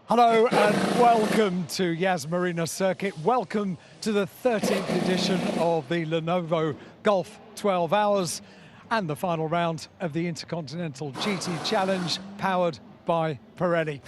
Hello and welcome to Yas Marina Circuit. Welcome to the 13th edition of the Lenovo Golf 12 Hours and the final round of the Intercontinental GT Challenge powered by Pirelli.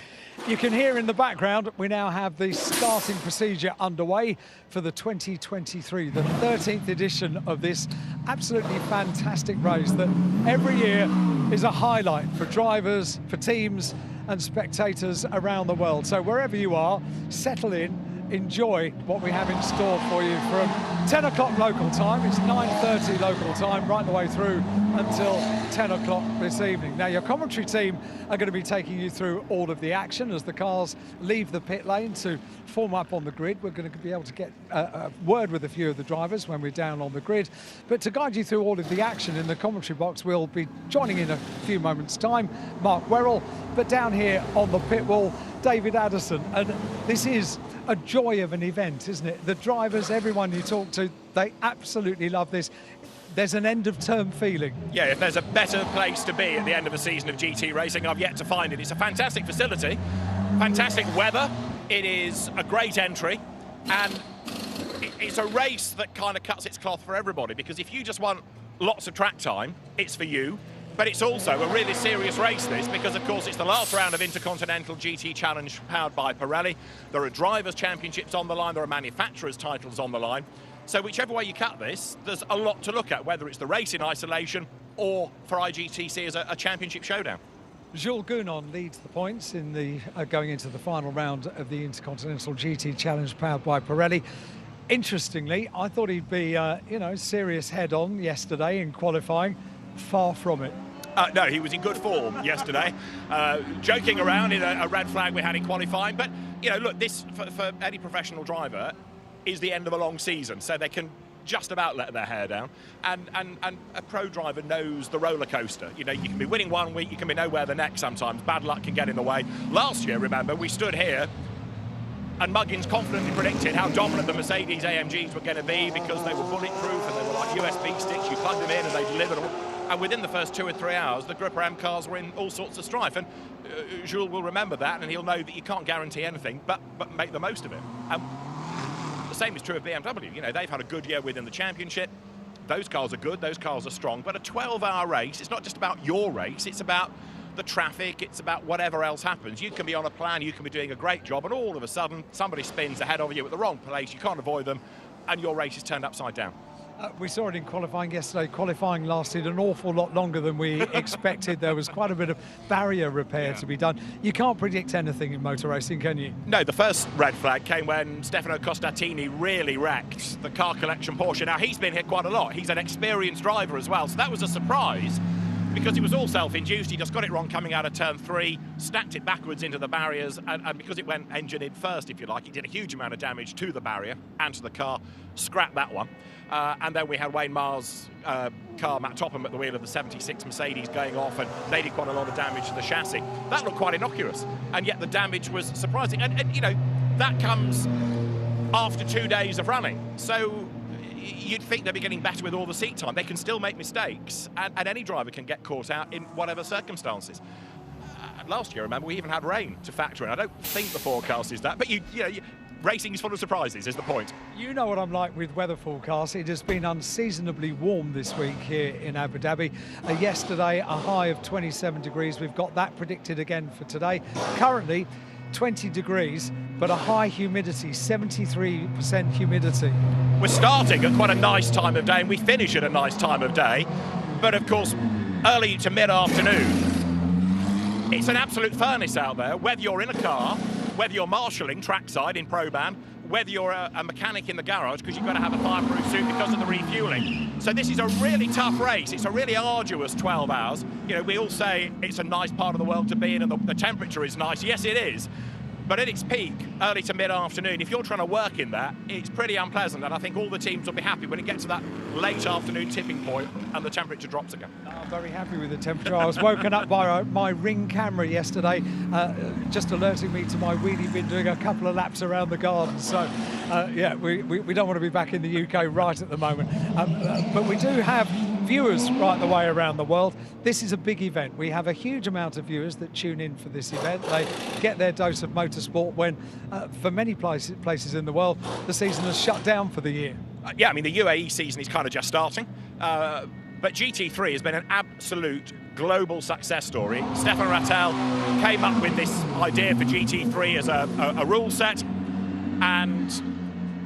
You can hear in the background, we now have the starting procedure underway for the 2023, the 13th edition of this absolutely fantastic race that every year is a highlight for drivers, for teams and spectators around the world. So wherever you are, settle in, enjoy what we have in store for you from 10 o'clock local time. It's 9:30 local time, right the way through until 10 o'clock this evening. Now, your commentary team are going to be taking you through all of the action as the cars leave the pit lane to form up on the grid. We're going to be able to get a word with a few of the drivers when we're down on the grid. But to guide you through all of the action in the commentary box, we'll be joining in a few moments' time, Mark Werrell, but down here on the pit wall, David Addison. And this is a joy of an event, isn't it? The drivers, everyone you talk to, they absolutely love this. There's an end-of-term feeling. Yeah, if there's a better place to be at the end of a season of GT racing, I've yet to find it. It's a fantastic facility, fantastic weather. It is a great entry, and it's a race that kind of cuts its cloth for everybody, because if you just want lots of track time, it's for you. But it's also a really serious race, this, because, of course, it's the last round of Intercontinental GT Challenge powered by Pirelli. There are drivers' championships on the line. There are manufacturers' titles on the line. So whichever way you cut this, there's a lot to look at, whether it's the race in isolation or for IGTC as a championship showdown. Gounon leads the points in the going into the final round of the Intercontinental GT Challenge powered by Pirelli. Interestingly, I thought he'd be, serious head-on yesterday in qualifying. Far from it. No, he was in good form yesterday, joking around in a red flag we had in qualifying. But, look, this, for any professional driver, is the end of a long season, so they can just about let their hair down. And a pro driver knows the roller coaster. You can be winning one week, you can be nowhere the next sometimes. Bad luck can get in the way. Last year, remember, we stood here and Muggins confidently predicted how dominant the Mercedes-AMGs were going to be because they were bulletproof and they were like USB sticks. You plugged them in and they delivered them. And within the first 2 or 3 hours, the Group M cars were in all sorts of strife. And Jules will remember that, and he'll know that you can't guarantee anything, but make the most of it. And the same is true of BMW. They've had a good year within the championship. Those cars are good, those cars are strong. But a 12-hour race, it's not just about your race, it's about the traffic, it's about whatever else happens. You can be on a plan, you can be doing a great job, and all of a sudden, somebody spins ahead of you at the wrong place, you can't avoid them, and your race is turned upside down. We saw it in qualifying yesterday. Qualifying lasted an awful lot longer than we expected. There was quite a bit of barrier repair to be done. You can't predict anything in motor racing, can you? No, the first red flag came when Stefano Costatini really wrecked the car collection Porsche. Now, he's been hit quite a lot. He's an experienced driver as well, so that was a surprise because it was all self-induced. He just got it wrong coming out of turn 3, stacked it backwards into the barriers, and because it went engine in first, if you like, it did a huge amount of damage to the barrier and to the car. Scrapped that one. And then we had Wayne Maher's car, Matt Topham, at the wheel of the 76 Mercedes going off, and they did quite a lot of damage to the chassis. That looked quite innocuous, and yet the damage was surprising. And that comes after 2 days of running. So you'd think they'd be getting better with all the seat time. They can still make mistakes, and any driver can get caught out in whatever circumstances. Last year, remember, we even had rain to factor in. I don't think the forecast is that, but racing is full of surprises, is the point. You know what I'm like with weather forecasts. It has been unseasonably warm this week here in Abu Dhabi. Yesterday, a high of 27 degrees. We've got that predicted again for today. Currently, 20 degrees, but a high humidity, 73% humidity. We're starting at quite a nice time of day, and we finish at a nice time of day. But, of course, early to mid-afternoon, it's an absolute furnace out there, whether you're in a car, whether you're marshalling trackside in Pro-Ban, whether you're a mechanic in the garage, because you've got to have a fireproof suit because of the refueling. So this is a really tough race. It's a really arduous 12 hours. We all say it's a nice part of the world to be in and the temperature is nice. Yes, it is. But at its peak, early to mid-afternoon, if you're trying to work in that, it's pretty unpleasant. And I think all the teams will be happy when it gets to that late afternoon tipping point and the temperature drops again. I'm very happy with the temperature. I was woken up by my Ring camera yesterday, just alerting me to my wheelie bin doing a couple of laps around the garden. So, we don't want to be back in the UK right at the moment. But we do have viewers right the way around the world. This is a big event. We have a huge amount of viewers that tune in for this event. They get their dose of motorsport when, for many places in the world, the season has shut down for the year. Yeah, I mean, the UAE season is kind of just starting. But GT3 has been an absolute global success story. Stefan Rattel came up with this idea for GT3 as a rule set. And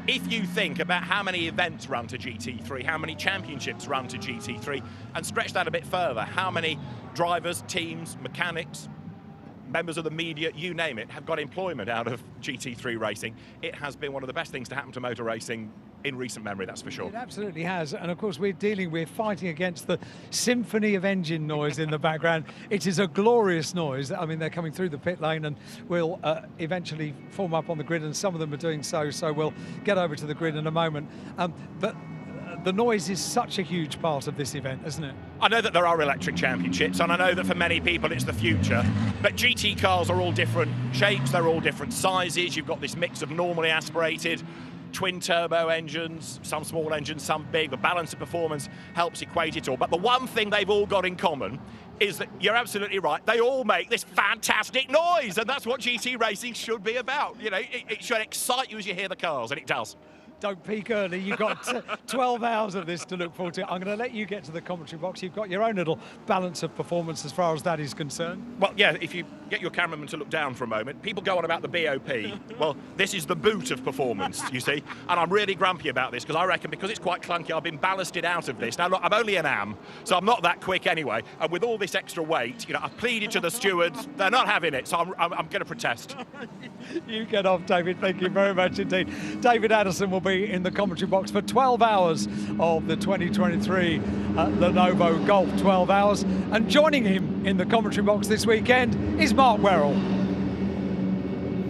if you think about how many events run to GT3, how many championships run to GT3, and stretch that a bit further, how many drivers, teams, mechanics, members of the media, you name it, have got employment out of GT3 racing. It has been one of the best things to happen to motor racing in recent memory, that's for sure. It absolutely has, and of course we're fighting against the symphony of engine noise in the background. It is a glorious noise. I mean, they're coming through the pit lane and will eventually form up on the grid, and some of them are doing so we'll get over to the grid in a moment. But the noise is such a huge part of this event, isn't it? I know that there are electric championships, and I know that for many people it's the future, but GT cars are all different shapes, they're all different sizes. You've got this mix of normally aspirated, twin turbo engines, some small engines, some big. The balance of performance helps equate it all. But the one thing they've all got in common is that, you're absolutely right, they all make this fantastic noise, and that's what GT racing should be about. You know, it should excite you as you hear the cars, and it does. Don't peak early. You've got 12 hours of this to look forward to. I'm going to let you get to the commentary box. You've got your own little balance of performance as far as that is concerned. Well, yeah, if you get your cameraman to look down for a moment, people go on about the BOP. Well, this is the boot of performance, you see. And I'm really grumpy about this because I reckon because it's quite clunky, I've been ballasted out of this. Now, look, I'm only an AM, so I'm not that quick anyway. And with all this extra weight, you know, I've pleaded to the stewards. They're not having it, so I'm going to protest. You get off, David. Thank you very much indeed. David Addison will be in the commentary box for 12 hours of the 2023 Lenovo Golf 12 hours. And joining him in the commentary box this weekend is Mark Werrell.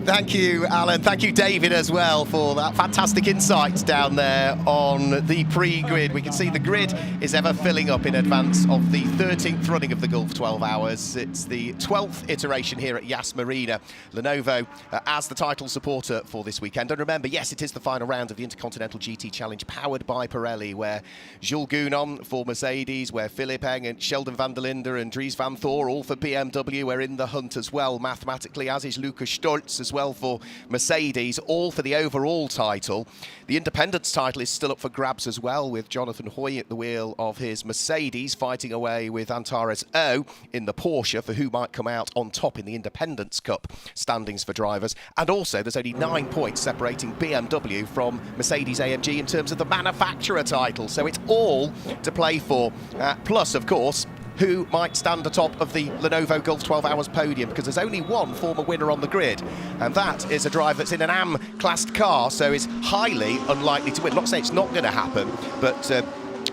Thank you, Alan. Thank you, David, as well, for that fantastic insight down there on the pre-grid. We can see the grid is ever filling up in advance of the 13th running of the Gulf 12 Hours. It's the 12th iteration here at Yas Marina. Lenovo as the title supporter for this weekend. And remember, yes, it is the final round of the Intercontinental GT Challenge powered by Pirelli, where Jules Gounon for Mercedes, where Philipp Eng and Sheldon van der Linde and Dries Vanthoor, all for BMW, are in the hunt as well, mathematically, as is Lucas Stolz as well for Mercedes, all for the overall title. The Independence title is still up for grabs as well, with Jonathan Hoy at the wheel of his Mercedes, fighting away with Antares O in the Porsche for who might come out on top in the Independence Cup standings for drivers. And also, there's only 9 points separating BMW from Mercedes-AMG in terms of the manufacturer title. So it's all to play for. Plus, of course, who might stand atop of the Lenovo Gulf 12 Hours podium, because there's only one former winner on the grid, and that is a driver that's in an AM-classed car, so is highly unlikely to win. Not saying it's not going to happen, but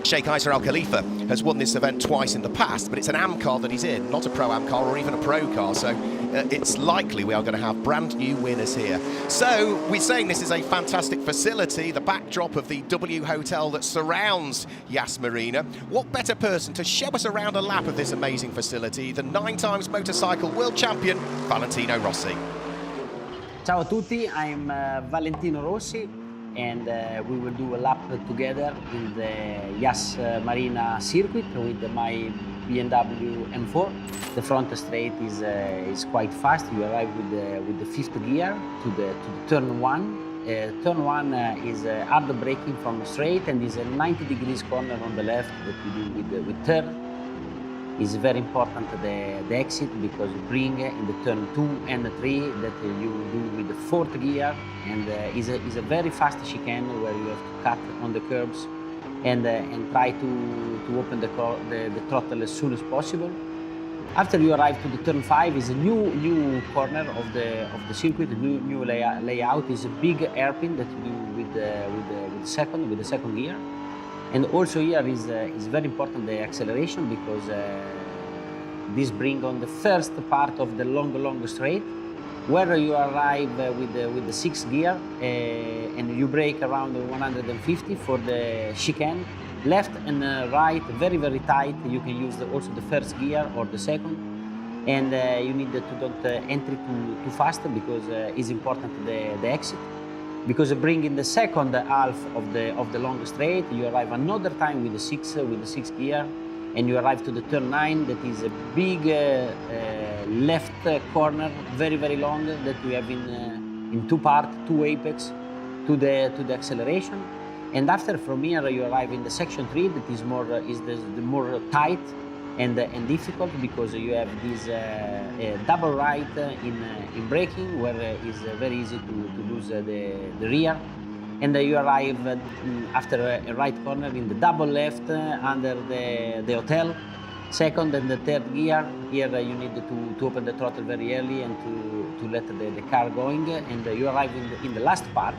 Sheikh Isa Al Khalifa has won this event twice in the past, but it's an AM car that he's in, not a Pro-Am car or even a Pro car, so it's likely we are going to have brand new winners here. So we're saying this is a fantastic facility, the backdrop of the W Hotel that surrounds Yas Marina. What better person to show us around a lap of this amazing facility than 9 times motorcycle world champion Valentino Rossi. Ciao a tutti, I'm Valentino Rossi, and we will do a lap together in the Yas Marina circuit with my BMW M4. The front straight is quite fast. You arrive with the 5th gear to the turn 1. Turn 1 is hard braking from straight, and is a 90 degrees corner on the left that you do with turn. Is very important the exit, because you bring in the turn 2 and 3 that you do with the 4th gear, and is a very fast chicane where you have to cut on the curbs and try to open the throttle as soon as possible. After you arrive to the turn 5 is a new corner of the circuit, a new layout. Is a big hairpin that you do with the second gear. And also here is very important the acceleration, because this brings on the first part of the long straight, where you arrive with the 6th gear and you brake around 150 for the chicane, left and right, very tight. You can use also the 1st gear or the 2nd, and you need to don't enter too fast, because it's important the exit. because bringing the second half of the long straight, you arrive another time with the six gear, and you arrive to the turn 9. That is a big left corner, very long, that we have in two parts, two apex to the acceleration. And after, from here, you arrive in the section 3, that is the more tight and difficult, because you have this double right in braking, where it's very easy to lose the rear. And you arrive after a right corner in the double left under the hotel. Second and the third gear, here you need to open the throttle very early and to let the car going. And you arrive in the last part.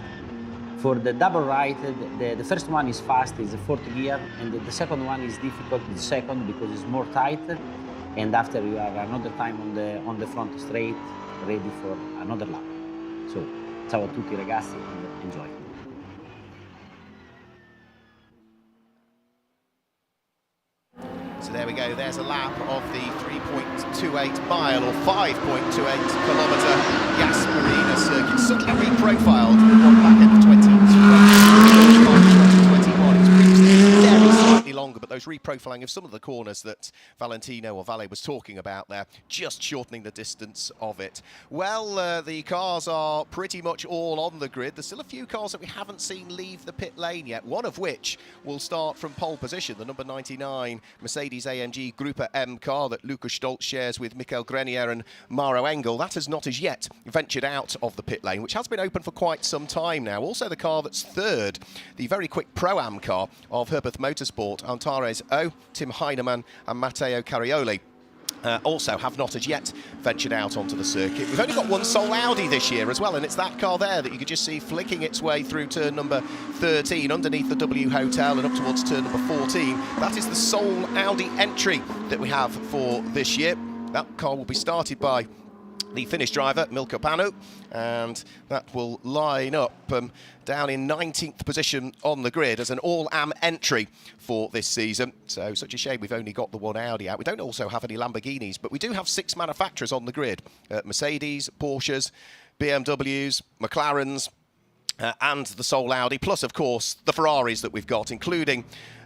For the double right, the first one is fast, is the fourth gear, and the second one is difficult, the second, because it's more tight. And after you are another time on the front straight, ready for another lap. So, ciao a tutti ragazzi, and enjoy. So there we go, there's a lap of the 3.28 mile or 5.28 kilometre Yas Marina circuit, suddenly reprofiled on the back end of 2021. It's previously very slightly longer, but those reprofiling of some of the corners that Valentino or Valle was talking about there, just shortening the distance of it. Well, the cars are pretty much all on the grid. There's still a few cars that we haven't seen leave the pit lane yet, one of which will start from pole position, the number 99 Mercedes-AMG Group M car that Lukas Stolz shares with Michael Grenier and Maro Engel. That has not as yet ventured out of the pit lane, which has been open for quite some time now. Also the car that's third, the very quick Pro-Am car of Herbert Motorsport, Antares O, Tim Heinemann and Matteo Carioli. Also have not as yet ventured out onto the circuit. We've only got one sole Audi this year as well, and it's that car there that you could just see flicking its way through turn number 13 underneath the W Hotel and up towards turn number 14. That is the sole Audi entry that we have for this year. That car will be started by the Finnish driver, Milko Panu, and that will line up down in 19th position on the grid as an all-AM entry for this season. So, such a shame we've only got the one Audi out. We don't also have any Lamborghinis, but we do have 6 manufacturers on the grid. Mercedes, Porsches, BMWs, McLarens, and the sole Audi, plus, of course, the Ferraris that we've got, including,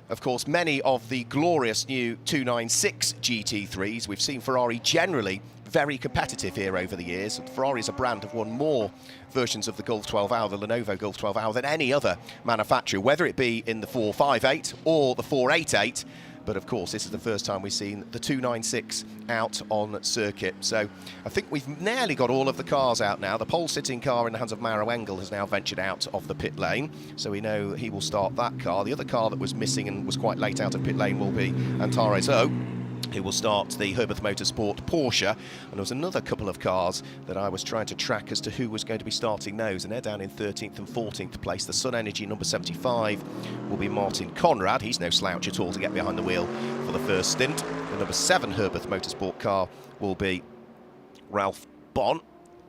of course, many of the glorious new 296 GT3s. We've seen Ferrari generally very competitive here over the years. Ferrari as a brand have won more versions of the Golf 12 Hour, the Lenovo Golf 12 Hour, than any other manufacturer, whether it be in the 458 or the 488. But of course, this is the first time we've seen the 296 out on circuit. So I think we've nearly got all of the cars out now. The pole-sitting car in the hands of Maro Engel has now ventured out of the pit lane, so we know he will start that car. The other car that was missing and was quite late out of pit lane will be Antares O, who will start the Herbert Motorsport Porsche. And there was another couple of cars that I was trying to track as to who was going to be starting those, and they're down in 13th and 14th place. The Sun Energy number 75 will be Martin Conrad. He's no slouch at all to get behind the wheel for the first stint. The number 7 Herbert Motorsport car will be Ralph Bon.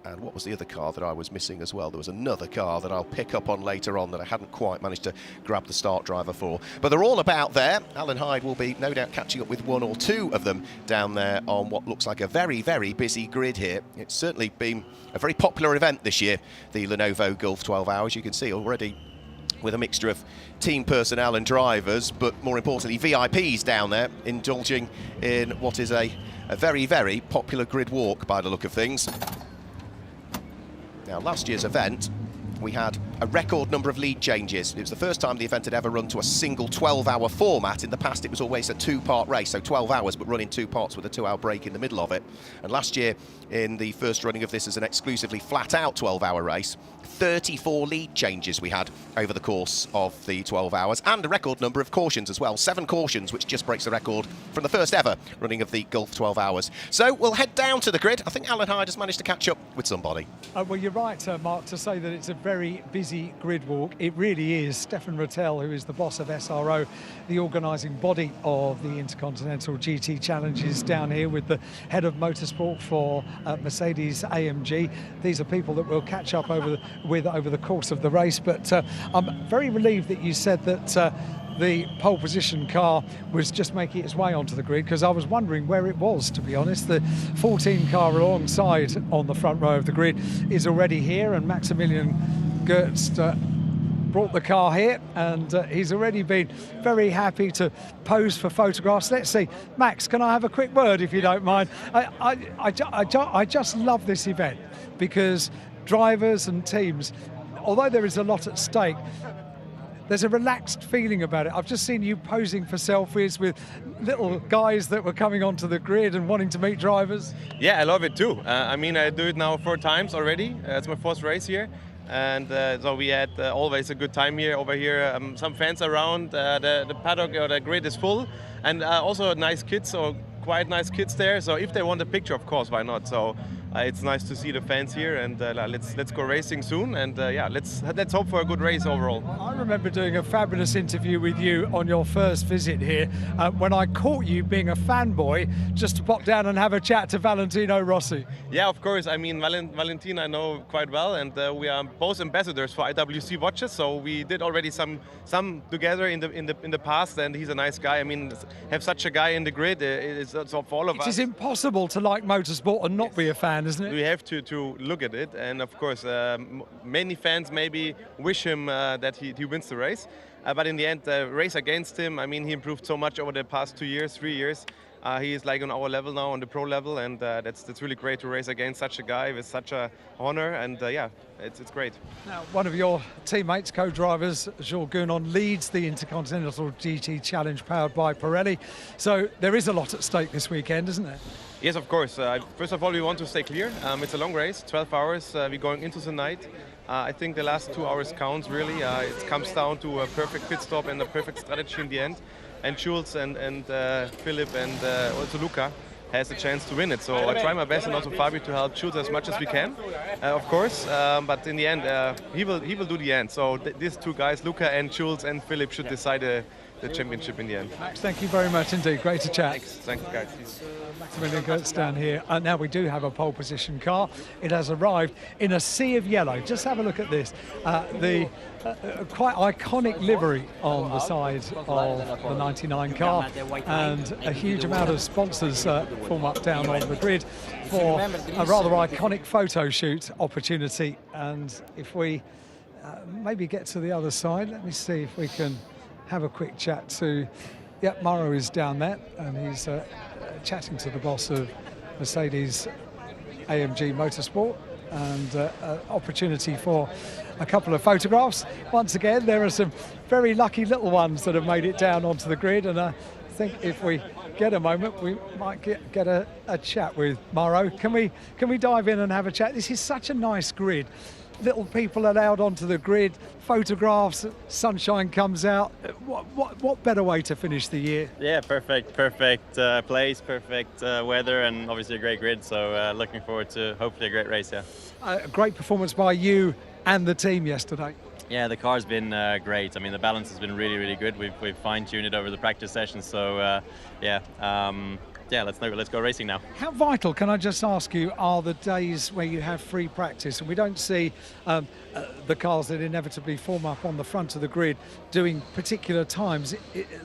And what was the other car that I was missing as well? There was another car that I'll pick up on later on that I hadn't quite managed to grab the start driver for. But they're all about there. Alan Hyde will be no doubt catching up with 1 or 2 of them down there on what looks like a very, very busy grid here. It's certainly been a very popular event this year, the Lenovo Golf 12 Hours. You can see already with a mixture of team personnel and drivers, but more importantly VIPs down there indulging in what is a very, very popular grid walk by the look of things. Now, last year's event, we had a record number of lead changes. It was the first time the event had ever run to a single 12-hour format. In the past, it was always a 2-part race, so 12 hours, but run in 2 parts with a 2-hour break in the middle of it. And last year, in the first running of this as an exclusively flat-out 12-hour race, 34 lead changes we had over the course of the 12 hours, and a record number of cautions as well. 7 cautions, which just breaks the record from the first ever running of the Golf 12 Hours. So we'll head down to the grid. I think Alan Hyde has managed to catch up with somebody. Well, you're right, Mark, to say that it's a very busy grid walk. It really is. Stefan Rattel, who is the boss of SRO, the organising body of the Intercontinental GT Challenges down here, with the head of motorsport for Mercedes-AMG. These are people that we'll catch up over the course of the race, but I'm very relieved that you said that the pole position car was just making its way onto the grid, because I was wondering where it was, to be honest. The 14 car alongside on the front row of the grid is already here, and Maximilian Gertz brought the car here, and he's already been very happy to pose for photographs. Let's see, Max, can I have a quick word if you don't mind? I just love this event because drivers and teams, although there is a lot at stake, there's a relaxed feeling about it. I've just seen you posing for selfies with little guys that were coming onto the grid and wanting to meet drivers. Yeah, I love it too. I mean, I do it now 4 times already. It's my 4th race here. And so we had always a good time here. Over here, some fans around. The paddock or the grid is full, and also nice kids, or quite nice kids there. So if they want a picture, of course, why not? So it's nice to see the fans here, and let's go racing soon. And yeah, let's hope for a good race overall. I remember doing a fabulous interview with you on your first visit here when I caught you being a fanboy just to pop down and have a chat to Valentino Rossi. Yeah, of course. I mean, Valentin I know quite well, and we are both ambassadors for IWC watches. So we did already some together in the past, and he's a nice guy. I mean, have such a guy in the grid is for all of us. It is impossible to like motorsport and not be a fan, isn't it? We have to look at it, and of course, many fans maybe wish him that he wins the race. But in the end, race against him. I mean, he improved so much over the past 2 years, 3 years. He is like on our level now, on the pro level, and that's really great to race against such a guy with such a honor, and yeah, it's great. Now, one of your teammates, co-drivers, Gounon, leads the Intercontinental GT Challenge powered by Pirelli. So there is a lot at stake this weekend, isn't there? Yes, of course. First of all, we want to stay clear. It's a long race, 12 hours. We're going into the night. I think the last 2 hours counts really. It comes down to a perfect pit stop and a perfect strategy in the end. And Jules and Philip and also Luca has a chance to win it. So I try my best, and also Fabio, to help Jules as much as we can, of course. But in the end, he will do the end. So these 2 guys, Luca and Jules and Philip, should decide the championship in the end. Max, thank you very much indeed. Great to chat. Thanks guys. Maximilian Gertz down here. Now we do have a pole position car. It has arrived in a sea of yellow. Just have a look at this. The quite iconic livery on the side of the 99 car, and a huge amount of sponsors form up down on the grid for a rather iconic photo shoot opportunity. And if we maybe get to the other side, let me see if we can have a quick chat to, yep, Morrow is down there, and he's chatting to the boss of Mercedes-AMG Motorsport, and opportunity for a couple of photographs. Once again, there are some very lucky little ones that have made it down onto the grid, and I think if we get a moment, we might get a chat with Morrow. Can we dive in and have a chat? This is such a nice grid. Little people allowed onto the grid, photographs, sunshine comes out. What better way to finish the year? Yeah, perfect place, perfect weather, and obviously a great grid. So looking forward to hopefully a great race. Yeah. A great performance by you and the team yesterday. Yeah, the car's been great. I mean, the balance has been really good. We've fine-tuned it over the practice sessions. So yeah. Let's go racing now. How vital, can I just ask you, are the days where you have free practice and we don't see the cars that inevitably form up on the front of the grid doing particular times?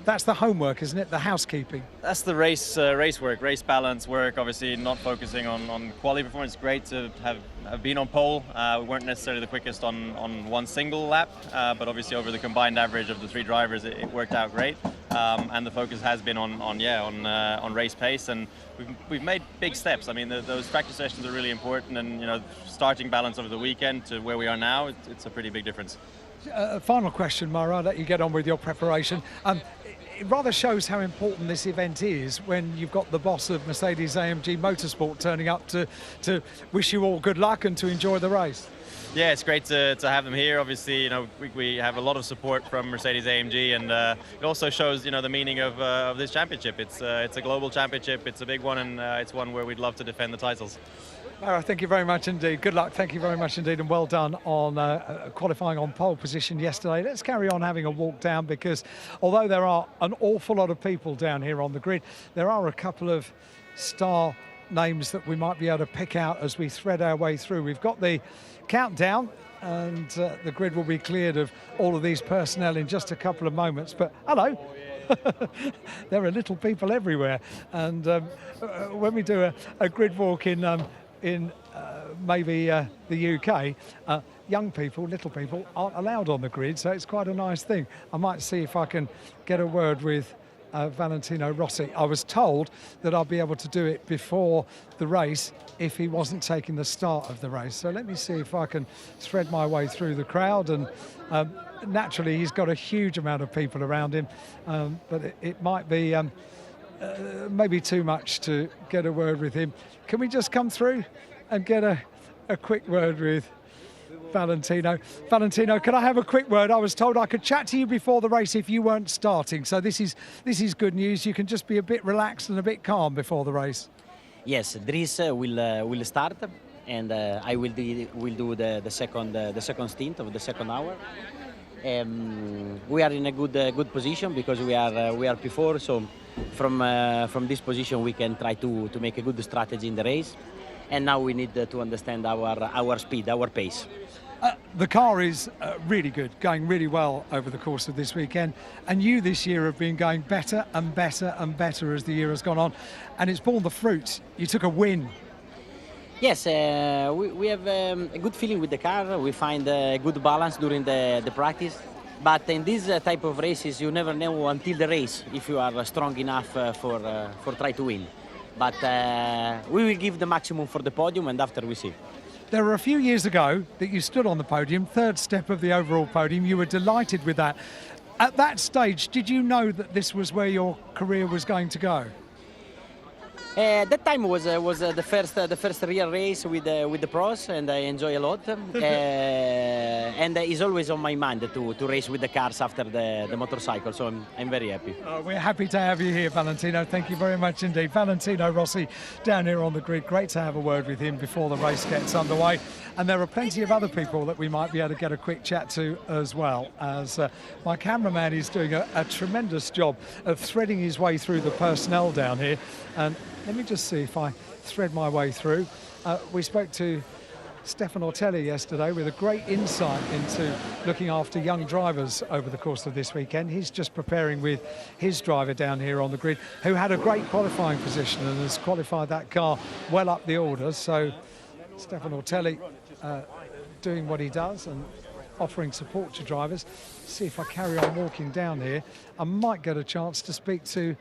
That's the homework, isn't it? The housekeeping. That's the race work, race balance work. Obviously, not focusing on quality performance. It's great to have been on pole. We weren't necessarily the quickest on one single lap, but obviously over the combined average of the 3 drivers, it worked out great. And the focus has been on race pace, and we've made big steps. I mean, those practice sessions are really important, and starting balance over the weekend to where we are now, it's a pretty big difference. Final question, Mara, I'll let you get on with your preparation. It rather shows how important this event is when you've got the boss of Mercedes-AMG Motorsport turning up to wish you all good luck and to enjoy the race. Yeah, it's great to have them here. Obviously, we have a lot of support from Mercedes-AMG, and it also shows, the meaning of this championship. It's a global championship. It's a big one, and it's one where we'd love to defend the titles. Mara, thank you very much indeed. Good luck. Thank you very much indeed, and well done on qualifying on pole position yesterday. Let's carry on having a walk down, because although there are an awful lot of people down here on the grid, there are a couple of star names that we might be able to pick out as we thread our way through. We've got the countdown, and the grid will be cleared of all of these personnel in just a couple of moments. But hello. There are little people everywhere, and when we do a grid walk in in maybe the UK, young people, little people, aren't allowed on the grid, so it's quite a nice thing. I might see if I can get a word with Valentino Rossi. I was told that I'll be able to do it before the race if he wasn't taking the start of the race. So let me see if I can thread my way through the crowd. And naturally, he's got a huge amount of people around him, but it might be maybe too much to get a word with him. Can we just come through and get a quick word with Valentino? Valentino, can I have a quick word? I was told I could chat to you before the race if you weren't starting. So this is good news. You can just be a bit relaxed and a bit calm before the race. Yes, Dries will start, and I will do the second stint of the second hour. We are in a good position because we are P4. So from this position we can try to make a good strategy in the race. And now we need to understand our speed, our pace. The car is really good, going really well over the course of this weekend. And you this year have been going better and better and better as the year has gone on. And it's borne the fruit. You took a win. Yes, we have a good feeling with the car. We find a good balance during the practice. But in this type of races, you never know until the race if you are strong enough for try to win. But we will give the maximum for the podium, and after we see. There were a few years ago that you stood on the podium, third step of the overall podium. You were delighted with that. At that stage, did you know that this was where your career was going to go? That time was the first real race with the pros, and I enjoy a lot. And it's always on my mind to race with the cars after the motorcycle, so I'm very happy. We're happy to have you here, Valentino. Thank you very much indeed. Valentino Rossi down here on the grid. Great to have a word with him before the race gets underway. And there are plenty of other people that we might be able to get a quick chat to as well, as my cameraman is doing a tremendous job of threading his way through the personnel down here. And let me just see if I thread my way through. We spoke to Stefan Ortelli yesterday with a great insight into looking after young drivers over the course of this weekend. He's just preparing with his driver down here on the grid, who had a great qualifying position and has qualified that car well up the order. So Stefan Ortelli doing what he does and offering support to drivers. See if I carry on walking down here, I might get a chance to speak to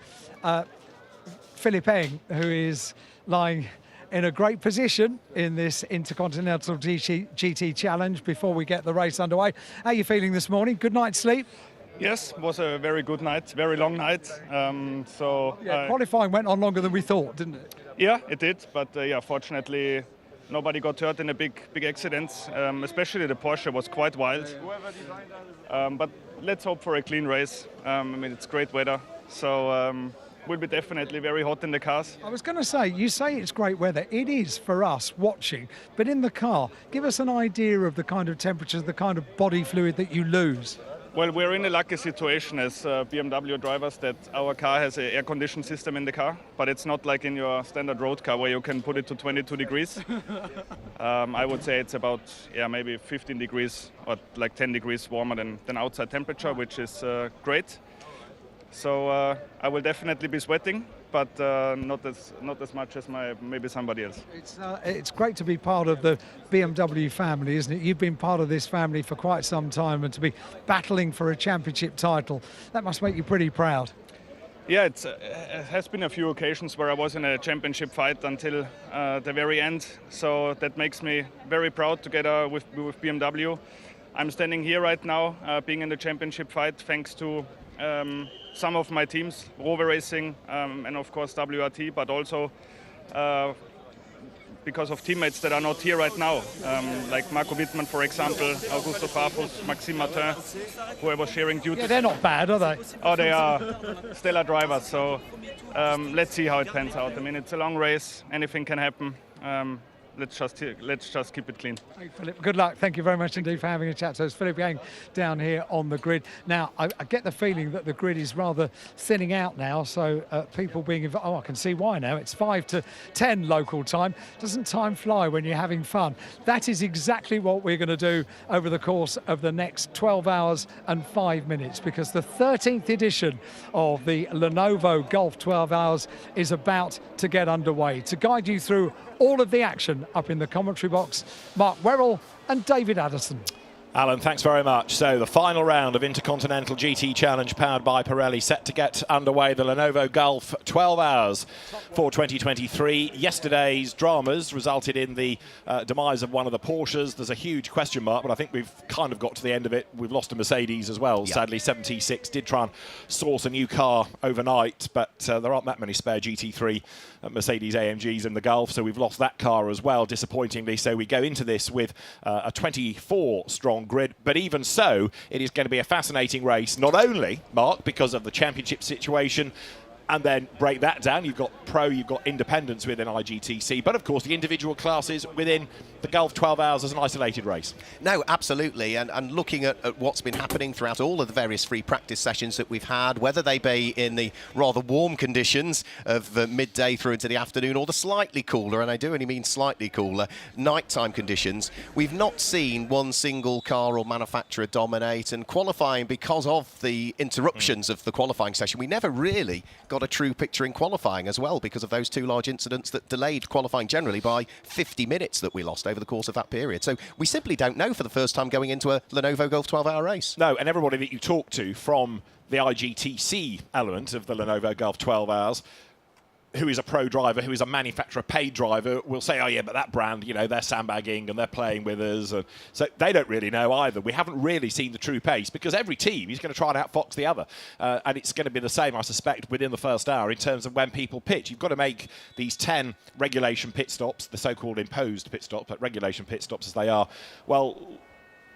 Philippe Eng, who is lying in a great position in this Intercontinental GT Challenge before we get the race underway. How are you feeling this morning? Good night's sleep? Yes, it was a very good night, very long night. Qualifying went on longer than we thought, didn't it? Yeah, it did, but fortunately nobody got hurt in the big accidents. Especially the Porsche was quite wild. But let's hope for a clean race. It's great weather, so will be definitely very hot in the cars. I was going to say, you say it's great weather. It is for us watching, but in the car, give us an idea of the kind of temperatures, the kind of body fluid that you lose. Well, we're in a lucky situation as BMW drivers that our car has an air conditioning system in the car, but it's not like in your standard road car where you can put it to 22 degrees. I would say it's about maybe 15 degrees or like 10 degrees warmer than outside temperature, which is great. So I will definitely be sweating, but not as much as maybe somebody else. It's great to be part of the BMW family, isn't it? You've been part of this family for quite some time, and to be battling for a championship title, that must make you pretty proud. Yeah, it has been a few occasions where I was in a championship fight until the very end, so that makes me very proud together with BMW. I'm standing here right now, being in the championship fight, thanks to some of my teams, Rover Racing and of course WRT, but also because of teammates that are not here right now, like Marco Wittmann, for example, Augusto Farfus, Maxime Martin, who I was sharing duties. Yeah, they're not bad, are they? Oh, they are stellar drivers, so let's see how it pans out. I mean, it's a long race, anything can happen. Let's just keep it clean. Hey, Philip, good luck. Thank you very much indeed for having a chat. So it's Philip Yang down here on the grid. Now, I get the feeling that the grid is rather thinning out now, so people being involved. Oh, I can see why now. It's 5 to 10 local time. Doesn't time fly when you're having fun? That is exactly what we're going to do over the course of the next 12 hours and 5 minutes, because the 13th edition of the Lenovo Golf 12 Hours is about to get underway. To guide you through all of the action up in the commentary box, Mark Werrell and David Addison. Alan, thanks very much. So the final round of Intercontinental GT Challenge powered by Pirelli set to get underway. The Lenovo Golf 12 Hours for 2023. Yesterday's dramas resulted in the demise of one of the Porsches. There's a huge question mark, but I think we've kind of got to the end of it. We've lost a Mercedes as well. Yep. Sadly, 76 did try and source a new car overnight, but there aren't that many spare GT3 Mercedes-AMGs in the Gulf, so we've lost that car as well, disappointingly. So we go into this with a 24-strong grid, but even so, it is going to be a fascinating race, not only, Mark, because of the championship situation, and then break that down. You've got Pro, you've got Independence within IGTC, but of course the individual classes within the Gulf 12 Hours as an isolated race. No, absolutely, and looking at what's been happening throughout all of the various free practice sessions that we've had, whether they be in the rather warm conditions of midday through into the afternoon, or the slightly cooler, and I do only mean slightly cooler, nighttime conditions, we've not seen one single car or manufacturer dominate, and qualifying, because of the interruptions of the qualifying session, we never really got a true picture in qualifying as well, because of those two large incidents that delayed qualifying generally by 50 minutes that we lost over the course of that period. So we simply don't know for the first time going into a Lenovo Golf 12-hour race. No, and everybody that you talk to from the IGTC element of the Lenovo Golf 12 Hours, who is a pro driver, who is a manufacturer paid driver, will say, oh yeah, but that brand, you know, they're sandbagging and they're playing with us. And so they don't really know either. We haven't really seen the true pace, because every team is going to try and outfox the other. And it's going to be the same, I suspect, within the first hour in terms of when people pitch. You've got to make these 10 regulation pit stops, the so-called imposed pit stops, but regulation pit stops as they are. Well,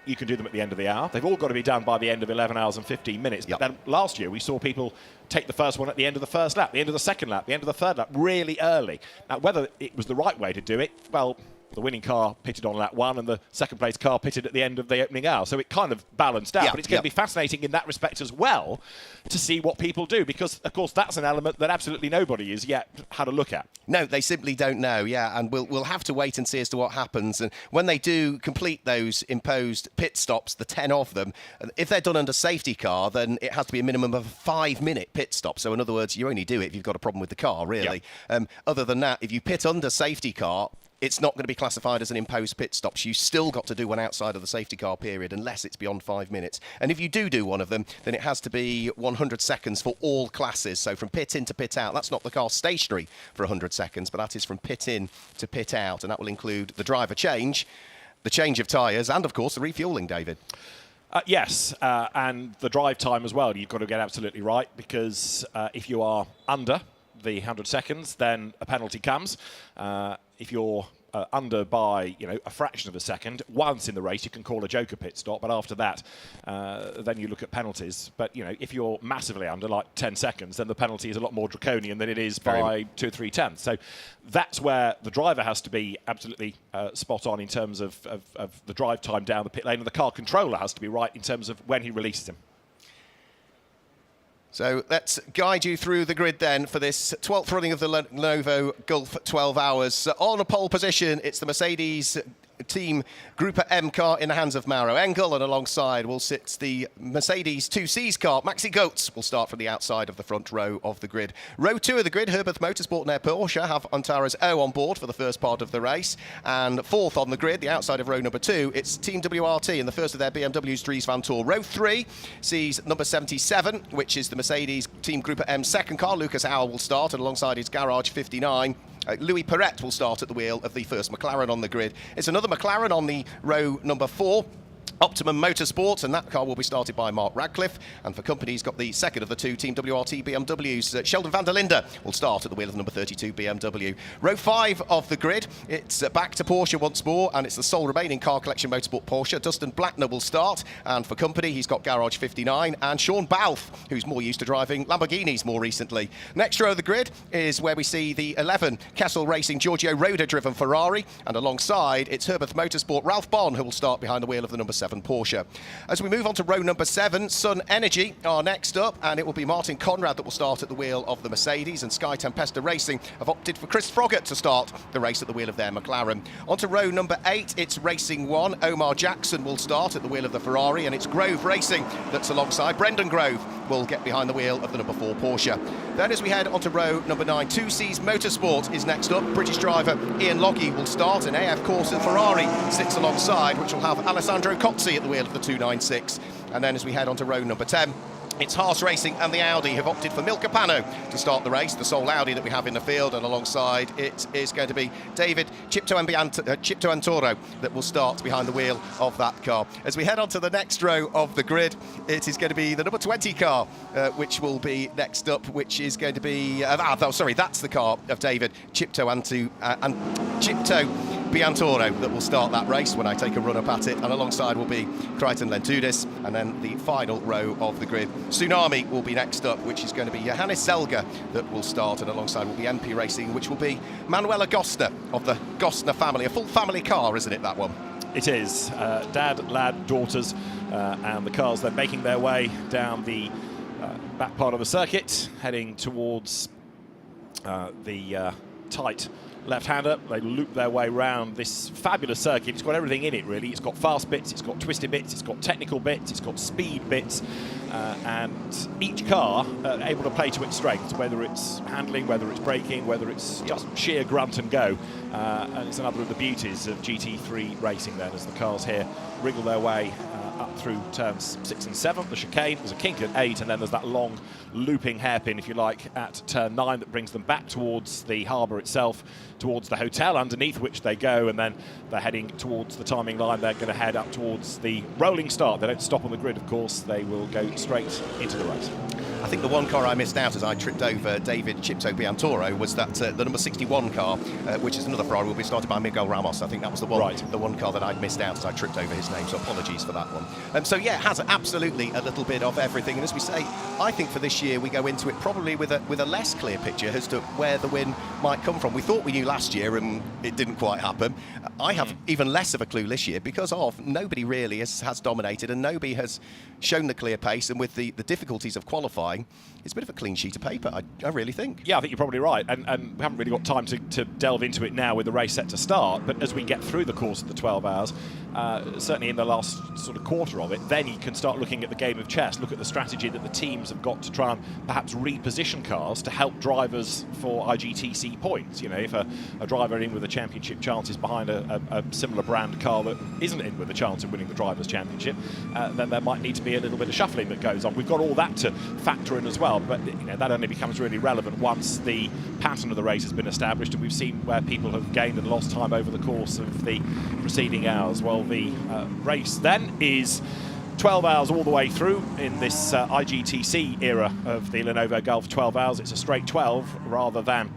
you can do them at the end of the hour. They've all got to be done by the end of 11 hours and 15 minutes. Yep. But then last year we saw people take the first one at the end of the first lap, the end of the second lap, the end of the third lap, really early. Now, whether it was the right way to do it, well, the winning car pitted on lap 1 and the second place car pitted at the end of the opening hour. So it kind of balanced out. But it's going to be fascinating in that respect as well to see what people do, because, of course, that's an element that absolutely nobody has yet had a look at. No, they simply don't know, and we'll have to wait and see as to what happens. And when they do complete those imposed pit stops, the 10 of them, if they're done under safety car, then it has to be a minimum of a 5-minute pit stop. So in other words, you only do it if you've got a problem with the car, really. Yep. Other than that, if you pit under safety car, it's not going to be classified as an imposed pit stop. So you still got to do one outside of the safety car period unless it's beyond 5 minutes. And if you do one of them, then it has to be 100 seconds for all classes. So from pit in to pit out, that's not the car stationary for 100 seconds, but that is from pit in to pit out. And that will include the driver change, the change of tyres, and of course the refuelling, David. Yes, and the drive time as well. You've got to get absolutely right, because if you are under the 100 seconds, then a penalty comes. If you're under by, you know, a fraction of a second, once in the race you can call a joker pit stop, but after that, then you look at penalties. But, you know, if you're massively under, like 10 seconds, then the penalty is a lot more draconian than it is by 2 or 3 tenths. So that's where the driver has to be absolutely spot on in terms of the drive time down the pit lane, and the car controller has to be right in terms of when he releases him. So let's guide you through the grid then for this 12th running of the Lenovo Golf 12 Hours. On a pole position, it's the Mercedes Team Group M car in the hands of Mauro Engel, and alongside will sit the Mercedes 2Cs car. Maxi Goetz will start from the outside of the front row of the grid. Row 2 of the grid, Herbert Motorsport and their Porsche have Antares O on board for the first part of the race. And fourth on the grid, the outside of row number 2, it's Team WRT in the first of their BMWs, Dries Vanthoor. Row 3 sees number 77, which is the Mercedes Team Group M second car. Lucas Howell will start, and alongside his Garage 59. Louis Perret will start at the wheel of the first McLaren on the grid. It's another McLaren on the row number 4. Optimum Motorsports, and that car will be started by Mark Radcliffe. And for company, he's got the second of the two Team WRT BMWs. Sheldon van der Linde will start at the wheel of number 32 BMW. Row 5 of the grid, it's back to Porsche once more, and it's the sole remaining car collection motorsport Porsche. Dustin Blattner will start, and for company, he's got Garage 59, and Sean Balfe, who's more used to driving Lamborghinis more recently. Next row of the grid is where we see the 11 Kessel Racing Giorgio Roeder-driven Ferrari, and alongside, it's Herbert Motorsport Ralph Bonn, who will start behind the wheel of the number 7 Porsche. As we move on to row number 7, Sun Energy are next up, and it will be Martin Conrad that will start at the wheel of the Mercedes, and Sky Tempesta Racing have opted for Chris Froggatt to start the race at the wheel of their McLaren. On to row number 8, it's Racing 1. Omar Jackson will start at the wheel of the Ferrari, and it's Grove Racing that's alongside. Brendan Grove will get behind the wheel of the number 4 Porsche. Then as we head onto row number 9, 2C's Motorsport is next up. British driver Ian Logie will start, and AF Corsa Ferrari sits alongside, which will have Alessandro Cozzi at the wheel of the 296. And then as we head onto row number 10, it's Haas Racing and the Audi have opted for Milka Pano to start the race, the sole Audi that we have in the field, and alongside it is going to be David Chipto Antoro that will start behind the wheel of that car. As we head on to the next row of the grid, it is going to be the number 20 car, which will be next up, which is going to be, that's the car of David Chipto Biantoro that will start that race when I take a run up at it, and alongside will be Crichton Lentudis, and then the final row of the grid, Tsunami will be next up, which is going to be Johannes Zelger that will start, and alongside will be MP Racing, which will be Manuela Gosta of the Gostner family. A full family car, isn't it, that one? It is. Dad, lad, daughters, and the cars, they're making their way down the back part of the circuit, heading towards the tight left-hander. They loop their way round this fabulous circuit. It's got everything in it, really. It's got fast bits, it's got twisted bits, it's got technical bits, it's got speed bits, and each car able to play to its strengths, whether it's handling, whether it's braking, whether it's just sheer grunt and go. And it's another of the beauties of GT3 racing then, as the cars here wriggle their way up through turns 6 and 7, the chicane. There's a kink at 8, and then there's that long looping hairpin, if you like, at turn 9 that brings them back towards the harbour itself, towards the hotel underneath which they go, and then they're heading towards the timing line. They're going to head up towards the rolling start. They don't stop on the grid, of course. They will go straight into the race. I think the one car I missed out as I tripped over David Chipto Biantoro was that the number 61 car, which is another Ferrari, will be started by Miguel Ramos. I think that was the one car that I'd missed out as I tripped over his name, so apologies for that one. So yeah, it has absolutely a little bit of everything, and as we say, I think for this year we go into it probably with a less clear picture as to where the win might come from. We thought we knew last year and it didn't quite happen. I have even less of a clue this year because nobody really has dominated, and nobody has shown the clear pace, and with the difficulties of qualifying, it's a bit of a clean sheet of paper, I really think. Yeah, I think you're probably right, and we haven't really got time to delve into it now with the race set to start, but as we get through the course of the 12 hours, certainly in the last sort of quarter of it, then you can start looking at the game of chess, look at the strategy that the teams have got to try and perhaps reposition cars to help drivers for IGTC points. You know, if a driver in with a championship chance is behind a similar brand car that isn't in with a chance of winning the Drivers' Championship, then there might need to be a little bit of shuffling that goes on. We've got all that to factor in as well, but you know, that only becomes really relevant once the pattern of the race has been established, and we've seen where people have gained and lost time over the course of the preceding hours. Well, the race then is 12 hours all the way through in this IGTC era of the Lenovo Golf 12 hours. It's a straight 12 rather than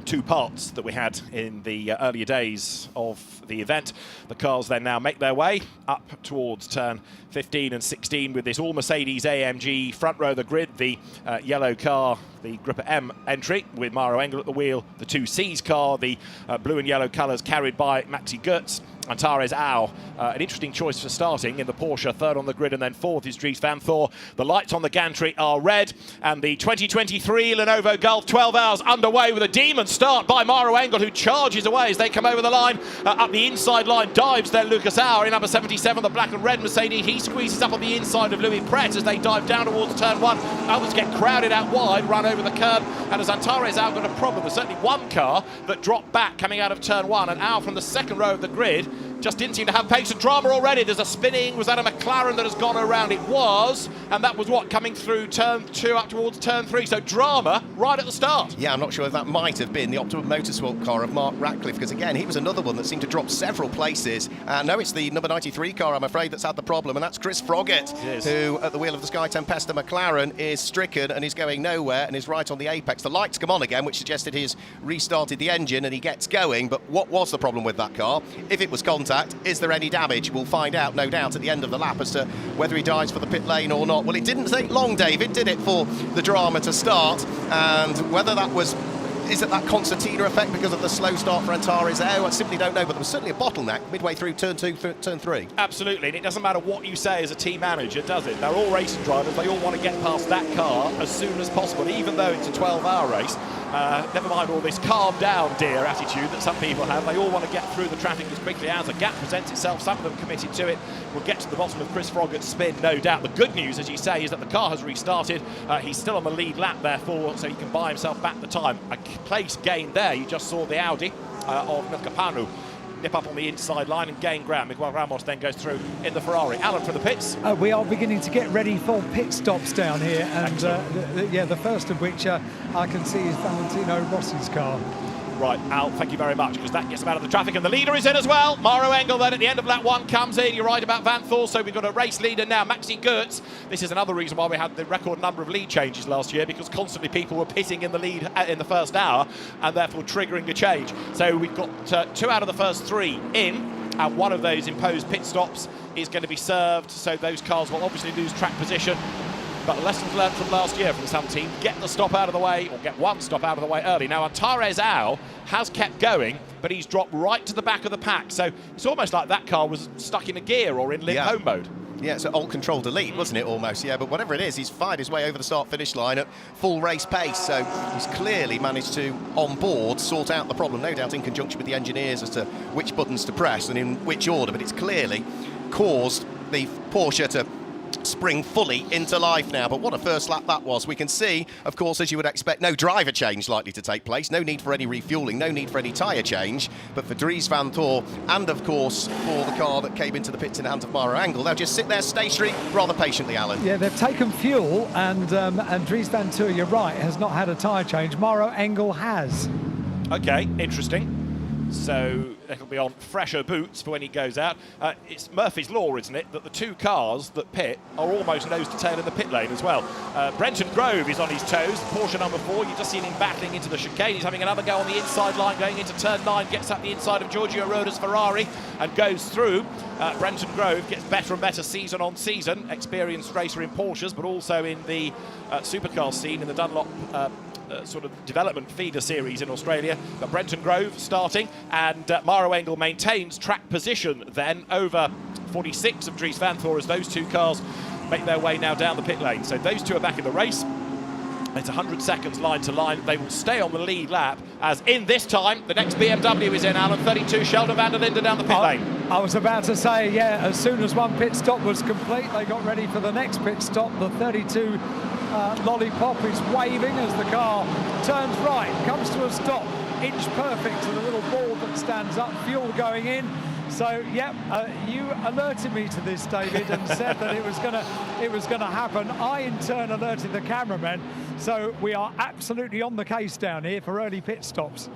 two parts that we had in the earlier days of the event. The cars then now make their way up towards turn 15 and 16 with this all Mercedes-AMG front row of the grid, the yellow car, the Gripper M entry with Mauro Engel at the wheel, the 2C's car, the blue and yellow colours carried by Maxi Goetz, Antares Au, an interesting choice for starting in the Porsche, third on the grid, and then fourth is Dries Vanthoor. The lights on the gantry are red, and the 2023 Lenovo Golf 12 hours underway with a demon start by Mauro Engel, who charges away as they come over the line. Up the inside line dives then Lucas Auer in number 77, the black and red Mercedes. He squeezes up on the inside of Louis Pret as they dive down towards turn 1. Others get crowded out wide, run over the curb, and as Antares Au got a problem, there's certainly one car that dropped back coming out of turn 1, and Au from the second row of the grid just didn't seem to have pace and drama already. There's a spinning. Was that a McLaren that has gone around? It was, and that was what, coming through turn 2 up towards turn 3. So drama right at the start. Yeah, I'm not sure if that might have been the Optimum Motorsport car of Mark Ratcliffe, because again, he was another one that seemed to drop several places. No, it's the number 93 car, I'm afraid, that's had the problem, and that's Chris Froggatt, who at the wheel of the Sky Tempesta McLaren is stricken and is going nowhere and is right on the apex. The lights come on again, which suggested he's restarted the engine and he gets going, but what was the problem with that car? If it was contact, is there any damage? We'll find out, no doubt, at the end of the lap as to whether he dives for the pit lane or not. Well, it didn't take long, David, did it, for the drama to start? And whether that was... Is it that concertina effect because of the slow start for Antares Au? I simply don't know, but there was certainly a bottleneck midway through turn 2, turn 3. Absolutely, and it doesn't matter what you say as a team manager, does it? They're all racing drivers. They all want to get past that car as soon as possible, even though it's a 12-hour race. Never mind all this calm down dear attitude that some people have. They all want to get through the traffic as quickly as a gap presents itself. Some of them committed to it. We'll get to the bottom of Chris Froggatt's spin, no doubt. The good news, as you say, is that the car has restarted. He's still on the lead lap, therefore, so he can buy himself back the time. A place gained there. You just saw the Audi of Milka Panu nip up on the inside line and gain ground. Miguel Ramos then goes through in the Ferrari. Alan for the pits. We are beginning to get ready for pit stops down here, and the first of which I can see is Valentino Rossi's car. Right, Al, thank you very much, because that gets him out of the traffic, and the leader is in as well. Maro Engel then at the end of lap 1 comes in. You're right about Vanthoor, so we've got a race leader now, Maxi Goetz. This is another reason why we had the record number of lead changes last year, because constantly people were pitting in the lead in the first hour, and therefore triggering a change. So we've got 2 out of the first 3 in, and one of those imposed pit stops is going to be served, so those cars will obviously lose track position. But lessons learned from last year from some team, get the stop out of the way, or get one stop out of the way early. Now, Antares Au has kept going, but he's dropped right to the back of the pack. So it's almost like that car was stuck in a gear or in limp home mode. Yeah, it's an alt control delete, wasn't it, almost? Yeah, but whatever it is, he's fired his way over the start-finish line at full race pace. So he's clearly managed to, on board, sort out the problem, no doubt in conjunction with the engineers as to which buttons to press and in which order. But it's clearly caused the Porsche to spring fully into life now. But what a first lap that was. We can see, of course, as you would expect, no driver change likely to take place, no need for any refuelling, no need for any tyre change. But for Dries Vanthoor and, of course, for the car that came into the pits in the hands of Maro Engel, they'll just sit there stationary rather patiently, Alan. Yeah, they've taken fuel, and Dries Vanthoor, you're right, has not had a tyre change. Maro Engel has. Okay, interesting. So it'll be on fresher boots for when he goes out. It's Murphy's Law, isn't it, that the 2 cars that pit are almost nose to tail in the pit lane as well. Brenton Grove is on his toes, Porsche number 4. You've just seen him battling into the chicane. He's having another go on the inside line, going into turn 9, gets up the inside of Giorgio Roda's Ferrari and goes through. Brenton Grove gets better and better season on season. Experienced racer in Porsches, but also in the supercar scene in the Dunlop sort of development feeder series in Australia. But Brenton Grove starting, and Maro Engel maintains track position then over 46 of Dries Vanthoor as those 2 cars make their way now down the pit lane. So those 2 are back in the race. It's 100 seconds line to line. They will stay on the lead lap, as in this time the next BMW is in, Alan. 32, Sheldon van der Linde down the pit lane. I was about to say, yeah, as soon as one pit stop was complete, they got ready for the next pit stop. The 32 Lollipop is waving as the car turns right, comes to a stop, inch perfect to the little board that stands up, fuel going in. So, yeah, you alerted me to this, David, and said that it was gonna happen. I, in turn, alerted the cameramen. So we are absolutely on the case down here for early pit stops.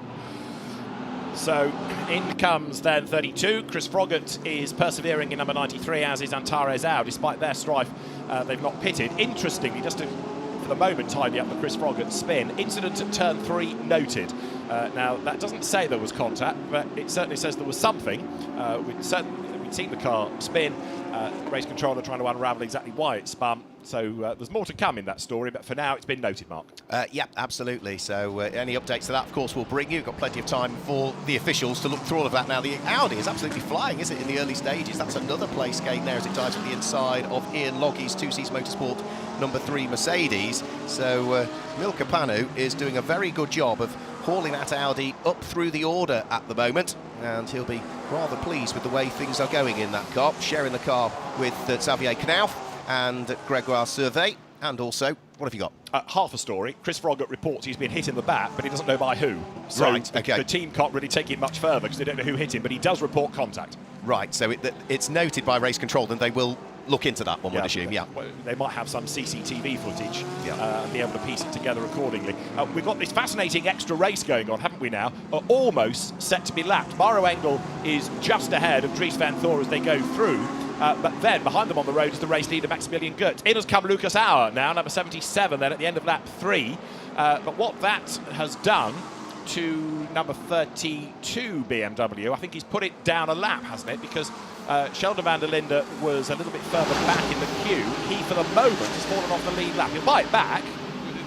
So in comes then 32. Chris Froggatt is persevering in number 93, as is Antares Au. Despite their strife, they've not pitted. Interestingly, just to, for the moment, tidy up the Chris Froggatt spin. Incident at turn 3 noted. Now, that doesn't say there was contact, but it certainly says there was something. We'd seen the car spin. Race controller trying to unravel exactly why it spun. So there's more to come in that story, but for now it's been noted, Mark. Yeah, absolutely. So any updates to that, of course, we'll bring you. We've got plenty of time for the officials to look through all of that now. The Audi is absolutely flying, is it, in the early stages? That's another place gain there as it dives at the inside of Ian Loggie's 2Cs Motorsport number 3 Mercedes. So Milka Panu is doing a very good job of hauling that Audi up through the order at the moment, and he'll be rather pleased with the way things are going in that car, sharing the car with Xavier Knauf and Gregoire Survey. And also, what have you got? Half a story. Chris Froggatt reports he's been hit in the back, but he doesn't know by who. So right, okay. The team can't really take it much further because they don't know who hit him, but he does report contact. Right, so it's noted by race control, and they will look into that, one would assume, yeah. Well, they might have some CCTV footage and be able to piece it together accordingly. We've got this fascinating extra race going on, haven't we now? Almost set to be lapped. Maro Engel is just ahead of Dries Vanthoor as they go through. But then behind them on the road is the race leader Maximilian Goetz. In has come Lucas Auer now, number 77, then at the end of lap 3. But what that has done to number 32 BMW, I think he's put it down a lap, hasn't it? Because Sheldon van der Linde was a little bit further back in the queue. He, for the moment, has fallen off the lead lap. He'll buy it back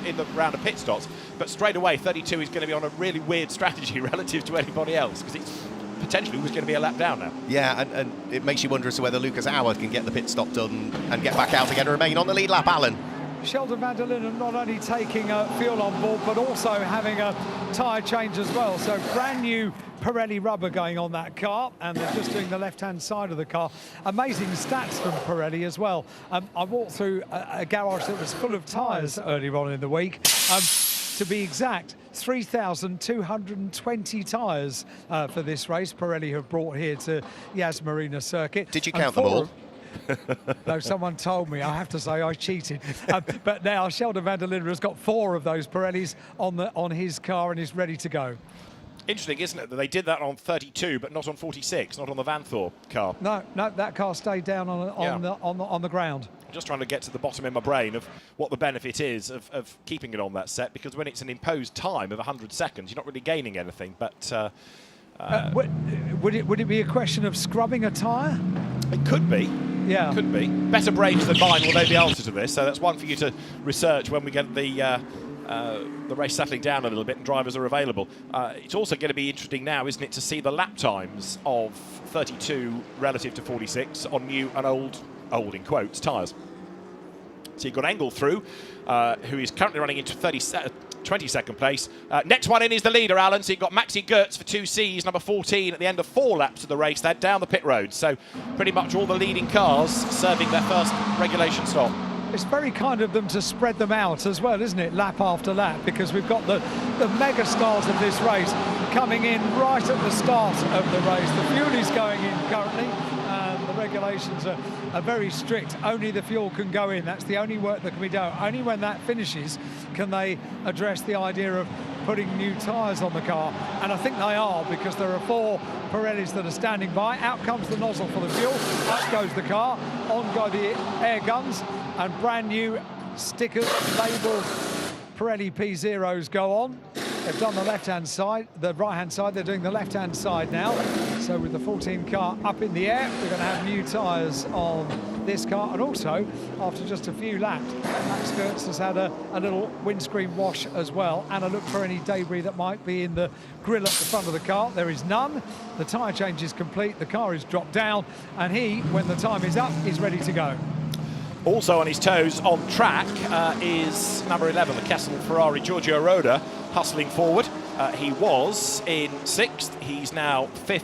in the round of pit stops, but straight away 32 is going to be on a really weird strategy relative to anybody else, because it's potentially was going to be a lap down now. Yeah, and it makes you wonder as to whether Lucas Auer can get the pit stop done and get back out again and remain on the lead lap, Alan. Sheldon van der Linden not only taking fuel on board, but also having a tyre change as well. So brand new Pirelli rubber going on that car, and they're just doing the left-hand side of the car. Amazing stats from Pirelli as well. I walked through a garage that was full of tyres earlier on in the week. To be exact, 3,220 tyres for this race Pirelli have brought here to Yas Marina circuit. Did you count them all? No, someone told me. I have to say I cheated. But now Sheldon van der Linden has got 4 of those Pirellis on his car and is ready to go. Interesting, isn't it, that they did that on 32, but not on 46, not on the Vanthoor car. No, that car stayed down on the ground. I'm just trying to get to the bottom in my brain of what the benefit is of keeping it on that set, because when it's an imposed time of 100 seconds, you're not really gaining anything. But would it be a question of scrubbing a tyre? It could be. Yeah, could be. Better brains than mine will know the answer to this. So that's one for you to research when we get the race settling down a little bit and drivers are available. It's also going to be interesting now, isn't it, to see the lap times of 32 relative to 46 on new and old in quotes, tyres. So you've got Engel through, who is currently running into 22nd place. Next one in is the leader, Alan. So you've got Maxi Goetz for 2Cs, number 14, at the end of 4 laps of the race. They're down the pit road. So pretty much all the leading cars serving their first regulation stop. It's very kind of them to spread them out as well, isn't it, lap after lap, because we've got the mega stars of this race coming in right at the start of the race. The fuel is going in currently, and the regulations are very strict. Only the fuel can go in. That's the only work that can be done. Only when that finishes can they address the idea of putting new tyres on the car, and I think they are, because there are 4 Pirellis that are standing by. Out comes the nozzle for the fuel, up goes the car, on go the air guns, and brand new stickers labelled Pirelli P0s go on. They've done the left-hand side, the right-hand side, they're doing the left-hand side now. So with the 14 car up in the air, we're going to have new tyres on this car, and also after just a few laps, Max Goetz has had a little windscreen wash as well, and a look for any debris that might be in the grille at the front of the car. There is none. The tyre change is complete, the car is dropped down, and he, when the time is up, is ready to go. Also on his toes on track is number 11, the Kessel Ferrari, Giorgio Roda, hustling forward. He was in 6th, he's now 5th,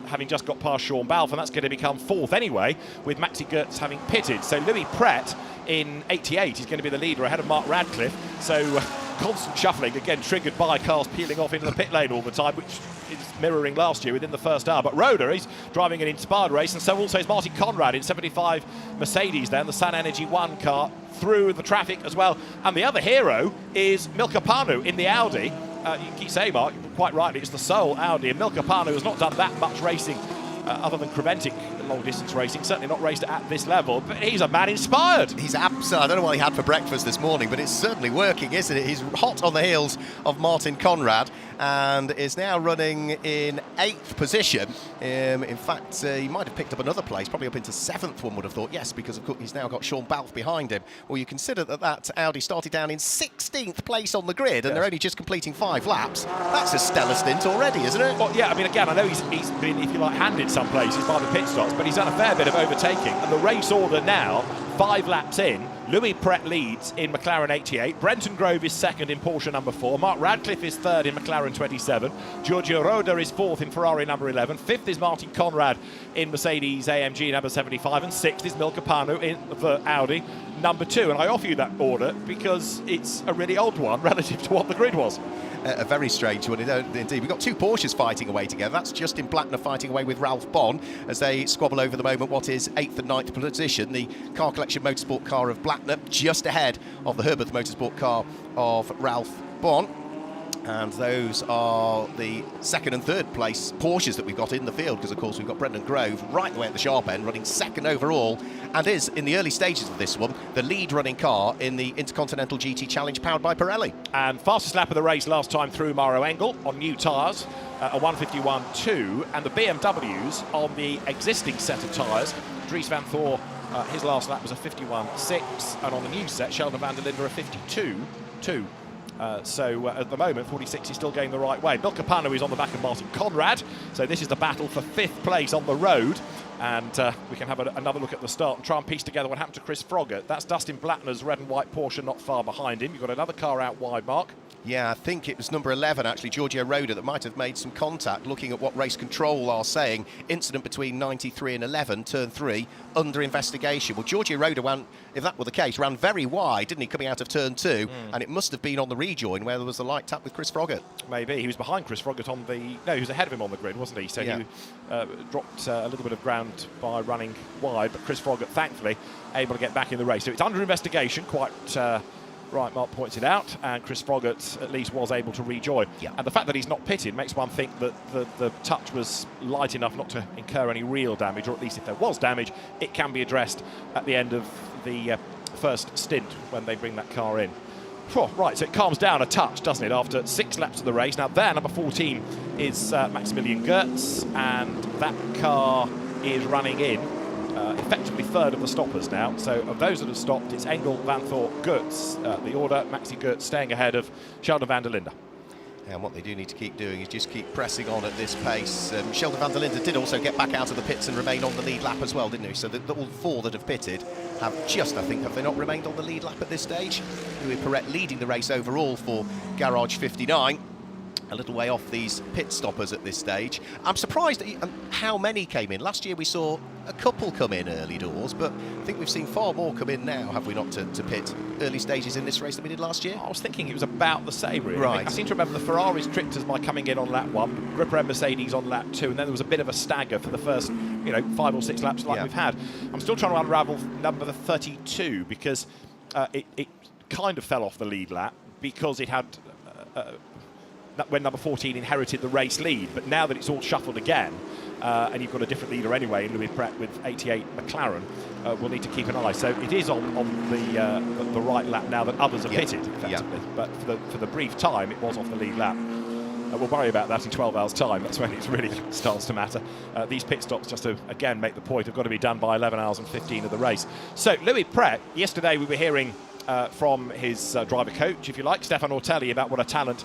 having just got past Sean Balfe, and that's going to become 4th anyway, with Maxi Goetz having pitted. So Louis Pret in 88 is going to be the leader ahead of Mark Radcliffe. So constant shuffling, again triggered by cars peeling off into the pit lane all the time, which is mirroring last year within the first hour. But Roda is driving an inspired race, and so also is Martin Conrad in 75 Mercedes then, the Sun Energy 1 car, through the traffic as well. And the other hero is Milka Panu in the Audi. You keep saying, Mark, quite rightly, it's the sole Audi, and Milka Panu has not done that much racing other than Creventic long-distance racing, certainly not raced at this level, but he's a man inspired. He's absolutely, I don't know what he had for breakfast this morning, but it's certainly working, isn't it? He's hot on the heels of Martin Conrad and is now running in 8th position. In fact, he might have picked up another place, probably up into 7th, one would have thought. Yes, because of course he's now got Sean Balfe behind him. Well, you consider that Audi started down in 16th place on the grid, and they're only just completing 5 laps. That's a stellar stint already, isn't it? Well, yeah, I mean, again, I know he's been, if you like, handed some places by the pit stops, but he's done a fair bit of overtaking. And the race order now, 5 laps in, Louis Pret leads in McLaren 88, Brenton Grove is 2nd in Porsche number 4, Mark Radcliffe is 3rd in McLaren 27, Giorgio Roda is 4th in Ferrari number 11, 5th is Martin Conrad in Mercedes-AMG number 75, and 6th is Milka Panu in the Audi number 2. And I offer you that order because it's a really old one relative to what the grid was. A very strange one indeed. We've got 2 Porsches fighting away together. That's Justin Blattner fighting away with Ralph Bon as they squabble over the moment what is 8th and 9th position. The Car Collection Motorsport car of Blattner just ahead of the Herbert Motorsport car of Ralph Bon. And those are the 2nd and 3rd place Porsches that we've got in the field, because of course we've got Brendan Grove right the way at the sharp end, running 2nd overall, and is, in the early stages of this one, the lead running car in the Intercontinental GT Challenge powered by Pirelli. And fastest lap of the race last time through, Mauro Engel on new tyres, a 1:51.2, and the BMWs on the existing set of tyres. Dries Vanthoor, his last lap was a 51.6, and on the new set, Sheldon van der Linden a 52.2. So at the moment, 46 is still going the right way. Milka Panu is on the back of Martin Conrad, so this is the battle for 5th place on the road And we can have another look at the start and try and piece together what happened to Chris Froggatt. That's Dustin Blattner's red and white Porsche not far behind him. You've got another car out wide, Mark. Yeah, I think it was number 11, actually, Giorgio Roda, that might have made some contact. Looking at what race control are saying, incident between 93 and 11, turn 3, under investigation. Well, Giorgio Roda, if that were the case, ran very wide, didn't he, coming out of turn 2, and it must have been on the rejoin where there was the light tap with Chris Froggatt. Maybe. He was behind Chris Froggatt on the... No, he was ahead of him on the grid, wasn't he? So yeah. He dropped a little bit of ground by running wide, but Chris Froggatt, thankfully, able to get back in the race. So it's under investigation, quite... right, Mark points it out, and Chris Froggatt at least was able to rejoin. Yeah. And the fact that he's not pitted makes one think that the touch was light enough not to incur any real damage, or at least if there was damage, it can be addressed at the end of the first stint when they bring that car in. Right, so it calms down a touch, doesn't it, after 6 laps of the race. Now there, number 14 is Maximilian Goetz, and that car is running in effectively third of the stoppers now. So of those that have stopped, it's Engel, Vanthoor, Goetz. The order, Maxi Goetz staying ahead of Sheldon van der Linde. And what they do need to keep doing is just keep pressing on at this pace. Sheldon van der Linde did also get back out of the pits and remain on the lead lap as well, didn't he? So all 4 that have pitted have just, I think, have they not remained on the lead lap at this stage? Louis Perret leading the race overall for Garage 59. A little way off these pit stoppers at this stage. I'm surprised at how many came in. Last year we saw a couple come in early doors, but I think we've seen far more come in now, have we not, to pit early stages in this race than we did last year? I was thinking it was about the same, really. Right. I seem to remember the Ferraris tricked us by coming in on lap 1, Gripper and Mercedes on lap 2, and then there was a bit of a stagger for the first, 5 or 6 laps like we've had. I'm still trying to unravel number 32 because it kind of fell off the lead lap because it had... when number 14 inherited the race lead, but now that it's all shuffled again, and you've got a different leader anyway, Louis Perret with 88 McLaren, we'll need to keep an eye. So it is on the right lap now that others are pitted, effectively. But for the brief time, it was off the lead lap. We'll worry about that in 12 hours' time. That's when it really starts to matter. These pit stops, just to, again, make the point, have got to be done by 11 hours and 15 of the race. So Louis Perret, yesterday we were hearing from his driver coach, if you like, Stefan Ortelli, about what a talent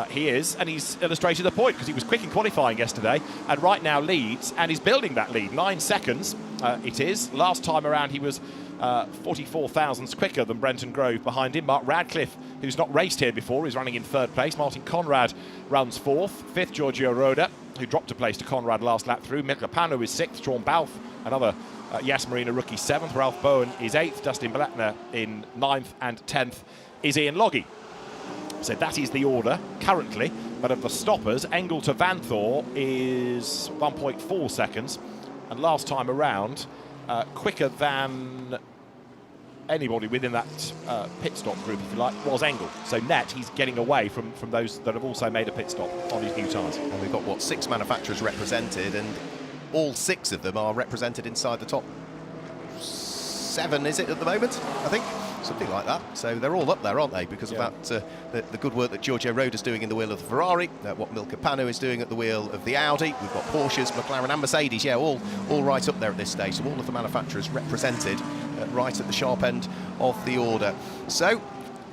he is, and he's illustrated the point because he was quick in qualifying yesterday and right now leads, and he's building that lead. 9 seconds it is. Last time around he was 44 thousandths quicker than Brenton Grove behind him. Mark Radcliffe, who's not raced here before, is running in 3rd place. Martin Conrad runs 4th. 5th, Giorgio Roda, who dropped a place to Conrad last lap through. Milka Pano is 6th. Sean Balfe, another Yas Marina rookie, 7th. Ralph Bowen is 8th. Dustin Blattner in 9th, and 10th is Ian Loggy. So that is the order currently, but of the stoppers, Engel to Vanthoor is 1.4 seconds, and last time around, quicker than anybody within that pit stop group, if you like, was Engel. So net, he's getting away from those that have also made a pit stop on his new tyres. And we've got, 6 manufacturers represented, and all 6 of them are represented inside the top 7, is it, at the moment, I think? Something like that. So they're all up there, aren't they? Because of that, the good work that Giorgio Roda's doing in the wheel of the Ferrari, what Milka Pano is doing at the wheel of the Audi. We've got Porsches, McLaren and Mercedes, all right up there at this stage. So all of the manufacturers represented right at the sharp end of the order. So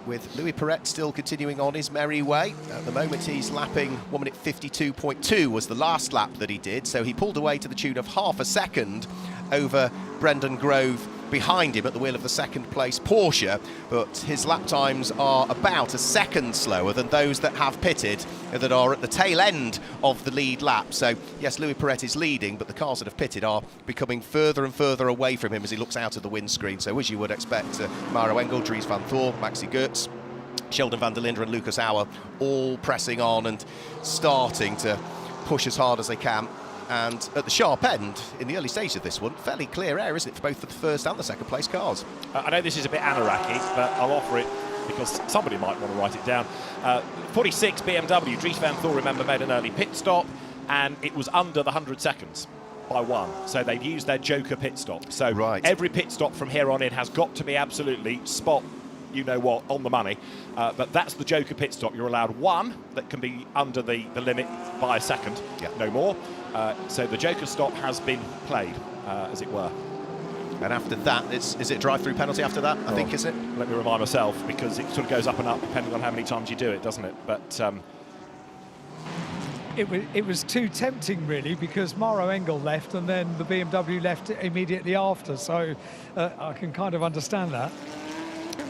with Louis Perret still continuing on his merry way. At the moment he's lapping 1 minute 52.2 was the last lap that he did. So he pulled away to the tune of half a second over Brendan Grove behind him at the wheel of the 2nd place Porsche, but his lap times are about a second slower than those that have pitted that are at the tail end of the lead lap. So yes, Louis Perret is leading, but the cars that have pitted are becoming further and further away from him as he looks out of the windscreen. So as you would expect, Maro Engel, Dries Vanthoor, Maxi Goetz, Sheldon van der Linde and Lucas Auer all pressing on and starting to push as hard as they can. And at the sharp end, in the early stages of this one, fairly clear air, isn't it, for both the 1st and the 2nd place cars? I know this is a bit anarchy, but I'll offer it because somebody might want to write it down. 46 BMW, Dries Vanthoor, remember, made an early pit stop, and it was under the 100 seconds by 1. So they've used their joker pit stop. So every pit stop from here on in has got to be absolutely spot, you know what, on the money. But that's the joker pit stop. You're allowed 1 that can be under the limit by a second, no more. So the joker stop has been played, as it were. And after that, is it drive-through penalty after that, I think, is it? Let me remind myself, because it sort of goes up and up depending on how many times you do it, doesn't it? But it was too tempting, really, because Maro Engel left and then the BMW left immediately after. So I can kind of understand that.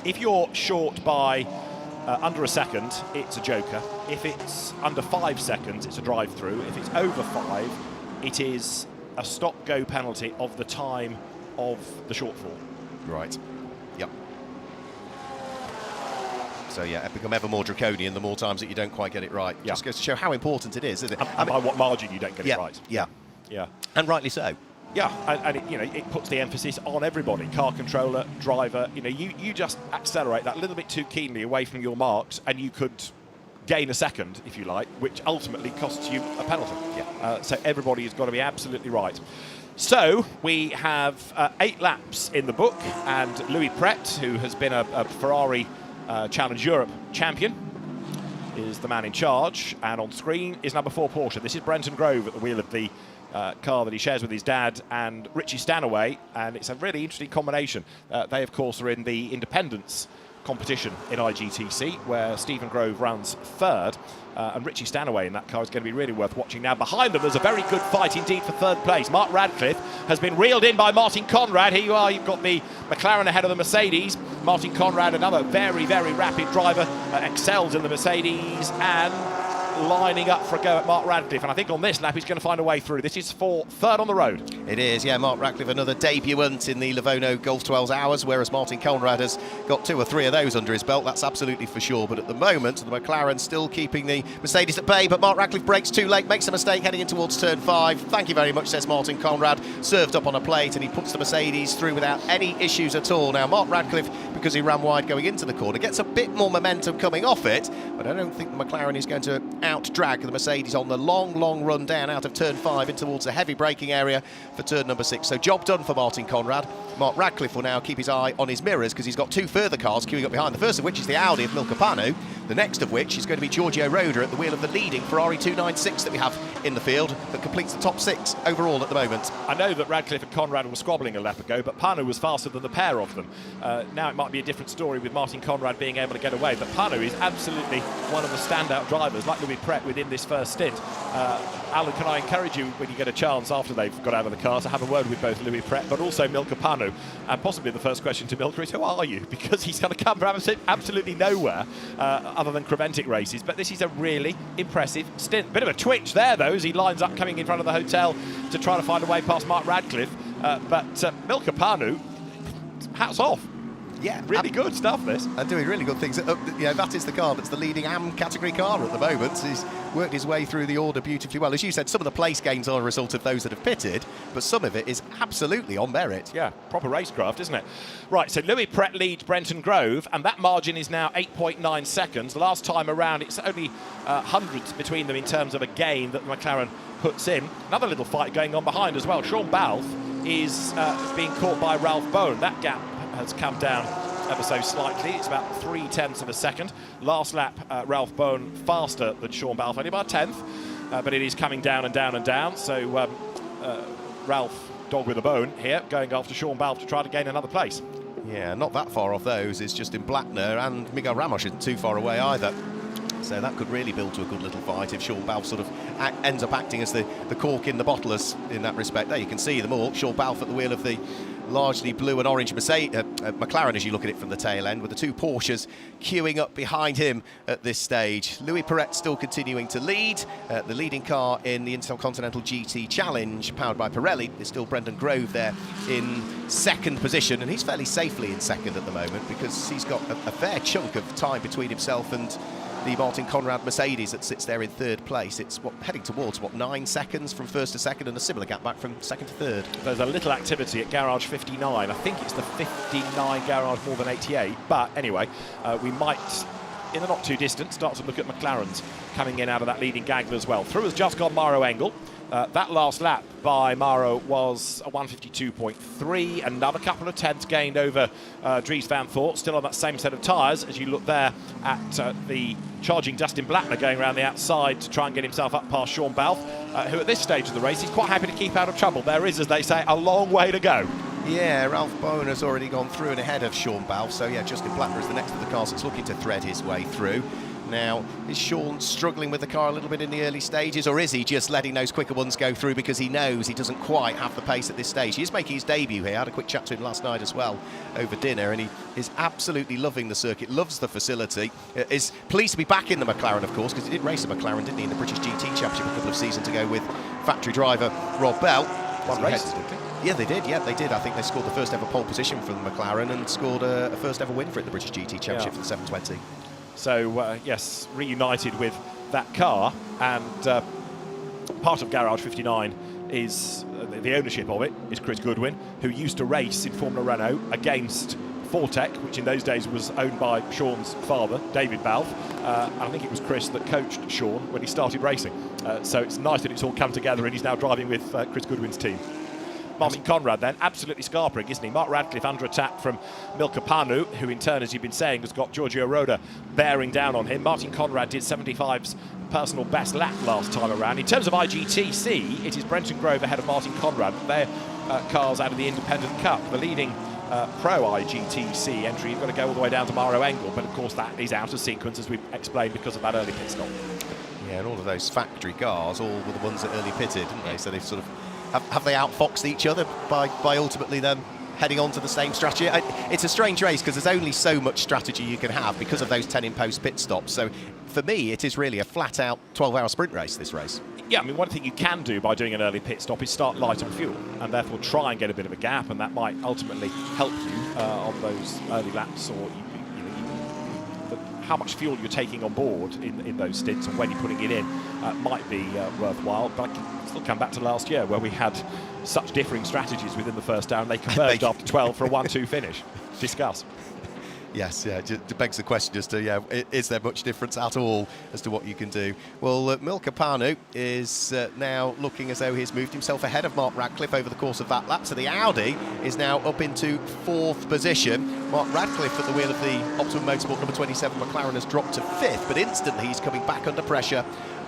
If you're short by under a second, it's a joker. If it's under 5 seconds, it's a drive-through. If it's over 5, it is a stop-go penalty of the time of the shortfall. Right. Yep. So yeah, it become ever more draconian the more times that you don't quite get it right. Yeah. Just goes to show how important it is, isn't it? And by what margin you don't get yeah, it right. Yeah. Yeah. And rightly so. Yeah, and it, it puts the emphasis on everybody, car controller, driver. You just accelerate that little bit too keenly away from your marks, and you could gain a second, if you like, which ultimately costs you a penalty. Yeah. So everybody has got to be absolutely right. So we have 8 laps in the book, and Louis Pret, who has been a Ferrari Challenge Europe champion, is the man in charge, and on screen is number 4 Porsche. This is Brenton Grove at the wheel of the car that he shares with his dad and Richie Stanaway, and it's a really interesting combination. They, of course, are in the independence competition in IGTC, where Stephen Grove runs 3rd, and Richie Stanaway in that car is going to be really worth watching. Now, behind them, there's a very good fight indeed for 3rd place. Mark Radcliffe has been reeled in by Martin Conrad. Here you are, you've got the McLaren ahead of the Mercedes. Martin Conrad, another very, very rapid driver, excels in the Mercedes, and lining up for a go at Mark Radcliffe, and I think on this lap he's going to find a way through. This is for 3rd on the road. It is, yeah. Mark Radcliffe, another debutant in the Livorno Golf 12 Hours, whereas Martin Conrad has got 2 or 3 of those under his belt, that's absolutely for sure. But at the moment, the McLaren still keeping the Mercedes at bay, but Mark Radcliffe brakes too late, makes a mistake heading in towards turn 5. Thank you very much, says Martin Conrad. Served up on a plate, and he puts the Mercedes through without any issues at all. Now, Mark Radcliffe, because he ran wide going into the corner, gets a bit more momentum coming off it, but I don't think the McLaren is going to out-drag the Mercedes on the long run down out of turn 5 in towards the heavy braking area for turn number 6. So job done for Martin Conrad. Mark Radcliffe will now keep his eye on his mirrors, because he's got 2 further cars queuing up behind. The first of which is the Audi of Milka Panu. The next of which is going to be Giorgio Roda at the wheel of the leading Ferrari 296 that we have in the field, that completes the top 6 overall at the moment. I know that Radcliffe and Conrad were squabbling a lap ago, but Panu was faster than the pair of them. Now it might be a different story with Martin Conrad being able to get away, but Panu is absolutely one of the standout drivers, like Louis Pret within this first stint. Alan, can I encourage you, when you get a chance after they've got out of the car, to have a word with both Louis Pret but also Milka Panu? And possibly the first question to Milka is, who are you? Because he's going to come from absolutely nowhere other than Creventic races. But this is a really impressive stint. Bit of a twitch there, though, as he lines up coming in front of the hotel to try to find a way past Mark Radcliffe. But Milka Panu, hats off. Yeah, really good stuff, this. And doing really good things. That is the car that's the leading AM category car at the moment. He's worked his way through the order beautifully well. As you said, some of the place gains are a result of those that have pitted, but some of it is absolutely on merit. Yeah, proper racecraft, isn't it? Right, so Louis Pret leads Brenton Grove, and that margin is now 8.9 seconds. Last time around, it's only hundreds between them in terms of a gain that the McLaren puts in. Another little fight going on behind as well. Sean Balfe is being caught by Ralph Bowen. That gap has come down ever so slightly. It's about 0.3 of a second. Last lap, Ralph Bowen faster than Sean Balfe, only by a 10th, but it is coming down and down and down. So Ralph, dog with a bone here, going after Sean Balfe to try to gain another place. Yeah, not that far off those. It's Justin Blattner, and Miguel Ramos isn't too far away either. So that could really build to a good little fight if Sean Balfe sort of ends up acting as the cork in the bottle in that respect. There you can see them all. Sean Balfe at the wheel of the largely blue and orange McLaren as you look at it from the tail end, with the 2 Porsches queuing up behind him at this stage. Louis Pret still continuing to lead. The leading car in the Intercontinental GT Challenge, powered by Pirelli, is still Brendan Grove there in 2nd position, and he's fairly safely in 2nd at the moment, because he's got a fair chunk of time between himself and the Martin Conrad Mercedes that sits there in 3rd place. It's heading towards 9 seconds from 1st to 2nd, and a similar gap back from 2nd to 3rd. There's a little activity at garage 59. I think it's the 59 garage more than 88, but anyway, we might, in the not too distant, start to look at McLarens coming in out of that leading gaggle as well. Through has just gone Maro Engel. That last lap by Maro was a 152.3. Another couple of tenths gained over Dries Vanthoor, still on that same set of tyres, as you look there at the charging Dustin Blattner going around the outside to try and get himself up past Sean Balfe, who at this stage of the race is quite happy to keep out of trouble. There is, as they say, a long way to go. Yeah, Ralph Bowen has already gone through and ahead of Sean Balfe, so yeah, Justin Blattner is the next of the cars that's looking to thread his way through. Now, is Sean struggling with the car a little bit in the early stages, or is he just letting those quicker ones go through because he knows he doesn't quite have the pace at this stage? He is making his debut here. I had a quick chat to him last night as well over dinner, and he is absolutely loving the circuit, loves the facility, is pleased to be back in the McLaren, of course, because he did race a McLaren, didn't he, in the British GT Championship a couple of seasons ago with factory driver Rob Bell. One race, didn't they? Yeah, they did. Yeah, they did. I think they scored the first ever pole position for the McLaren and scored a first ever win for it, the British GT Championship for the 720. So, yes, reunited with that car, and part of Garage 59 is the ownership of it is Chris Goodwin, who used to race in Formula Renault against Fortec, which in those days was owned by Sean's father, David Balfe. I think it was Chris that coached Sean when he started racing. So it's nice that it's all come together and he's now driving with Chris Goodwin's team. Martin Conrad then, absolutely scarpering, isn't he? Mark Radcliffe under attack from Milka Panu, who in turn, as you've been saying, has got Giorgio Roda bearing down on him. Martin Conrad did 75's personal best lap last time around. In terms of IGTC, it is Brenton Grove ahead of Martin Conrad. They're cars out of the Independent Cup. The leading pro IGTC entry, you've got to go all the way down to Mauro Engel, but of course that is out of sequence, as we've explained, because of that early pit stop. Yeah, and all of those factory cars, all were the ones that early pitted, didn't they? So they've sort of have they outfoxed each other by ultimately them heading on to the same strategy? It's a strange race because there's only so much strategy you can have because of those 10 in post pit stops. So for me, it is really a flat out 12-hour sprint race, this race. Yeah, I mean, one thing you can do by doing an early pit stop is start light on fuel and therefore try and get a bit of a gap, and that might ultimately help you on those early laps, or how much fuel you're taking on board in those stints and when you're putting it in might be worthwhile. But I can still come back to last year where we had such differing strategies within the first hour and they converged after 12 for a 1-2 finish. Discuss. Yes, yeah, it begs the question as to, is there much difference at all as to what you can do? Well, Milka Panu is now looking as though he's moved himself ahead of Mark Radcliffe over the course of that lap. So the Audi is now up into 4th position. Mark Radcliffe at the wheel of the Optimum Motorsport number 27 McLaren has dropped to 5th, but instantly he's coming back under pressure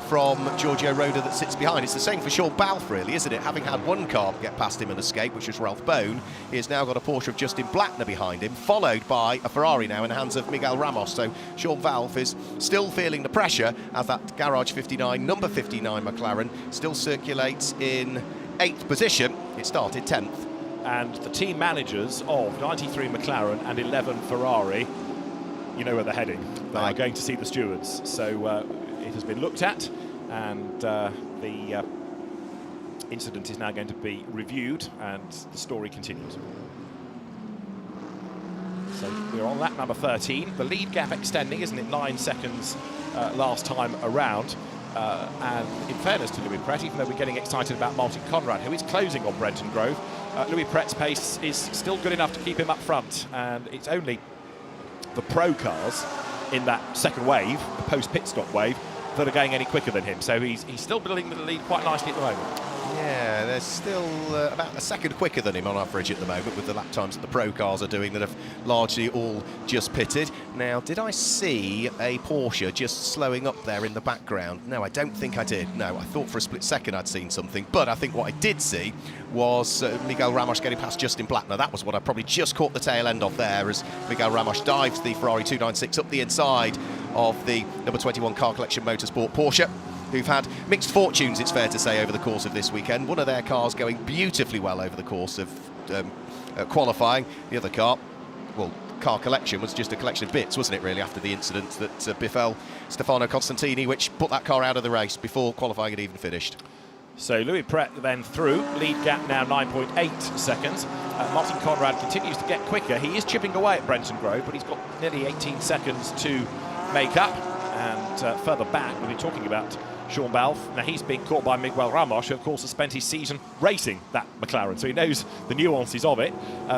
from Giorgio Roda that sits behind. It's the same for Sean Balfe, really, isn't it? Having had one car get past him and escape, which was Ralph Bone, he has now got a Porsche of Justin Blattner behind him, followed by a Ferrari now in the hands of Miguel Ramos. So Sean Balfe is still feeling the pressure as that Garage 59, number 59 McLaren still circulates in 8th position. It started 10th. And the team managers of 93 McLaren and 11 Ferrari, you know where they're heading. They are going to see the stewards. So it has been looked at, and the incident is now going to be reviewed, and the story continues. So we're on lap number 13. The lead gap extending, isn't it? 9 seconds last time around. And in fairness to Louis Pret, even though we're getting excited about Martin Conrad, who is closing on Brenton Grove, Louis Pret's pace is still good enough to keep him up front, and it's only the pro cars in that second wave, the post-pit stop wave, that are going any quicker than him. So he's still building the lead quite nicely at the moment. Yeah, they're still about a second quicker than him on average at the moment with the lap times that the pro cars are doing that have largely all just pitted. Now, did I see a Porsche just slowing up there in the background? No, I don't think I did. No, I thought for a split second I'd seen something, but I think what I did see was Miguel Ramos getting past Justin Blattner. That was what I probably just caught the tail end of there as Miguel Ramos dives the Ferrari 296 up the inside of the number 21 Car Collection Motorsport Porsche, who've had mixed fortunes, it's fair to say, over the course of this weekend. One of their cars going beautifully well over the course of qualifying. The other car, well, Car Collection was just a collection of bits, wasn't it, really, after the incident that befell Stefano Constantini, which put that car out of the race before qualifying had even finished. So Louis Pret then through, lead gap now 9.8 seconds. Martin Conrad continues to get quicker. He is chipping away at Brenton Grove, but he's got nearly 18 seconds to make up. And further back, we've been talking about Sean Balfe. Now, he's been caught by Miguel Ramos, who, of course, has spent his season racing that McLaren, so he knows the nuances of it.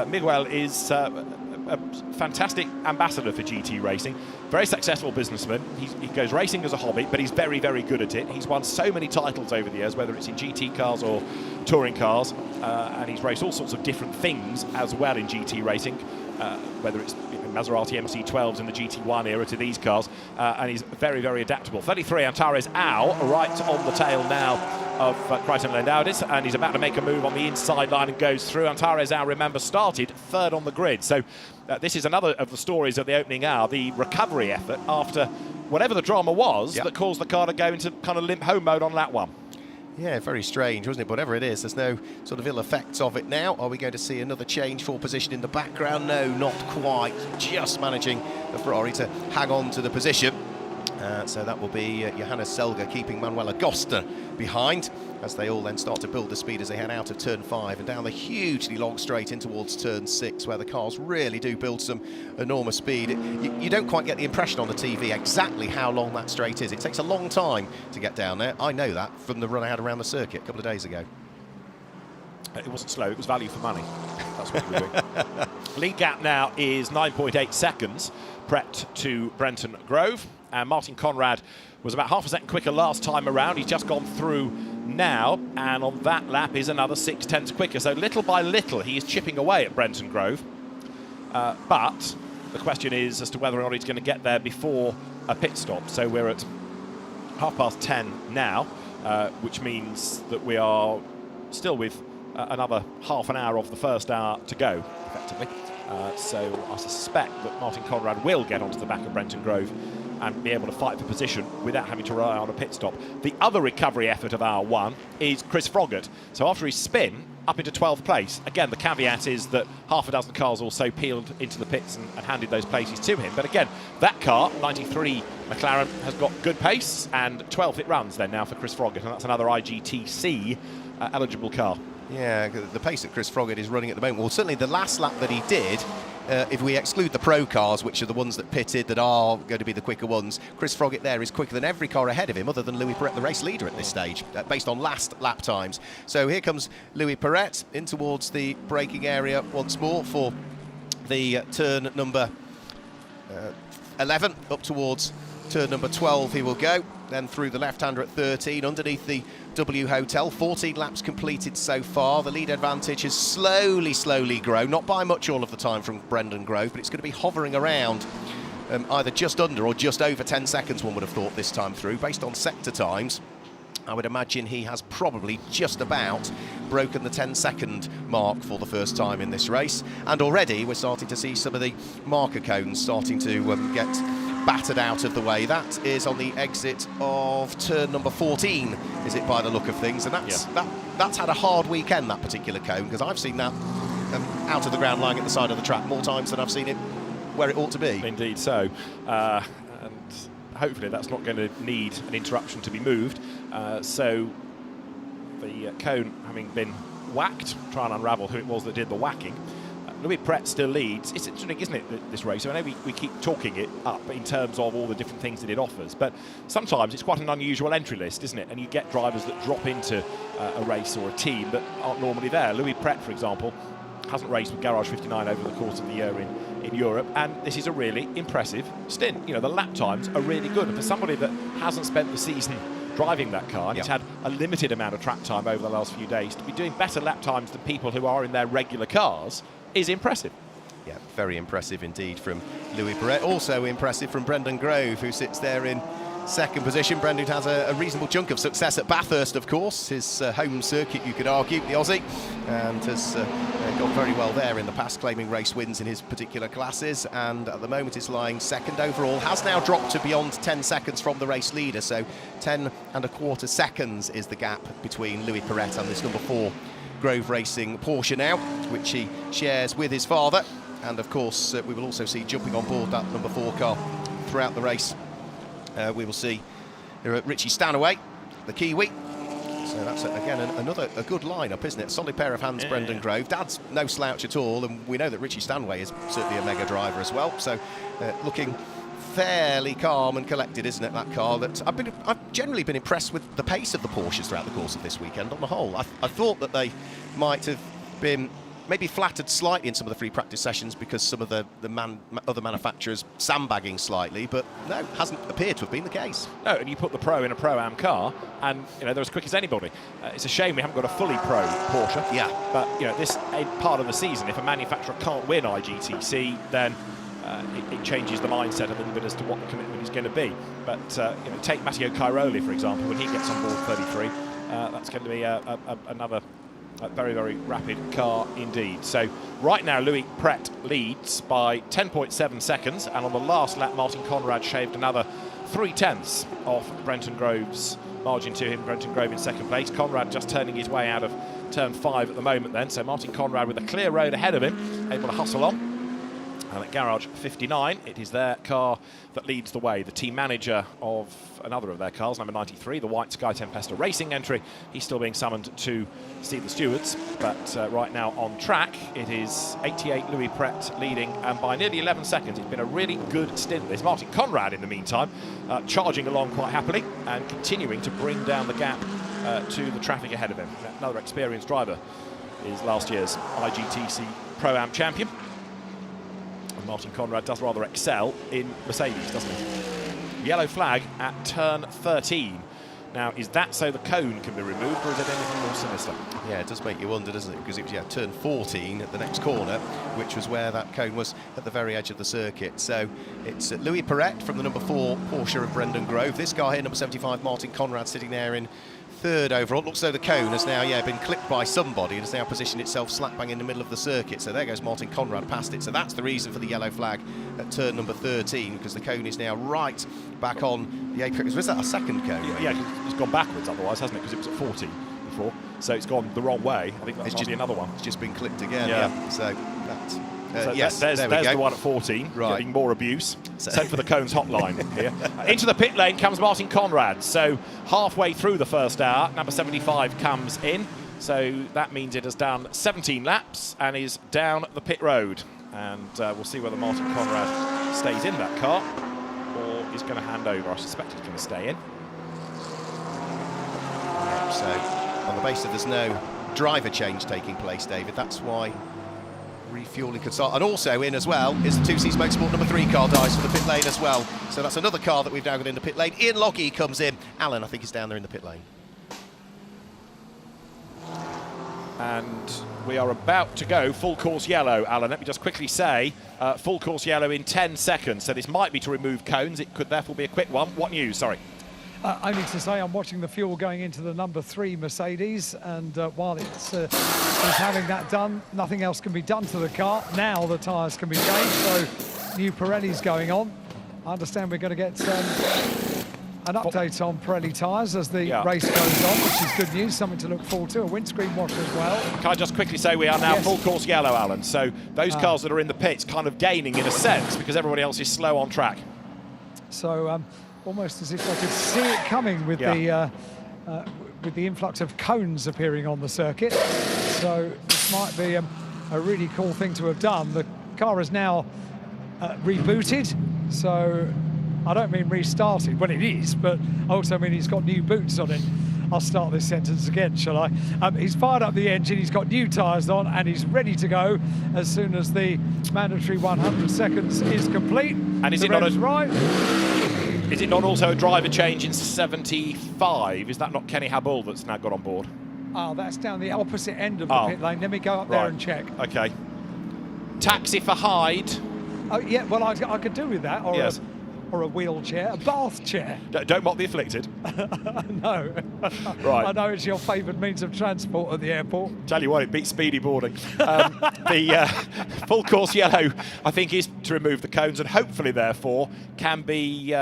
Miguel is a fantastic ambassador for GT racing, very successful businessman. He goes racing as a hobby, but he's very, very good at it. He's won so many titles over the years, whether it's in GT cars or touring cars, and he's raced all sorts of different things as well in GT racing, whether it's Maserati MC12s in the GT1 era to these cars, and he's very, very adaptable. 33, Antares Au, right on the tail now of Crichton Lendaudis, and he's about to make a move on the inside line and goes through. Antares Au, remember, started third on the grid. So this is another of the stories of the opening hour, the recovery effort after whatever the drama was that caused the car to go into kind of limp home mode on lap 1. Yeah, very strange, wasn't it? Whatever it is, there's no sort of ill effects of it now. Are we going to see another change for position in the background? No, not quite. Just managing the Ferrari to hang on to the position. So that will be Johannes Selger keeping Manuel Agosta behind as they all then start to build the speed as they head out of turn 5 and down the hugely long straight in towards turn 6, where the cars really do build some enormous speed. You don't quite get the impression on the TV exactly how long that straight is. It takes a long time to get down there. I know that from the run I had around the circuit a couple of days ago. It wasn't slow, it was value for money. That's what we were doing. Lead gap now is 9.8 seconds, Pret to Brenton Grove. And Martin Conrad was about half a second quicker last time around. He's just gone through now, and on that lap is another 6/10 quicker. So little by little, he is chipping away at Brenton Grove. But the question is as to whether or not he's going to get there before a pit stop. So we're at 10:30 now, which means that we are still with another half an hour of the first hour to go, effectively. So I suspect that Martin Conrad will get onto the back of Brenton Grove and be able to fight for position without having to rely on a pit stop. The other recovery effort of hour 1 is Chris Froggatt. So after his spin, up into 12th place. Again, the caveat is that half a dozen cars also peeled into the pits and handed those places to him. But again, that car, 93 McLaren, has got good pace, and 12th it runs then now for Chris Froggatt, and that's another IGTC eligible car. Yeah, the pace that Chris Froggatt is running at the moment, well, certainly the last lap that he did, if we exclude the pro cars, which are the ones that pitted, that are going to be the quicker ones, Chris Froggatt there is quicker than every car ahead of him, other than Louis Perret, the race leader at this stage, based on last lap times. So here comes Louis Perret in towards the braking area once more for the turn number 11, up towards turn number 12 he will go, then through the left-hander at 13, underneath the W Hotel. 14 laps completed so far. The lead advantage has slowly grown, not by much all of the time from Brendan Grove, but it's going to be hovering around either just under or just over 10 seconds, one would have thought, this time through. Based on sector times, I would imagine he has probably just about broken the 10-second mark for the first time in this race. And already we're starting to see some of the marker cones starting to get battered out of the way. That is on the exit of turn number 14, is it, by the look of things? And that's had a hard weekend, that particular cone, because I've seen that out of the ground lying at the side of the track more times than I've seen it where it ought to be. Indeed so. And hopefully that's not going to need an interruption to be moved. So the cone having been whacked, try and unravel who it was that did the whacking. Louis Perret still leads. It's interesting, isn't it, this race? I know we keep talking it up in terms of all the different things that it offers, but sometimes it's quite an unusual entry list, isn't it? And you get drivers that drop into a race or a team that aren't normally there. Louis Perret, for example, hasn't raced with Garage 59 over the course of the year in Europe, and this is a really impressive stint. You know, the lap times are really good, and for somebody that hasn't spent the season driving that car, and he's had a limited amount of track time over the last few days, to be doing better lap times than people who are in their regular cars is impressive. Yeah, very impressive indeed from Louis Perret. Also impressive from Brendan Grove, who sits there in second position. Brendan has a reasonable chunk of success at Bathurst, of course, his home circuit, you could argue, the Aussie, and has gone very well there in the past, claiming race wins in his particular classes, and at the moment is lying second overall. Has now dropped to beyond 10 seconds from the race leader, so 10.25 seconds is the gap between Louis Perret and this number 4 Grove Racing Porsche now, which he shares with his father. And of course we will also see jumping on board that number 4 car throughout the race. We will see Richie Stanaway, the Kiwi. So that's again another good lineup, isn't it? Solid pair of hands, Brendan Grove. Dad's no slouch at all, and we know that Richie Stanaway is certainly a mega driver as well. So looking fairly calm and collected, isn't it, that car? That I've generally been impressed with the pace of the Porsches throughout the course of this weekend on the whole. I thought that they might have been maybe flattered slightly in some of the free practice sessions because some of the other manufacturers sandbagging slightly, but no, hasn't appeared to have been the case. No, and you put the Pro in a Pro-Am car, and you know they're as quick as anybody. It's a shame we haven't got a fully Pro Porsche. Yeah. But you know, this part of the season, if a manufacturer can't win IGTC, then it changes the mindset a little bit as to what the commitment is going to be. But you know, take Matteo Cairoli, for example, when he gets on board 33, that's going to be another very, very rapid car indeed. So right now, Louis Pret leads by 10.7 seconds, and on the last lap, Martin Conrad shaved another 0.3 off Brenton Grove's margin to him. Brenton Grove in second place. Conrad just turning his way out of turn 5 at the moment then. So Martin Conrad with a clear road ahead of him, able to hustle on. And at garage 59, it is their car that leads the way. The team manager of another of their cars, number 93, the white Sky Tempesta Racing entry, he's still being summoned to see the stewards. But right now on track, it is 88 Louis Pret leading, and by nearly 11 seconds. It's been a really good stint. There's Martin Conrad in the meantime, charging along quite happily and continuing to bring down the gap to the traffic ahead of him. Another experienced driver is last year's IGTC Pro-Am champion. Martin Conrad does rather excel in Mercedes, doesn't he? Yellow flag at turn 13. Now, is that so the cone can be removed, or is it anything more sinister? Yeah, it does make you wonder, doesn't it? Because it was turn 14 at the next corner, which was where that cone was at the very edge of the circuit. So it's Louis Perret from the number 4 Porsche of Brendan Grove. This guy here, number 75, Martin Conrad, sitting there in 3rd overall. Looks though the cone has now been clipped by somebody and has now positioned itself slap bang in the middle of the circuit. So there goes Martin Conrad past it. So that's the reason for the yellow flag at turn number 13, because the cone is now right back on the apex. Was that a second cone? Yeah, it's gone backwards otherwise, hasn't it? Because it was at 40 before. So it's gone the wrong way. I think that's just another one. It's just been clipped again. Yeah. So that's... so yes, there's the one at 14, right. Getting more abuse. Sent for the cones hotline here. Into the pit lane comes Martin Conrad. So halfway through the first hour, number 75 comes in. So that means it has done 17 laps and is down the pit road. And we'll see whether Martin Conrad stays in that car or is going to hand over. I suspect he's going to stay in. Yeah, so on the basis that there's no driver change taking place, David, that's why refueling could start. And also in as well is the 2C Motorsport number 3 car dies for the pit lane as well. So that's another car that we've now got in the pit lane. Ian Logie comes in. Alan, I think, is down there in the pit lane. And we are about to go full course yellow, Alan. Let me just quickly say, full course yellow in 10 seconds. So this might be to remove cones. It could therefore be a quick one. What news? Sorry. Only to say I'm watching the fuel going into the number 3 Mercedes, and while it's having that done, nothing else can be done to the car. Now the tyres can be changed, so new Pirelli's going on. I understand we're going to get an update on Pirelli tyres as the race goes on, which is good news, something to look forward to. A windscreen wash as well. Can I just quickly say we are now full course yellow, Alan, so those cars that are in the pits kind of gaining in a sense because everybody else is slow on track. So almost as if I could see it coming with the influx of cones appearing on the circuit. So this might be a really cool thing to have done. The car is now rebooted, so I don't mean restarted. Well, it is, but I also mean he's got new boots on it. I'll start this sentence again, shall I? He's fired up the engine, he's got new tyres on, and he's ready to go as soon as the mandatory 100 seconds is complete. And is it not Is it not also a driver change in 75? Is that not Kenny Habul that's now got on board? Oh, that's down the opposite end of the pit lane. Let me go up there and check. OK. Taxi for Hyde. Oh, yeah, well, I could do with that. Or or a wheelchair, a bath chair. Don't mock the afflicted. No. Right. I know it's your favoured means of transport at the airport. Tell you what, it beats speedy boarding. The full course yellow, I think, is to remove the cones and hopefully, therefore, can be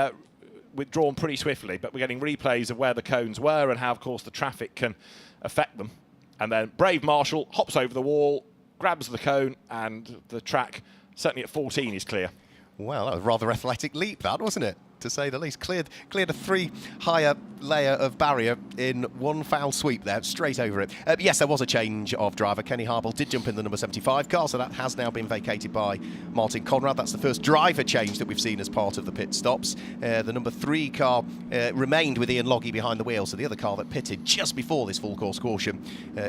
withdrawn pretty swiftly. But we're getting replays of where the cones were and how, of course, the traffic can affect them. And then Brave Marshall hops over the wall, grabs the cone, and the track, certainly at 14, is clear. Well, that was a rather athletic leap, that, wasn't it? To say the least. Cleared a 3 higher layer of barrier in one foul sweep there, straight over it. Yes, there was a change of driver. Kenny Habul did jump in the number 75 car, so that has now been vacated by Martin Conrad. That's the first driver change that we've seen as part of the pit stops. The number 3 car remained with Ian Logie behind the wheel, so the other car that pitted just before this full course caution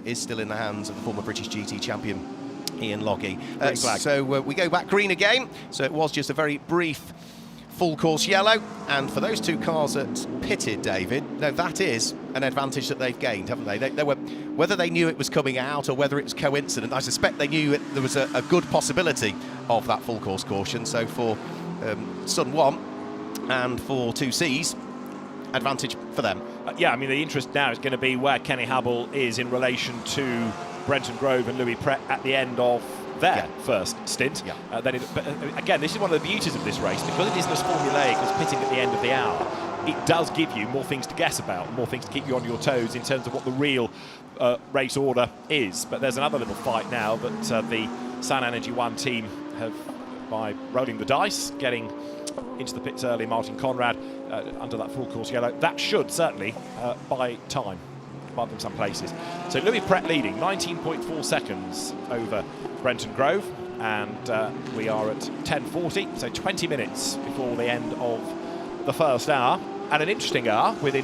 is still in the hands of the former British GT champion, Ian Logie. So we go back green again. So it was just a very brief full course yellow, and for those 2 cars that pitted, David, no, that is an advantage that they've gained, haven't they? They were, whether they knew it was coming out or whether it was coincident, I suspect they knew there was a good possibility of that full course caution. So for Sun 1 and for 2Cs, advantage for them. Yeah, I mean, the interest now is going to be where Kenny Hubble is in relation to Brenton Grove and Louis Pret at the end of their first stint. Yeah. But again, this is one of the beauties of this race, because it isn't as formulaic as pitting at the end of the hour. It does give you more things to guess about, more things to keep you on your toes in terms of what the real race order is. But there's another little fight now that the Sun Energy One team have, by rolling the dice, getting into the pits early. Martin Conrad under that full course yellow. That should certainly buy time, buy them some places. So Louis Pret leading 19.4 seconds over Brenton Grove, and we are at 10:40, so 20 minutes before the end of the first hour, and an interesting hour with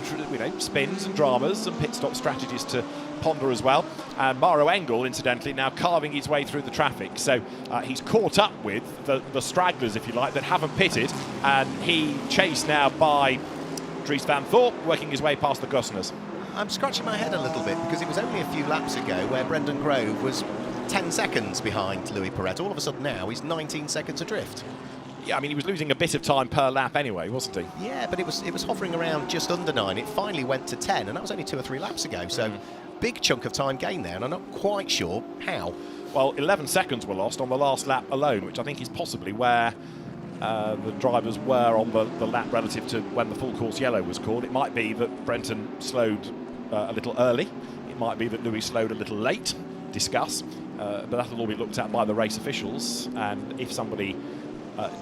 spins and dramas and pit stop strategies to ponder as well. And Maro Engel, incidentally, now carving his way through the traffic, so he's caught up with the stragglers, if you like, that haven't pitted, and he chased now by Dries Vanthoor, working his way past the Gusners. I'm scratching my head a little bit, because it was only a few laps ago where Brendan Grove was 10 seconds behind Louis Pret. All of a sudden now he's 19 seconds adrift. Yeah, I mean, he was losing a bit of time per lap anyway, wasn't he? Yeah, but it was hovering around just under 9. It finally went to 10, and that was only 2 or 3 laps ago. So big chunk of time gain there, and I'm not quite sure how. Well, 11 seconds were lost on the last lap alone, which I think is possibly where the drivers were on the lap relative to when the full course yellow was called. It might be that Brenton slowed a little early. It might be that Louis slowed a little late. Discuss. But that'll all be looked at by the race officials, and if somebody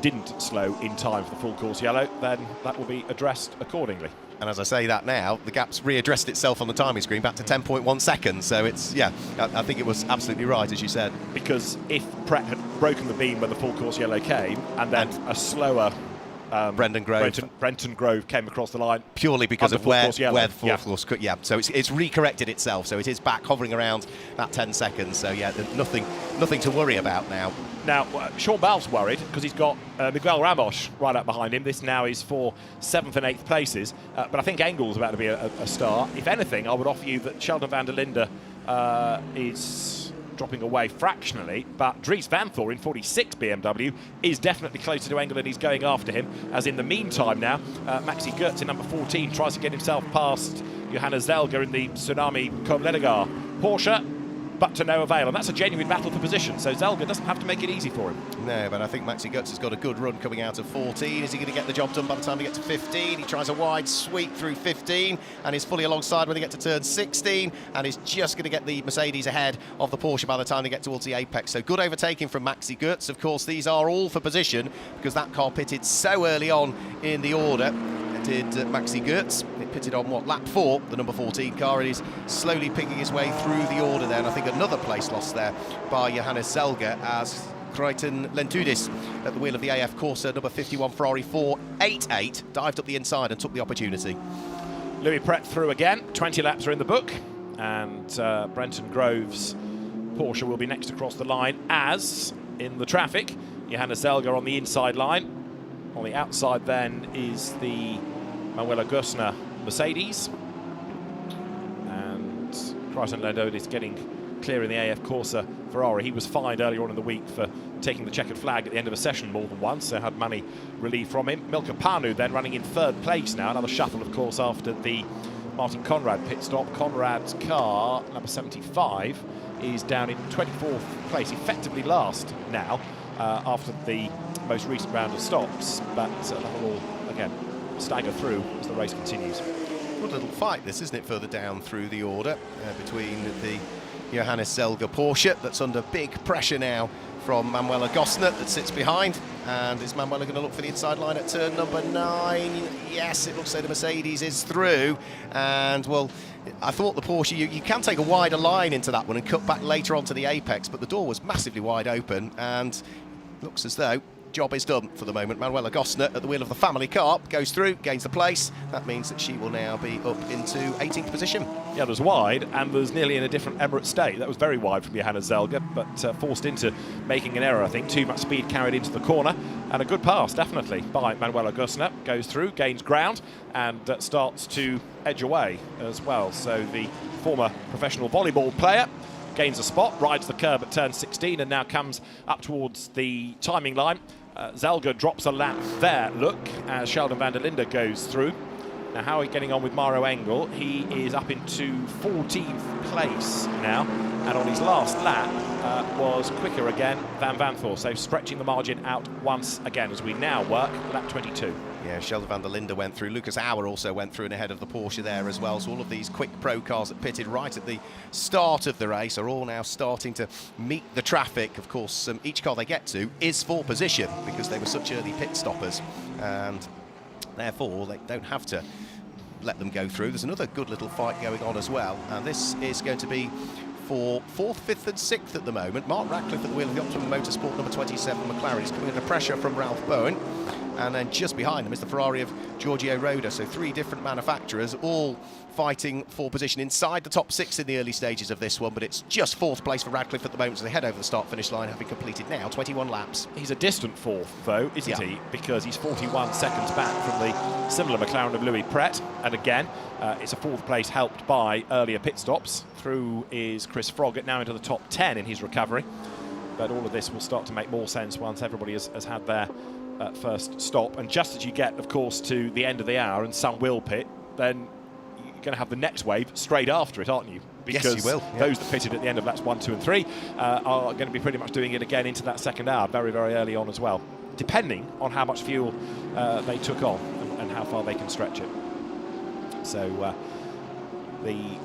didn't slow in time for the full course yellow, then that will be addressed accordingly. And as I say that now, the gap's readdressed itself on the timing screen back to 10.1 seconds. So it's, yeah, I think it was absolutely right, as you said. Because if Pret had broken the beam when the full course yellow came, and then a slower Brendan Grove came across the line purely because of where the full course, yeah. So it's recorrected itself. So it is back hovering around that 10 seconds. So yeah, nothing to worry about now. Now Sean Bell's worried because he's got Miguel Ramos right up behind him. This now is for 7th and 8th places. But I think Engel's about to be a star. If anything, I would offer you that Sheldon van der Linde is dropping away fractionally, but Dries Vanthoor in 46 BMW is definitely closer to Engel, and he's going after him. As in the meantime now, Maxi Goetz in number 14 tries to get himself past Johannes Zelger in the Tsunami Komledegar Porsche, but to no avail, and that's a genuine battle for position, so Zelger doesn't have to make it easy for him. No, but I think Maxi Goetz has got a good run coming out of 14. Is he going to get the job done by the time he gets to 15? He tries a wide sweep through 15 and is fully alongside when they get to turn 16, and is just going to get the Mercedes ahead of the Porsche by the time they get towards the apex. So good overtaking from Maxi Goetz. Of course, these are all for position because that car pitted so early on in the order. Did Maxi Goetz. It pitted on lap 4, the number 14 car, and he's slowly picking his way through the order there. And I think another place lost there by Johannes Zelger as Crichton Lentudis at the wheel of the AF Corsa number 51 Ferrari 488 dived up the inside and took the opportunity. Louis Pret through again. 20 laps are in the book, and Brenton Grove's Porsche will be next across the line, as in the traffic Johannes Zelger on the inside line. On the outside then is the Manuela Gusner Mercedes, and Crichton Lentudis getting clear in the AF Corsa Ferrari. He was fined earlier on in the week for taking the checkered flag at the end of a session more than once, so had money relieved from him. Milka Panu then running in 3rd place now. Another shuffle, of course, after the Martin Conrad pit stop. Conrad's car, number 75, is down in 24th place, effectively last now, after the most recent round of stops, but that will all, again, stagger through as the race continues. What a little fight this, isn't it, further down through the order between the Johannes Zelger Porsche that's under big pressure now from Manuela Gosner that sits behind. And is Manuela going to look for the inside line at turn number 9? Yes, it looks like the Mercedes is through. And, well, I thought the Porsche, you can take a wider line into that one and cut back later onto the apex, but the door was massively wide open, and looks as though job is done for the moment. Manuela Gosner at the wheel of the family car goes through, gains the place. That means that she will now be up into 18th position. Yeah, there's wide, and there's nearly in a different Emirates state. That was very wide from Johannes Zelger, but forced into making an error, I think. Too much speed carried into the corner, and a good pass, definitely, by Manuela Gosner. Goes through, gains ground, and starts to edge away as well. So the former professional volleyball player gains a spot, rides the curb at turn 16 and now comes up towards the timing line. Zelga drops a lap there, look, as Sheldon van der Linde goes through. Now, how are we getting on with Maro Engel? He is up into 14th place now, and on his last lap was quicker again than Vanthoor, so stretching the margin out once again as we now work lap 22. Yeah, Sheldon van der Linde went through. Lucas Auer also went through and ahead of the Porsche there as well. So all of these quick pro cars that pitted right at the start of the race are all now starting to meet the traffic. Of course, each car they get to is for position because they were such early pit stoppers, and therefore they don't have to let them go through. There's another good little fight going on as well, and this is going to be for 4th, 5th and 6th at the moment. Mark Ratcliffe at the wheel of the Optimum Motorsport number 27 McLaren. He's coming under pressure from Ralph Bowen, and then just behind them is the Ferrari of Giorgio Roda. So 3 different manufacturers all fighting for position inside the top 6 in the early stages of this one, but it's just 4th place for Radcliffe at the moment as they head over the start-finish line, having completed now 21 laps. He's a distant 4th, though, isn't he? Because he's 41 seconds back from the similar McLaren of Louis Pret, and again, it's a 4th place helped by earlier pit stops. Through is Chris Froggatt, now into the top 10 in his recovery, but all of this will start to make more sense once everybody has had their first stop, and just as you get, of course, to the end of the hour and some will pit, then going to have the next wave straight after it, aren't you? Because yes, you will. Yeah. Those that pitted at the end of laps 1, 2 and 3 are going to be pretty much doing it again into that second hour very, very early on as well, depending on how much fuel they took on and how far they can stretch it. So the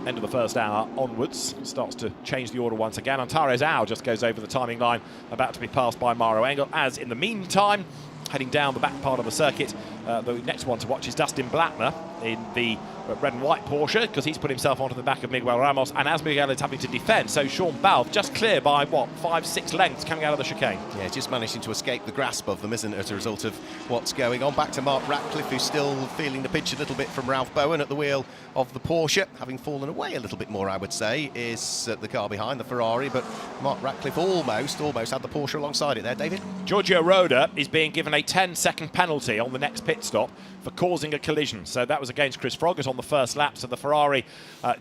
end of the first hour onwards starts to change the order once again. Antares Au just goes over the timing line, about to be passed by Maro Engel, as in the meantime, heading down the back part of the circuit, the next one to watch is Dustin Blattner in the red and white Porsche, because he's put himself onto the back of Miguel Ramos, and as Miguel is having to defend, so Sean Balfe just clear by, what, 5-6 lengths coming out of the chicane. Yeah, just managing to escape the grasp of them, isn't it, as a result of what's going on. Back to Mark Ratcliffe, who's still feeling the pinch a little bit from Ralph Bowen at the wheel of the Porsche, having fallen away a little bit more, I would say, is the car behind, the Ferrari, but Mark Ratcliffe almost had the Porsche alongside it there, David. Giorgio Roda is being given a 10-second penalty on the next pit stop for causing a collision. So that was against Chris Froggatt on the first lap. So the Ferrari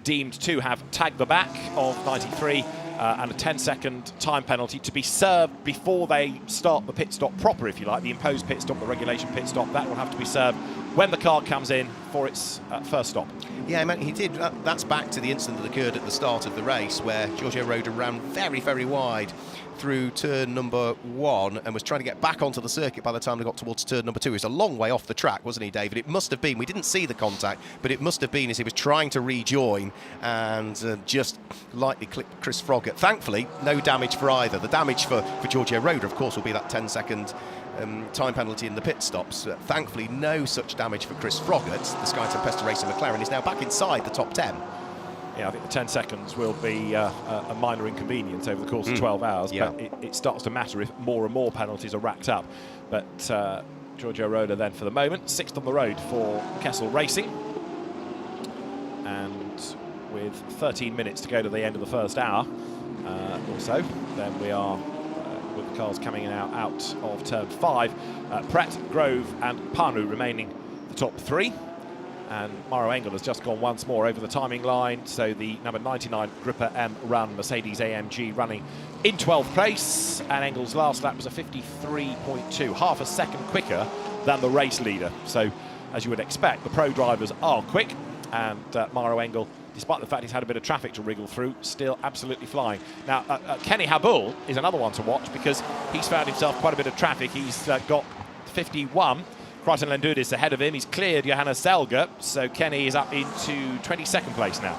deemed to have tagged the back of 93 and a 10-second time penalty to be served before they start the pit stop proper, if you like, the imposed pit stop, the regulation pit stop. That will have to be served when the car comes in for its first stop. Yeah, man, he did. That's back to the incident that occurred at the start of the race where Giorgio Roda ran very, very wide through turn number 1 and was trying to get back onto the circuit by the time they got towards turn number 2. He was a long way off the track, wasn't he, David? It must have been, we didn't see the contact, but it must have been as he was trying to rejoin and just lightly clipped Chris Froggatt. Thankfully, no damage for either. The damage for Giorgio Roda, of course, will be that 10-second time penalty in the pit stops. Thankfully, no such damage for Chris Froggatt. The Sky Tempesta Racing McLaren is now back inside the top 10. Yeah, I think the 10 seconds will be a minor inconvenience over the course of 12 hours, but it starts to matter if more and more penalties are racked up. But Giorgio Roda then, for the moment, 6th on the road for Kessel Racing. And with 13 minutes to go to the end of the first hour or so, then we are with the cars coming out of turn 5. Pret, Grove and Panu remaining the top 3. And Maro Engel has just gone once more over the timing line, so the number 99 Gripper M run Mercedes-AMG running in 12th place, and Engel's last lap was a 53.2, half a second quicker than the race leader. So, as you would expect, the pro drivers are quick, and Maro Engel, despite the fact he's had a bit of traffic to wriggle through, still absolutely flying. Now, Kenny Habul is another one to watch because he's found himself quite a bit of traffic. He's got 51. Crichton Lendudis ahead of him. He's cleared Johannes Zelga, so Kenny is up into 22nd place now.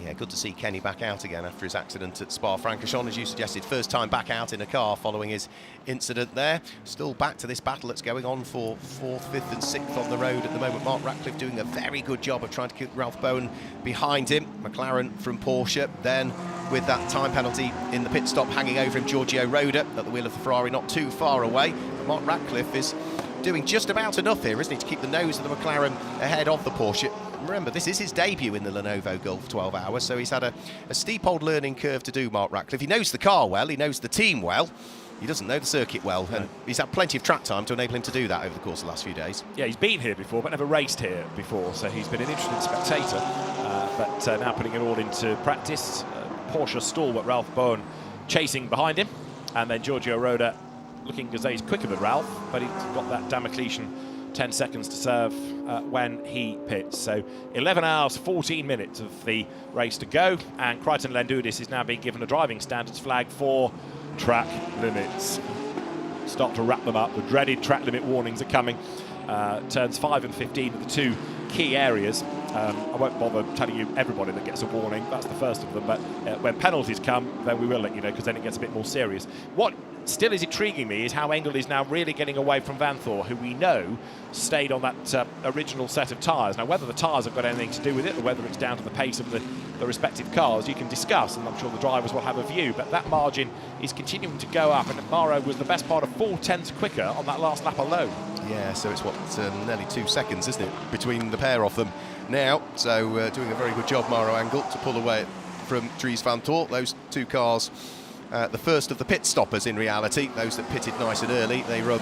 Yeah, good to see Kenny back out again after his accident at Spa-Francorchamps, as you suggested. First time back out in a car following his incident there. Still back to this battle that's going on for 4th, 5th and 6th on the road at the moment. Mark Ratcliffe doing a very good job of trying to keep Ralph Bowen behind him. McLaren from Porsche. Then with that time penalty in the pit stop hanging over him, Giorgio Roda at the wheel of the Ferrari, not too far away. But Mark Ratcliffe is doing just about enough here, isn't he, to keep the nose of the McLaren ahead of the Porsche. Remember, this is his debut in the Lenovo Golf 12 Hours, so he's had a steep old learning curve to do, Mark Ratcliffe. He knows the car well, he knows the team well, he doesn't know the circuit well, and he's had plenty of track time to enable him to do that over the course of the last few days. Yeah, he's been here before, but never raced here before, so he's been an interesting spectator. But now putting it all into practice. Porsche stalwart Ralph Bowen chasing behind him, and then Giorgio Roda looking as though he's quicker than Ralph, but he's got that Damocletian 10 seconds to serve when he pits. So 11 hours, 14 minutes of the race to go, and Crichton Lendudis is now being given a driving standards flag for track limits. Start to wrap them up. The dreaded track limit warnings are coming. Turns 5 and 15 are the two key areas. I won't bother telling you everybody that gets a warning. That's the first of them. But when penalties come, then we will let you know, because then it gets a bit more serious. What still is intriguing me is how Engel is now really getting away from Vanthoor, who we know stayed on that original set of tyres. Now, whether the tyres have got anything to do with it, or whether it's down to the pace of the respective cars, you can discuss, and I'm sure the drivers will have a view. But that margin is continuing to go up, and Maro was the best part of 4/10 quicker on that last lap alone. Yeah, so it's nearly 2 seconds, isn't it, between the pair of them now. So doing a very good job, Maro Engel, to pull away from Dries Vanthoor. Those two cars, the first of the pit stoppers in reality, those that pitted nice and early. They run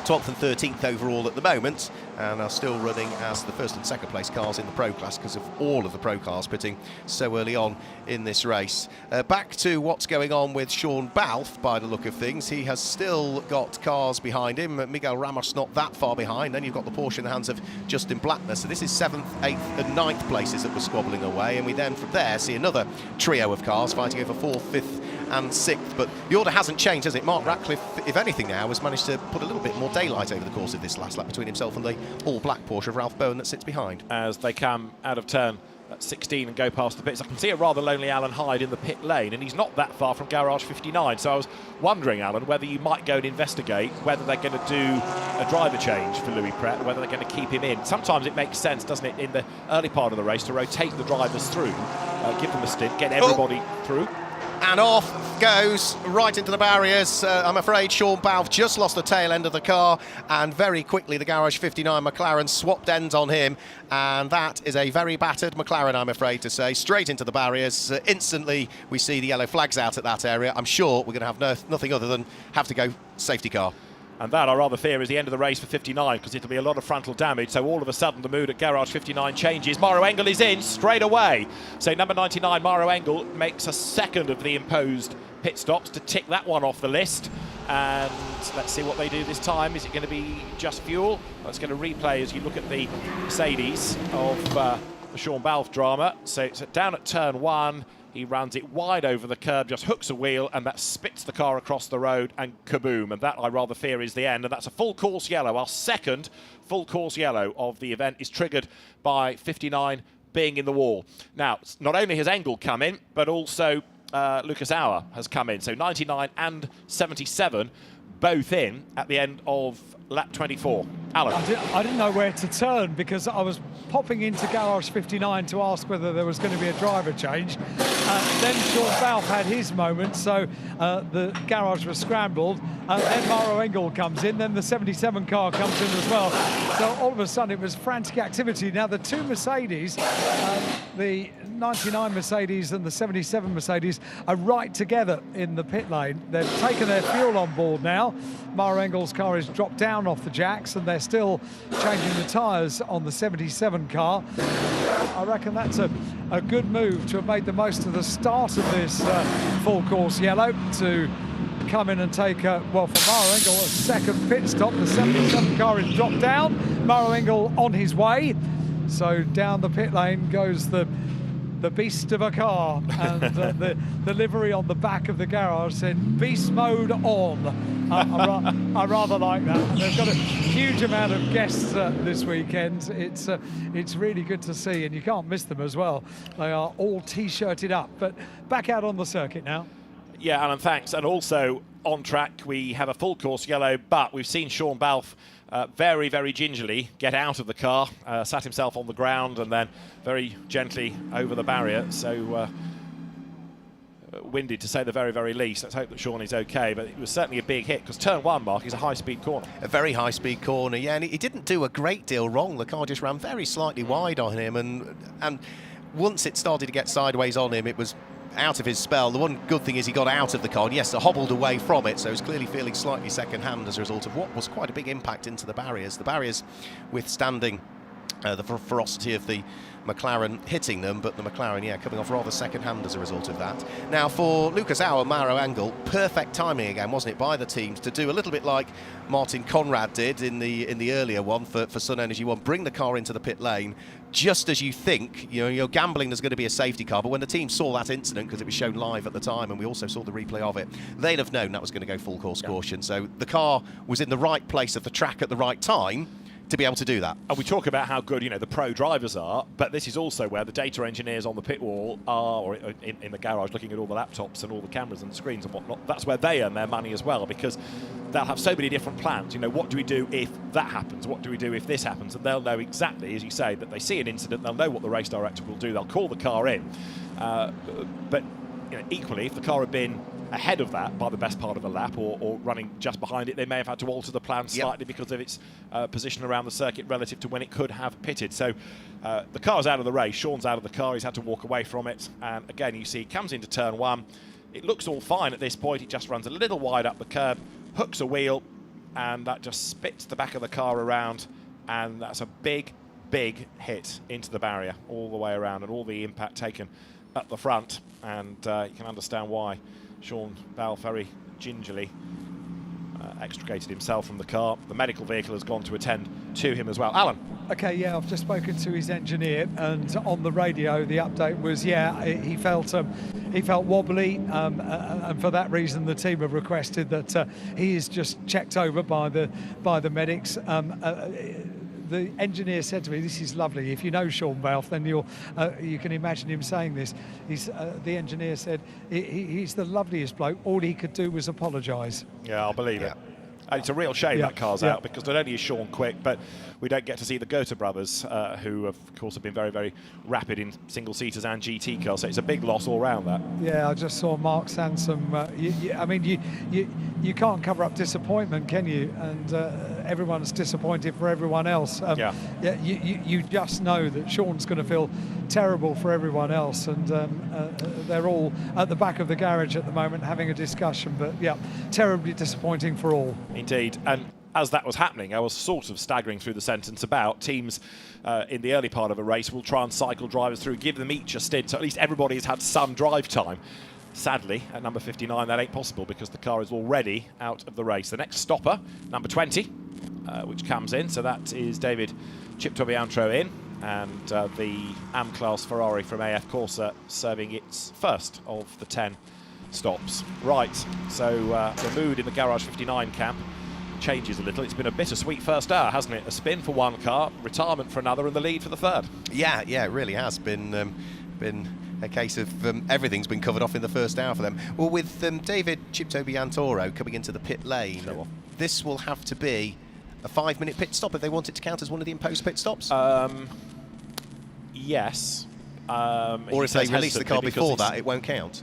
12th and 13th overall at the moment, and are still running as the first and second place cars in the Pro class because of all of the Pro cars pitting so early on in this race. Back to what's going on with Sean Balfe, by the look of things. He has still got cars behind him. Miguel Ramos not that far behind. Then you've got the Porsche in the hands of Justin Blackner. So this is 7th, 8th and 9th places that were squabbling away, and we then from there see another trio of cars fighting over 4th, 5th and 6th. But the order hasn't changed, has it? Mark Ratcliffe, if anything now, has managed to put a little bit more daylight over the course of this last lap between himself and the all-black Porsche of Ralph Bowen that sits behind. As they come out of turn at 16 and go past the pits, I can see a rather lonely Alan Hyde in the pit lane, and he's not that far from garage 59. So I was wondering, Alan, whether you might go and investigate whether they're going to do a driver change for Louis Pret, whether they're going to keep him in. Sometimes it makes sense, doesn't it, in the early part of the race to rotate the drivers through, give them a stint, get everybody through. And off goes right into the barriers. I'm afraid Sean Balfe just lost the tail end of the car, and very quickly the Garage 59 McLaren swapped ends on him, and that is a very battered McLaren, I'm afraid to say. Straight into the barriers. Instantly we see the yellow flags out at that area. I'm sure we're going to have nothing other than have to go safety car. And that, I rather fear, is the end of the race for 59, because it'll be a lot of frontal damage. So all of a sudden the mood at Garage 59 changes. Maro Engel is in straight away. So number 99, Maro Engel, makes a second of the imposed pit stops to tick that one off the list. And let's see what they do this time. Is it going to be just fuel? Let's get a replay as you look at the Mercedes of the Sean Balfe drama. So it's down at turn 1. He runs it wide over the curb, just hooks a wheel, and that spits the car across the road, and kaboom. And that, I rather fear, is the end. And that's a full course yellow. Our second full course yellow of the event is triggered by 59 being in the wall. Now, not only has Engel come in, but also Lucas Auer has come in. So 99 and 77 both in at the end of lap 24. Alan. I didn't know where to turn, because I was popping into Garage 59 to ask whether there was going to be a driver change. Then Sean Balfe had his moment, so the garage was scrambled. Then Maro Engel comes in, then the 77 car comes in as well. So all of a sudden it was frantic activity. Now the two Mercedes, the 99 Mercedes and the 77 Mercedes, are right together in the pit lane. They've taken their fuel on board now. Maro Engel's car is dropped down off the jacks, and they're still changing the tyres on the 77 car. I reckon that's a good move to have made the most of the start of this full course yellow, to come in and take, well, for Maro Engel, a second pit stop. The 77 car is dropped down. Maro Engel on his way. So down the pit lane goes the beast of a car, and the livery on the back of the garage said beast mode on. I rather like that. And they've got a huge amount of guests this weekend. It's really good to see, and you can't miss them as well. They are all t-shirted up. But back out on the circuit now. Yeah, Alan, thanks. And also on track we have a full course yellow, but we've seen Sean Balfe very, very gingerly get out of the car, sat himself on the ground, and then very gently over the barrier. So winded, to say the very, very least. Let's hope that Sean is okay, but it was certainly a big hit, because turn 1, Mark, is a high-speed corner. A very high-speed corner, yeah, and he didn't do a great deal wrong. The car just ran very slightly wide on him, and once it started to get sideways on him, it was out of his spell. The one good thing is he got out of the car, and yes, hobbled away from it, so he's clearly feeling slightly second-hand as a result of what was quite a big impact into the barriers. The barriers withstanding the ferocity of the McLaren hitting them, but the McLaren, yeah, coming off rather second-hand as a result of that. Now, for Lucas Auer, Maro Engel, perfect timing again, wasn't it, by the teams to do a little bit like Martin Conrad did in the earlier one for Sun Energy 1, bring the car into the pit lane just as you think, you know, you're gambling there's going to be a safety car, but when the team saw that incident, because it was shown live at the time, and we also saw the replay of it, they'd have known that was going to go full course caution. So the car was in the right place of the track at the right time to be able to do that. And we talk about how good, you know, the pro drivers are, but this is also where the data engineers on the pit wall are, or in the garage, looking at all the laptops and all the cameras and screens and whatnot. That's where they earn their money as well, because they'll have so many different plans. You know, what do we do if that happens? What do we do if this happens? And they'll know exactly, as you say, that they see an incident, they'll know what the race director will do, they'll call the car in. But you know, equally, if the car had been ahead of that by the best part of a lap, or running just behind it, they may have had to alter the plan slightly because of its position around the circuit relative to when it could have pitted. So the car's out of the race, Sean's out of the car, he's had to walk away from it, and again you see he comes into turn one, it looks all fine at this point, it just runs a little wide up the curb, hooks a wheel, and that just spits the back of the car around, and that's a big hit into the barrier all the way around, and all the impact taken at the front, and you can understand why Sean Bell very gingerly extricated himself from the car. The medical vehicle has gone to attend to him as well. Alan. Okay, yeah, I've just spoken to his engineer, and on the radio the update was, yeah, he felt wobbly, and for that reason the team have requested that he is just checked over by the medics. The engineer said to me, "This is lovely. If you know Sean Balfe, then you can imagine him saying this." The engineer said he's the loveliest bloke. All he could do was apologise. Yeah, I'll believe it. And it's a real shame that car's out, because not only is Sean quick, but we don't get to see the Goethe brothers, who of course have been very, very rapid in single-seaters and GT cars. So it's a big loss all round that. Yeah, I just saw Mark Sansom. I mean, you can't cover up disappointment, can you? And everyone's disappointed for everyone else. You just know that Sean's going to feel terrible for everyone else, and they're all at the back of the garage at the moment having a discussion. But yeah, terribly disappointing for all. Indeed. And as that was happening, I was sort of staggering through the sentence about teams in the early part of a race will try and cycle drivers through, give them each a stint, so at least everybody has had some drive time. Sadly, at number 59, that ain't possible, because the car is already out of the race. The next stopper, number 20, which comes in, so that is David Chip Tobiantro in, and the AM-class Ferrari from AF Corsa serving its first of the 10 stops. Right, so the mood in the Garage 59 camp changes a little. It's been a bittersweet first hour, hasn't it? A spin for one car, retirement for another, and the lead for the third. Yeah, it really has been a case of everything's been covered off in the first hour for them. Well, with David Chip Tobiantoro coming into the pit lane, this will have to be a 5-minute pit stop if they want it to count as one of the imposed pit stops. Yes. Or if they release the car before that, it won't count.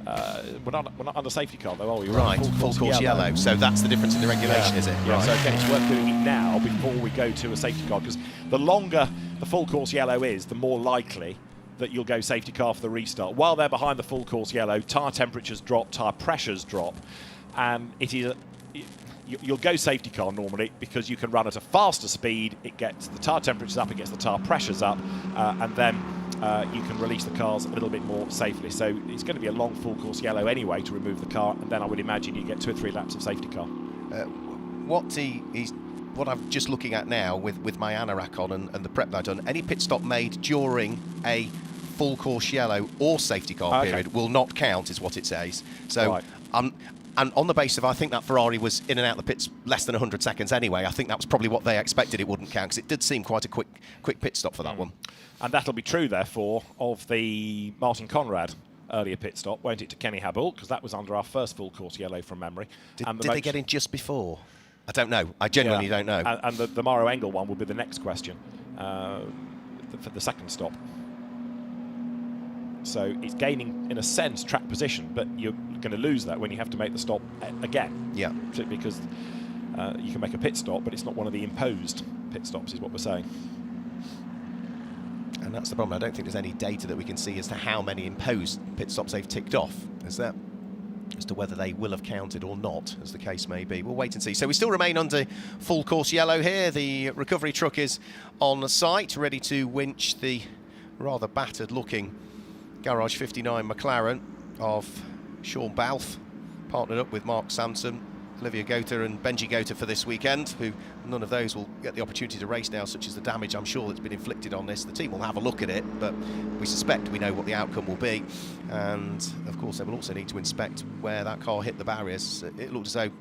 We're not under safety car though, are we? Right, full course yellow. So that's the difference in the regulation, is it? Yeah. Right. So again, it's worth doing it now before we go to a safety car, because the longer the full course yellow is, the more likely that you'll go safety car for the restart. While they're behind the full course yellow, tyre temperatures drop, tyre pressures drop, and it is you'll go safety car normally because you can run at a faster speed, it gets the tyre temperatures up, it gets the tyre pressures up, and then you can release the cars a little bit more safely. So it's going to be a long full course yellow anyway to remove the car, and then I would imagine you get 2 or 3 laps of safety car. What I'm just looking at now with my anorak on and the prep that I've done, any pit stop made during a full course yellow or safety car period will not count, is what it says. So and on the basis of, I think that Ferrari was in and out the pits less than 100 seconds anyway, I think that was probably what they expected it wouldn't count, because it did seem quite a quick pit stop for that one. And that'll be true, therefore, of the Martin Conrad earlier pit stop, won't it, to Kenny Habul, because that was under our first full course yellow from memory. Did they get in just before? I don't know. I genuinely don't know. And the Maro Engel one will be the next question for the second stop. So it's gaining, in a sense, track position, but you're going to lose that when you have to make the stop again. Yeah. Because you can make a pit stop, but it's not one of the imposed pit stops, is what we're saying. And that's the problem. I don't think there's any data that we can see as to how many imposed pit stops they've ticked off. Is there? As to whether they will have counted or not, as the case may be. We'll wait and see. So we still remain under full course yellow here. The recovery truck is on site, ready to winch the rather battered looking Garage 59 McLaren of Sean Balfe, partnered up with Mark Sampson, Olivia Gotha and Benji Gotha for this weekend, who none of those will get the opportunity to race now, such as the damage I'm sure that's been inflicted on this. The team will have a look at it, but we suspect we know what the outcome will be. And of course they will also need to inspect where that car hit the barriers. It looked as though,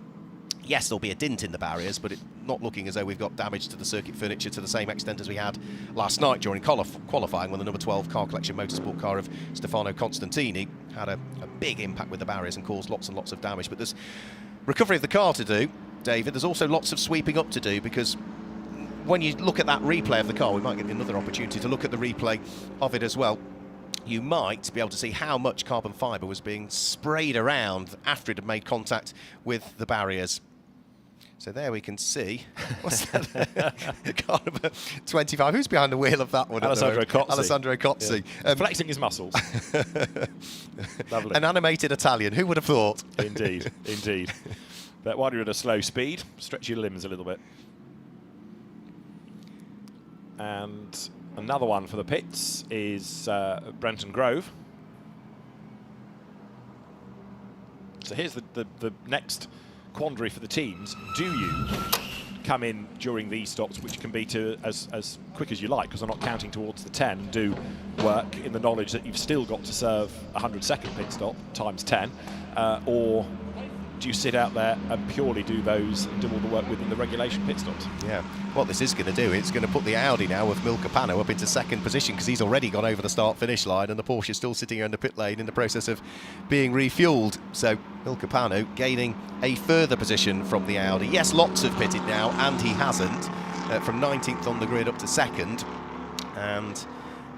yes, there'll be a dint in the barriers, but it's not looking as though we've got damage to the circuit furniture to the same extent as we had last night during qualifying, when the number 12 car collection motorsport car of Stefano Constantini had a big impact with the barriers and caused lots and lots of damage. But there's recovery of the car to do, David. There's also lots of sweeping up to do, because when you look at that replay of the car, we might get another opportunity to look at the replay of it as well. You might be able to see how much carbon fibre was being sprayed around after it had made contact with the barriers. So there we can see, what's that? Car number 25. Who's behind the wheel of that one? Alessandro Cozzi. Alessandro Cozzi. Yeah. Flexing his muscles. Lovely. An animated Italian. Who would have thought? Indeed, indeed. But while you're at a slow speed, stretch your limbs a little bit. And another one for the pits is Brenton Grove. So here's the next quandary for the teams. Do you come in during these stops, which can be to as quick as you like, because I'm not counting towards the 10, do work in the knowledge that you've still got to serve a 100-second pit stop times 10, or do you sit out there and purely do those and do all the work within the regulation pit stops? Yeah. What this is going to do, it's going to put the Audi now with Milka Pano up into second position, because he's already gone over the start-finish line, and the Porsche is still sitting here in the pit lane in the process of being refueled. So Milka Pano gaining a further position from the Audi. Yes, lots have pitted now, and he hasn't. From 19th on the grid up to second. And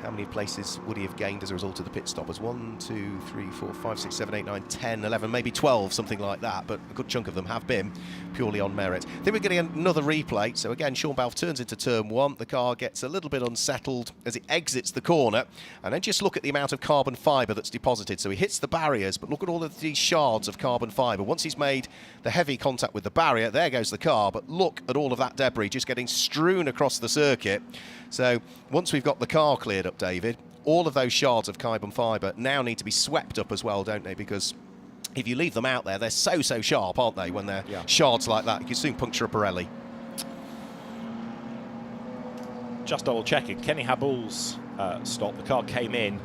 how many places would he have gained as a result of the pit stoppers? 1, 2, 3, 4, 5, 6, 7, 8, 9, 10, 11, maybe 12, something like that. But a good chunk of them have been purely on merit. I think we're getting another replay. So again, Sean Balfe turns into turn 1. The car gets a little bit unsettled as it exits the corner. And then just look at the amount of carbon fibre that's deposited. So he hits the barriers, but look at all of these shards of carbon fibre. Once he's made the heavy contact with the barrier, there goes the car. But look at all of that debris just getting strewn across the circuit. So once we've got the car cleared up, David, all of those shards of carbon fibre now need to be swept up as well, don't they? Because if you leave them out there, they're so sharp, aren't they, when they're shards like that? You can soon puncture a Pirelli. Just double checking, Kenny Habul's stop, the car came in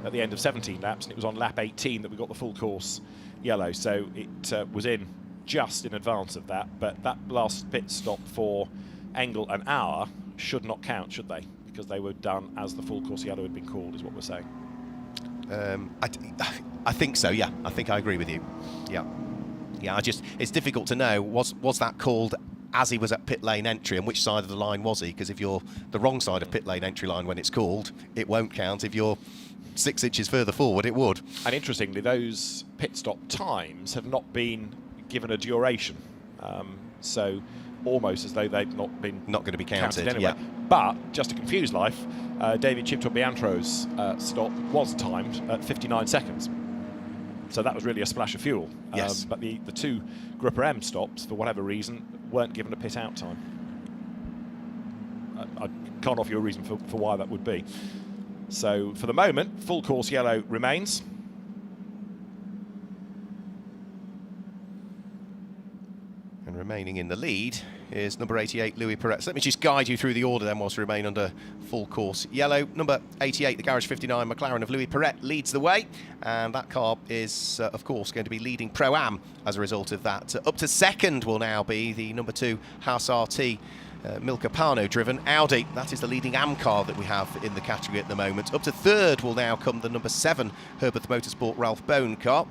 at the end of 17 laps, and it was on lap 18 that we got the full course yellow, so it was in just in advance of that. But that last pit stop for Engel and Auer should not count, should they? Because they were done as the full course yellow had been called, is what we're saying. I think so, yeah. I think I agree with you. Yeah. Yeah, it's difficult to know, was that called as he was at pit lane entry, and which side of the line was he? Because if you're the wrong side of pit lane entry line when it's called, it won't count. If you're 6 inches further forward, it would. And interestingly, those pit stop times have not been given a duration. So almost as though they've not going to be counted anyway. Yeah. But just to confuse life, David Chipto-Biantro's stop was timed at 59 seconds. So that was really a splash of fuel. Yes. But the two Group M stops, for whatever reason, weren't given a pit out time. I can't offer you a reason for why that would be. So for the moment, full course yellow remains. And remaining in the lead is number 88, Louis Perret. So let me just guide you through the order then whilst we remain under full course yellow. Number 88, the Garage 59 McLaren of Louis Perret leads the way. And that car is, of course, going to be leading Pro-Am as a result of that. Up to second will now be the number 2 Haas RT Milka Pano driven Audi. That is the leading AM car that we have in the category at the moment. Up to third will now come the number 7 Herbert Motorsport Ralph Bone car,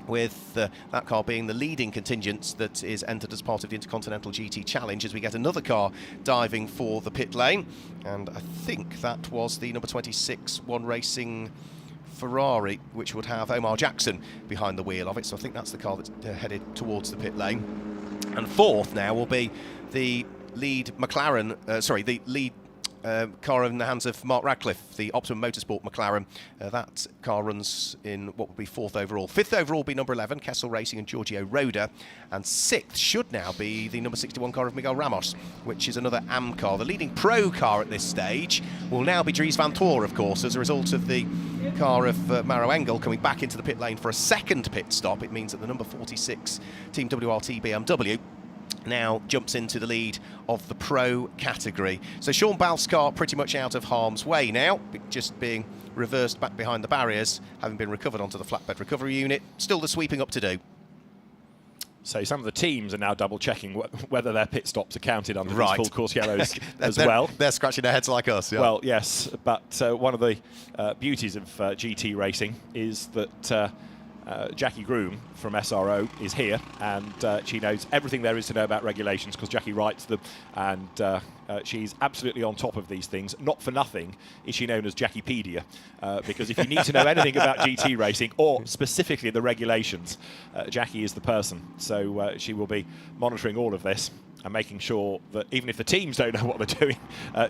with that car being the leading contingent that is entered as part of the Intercontinental GT Challenge, as we get another car diving for the pit lane. And I think that was the number 26 One Racing Ferrari, which would have Omar Jackson behind the wheel of it. So I think that's the car that's headed towards the pit lane. And fourth now will be the lead McLaren, the lead car in the hands of Mark Radcliffe, the Optimum Motorsport McLaren. That car runs in what would be 4th overall. 5th overall will be number 11, Kessel Racing and Giorgio Roda. And 6th should now be the number 61 car of Miguel Ramos, which is another AM car. The leading pro car at this stage will now be Dries Vanthoor, of course, as a result of the car of Maro Engel coming back into the pit lane for a second pit stop. It means that the number 46 Team WRT BMW now jumps into the lead of the pro category. So Sean Balfe's car pretty much out of harm's way now, just being reversed back behind the barriers, having been recovered onto the flatbed recovery unit. Still the sweeping up to do. So some of the teams are now double-checking whether their pit stops are counted under Right. these full course yellows as well. They're scratching their heads like us. Yeah. Well, yes, but one of the beauties of GT racing is that Jackie Groom from SRO is here, and she knows everything there is to know about regulations because Jackie writes them, and she's absolutely on top of these things. Not for nothing is she known as Jackiepedia, because if you need to know anything about GT racing, or specifically the regulations, Jackie is the person. So she will be monitoring all of this and making sure that even if the teams don't know what they're doing,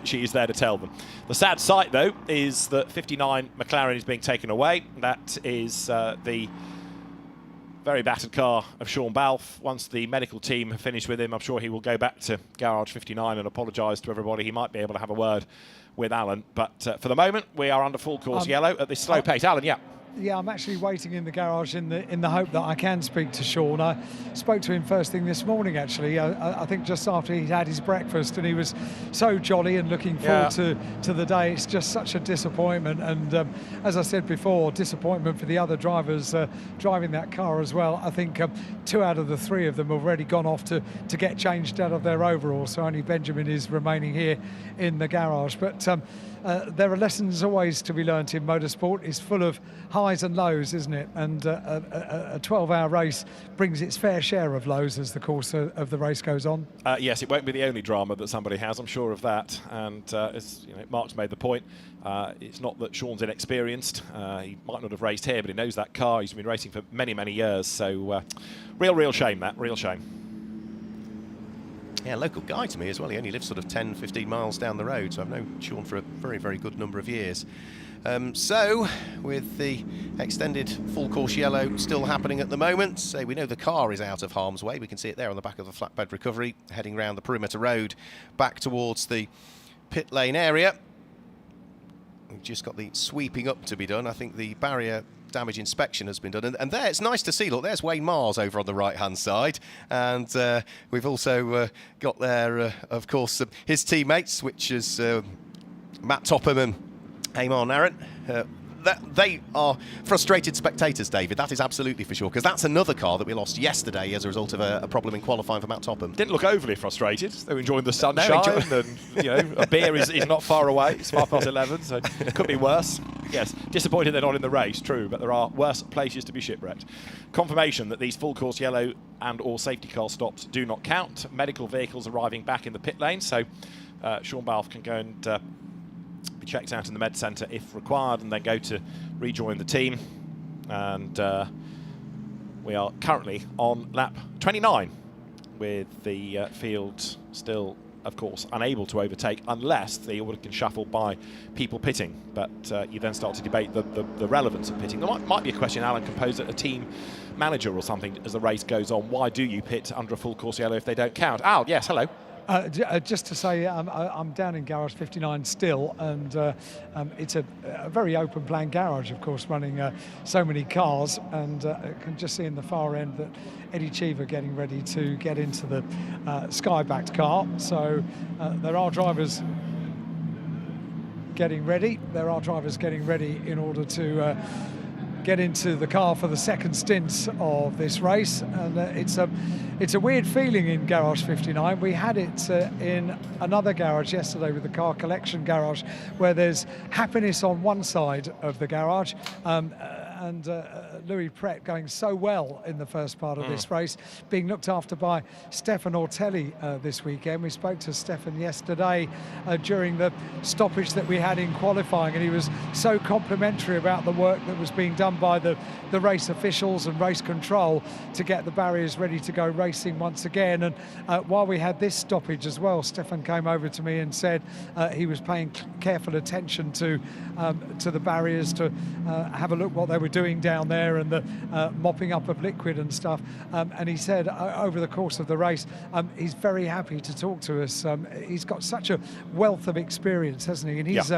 she is there to tell them. The sad sight, though, is that 59 McLaren is being taken away. That is the very battered car of Sean Balfe. Once the medical team have finished with him, I'm sure he will go back to Garage 59 and apologise to everybody. He might be able to have a word with Alan. But for the moment, we are under full course yellow at this slow pace. Alan, yeah. Yeah, I'm actually waiting in the garage in the hope that I can speak to Sean. I spoke to him first thing this morning, actually. I think just after he'd had his breakfast, and he was so jolly and looking forward to the day. It's just such a disappointment, and as I said before, disappointment for the other drivers driving that car as well. I think 2 out of the 3 of them have already gone off to get changed out of their overalls, so only Benjamin is remaining here in the garage. But there are lessons always to be learnt in motorsport. It's full of highs and lows, isn't it? And a 12-hour race brings its fair share of lows as the course of the race goes on. Yes, it won't be the only drama that somebody has, I'm sure of that. And as you know, Mark's made the point, it's not that Sean's inexperienced. He might not have raced here, but he knows that car. He's been racing for many, many years. So real shame, that, real shame. Yeah, local guy to me as well. He only lives sort of 10, 15 miles down the road, so I've known Sean for a very, very good number of years. So, with the extended full course yellow still happening at the moment, so we know the car is out of harm's way. We can see it there on the back of the flatbed recovery, heading round the perimeter road back towards the pit lane area. We've just got the sweeping up to be done. I think the barrier damage inspection has been done, and there it's nice to see. Look, there's Wayne Mars over on the right hand side, and we've also got there of course his teammates, which is Matt Topham and Amar Narrant. They are frustrated spectators, David, that is absolutely for sure, because that's another car that we lost yesterday as a result of a problem in qualifying for Matt Topham. Didn't look overly frustrated. They were enjoying the sunshine, and you know, a beer is not far away. It's 11:05, so it could be worse. Yes, disappointed they're not in the race, true, but there are worse places to be shipwrecked. Confirmation that these full course yellow and or safety car stops do not count. Medical vehicles arriving back in the pit lane, so Sean Balfe can go and be checked out in the med centre if required, and then go to rejoin the team. And we are currently on lap 29 with the field still, of course, unable to overtake unless the order can shuffle by people pitting. But you then start to debate the relevance of pitting. There might be a question Alan can pose at a team manager or something as the race goes on. Why do you pit under a full course yellow if they don't count? Al, yes, hello. Just to say, I'm down in Garage 59 still, and it's a very open plan garage, of course, running so many cars, and I can just see in the far end that Eddie Cheever getting ready to get into the sky-backed car. So there are drivers getting ready. There are drivers getting ready in order to get into the car for the second stint of this race, and it's a weird feeling in Garage 59. We had it in another garage yesterday with the car collection garage, where there's happiness on one side of the garage, Louis Pret going so well in the first part of this race, being looked after by Stefan Ortelli this weekend. We spoke to Stefan yesterday during the stoppage that we had in qualifying, and he was so complimentary about the work that was being done by the race officials and race control to get the barriers ready to go racing once again. And while we had this stoppage as well, Stefan came over to me and said he was paying careful attention to the barriers, to have a look what they were doing down there, and the mopping up of liquid and stuff. And he said over the course of the race, he's very happy to talk to us. He's got such a wealth of experience, hasn't he? And he's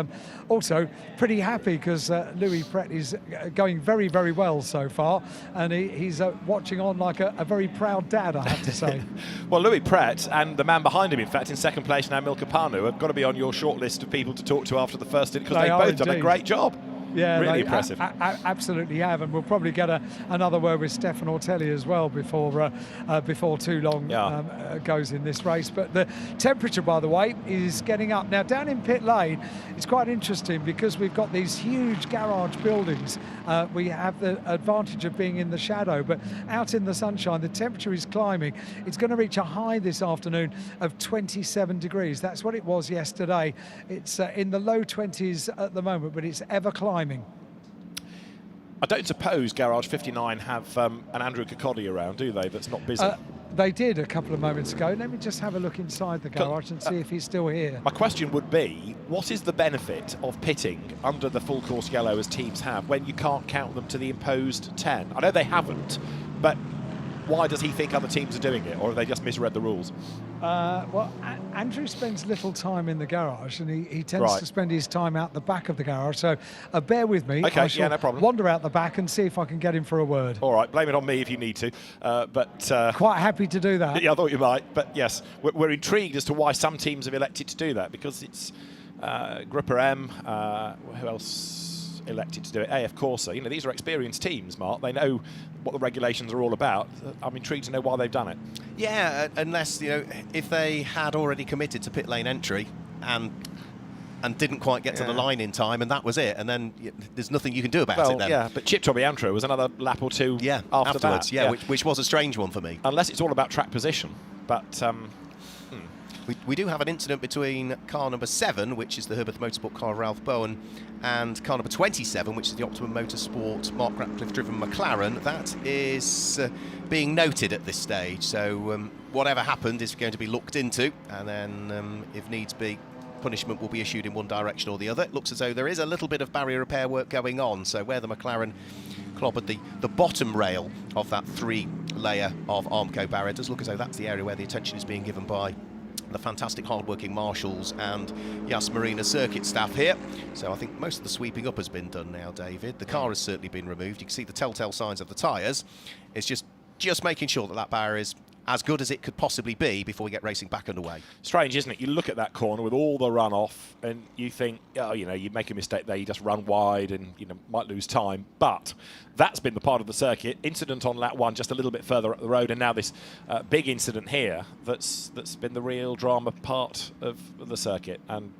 also pretty happy because Louis Pret is going very, very well so far, and he's watching on like a very proud dad, I have to say. Well, Louis Pret and the man behind him, in fact, in second place now, Milka Panu, have got to be on your short list of people to talk to after the first stint, because they've both done a great job. Yeah, really impressive. Absolutely have, and we'll probably get another word with Stefan Ortelli as well before too long goes in this race. But the temperature, by the way, is getting up. Now, down in pit lane, it's quite interesting because we've got these huge garage buildings. We have the advantage of being in the shadow, but out in the sunshine, the temperature is climbing. It's going to reach a high this afternoon of 27 degrees. That's what it was yesterday. It's in the low 20s at the moment, but it's ever climbing. I don't suppose Garage 59 have an Andrew Kirkcaldy around, do they, that's not busy? They did a couple of moments ago. Let me just have a look inside the garage and see if he's still here. My question would be, what is the benefit of pitting under the full course yellow as teams have when you can't count them to the imposed 10? I know they haven't, but why does he think other teams are doing it, or have they just misread the rules? Well, Andrew spends little time in the garage, and he tends to spend his time out the back of the garage, so bear with me. Okay, I shall no problem. wander out the back and see if I can get him for a word. All right, blame it on me if you need to, but... Quite happy to do that. Yeah, I thought you might, but yes, we're intrigued as to why some teams have elected to do that, because it's Grupper M, who else elected to do it? AF Corsa. You know, these are experienced teams, Mark. They know what the regulations are all about. I'm intrigued to know why they've done it. Yeah, unless, you know, if they had already committed to pit lane entry and didn't quite get to the line in time, and that was it, and then there's nothing you can do about it then. Yeah, but Chip Tobiantro was another lap or two afterwards. Yeah, which was a strange one for me. Unless it's all about track position, but... We do have an incident between car number 7, which is the Herbert Motorsport car of Ralph Bowen, and car number 27, which is the Optimum Motorsport Mark Ratcliffe-driven McLaren. That is being noted at this stage, so whatever happened is going to be looked into, and then if needs be, punishment will be issued in one direction or the other. It looks as though there is a little bit of barrier repair work going on, so where the McLaren clobbered the bottom rail of that 3-layer of Armco barrier, it does look as though that's the area where the attention is being given by the fantastic hard-working marshals and Yas Marina circuit staff here. So I think most of the sweeping up has been done now, David. The car has certainly been removed. You can see the telltale signs of the tyres. It's just making sure that that barrier is as good as it could possibly be before we get racing back underway. Strange, isn't it? You look at that corner with all the runoff and you think, oh, you know, you make a mistake there, you just run wide and, you know, might lose time. But that's been the part of the circuit. Incident on lap 1 just a little bit further up the road, and now this big incident here that's been the real drama part of the circuit. And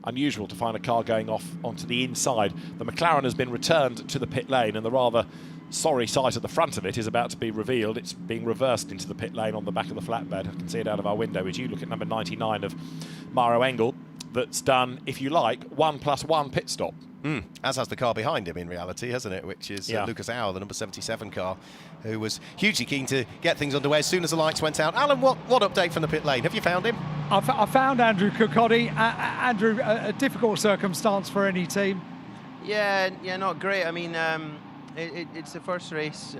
unusual to find a car going off onto the inside. The McLaren has been returned to the pit lane, and the rather sorry sight at the front of it is about to be revealed. It's being reversed into the pit lane on the back of the flatbed. I can see it out of our window as you look at number 99 of Maro Engel. That's done, if you like, 1+1 pit stop. As has the car behind him in reality, hasn't it? Which is Lucas Auer, the number 77 car, who was hugely keen to get things underway as soon as the lights went out. Alan, what update from the pit lane? Have you found him? I found Andrew Kirkcaldy. Andrew, a difficult circumstance for any team. Yeah, not great. I mean, it's the first race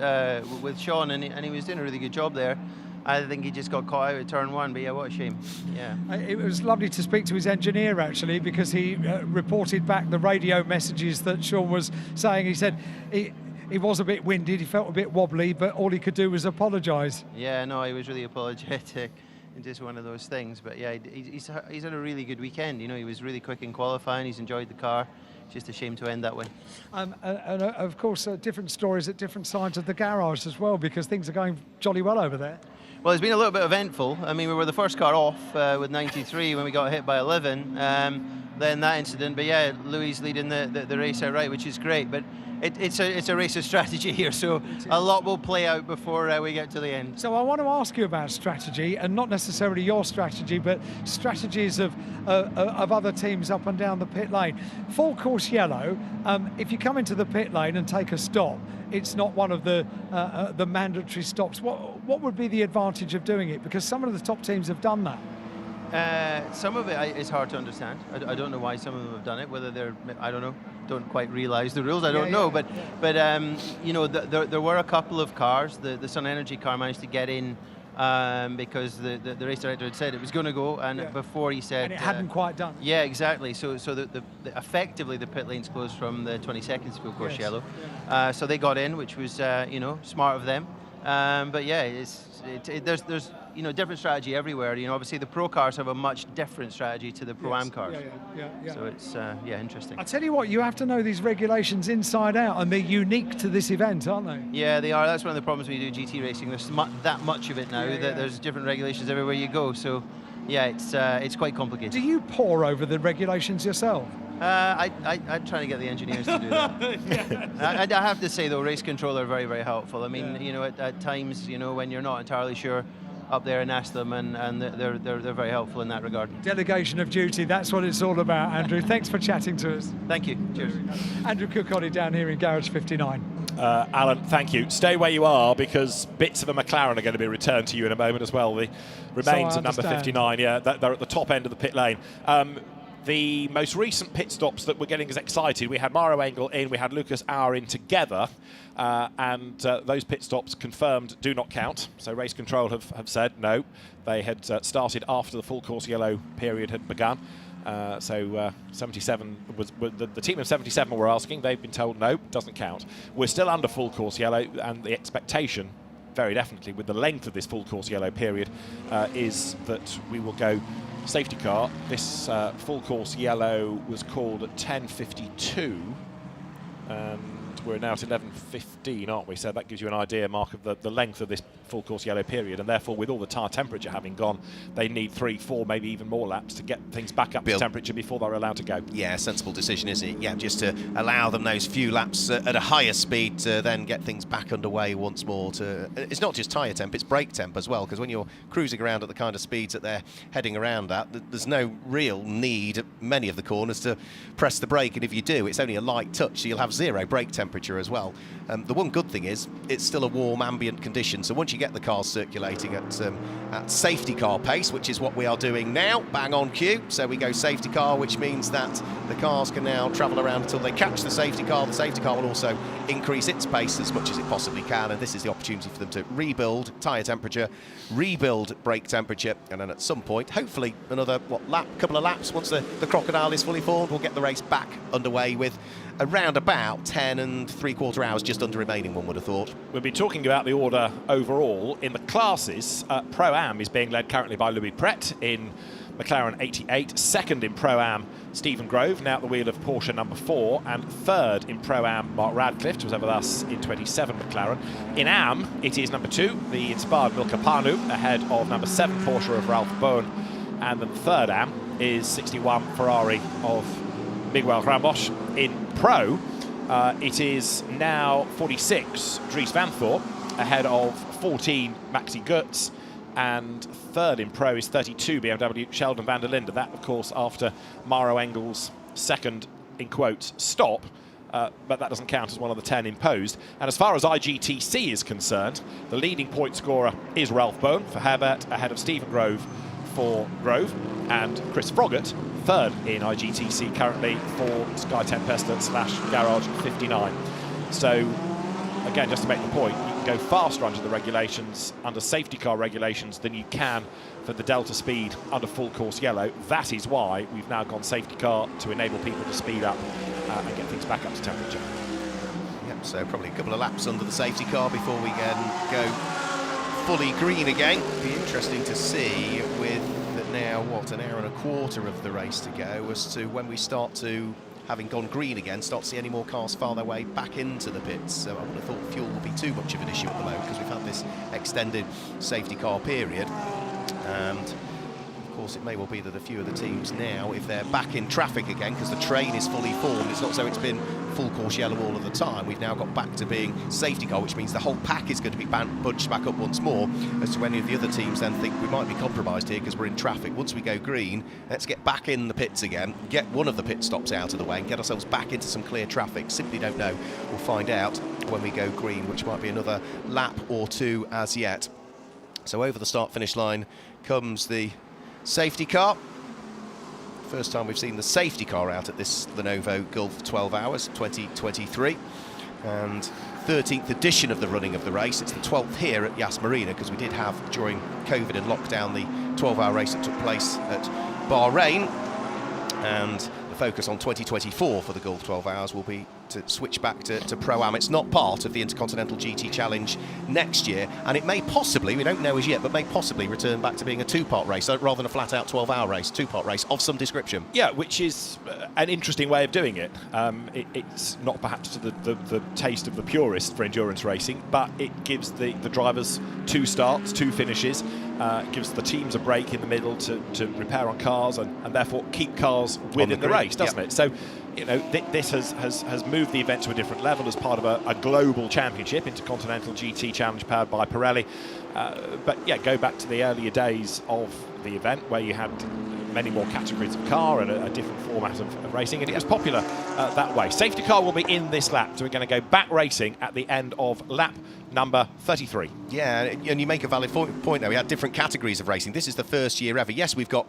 with Sean, and he was doing a really good job there. I think he just got caught out at turn 1, but yeah, what a shame. Yeah. It was lovely to speak to his engineer, actually, because he reported back the radio messages that Sean was saying. He said he was a bit winded, he felt a bit wobbly, but all he could do was apologise. Yeah, no, he was really apologetic. And just one of those things. But yeah, he's had a really good weekend. You know, he was really quick in qualifying, he's enjoyed the car. Just a shame to end that way. And of course, different stories at different sides of the garage as well, because things are going jolly well over there. Well, it's been a little bit eventful. I mean, we were the first car off with 93 when we got hit by 11. Then that incident, but yeah, Louis leading the race outright, which is great. But it's a race of strategy here, so a lot will play out before we get to the end. So I want to ask you about strategy, and not necessarily your strategy, but strategies of other teams up and down the pit lane. Full course yellow, if you come into the pit lane and take a stop, it's not one of the mandatory stops. What would be the advantage of doing it? Because some of the top teams have done that. Some of it is hard to understand. I don't know why some of them have done it. Whether they're, I don't know, don't quite realise the rules. I don't know. But you know, there were a couple of cars. The Sun Energy car managed to get in because the race director had said it was going to go, and before he said, and it hadn't quite done. Yeah, exactly. So effectively the pit lane's closed from the 20-second full course yellow. So they got in, which was you know, smart of them. But yeah, there's you know, different strategy everywhere. You know, obviously the pro cars have a much different strategy to the pro-am cars. Yeah. So it's interesting. I tell you what, you have to know these regulations inside out, and they're unique to this event, aren't they? Yeah, they are. That's one of the problems when you do GT racing. There's that much of it now that there's different regulations everywhere you go. So yeah, it's quite complicated. Do you pore over the regulations yourself? I'm trying to get the engineers to do that. I have to say though, race control are very, very helpful. I mean, you know, at times, you know, when you're not entirely sure, up there and ask them, and they're very helpful in that regard. Delegation of duty, that's what it's all about, Andrew. Thanks for chatting to us. Thank you. Cheers. Andrew Kirkconnell down here in Garage 59. Alan, thank you. Stay where you are, because bits of a McLaren are going to be returned to you in a moment as well. The remains of number 59, they're at the top end of the pit lane. The most recent pit stops that were getting us excited, we had Maro Engel in, we had Lucas Auer in together, and those pit stops confirmed do not count. So race control have said no. They had started after the full course yellow period had begun. 77 was the team of 77 were asking. They've been told no, doesn't count. We're still under full course yellow, and the expectation, very definitely, with the length of this full course yellow period, is that we will go safety car. This full course yellow was called at 10:52, and we're now at 11:15, aren't we? So that gives you an idea, Mark, of the length of this full course yellow period, and therefore with all the tyre temperature having gone, they need 3, 4, maybe even more laps to get things back up to temperature before they're allowed to go. Yeah, sensible decision, isn't it? Yeah, just to allow them those few laps at a higher speed to then get things back underway once more. It's not just tyre temp, it's brake temp as well, because when you're cruising around at the kind of speeds that they're heading around at, there's no real need at many of the corners to press the brake, and if you do, it's only a light touch, so you'll have 0 brake temperature as well. The one good thing is it's still a warm ambient condition, so once you get the cars circulating at safety car pace, which is what we are doing now, bang on cue, so we go safety car, which means that the cars can now travel around until they catch the safety car. The safety car will also increase its pace as much as it possibly can, and this is the opportunity for them to rebuild tyre temperature, rebuild brake temperature, and then at some point, hopefully another couple of laps, once the crocodile is fully formed, we'll get the race back underway with around about 10 3/4 hours just under remaining, one would have thought. We'll be talking about the order overall. In the classes, Pro-Am is being led currently by Louis Pret in McLaren 88. Second in Pro-Am, Stephen Grove, now at the wheel of Porsche number 4. And third in Pro-Am, Mark Radcliffe, was over with us in 27 McLaren. In Am, it is number 2, the inspired Milka Panu, ahead of number 7 Porsche of Ralph Bowen. And then third Am is 61 Ferrari of Miguel Ramos. In Pro, it is now 46 Dries Vanthoor, ahead of 14 Maxi Goetz, and third in Pro is 32 BMW Sheldon van der Linde. That, of course, after Maro Engel's second, in quotes, stop, but that doesn't count as one of the 10 imposed. And as far as IGTC is concerned, the leading point scorer is Ralph Bowen for Herbert, ahead of Stephen Grove for Grove, and Chris Froggatt, third in IGTC currently for Sky Tempesta / Garage 59. So, again, just to make the point, you can go faster under the regulations, under safety car regulations, than you can for the Delta speed under full course yellow. That is why we've now gone safety car, to enable people to speed up and get things back up to temperature. Yep, so probably a couple of laps under the safety car before we can go fully green again. Be interesting to see with now, an hour and a quarter of the race to go, as to when we start to, having gone green again, start to see any more cars far their way back into the pits. So I wouldn't have thought fuel would be too much of an issue at the moment, because we've had this extended safety car period. And of course, it may well be that a few of the teams now, if they're back in traffic again, because the train is fully formed, it's not so it's been full course yellow all of the time. We've now got back to being safety car, which means the whole pack is going to be bunched back up once more, as to any of the other teams then think we might be compromised here because we're in traffic. Once we go green, let's get back in the pits again, get one of the pit stops out of the way and get ourselves back into some clear traffic. Simply don't know. We'll find out when we go green, which might be another lap or two as yet. So over the start-finish line comes the safety car. First time we've seen the safety car out at this Lenovo Gulf 12 Hours 2023, and 13th edition of the running of the race. It's the 12th here at Yas Marina, because we did have, during COVID and lockdown, the 12-hour race that took place at Bahrain, and the focus on 2024 for the Gulf 12 Hours will be to switch back to Pro-Am. It's not part of the Intercontinental GT Challenge next year, and it may possibly, we don't know as yet, but may possibly return back to being a two-part race rather than a flat-out 12-hour race, two-part race of some description. Yeah, which is an interesting way of doing it. It's not perhaps to the taste of the purist for endurance racing, but it gives the drivers two starts, two finishes, gives the teams a break in the middle to repair on cars and therefore keep cars within the race, doesn't it? So, you know, this has moved the event to a different level as part of a global championship, Intercontinental GT Challenge powered by Pirelli. But yeah, go back to the earlier days of the event where you had many more categories of car and a different format of racing, and it was popular that way. Safety car will be in this lap, so we're going to go back racing at the end of lap number 33. Yeah, and you make a valid point there. We had different categories of racing. This is the first year ever. Yes, we've got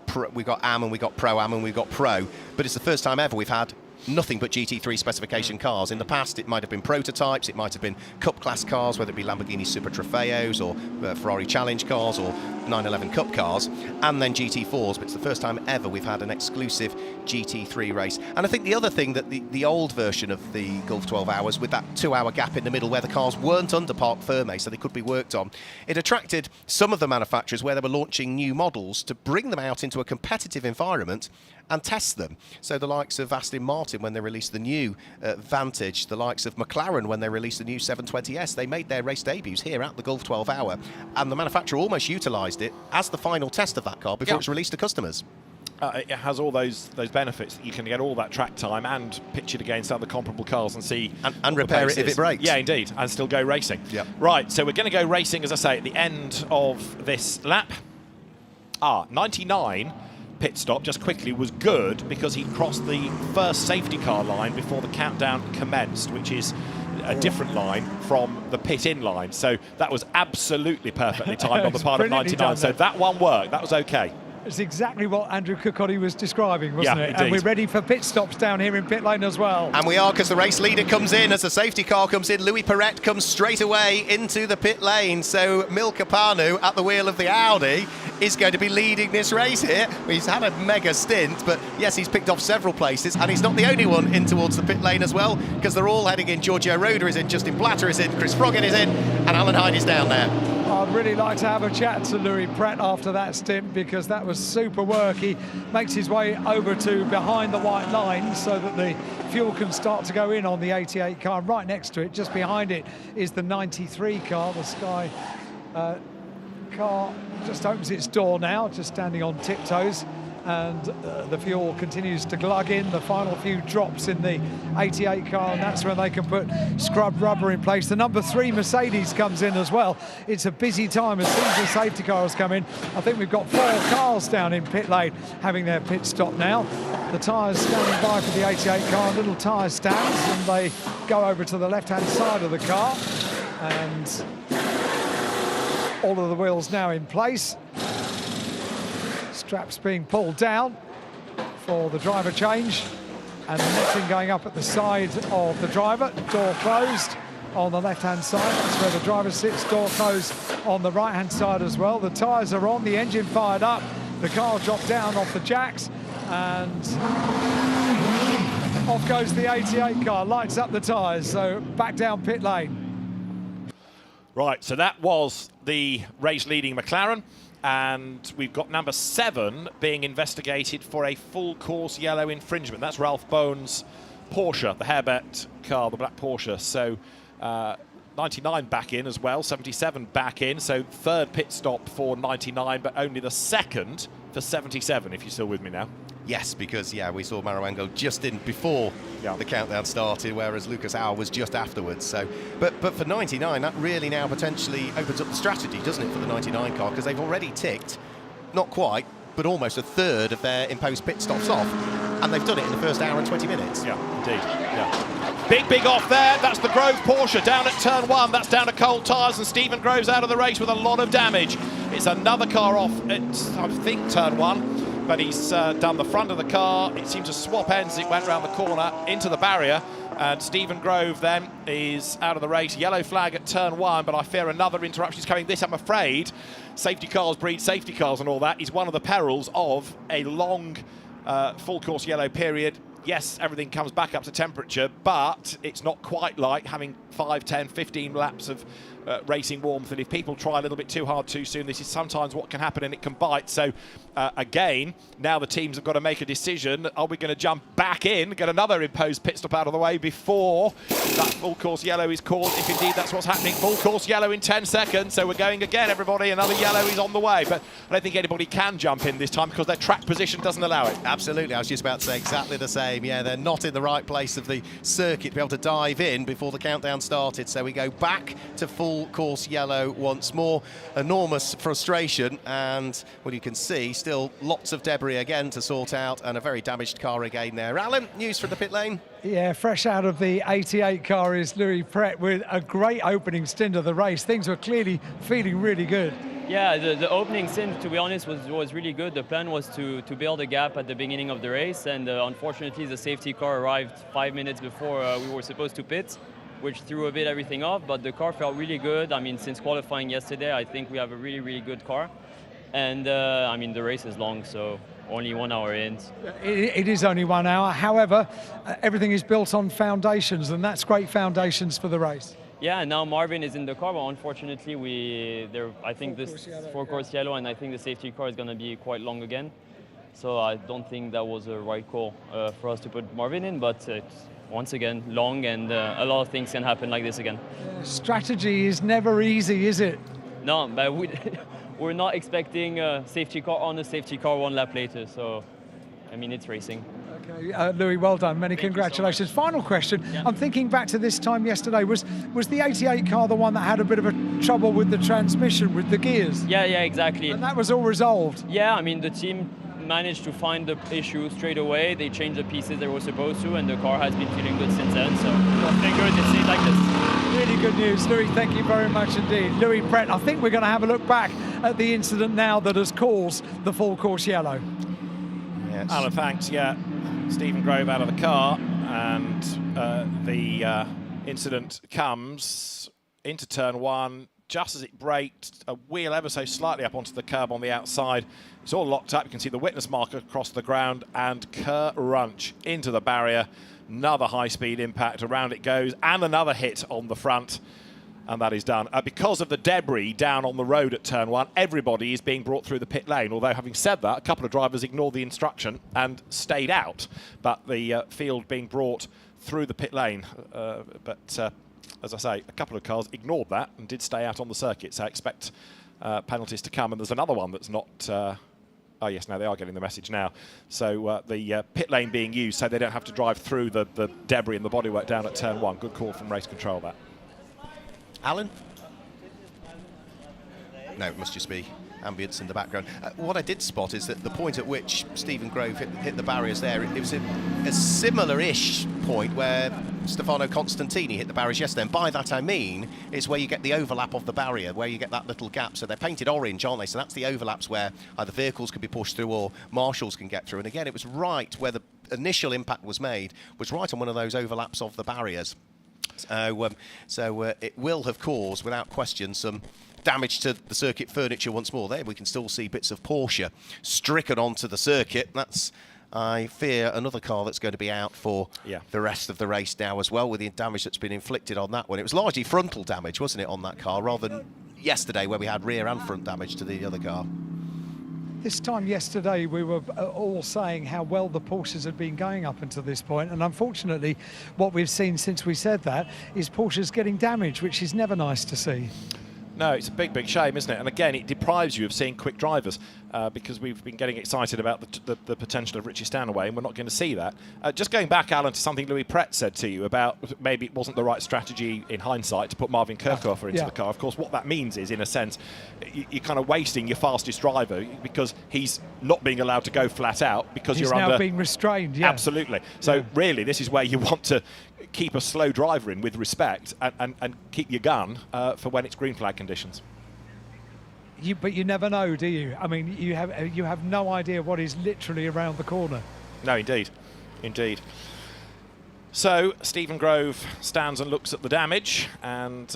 Am and we've got Pro-Am and we've got Pro, but it's the first time ever we've had nothing but GT3 specification cars. In the past, it might have been prototypes, it might have been Cup class cars, whether it be Lamborghini Super Trofeos or Ferrari Challenge cars or 911 Cup cars, and then GT4s, but it's the first time ever we've had an exclusive GT3 race. And I think the other thing that the old version of the Gulf 12 Hours, with that 2-hour gap in the middle where the cars weren't under Parc Fermé, so they could be worked on, it attracted some of the manufacturers where they were launching new models to bring them out into a competitive environment and test them. So the likes of Aston Martin when they released the new Vantage, the likes of McLaren when they released the new 720S, they made their race debuts here at the Gulf 12 Hour, and the manufacturer almost utilised it as the final test of that car before it's released to customers. It has all those benefits that you can get all that track time and pitch it against other comparable cars and see and repair it if it breaks. Yeah, indeed, and still go racing. Yep. Right, so we're going to go racing, as I say, at the end of this lap. 99 pit stop just quickly was good because he crossed the first safety car line before the countdown commenced, which is a different line from the pit-in line. So that was absolutely perfectly timed on the part of 99. So that one worked. That was okay. It's exactly what Andrew Cocotti was describing, wasn't it? Indeed. And we're ready for pit stops down here in pit lane as well. And we are, because the race leader comes in as the safety car comes in. Louis Perret comes straight away into the pit lane. So Milka Panu at the wheel of the Audi is going to be leading this race here. He's had a mega stint, but yes, he's picked off several places, and he's not the only one in towards the pit lane as well, because they're all heading in. Giorgio Roda is in, Justin Blatter is in, Chris Froggatt is in, and Alan Hyde is down there. I'd really like to have a chat to Louis Perret after that stint, because that was super work. He makes his way over to behind the white line so that the fuel can start to go in on the 88 car. And right next to it, just behind it, is the 93 car. The Sky car just opens its door now, just standing on tiptoes, and the fuel continues to glug in. The final few drops in the 88 car, and that's when they can put scrub rubber in place. The number 3 Mercedes comes in as well. It's a busy time as soon as the safety cars come in. I think we've got 4 cars down in pit lane having their pit stop now. The tyres standing by for the 88 car, little tyre stands, and they go over to the left-hand side of the car, and all of the wheels now in place. Straps being pulled down for the driver change, and the netting going up at the side of the driver. Door closed on the left-hand side. That's where the driver sits. Door closed on the right-hand side as well. The tyres are on, the engine fired up. The car dropped down off the jacks, and off goes the 88 car. Lights up the tyres, so back down pit lane. Right, so that was the race-leading McLaren. And we've got number 7 being investigated for a full course yellow infringement. That's Ralph Bone's Porsche, the Hairbet car, the black Porsche. So 99 back in as well, 77 back in, so third pit stop for 99, but only the second for 77, if you're still with me now. Yes, because, yeah, we saw Maranello just in before the countdown started, whereas Lucas Auer was just afterwards. So, but for 99, that really now potentially opens up the strategy, doesn't it, for the 99 car, because they've already ticked, not quite, but almost a third of their imposed pit stops off, and they've done it in the first hour and 20 minutes. Yeah, indeed. Yeah. Big off there. That's the Grove Porsche down at turn 1. That's down to cold tyres, and Stephen Grove's out of the race with a lot of damage. It's another car off at, I think, turn 1, but he's done the front of the car. It seemed to swap ends as it went around the corner into the barrier, and Stephen Grove then is out of the race. Yellow flag at turn 1, but I fear another interruption is coming. This, I'm afraid, safety cars breed safety cars and all that is one of the perils of a long full course yellow period. Yes, everything comes back up to temperature, but it's not quite like having 5, 10, 15 laps of racing warmth, and if people try a little bit too hard too soon, this is sometimes what can happen, and it can bite. So again, now the teams have got to make a decision. Are we going to jump back in, get another imposed pit stop out of the way before that full course yellow is called, if indeed that's what's happening? Full course yellow in 10 seconds, so we're going again, everybody. Another yellow is on the way, but I don't think anybody can jump in this time because their track position doesn't allow it. Absolutely, I was just about to say exactly the same. Yeah, they're not in the right place of the circuit to be able to dive in before the countdown started, so we go back to full course yellow once more. Enormous frustration, and well, you can see still lots of debris again to sort out, and a very damaged car again there. Alan, news from the pit lane? Yeah, fresh out of the 88 car is Louis Pret with a great opening stint of the race. Things were clearly feeling really good. Yeah, the opening stint, to be honest, was really good. The plan was to build a gap at the beginning of the race, and unfortunately the safety car arrived 5 minutes before we were supposed to pit, which threw a bit everything off, but the car felt really good. I mean, since qualifying yesterday, I think we have a really good car. And I mean, the race is long, so only 1 hour in. It is only 1 hour. However, everything is built on foundations, and that's great foundations for the race. Yeah, and now Marvin is in the car, but unfortunately I think this four-course yellow, and I think the safety car is going to be quite long again. So I don't think that was a right call for us to put Marvin in, but once again, long, and a lot of things can happen like this again. Strategy is never easy, is it? No, but we're not expecting a safety car on a safety car 1 lap later, so I mean, it's racing. Okay, Louis, well done. Many congratulations. Final question. Yeah. I'm thinking back to this time yesterday. Was the 88 car the one that had a bit of a trouble with the transmission, with the gears? Yeah, exactly. And that was all resolved? Yeah, I mean, the team managed to find the issue straight away. They changed the pieces they were supposed to, and the car has been feeling good since then. So fingers it stays like this. Really good news, Louis. Thank you very much indeed. Louis Pret, I think we're going to have a look back at the incident now that has caused the full course yellow. Yes. Alan, thanks. Yeah, Stephen Grove out of the car, and the incident comes into turn 1. Just as it braked, a wheel ever so slightly up onto the curb on the outside. It's all locked up. You can see the witness marker across the ground, and crunch into the barrier. Another high-speed impact, around it goes, and another hit on the front, and that is done. Because of the debris down on the road at turn 1, everybody is being brought through the pit lane, although having said that, a couple of drivers ignored the instruction and stayed out, but the field being brought through the pit lane. As I say, a couple of cars ignored that and did stay out on the circuit, so I expect penalties to come. And there's another one that's not... oh, yes, no, they are getting the message now. So the pit lane being used so they don't have to drive through the debris and the bodywork down at turn 1. Good call from race control, that. Alan? No, it must just be ambience in the background. What I did spot is that the point at which Stephen Grove hit the barriers there, it was a similar-ish point where Stefano Constantini hit the barriers yesterday, and by that I mean it's where you get the overlap of the barrier, where you get that little gap. So they're painted orange, aren't they? So that's the overlaps where either vehicles can be pushed through or marshals can get through. And again, it was right where the initial impact was made, was right on one of those overlaps of the barriers. So it will have caused, without question, some damage to the circuit furniture once more. There we can still see bits of Porsche stricken onto the circuit. That's, I fear, another car that's going to be out for the rest of the race now as well, with the damage that's been inflicted on that one. It was largely frontal damage, wasn't it, on that car, rather than yesterday where we had rear and front damage to the other car. this time yesterday we were all saying how well the Porsches had been going up until this point, and unfortunately what we've seen since we said that is Porsches getting damaged, which is never nice to see. No, it's a big, big shame, isn't it? And again, it deprives you of seeing quick drivers because we've been getting excited about the potential of Richie Stanaway, and we're not going to see that. Just going back, Alan, to something Louis Pret said to you about maybe it wasn't the right strategy in hindsight to put Marvin Kirchhofer into the car. Of course, what that means is, in a sense, you're kind of wasting your fastest driver because he's not being allowed to go flat out because he's you're now being restrained. Yeah, absolutely. So really, this is where you want to keep a slow driver in with respect and keep your gun for when it's green flag conditions. But you never know, do you? I mean, you have no idea what is literally around the corner. No, indeed. Indeed. So Stephen Grove stands and looks at the damage, and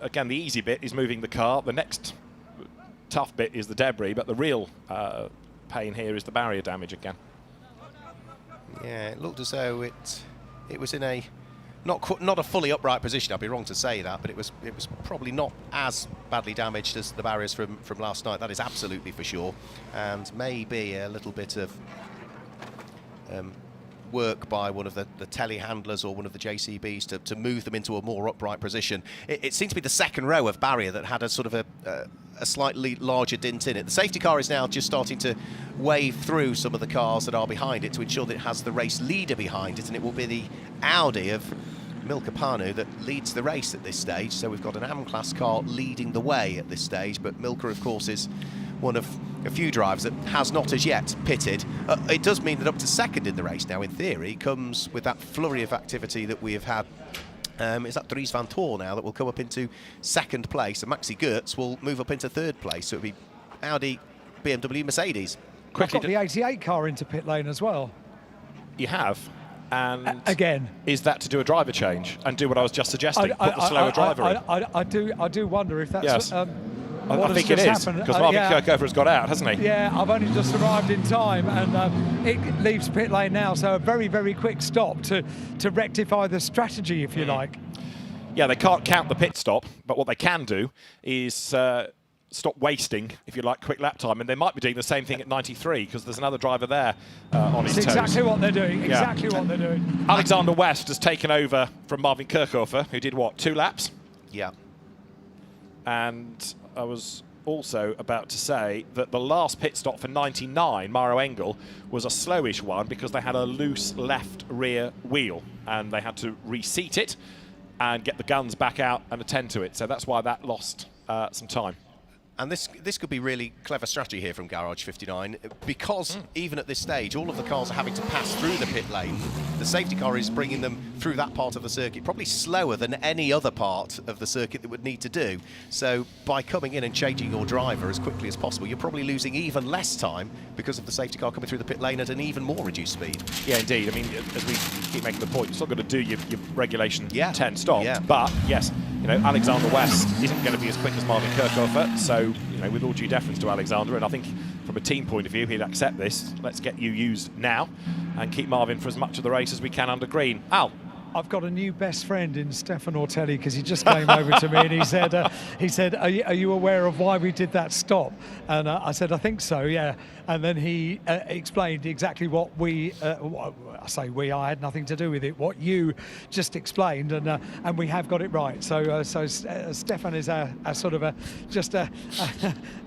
again, the easy bit is moving the car. The next tough bit is the debris, but the real pain here is the barrier damage again. Yeah, it looked as though it was in a not a fully upright position. I'd be wrong to say that, but it was probably not as badly damaged as the barriers from last night. That is absolutely for sure, and maybe a little bit of work by one of the telehandlers or one of the JCBs to move them into a more upright position. It seemed to be the second row of barrier that had a sort of a slightly larger dint in it. The safety car is now just starting to wave through some of the cars that are behind it to ensure that it has the race leader behind it, and it will be the Audi of Milka Panu that leads the race at this stage. So we've got an AM-class car leading the way at this stage, but Milka, of course, is one of a few drivers that has not as yet pitted. It does mean that up to second in the race now, in theory, comes with that flurry of activity that we have had. Is that Dries Vanthoor now that will come up into second place, and Maxi Goertz will move up into third place. So it'll be Audi, BMW, Mercedes. I've got the 88 car into pit lane as well. You have? And again, is that to do a driver change and do what I was just suggesting? Put the slower driver in. I do wonder if that's yes. what I think it is, because Marvin Kirchhofer has got out, hasn't he? Yeah, I've only just arrived in time, and it leaves pit lane now, so a very, very quick stop to rectify the strategy, if you like. Yeah, they can't count the pit stop, but what they can do is stop wasting, if you like, quick lap time, and they might be doing the same thing at 93 because there's another driver there on his toes. It's exactly what they're doing. Exactly what they're doing. Alexander West has taken over from Marvin Kirchhofer, who did what, 2 laps? Yeah. And I was also about to say that the last pit stop for 99, Maro Engel, was a slowish one because they had a loose left rear wheel and they had to reseat it and get the guns back out and attend to it. So that's why that lost some time. And this could be really clever strategy here from Garage 59, because even at this stage, all of the cars are having to pass through the pit lane. The safety car is bringing them through that part of the circuit, probably slower than any other part of the circuit that would need to do. So by coming in and changing your driver as quickly as possible, you're probably losing even less time because of the safety car coming through the pit lane at an even more reduced speed. Yeah, indeed. I mean, as we keep making the point, you're still going to do your regulation 10 stops. But yes, you know, Alexander West isn't going to be as quick as Marvin Kirchhofer, so you know, with all due deference to Alexander, and I think from a team point of view, he'd accept this. Let's get you used now and keep Marvin for as much of the race as we can under green. Al. I've got a new best friend in Stefan Ortelli, because he just came over to me and he said, are you aware of why we did that stop? And I said, I think so, yeah. And then he explained exactly what I say we, I had nothing to do with it, what you just explained, and we have got it right. So Stefan is our sort of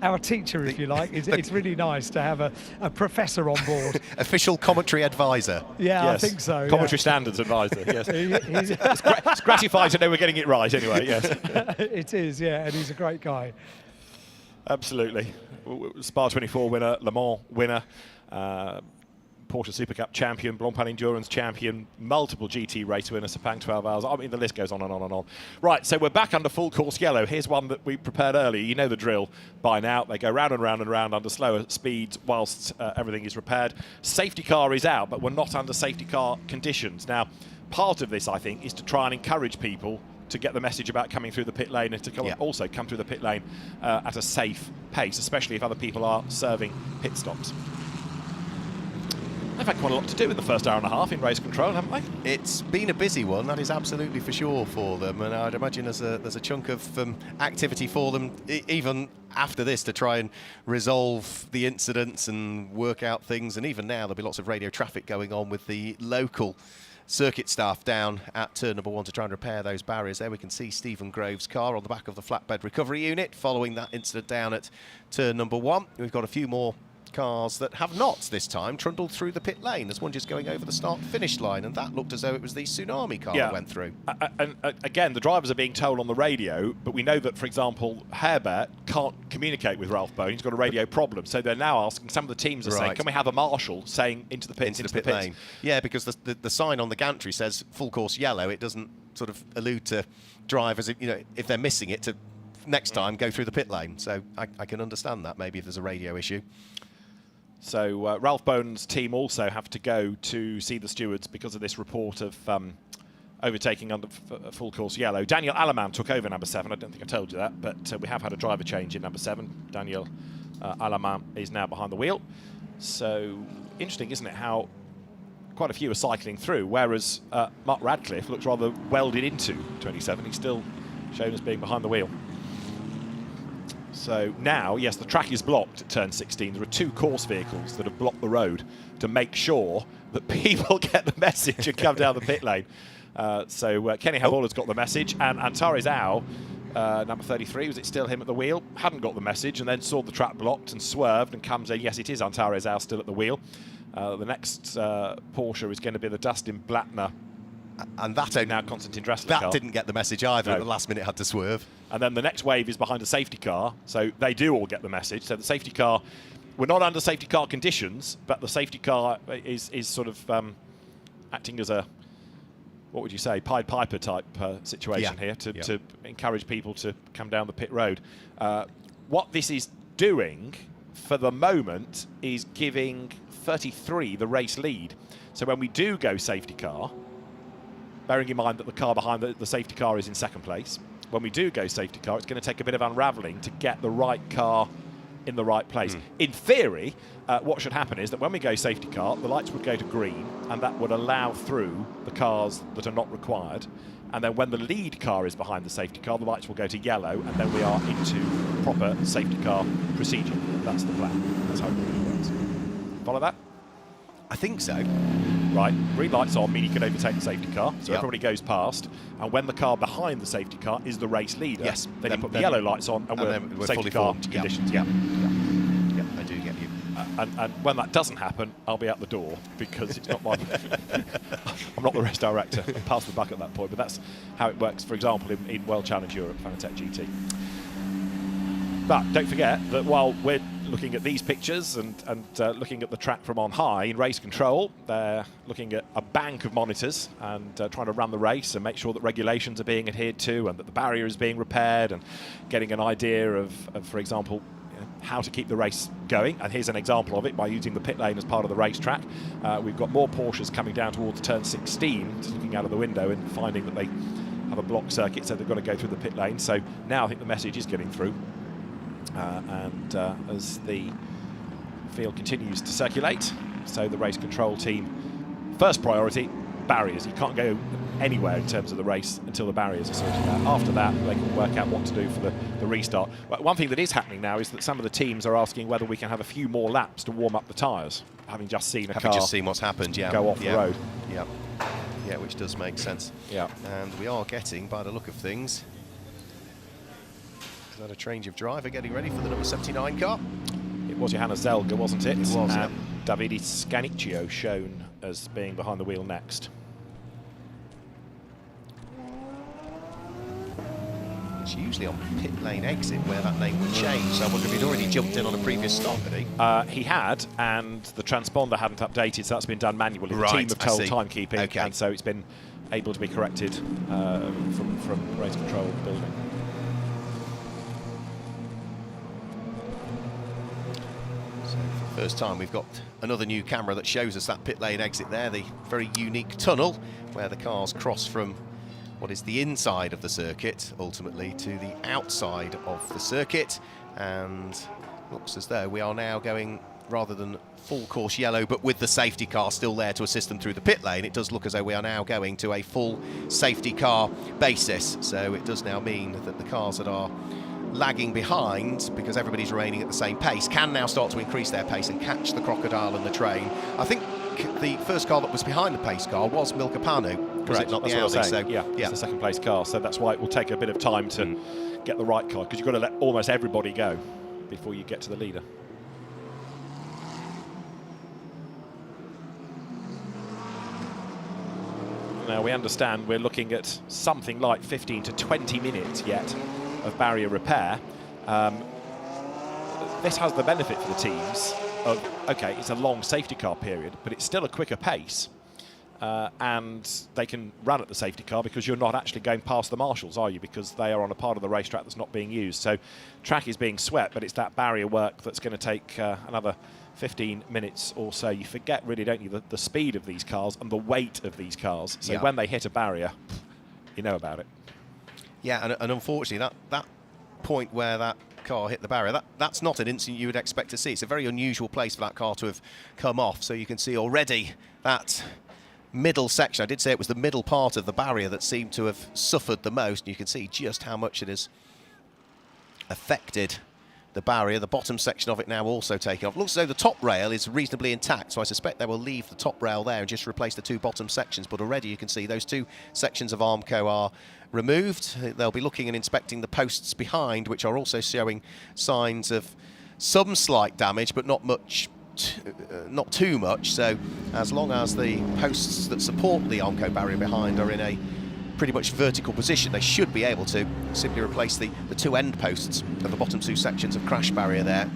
our teacher, if you like. It's really nice to have a professor on board. Official commentary advisor. Yeah, yes. I think so. Commentary standards advisor, yes. It's gratifying to know we're getting it right anyway, yes. It is, yeah, and he's a great guy. Absolutely. Spa 24 winner, Le Mans winner, Porsche Super Cup champion, Blancpain Endurance champion, multiple GT race winner, Sepang 12 Hours. I mean, the list goes on and on and on. Right, so we're back under full course yellow. Here's one that we prepared earlier. You know the drill by now. They go round and round and round under slower speeds whilst everything is repaired. Safety car is out, but we're not under safety car conditions. Now, part of this, I think, is to try and encourage people to get the message about coming through the pit lane and to also come through the pit lane at a safe pace, especially if other people are serving pit stops. They've had quite a lot to do in the first hour and a half in race control, haven't they? It's been a busy one, that is absolutely for sure for them, and I'd imagine there's a chunk of activity for them even after this to try and resolve the incidents and work out things, and even now there'll be lots of radio traffic going on with the local circuit staff down at turn number 1 to try and repair those barriers. There we can see Stephen Grove's car on the back of the flatbed recovery unit following that incident down at turn number 1. We've got a few more cars that have not this time trundled through the pit lane. There's one just going over the start-finish line, and that looked as though it was the Tsunami car that went through. And again, the drivers are being told on the radio, but we know that, for example, Herbert can't communicate with Ralph Bone. He's got a radio problem, so they're now asking, some of the teams are saying, can we have a marshal saying into the pits, into the pit lane? Yeah, because the sign on the gantry says full course yellow. It doesn't sort of allude to drivers, if they're missing it, to next time go through the pit lane. So I can understand that, maybe if there's a radio issue. So Ralph Bone's team also have to go to see the stewards because of this report of overtaking under full course yellow. Daniel Alaman took over number 7. I don't think I told you that, but we have had a driver change in number 7. Daniel Alaman is now behind the wheel. So interesting, isn't it, how quite a few are cycling through, whereas Mark Radcliffe looks rather welded into 27. He's still shown as being behind the wheel. So now, yes, the track is blocked at turn 16. There are 2 course vehicles that have blocked the road to make sure that people get the message and come down the pit lane. So Kenny Havoller's got the message, and Antares Au, number 33, was it still him at the wheel? Hadn't got the message, and then saw the track blocked and swerved and comes in. Yes, it is Antares Au still at the wheel. The next Porsche is going to be the Dustin Blattner. And that now Konstantin Dressler that car. Didn't get the message either. At the last minute had to swerve. And then the next wave is behind a safety car, so they do all get the message. So the safety car, we're not under safety car conditions, but the safety car is sort of acting as a, what would you say, Pied Piper type situation here to encourage people to come down the pit road. What this is doing for the moment is giving 33 the race lead. So when we do go safety car, bearing in mind that the car behind the safety car is in second place, when we do go safety car, it's going to take a bit of unravelling to get the right car in the right place. In theory, what should happen is that when we go safety car, the lights would go to green, and that would allow through the cars that are not required. And then when the lead car is behind the safety car, the lights will go to yellow, and then we are into proper safety car procedure. That's the plan. That's how it really works. Follow that? I think so. Right, green lights on mean you can overtake the safety car, so everybody goes past, and when the car behind the safety car is the race leader, then you put the yellow lights on, and we're safety car conditions. Yeah, I do get you. And when that doesn't happen, I'll be out the door, because it's not my... I'm not the race director. I'll pass the buck at that point, but that's how it works, for example, in World Challenge Europe, Fanatec GT. But don't forget that while we're looking at these pictures and looking at the track from on high in race control, they're looking at a bank of monitors and trying to run the race and make sure that regulations are being adhered to and that the barrier is being repaired, and getting an idea of for example, how to keep the race going. And here's an example of it by using the pit lane as part of the racetrack. We've got more Porsches coming down towards turn 16, just looking out of the window and finding that they have a blocked circuit, so they've got to go through the pit lane. So now I think the message is getting through. As the field continues to circulate, so the race control team, first priority, barriers. You can't go anywhere in terms of the race until the barriers are sorted out. After that, they can work out what to do for the restart. But one thing that is happening now is that some of the teams are asking whether we can have a few more laps to warm up the tyres, having just seen a car what's happened, go off the road. Yeah, which does make sense. Yeah. And we are getting, by the look of things, is that a change of driver getting ready for the number 79 car? It was Johanna Zelga, wasn't it? It was, yeah. Davide Scanicchio shown as being behind the wheel next. It's usually on pit lane exit where that name would change, so I wonder if he'd already jumped in on a previous stop, had he? He had, and the transponder hadn't updated, so that's been done manually. Right, the team have told timekeeping, okay. And so it's been able to be corrected from race control building. So for the first time we've got another new camera that shows us that pit lane exit there, the very unique tunnel where the cars cross from what is the inside of the circuit ultimately to the outside of the circuit, and looks as though we are now going rather than full course yellow, but with the safety car still there to assist them through the pit lane, it does look as though we are now going to a full safety car basis. So it does now mean that the cars that are lagging behind, because everybody's remaining at the same pace, can now start to increase their pace and catch the Crocodile and the Train. I think the first car that was behind the pace car was Milka Panu, was it not the Audi? So, yeah, it's the second place car, so that's why it will take a bit of time to get the right car, because you've got to let almost everybody go before you get to the leader. Now we understand we're looking at something like 15 to 20 minutes yet of barrier repair. This has the benefit for the teams of, okay, it's a long safety car period, but it's still a quicker pace. And they can run at the safety car because you're not actually going past the marshals, are you? Because they are on a part of the racetrack that's not being used. So track is being swept, but it's that barrier work that's going to take another 15 minutes or so. You forget, really, don't you, the speed of these cars and the weight of these cars. So when they hit a barrier, you know about it. Yeah, and unfortunately, that point where that car hit the barrier, that's not an incident you would expect to see. It's a very unusual place for that car to have come off. So you can see already that middle section. I did say it was the middle part of the barrier that seemed to have suffered the most. And you can see just how much it has affected the barrier. The bottom section of it now also taken off. Looks as though the top rail is reasonably intact, so I suspect they will leave the top rail there and just replace the two bottom sections. But already you can see those two sections of Armco are removed. They'll be looking and inspecting the posts behind, which are also showing signs of some slight damage, but not much. Not too much. So as long as the posts that support the Armco barrier behind are in a pretty much vertical position, they should be able to simply replace the two end posts of the bottom two sections of crash barrier there.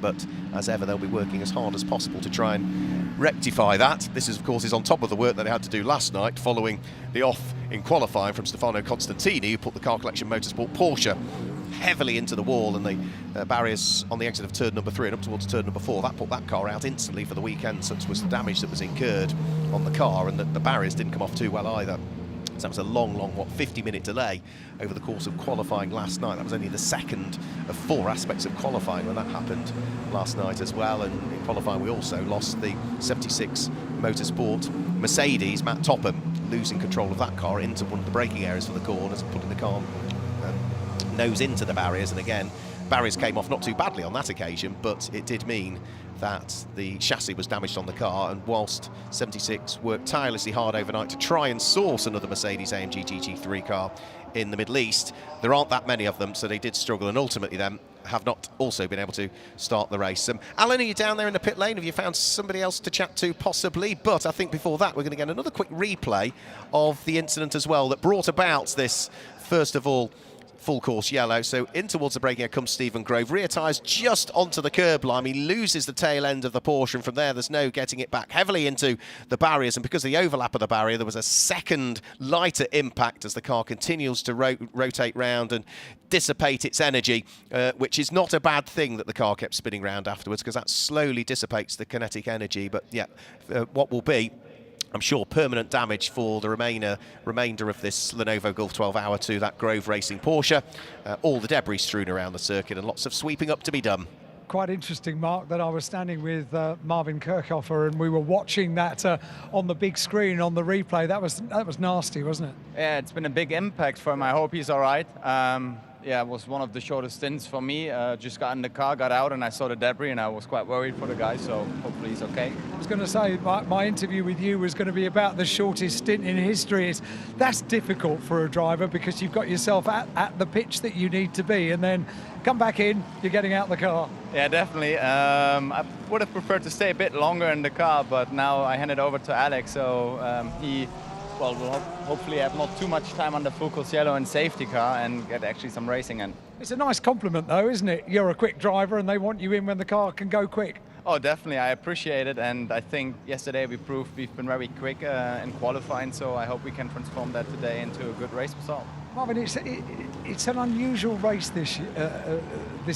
But as ever, they'll be working as hard as possible to try and rectify that. This is, of course, is on top of the work that they had to do last night following the off in qualifying from Stefano Constantini, who put the Car Collection Motorsport Porsche heavily into the wall, and the barriers on the exit of turn number 3 and up towards turn number 4, that put that car out instantly for the weekend. Such was the damage that was incurred on the car, and the barriers didn't come off too well either. So that was a long, 50-minute delay over the course of qualifying last night. That was only the second of 4 aspects of qualifying when that happened last night as well. And in qualifying, we also lost the 76 Motorsport Mercedes, Matt Topham, losing control of that car into one of the braking areas for the corners, putting the car nose into the barriers. And again, barriers came off not too badly on that occasion, but it did mean that the chassis was damaged on the car. And whilst 76 worked tirelessly hard overnight to try and source another Mercedes-AMG GT3 car in the Middle East, there aren't that many of them, so they did struggle, and ultimately then have not also been able to start the race. Alan, are you down there in the pit lane? Have you found somebody else to chat to possibly? But I think before that we're going to get another quick replay of the incident as well that brought about this, first of all, full course yellow. So in towards the braking area comes Stephen Grove. Rear tyres just onto the curb line. He loses the tail end of the Porsche, and from there there's no getting it back heavily into the barriers. And because of the overlap of the barrier, there was a second lighter impact as the car continues to rotate round and dissipate its energy, which is not a bad thing that the car kept spinning round afterwards, because that slowly dissipates the kinetic energy. But yeah, what will be, I'm sure, permanent damage for the remainder of this Lenovo Golf 12 Hour to that Grove Racing Porsche. All the debris strewn around the circuit and lots of sweeping up to be done. Quite interesting, Mark, that I was standing with Marvin Kirchhofer and we were watching that on the big screen on the replay. That was nasty, wasn't it? Yeah, it's been a big impact for him. I hope he's all right. Yeah, it was one of the shortest stints for me. Just got in the car, got out, and I saw the debris, and I was quite worried for the guy, so hopefully he's okay. I was going to say, my interview with you was going to be about the shortest stint in history. That's difficult for a driver because you've got yourself at the pitch that you need to be, and then come back in, you're getting out the car. Yeah, definitely. I would have preferred to stay a bit longer in the car, but now I hand it over to Alex, so he will hopefully have not too much time on the full course yellow and safety car and get actually some racing in. It's a nice compliment though, isn't it? You're a quick driver and they want you in when the car can go quick. Oh, definitely. I appreciate it, and I think yesterday we proved we've been very quick in qualifying, so I hope we can transform that today into a good race result. Marvin, it's an unusual race, this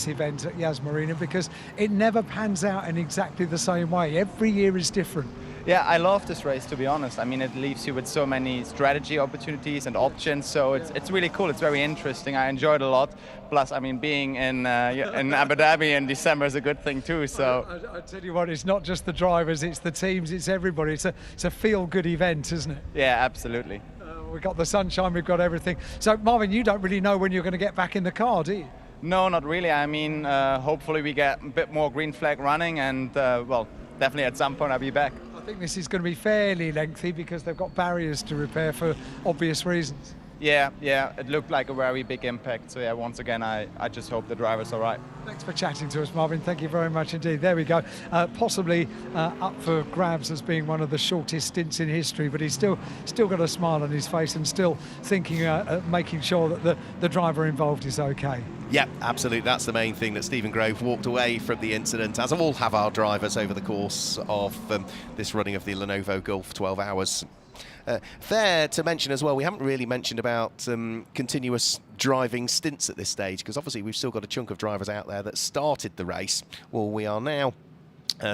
event at Yas Marina, because it never pans out in exactly the same way. Every year is different. Yeah, I love this race, to be honest. I mean, it leaves you with so many strategy opportunities and options, so it's really cool. It's very interesting. I enjoyed it a lot. Plus, I mean, being in Abu Dhabi in December is a good thing too. So I tell you what, it's not just the drivers, it's the teams, it's everybody. It's a feel-good event, isn't it? yeah, absolutely. We've got the sunshine, we've got everything. So, Marvin, you don't really know when you're going to get back in the car, do you? No, not really. I mean, hopefully we get a bit more green flag running, and well, definitely at some point I'll be back. I think this is going to be fairly lengthy because they've got barriers to repair for obvious reasons. Yeah, it looked like a very big impact. So yeah, once again, I just hope the driver's all right. Thanks for chatting to us, Marvin. Thank you very much indeed. There we go. Possibly up for grabs as being one of the shortest stints in history, but he's still got a smile on his face and still thinking, making sure that the driver involved is okay. Yeah, absolutely. That's the main thing, that Stephen Grove walked away from the incident, as all have our drivers over the course of this running of the Lenovo Golf 12 Hours. Fair to mention as well, we haven't really mentioned about continuous driving stints at this stage, because obviously we've still got a chunk of drivers out there that started the race. Well, we are now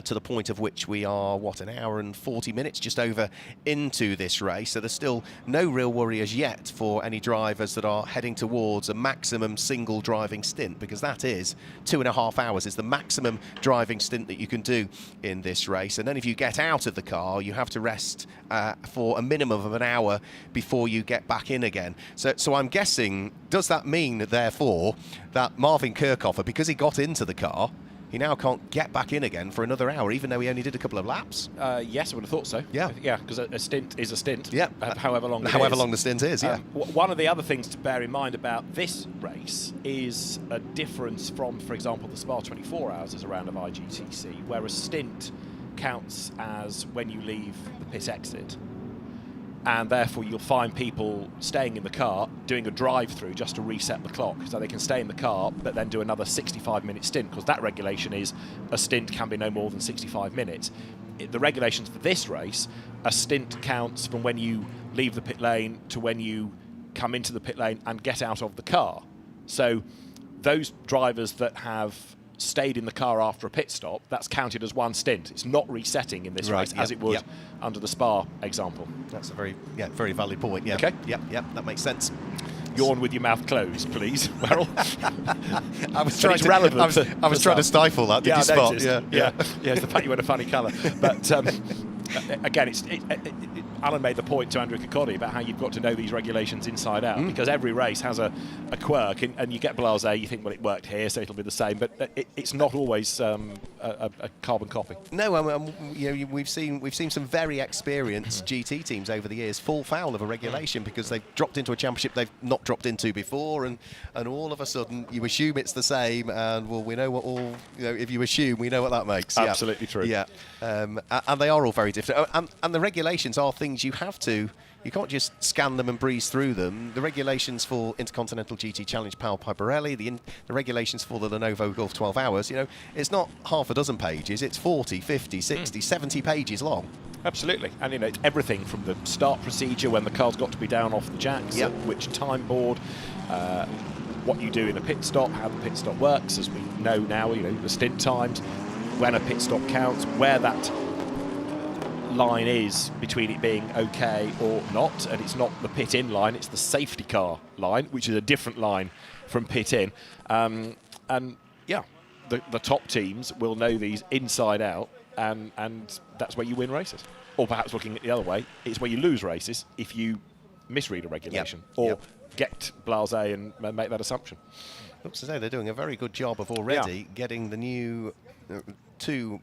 to the point of which we are, an hour and 40 minutes just over into this race. So there's still no real worry as yet for any drivers that are heading towards a maximum single driving stint, because that is 2.5 hours is the maximum driving stint that you can do in this race. And then if you get out of the car, you have to rest for a minimum of an hour before you get back in again. So I'm guessing, does that mean, therefore, that Marvin Kirchhofer, because he got into the car, he now can't get back in again for another hour, even though he only did a couple of laps? Yes, I would have thought so. Yeah, because a stint is a stint. Yeah, however long the stint is. Yeah. One of the other things to bear in mind about this race is a difference from, for example, the Spa 24 Hours as a round of IGTC, where a stint counts as when you leave the pit exit. And therefore you'll find people staying in the car doing a drive-through just to reset the clock, so they can stay in the car but then do another 65-minute stint, because that regulation is a stint can be no more than 65 minutes. The regulations for this race, a stint counts from when you leave the pit lane to when you come into the pit lane and get out of the car. So those drivers that have stayed in the car after a pit stop, that's counted as one stint. It's not resetting in this race as it would under the Spa example. That's a very valid point. Yeah. Okay. Yep, that makes sense. Yawn with your mouth closed, please, Werrell. I was trying to stifle that. Did you spot? Yeah, it's the fact you had a funny colour. But again, Alan made the point to Andrew Kirkcaldy about how you've got to know these regulations inside out, because every race has a quirk, and you get blasé, you think, well, it worked here, so it'll be the same, but it's not always a carbon copy. No, we've seen some very experienced GT teams over the years fall foul of a regulation because they've dropped into a championship they've not dropped into before, and all of a sudden you assume it's the same, and well, we know what all, if you assume, we know what that makes. Absolutely true. Yeah, and they are all very different, and the regulations are things you can't just scan them and breeze through them. The regulations for Intercontinental GT Challenge Pal Pirelli, the regulations for the Lenovo Golf 12 Hours, it's not half a dozen pages, it's 40, 50, 60, 70 pages long. Absolutely, and it's everything from the start procedure when the car's got to be down off the jacks, which time board, what you do in a pit stop, how the pit stop works, as we know now, the stint times, when a pit stop counts, where that line is between it being okay or not, and it's not the pit in line, it's the safety car line, which is a different line from pit in, and the top teams will know these inside out, and that's where you win races. Or perhaps looking at the other way, it's where you lose races if you misread a regulation or get blasé and make that assumption. Looks as though they're doing a very good job of already getting the new 2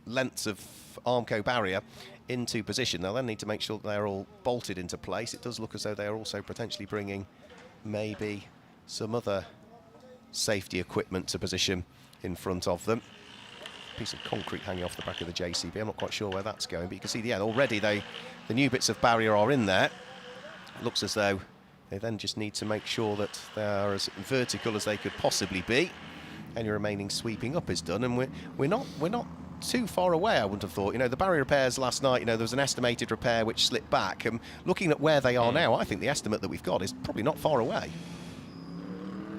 lengths of Armco barrier into position. They'll then need to make sure that they're all bolted into place. It does look as though they are also potentially bringing maybe some other safety equipment to position in front of them. Piece of concrete hanging off the back of the JCB. I'm not quite sure where that's going, but you can see, already the new bits of barrier are in there. It looks as though they then just need to make sure that they are as vertical as they could possibly be. Any remaining sweeping up is done, and we're not too far away, I wouldn't have thought. The barrier repairs last night, there was an estimated repair which slipped back, and looking at where they are now, I think the estimate that we've got is probably not far away.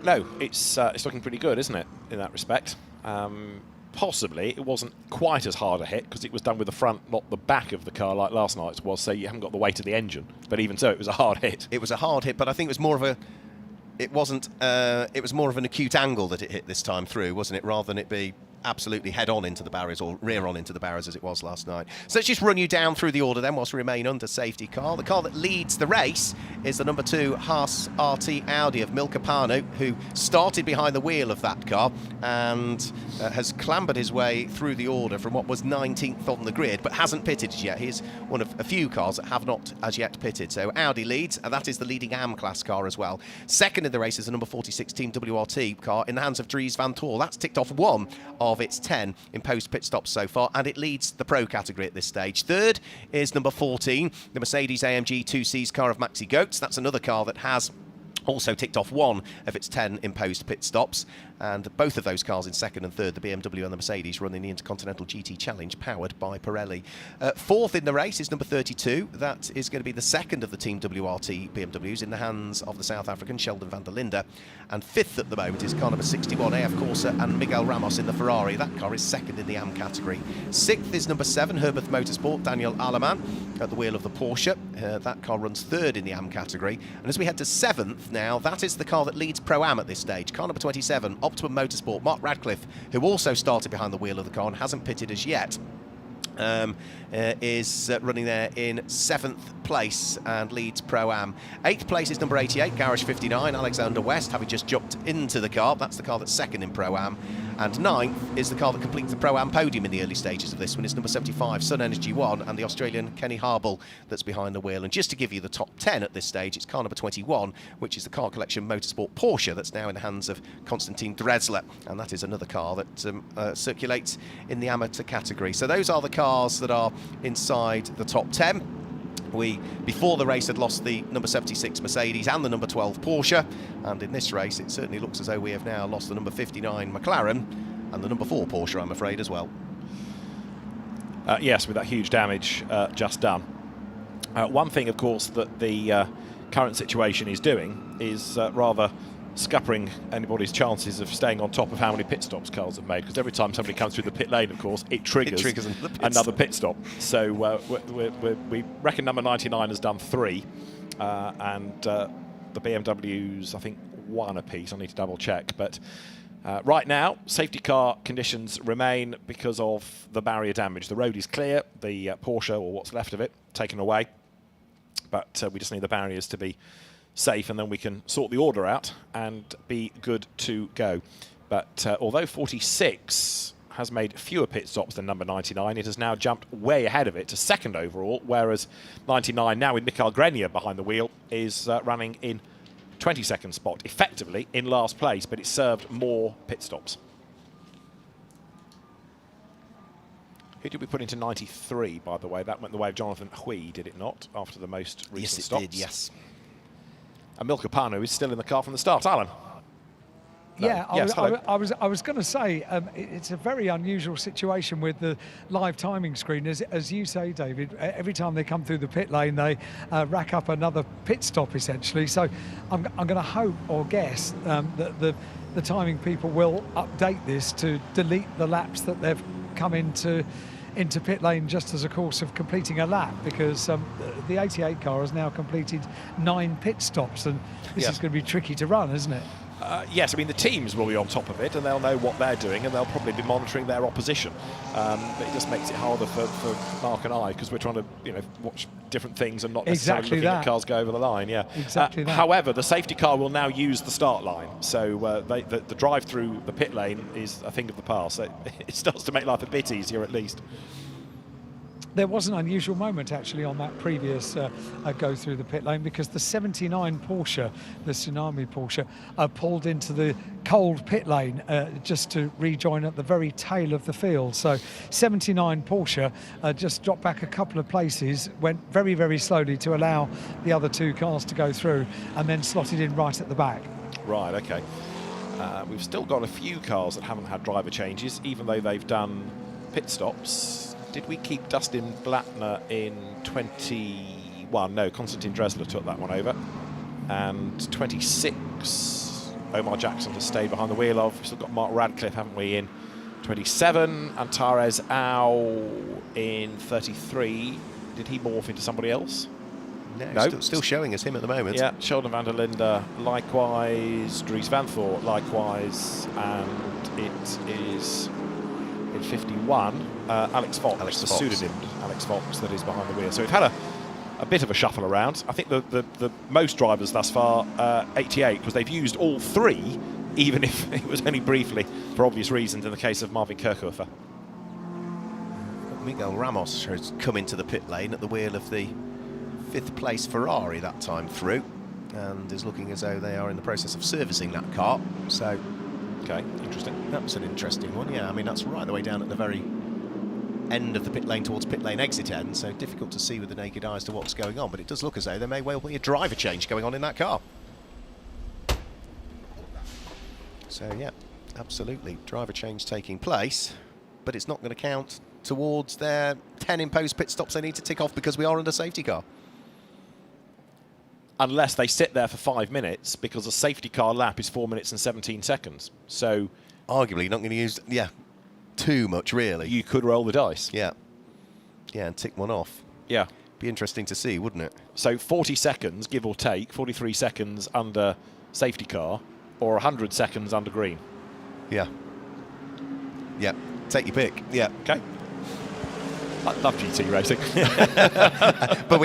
No, it's looking pretty good, isn't it, in that respect? possibly it wasn't quite as hard a hit because it was done with the front, not the back of the car like last night's was, so you haven't got the weight of the engine. But even so, it was a hard hit. It was a hard hit, but I think it was more of a... It wasn't... it was more of an acute angle that it hit this time through, wasn't it? Rather than it be absolutely head-on into the barriers or rear-on into the barriers as it was last night. So let's just run you down through the order then whilst we remain under safety car. The car that leads the race is the number 2 Haas RT Audi of Milka Panu, who started behind the wheel of that car and has clambered his way through the order from what was 19th on the grid, but hasn't pitted yet. He's one of a few cars that have not as yet pitted. So Audi leads, and that is the leading AM class car as well. Second in the race is the number 46 Team WRT car in the hands of Dries Vanthoor. That's ticked off 1 of its 10 in post pit stops so far, and it leads the pro category at this stage. Third is number 14, the Mercedes-AMG 2Cs car of Maxi Goetz. That's another car that has also ticked off 1 of its 10 imposed pit stops, and both of those cars in second and third, the BMW and the Mercedes, running the Intercontinental GT Challenge powered by Pirelli. Fourth in the race is number 32. That is going to be the second of the Team WRT BMWs in the hands of the South African Sheldon van der Linde, and fifth at the moment is car number 61 AF Corsa and Miguel Ramos in the Ferrari. That car is second in the AM category. Sixth is number 7 Herbert Motorsport Daniel Aleman at the wheel of the Porsche. That car runs third in the AM category, and as we head to 7th now, that is the car that leads Pro-Am at this stage. Car number 27, Optimum Motorsport, Mark Radcliffe, who also started behind the wheel of the car and hasn't pitted as yet, is running there in 7th place and leads Pro-Am. 8th place is number 88, Garage 59, Alexander West, having just jumped into the car. That's the car that's second in Pro-Am. And 9th is the car that completes the Pro-Am podium in the early stages of this one. It's number 75, Sun Energy 1, and the Australian Kenny Harble that's behind the wheel. And just to give you the top 10 at this stage, it's car number 21, which is the Car Collection Motorsport Porsche that's now in the hands of Konstantin Drezler. And that is another car that circulates in the amateur category. So those are the cars that are inside the top 10. We, before the race, had lost the number 76 Mercedes and the number 12 Porsche, and in this race it certainly looks as though we have now lost the number 59 McLaren and the number 4 Porsche, I'm afraid, as well. Yes, with that huge damage just done. One thing, of course, that the current situation is doing is rather scuppering anybody's chances of staying on top of how many pit stops cars have made, because every time somebody comes through the pit lane, of course, it triggers another pit stop. So we reckon number 99 has done 3, and the BMWs, I think, 1 apiece. I need to double check, but right now safety car conditions remain because of the barrier damage. The road is clear, the Porsche, or what's left of it, taken away, but we just need the barriers to be safe, and then we can sort the order out and be good to go. But although 46 has made fewer pit stops than number 99, it has now jumped way ahead of it to second overall, whereas 99, now with Mikael Grenier behind the wheel, is running in 22nd spot, effectively in last place, but it served more pit stops. Who did we put into 93, by the way? That went the way of Jonathan Hui, did it not, after the most recent stops? Yes, it did, yes. And Milka Panu is still in the car from the start. Alan? No. Yeah, Yes, I was going to say, it's a very unusual situation with the live timing screen. As you say, David, every time they come through the pit lane, they rack up another pit stop, essentially. So I'm going to hope or guess that the timing people will update this to delete the laps that they've come into pit lane just as a course of completing a lap, because the 88 car has now completed 9 pit stops, and this is going to be tricky to run, isn't it? Yes, I mean, the teams will be on top of it, and they'll know what they're doing, and they'll probably be monitoring their opposition. But it just makes it harder for Mark and I, because we're trying to, watch different things and not necessarily looking at cars go over the line. Yeah, exactly that. However, the safety car will now use the start line, so the drive through the pit lane is a thing of the past. So it starts to make life a bit easier, at least. There was an unusual moment actually on that previous go through the pit lane, because the 79 Porsche, the Tsunami Porsche, pulled into the cold pit lane just to rejoin at the very tail of the field. So 79 Porsche just dropped back a couple of places, went very, very slowly to allow the other 2 cars to go through, and then slotted in right at the back. Right, okay. We've still got a few cars that haven't had driver changes, even though they've done pit stops. Did we keep Dustin Blattner in 21? No, Konstantin Drezler took that one over. And 26, Omar Jackson has stayed behind the wheel of. We've still got Mark Radcliffe, haven't we, in 27. Antares Au in 33. Did he morph into somebody else? No, still showing us him at the moment. Yeah, Sheldon van der Linde likewise, Dries Vanthoor likewise, and it is in 51, Alex Fox, the pseudonym Alex Fox that is behind the wheel. So we've had a bit of a shuffle around. I think the most drivers thus far, 88, because they've used all three, even if it was only briefly, for obvious reasons, in the case of Marvin Kirchhofer. Miguel Ramos has come into the pit lane at the wheel of the 5th place Ferrari that time through, and is looking as though they are in the process of servicing that car. So, okay, interesting. That's an interesting one, yeah. I mean, that's right the way down at the very end of the pit lane towards pit lane exit end, so difficult to see with the naked eye as to what's going on, but it does look as though there may well be a driver change going on in that car. So, yeah, absolutely, driver change taking place, but it's not going to count towards their 10 imposed pit stops they need to tick off because we are under safety car. Unless they sit there for 5 minutes, because a safety car lap is 4 minutes and 17 seconds. So, arguably, you're not going to use, too much, really. You could roll the dice. Yeah, and tick one off. Yeah. Be interesting to see, wouldn't it? So 40 seconds, give or take, 43 seconds under safety car, or 100 seconds under green. Yeah. Take your pick. Yeah. Okay. I love GT racing. but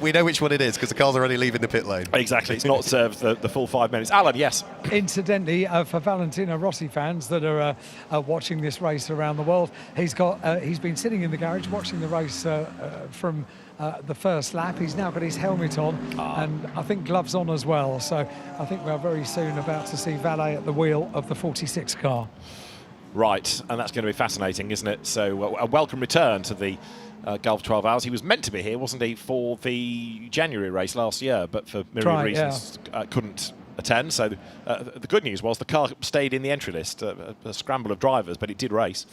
we know which one it is because the car's already leaving the pit lane. Exactly, it's not served the full 5 minutes. Alan, yes. Incidentally, for Valentino Rossi fans that are watching this race around the world, he's been sitting in the garage watching the race from the first lap. He's now got his helmet on and I think gloves on as well. So I think we're very soon about to see Valet at the wheel of the 46 car. Right, and that's going to be fascinating, isn't it? So a welcome return to the Gulf 12 Hours. He was meant to be here, wasn't he, for the January race last year, but for myriad reasons couldn't attend. So the good news was the car stayed in the entry list, a scramble of drivers, but it did race.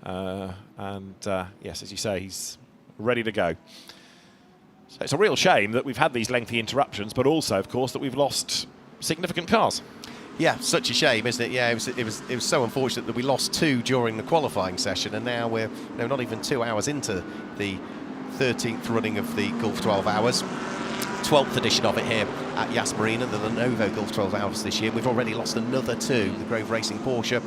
Yes, as you say, he's ready to go. So it's a real shame that we've had these lengthy interruptions, but also, of course, that we've lost significant cars. Yeah, such a shame, isn't it? Yeah, it was so unfortunate that we lost 2 during the qualifying session, and now we're not even 2 hours into the 13th running of the Gulf 12 Hours. 12th edition of it here at Yas Marina, the Lenovo Gulf 12 Hours this year. We've already lost another 2. The Grove Racing Porsche,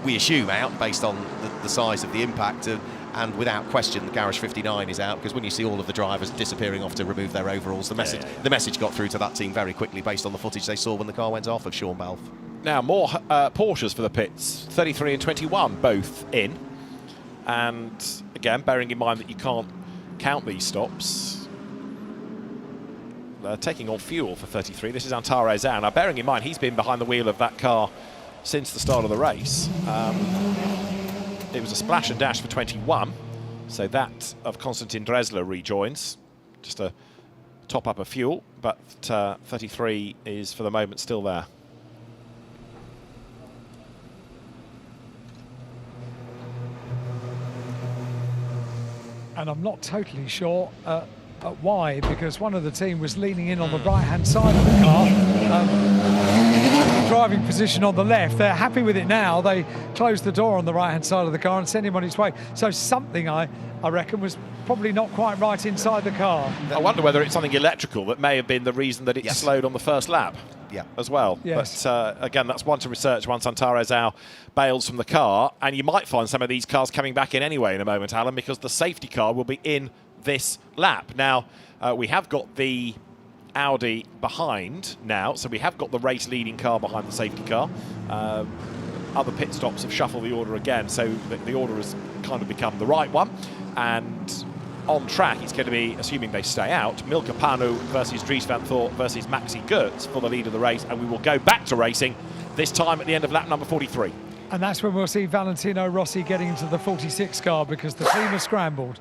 we assume out based on the size of the impact, and without question the Garage 59 is out, because when you see all of the drivers disappearing off to remove their overalls, the message got through to that team very quickly based on the footage they saw when the car went off of Sean Balfe. Now more Porsches for the pits, 33 and 21 both in, and again bearing in mind that you can't count these stops, taking on fuel for 33. This is Antares Au. Now bearing in mind he's been behind the wheel of that car since the start of the race. It was a splash and dash for 21, so that of Konstantin Dresler rejoins, just a top up of fuel, but 33 is for the moment still there. And I'm not totally sure why, because one of the team was leaning in on the right-hand side of the car. Driving position on the left. They're happy with it now. They closed the door on the right-hand side of the car and sent him on his way. So something, I reckon, was probably not quite right inside the car. I wonder whether it's something electrical that may have been the reason that it slowed on the first lap as well. Yes. But again, that's one to research once Antares Au bails from the car. And you might find some of these cars coming back in anyway in a moment, Alan, because the safety car will be in this lap. Now, we have got the Audi behind now, so we have got the race leading car behind the safety car. Other pit stops have shuffled the order again, so the order has kind of become the right one. And on track, it's going to be, assuming they stay out, Milka Panu versus Dries Vanthoor versus Maxi Goetz for the lead of the race, and we will go back to racing, this time at the end of lap number 43. And that's when we'll see Valentino Rossi getting into the 46 car, because the team has scrambled.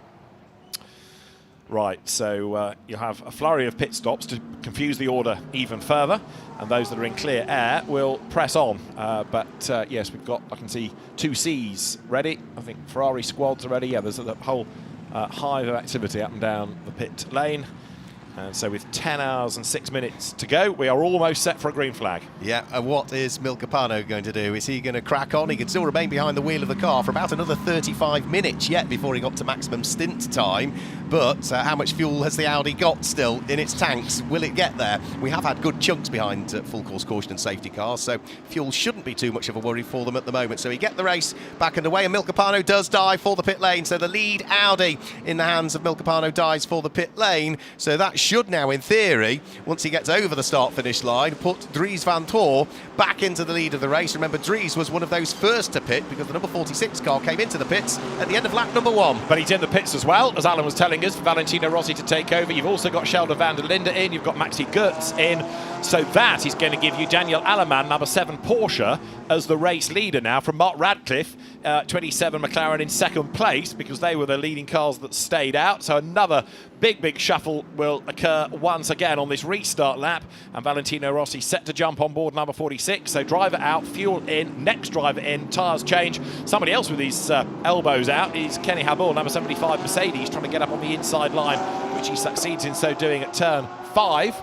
Right, so you have a flurry of pit stops to confuse the order even further, and those that are in clear air will press on. But yes, we've got, I can see 2 Cs ready. I think Ferrari squads are ready. Yeah, there's a whole hive of activity up and down the pit lane. And so with 10 hours and 6 minutes to go, we are almost set for a green flag. Yeah, and what is Milcapano going to do? Is he going to crack on? He can still remain behind the wheel of the car for about another 35 minutes yet before he got to maximum stint time. But how much fuel has the Audi got still in its tanks? Will it get there? We have had good chunks behind full course caution and safety cars, so fuel shouldn't be too much of a worry for them at the moment. So we get the race back underway, and Milcapano does dive for the pit lane. So the lead Audi in the hands of Milcapano dives for the pit lane. So that should now, in theory, once he gets over the start-finish line, put Dries Vanthoor back into the lead of the race. Remember, Dries was one of those first to pit because the number 46 car came into the pits at the end of lap number 1. But he's in the pits as well, as Alan was telling us, for Valentino Rossi to take over. You've also got Sheldon van der Linde in, you've got Maxi Goetz in. So that is going to give you Daniel Aleman, number 7 Porsche, as the race leader now from Mark Radcliffe, 27 McLaren in second place, because they were the leading cars that stayed out. So another big shuffle will occur once again on this restart lap, and Valentino Rossi set to jump on board number 46. So driver out, fuel in, next driver in, tyres change. Somebody else with his elbows out is Kenny Habul, number 75 Mercedes, trying to get up on the inside line, which he succeeds in so doing at turn 5.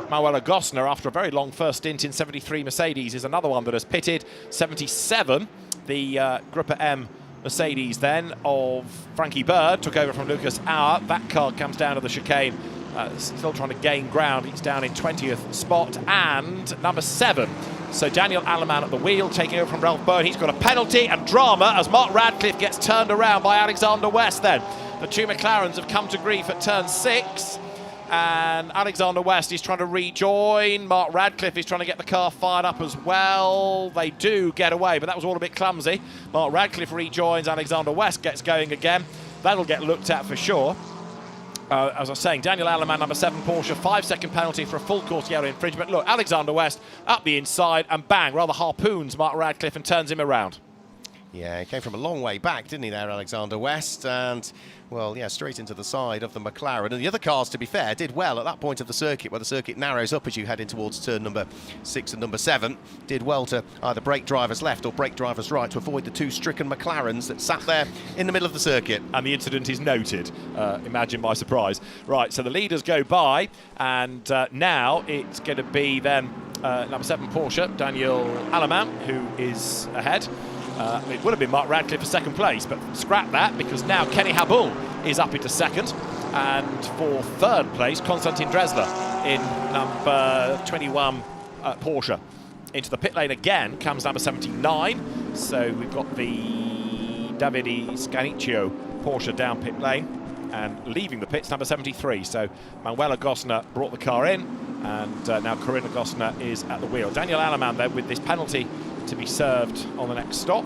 Manuela Gosner, after a very long first stint in 73 Mercedes, is another one that has pitted. 77, the Gruppa M Mercedes then of Frankie Bird took over from Lucas Auer. That car comes down to the chicane, still trying to gain ground. He's down in 20th spot, and number 7. So Daniel Aleman at the wheel, taking over from Ralph Byrne. He's got a penalty and drama as Mark Radcliffe gets turned around by Alexander West then. The two McLarens have come to grief at turn 6. And Alexander West is trying to rejoin. Mark Radcliffe is trying to get the car fired up as well. They do get away, but that was all a bit clumsy. Mark Radcliffe rejoins. Alexander West gets going again. That'll get looked at for sure. As I was saying, Daniel Aleman, number 7 Porsche, 5-second penalty for a full course yellow infringement. Look, Alexander West up the inside and bang, rather harpoons Mark Radcliffe and turns him around. Yeah, he came from a long way back, didn't he, there, Alexander West? And, well, yeah, straight into the side of the McLaren. And the other cars, to be fair, did well at that point of the circuit, where the circuit narrows up as you head in towards turn number 6 and number 7. Did well to either brake drivers left or brake drivers right to avoid the two stricken McLarens that sat there in the middle of the circuit. And the incident is noted. Imagine my surprise. Right, so the leaders go by, and now it's going to be then number 7 Porsche, Daniel Aleman, who is ahead. It would have been Mark Radcliffe for second place, but scrap that, because now Kenny Habul is up into second, and for third place Konstantin Dresler in number 21 Porsche. Into the pit lane again comes number 79, so we've got the Davide Scanicchio Porsche down pit lane, and leaving the pits number 73. So Manuela Gosner brought the car in, and now Corinna Gosner is at the wheel. Daniel Aleman then with this penalty to be served on the next stop.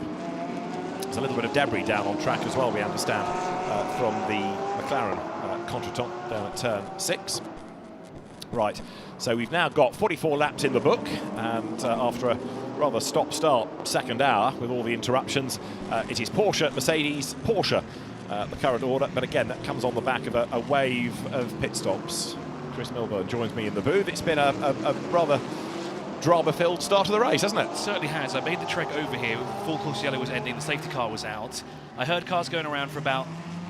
There's a little bit of debris down on track as well, we understand, from the McLaren contretemps down at turn 6. Right, so we've now got 44 laps in the book, and after a rather stop-start second hour with all the interruptions, it is Porsche, Mercedes, Porsche, the current order. But again, that comes on the back of a wave of pit stops. Chris Milburn joins me in the booth. It's been a rather drama-filled start of the race, hasn't it? It certainly has. I made the trek over here. Full course yellow was ending. The safety car was out. I heard cars going around for about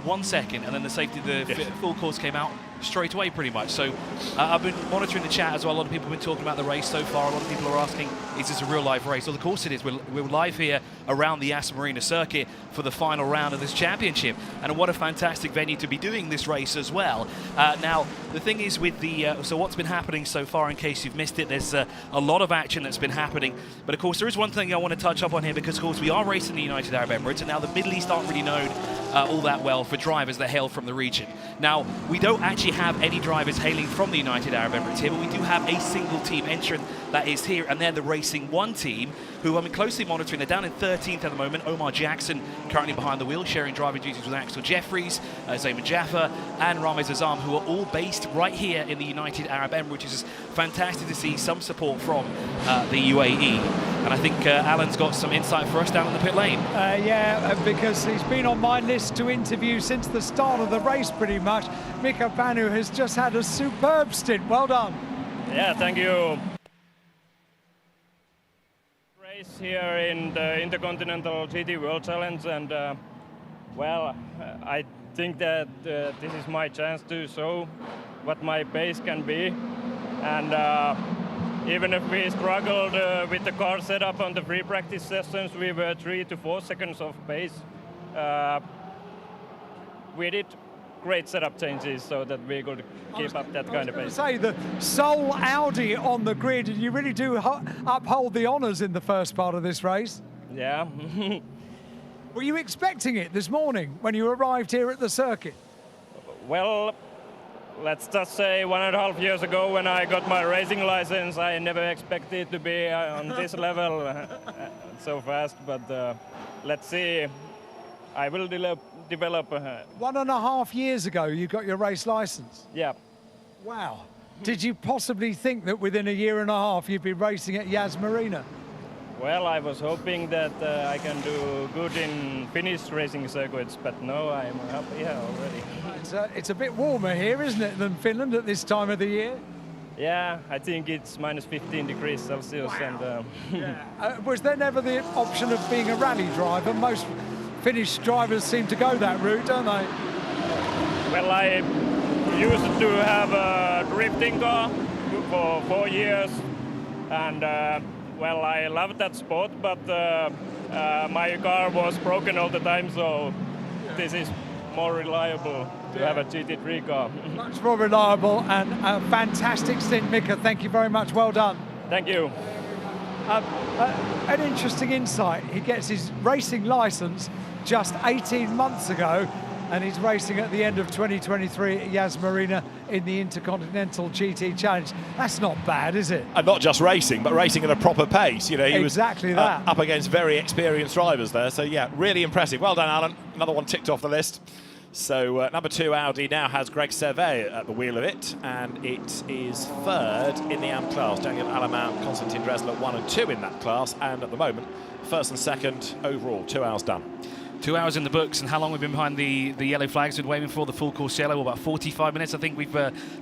1 second, and then the full course came out straight away, pretty much. So I've been monitoring the chat as well. A lot of people have been talking about the race so far. A lot of people are asking, is this a real live race? Well, of course it is. We're live here around the Yas Marina circuit for the final round of this championship, and what a fantastic venue to be doing this race as well. Now, the thing is with the so what's been happening so far, in case you've missed it, there's a lot of action that's been happening. But of course, there is one thing I want to touch up on here, because of course we are racing the United Arab Emirates, and now the Middle East aren't really known all that well for drivers that hail from the region. Now, we don't actually have any drivers hailing from the United Arab Emirates here, but we do have a single team entrant that is here, and they're the Racing One team, who I'm closely monitoring. They're down in 13th at the moment. Omar Jackson currently behind the wheel, sharing driving duties with Axel Jeffries, Zayman Jaffa, and Ramez Azam, who are all based right here in the United Arab Emirates, which is fantastic to see some support from the UAE. And I think Alan's got some insight for us down in the pit lane. Yeah, because he's been on my list to interview since the start of the race, pretty much. Mika Banu has just had a superb stint. Well done. Yeah, thank you. Race here in the Intercontinental GT World Challenge, and well, I think that this is my chance to show what my pace can be. And even if we struggled with the car setup on the free practice sessions, we were 3 to 4 seconds off pace. We did great setup changes so that we could keep up that kind of pace. Say the sole Audi on the grid, and you really do uphold the honours in the first part of this race. Yeah. Were you expecting it this morning when you arrived here at the circuit? Well, let's just say 1.5 years ago when I got my racing license, I never expected to be on this level so fast, but let's see. I will develop. 1.5 years ago you got your race license? Yeah. Wow. Did you possibly think that within 1.5 years you'd be racing at Yas Marina? Well, I was hoping that I can do good in Finnish racing circuits, but no, I'm happy here already. It's a bit warmer here, isn't it, than Finland at this time of the year? Yeah, I think it's minus 15 degrees Celsius. Wow. And was there never the option of being a rally driver? Most Finnish drivers seem to go that route, don't they? Well, I used to have a drifting car for 4 years, and well, I loved that sport, but my car was broken all the time, so this is more reliable to have a GT3 car. Much more reliable, and a fantastic stint, Mika. Thank you very much. Well done. Thank you. An interesting insight. He gets his racing license just 18 months ago, and he's racing at the end of 2023 at Yas Marina in the Intercontinental GT Challenge. That's not bad, is it? And not just racing, but racing at a proper pace. You know, he exactly was that. Up against very experienced drivers there. So yeah, really impressive. Well done, Alan. Another one ticked off the list. So number 2 Audi now has Greg Servet at the wheel of it, and it is third in the AM class. Daniel Alamant, Konstantin Dressler 1 and 2 in that class, and at the moment first and second overall. 2 hours done. 2 hours in the books, and how long we've been behind the yellow flags? Been waiting for the full course yellow. About 45 minutes, I think. We've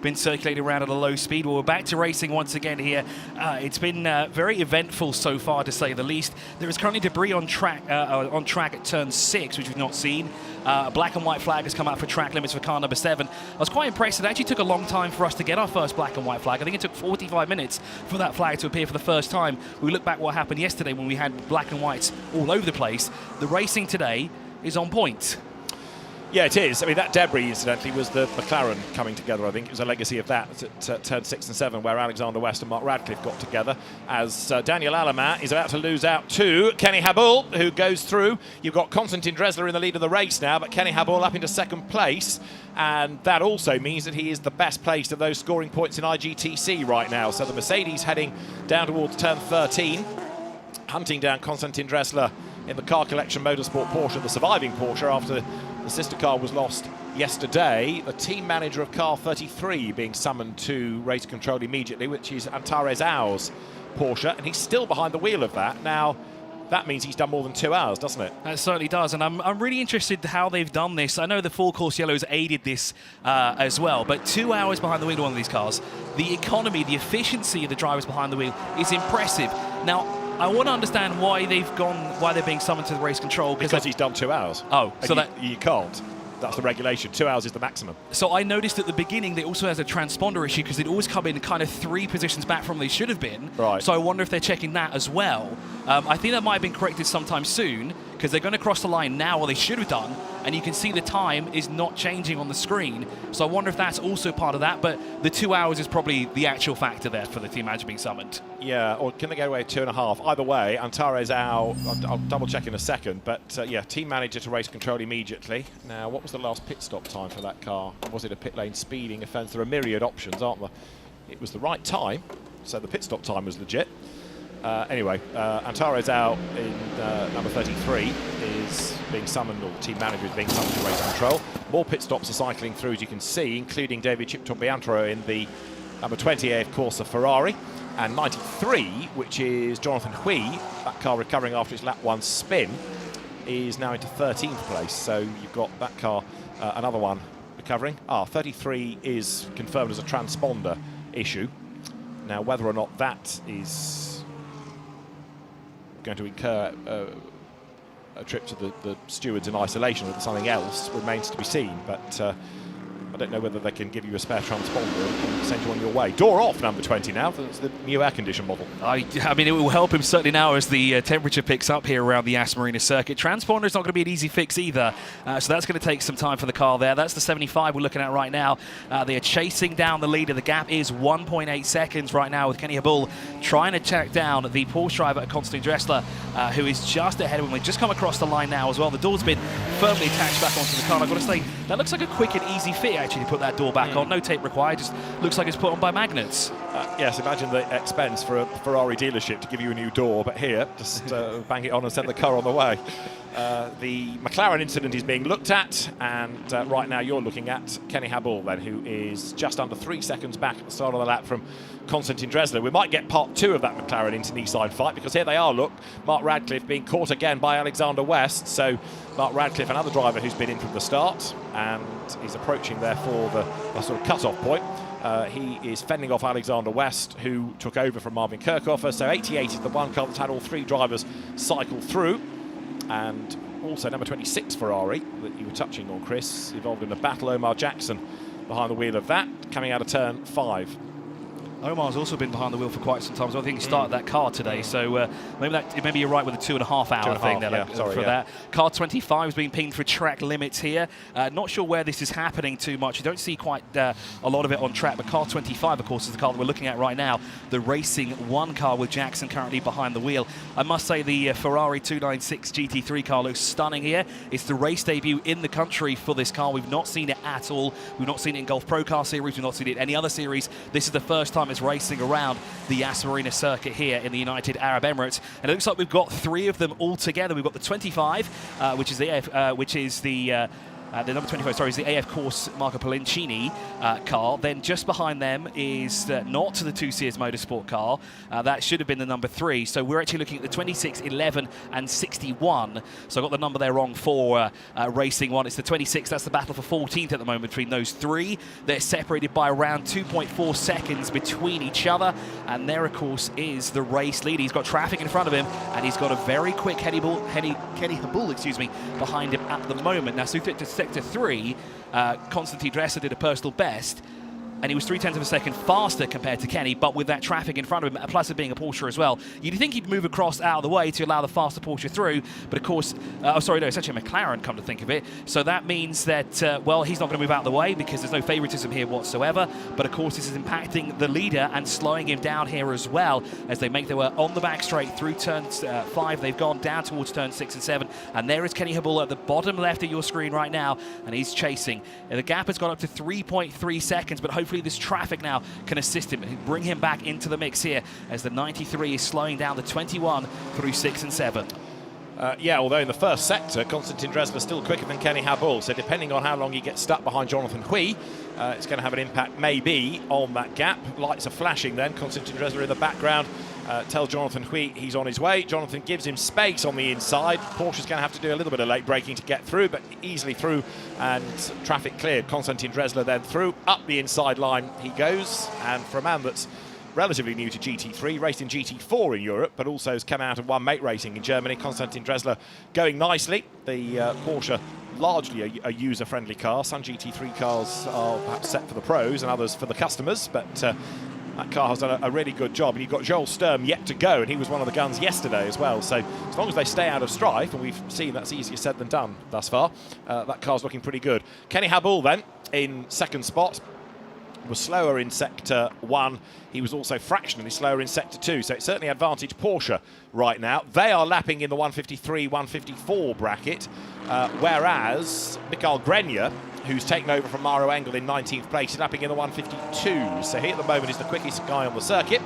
been circulating around at a low speed. Well, we're back to racing once again here. It's been very eventful so far, to say the least. There is currently debris on track at turn 6, which we've not seen. A black and white flag has come out for track limits for car number 7. I was quite impressed. It actually took a long time for us to get our first black and white flag. I think it took 45 minutes for that flag to appear for the first time. We look back what happened yesterday when we had black and whites all over the place. The racing today is on point. Yeah, it is. I mean, that debris, incidentally, was the McLaren coming together. I think it was a legacy of that at turn 6 and 7, where Alexander West and Mark Radcliffe got together, as Daniel Alamant is about to lose out to Kenny Habul, who goes through. You've got Konstantin Dressler in the lead of the race now, but Kenny Habul up into second place, and that also means that he is the best placed of those scoring points in IGTC right now. So the Mercedes heading down towards turn 13, hunting down Konstantin Dressler in the Car Collection Motorsport Porsche, the surviving Porsche, after the sister car was lost yesterday. The team manager of car 33 being summoned to race control immediately, which is Antares Au's Porsche, and he's still behind the wheel of that. Now, that means he's done more than 2 hours, doesn't it? That certainly does, and I'm really interested how they've done this. I know the full course yellows aided this as well, but 2 hours behind the wheel of one of these cars, the economy, the efficiency of the drivers behind the wheel is impressive. Now, I want to understand why they're being summoned to the race control. Because he's done 2 hours. Oh, so you can't. That's the regulation. 2 hours is the maximum. So I noticed at the beginning that it also has a transponder issue, because they'd always come in kind of 3 positions back from where they should have been. Right. So I wonder if they're checking that as well. I think that might have been corrected sometime soon, because they're going to cross the line now, or they should have done, and you can see the time is not changing on the screen. So I wonder if that's also part of that, but the 2 hours is probably the actual factor there for the team manager being summoned. Yeah, or can they get away with 2.5? Either way, Antares Au, I'll double check in a second, but yeah, team manager to race control immediately. Now, what was the last pit stop time for that car? Was it a pit lane speeding offence? There are myriad options, aren't there? It was the right time, so the pit stop time was legit. Anyway, Antares Au in number 33 is being summoned, or the team manager is being summoned to race control. More pit stops are cycling through, as you can see, including David Chipton-Biantro in the number 28 Corsa Ferrari, and 93, which is Jonathan Hui, that car recovering after its lap 1 spin, is now into 13th place. So you've got that car, another one recovering. 33 is confirmed as a transponder issue. Now, whether or not that is going to incur a trip to the stewards in isolation or something else remains to be seen, but don't know whether they can give you a spare transponder and send you on your way. Door off, number 20 now. That's the new air condition model. I mean, it will help him certainly now as the temperature picks up here around the Yas Marina circuit. Transponder is not going to be an easy fix either, so that's going to take some time for the car there. That's the 75 we're looking at right now. They are chasing down the leader. The gap is 1.8 seconds right now with Kenny Habul trying to track down the Porsche driver, Konstantin Dressler, who is just ahead of him. We've just come across the line now as well. The door's been firmly attached back onto the car. I've got to say, that looks like a quick and easy fit actually to put that door back on. No tape required, just looks like it's put on by magnets. Yes, imagine the expense for a Ferrari dealership to give you a new door, but here, just bang it on and send the car on the way. The McLaren incident is being looked at, and right now you're looking at Kenny Habul then, who is just under 3 seconds back at the start of the lap from Konstantin Dressler. We might get part 2 of that McLaren Inter-Nissan fight, because here they are, look, Mark Radcliffe being caught again by Alexander West. So Mark Radcliffe, another driver who's been in from the start, and he's approaching therefore the sort of cut-off point. He is fending off Alexander West, who took over from Marvin Kirchhofer. So 88 is the one car that's had all 3 drivers cycle through. And also number 26 Ferrari that you were touching on, Chris, involved in a battle. Omar Jackson behind the wheel of that, coming out of turn 5. Omar's also been behind the wheel for quite some time, so I think he started that car today. So maybe you're right with the 2.5 hour thing there that. Car 25 is being pinged for track limits here. Not sure where this is happening too much. You don't see quite a lot of it on track, but car 25, of course, is the car that we're looking at right now. The Racing 1 car with Jackson currently behind the wheel. I must say the Ferrari 296 GT3 car looks stunning here. It's the race debut in the country for this car. We've not seen it at all. We've not seen it in Gulf Pro Car Series. We've not seen it in any other series. This is the first time it's racing around the Yas Marina circuit here in the United Arab Emirates, and it looks like we've got 3 of them all together. We've got the 25, which is the the number 25, sorry, is the AF Course Marco Polincini car. Then just behind them is not the 2 Series Motorsport car. That should have been the number 3. So we're actually looking at the 26, 11, and 61. So I got the number there wrong for Racing 1. It's the 26. That's the battle for 14th at the moment between those 3. They're separated by around 2.4 seconds between each other. And there, of course, is the race leader. He's got traffic in front of him, and he's got a very quick Kenny Habul, behind him at the moment. Now, so to Sector 3, Konstantin Dressler did a personal best, and he was 0.3 of a second faster compared to Kenny, but with that traffic in front of him, plus it being a Porsche as well, you'd think he'd move across out of the way to allow the faster Porsche through, but of course, it's actually a McLaren, come to think of it, so that means that, well, he's not going to move out of the way because there's no favoritism here whatsoever, but of course this is impacting the leader and slowing him down here as well, as they make their way on the back straight through turn 5, they've gone down towards turn 6 and 7, and there is Kenny Habul at the bottom left of your screen right now, and he's chasing. And the gap has gone up to 3.3 seconds, but hopefully this traffic now can assist him and bring him back into the mix here as the 93 is slowing down the 21 through 6 and 7. Yeah, although in the first sector, Konstantin Dressler is still quicker than Kenny Habul, so depending on how long he gets stuck behind Jonathan Hui, it's going to have an impact maybe on that gap. Lights are flashing then. Konstantin Dressler in the background tells Jonathan Hui he's on his way. Jonathan gives him space on the inside. Porsche's going to have to do a little bit of late braking to get through, but easily through, and traffic cleared. Konstantin Dressler then through, up the inside line he goes, and for a man that's relatively new to GT3, raced in GT4 in Europe, but also has come out and won mate racing in Germany. Konstantin Dressler going nicely. The Porsche, largely a user-friendly car. Some GT3 cars are perhaps set for the pros and others for the customers, but that car has done a really good job. And you've got Joel Sturm yet to go, and he was one of the guns yesterday as well. So as long as they stay out of strife, and we've seen that's easier said than done thus far, that car's looking pretty good. Kenny Habul then in second spot. Was slower in Sector 1. He was also fractionally slower in Sector 2, so it's certainly advantage Porsche right now. They are lapping in the 153, 154 bracket, whereas Mikael Grenier, who's taken over from Maro Engel in 19th place, is lapping in the 152. So he at the moment is the quickest guy on the circuit.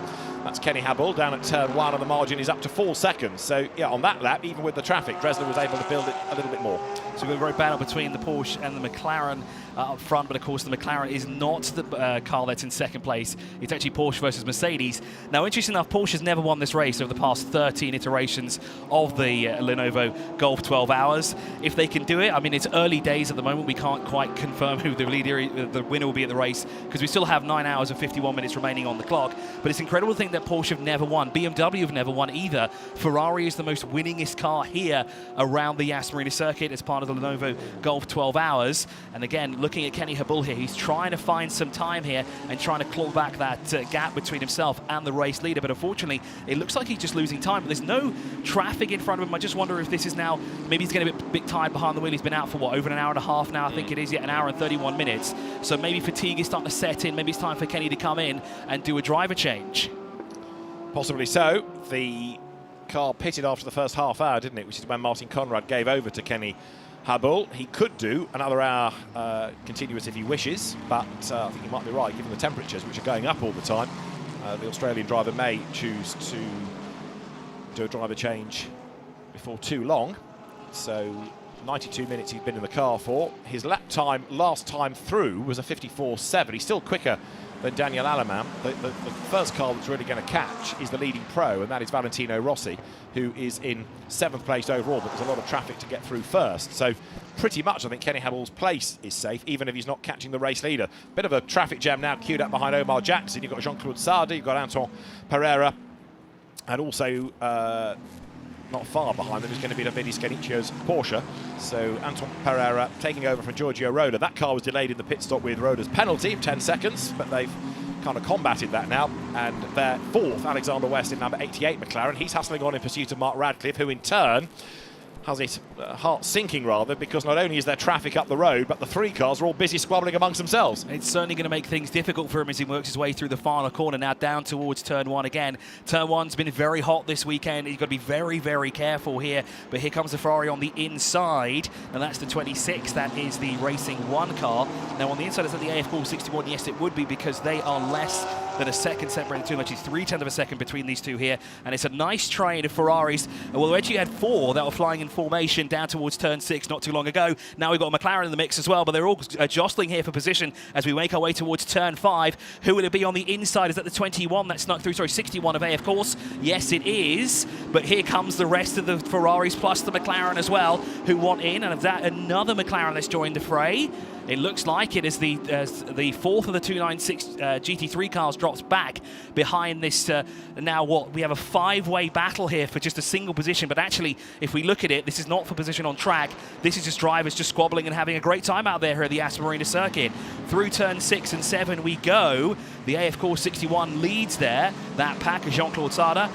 That's Kenny Habul down at turn 1, and the margin is up to 4 seconds. So yeah, on that lap, even with the traffic, Dressler was able to build it a little bit more. So we've got a very battle between the Porsche and the McLaren up front, but of course the McLaren is not the car that's in second place. It's actually Porsche versus Mercedes. Now, interesting enough, Porsche's never won this race over the past 13 iterations of the Lenovo Golf 12 Hours. If they can do it, I mean, it's early days at the moment. We can't quite confirm who the winner will be at the race because we still have 9 hours and 51 minutes remaining on the clock. But it's incredible to think that Porsche have never won. BMW have never won either. Ferrari is the most winningest car here around the Yas Marina circuit as part of the Lenovo Golf 12 Hours. And again, looking at Kenny Habul here, he's trying to find some time here and trying to claw back that gap between himself and the race leader. But unfortunately, it looks like he's just losing time. But there's no traffic in front of him. I just wonder if this is now, maybe he's getting a bit tired behind the wheel. He's been out for what, over an hour and a half now, I think it is, yet an hour and 31 minutes. So maybe fatigue is starting to set in. Maybe it's time for Kenny to come in and do a driver change. Possibly so. The car pitted after the first half hour, didn't it? Which is when Martin Conrad gave over to Kenny Habul. He could do another hour continuous if he wishes, but I think he might be right, given the temperatures, which are going up all the time. The Australian driver may choose to do a driver change before too long. So 92 minutes he's been in the car for. His lap time last time through was a 54.7. He's still quicker than Daniel Aleman. The first car that's really going to catch is the leading pro, and that is Valentino Rossi, who is in 7th place overall, but there's a lot of traffic to get through first. So pretty much I think Kenny Habul's place is safe, even if he's not catching the race leader. Bit of a traffic jam now queued up behind Omar Jackson. You've got Jean-Claude Sardi, you've got Anton Pereira, and also not far behind them is going to be Davide Scanicchio's Porsche. So Anton Pereira taking over from Giorgio Roda. That car was delayed in the pit stop with Roda's penalty of 10 seconds, but they've kind of combated that now. And their fourth, Alexander West in number 88 McLaren. He's hustling on in pursuit of Mark Radcliffe, who in turn has his heart sinking rather, because not only is there traffic up the road, but the three cars are all busy squabbling amongst themselves. It's certainly going to make things difficult for him as he works his way through the final corner, now down towards turn one again. Turn one's been very hot this weekend. You've got to be very, very careful here. But here comes the Ferrari on the inside, and that's the 26. That is the Racing 1 car. Now on the inside, is that the AF 61? Yes, it would be, because they are less than a second separated between, actually 0.3 of a second between these two here. And it's a nice train of Ferraris. Well, we actually had 4 that were flying in formation down towards turn 6 not too long ago. Now we've got a McLaren in the mix as well, but they're all jostling here for position as we make our way towards turn 5. Who will it be on the inside? Is that the 21 that snuck through? Sorry, 61 of A, of course. Yes, it is. But here comes the rest of the Ferraris plus the McLaren as well, who want in. And of that, another McLaren that's joined the fray. It looks like it is the fourth of the 296 GT3 cars drops back behind this. Now what? We have a 5-way battle here for just a single position, but actually, if we look at it, this is not for position on track. This is just drivers just squabbling and having a great time out there here at the Yas Marina circuit. Through turn 6 and 7 we go. The AF 61 leads there. That pack of Jean-Claude Sarda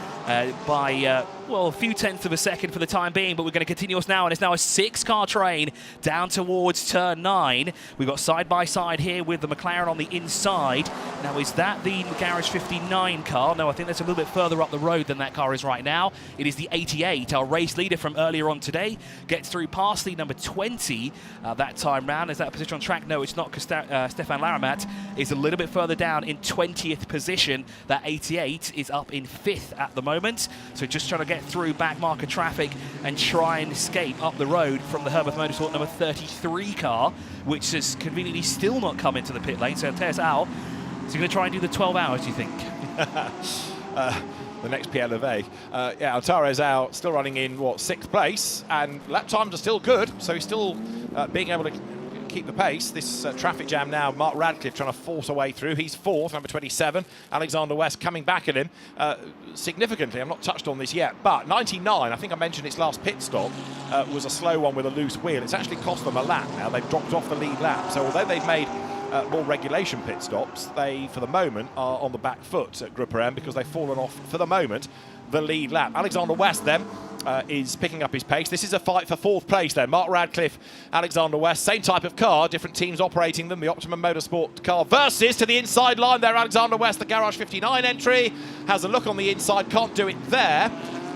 by well, a few tenths of a second for the time being, but we're going to continue us now, and it's now a 6-car train down towards turn 9. We've got side-by-side here with the McLaren on the inside. Now, is that the Garage 59 car? No, I think that's a little bit further up the road than that car is right now. It is the 88, our race leader from earlier on today. Gets through past the number 20 that time round. Is that a position on track? No, it's not, because Stefan Laramat is a little bit further down in 20th position. That 88 is up in 5th at the moment. So just trying to get through back marker traffic and try and escape up the road from the Herbert Motorsport number 33 car, which has conveniently still not come into the pit lane. So Teres Al is going to try and do the 12 hours, do you think? The next Pierre Levey. Yeah, Altares out, still running in, what, 6th place, and lap times are still good, so he's still being able to keep the pace. This traffic jam now, Mark Radcliffe trying to force a way through. He's 4th, number 27. Alexander West coming back at him significantly. I've not touched on this yet, but 99, I think I mentioned its last pit stop, was a slow one with a loose wheel. It's actually cost them a lap now. They've dropped off the lead lap. So although they've made more regulation pit stops, they, for the moment, are on the back foot at Group M because they've fallen off, for the moment, the lead lap. Alexander West, then, is picking up his pace. This is a fight for 4th place, then. Mark Radcliffe, Alexander West, same type of car, different teams operating them. The Optimum Motorsport car versus to the inside line there. Alexander West, the Garage 59 entry, has a look on the inside, can't do it there.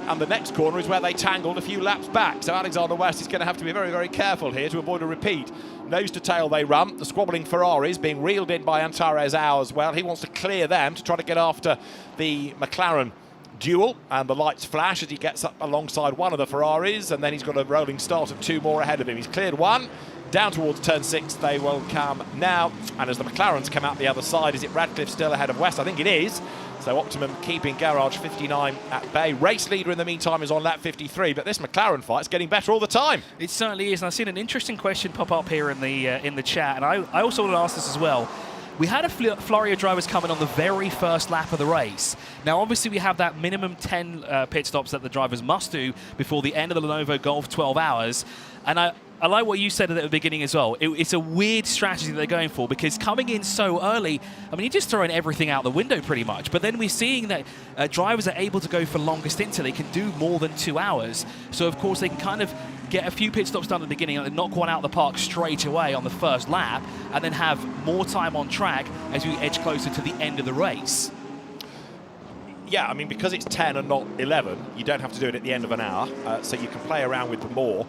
And the next corner is where they tangled a few laps back. So Alexander West is going to have to be very, very careful here to avoid a repeat. Nose to tail they run. The squabbling Ferraris being reeled in by Antares Au as well. He wants to clear them to try to get after the McLaren duel, and the lights flash as he gets up alongside one of the Ferraris, and then he's got a rolling start of 2 more ahead of him. He's cleared 1. Down towards turn 6 they will come now, and as the McLarens come out the other side, is it Radcliffe still ahead of West? I think it is. So Optimum keeping Garage 59 at bay. Race leader in the meantime is on lap 53, but this McLaren fight's getting better all the time. It certainly is, and I've seen an interesting question pop up here in the chat, and I also want to ask this as well. we had a flurry of drivers coming on the very first lap of the race. Now, obviously, we have that minimum 10 pit stops that the drivers must do before the end of the Lenovo Golf 12 hours. And I like what you said at the beginning as well. It's a weird strategy that they're going for, because coming in so early, I mean, you're just throwing everything out the window pretty much. But then we're seeing that drivers are able to go for longer stints, so they can do more than 2 hours. So, of course, they can kind of get a few pit stops done at the beginning and knock one out of the park straight away on the first lap, and then have more time on track as we edge closer to the end of the race. Yeah, I mean, because it's 10 and not 11, you don't have to do it at the end of an hour, so you can play around with them more.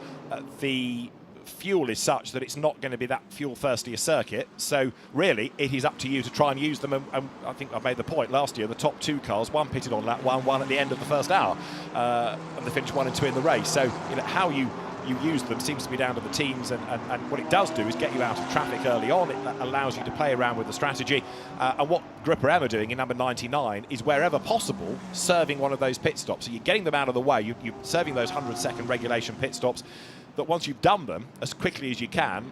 The fuel is such that it's not going to be that fuel-thirsty a circuit, so really it is up to you to try and use them, and I think I made the point last year, the top 2 cars, one pitted on lap 1, one at the end of the first hour, and they finished 1 and 2 in the race. So, you know, how you use them seems to be down to the teams, and what it does do is get you out of traffic early on. It allows you to play around with the strategy, and what Gripper M are doing in number 99 is, wherever possible, serving one of those pit stops. So you're getting them out of the way, you're serving those 100-second regulation pit stops, that once you've done them as quickly as you can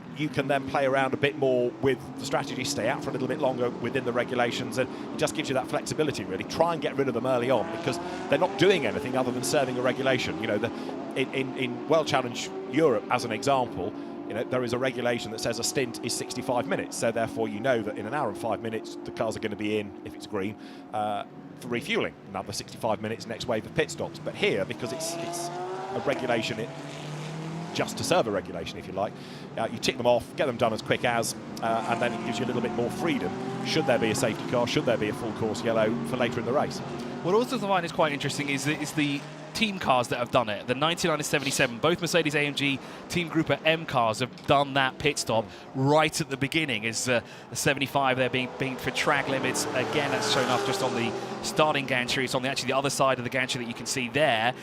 then play around a bit more with the strategy, stay out for a little bit longer within the regulations, and it just gives you that flexibility, really. Try and get rid of them early on, because they're not doing anything other than serving a regulation. You know, in World Challenge Europe, as an example, you know, there is a regulation that says a stint is 65 minutes, so therefore you know that in an hour and 5 minutes the cars are going to be in, if it's green, for refueling. Another 65 minutes, next wave of pit stops. But here, because it's a regulation, just to serve a regulation, if you like, you tick them off, get them done as quick as, and then it gives you a little bit more freedom, should there be a safety car, should there be a full course yellow for later in the race. What also I find is quite interesting is the team cars that have done it. The 99 and 77, both Mercedes-AMG Team Grouper M cars have done that pit stop right at the beginning. As the 75 there being for track limits. Again, that's shown up just on the starting gantry. It's on actually the other side of the gantry that you can see there.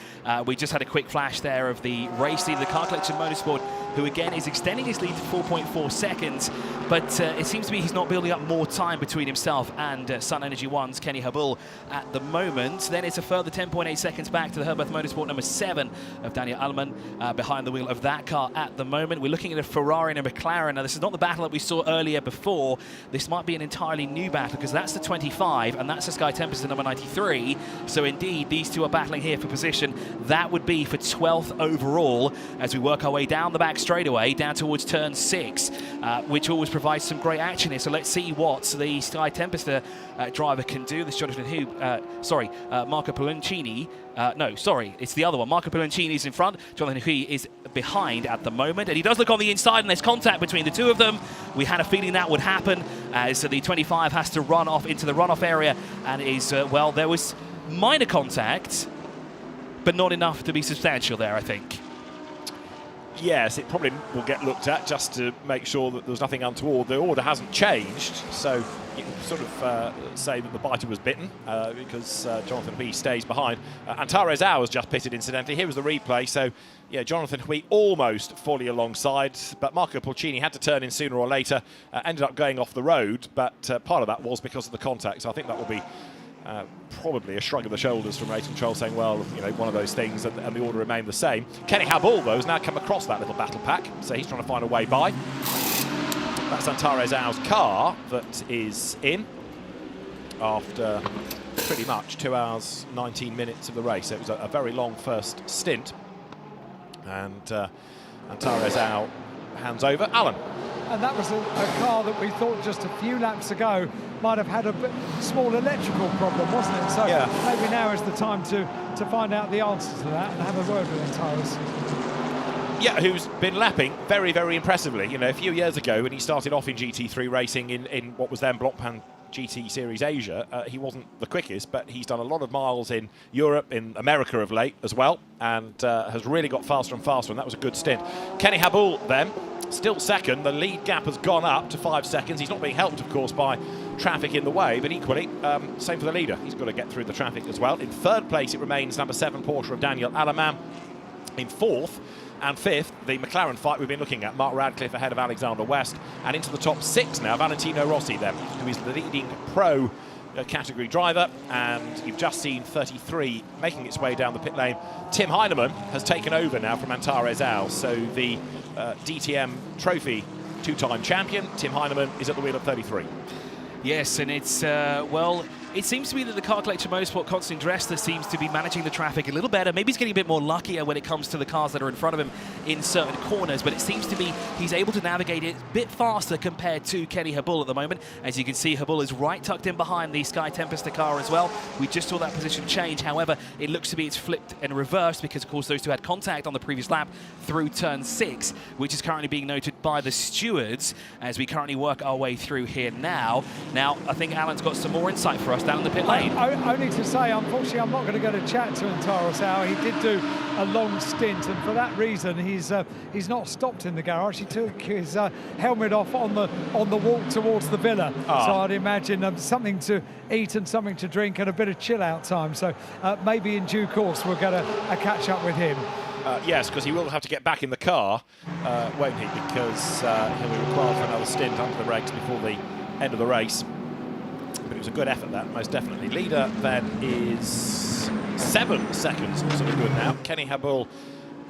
We just had a quick flash there of the race leader, the Car Collection Motorsport, who again is extending his lead to 4.4 seconds, but it seems to be he's not building up more time between himself and Sun Energy One's Kenny Habul at the moment. Then it's a further 10.8 seconds back to the Herbert Motorsport number 7 of Daniel Allman behind the wheel of that car at the moment. We're looking at a Ferrari and a McLaren. Now, this is not the battle that we saw earlier before. This might be an entirely new battle, because that's the 25 and that's the Sky Tempest number 93. So indeed, these two are battling here for position. That would be for 12th overall as we work our way down the back straightaway down towards turn 6, which always provides some great action here. So let's see what the Sky Tempest driver can do. This Jonathan Marco Poloncini. No, sorry, it's the other one. Marco Poloncini is in front. Jonathan Hui is behind at the moment, and he does look on the inside, and there's contact between the two of them. We had a feeling that would happen, as the 25 has to run off into the runoff area, and is, well, there was minor contact, but not enough to be substantial there, I think. Yes, it probably will get looked at just to make sure that there's nothing untoward. The order hasn't changed, so you can sort of say that the biter was bitten, because Jonathan Hui stays behind. Antares Au has just pitted, incidentally. Here was the replay, so yeah, Jonathan Hui almost fully alongside, but Marco Pulcini had to turn in sooner or later, ended up going off the road, but part of that was because of the contact, so I think that will be probably a shrug of the shoulders from race control, saying, well, you know, one of those things, and the order remained the same. Kenny Habul, though, has now come across that little battle pack, so he's trying to find a way by. That's Antares Au's car that is in after pretty much 2 hours, 19 minutes of the race. It was a very long first stint, and Antares Au hands over. Alan. And that was a car that we thought just a few laps ago might have had a small electrical problem, wasn't it? So yeah, maybe now is the time to find out the answer to that and have a word with Antares. Yeah, who's been lapping very, very impressively. You know, a few years ago when he started off in GT3 racing in what was then Blancpain GT Series Asia, he wasn't the quickest, but he's done a lot of miles in Europe, in America of late as well, and has really got faster and faster, and that was a good stint. Kenny Habul then, still second. The lead gap has gone up to 5 seconds. He's not being helped, of course, by traffic in the way, but equally, same for the leader. He's got to get through the traffic as well. In third place, it remains number 7 Porsche of Daniel Allman. In fourth and fifth, the McLaren fight we've been looking at, Mark Radcliffe ahead of Alexander West, and into the top 6 now, Valentino Rossi then, who is the leading pro category driver, and you've just seen 33 making its way down the pit lane. Tim Heinemann has taken over now from Antares Au, so the DTM Trophy 2-time champion, Tim Heinemann, is at the wheel of 33. Yes, and it's, well, it seems to be that the Car Collector Motorsport Constant Dressler seems to be managing the traffic a little better. Maybe he's getting a bit more luckier when it comes to the cars that are in front of him in certain corners, but it seems to be he's able to navigate it a bit faster compared to Kenny Habul at the moment. As you can see, Habul is right tucked in behind the Sky Tempester car as well. We just saw that position change. However, it looks to be it's flipped and reversed because, of course, those two had contact on the previous lap through turn 6, which is currently being noted by the stewards as we currently work our way through here now. Now, I think Alan's got some more insight for us down in the pit lane. Only to say, unfortunately, I'm not going to go to chat to Antaro Sauer. He did do a long stint, and for that reason, he's not stopped in the garage. He took his helmet off on the walk towards the villa. So I'd imagine something to eat and something to drink and a bit of chill out time. So maybe in due course we'll get a catch up with him. Yes, because he will have to get back in the car, won't he? Because he'll be required for another stint under the regs before the end of the race. But it was a good effort, that, most definitely. Leader then is 7 seconds, sort of good now. Kenny Habul,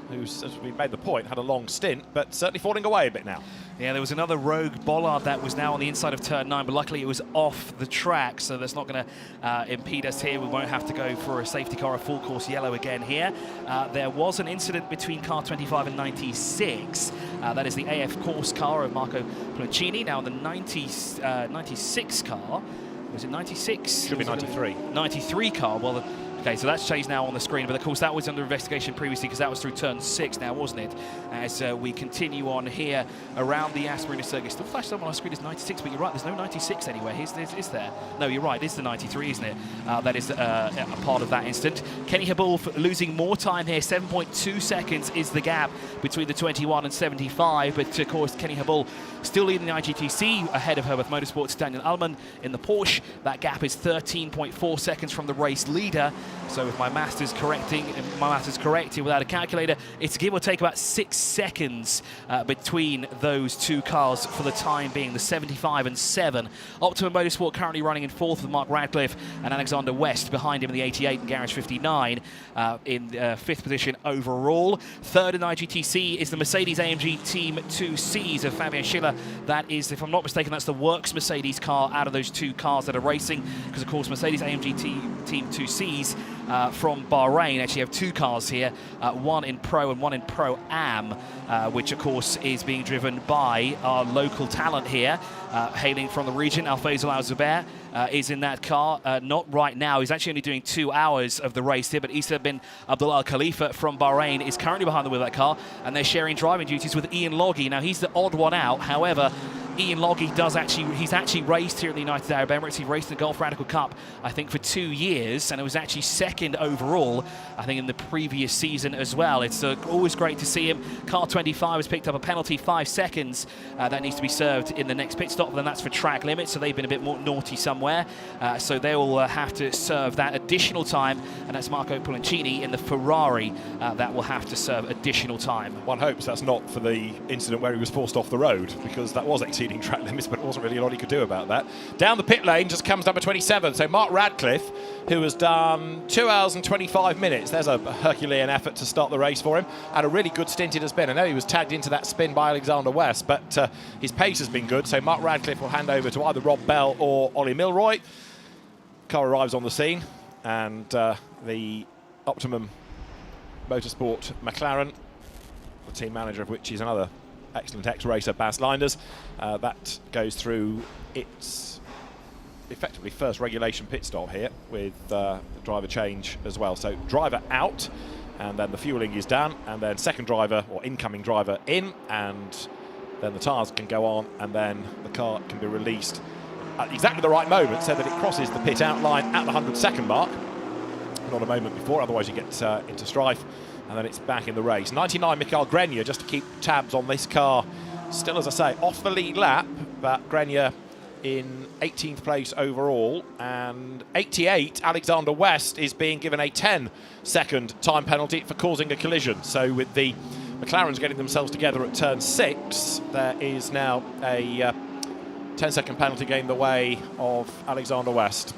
who's, as we made the point, had a long stint, but certainly falling away a bit now. Yeah, there was another rogue bollard that was now on the inside of turn 9, but luckily it was off the track, so that's not going to impede us here. We won't have to go for a safety car, a full course yellow again here. There was an incident between car 25 and 96. That is the AF course car of Marco Plancini. Now the 96 car, was it 96? Should be 93. 93 car, well, okay, so that's changed now on the screen, but of course that was under investigation previously because that was through turn 6 now, wasn't it? As we continue on here around the Yas Marina circuit. Still flashed up on our screen as 96, but you're right, there's no 96 anywhere. Is there? No, you're right, it's the 93, isn't it? That is a part of that incident. Kenny Habul losing more time here, 7.2 seconds is the gap between the 21 and 75, but of course Kenny Habul still leading the IGTC ahead of Herbert Motorsports' Daniel Allman in the Porsche. That gap is 13.4 seconds from the race leader. So if my math is correct here without a calculator, it's give or take about 6 seconds between those two cars for the time being, the 75 and 7. Optimum Motorsport currently running in 4th with Mark Radcliffe and Alexander West behind him in the 88 and Garage 59 in 5th position overall. 3rd in IGTC is the Mercedes-AMG Team 2Cs of Fabian Schiller. That is, if I'm not mistaken, that's the Works Mercedes car out of those two cars that are racing, because of course Mercedes-AMG Team 2Cs from Bahrain actually have two cars here, one in Pro and one in Pro-Am, which of course is being driven by our local talent here, hailing from the region. Al-Faisal Al-Zubair is in that car. Not right now, he's actually only doing 2 hours of the race here, but Isa bin Abdullah Al-Khalifa from Bahrain is currently behind the wheel of that car, and they're sharing driving duties with Ian Loggy. Now he's the odd one out, however, Ian Loggy he's actually raced here in the United Arab Emirates. He raced in the Gulf Radical Cup, I think, for 2 years, and it was actually 2nd overall, I think, in the previous season as well. It's always great to see him. Car 25 has picked up a penalty, 5 seconds. That needs to be served in the next pit stop, then that's for track limits, so they've been a bit more naughty somewhere. So they will have to serve that additional time, and that's Marco Plancini in the Ferrari that will have to serve additional time. One hopes that's not for the incident where he was forced off the road, because that was exceeding track limits, but it wasn't really a lot he could do about that. Down the pit lane just comes number 27, so Mark Radcliffe, who has done 2 hours and 25 minutes. There's a Herculean effort to start the race for him, and a really good stint it has been. I know he was tagged into that spin by Alexander West, but his pace has been good, so Mark Radcliffe will hand over to either Rob Bell or Ollie Milroy. Car arrives on the scene, and the Optimum Motorsport McLaren, the team manager of which is another excellent ex-racer, Bas Linders, that goes through its effectively first regulation pit stop here with the driver change as well. So driver out, and then the fueling is done, and then second driver or incoming driver in, and then the tyres can go on, and then the car can be released at exactly the right moment so that it crosses the pit out line at the 100-second mark, not a moment before, otherwise you get into strife, and then it's back in the race. 99 Mikael Grenier, just to keep tabs on this car, still, as I say, off the lead lap, but Grenier in 18th place overall, and 88 Alexander West is being given a 10-second time penalty for causing a collision. So with the McLarens getting themselves together at turn 6, there is now a 10-second penalty going the way of Alexander West.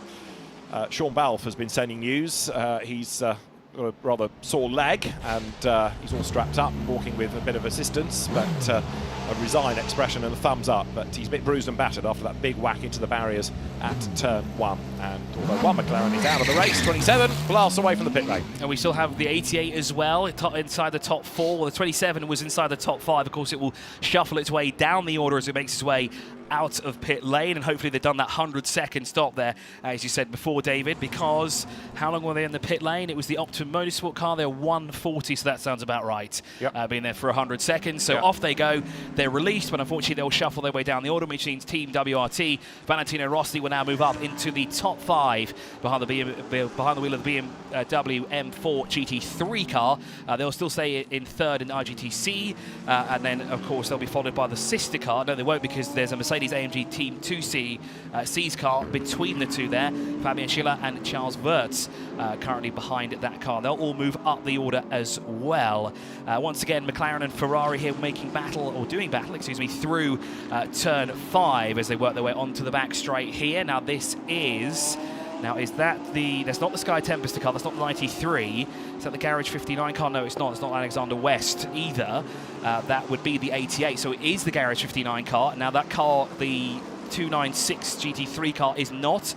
Sean Balfe has been sending news. He's got a rather sore leg, and he's all strapped up, walking with a bit of assistance, but a resigned expression and a thumbs up, but he's a bit bruised and battered after that big whack into the barriers at turn 1. And although one McLaren is out of the race, 27 blasts away from the pit lane. And we still have the 88 as well, inside the top 4. Well, the 27 was inside the top 5. Of course, it will shuffle its way down the order as it makes its way out of pit lane, and hopefully they've done that 100-second stop there, as you said before, David, because how long were they in the pit lane? It was the Optimum Motorsport car. They're 140, so that sounds about right. Yep. Being there for 100 seconds. So off they go. They're released, but unfortunately they'll shuffle their way down the order, which means Team WRT, Valentino Rossi, will now move up into the top 5 behind the wheel of the BMW M4 GT3 car. They'll still stay in 3rd in IGTC, and then, of course, they'll be followed by the sister car. No, they won't, because there's a Mercedes-AMG Team 2C C's car between the two there. Fabian Schiller and Charles Wirtz currently behind that car. They'll all move up the order as well. Once again, McLaren and Ferrari here doing battle, through turn 5 as they work their way onto the back straight here. Now this is... that's not the Sky Tempest car, that's not the 93. Is that the Garage 59 car? No, it's not. It's not Alexander West either. That would be the 88. So it is the Garage 59 car. Now that car, the 296 GT3 car, is not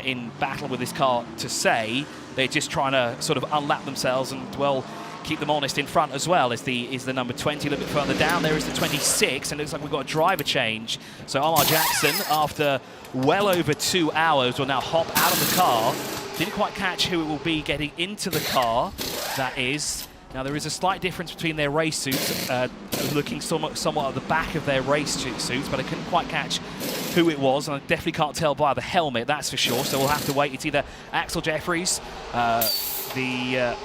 in battle with this car to say. They're just trying to sort of unlap themselves and, well, keep them honest in front as well. Is the number 20 a little bit further down. There is the 26, and it looks like we've got a driver change. So Omar Jackson, after well over 2 hours, will now hop out of the car. Didn't quite catch who it will be getting into the car. That is. Now there is a slight difference between their race suits, looking somewhat at the back of their race suits, but I couldn't quite catch who it was, and I definitely can't tell by the helmet, that's for sure. So we'll have to wait. It's either Axel Jeffries, Ramez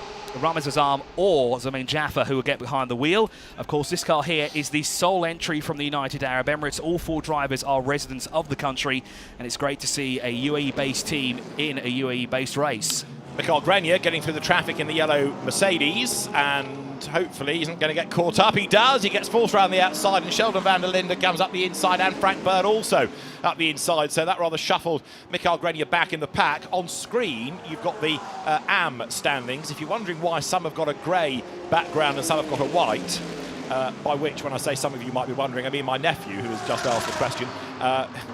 Azam, or Zemain Jaffa, who will get behind the wheel. Of course, this car here is the sole entry from the United Arab Emirates. All 4 drivers are residents of the country, and it's great to see a UAE-based team in a UAE-based race. Mikael Grenier getting through the traffic in the yellow Mercedes, and hopefully isn't going to get caught up. He does. He gets forced around the outside, and Sheldon van der Linde comes up the inside, and Frank Bird also up the inside. So that rather shuffled Mikael Grenier back in the pack. On screen, you've got the AM standings. If you're wondering why some have got a grey background and some have got a white, by which, when I say some of you might be wondering, I mean my nephew, who has just asked the question.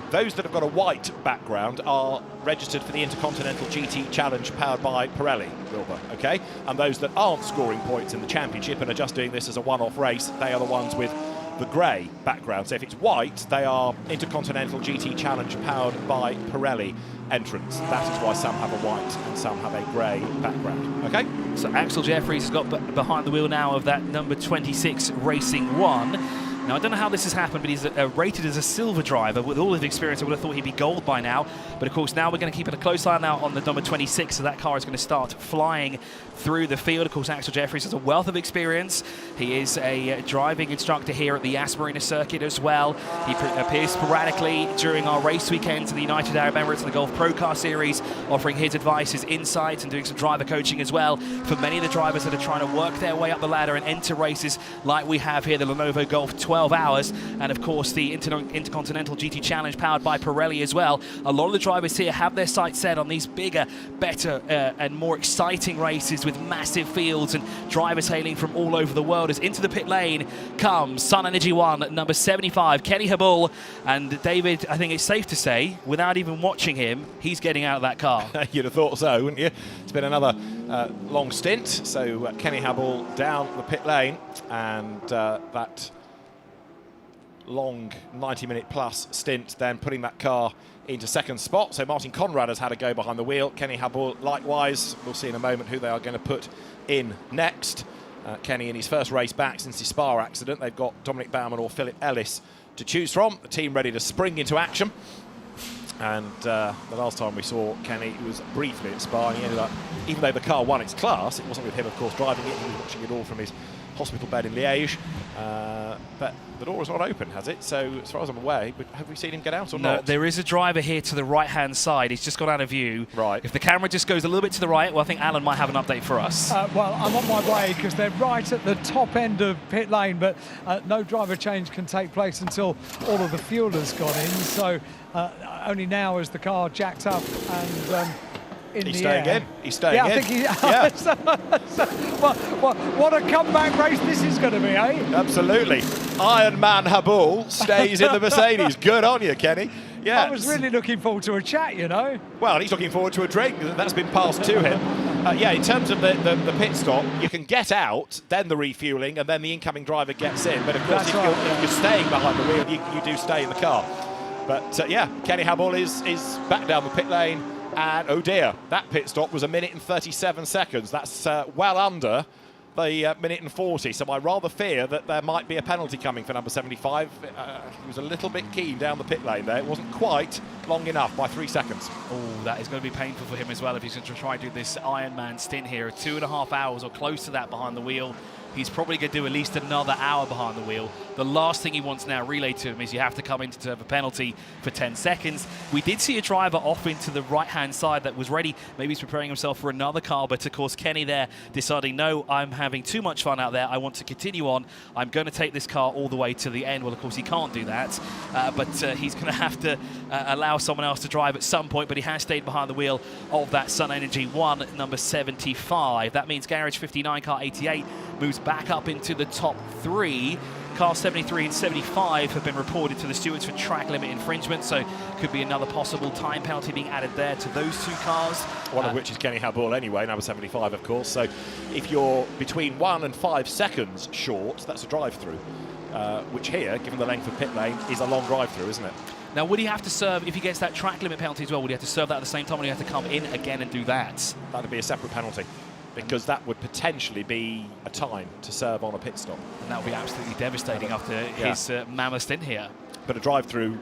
Those that have got a white background are registered for the Intercontinental GT Challenge powered by Pirelli, Wilbur, okay? And those that aren't scoring points in the championship and are just doing this as a one-off race, they are the ones with the grey background. So if it's white, they are Intercontinental GT Challenge powered by Pirelli entrants. That is why some have a white and some have a grey background, okay? So Axel Jeffries has got behind the wheel now of that number 26 Racing 1. Now, I don't know how this has happened, but he's rated as a silver driver. With all his experience, I would have thought he'd be gold by now. But, of course, now we're going to keep a close eye now on the number 26, so that car is going to start flying through the field. Of course, Axel Jeffries has a wealth of experience. He is a driving instructor here at the Yas Marina circuit as well. He appears sporadically during our race weekends in the United Arab Emirates and the Golf Pro Car Series, offering his advice, his insights, and doing some driver coaching as well for many of the drivers that are trying to work their way up the ladder and enter races like we have here, the Lenovo Golf 12 Hours, and of course the Intercontinental GT Challenge powered by Pirelli as well. A lot of the drivers here have their sights set on these bigger, better and more exciting races with massive fields and drivers hailing from all over the world. As into the pit lane comes Sun Energy 1, number 75, Kenny Habul. And David, I think it's safe to say, without even watching him, he's getting out of that car. You'd have thought so, wouldn't you? It's been another long stint. So Kenny Habul down the pit lane, and that long 90-minute plus stint then putting that car into second spot. So Martin Conrad has had a go behind the wheel. Kenny Habul likewise. We'll see in a moment who they are going to put in next. Kenny in his first race back since his Spa accident. They've got Dominic Baumann or Philip Ellis to choose from. The team ready to spring into action. And the last time we saw Kenny, he was briefly at Spa, and he ended up, even though the car won its class, it wasn't with him, of course, driving it. He was watching it all from his hospital bed in Liège. But the door is not open, has it? So, as far as I'm aware, have we seen him get out or not? There is a driver here to the right-hand side. He's just got out of view. Right. If the camera just goes a little bit to the right, well, I think Alan might have an update for us. Well, I'm on my way because they're right at the top end of pit lane, but no driver change can take place until all of the fuel has gone in. So only now is the car jacked up and in He's the air. staying in. He's staying in. I think he, Yeah. what a comeback race this is going to be, eh? Absolutely. Iron Man Habul stays in the Mercedes. Good on you, Kenny. Yeah. I was really looking forward to a chat, you know. Well, he's looking forward to a drink. That's been passed to him. Yeah, in terms of the pit stop, you can get out, then the refueling, and then the incoming driver gets in. But of course, if you're staying behind the wheel, you do stay in the car. But yeah, Kenny Habul is back down the pit lane. And oh dear, that pit stop was 1 minute and 37 seconds. That's well under the minute and 40. So I rather fear that there might be a penalty coming for number 75. He was a little bit keen down the pit lane there. It wasn't quite long enough by 3 seconds. Oh, that is going to be painful for him as well if he's going to try and do this Ironman stint here. 2.5 hours or close to that behind the wheel. He's probably going to do at least another hour behind the wheel. The last thing he wants now relayed to him is you have to come in to serve a penalty for 10 seconds. We did see a driver off into the right-hand side that was ready. Maybe he's preparing himself for another car, but of course Kenny there deciding, no, I'm having too much fun out there. I want to continue on. I'm going to take this car all the way to the end. Well, of course, he can't do that, but he's going to have to allow someone else to drive at some point, but he has stayed behind the wheel of that Sun Energy 1, number 75. That means Garage 59, car 88, moves back up into the top 3. Car 73 and 75 have been reported to the stewards for track limit infringement, so could be another possible time penalty being added there to those 2 cars. One of which is Kenny Habul anyway, number 75, of course. So if you're between 1 and 5 seconds short, that's a drive-through, which here, given the length of pit lane, is a long drive-through, isn't it? Now, would he have to serve, if he gets that track limit penalty as well, would he have to serve that at the same time, or would he have to come in again and do that? That'd be a separate penalty, because that would potentially be a time to serve on a pit stop. And that would be absolutely devastating after his mammoth stint here. But a drive-through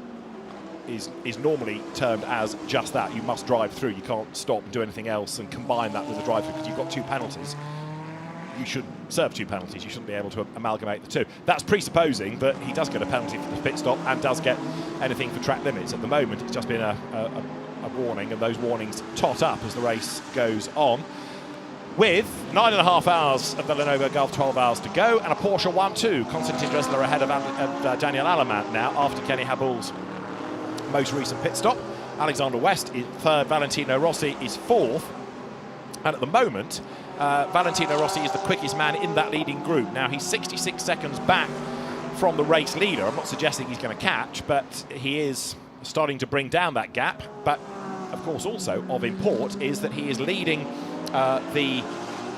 is normally termed as just that. You must drive through. You can't stop and do anything else and combine that with a drive-through, because you've got 2 penalties. You should serve 2 penalties. You shouldn't be able to amalgamate the 2. That's presupposing that he does get a penalty for the pit stop and does get anything for track limits. At the moment, it's just been a warning, and those warnings tot up as the race goes on. With 9.5 hours of the Lenovo Golf 12 hours to go, and a Porsche 1-2. Konstantin Dressler ahead of Daniel Alamant now after Kenny Habul's most recent pit stop. Alexander West is 3rd, Valentino Rossi is 4th. And at the moment, Valentino Rossi is the quickest man in that leading group. Now, he's 66 seconds back from the race leader. I'm not suggesting he's going to catch, but he is starting to bring down that gap. But, of course, also of import is that he is leading the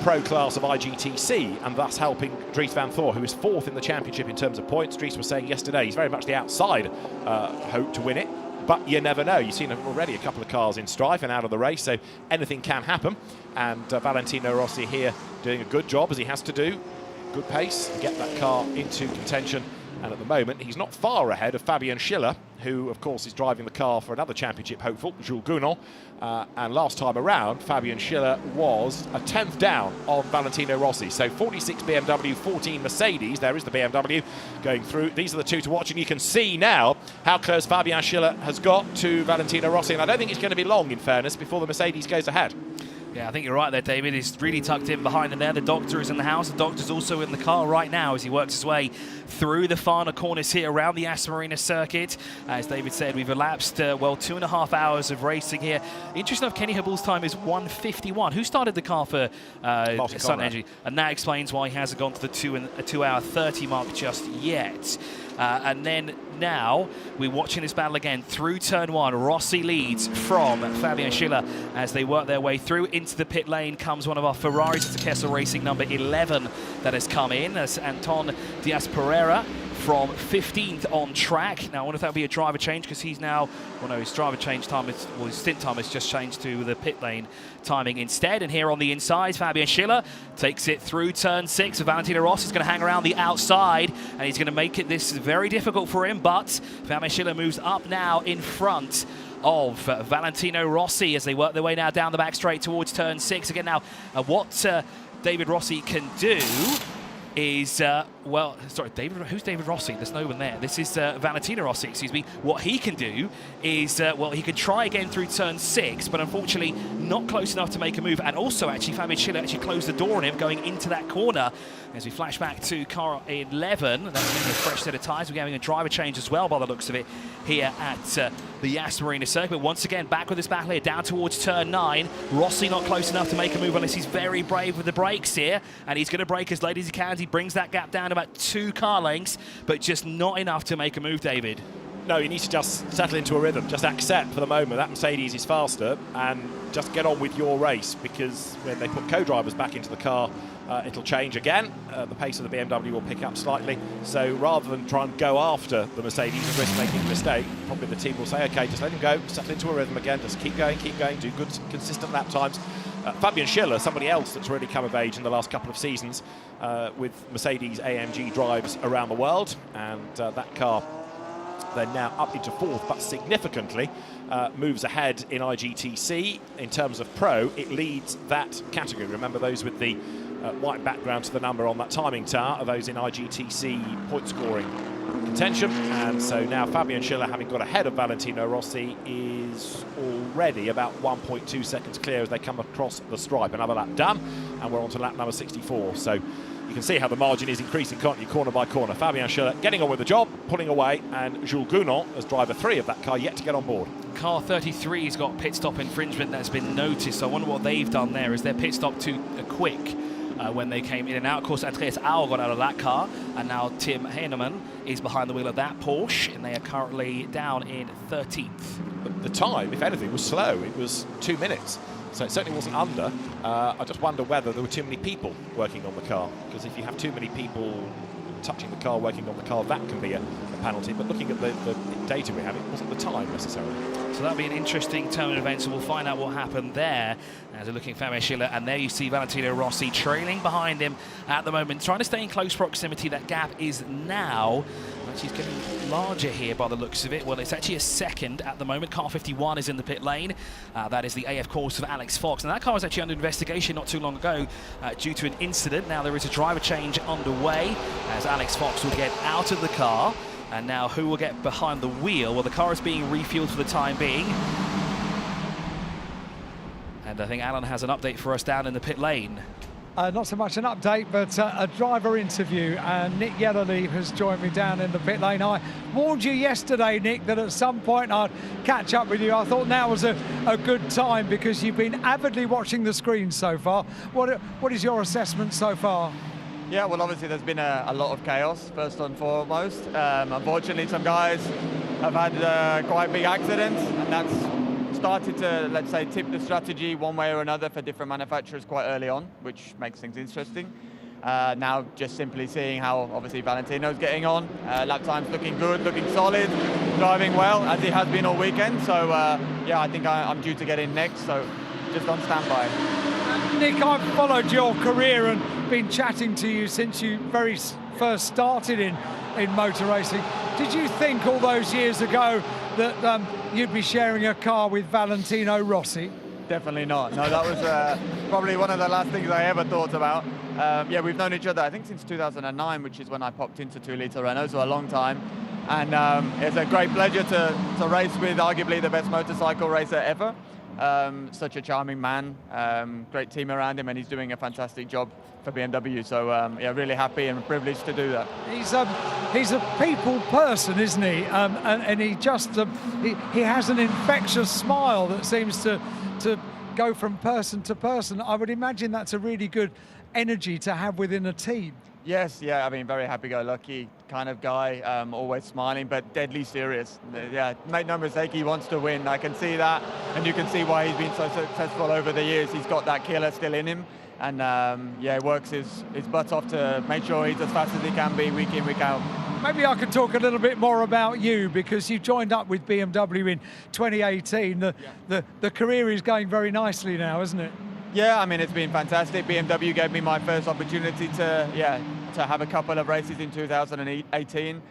pro class of IGTC, and thus helping Dries Vanthoor, who is 4th in the championship in terms of points. Dries was saying yesterday he's very much the outside hope to win it, but you never know. You've seen already a couple of cars in strife and out of the race, so anything can happen. And Valentino Rossi here doing a good job, as he has to do. Good pace to get that car into contention. And at the moment, he's not far ahead of Fabian Schiller, who, of course, is driving the car for another championship hopeful, Jules Gounon. And last time around, Fabian Schiller was a 10th down on Valentino Rossi. So 46 BMW, 14 Mercedes. There is the BMW going through. These are the 2 to watch, and you can see now how close Fabian Schiller has got to Valentino Rossi. And I don't think it's going to be long, in fairness, before the Mercedes goes ahead. Yeah, I think you're right there, David. He's really tucked in behind him there. The doctor is in the house. The doctor's also in the car right now as he works his way through the final corners here around the Yas Marina circuit. As David said, we've elapsed, well, 2.5 hours of racing here. Interesting enough, Kenny Habul's time is 1:51. Who started the car for Sun Energy? And that explains why he hasn't gone to the 2 hour 30 mark just yet. And then now we're watching this battle again through turn 1. Rossi leads from Fabian Schiller as they work their way through. Into the pit lane comes one of our Ferraris. It's a Kessel Racing number 11 that has come in. That's Anton Diaz Pereira from 15th on track. Now, I wonder if that'll be a driver change, because he's now, well, no, his driver change time is, well, his stint time has just changed to the pit lane timing instead. And here on the inside, Fabian Schiller takes it through turn 6. Valentino Rossi is going to hang around the outside, and he's going to make it this very difficult for him. But Fabian Schiller moves up now in front of Valentino Rossi as they work their way now down the back straight towards turn 6. Again, now, what David Rossi can do is well, sorry, who's David Rossi? There's no one there. This is Valentino Rossi, excuse me. What he can do is, well, he could try again through turn 6, but unfortunately not close enough to make a move. And also, actually, Fabian Schiller actually closed the door on him going into that corner. As we flash back to car 11, that's getting a fresh set of tyres. We're getting a driver change as well, by the looks of it, here at the Yas Marina circuit. Once again, back with this battle here, down towards turn 9. Rossi not close enough to make a move unless he's very brave with the brakes here. And he's going to brake as late as he can. He brings that gap down to about 2 car lengths, but just not enough to make a move, David. No, you need to just settle into a rhythm. Just accept for the moment that Mercedes is faster and just get on with your race, because when they put co-drivers back into the car, it'll change again. The pace of the BMW will pick up slightly. So rather than try and go after the Mercedes and risk making a mistake, probably the team will say, OK, just let him go, settle into a rhythm again, just keep going, do good, consistent lap times. Fabian Schiller, somebody else that's really come of age in the last couple of seasons with Mercedes-AMG drives around the world, and that car they're now up into 4th, but significantly moves ahead in IGTC. In terms of Pro, it leads that category. Remember, those with the white background to the number on that timing tower are those in IGTC point scoring contention. And so now Fabian Schiller, having got ahead of Valentino Rossi, is already about 1.2 seconds clear as they come across the stripe. Another lap done, and we're on to lap number 64. So you can see how the margin is increasing, can't you, corner by corner. Fabian Schiller getting on with the job, pulling away, and Jules Gounon, as driver 3 of that car, yet to get on board. Car 33's got pit stop infringement that's been noticed. So I wonder what they've done there. Is their pit stop too quick when they came in and out? Of course, Andreas Auer got out of that car, and now Tim Heinemann is behind the wheel of that Porsche, and they are currently down in 13th. But the time, if anything, was slow. It was 2 minutes. So it certainly wasn't under. I just wonder whether there were too many people working on the car, because if you have too many people touching the car, working on the car, that can be a penalty. But looking at the data we have, it wasn't the time necessarily. So that'll be an interesting turn of events, and we'll find out what happened there. As we're looking at Fabian Schiller, and there you see Valentino Rossi trailing behind him at the moment, trying to stay in close proximity. That gap is now actually getting larger here by the looks of it. Well, it's actually a second at the moment. Car 51 is in the pit lane. That is the AF course of Alex Fox. And that car was actually under investigation not too long ago due to an incident. Now there is a driver change underway as Alex Fox will get out of the car. And now who will get behind the wheel? Well, the car is being refueled for the time being. And I think Alan has an update for us down in the pit lane. Not so much an update, but a driver interview. And Nick Yellowleaf has joined me down in the pit lane. I warned you yesterday, Nick, that at some point I'd catch up with you. I thought now was a good time because you've been avidly watching the screen so far. What is your assessment so far? Yeah, well, obviously there's been a lot of chaos, first and foremost. Unfortunately, some guys have had quite big accidents, and that's started to, let's say, tip the strategy one way or another for different manufacturers quite early on, which makes things interesting. Now, just simply seeing how, obviously, Valentino's getting on. Lap time's looking good, looking solid, driving well, as he has been all weekend. So, yeah, I think I'm due to get in next, so just on standby. Nick, I've followed your career and been chatting to you since you very first started in motor racing. Did you think all those years ago that you'd be sharing a car with Valentino Rossi? Definitely not. No, that was probably one of the last things I ever thought about. Yeah, we've known each other, I think, since 2009, which is when I popped into 2-litre Renault, so a long time. And it's a great pleasure to race with arguably the best motorcycle racer ever. Such a charming man, great team around him, and he's doing a fantastic job for BMW. So yeah, really happy and privileged to do that. He's a people person, isn't he? And he just he has an infectious smile that seems to go from person to person. I would imagine that's a really good energy to have within a team. Yes, yeah, I mean, very happy-go-lucky kind of guy, always smiling, but deadly serious. Yeah, make no mistake, he wants to win. I can see that, and you can see why he's been so successful over the years. He's got that killer still in him, and yeah, he works his butt off to make sure he's as fast as he can be week in, week out. Maybe I could talk a little bit more about you, because you joined up with BMW in 2018. The career is going very nicely now, isn't it? Yeah, I mean, it's been fantastic. BMW gave me my first opportunity to have a couple of races in 2018,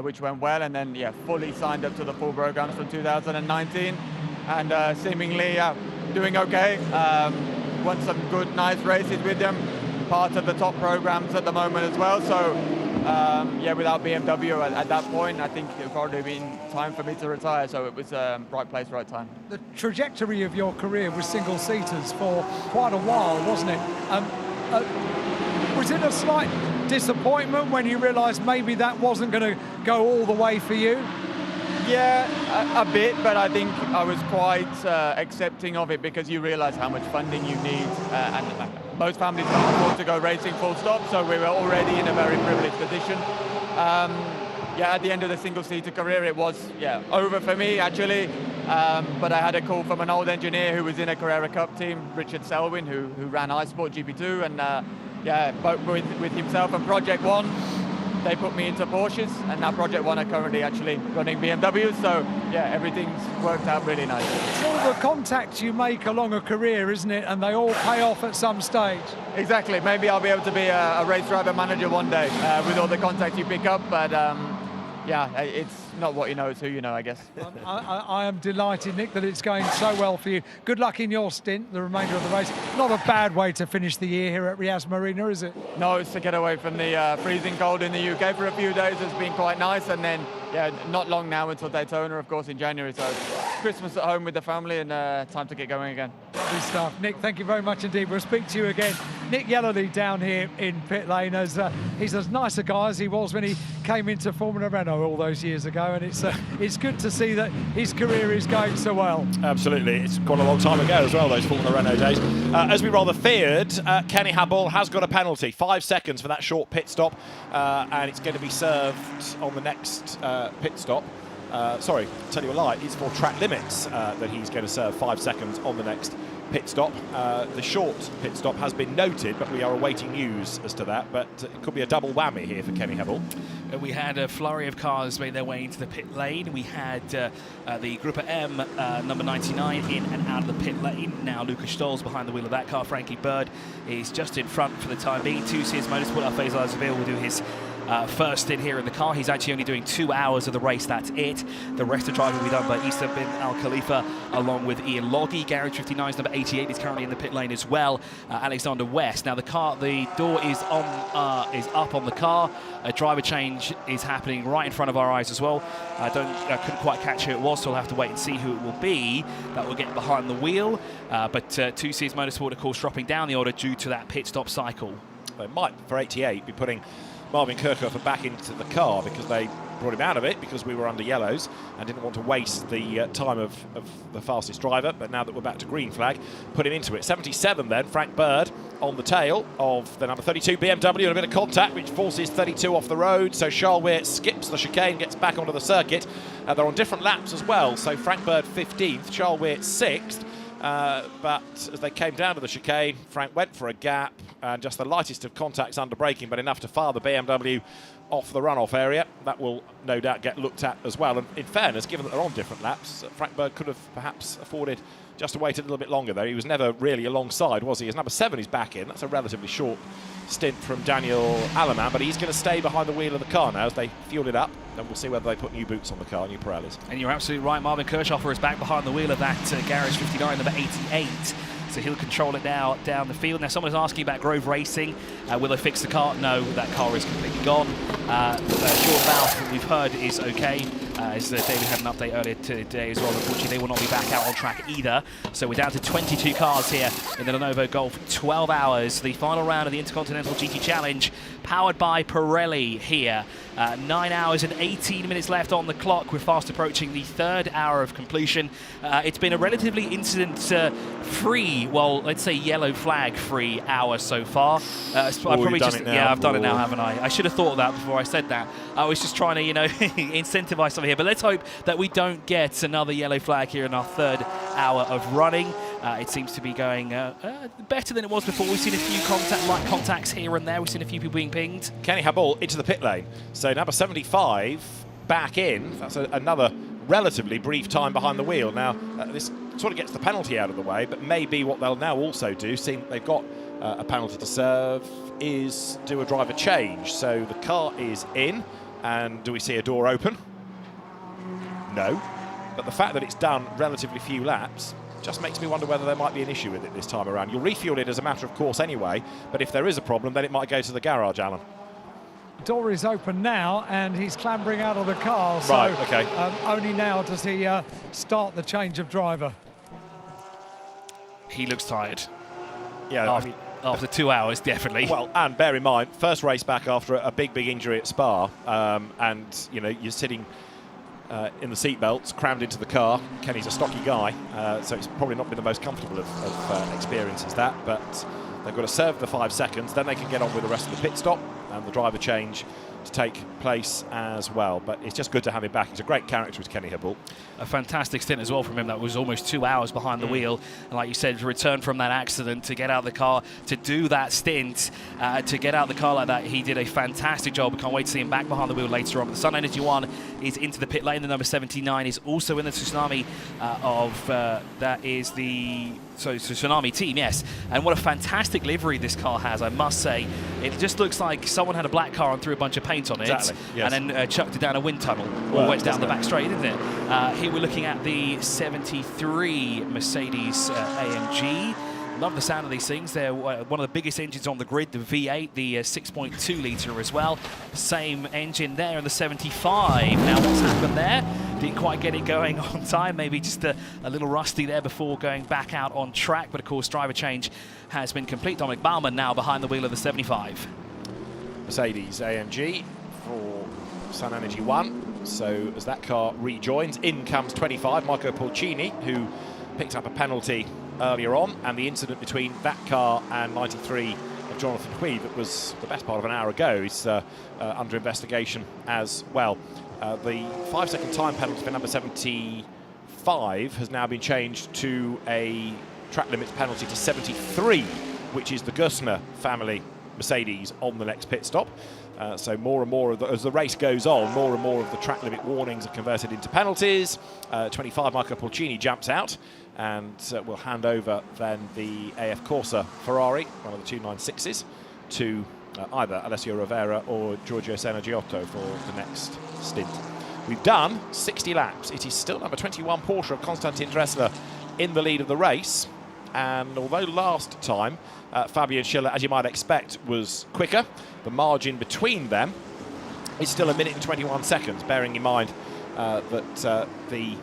which went well, and then fully signed up to the full programs from 2019, and seemingly doing okay. Won some good, nice races with them, part of the top programs at the moment as well. So yeah, without BMW at that point, I think it would probably been time for me to retire. So it was right place, right time. The trajectory of your career was single-seaters for quite a while, wasn't it? Was it a slight disappointment when you realised maybe that wasn't going to go all the way for you? Yeah, a bit, but I think I was quite accepting of it because you realise how much funding you need, and most families can't afford to go racing full stop, so we were already in a very privileged position. Yeah, at the end of the single-seater career, it was over for me actually, but I had a call from an old engineer who was in a Carrera Cup team, Richard Selwyn, who ran iSport GP2, and yeah, both with himself and Project One. They put me into Porsches, and now Project One are currently actually running BMWs, so yeah, everything's worked out really nicely. It's all the contacts you make along a career, isn't it? And they all pay off at some stage. Exactly. Maybe I'll be able to be a race driver manager one day with all the contacts you pick up, but yeah, it's not what you know, it's who you know, I guess. I am delighted, Nick, that it's going so well for you. Good luck in your stint, the remainder of the race. Not a bad way to finish the year here at Yas Marina, is it? No, it's to get away from the freezing cold in the UK for a few days. It's been quite nice, and then, yeah, not long now until Daytona, of course, in January. So Christmas at home with the family, and time to get going again. Lovely stuff. Nick, thank you very much indeed. We'll speak to you again. Nick Yellerly down here in pit lane, as he's as nice a guy as he was when he came into Formula Renault all those years ago, and it's good to see that his career is going so well. Absolutely, it's quite a long time ago as well, those Formula Renault days. As we rather feared, Kenny Habul has got a penalty, 5 seconds for that short pit stop, and it's going to be served on the next pit stop. Sorry, tell you a lie, it's for track limits that he's going to serve 5 seconds on the next pit stop. The short pit stop has been noted, but we are awaiting news as to that, but it could be a double whammy here for Kenny Habul. We had a flurry of cars made their way into the pit lane. We had the Group M number 99 in and out of the pit lane. Now Lucas Stolz behind the wheel of that car. Frankie Bird is just in front for the time being. 2 Yas Motorsport, Faisal Azavir will do his first stint here in the car. He's actually only doing 2 hours of the race, that's it. The rest of the driving will be done by Issa bin Al Khalifa along with Ian Loggy. Garage 59's number 88 is currently in the pit lane as well. Alexander West. Now the door is up on the car. A driver change is happening right in front of our eyes as well. I couldn't quite catch who it was, so I'll have to wait and see who it will be that will get behind the wheel. But 2 Yas Motorsport, of course, dropping down the order due to that pit stop cycle. They might, for 88, be putting Marvin Kirchhofer back into the car because they brought him out of it because we were under yellows and didn't want to waste the time of the fastest driver. But now that we're back to green flag, put him into it. 77 then, Frank Bird on the tail of the number 32 BMW, and a bit of contact which forces 32 off the road. So Charles Weir skips the chicane, gets back onto the circuit. They're on different laps as well. So Frank Bird 15th, Charles Weir 6th. But as they came down to the chicane, Frank went for a gap and just the lightest of contacts under braking, but enough to fire the BMW off the runoff area. That will no doubt get looked at as well. And in fairness, given that they're on different laps, Frank Bird could have perhaps afforded just to wait a little bit longer though. He was never really alongside, was he? As number 7 he's back in. That's a relatively short stint from Daniel Aleman, but he's going to stay behind the wheel of the car now as they fuel it up, and we'll see whether they put new boots on the car, new Pirellis. And you're absolutely right, Marvin Kirchhofer is back behind the wheel of that Garage 59, number 88. So he'll control it now down the field. Now someone is asking about Grove Racing. Will they fix the car? No, that car is completely gone. Short valve, we've heard, is okay. As David had an update earlier today as well. Unfortunately, they will not be back out on track either. So we're down to 22 cars here in the Lenovo Golf. 12 hours, the final round of the Intercontinental GT Challenge, powered by Pirelli here. 9 hours and 18 minutes left on the clock. We're fast approaching the 3rd hour of completion. It's been a relatively incident-free, well, let's say yellow flag-free hour so far. I've probably just, yeah, I've done it now, haven't I? I should have thought of that before I said that. I was just trying to, you know, incentivize something here. But let's hope that we don't get another yellow flag here in our 3rd hour of running. It seems to be going better than it was before. We've seen a few light contacts here and there. We've seen a few people being pinged. Kenny Habul into the pit lane. So number 75 back in. That's another relatively brief time behind the wheel. Now, this sort of gets the penalty out of the way, but maybe what they'll now also do, seeing they've got a penalty to serve, is do a driver change. So the car is in, and do we see a door open? No. But the fact that it's done relatively few laps just makes me wonder whether there might be an issue with it this time around. You'll refuel it as a matter of course anyway, but if there is a problem, then it might go to the garage, Alan. door is open now, and he's clambering out of the car. So, right, okay. Only now does he start the change of driver. He looks tired. Yeah, after 2 hours, definitely. Well, and bear in mind, first race back after a big injury at Spa, and you know you're sitting in the seatbelts, crammed into the car. Kenny's a stocky guy, so it's probably not been the most comfortable of experiences that. But they've got to serve the 5 seconds, then they can get on with the rest of the pit stop and the driver change to take place as well. But it's just good to have him back. He's a great character, is Kenny Hibble. A fantastic stint as well from him. That was almost 2 hours behind the wheel. And like you said, to return from that accident, to get out of the car, to do that stint, to get out of the car like that, he did a fantastic job. I can't wait to see him back behind the wheel later on. But the Sun Energy 1 is into the pit lane. The number 79 is also in the Tsunami that is the... So Tsunami team, yes. And what a fantastic livery this car has, I must say. It just looks like someone had a black car and threw a bunch of paint on it. Exactly, yes. And then chucked it down a wind tunnel or went down the back straight, didn't it? Here we're looking at the 73 Mercedes-AMG. Love the sound of these things. They're one of the biggest engines on the grid, the V8, the 6.2 litre as well. Same engine there in the 75. Now what's happened there? Didn't quite get it going on time, maybe just a little rusty there before going back out on track, but of course driver change has been complete. Dominic Baumann now behind the wheel of the 75. Mercedes-AMG for Sun Energy 1. So as that car rejoins, in comes 25, Marco Pulcini, who picked up a penalty earlier on, and the incident between that car and 93 of Jonathan Hui that was the best part of an hour ago is under investigation as well. The 5-second time penalty for number 75 has now been changed to a track limits penalty to 73, which is the Gounon family Mercedes on the next pit stop. So more and more, as the race goes on, more and more of the track limit warnings are converted into penalties. 25, Marco Pulcini jumps out and will hand over then the AF Corsa Ferrari, one of the 296s, to either Alessio Rivera or Giorgio Senagiotto for the next stint. We've done 60 laps. It is still number 21 Porsche of Konstantin Dressler in the lead of the race. And although last time Fabian Schiller, as you might expect, was quicker, the margin between them is still 1 minute and 21 seconds, bearing in mind that the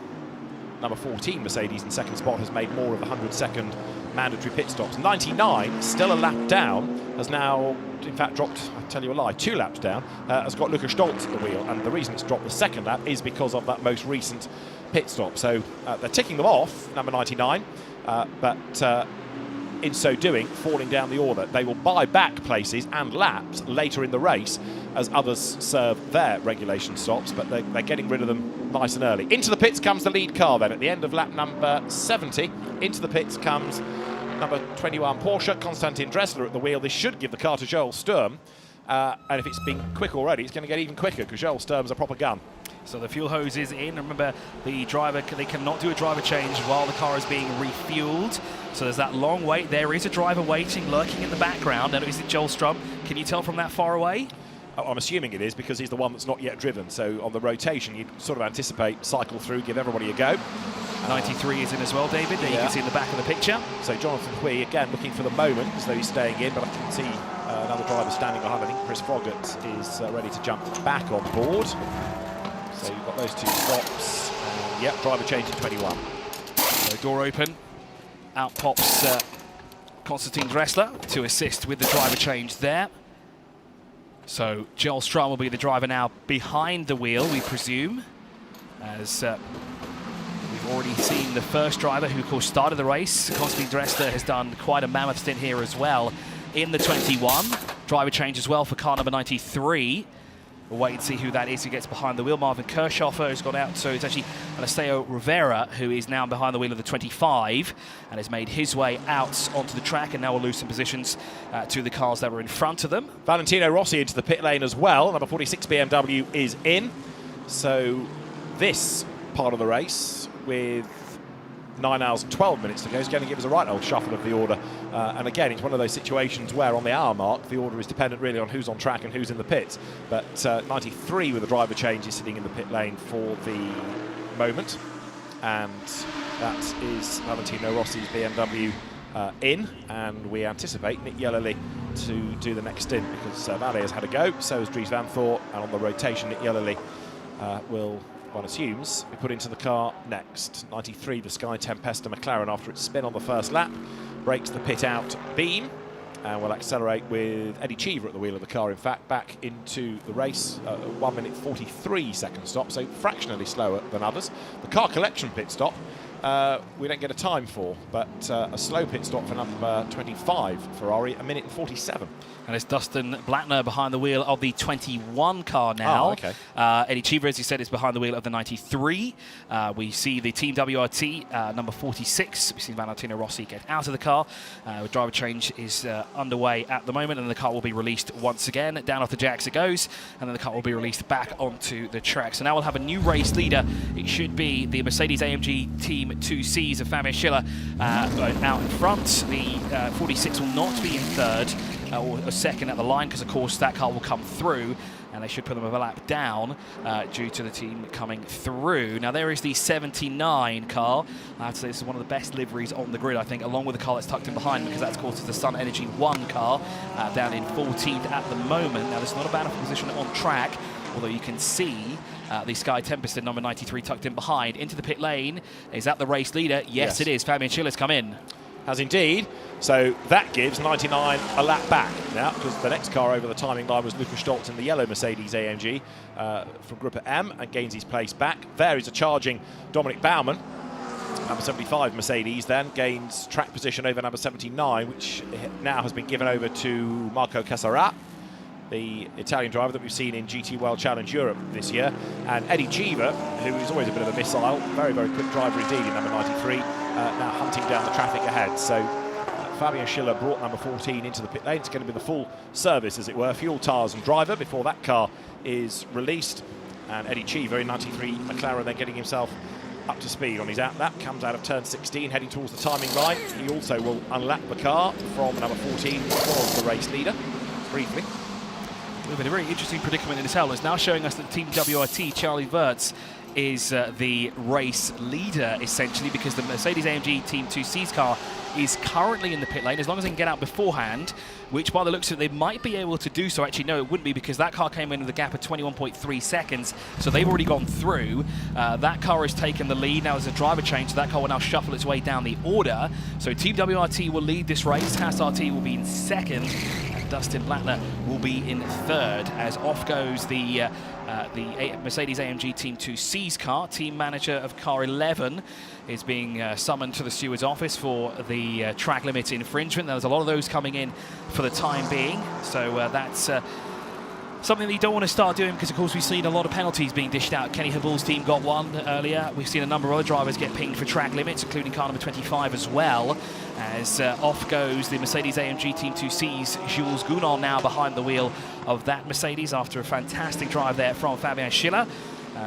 number 14 Mercedes in second spot has made more of the 100-second mandatory pit stops. 99, still a lap down, has now, in fact, dropped, I'll tell you a lie, 2 laps down, has got Lukas Stolz at the wheel, and the reason it's dropped the second lap is because of that most recent pit stop. So they're ticking them off, number 99, but in so doing, falling down the order. They will buy back places and laps later in the race as others serve their regulation stops, but they're getting rid of them nice and early. Into the pits comes the lead car then. At the end of lap number 70, into the pits comes number 21 Porsche, Konstantin Dressler at the wheel. This should give the car to Joel Sturm, and if it's been quick already, it's going to get even quicker because Joel Sturm's a proper gun. So the fuel hose is in. Remember, the driver, they cannot do a driver change while the car is being refueled. So there's that long wait. There is a driver waiting, lurking in the background. And is it Joel Sturm? Can you tell from that far away? I'm assuming it is because he's the one that's not yet driven. So on the rotation, you'd sort of anticipate, cycle through, give everybody a go. 93 is in as well, David. There you can see in the back of the picture. So Jonathan Hui, again, looking for the moment as though he's staying in, but I can see another driver standing behind. I think Chris Froggatt is ready to jump back on board. So you've got those 2 stops. Yep, driver change to 21. So door open. Out pops Konstantin Dressler to assist with the driver change there. So Joel Sturm will be the driver now behind the wheel, we presume, as we've already seen the first driver who, of course, started the race. Konstantin Dressler has done quite a mammoth stint here as well in the 21. Driver change as well for car number 93. We'll wait and see who that is who gets behind the wheel. Marvin Kirchhofer has gone out, so it's actually Alessio Rivera who is now behind the wheel of the 25 and has made his way out onto the track and now will lose some positions to the cars that were in front of them. Valentino Rossi into the pit lane as well. Number 46 BMW is in. So this part of the race with 9 hours and 12 minutes to go is going to give us a right old shuffle of the order. And again, it's one of those situations where on the hour mark, the order is dependent really on who's on track and who's in the pits. But 93 with a driver change is sitting in the pit lane for the moment. And that is Valentino Rossi's BMW in, and we anticipate Nick Yellowly to do the next stint because Valle has had a go, so has Dries Vanthoor, and on the rotation Nick Yellowly will, one assumes, be put into the car next. 93, the Sky Tempesta McLaren, after its spin on the first lap, breaks the pit out beam and will accelerate with Eddie Cheever at the wheel of the car, in fact, back into the race. 1 minute 43 second stop, so fractionally slower than others. The car collection pit stop we don't get a time for, but a slow pit stop for number 25 Ferrari, 1 minute and 47. And it's Dustin Blattner behind the wheel of the 21 car now. Oh, okay. Eddie Cheever, as you said, is behind the wheel of the 93. We see the Team WRT, number 46. We see Valentino Rossi get out of the car. Driver change is underway at the moment, and the car will be released once again. Down off the jacks it goes, and then the car will be released back onto the track. So now we'll have a new race leader. It should be the Mercedes-AMG Team 2Cs of Fabian Schiller out in front. The 46 will not be in third or a second at the line, because of course that car will come through and they should put them a lap down due to the team coming through. Now there is the 79 car. I have to say this is one of the best liveries on the grid, I think, along with the car that's tucked in behind, because that's, of course, the Sun Energy 1 car down in 14th at the moment. Now this is not a bad enough position on track, although you can see the Sky Tempest in number 93 tucked in behind. Into the pit lane. Is that the race leader? Yes, it is. Fabian Schiller's come in. Has indeed. So that gives 99 a lap back now, because the next car over the timing line was Lukas Stolz in the yellow Mercedes-AMG from Group M, and gains his place back. There is a charging Dominic Baumann. Number 75 Mercedes then gains track position over number 79, which now has been given over to Marco Casarat, the Italian driver that we've seen in GT World Challenge Europe this year. And Eddie Cheever, who is always a bit of a missile, very, very quick driver indeed in number 93, now hunting down the traffic ahead. So Fabian Schiller brought number 14 into the pit lane. It's going to be the full service, as it were, fuel, tyres and driver before that car is released. And Eddie Cheever in 93 McLaren then getting himself up to speed on his outlap, comes out of turn 16, heading towards the timing line. He also will unlap the car from number 14, which was the race leader, briefly. We've been a very interesting predicament in this hell. It's now showing us that Team WRT, Charlie Wirtz, is the race leader, essentially, because the Mercedes-AMG Team 2C's car is currently in the pit lane. As long as they can get out beforehand, which by the looks of it, they might be able to do so. Actually, no, it wouldn't be, because that car came in with a gap of 21.3 seconds, so they've already gone through. That car has taken the lead. Now there's a driver change, so that car will now shuffle its way down the order. So Team WRT will lead this race. Haas RT will be in second, and Dustin Blattner will be in third, as off goes the Mercedes-AMG Team 2C's car. Team manager of car 11 is being summoned to the steward's office for the track limit infringement. There's a lot of those coming in for the time being, so that's something that you don't want to start doing, because of course we've seen a lot of penalties being dished out. Kenny Habul's team got one earlier. We've seen a number of other drivers get pinged for track limits, including car number 25 as well, as off goes the Mercedes-AMG Team 2C's Jules Gounon, now behind the wheel of that Mercedes after a fantastic drive there from Fabian Schiller,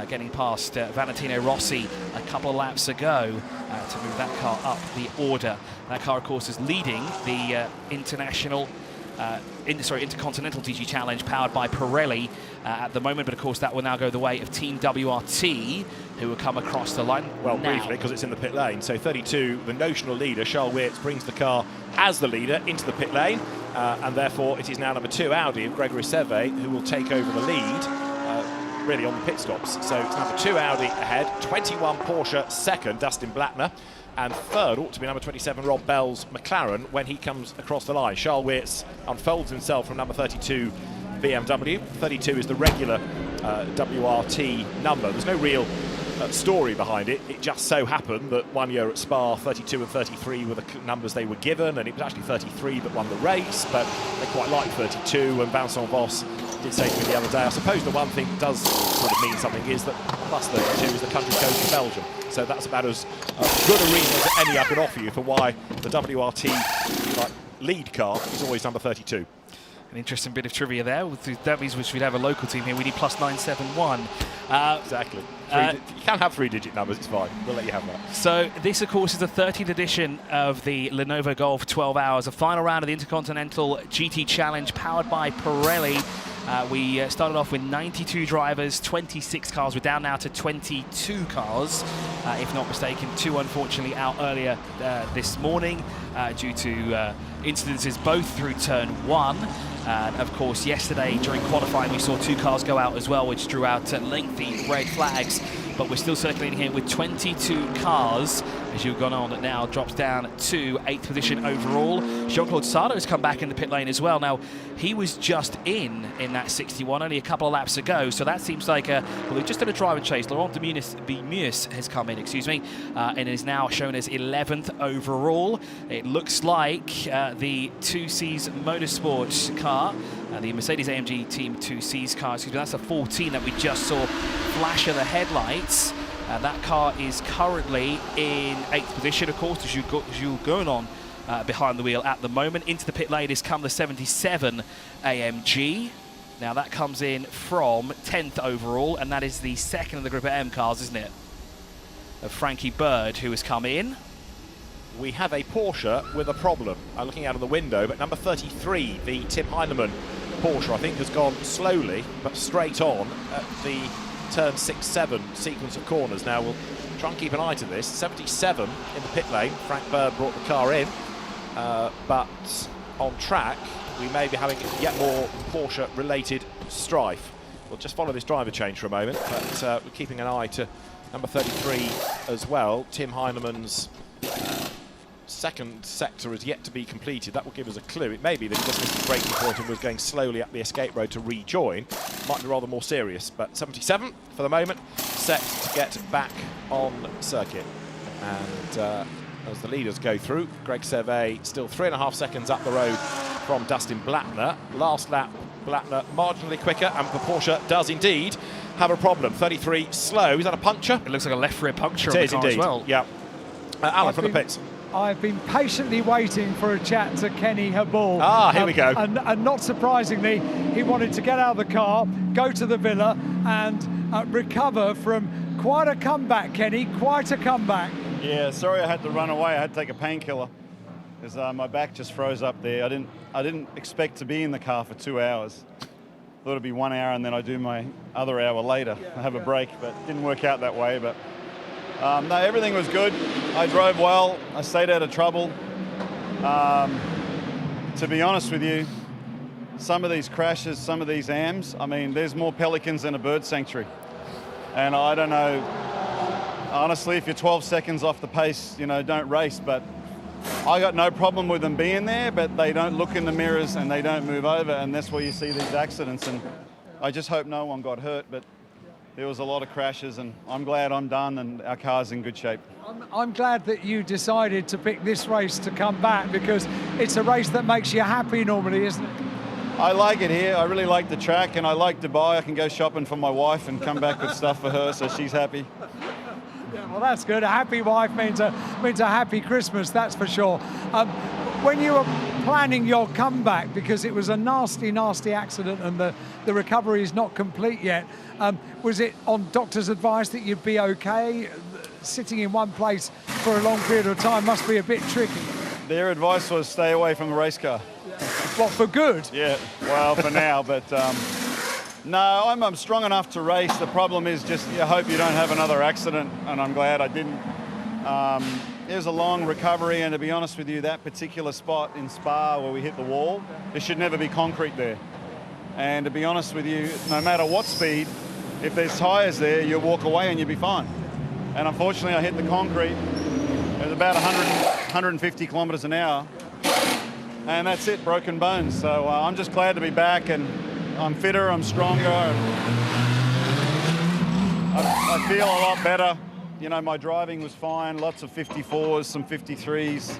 getting past Valentino Rossi a couple of laps ago to move that car up the order. That car, of course, is leading the Intercontinental GT Challenge powered by Pirelli at the moment, but of course that will now go the way of Team WRT, who will come across the line. Well, briefly, because it's in the pit lane. So 32, the notional leader, Charles Wirtz, brings the car as the leader into the pit lane, and therefore it is now number 2 Audi of Gregory Seve who will take over the lead, really on the pit stops. So it's number 2 Audi ahead, 21 Porsche second, Dustin Blattner, and third ought to be number 27 Rob Bell's McLaren when he comes across the line. Charles Wirtz unfolds himself from number 32 BMW. 32 is the regular WRT number. There's no real story behind it. It just so happened that 1 year at Spa, 32 and 33 were the numbers they were given, and it was actually 33 that won the race, but they quite liked 32, and Vincent Voss did say to me the other day, I suppose the one thing that does sort of mean something is that plus 32 is the country code for Belgium. So that's about as good a reason as any I could offer you for why the WRT lead car is always number 32. An interesting bit of trivia there. That means we should have a local team here. We need plus 971. Exactly. You can have 3-digit numbers, it's fine. We'll let you have that. So this, of course, is the 13th edition of the Lenovo Golf 12 Hours, a final round of the Intercontinental GT Challenge powered by Pirelli. We started off with 92 drivers, 26 cars. We're down now to 22 cars, if not mistaken. 2 unfortunately out earlier this morning due to incidences both through turn 1. And of course, yesterday during qualifying, we saw 2 cars go out as well, which drew out lengthy red flags. But we're still circulating here with 22 cars as Gounon now drops down to 8th position overall. Jean-Claude Sardo has come back in the pit lane as well. Now, he was just in that 61 only a couple of laps ago, so that seems like well, they've just done a drive and chase. Laurent de Meus has come in, and is now shown as 11th overall. It looks like the 2Cs Motorsports car, the Mercedes-AMG Team 2Cs car, that's a 14 that we just saw flash of the headlights. That car is currently in 8th position, of course, Jules Gounon behind the wheel at the moment. Into the pit lane has come the 77 AMG. Now that comes in from 10th overall, and that is the second of the Group M cars, isn't it? Of Frankie Bird, who has come in. We have a Porsche with a problem. I'm looking out of the window, but number 33, the Tim Heinemann Porsche, I think has gone slowly, but straight on at the turn 6-7 sequence of corners. Now we'll try and keep an eye to this. 77 in the pit lane. Frank Bird brought the car in, but on track we may be having yet more Porsche-related strife. We'll just follow this driver change for a moment, but we're keeping an eye to number 33 as well. Tim Heinemann's second sector is yet to be completed. That will give us a clue. It may be that he just missed the braking point and was going slowly up the escape road to rejoin. Might be rather more serious, but 77 for the moment, set to get back on circuit. And as the leaders go through, Greg Servet still 3.5 seconds up the road from Dustin Blattner. Last lap, Blattner marginally quicker, and the Porsche does indeed have a problem. 33 slow. Is that a puncture? It looks like a left rear puncture on the car as well. Yeah. Alan from the pits. I've been patiently waiting for a chat to Kenny Habul. Ah, here we go. And not surprisingly, he wanted to get out of the car, go to the villa, and recover from quite a comeback, Kenny, quite a comeback. Yeah, sorry I had to run away. I had to take a painkiller because my back just froze up there. I didn't expect to be in the car for 2 hours. Thought it'd be 1 hour and then I do my other hour later. I have a break, but it didn't work out that way. But no, everything was good. I drove well. I stayed out of trouble. To be honest with you, some of these crashes, some of these AMs, I mean, there's more pelicans than a bird sanctuary. And I don't know, honestly, if you're 12 seconds off the pace, you know, don't race. But I got no problem with them being there, but they don't look in the mirrors and they don't move over, and that's where you see these accidents. And I just hope no one got hurt, but there was a lot of crashes, and I'm glad I'm done and our car's in good shape. I'm glad that you decided to pick this race to come back, because it's a race that makes you happy normally, isn't it? I like it here. I really like the track, and I like Dubai. I can go shopping for my wife and come back with stuff for her, so she's happy. Yeah, well, that's good. A happy wife means a happy Christmas, that's for sure. When you were planning your comeback, because it was a nasty, nasty accident and the recovery is not complete yet, was it on doctor's advice that you'd be okay? Sitting in one place for a long period of time must be a bit tricky. Their advice was stay away from the race car. What, for good? Yeah, well, for now, but no, I'm strong enough to race. The problem is just I hope you don't have another accident, and I'm glad I didn't. It was a long recovery, and to be honest with you, that particular spot in Spa where we hit the wall, there should never be concrete there. And to be honest with you, no matter what speed, if there's tyres there, you'll walk away and you'll be fine. And unfortunately, I hit the concrete. It was about 150 kilometres an hour. And that's it, broken bones. So I'm just glad to be back, and I'm fitter, I'm stronger. I feel a lot better. You know, my driving was fine, lots of 54s, some 53s. It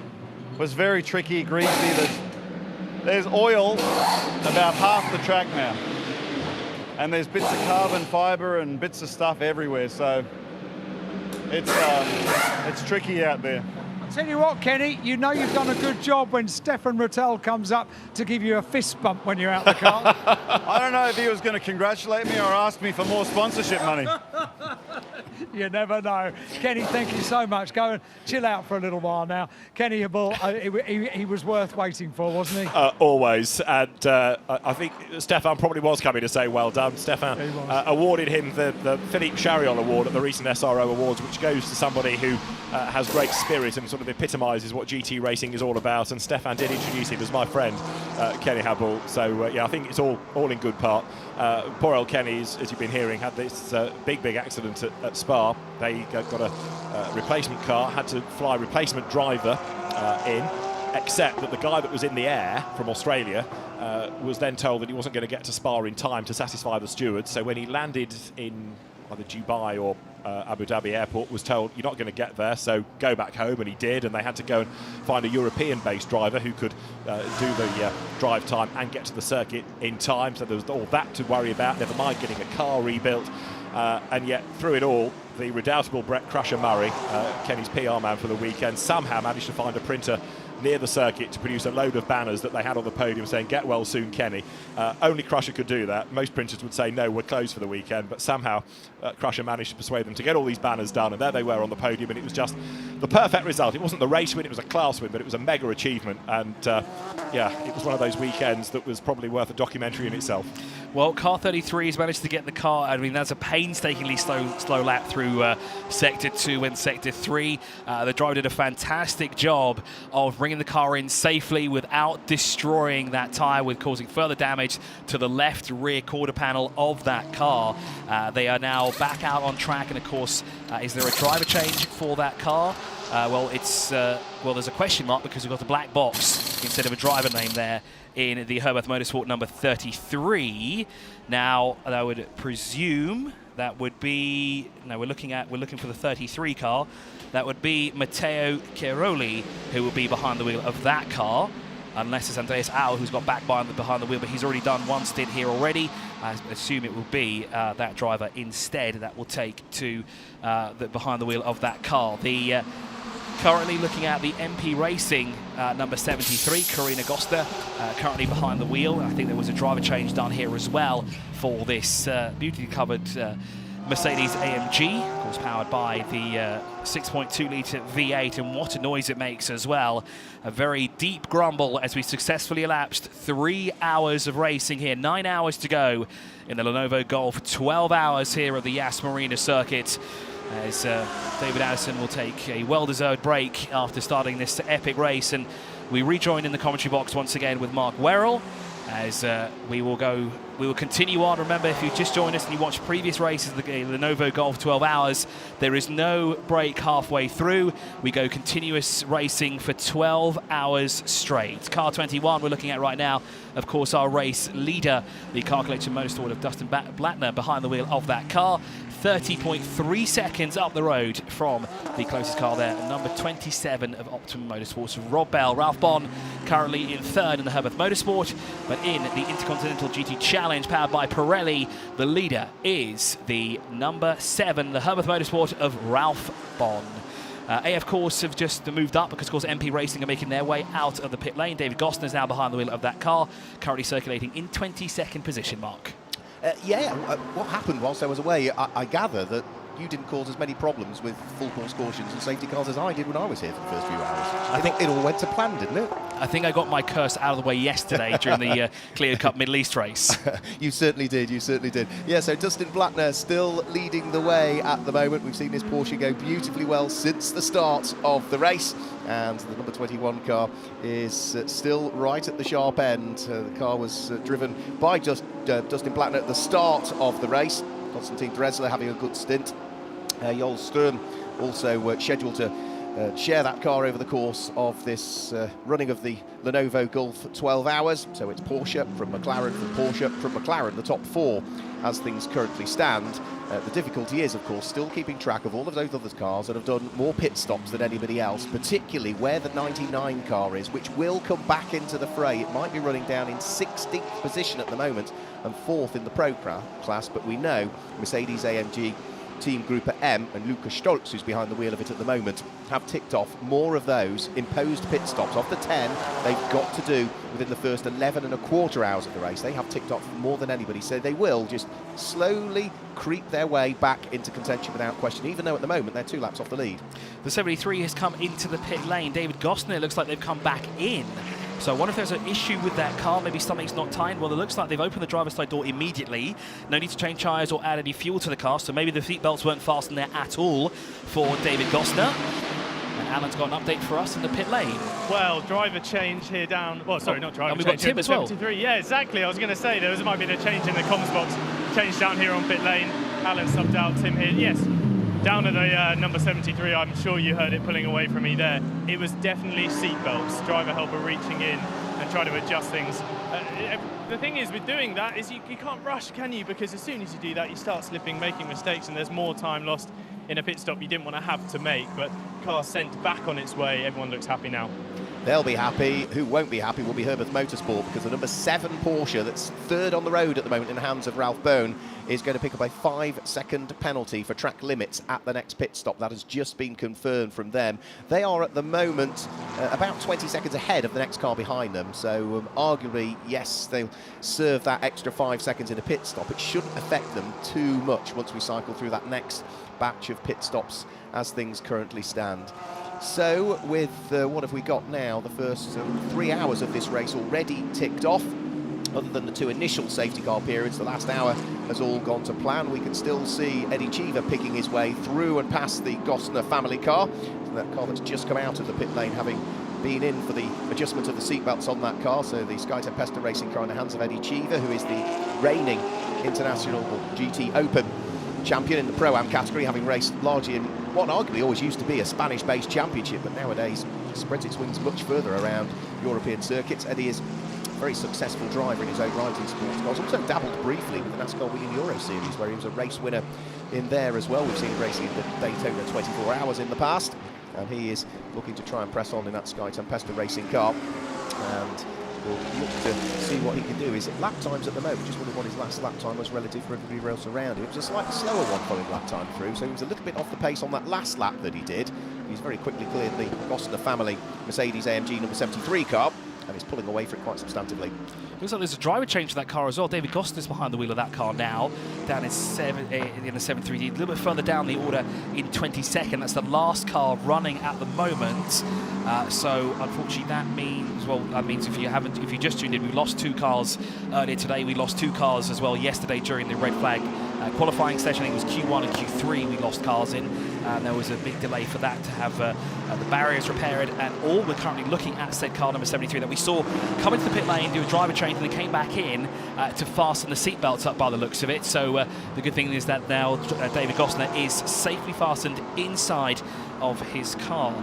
was very tricky, greasy. There's oil about half the track now. And there's bits of carbon fibre and bits of stuff everywhere. So it's tricky out there. I'll tell you what, Kenny, you know you've done a good job when Stefan Rattel comes up to give you a fist bump when you're out the car. I don't know if he was going to congratulate me or ask me for more sponsorship money. You never know. Kenny, thank you so much. Go and chill out for a little while now. Kenny Habul, he was worth waiting for, wasn't he? Always. And I think Stefan probably was coming to say well done. Stefan awarded him the Philippe Chariot Award at the recent SRO Awards, which goes to somebody who has great spirit and sort of epitomises what GT racing is all about. And Stefan did introduce him as my friend, Kenny Habul. So, yeah, I think it's all in good part. Poor old Kenny, as you've been hearing, had this big accident at Spa. They got a replacement car, had to fly replacement driver in, except that the guy that was in the air from Australia was then told that he wasn't going to get to Spa in time to satisfy the stewards. So when he landed in either Dubai or Abu Dhabi airport, was told, you're not going to get there, so go back home, and he did, and they had to go and find a European-based driver who could do the drive time and get to the circuit in time. So there was all that to worry about, never mind getting a car rebuilt. And yet, through it all, the redoubtable Brett Crusher Murray, Kenny's PR man for the weekend, somehow managed to find a printer near the circuit to produce a load of banners that they had on the podium saying, get well soon, Kenny. Only Crusher could do that. Most printers would say, no, we're closed for the weekend. But somehow Crusher managed to persuade them to get all these banners done. And there they were on the podium. And it was just the perfect result. It wasn't the race win, it was a class win, but it was a mega achievement. And yeah, it was one of those weekends that was probably worth a documentary in itself. Well, car 33 has managed to get the car. I mean, that's a painstakingly slow lap through Sector 2 and Sector 3. The driver did a fantastic job of bringing the car in safely without destroying that tyre, with causing further damage to the left rear quarter panel of that car. They are now back out on track, and of course, is there a driver change for that car? Well, there's a question mark because we've got a black box instead of a driver name there in the Herbert Motorsport number 33. Now, I would presume that would be, no, we're looking for the 33 car. That would be Matteo Chiaroli, who will be behind the wheel of that car, unless it's Andreas Au who's got back behind the wheel, but he's already done one stint here already. I assume it will be that driver instead that will take to behind the wheel of that car. The currently looking at the MP Racing number 73, Karina Gosta, currently behind the wheel. I think there was a driver change done here as well for this beautifully covered Mercedes-AMG, of course powered by the 6.2-litre V8, and what a noise it makes as well. A very deep grumble as we successfully elapsed 3 hours of racing here, 9 hours to go in the Lenovo Golf, 12 hours here at the Yas Marina circuit, as David Addison will take a well-deserved break after starting this epic race. And we rejoin in the commentary box once again with Mark Werrell, as we will continue on. Remember, if you just joined us and you watched previous races of the Lenovo Golf 12 hours, there is no break halfway through. We go continuous racing for 12 hours straight. Car 21 we're looking at right now, of course, our race leader, the car collection motorsport of Dustin Blattner behind the wheel of that car. 30.3 seconds up the road from the closest car there, number 27 of Optimum Motorsports, Rob Bell. Ralph Bond currently in third in the Herbert Motorsport, but in the Intercontinental GT Challenge powered by Pirelli, the leader is the number 7, the Herbert Motorsport of Ralph Bond. AF Course have just moved up because, of course, MP Racing are making their way out of the pit lane. David Gostin is now behind the wheel of that car, currently circulating in 22nd position, Mark. What happened whilst I was away, I gather that you didn't cause as many problems with full course cautions and safety cars as I did when I was here for the first few hours. I think it all went to plan, didn't it? I think I got my curse out of the way yesterday during the Clear Cup Middle East race. You certainly did, you certainly did. Yeah, so Dustin Blattner still leading the way at the moment. We've seen this Porsche go beautifully well since the start of the race. And the number 21 car is still right at the sharp end. The car was driven by Dustin Blattner at the start of the race. Konstantin Dresler having a good stint. Joel Sturm also scheduled to share that car over the course of this running of the Lenovo Golf 12 hours. So it's Porsche from McLaren, from Porsche from McLaren, the top 4 as things currently stand. The difficulty is, of course, still keeping track of all of those other cars that have done more pit stops than anybody else, particularly where the 99 car is, which will come back into the fray. It might be running down in 16th position at the moment and 4th in the Pro class, but we know Mercedes-AMG Team Group M and Lukas Stolz, who's behind the wheel of it at the moment, have ticked off more of those imposed pit stops. Of the 10 they've got to do within the first 11.25 hours of the race, they have ticked off more than anybody, so they will just slowly creep their way back into contention without question, even though at the moment they're 2 laps off the lead. The 73 has come into the pit lane. David Gosner, it looks like they've come back in. So I wonder if there's an issue with that car, maybe something's not timed. Well, it looks like they've opened the driver's side door immediately. No need to change tyres or add any fuel to the car, so maybe the seat belts weren't fastened there at all for David Gosner. And Alan's got an update for us in the pit lane. Well, driver change here down. Well, sorry, not driver and we've change. got Tim as well. 73. Yeah, exactly. I was going to say there might be a change in the comms box. Change down here on pit lane. Alan subbed out, Tim here. Yes, down at the number 73, I'm sure you heard it pulling away from me there. It was definitely seat belts. Driver helper reaching in and trying to adjust things. The thing is with doing that is you can't rush, can you? Because as soon as you do that, you start slipping, making mistakes, and there's more time lost in a pit stop you didn't want to have to make. But car sent back on its way. Everyone looks happy now. They'll be happy. Who won't be happy will be Herbert Motorsport, because the number 7 Porsche that's third on the road at the moment in the hands of Ralph Bone is going to pick up a 5-second penalty for track limits at the next pit stop. That has just been confirmed from them. They are at the moment about 20 seconds ahead of the next car behind them, so arguably, yes, they'll serve that extra 5 seconds in a pit stop. It shouldn't affect them too much once we cycle through that next batch of pit stops as things currently stand. So with what have we got now? The first 3 hours of this race already ticked off. Other than the 2 initial safety car periods, the last hour has all gone to plan. We can still see Eddie Cheever picking his way through and past the Gosner family car. That car that's just come out of the pit lane, having been in for the adjustment of the seatbelts on that car. So the Sky Tempesta racing car in the hands of Eddie Cheever, who is the reigning International GT Open champion in the Pro-Am category, having raced largely in what arguably always used to be a Spanish-based championship, but nowadays spreads its wings much further around European circuits. Eddie is a very successful driver in his own right in sports cars. Also dabbled briefly with the NASCAR William Euro Series, where he was a race winner in there as well. We've seen him racing in the Daytona 24 Hours in the past, and he is looking to try and press on in that Sky Tempesta racing car. And we'll look to see what he can do. His lap times at the moment, just wondered what his last lap time was relative for everybody else around him. It was a slightly slower one following lap time through, so he was a little bit off the pace on that last lap that he did. He's very quickly cleared the Gosner family Mercedes-AMG number 73 car, and he's pulling away for it quite substantively. Looks like there's a driver change to that car as well. David Gosner's behind the wheel of that car now, down in the 7-3D, a little bit further down the order in 22nd. That's the last car running at the moment. So unfortunately, that means if you just tuned in, we lost 2 cars earlier today. We lost 2 cars as well yesterday during the red flag qualifying session. I think it was Q1 and Q3 we lost cars in. There was a big delay for that to have the barriers repaired and all. We're currently looking at said car number 73 that we saw come into the pit lane, do a driver change, and then came back in to fasten the seatbelts up by the looks of it. So the good thing is that now David Gosner is safely fastened inside of his car.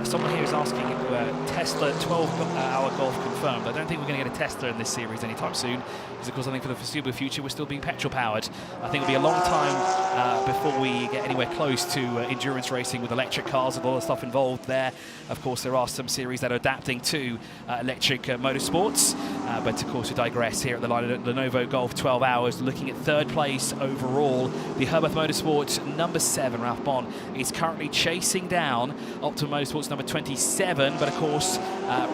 Someone here is asking if Tesla 12-hour Golf confirmed. I don't think we're going to get a Tesla in this series anytime soon, because of course I think for the foreseeable future we're still being petrol powered. I think it'll be a long time before we get anywhere close to endurance racing with electric cars and all the stuff involved there. Of course there are some series that are adapting to electric motorsports, but of course we digress here at the Lenovo Golf 12 Hours, looking at 3rd place overall. The Herbert Motorsports number 7, Ralph Bon, is currently chasing down Optima Motorsports number 27, but of course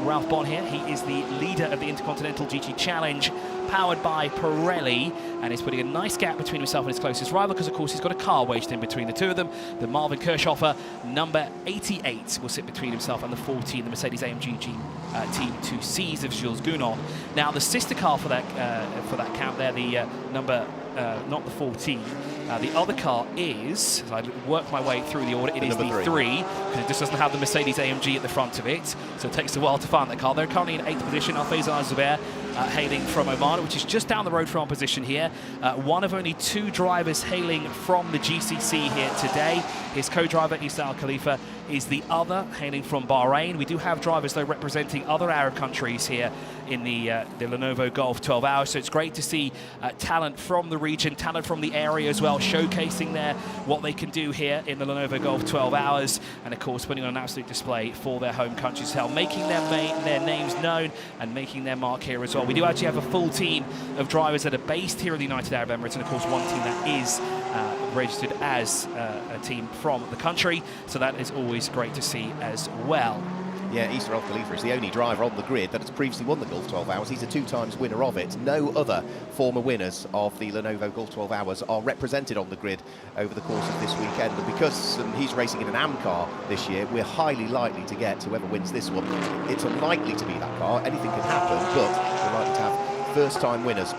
Ralph Bon here, he is the leader of the Intercontinental GT Challenge, powered by Pirelli, and he's putting a nice gap between himself and his closest rival, because of course he's got a car wedged in between the two of them. The Marvin Kirchhofer number 88 will sit between himself and the 14, the Mercedes-AMG Team 2Cs of Jules Gounon. Now the sister car for that count there, the number not the 14. The other car is, as I work my way through the order, it is the 3, because it just doesn't have the Mercedes-AMG at the front of it, so it takes a while to find that car. They're currently in 8th position. Al-Faisal Zubair hailing from Oman, which is just down the road from our position here. One of only 2 drivers hailing from the GCC here today. His co-driver, Issa Al Khalifa, is the other, hailing from Bahrain. We do have drivers, though, representing other Arab countries here in the Lenovo Golf 12 Hours, so it's great to see talent from the region, talent from the area as well, showcasing what they can do here in the Lenovo Golf 12 Hours, and of course putting on an absolute display for their home countries as well, making their names known and making their mark here as well. We do actually have a full team of drivers that are based here in the United Arab Emirates, and of course one team that is registered as a team from the country, so that is always great to see as well. Yeah, Issa Al Khalifa is the only driver on the grid that has previously won the Gulf 12 Hours. He's a 2-times winner of it. No other former winners of the Lenovo Gulf 12 Hours are represented on the grid over the course of this weekend. And because he's racing in an AM car this year, we're highly likely to get whoever wins this one. It's unlikely to be that car. Anything can happen, but we're likely to have first-time winners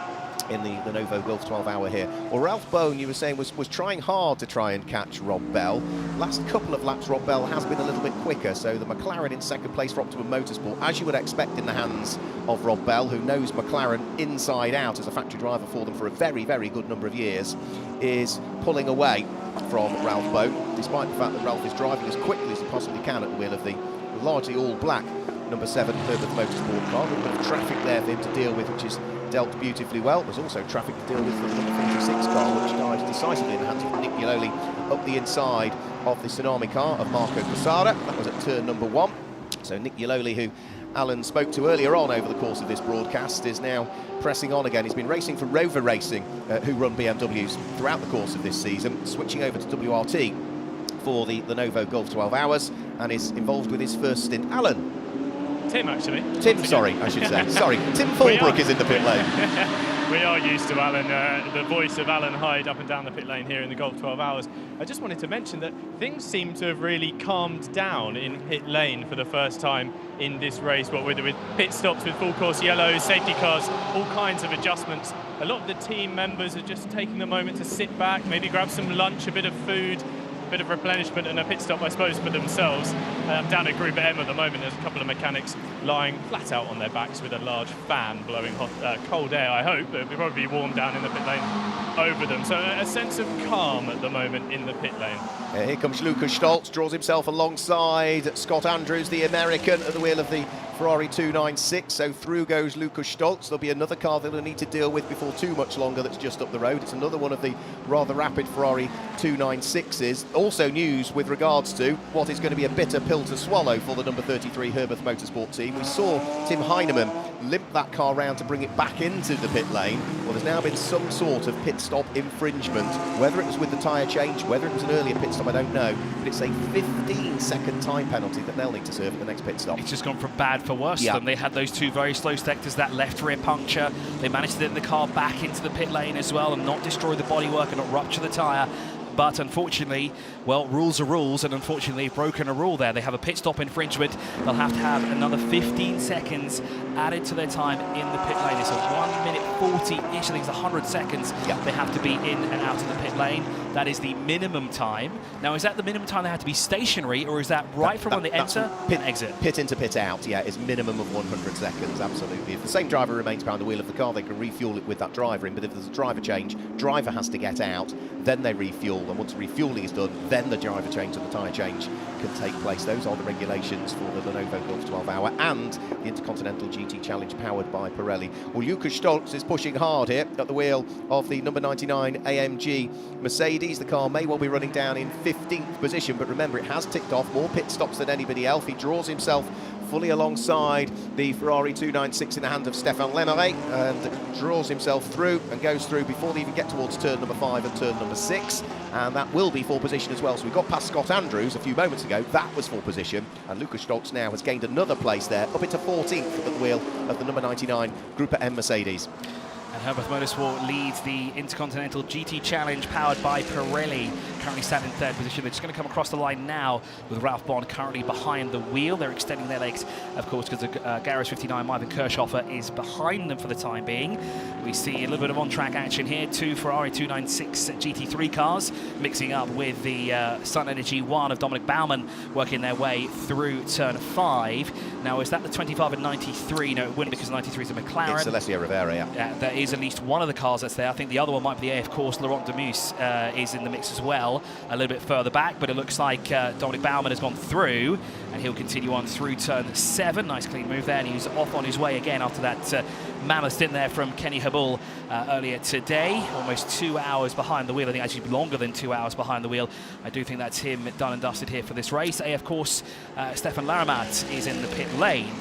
in the Lenovo Gulf 12 Hour here. Well, Ralph Bone, you were saying, was trying hard to try and catch Rob Bell. Last couple of laps, Rob Bell has been a little bit quicker, so the McLaren in second place for Optimum Motorsport, as you would expect in the hands of Rob Bell, who knows McLaren inside out as a factory driver for them for a very, very good number of years, is pulling away from Ralph Bone, despite the fact that Ralph is driving as quickly as he possibly can at the wheel of the largely all-black number 7 Herbert Motorsport car. A little bit of traffic there for him to deal with, which is dealt beautifully well. There's also traffic to deal with for the number 46 car, which dives decisively in the hands of Nick Yololi up the inside of the Tsunami car of Marco Casada. That was at turn number 1. So Nick Yololi, who Alan spoke to earlier on over the course of this broadcast, is now pressing on again. He's been racing for Rover Racing, who run BMWs throughout the course of this season, switching over to WRT for the Lenovo Gulf 12 Hours, and is involved with his first stint. Alan? Tim, actually. Tim, sorry, I should say. Sorry, Tim Fullbrook is in the pit lane. We are used to Alan, the voice of Alan Hyde up and down the pit lane here in the Gulf 12 Hours. I just wanted to mention that things seem to have really calmed down in pit lane for the first time in this race, with pit stops with full course yellows, safety cars, all kinds of adjustments. A lot of the team members are just taking a moment to sit back, maybe grab some lunch, a bit of food, a bit of replenishment and a pit stop, I suppose, for themselves. Down at Group M at the moment, there's a couple of mechanics lying flat out on their backs with a large fan blowing hot, cold air, I hope. It'll probably be warm down in the pit lane over them. So a sense of calm at the moment in the pit lane. Here comes Lucas Stolz, draws himself alongside Scott Andrews, the American, at the wheel of the Ferrari 296. So through goes Lucas Stolz. There'll be another car they'll need to deal with before too much longer that's just up the road. It's another one of the rather rapid Ferrari 296s. Also news with regards to what is going to be a bitter pill to swallow for the number 33 Herbert Motorsport team. We saw Tim Heinemann limp that car round to bring it back into the pit lane. Well, there's now been some sort of pit stop infringement. Whether it was with the tyre change, whether it was an earlier pit stop, I don't know. But it's a 15-second time penalty that they'll need to serve at the next pit stop. It's just gone from bad for worse. Yeah. They had those two very slow sectors, that left rear puncture. They managed to get the car back into the pit lane as well and not destroy the bodywork and not rupture the tyre. But unfortunately, well, rules are rules, and unfortunately they've broken a rule there. They have a pit stop infringement. They'll have to have another 15 seconds added to their time in the pit lane. It's a 1 minute 40-ish, I think it's 100 seconds they have to be in and out of the pit lane. That is the minimum time. Now, is that the minimum time they have to be stationary, or is that right from when they enter and exit? Pit into pit out, yeah, is minimum of 100 seconds, absolutely. If the same driver remains behind the wheel of the car, they can refuel it with that driver in, but if there's a driver change, driver has to get out, then they refuel, and once refueling is done, then the driver change and the tyre change can take place. Those are the regulations for the Lenovo Gulf 12 Hour and the Intercontinental GT Challenge powered by Pirelli. Well, Lucas Stolz is pushing hard here at the wheel of the number 99 AMG Mercedes. The car may well be running down in 15th position, but remember, it has ticked off more pit stops than anybody else. He draws himself fully alongside the Ferrari 296 in the hand of Stéphane Lemeray and draws himself through and goes through before they even get towards turn number 5 and turn number 6, and that will be 4 position as well. So we got past Scott Andrews a few moments ago, that was 4 position, and Lucas Stolz now has gained another place there, up into 14th at the wheel of the number 99 Group M Mercedes. And Herbert Motorsport leads the Intercontinental GT Challenge powered by Pirelli, currently standing in 3rd position. They're just going to come across the line now with Ralph Bond currently behind the wheel. They're extending their legs, of course, because Garage 59 Marvin Kirchhofer is behind them for the time being. We see a little bit of on-track action here. 2 Ferrari 296 GT3 cars mixing up with the Sun Energy 1 of Dominic Baumann working their way through turn 5. Now, is that the 25 and 93? No, it wouldn't, because 93 is a McLaren. It's Alessio Rivera, yeah. There is at least one of the cars that's there. I think the other one might be the AF Course. Laurent Demus is in the mix as well, a little bit further back, but it looks like Dominic Baumann has gone through, and he'll continue on through turn 7. Nice clean move there, and he's off on his way again after that mammoth stint there from Kenny Habul earlier today. Almost 2 hours behind the wheel. I think actually longer than 2 hours behind the wheel. I do think that's him done and dusted here for this race. AF Course, Stéphane Laramat is in the pit lane.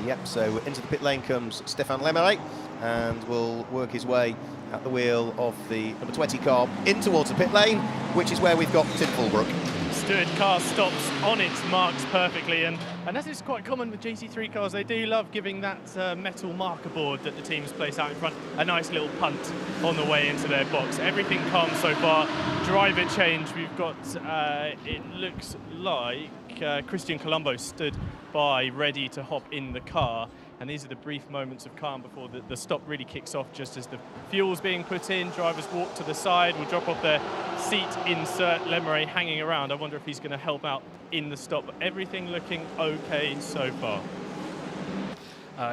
Yep, so into the pit lane comes Stéphane Lemeray, and will work his way at the wheel of the number 20 car in towards the pit lane, which is where we've got Tim Fullbrook. Stood car stops on its marks perfectly, and as is quite common with GT3 cars, they do love giving that metal marker board that the teams place out in front a nice little punt on the way into their box. Everything calm so far. Driver change, we've got, it looks like Christian Colombo stood by ready to hop in the car, and these are the brief moments of calm before the stop really kicks off. Just as the fuel's being put in, drivers walk to the side, will drop off their seat insert. Lemeray hanging around. I wonder if he's going to help out in the stop. Everything looking okay so far.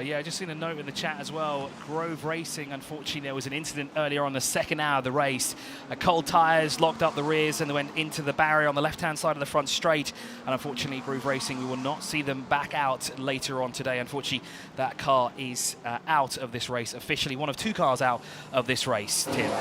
Yeah, just seen a note in the chat as well. Grove Racing, unfortunately, there was an incident earlier on the second hour of the race. Cold tyres locked up the rears and they went into the barrier on the left-hand side of the front straight. And unfortunately, Grove Racing, we will not see them back out later on today. Unfortunately, that car is out of this race officially. One of 2 cars out of this race, Tim.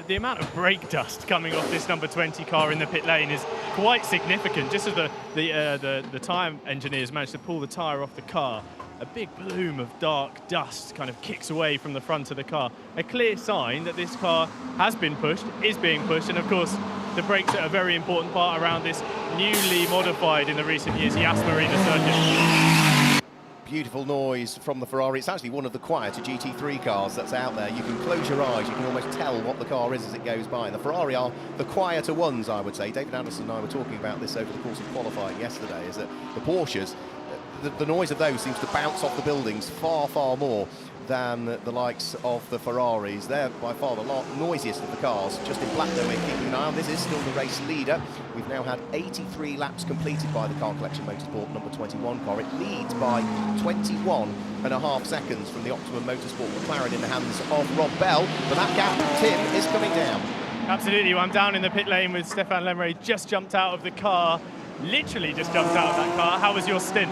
The amount of brake dust coming off this number 20 car in the pit lane is quite significant. Just as the tyre engineers managed to pull the tyre off the car, a big plume of dark dust kind of kicks away from the front of the car. A clear sign that this car has been pushed, is being pushed, and of course the brakes are a very important part around this newly modified in the recent years Yas Marina circuit. Beautiful noise from the Ferrari. It's actually one of the quieter GT3 cars that's out there. You can close your eyes, you can almost tell what the car is as it goes by. The Ferrari are the quieter ones, I would say. David Addison and I were talking about this over the course of qualifying yesterday, is that the Porsches, the noise of those seems to bounce off the buildings far, far more than the likes of the Ferraris. They're by far the noisiest of the cars. Just in black, though, we're keeping an eye on. This is still the race leader. We've now had 83 laps completed by the Car Collection Motorsport number 21 car. It leads by 21.5 seconds from the Optimum Motorsport McLaren in the hands of Rob Bell. But that gap, Tim, is coming down. Absolutely. Well, I'm down in the pit lane with Stefan Lemeray. Just jumped out of the car. Literally just jumped out of that car. How was your stint?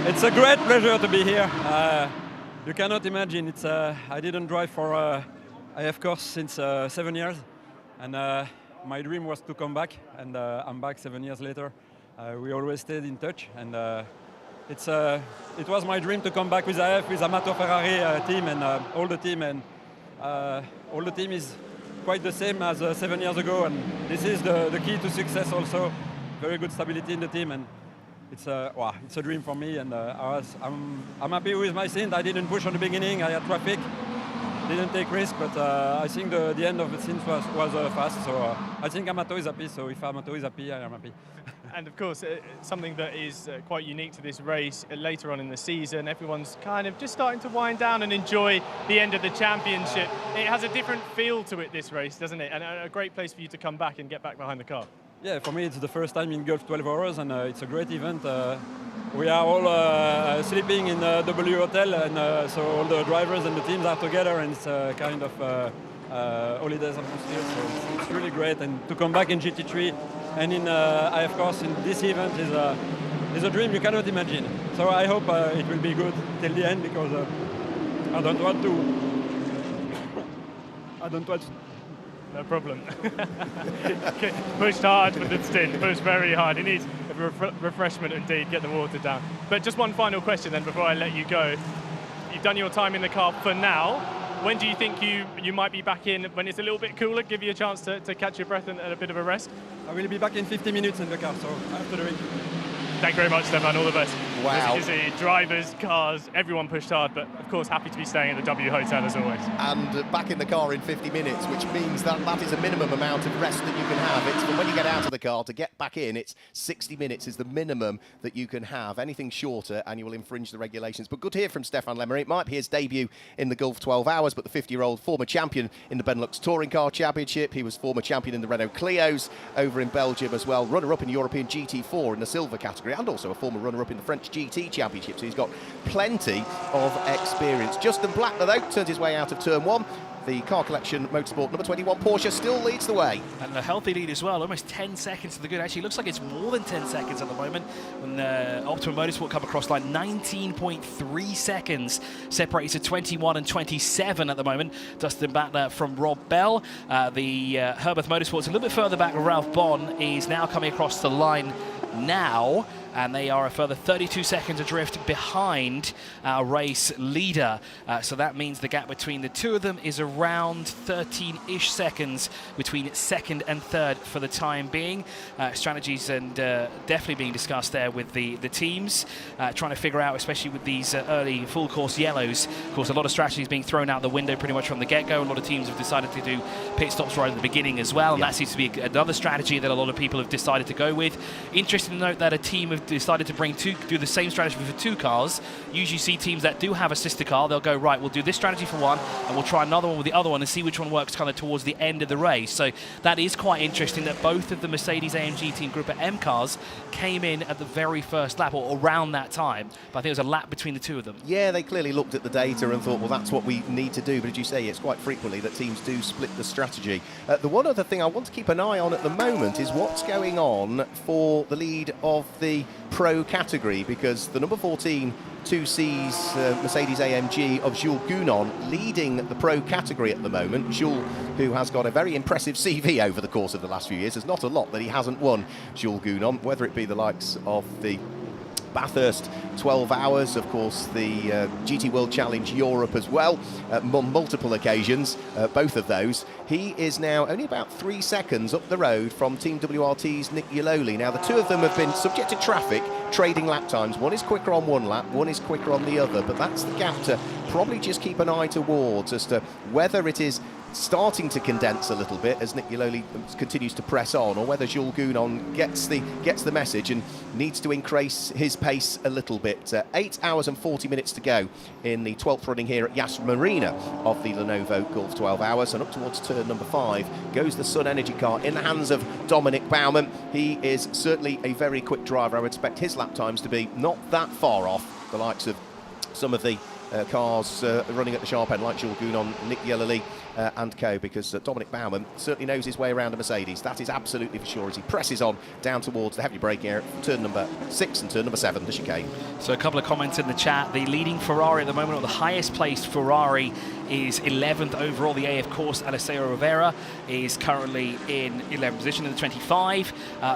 It's a great pleasure to be here. You cannot imagine. It's I didn't drive for IF course since 7 years, and my dream was to come back, and I'm back 7 years later. We always stayed in touch, and it was my dream to come back with IF, with Amato Ferrari team, and all the team is quite the same as 7 years ago, and this is the key to success also. Very good stability in the team, and it's a dream for me, and I'm happy with my stint. I didn't push on the beginning. I had traffic, didn't take risk, but I think the end of the stint was fast. So I think Amato is happy. So if Amato is happy, I am happy. And of course, something that is quite unique to this race later on in the season, everyone's kind of just starting to wind down and enjoy the end of the championship. It has a different feel to it, this race, doesn't it? And a great place for you to come back and get back behind the car. Yeah, for me it's the first time in Gulf 12 Hours, and it's a great event. We are all sleeping in the W Hotel, and so all the drivers and the teams are together, and it's kind of holidays atmosphere, so it's really great. And to come back in GT3 and in IF course in this event is a dream you cannot imagine. So I hope it will be good till the end, because I don't want to. No problem. Pushed hard for the stint, pushed very hard. He needs a refreshment indeed, get the water down. But just one final question then before I let you go. You've done your time in the car for now. When do you think you might be back in, when it's a little bit cooler, give you a chance to catch your breath and a bit of a rest? I will be back in 50 minutes in the car, so after the race. Thank you very much, Stefan. All the best. Wow. As you can see, drivers, cars, everyone pushed hard, but of course happy to be staying at the W Hotel as always. And back in the car in 50 minutes, which means that is a minimum amount of rest that you can have. It's from when you get out of the car to get back in, it's 60 minutes is the minimum that you can have. Anything shorter and you will infringe the regulations. But good to hear from Stefan Lemeray. It might be his debut in the Gulf 12 Hours, but the 50-year-old former champion in the Benelux Touring Car Championship. He was former champion in the Renault Clios over in Belgium as well. Runner-up in European GT4 in the silver category, and also a former runner-up in the French GT Championship. So he's got plenty of experience. Justin Black, though, turns his way out of turn one. The Car Collection Motorsport number 21 Porsche still leads the way. And a healthy lead as well, almost 10 seconds to the good. Actually, looks like it's more than 10 seconds at the moment. When Optimum Motorsport come across line, 19.3 seconds separates to 21 and 27 at the moment. Dustin back from Rob Bell. The Herbert Motorsports a little bit further back. Ralph Bon is now coming across the line now. and they are a further 32 seconds adrift behind our race leader. So that means the gap between the two of them is around 13-ish seconds between second and third for the time being. Strategies and definitely being discussed there with the teams, trying to figure out, especially with these early full course yellows. Of course, a lot of strategies being thrown out the window pretty much from the get-go. A lot of teams have decided to do pit stops right at the beginning as well, and that seems to be another strategy that a lot of people have decided to go with. Interesting to note that a team have decided to do the same strategy for two cars. Usually see teams that do have a sister car, they'll go, right, we'll do this strategy for one, and we'll try another one with the other one and see which one works kind of towards the end of the race. So that is quite interesting that both of the Mercedes-AMG Team Group M cars came in at the very first lap, or around that time. But I think it was a lap between the two of them. Yeah, they clearly looked at the data and thought, well, that's what we need to do. But as you say, it's quite frequently that teams do split the strategy. The one other thing I want to keep an eye on at the moment is what's going on for the lead of the Pro category, because the number 14 2Cs Mercedes-AMG of Jules Gounon leading the Pro category at the moment. Jules, who has got a very impressive CV over the course of the last few years. There's not a lot that he hasn't won, Jules Gounon, whether it be the likes of the Bathurst 12 hours, of course, the GT World Challenge Europe as well, on multiple occasions, both of those. He is now only about 3 seconds up the road from Team WRT's Nick Yaloli. Now, the two of them have been subject to traffic, trading lap times. One is quicker on one lap, one is quicker on the other, but that's the gap to probably just keep an eye towards as to whether it is starting to condense a little bit as Nick Yaloli continues to press on, or whether Jules Gounon gets the message and needs to increase his pace a little bit. 8 hours and 40 minutes to go in the 12th running here at Yas Marina of the Lenovo Golf 12 hours, and up towards turn number 5 goes the Sun Energy car in the hands of Dominic Baumann. He is certainly a very quick driver. I would expect his lap times to be not that far off the likes of some of the cars running at the sharp end, like Jules Gounon, Nick Yaloli and co, because Dominic Baumann certainly knows his way around a Mercedes. That is absolutely for sure, as he presses on down towards the heavy braking area, turn number 6 and turn number 7, the chicane. So a couple of comments in the chat. The leading Ferrari at the moment, or the highest placed Ferrari, is 11th overall. The AF Course Alessio Rivera is currently in 11th position in the 25.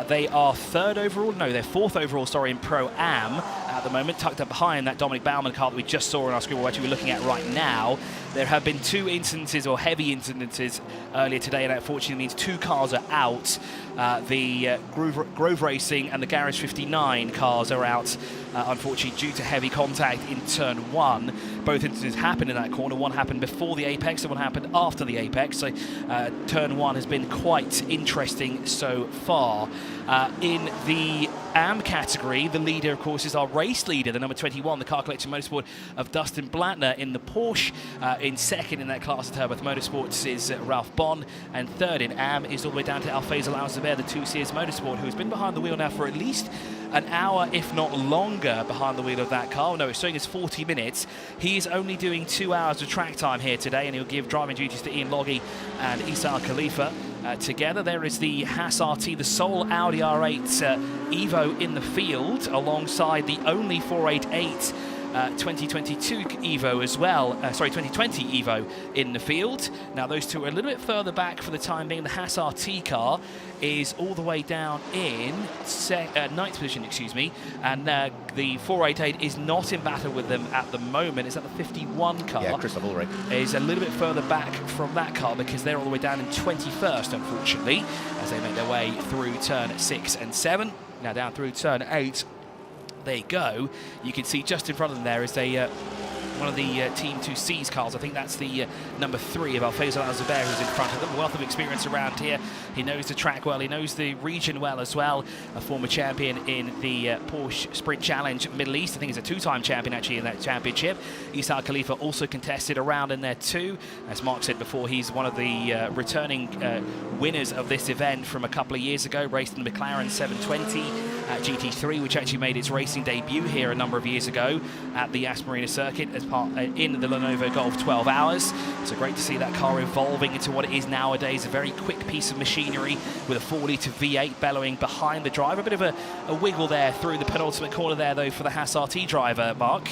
They are 3rd overall, no, they're 4th overall, sorry, in Pro-Am at the moment, tucked up behind that Dominic Baumann car that we just saw on our screen, which we're looking at right now. There have been 2 incidences, or heavy incidences, earlier today, and that unfortunately means 2 cars are out. The Grove Racing and the Garage 59 cars are out, unfortunately, due to heavy contact in turn 1. Both incidents happened in that corner. One happened before the apex, and one happened after the apex. So turn 1 has been quite interesting so far. In the AM category, the leader, of course, is our race leader, the number 21, the Car Collection Motorsport of Dustin Blattner in the Porsche. In second in that class at Herbert Motorsports is Ralph Bon, and third in AM is all the way down to Alfaiz Al-Zubair, the 2CS Motorsport, who's been behind the wheel now for at least an hour, if not longer, behind the wheel of that car. No, it's showing us 40 minutes. He is only doing 2 hours of track time here today, and he'll give driving duties to Ian Loggy and Isa Al-Khalifa. Together there is the Haas RT, the sole Audi R8 Evo in the field, alongside the only 488 2022 Evo as well, 2020 Evo in the field. Now those two are a little bit further back for the time being. The Haas RT car is all the way down in 9th position, excuse me, and the 488 is not in battle with them at the moment. Is that the 51 car? Yeah, Christoph Ulrich is a little bit further back from that car, because they're all the way down in 21st, unfortunately, as they make their way through turn 6 and 7. Now down through turn 8. There you go. You can see just in front of them there is a one of the Team 2C's cars. I think that's the number 3 of Alfaiz Al-Zubair, who's in front of them. A wealth of experience around here. He knows the track well. He knows the region well as well. A former champion in the Porsche Sprint Challenge Middle East. I think he's a 2-time champion actually in that championship. Isa Khalifa also contested around in there too. As Mark said before, he's one of the returning winners of this event from a couple of years ago. Raced in the McLaren 720 GT3, which actually made its racing debut here a number of years ago at the Yas Marina circuit as part in the Lenovo Golf 12 hours. So great to see that car evolving into what it is nowadays, a very quick piece of machinery with a 4-litre V8 bellowing behind the driver. A bit of a wiggle there through the penultimate corner there, though, for the Haas RT driver, Mark.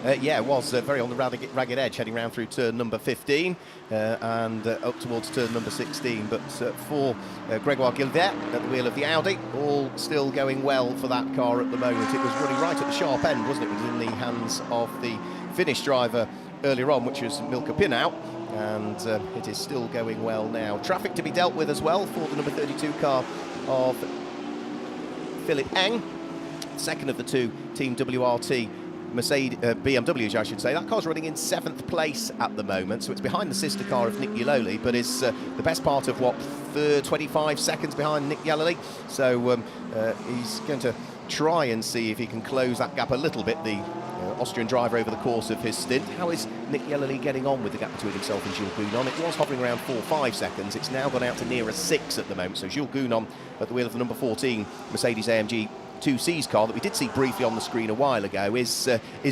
Yeah, it was very on the ragged edge, heading round through turn number 15 and up towards turn number 16. But for Grégoire Gilbert at the wheel of the Audi, all still going well for that car at the moment. It was running right at the sharp end, wasn't it? It was in the hands of the Finnish driver earlier on, which was Milka Pinau, and it is still going well now. Traffic to be dealt with as well for the number 32 car of Philipp Eng, second of the two Team WRT Mercedes BMWs, I should say. That car's running in 7th place at the moment, so it's behind the sister car of Nick Yaloli, but is the best part of, what, 25 seconds behind Nick Yaloli. So he's going to try and see if he can close that gap a little bit, the Austrian driver, over the course of his stint. How is Nick Yaloli getting on with the gap between himself and Jules Gounon? It was hovering around 4 or 5 seconds. It's now gone out to nearer 6 at the moment. So Jules Gounon at the wheel of the number 14 Mercedes-AMG 2C's car that we did see briefly on the screen a while ago is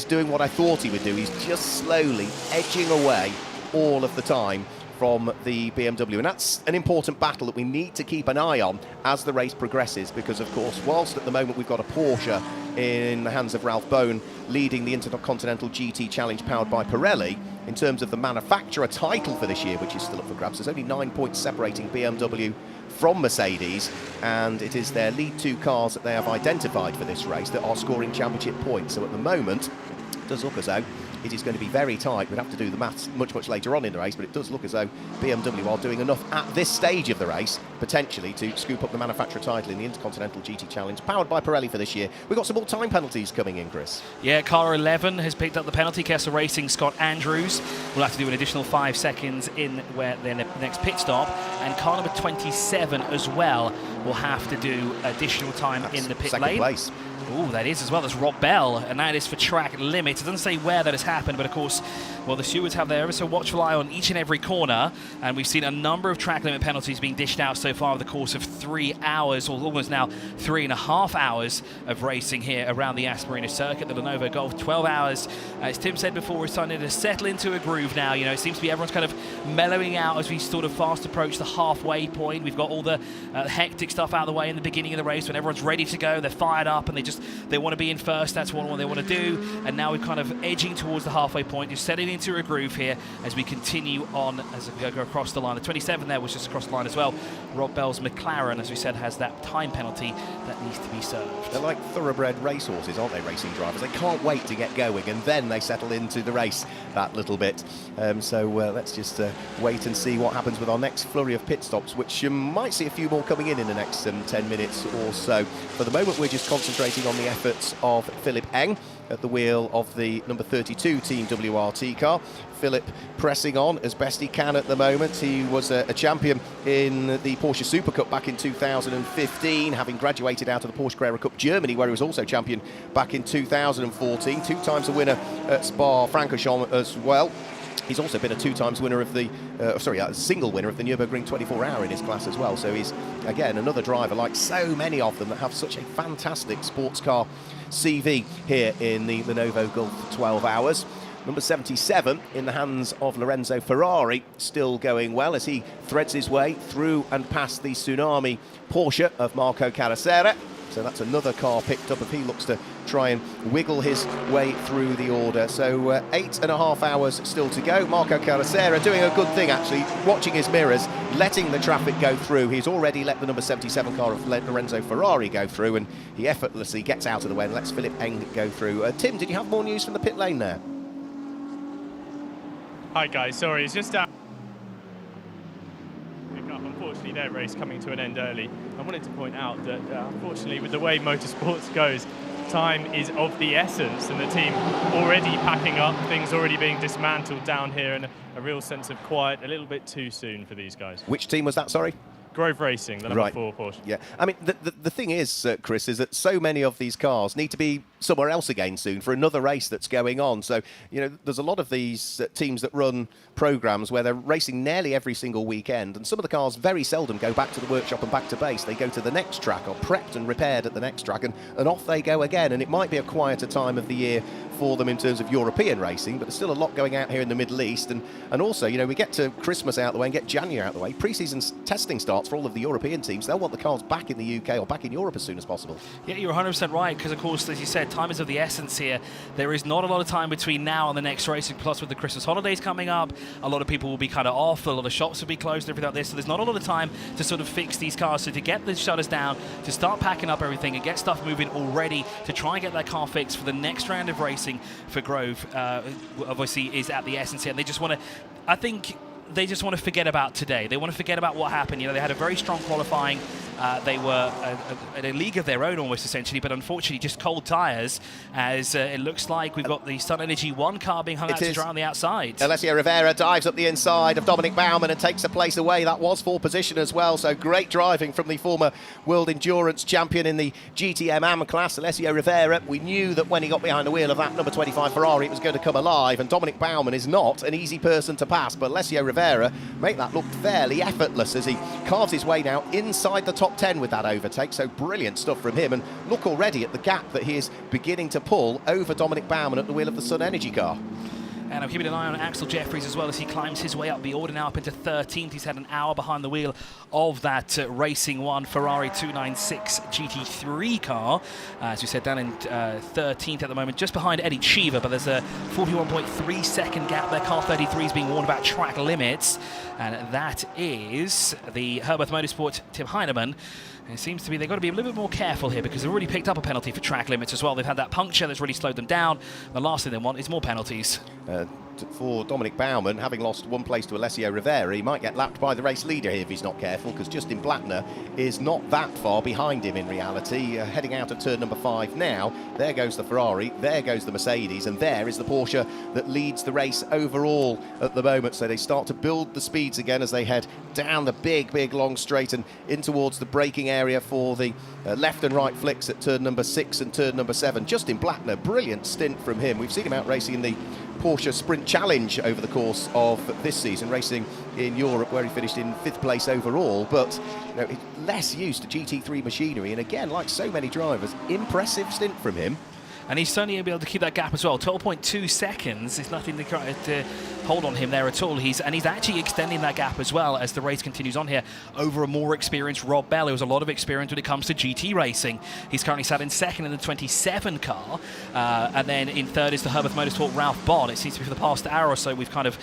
doing what I thought he would do. He's just slowly edging away all of the time from the BMW, and that's an important battle that we need to keep an eye on as the race progresses, because of course, whilst at the moment we've got a Porsche in the hands of Ralph Bohn leading the Intercontinental GT Challenge powered by Pirelli, in terms of the manufacturer title for this year, which is still up for grabs, there's only 9 points separating BMW from Mercedes, and it is their lead 2 cars that they have identified for this race that are scoring championship points. So at the moment, it does look as though it is going to be very tight. We'd have to do the maths much later on in the race, but it does look as though BMW are doing enough at this stage of the race, potentially, to scoop up the manufacturer title in the Intercontinental GT Challenge, powered by Pirelli for this year. We've got some more time penalties coming in, Chris. Yeah, car 11 has picked up the penalty. Kessel Racing, Scott Andrews will have to do an additional 5 seconds in their next pit stop, and car number 27 as well will have to do additional time in the pit lane. Second place. Oh, that is as well. That's Rob Bell, and that is for track limits. It doesn't say where that has happened, but of course, well, the stewards have their ever so watchful eye on each and every corner, and we've seen a number of track limit penalties being dished out so far over the course of 3 hours, or almost now 3.5 hours of racing here around the Yas Marina circuit. The Lenovo Golf, 12 hours. As Tim said before, we're starting to settle into a groove now. You know, it seems to be everyone's kind of mellowing out as we sort of fast approach the halfway point. We've got all the hectic stuff out of the way in the beginning of the race when everyone's ready to go, they're fired up, and they want to be in first. That's what they want to do. And now we're kind of edging towards the halfway point, just setting into a groove here as we continue on as we go across the line. The 27 there was just across the line as well. Rob Bell's McLaren, as we said, has that time penalty that needs to be served. They're like thoroughbred racehorses, aren't they, racing drivers? They can't wait to get going, and then they settle into the race that little bit. So let's just wait and see what happens with our next flurry of pit stops, which you might see a few more coming in the next 10 minutes or so. For the moment, we're just concentrating on the efforts of Philipp Eng at the wheel of the number 32 Team WRT car. Philip pressing on as best he can at the moment. He was a champion in the Porsche Super Cup back in 2015, having graduated out of the Porsche Carrera Cup Germany, where he was also champion back in 2014. 2 times a winner at Spa-Francorchamps as well. He's also been a 2 times winner of the, a single winner of the Nürburgring 24-hour in his class as well. So he's, again, another driver like so many of them that have such a fantastic sports car CV here in the Lenovo Golf 12 Hours. Number 77 in the hands of Lorenzo Ferrari, still going well as he threads his way through and past the Tsunami Porsche of Marco Caracera. So that's another car picked up if he looks to try and wiggle his way through the order. So 8.5 hours still to go. Marco Caracera doing a good thing, actually, watching his mirrors, letting the traffic go through. He's already let the number 77 car of Lorenzo Ferrari go through, and he effortlessly gets out of the way and lets Philipp Eng go through. Tim, did you have more news from the pit lane there? Hi guys, sorry, it's just unfortunately their race coming to an end early. I wanted to point out that unfortunately with the way motorsports goes, time is of the essence, and the team already packing up, things already being dismantled down here, and a real sense of quiet a little bit too soon for these guys. Which team was that, sorry? Grove Racing, the number 4 Porsche. Yeah, I mean, the thing is, Chris, is that so many of these cars need to be somewhere else again soon for another race that's going on. So, you know, there's a lot of these teams that run programs where they're racing nearly every single weekend, and some of the cars very seldom go back to the workshop and back to base. They go to the next track, or prepped and repaired at the next track, and off they go again. And it might be a quieter time of the year for them in terms of European racing, but there's still a lot going out here in the Middle East. And also, you know, we get to Christmas out of the way and get January out of the way. Pre-season testing starts for all of the European teams. They'll want the cars back in the UK or back in Europe as soon as possible. Yeah, you're 100% right, because of course, as you said, said, time is of the essence here. There is not a lot of time between now and the next race, plus with the Christmas holidays coming up, a lot of people will be kind of off, a lot of shops will be closed and everything like this, so there's not a lot of time to sort of fix these cars. So to get the shutters down, to start packing up everything and get stuff moving already to try and get that car fixed for the next round of racing for Grove, obviously is at the essence here. And they just want to, I think, they just want to forget about today. They want to forget about what happened. You know, they had a very strong qualifying. They were at a league of their own almost, essentially, but unfortunately just cold tyres, as it looks like we've got the Sun Energy 1 car being hung out to dry on the outside. Alessio Rivera dives up the inside of Dominic Baumann and takes a place away. That was 4th position as well, so great driving from the former World Endurance champion in the GTM class, Alessio Rivera. We knew that when he got behind the wheel of that number 25 Ferrari, it was going to come alive, and Dominic Baumann is not an easy person to pass, but Alessio Rivera make that look fairly effortless as he carves his way now inside the top 10 with that overtake. So brilliant stuff from him, and look already at the gap that he is beginning to pull over Dominic Baumann at the wheel of the Sun Energy car. And I'm keeping an eye on Axel Jeffries as well as he climbs his way up the order now up into 13th. He's had an hour behind the wheel of that Racing 1 Ferrari 296 GT3 car. As we said, down in 13th at the moment, just behind Eddie Cheever, but there's a 41.3 second gap there. Car 33 is being warned about track limits, and that is the Herbert Motorsport Tim Heinemann. And it seems to be they've got to be a little bit more careful here because they've already picked up a penalty for track limits as well. They've had that puncture that's really slowed them down. The last thing they want is more penalties. For Dominic Baumann, having lost 1 place to Alessio Rivera, he might get lapped by the race leader here if he's not careful, because Justin Blattner is not that far behind him in reality. Heading out of turn number 5 now. There goes the Ferrari, there goes the Mercedes, and there is the Porsche that leads the race overall at the moment. So they start to build the speeds again as they head down the big long straight and in towards the braking area for the left and right flicks at turn number 6 and turn number 7. Justin Blattner, brilliant stint from him. We've seen him out racing in the Porsche Sprint Challenge over the course of this season, racing in Europe where he finished in 5th place overall, but you know, less used to GT3 machinery, and again, like so many drivers, impressive stint from him. And he's certainly able to keep that gap as well. 12.2 seconds is nothing to hold on him there at all. He's actually extending that gap as well as the race continues on here over a more experienced Rob Bell, who has a lot of experience when it comes to GT racing. He's currently sat in 2nd in the 27 car, and then in 3rd is the Herbert Motorsport Ralph Bond. It seems to be for the past hour or so we've kind of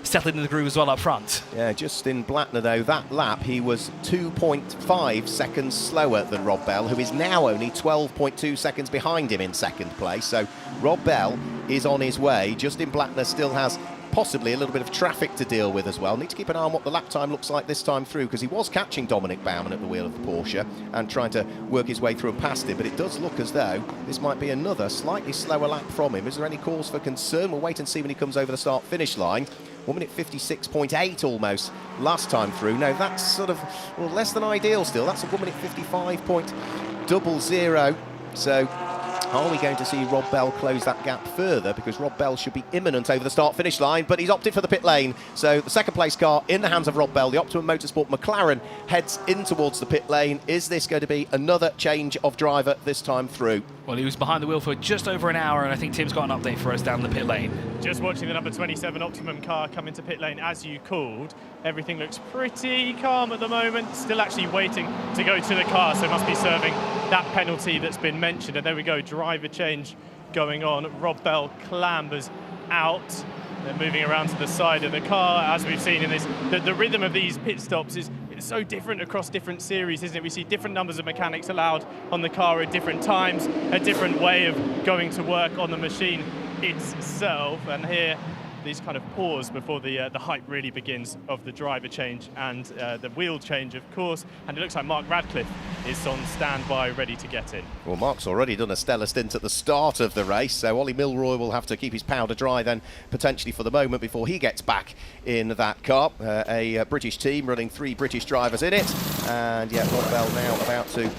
settled in the groove as well up front. Yeah, Justin Blattner, though, that lap he was 2.5 seconds slower than Rob Bell, who is now only 12.2 seconds behind him in 2nd place. So Rob Bell is on his way. Justin Blattner still has possibly a little bit of traffic to deal with as well. Need to keep an eye on what the lap time looks like this time through, because he was catching Dominic Baumann at the wheel of the Porsche and trying to work his way through and past him, but it does look as though this might be another slightly slower lap from him. Is there any cause for concern? We'll wait and see when he comes over the start-finish line. 1 minute 56.8 almost last time through. No, that's sort of less than ideal still. That's a 1 minute 55.00. So are we going to see Rob Bell close that gap further? Because Rob Bell should be imminent over the start-finish line, but he's opted for the pit lane. So the 2nd place car in the hands of Rob Bell. The Optimum Motorsport McLaren heads in towards the pit lane. Is this going to be another change of driver this time through? Well, he was behind the wheel for just over an hour, and I think Tim's got an update for us down the pit lane. Just watching the number 27 Optimum car come into pit lane, as you called, everything looks pretty calm at the moment. Still actually waiting to go to the car, so must be serving that penalty that's been mentioned. And there we go, driver change going on. Rob Bell clambers out. They're moving around to the side of the car. As we've seen in this, the rhythm of these pit stops is so different across different series, isn't it? We see different numbers of mechanics allowed on the car at different times, a different way of going to work on the machine itself. And here, these kind of pause before the hype really begins of the driver change and the wheel change, of course. And it looks like Mark Radcliffe is on standby, ready to get in. Well, Mark's already done a stellar stint at the start of the race, so Ollie Milroy will have to keep his powder dry then, potentially for the moment, before he gets back in that car. A British team running 3 British drivers in it, and yeah, Rob Bell now about to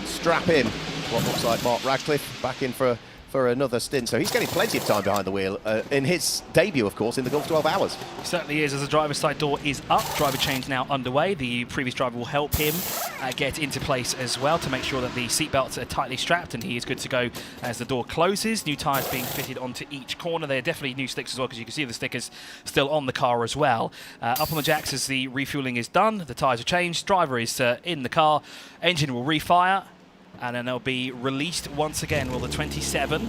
strap in what looks like Mark Radcliffe back in for another stint, so he's getting plenty of time behind the wheel in his debut, of course, in the Gulf 12 Hours. He certainly is, as the driver's side door is up. Driver change now underway. The previous driver will help him get into place as well to make sure that the seatbelts are tightly strapped, and he is good to go as the door closes. New tyres being fitted onto each corner. They're definitely new sticks as well, because you can see the stickers still on the car as well. Up on the jacks as the refueling is done. The tyres are changed. Driver is in the car. Engine will refire. and then they'll be released once again. Will the 27?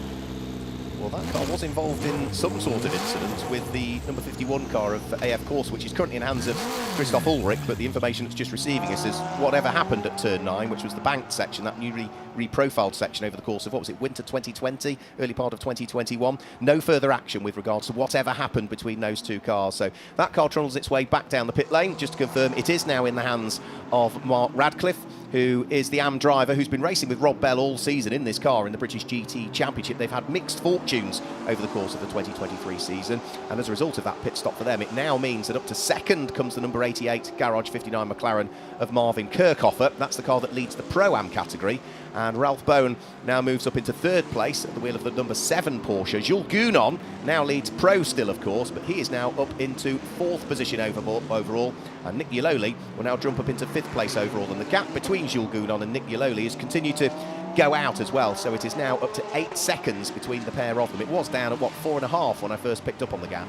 Well, that car was involved in some sort of incident with the number 51 car of AF Course, which is currently in hands of Christoph Ulrich, but the information it's just receiving us is whatever happened at turn 9, which was the banked section, that newly reprofiled section over the course of, what was it, winter 2020, early part of 2021. No further action with regards to whatever happened between those two cars. So that car trundles its way back down the pit lane. Just to confirm, it is now in the hands of Mark Radcliffe, who is the AM driver who's been racing with Rob Bell all season in this car in the British GT Championship. They've had mixed fortunes over the course of the 2023 season, and as a result of that pit stop for them, it now means that up to second comes the number 88 Garage 59 McLaren of Marvin Kirchhoffer. That's the car that leads the Pro-Am category, and Ralph Bowen now moves up into third place at the wheel of the number 7 Porsche. Jules Gounon now leads Pro still, of course, but he is now up into 4th position overall, and Nick Yaloli will now jump up into 5th place overall, and the gap between Jules Gounon and Nick Yaloli has continued to go out as well, so it is now up to 8 seconds between the pair of them. It was down at, what, 4.5 when I first picked up on the gap.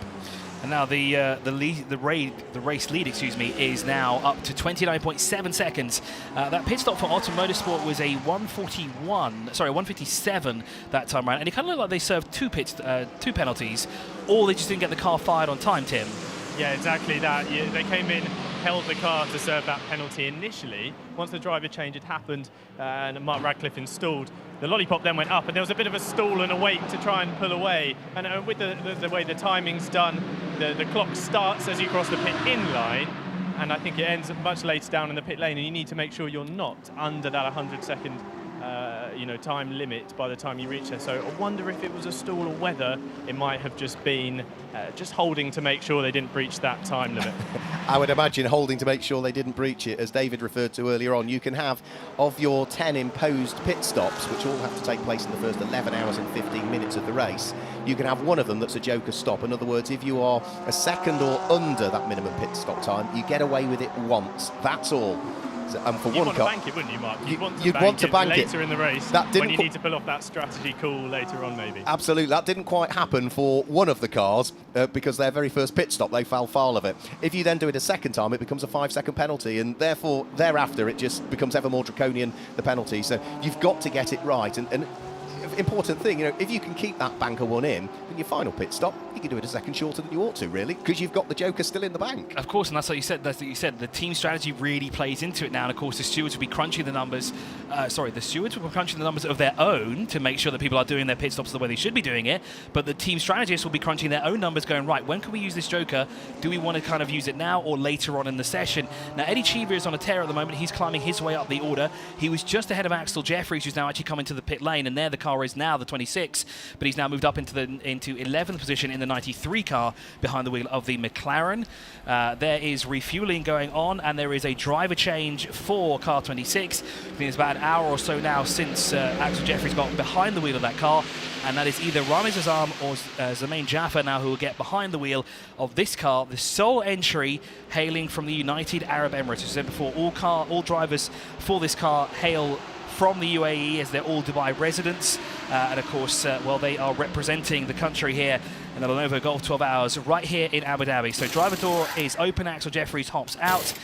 And now the race lead, is now up to 29.7 seconds. That pit stop for Otto Motorsport was a 157 that time around, and it kind of looked like they served two penalties, or they just didn't get the car fired on time, Tim. Yeah, exactly that. Yeah, they came in, held the car to serve that penalty initially. Once the driver change had happened and Mark Radcliffe installed, the lollipop then went up, and there was a bit of a stall and a wait to try and pull away. And with the way the timing's done, the clock starts as you cross the pit-in line, and I think it ends much later down in the pit lane, and you need to make sure you're not under that 100-second time limit by the time you reach there. So I wonder if it was a stall or whether it might have just been just holding to make sure they didn't breach that time limit. I would imagine holding to make sure they didn't breach it. As David referred to earlier on, you can have, of your 10 imposed pit stops, which all have to take place in the first 11 hours and 15 minutes of the race, you can have one of them that's a joker stop. In other words, if you are a second or under that minimum pit stop time, you get away with it once. That's all. And for You'd one want car, to bank it, wouldn't you, Mark? You'd want to bank later in the race, that didn't when you need to pull off that strategy call later on, maybe. Absolutely, that didn't quite happen for one of the cars because their very first pit stop, they fell foul of it. If you then do it a second time, it becomes a 5-second penalty, and therefore thereafter it just becomes ever more draconian, the penalty. So you've got to get it right, and important thing, if you can keep that banker one in your final pit stop, you can do it a second shorter than you ought to, really, because you've got the joker still in the bank. Of course, and that's what you said. The team strategy really plays into it now, and of course the stewards will be crunching the numbers. The stewards will be crunching the numbers of their own to make sure that people are doing their pit stops the way they should be doing it. But the team strategists will be crunching their own numbers, going, right, when can we use this joker? Do we want to kind of use it now or later on in the session? Now Eddie Cheever is on a tear at the moment. He's climbing his way up the order. He was just ahead of Axel Jeffries, who's now actually coming to the pit lane, and there the car is now the 26, but he's now moved up into 11th position in the 93 car behind the wheel of the McLaren. There is refueling going on, and there is a driver change for car 26. I think it's about an hour or so now since Axel Jeffries got behind the wheel of that car, and that is either Ramiz Azam or Zemain Jaffa now who will get behind the wheel of this car. The sole entry hailing from the United Arab Emirates. As I said before, all drivers for this car hail from the UAE, as they're all Dubai residents, and of course, they are representing the country here in the Lenovo Golf 12 Hours right here in Abu Dhabi. So driver door is open. Axel Jeffries hops out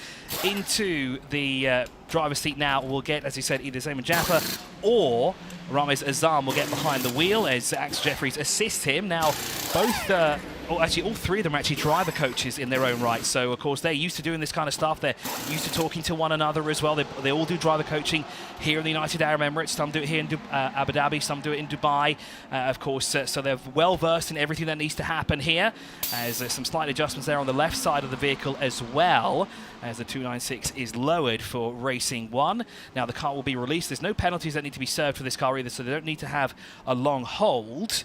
into the driver's seat now. We'll get, as he said, either Zemain Jaffa or Ramiz Azam will get behind the wheel as Axel Jeffries assists him. Now, all three of them are actually driver coaches in their own right. So, of course, they're used to doing this kind of stuff. They're used to talking to one another as well. They all do driver coaching here in the United Arab Emirates. Some do it here in Abu Dhabi. Some do it in Dubai, of course. So they're well versed in everything that needs to happen here. As there's some slight adjustments there on the left side of the vehicle as well, as the 296 is lowered for Racing 1. Now the car will be released. There's no penalties that need to be served for this car either, so they don't need to have a long hold.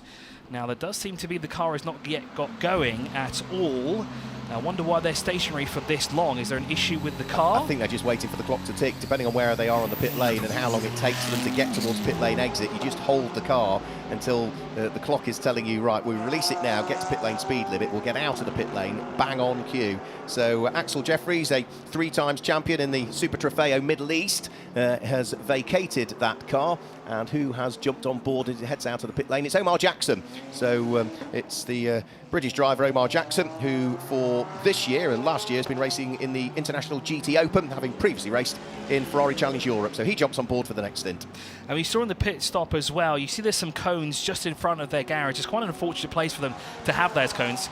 Now there does seem to be the car has not yet got going at all. I wonder why they're stationary for this long. Is there an issue with the car? I think they're just waiting for the clock to tick, depending on where they are on the pit lane and how long it takes for them to get towards pit lane exit. You just hold the car until the clock is telling you, right, we release it now, get to pit lane speed limit, we'll get out of the pit lane, bang on cue. So Axel Jeffries, a 3-times champion in the Super Trofeo Middle East, has vacated that car, and who has jumped on board as it heads out of the pit lane? It's Omar Jackson. So it's the British driver Omar Jackson, who for this year and last year has been racing in the International GT Open, having previously raced in Ferrari Challenge Europe. So he jumps on board for the next stint. And we saw in the pit stop as well, you see there's some cones just in front of their garage. It's quite an unfortunate place for them to have those cones,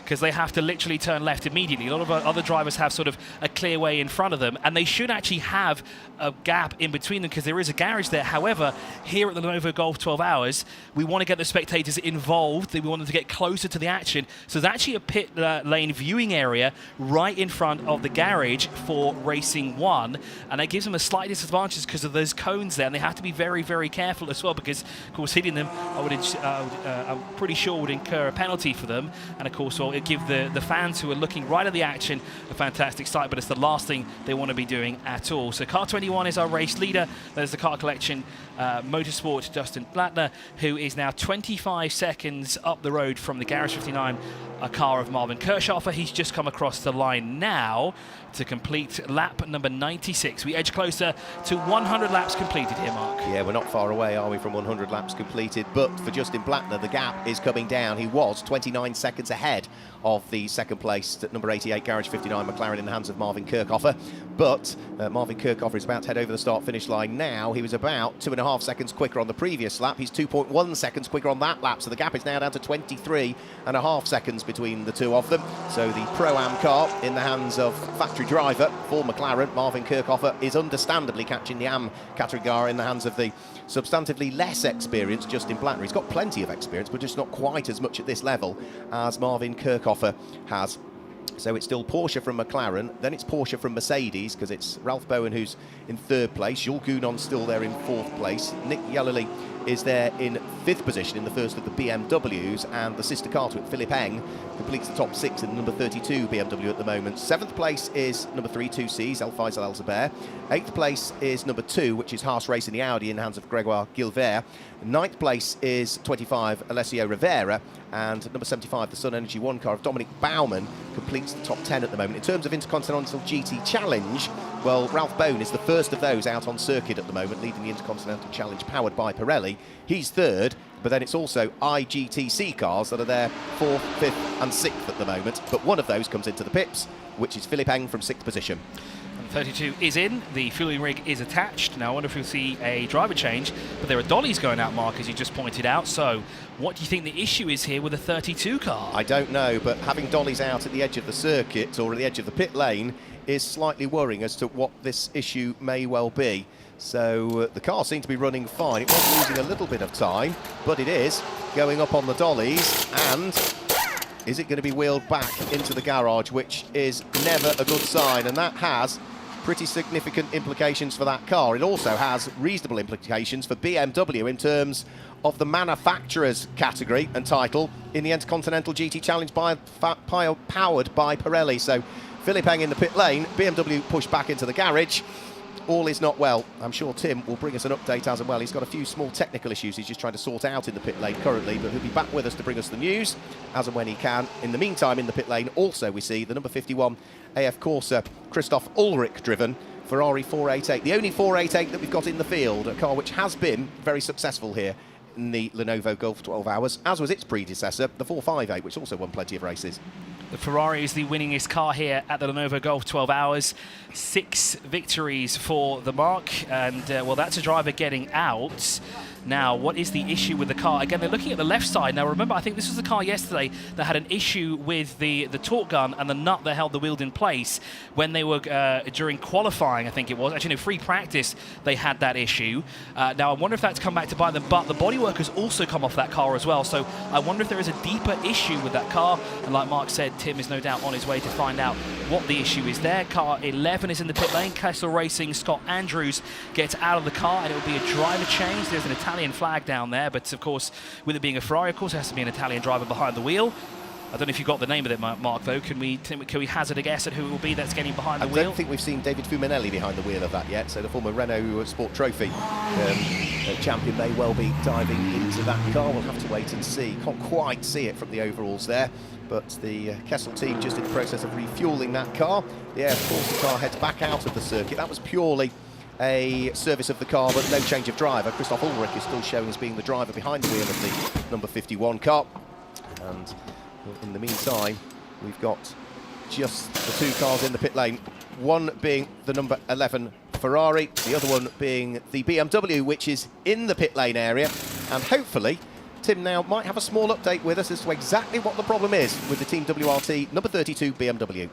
because they have to literally turn left immediately. A lot of other drivers have sort of a clear way in front of them, and they should actually have a gap in between them because there is a garage there. However, here at the Lenovo Golf 12 Hours, we want to get the spectators involved. We want them to get closer to the action. So there's actually a pit lane viewing area right in front of the garage for Racing 1, and that gives them a slight disadvantage because of those cones there, and they have to be very, very careful as well because, of course, hitting them, I'm pretty sure would incur a penalty for them, and of course, well, give the fans who are looking right at the action a fantastic sight, but it's the last thing they want to be doing at all. So car 21 is our race leader. There's the car collection Motorsport Justin Blattner, who is now 25 seconds up the road from the Garage 59, a car of Marvin Kirchhofer. He's just come across the line now to complete lap number 96. We edge closer to 100 laps completed here, Mark. Yeah, we're not far away, are we, from 100 laps completed? But for Justin Blattner, the gap is coming down. He was 29 seconds ahead of the second place at number 88 Garage 59 McLaren in the hands of Marvin Kirchhofer. But Marvin Kirchhofer is about to head over the start-finish line now. He was about 2.5 seconds quicker on the previous lap. He's 2.1 seconds quicker on that lap, so the gap is now down to 23.5 seconds between the two of them. So the Pro-Am car in the hands of factory driver for McLaren, Marvin Kirchhofer, is understandably catching the AM category car in the hands of the substantively less experienced Justin Blattner. He's got plenty of experience, but just not quite as much at this level as Marvin Kirchhofer has. So it's still Porsche from McLaren, then it's Porsche from Mercedes, because it's Ralph Bowen who's in 3rd place, Jules Gounon still there in 4th place, Nick Yellowly is there in 5th position in the first of the BMWs, and the sister car to it, Philip Eng, completes the top 6 in the number 32 BMW at the moment. 7th place is number 3, 2Cs, El Faisal El Zubair. 8th place is number 2, which is Haas Racing the Audi in the hands of Gregoire Gilbert. 9th place is 25, Alessio Rivera, and number 75, the Sun Energy 1 car of Dominic Baumann, completes the top 10 at the moment. In terms of Intercontinental GT Challenge, well, Ralph Bowen is the first of those out on circuit at the moment, leading the Intercontinental Challenge powered by Pirelli. He's 3rd, but then it's also IGTC cars that are there 4th, 5th and 6th at the moment. But one of those comes into the pits, which is Philip Eng from 6th position. 32 is in, the fueling rig is attached. Now I wonder if we'll see a driver change, but there are dollies going out, Mark, as you just pointed out. So what do you think the issue is here with the 32 car? I don't know, but having dollies out at the edge of the circuit or at the edge of the pit lane is slightly worrying as to what this issue may well be. So the car seemed to be running fine. It was losing a little bit of time, but it is going up on the dollies, and is it going to be wheeled back into the garage, which is never a good sign, and that has pretty significant implications for that car. It also has reasonable implications for BMW in terms of the manufacturer's category and title in the Intercontinental GT Challenge powered by Pirelli. So Philip Eng in the pit lane, BMW pushed back into the garage. All is not well. I'm sure Tim will bring us an update as well. He's got a few small technical issues he's just trying to sort out in the pit lane currently, but he'll be back with us to bring us the news as and when he can. In the meantime, in the pit lane, also we see the number 51 AF Corsa Christoph Ulrich driven Ferrari 488. The only 488 that we've got in the field, a car which has been very successful here in the Lenovo Golf 12 Hours, as was its predecessor, the 458, which also won plenty of races. The Ferrari is the winningest car here at the Lenovo Golf 12 Hours. 6 victories for the mark, and well, that's a driver getting out. Now, what is the issue with the car? Again, they're looking at the left side. Now, remember, I think this was the car yesterday that had an issue with the torque gun and the nut that held the wheel in place when they were, during qualifying, I think it was. Actually, no, free practice, they had that issue. Now, I wonder if that's come back to bite them, but the bodywork has also come off that car as well. So I wonder if there is a deeper issue with that car. And like Mark said, Tim is no doubt on his way to find out what the issue is there. Car 11 is in the pit lane. Kessel Racing, Scott Andrews gets out of the car, and it will be a driver change. There's an Italian flag down there, but of course, with it being a Ferrari, of course, there has to be an Italian driver behind the wheel. I don't know if you got the name of it, Mark, though. Can we hazard a guess at who it will be that's getting behind the wheel? I don't think we've seen David Fuminelli behind the wheel of that yet, so the former Renault Sport Trophy champion may well be diving into that car. We'll have to wait and see. Can't quite see it from the overalls there, but the Kessel team just in the process of refuelling that car. The Air Force car heads back out of the circuit. That was purely a service of the car, but no change of driver. Christoph Ulrich is still showing as being the driver behind the wheel of the number 51 car. And in the meantime, we've got just the two cars in the pit lane. One being the number 11 Ferrari, the other one being the BMW, which is in the pit lane area. And hopefully, Tim now might have a small update with us as to exactly what the problem is with the Team WRT number 32 BMW.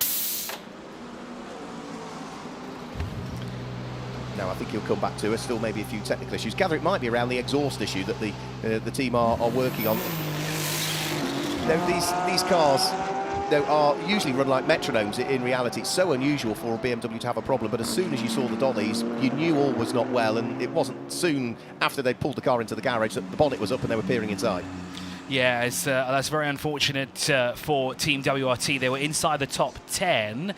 Now, I think he'll come back to us. Still maybe a few technical issues. Gather it might be around the exhaust issue that the team are working on. Now, these cars are usually run like metronomes. In reality, it's so unusual for a BMW to have a problem. But as soon as you saw the dollies, you knew all was not well. And it wasn't soon after they pulled the car into the garage that the bonnet was up and they were peering inside. Yeah, that's very unfortunate for Team WRT. They were inside the top 10.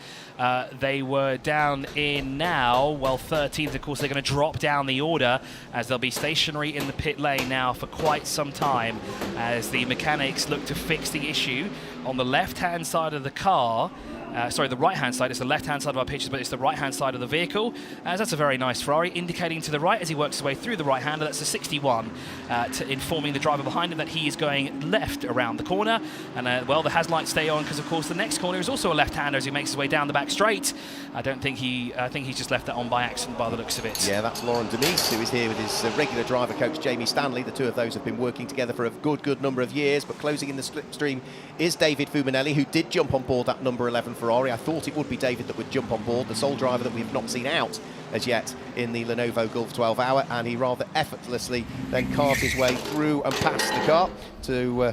They were down in now, well, 13th. Of course, they're going to drop down the order as they'll be stationary in the pit lane now for quite some time as the mechanics look to fix the issue on the left-hand side of the car. Sorry, the right-hand side. It's the left-hand side of our pictures, but it's the right-hand side of the vehicle. As that's a very nice Ferrari, indicating to the right as he works his way through the right-hander. That's the 61, informing the driver behind him that he is going left around the corner. And, well, the hazard stay on because, of course, the next corner is also a left-hander as he makes his way down the back straight. I think he's just left that on by accident by the looks of it. Yeah, that's Lauren Denise, who is here with his regular driver coach, Jamie Stanley. The two of those have been working together for a good number of years, but closing in the slipstream is David Fuminelli, who did jump on board that number 11 Ferrari. I thought it would be David that would jump on board, the sole driver that we have not seen out as yet in the Lenovo Gulf 12 Hour, and he rather effortlessly then carved his way through and past the car to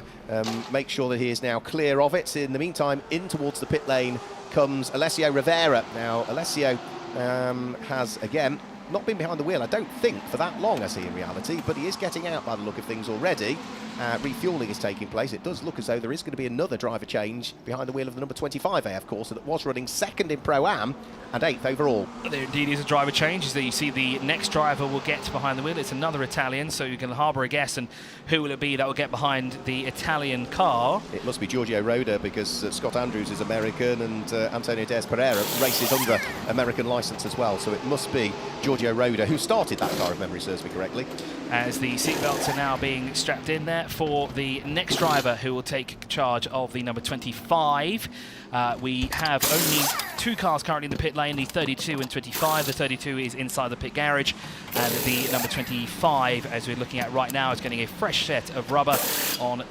make sure that he is now clear of it. In the meantime, in towards the pit lane comes Alessio Rivera. Now, Alessio has, again, not been behind the wheel, I don't think, for that long, as he in reality, but he is getting out by the look of things already. Refuelling is taking place. It does look as though there is going to be another driver change behind the wheel of the number 25 AF course that was running second in Pro-Am and 8th overall. There indeed is a driver change, as you see the next driver will get behind the wheel. It's another Italian, so you can harbour a guess, and who will it be that will get behind the Italian car? It must be Giorgio Roda, because Scott Andrews is American and Antonio Diaz Pereira races under American licence as well, so it must be Giorgio Roda who started that car, if memory serves me correctly. As the seatbelts are now being strapped in there for the next driver who will take charge of the number 25. We have only two cars currently in the pit lane, the 32 and 25. The 32 is inside the pit garage, and the number 25, as we're looking at right now, is getting a fresh set of rubber on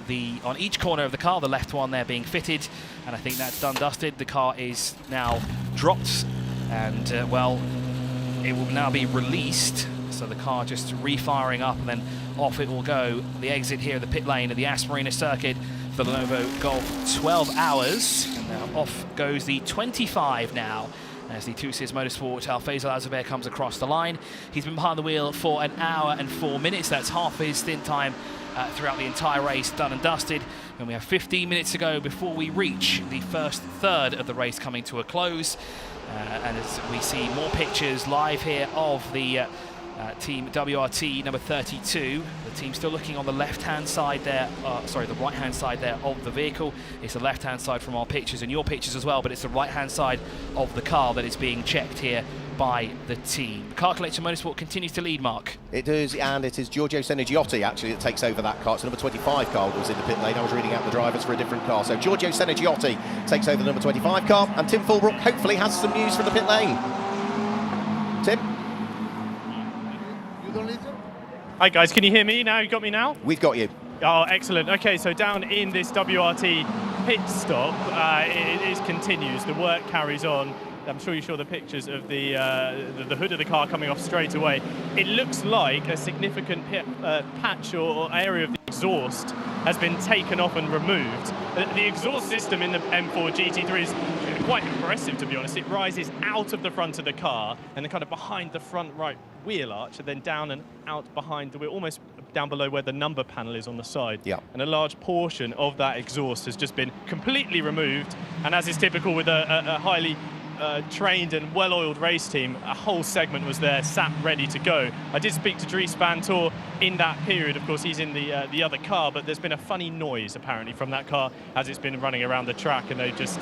each corner of the car, the left one there being fitted, and I think that's done dusted. The car is now dropped, and well, it will now be released. So the car just refiring up, and then off it will go. The exit here, the pit lane of the Yas Marina circuit for the Lenovo Golf 12 Hours. And now off goes the 25 now, as the Yas Motorsport Alfredo Azevedo comes across the line. He's been behind the wheel for 1 hour and 4 minutes. That's half his stint time throughout the entire race, done and dusted. And we have 15 minutes to go before we reach the first third of the race coming to a close. And as we see more pictures live here of the Team WRT number 32. The team still looking on the left-hand side there, sorry, the right-hand side there of the vehicle. It's the left-hand side from our pictures and your pictures as well, but it's the right-hand side of the car that is being checked here by the team. Car Collector Motorsport continues to lead, Mark. It does, and it is Giorgio Senegiotti actually that takes over that car. It's the number 25 car that was in the pit lane. I was reading out the drivers for a different car. So Giorgio Senegiotti takes over the number 25 car, and Tim Fullbrook hopefully has some news from the pit lane. Tim? Hi guys, can you hear me now? You got me now? We've got you. Oh, excellent. Okay, so down in this WRT pit stop, it continues. The work carries on. I'm sure you saw the pictures of the hood of the car coming off straight away. It looks like a significant patch or area of the exhaust has been taken off and removed. The exhaust system in the M4 GT3 is quite impressive, to be honest. It rises out of the front of the car and then kind of behind the front right wheel arch, and then down and out behind the wheel, almost down below where the number panel is on the side. Yeah. And a large portion of that exhaust has just been completely removed. And as is typical with a highly trained and well-oiled race team, a whole segment was there, sat ready to go. I did speak to Dries Vanthoor in that period. Of course, he's in the other car, but there's been a funny noise apparently from that car as it's been running around the track, and they just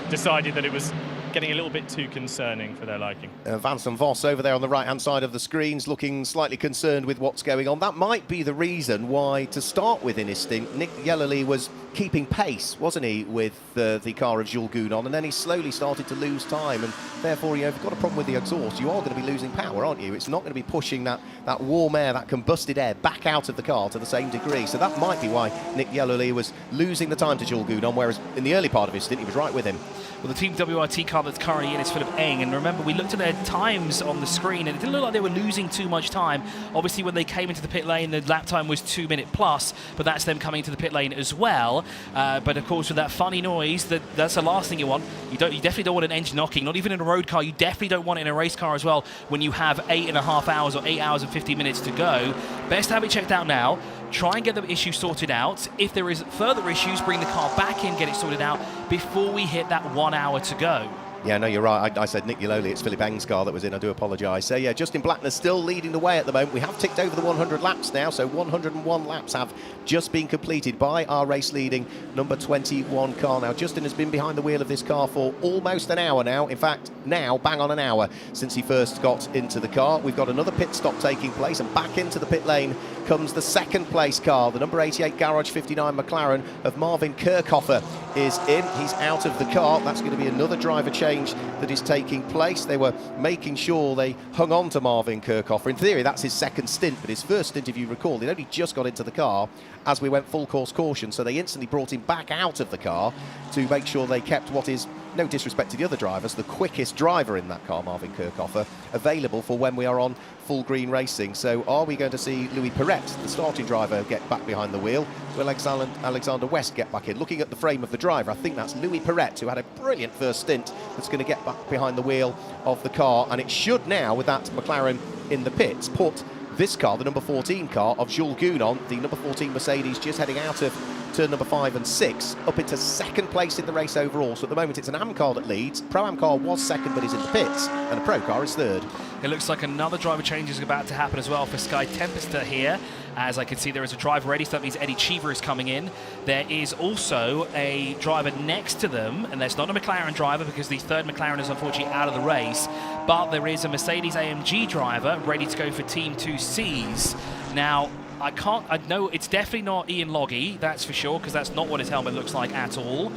decided that it was getting a little bit too concerning for their liking. Vance and Voss over there on the right-hand side of the screens looking slightly concerned with what's going on. That might be the reason why, to start with in his stint, Nick Yellerly was keeping pace, wasn't he, with the car of Jules Gounon, and then he slowly started to lose time, and therefore, if you've got a problem with the exhaust, you are going to be losing power, aren't you? It's not going to be pushing that warm air, that combusted air, back out of the car to the same degree. So that might be why Nick Yellerly was losing the time to Jules Gounon, whereas in the early part of his stint, he was right with him. Well, the Team WRT car that's currently in is Philip Eng, and remember, we looked at their times on the screen, and it didn't look like they were losing too much time. Obviously, when they came into the pit lane, the lap time was 2 minute plus, but that's them coming to the pit lane as well. But of course, with that funny noise, that's the last thing you want. You definitely don't want an engine knocking, not even in a road car. You definitely don't want it in a race car as well when you have 8.5 hours or 8 hours and 50 minutes to go. Best to have it checked out now. Try and get the issue sorted out. If there is further issues, bring the car back in, get it sorted out before we hit that 1 hour to go. Yeah, no, you're right. I said Nick Yellerly. It's Philip Eng's car that was in. I do apologise. So, yeah, Justin Blackner's still leading the way at the moment. We have ticked over the 100 laps now, so 101 laps have just been completed by our race-leading number 21 car. Now, Justin has been behind the wheel of this car for almost an hour now. In fact, now, bang on an hour since he first got into the car. We've got another pit stop taking place, and back into the pit lane comes the second place car. The number 88 Garage 59 McLaren of Marvin Kirchhofer is in. He's out of the car. That's going to be another driver change that is taking place. They were making sure they hung on to Marvin Kirchhofer. In theory, that's his second stint, but his first stint, if you recall, he'd only just got into the car as we went full course caution, so they instantly brought him back out of the car to make sure they kept what is, no disrespect to the other drivers, the quickest driver in that car, Marvin Kirchhofer, available for when we are on full green racing. So are we going to see Louis Perret, the starting driver, get back behind the wheel? Will Alexander West get back in? Looking at the frame of the driver, I think that's Louis Perret, who had a brilliant first stint, that's going to get back behind the wheel of the car, and it should now, with that McLaren in the pits, put this car, the number 14 car of Jules Gounon, the number 14 Mercedes, just heading out of turn number 5 and 6, up into second place in the race overall. So at the moment it's an AM car that leads. Pro-Am car was second but is in the pits, and a Pro car is third. It looks like another driver change is about to happen as well for Sky Tempesta here. As I can see, there is a driver ready, so that means Eddie Cheever is coming in. There is also a driver next to them, and there's not a McLaren driver because the third McLaren is unfortunately out of the race, but there is a Mercedes-AMG driver ready to go for Team 2Cs. Now, I know it's definitely not Ian Loggy, that's for sure, because that's not what his helmet looks like at all.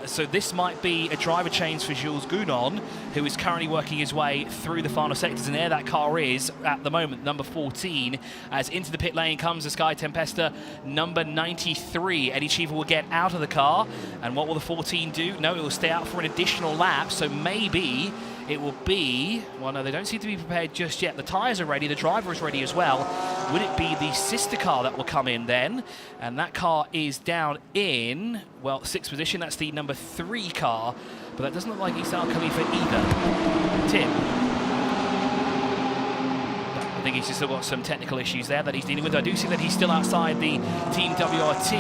So this might be a driver change for Jules Gounon, who is currently working his way through the final sectors, and there that car is at the moment, number 14. As into the pit lane comes the Sky Tempesta, number 93. Eddie Cheever will get out of the car, and what will the 14 do? No, it will stay out for an additional lap, so maybe it will be, well, no, they don't seem to be prepared just yet. The tyres are ready, the driver is ready as well. Would it be the sister car that will come in then? And that car is down in, well, 6th position. That's the number 3 car, but that doesn't look like Isao Khalifa either. Tim? I think he's still got some technical issues there that he's dealing with. I do see that he's still outside the Team WRT.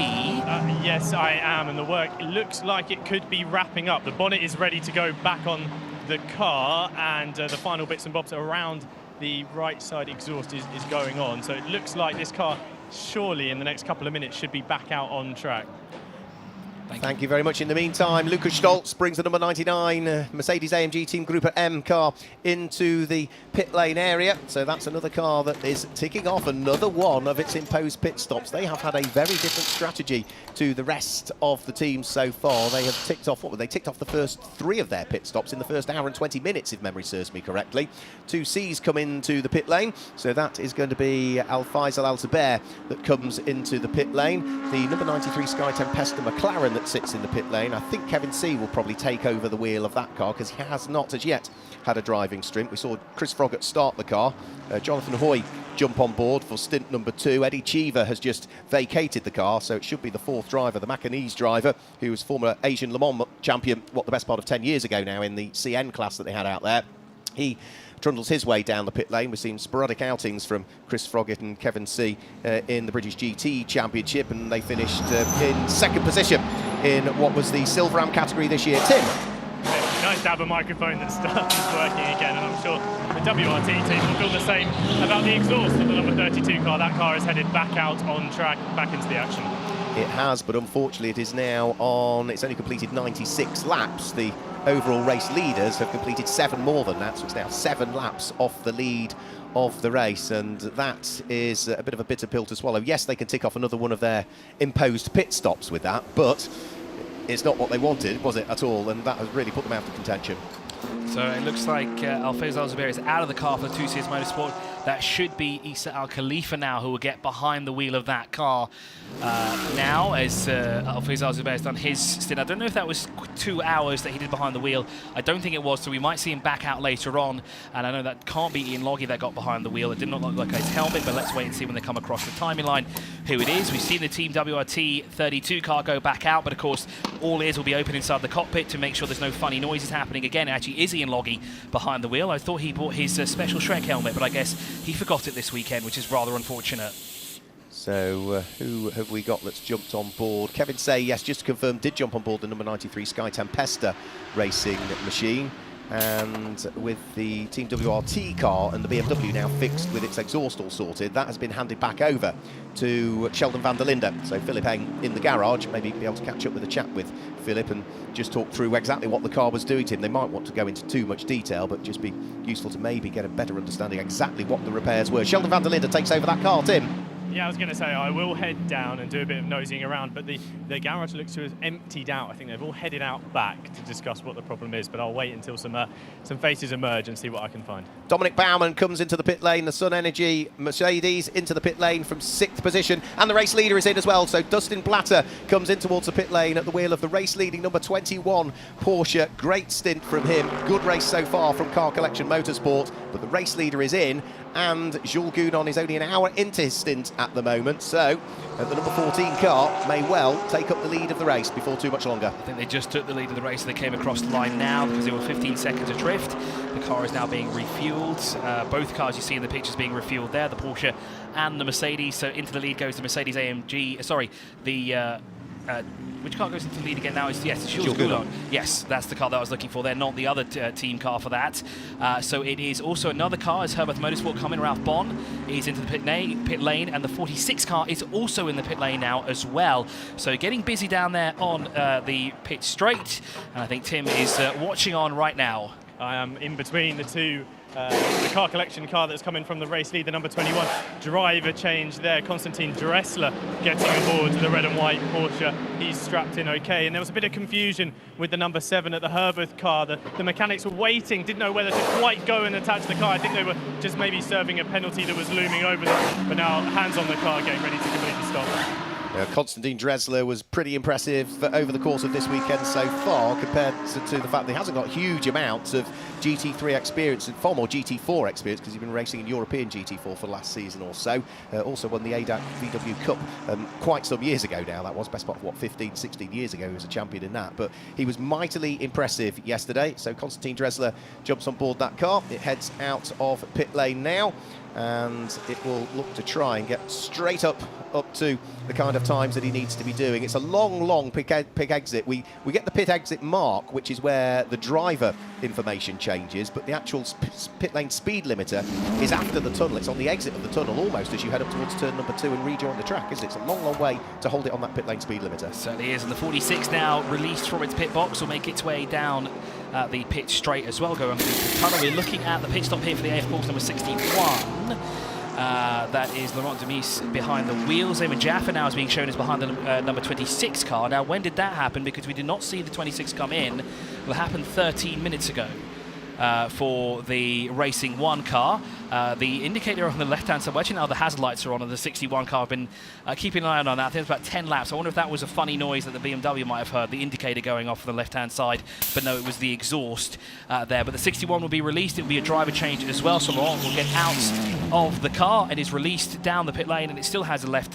Yes, I am, and the work, it looks like it could be wrapping up. The bonnet is ready to go back on the car, and the final bits and bobs around the right side exhaust is going on. So it looks like this car surely in the next couple of minutes should be back out on track. Thank you very much. In the meantime, Lukas Stolz brings the number 99 Mercedes-AMG Team Group M car into the pit lane area. So that's another car that is ticking off another one of its imposed pit stops. They have had a very different strategy to the rest of the teams so far. They have ticked off, they ticked off the first 3 of their pit stops in the first hour and 20 minutes, if memory serves me correctly. 2 C's come into the pit lane. So that is going to be Al Faisal Al Taber that comes into the pit lane. The number 93 Sky Tempesta McLaren that sits in the pit lane. I think Kevin C will probably take over the wheel of that car because he has not as yet had a driving stint. We saw Chris Froggatt start the car. Jonathan Hoy jump on board for stint number 2. Eddie Cheever has just vacated the car, so it should be the 4th driver, the Macanese driver, who was former Asian Le Mans champion, the best part of 10 years ago now in the CN class that they had out there. He trundles his way down the pit lane. We've seen sporadic outings from Chris Froggatt and Kevin C in the British GT Championship, and they finished in second position in what was the Silver Am category this year. Tim? It's nice to have a microphone that starts working again, and I'm sure the WRT team will feel the same about the exhaust of the number 32 car. That car is headed back out on track, back into the action. It has, but unfortunately it is now on, it's only completed 96 laps. The overall race leaders have completed 7 more than that, so it's now 7 laps off the lead of the race, and that is a bit of a bitter pill to swallow. Yes, they can tick off another one of their imposed pit stops with that, but it's not what they wanted, was it, at all, and that has really put them out of contention. So it looks like Alfredo Alzubair is out of the car for 2 Series Motorsport. That should be Issa Al Khalifa now, who will get behind the wheel of that car now, as Alfredo Alzubair has done his stint. I don't know if that was 2 hours that he did behind the wheel. I don't think it was, so we might see him back out later on. And I know that can't be Ian Loggy that got behind the wheel. It did not look like his helmet, but let's wait and see when they come across the timing line who it is. We've seen the Team WRT 32 car go back out, but of course all ears will be open inside the cockpit to make sure there's no funny noises happening. Again, it actually is Ian Loggy behind the wheel. I thought he bought his special Shrek helmet, but I guess he forgot it this weekend, which is rather unfortunate. So who have we got that's jumped on board? Kevin Say, yes, just to confirm, did jump on board the number 93 Sky Tempesta racing machine. And with the Team WRT car and the BMW now fixed with its exhaust all sorted, that has been handed back over to Sheldon van der Linde. So Philip Heng in the garage, maybe be able to catch up with a chat with Philip and just talk through exactly what the car was doing to him. They might want to go into too much detail, but just be useful to maybe get a better understanding exactly what the repairs were. Sheldon van der Linde takes over that car, Tim. Yeah, I was going to say I will head down and do a bit of nosing around, but the garage looks to have emptied out. I think they've all headed out back to discuss what the problem is, but I'll wait until some faces emerge and see what I can find. Dominic Baumann comes into the pit lane, the Sun Energy Mercedes into the pit lane from 6th position, and the race leader is in as well. So Dustin Blatter comes in towards the pit lane at the wheel of the race leading number 21 Porsche. Great stint from him. Good race so far from Car Collection Motorsport, but the race leader is in, and Jules Gounon is only an hour into his stint at the moment, so the number 14 car may well take up the lead of the race before too much longer. I think they just took the lead of the race. They came across the line now because they were 15 seconds adrift. The car is now being refueled. Both cars you see in the pictures being refueled there, the Porsche and the Mercedes. So into the lead goes the Mercedes-AMG, sorry, the which car goes into the lead again now? Yes, Jules Gounon. Yes, that's the car that I was looking for. They're not the other team car for that. So it is also another car as Herbert Motorsport coming. Ralph Bon is into the pit lane, and the 46 car is also in the pit lane now as well. So getting busy down there on the pit straight, and I think Tim is watching on right now. I am in between the two. The car collection car that's coming from the race leader, number 21. Driver change there. Konstantin Dressler getting aboard the red and white Porsche. He's strapped in okay. And there was a bit of confusion with the number 7 at the Herberth car. The mechanics were waiting, didn't know whether to quite go and attach the car. I think they were just maybe serving a penalty that was looming over them. But now hands on the car, getting ready to complete the stop. Konstantin Dressler was pretty impressive over the course of this weekend so far, compared to the fact that he hasn't got huge amounts of GT3 experience and far more GT4 experience because he's been racing in European GT4 for last season or so. Also won the ADAC VW Cup quite some years ago now. That was best part of, what, 15, 16 years ago he was a champion in that. But he was mightily impressive yesterday. So Konstantin Dressler jumps on board that car. It heads out of pit lane now, and it will look to try and get straight up to the kind of times that he needs to be doing. It's a long pit exit. We get the pit exit mark, which is where the driver information changes, but the actual pit lane speed limiter is after the tunnel. It's on the exit of the tunnel almost as you head up towards turn number 2 and rejoin the track, isn't it? It's a long way to hold it on that pit lane speed limiter. Certainly is, and the 46 now released from its pit box will make its way down the pit straight as well, going through the tunnel. We're looking at the pit stop here for the AF Corps number 61. That is Laurent Demise behind the wheels. Eamon Jaffa now is being shown as behind the number 26 car. Now, when did that happen? Because we did not see the 26 come in. It happened 13 minutes ago. For the Racing 1 car. The indicator on the left-hand side, actually now the hazard lights are on the 61 car. I've been keeping an eye on that. I think it's about 10 laps. I wonder if that was a funny noise that the BMW might have heard, the indicator going off on the left-hand side. But no, it was the exhaust there. But the 61 will be released. It will be a driver change as well. So Laurent will get out of the car and is released down the pit lane, and it still has a left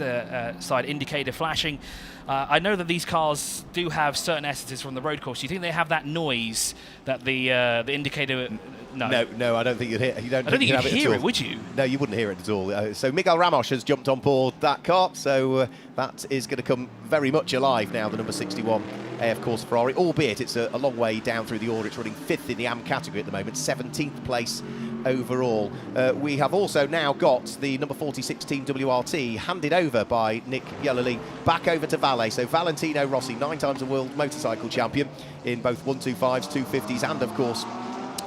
side indicator flashing. I know that these cars do have certain essences from the road course. Do you think they have that noise that the indicator No, I don't think you'd hear. You don't I don't think you'd have hear it, it, would you? No, you wouldn't hear it at all. So Miguel Ramos has jumped on board that car, so that is going to come very much alive now, the number 61 AF Corse Ferrari, albeit it's a long way down through the order. It's running 5th in the AM category at the moment, 17th place overall. We have also now got the number 46 Team WRT handed over by Nick Yellerly back over to Valle. So Valentino Rossi, 9 times a world motorcycle champion in both 125s, 250s, and of course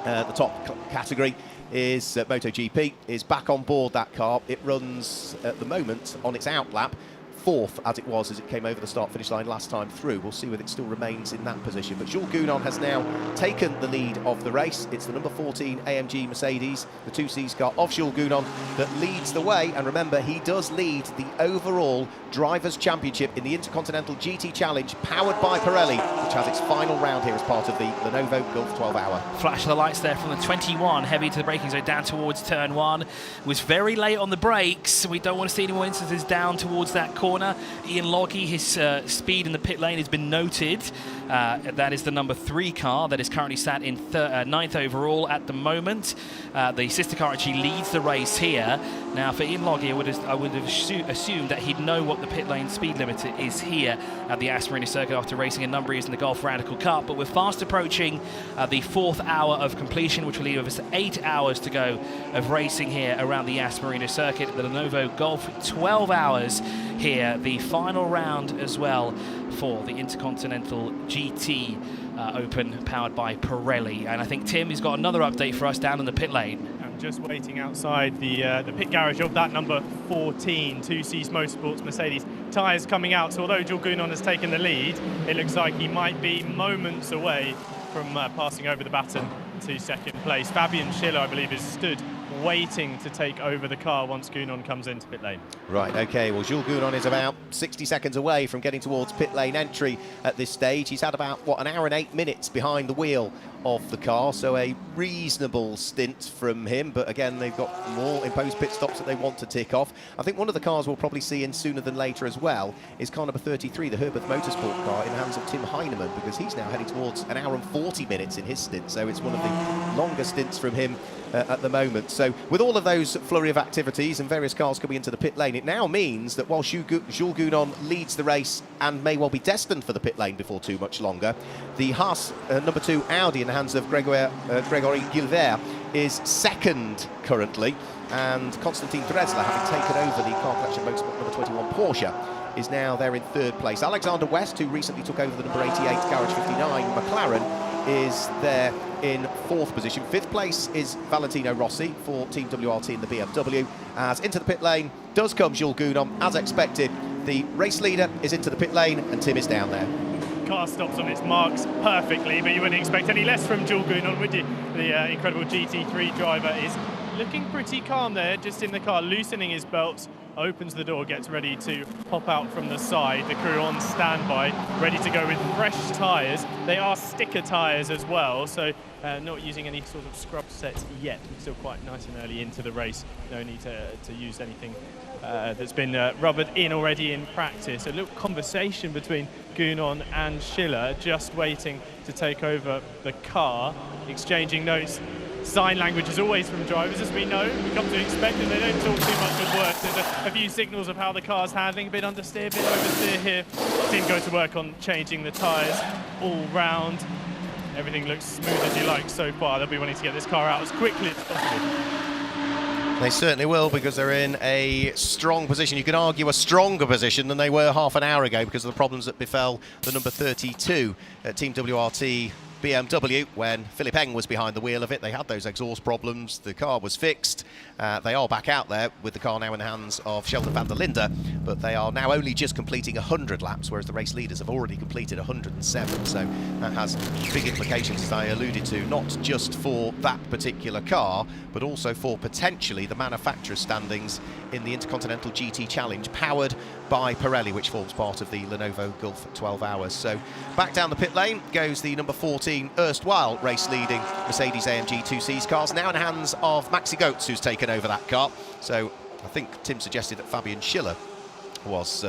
the top category is MotoGP, is back on board that car. It runs at the moment on its out lap 4th as it was as it came over the start-finish line last time through. We'll see whether it still remains in that position. But Jules Gounon has now taken the lead of the race. It's the number 14 AMG Mercedes, the 2Cs car of Jules Gounon, that leads the way. And remember, he does lead the overall Drivers' Championship in the Intercontinental GT Challenge, powered by Pirelli, which has its final round here as part of the Lenovo Gulf 12 Hour. Flash of the lights there from the 21, heavy to the braking zone down towards turn 1. Was very late on the brakes. We don't want to see any more instances down towards that corner. Ian Logie, his speed in the pit lane has been noted. That is the number 3 car that is currently sat in 9th overall at the moment. The sister car actually leads the race here. Now for Ian Logie, I would have assumed that he'd know what the pit lane speed limit is here at the Yas Marina circuit after racing a number of years in the Golf Radical Cup. But we're fast approaching the 4th hour of completion, which will leave us 8 hours to go of racing here around the Yas Marina circuit. The Lenovo Golf 12 hours here, the final round as well for the Intercontinental GT Open powered by Pirelli. And I think Tim has got another update for us down in the pit lane. I'm just waiting outside the pit garage of that number 14 2Cs Motorsports Mercedes. Tyres coming out, so although Jules Gounon has taken the lead, it looks like he might be moments away from passing over the baton to second place. Fabian Schiller, I believe, is stood waiting to take over the car once Gounon comes into pit lane. Right, okay, well, Jules Gounon is about 60 seconds away from getting towards pit lane entry at this stage. He's had about, what, an hour and 8 minutes behind the wheel of the car, so a reasonable stint from him. But again, they've got more imposed pit stops that they want to tick off. I think one of the cars we'll probably see in sooner than later as well is car number 33, the Herbert Motorsport car, in the hands of Tim Heinemann, because he's now heading towards an hour and 40 minutes in his stint, so it's one of the longer stints from him at the moment. So with all of those flurry of activities and various cars coming into the pit lane, it now means that while Jules Gounon leads the race and may well be destined for the pit lane before too much longer, the Haas number 2 Audi in the hands of Gregory Gilbert is second currently, and Konstantin Dresler, having taken over the car collection motorsport number 21 Porsche, is now there in 3rd place. Alexander West, who recently took over the number 88 Garage 59 McLaren, is there in 4th position. 5th place is Valentino Rossi for Team WRT in the BMW. As into the pit lane does come Jules Gounon, as expected. The race leader is into the pit lane and Tim is down there. Car stops on its marks perfectly, but you wouldn't expect any less from Jules Gounon, would you? The incredible GT3 driver is looking pretty calm there, just in the car, loosening his belts, opens the door, gets ready to pop out from the side. The crew on standby, ready to go with fresh tyres. They are sticker tyres as well, so not using any sort of scrub sets yet. We're still quite nice and early into the race. No need to use anything that's been rubbered in already in practice. A little conversation between Gounon and Schiller, just waiting to take over the car, exchanging notes. Sign language is always from drivers, as we know, we come to expect, and they don't talk too much at work. There's a few signals of how the car's handling, a bit understeer, a bit oversteer here. Team go to work on changing the tyres all round. Everything looks smooth as you like so far. They'll be wanting to get this car out as quickly as possible. They certainly will, because they're in a strong position. You could argue a stronger position than they were half an hour ago because of the problems that befell the number 32 at Team WRT BMW when Philip Eng was behind the wheel of it. They had those exhaust problems. The car was fixed. They are back out there with the car now in the hands of Sheldon van der Linde, but they are now only just completing 100 laps, whereas the race leaders have already completed 107. So that has big implications, as I alluded to, not just for that particular car, but also for potentially the manufacturer's standings in the Intercontinental GT Challenge, powered by Pirelli, which forms part of the Lenovo Gulf 12 Hours. So back down the pit lane goes the number 14 erstwhile race-leading Mercedes-AMG 2Cs cars, now in the hands of Maxi Goetz, who's taken over that car. So I think Tim suggested that Fabian Schiller was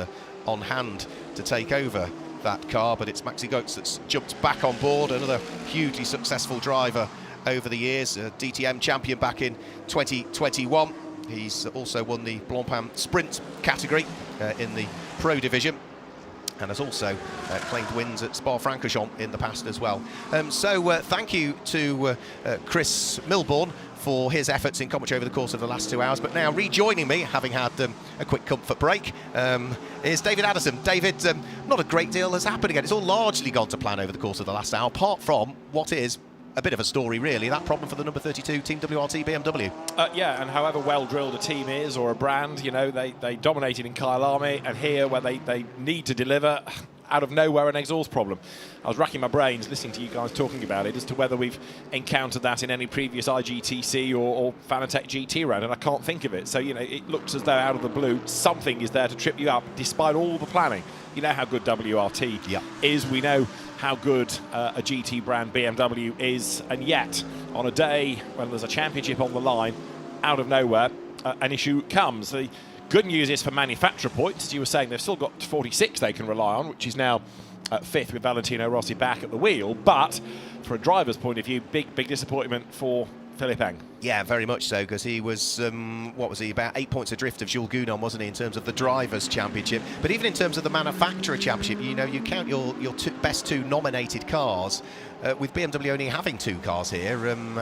on hand to take over that car, but it's Maxi Goetz that's jumped back on board, another hugely successful driver over the years, a DTM champion back in 2021. He's also won the Blancpain Sprint category in the Pro Division, and has also claimed wins at Spa-Francorchamps in the past as well. So thank you to Chris Milbourne for his efforts in commentary over the course of the last 2 hours. But now rejoining me, having had a quick comfort break, is David Addison. David, not a great deal has happened again. It's all largely gone to plan over the course of the last hour, apart from what is a bit of a story, really, that problem for the number 32 Team WRT BMW. Yeah, and however well drilled a team is, or a brand, you know, they dominated in Kyalami, and here where they need to deliver, out of nowhere an exhaust problem. I was racking my brains listening to you guys talking about it as to whether we've encountered that in any previous IGTC or Fanatec GT round, and I can't think of it. So, you know, it looks as though out of the blue something is there to trip you up despite all the planning. You know how good WRT is. We know how good a GT brand BMW is, and yet on a day when there's a championship on the line, out of nowhere an issue comes. The good news is for manufacturer points, as you were saying, they've still got 46 they can rely on, which is now 5th with Valentino Rossi back at the wheel. But for a driver's point of view, big disappointment for Philippe Eng. Yeah, very much so, because he was, what was he, about 8 points adrift of Jules Gounon, wasn't he, in terms of the Drivers' Championship. But even in terms of the Manufacturer Championship, you know, you count your best 2 nominated cars, with BMW only having 2 cars here in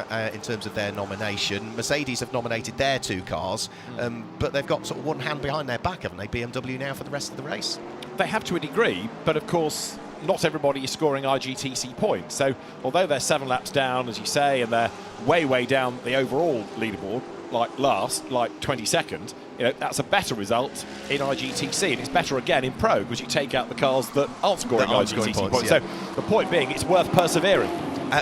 terms of their nomination. Mercedes have nominated their 2 cars, but they've got sort of one hand behind their back, haven't they, BMW now, for the rest of the race? They have to a degree, but of course not everybody is scoring IGTC points. So although they're 7 laps down, as you say, and they're way down the overall leaderboard, like 22nd, you know, that's a better result in IGTC, and it's better again in Pro, because you take out the cars that aren't scoring IGTC points. So the point being, it's worth persevering.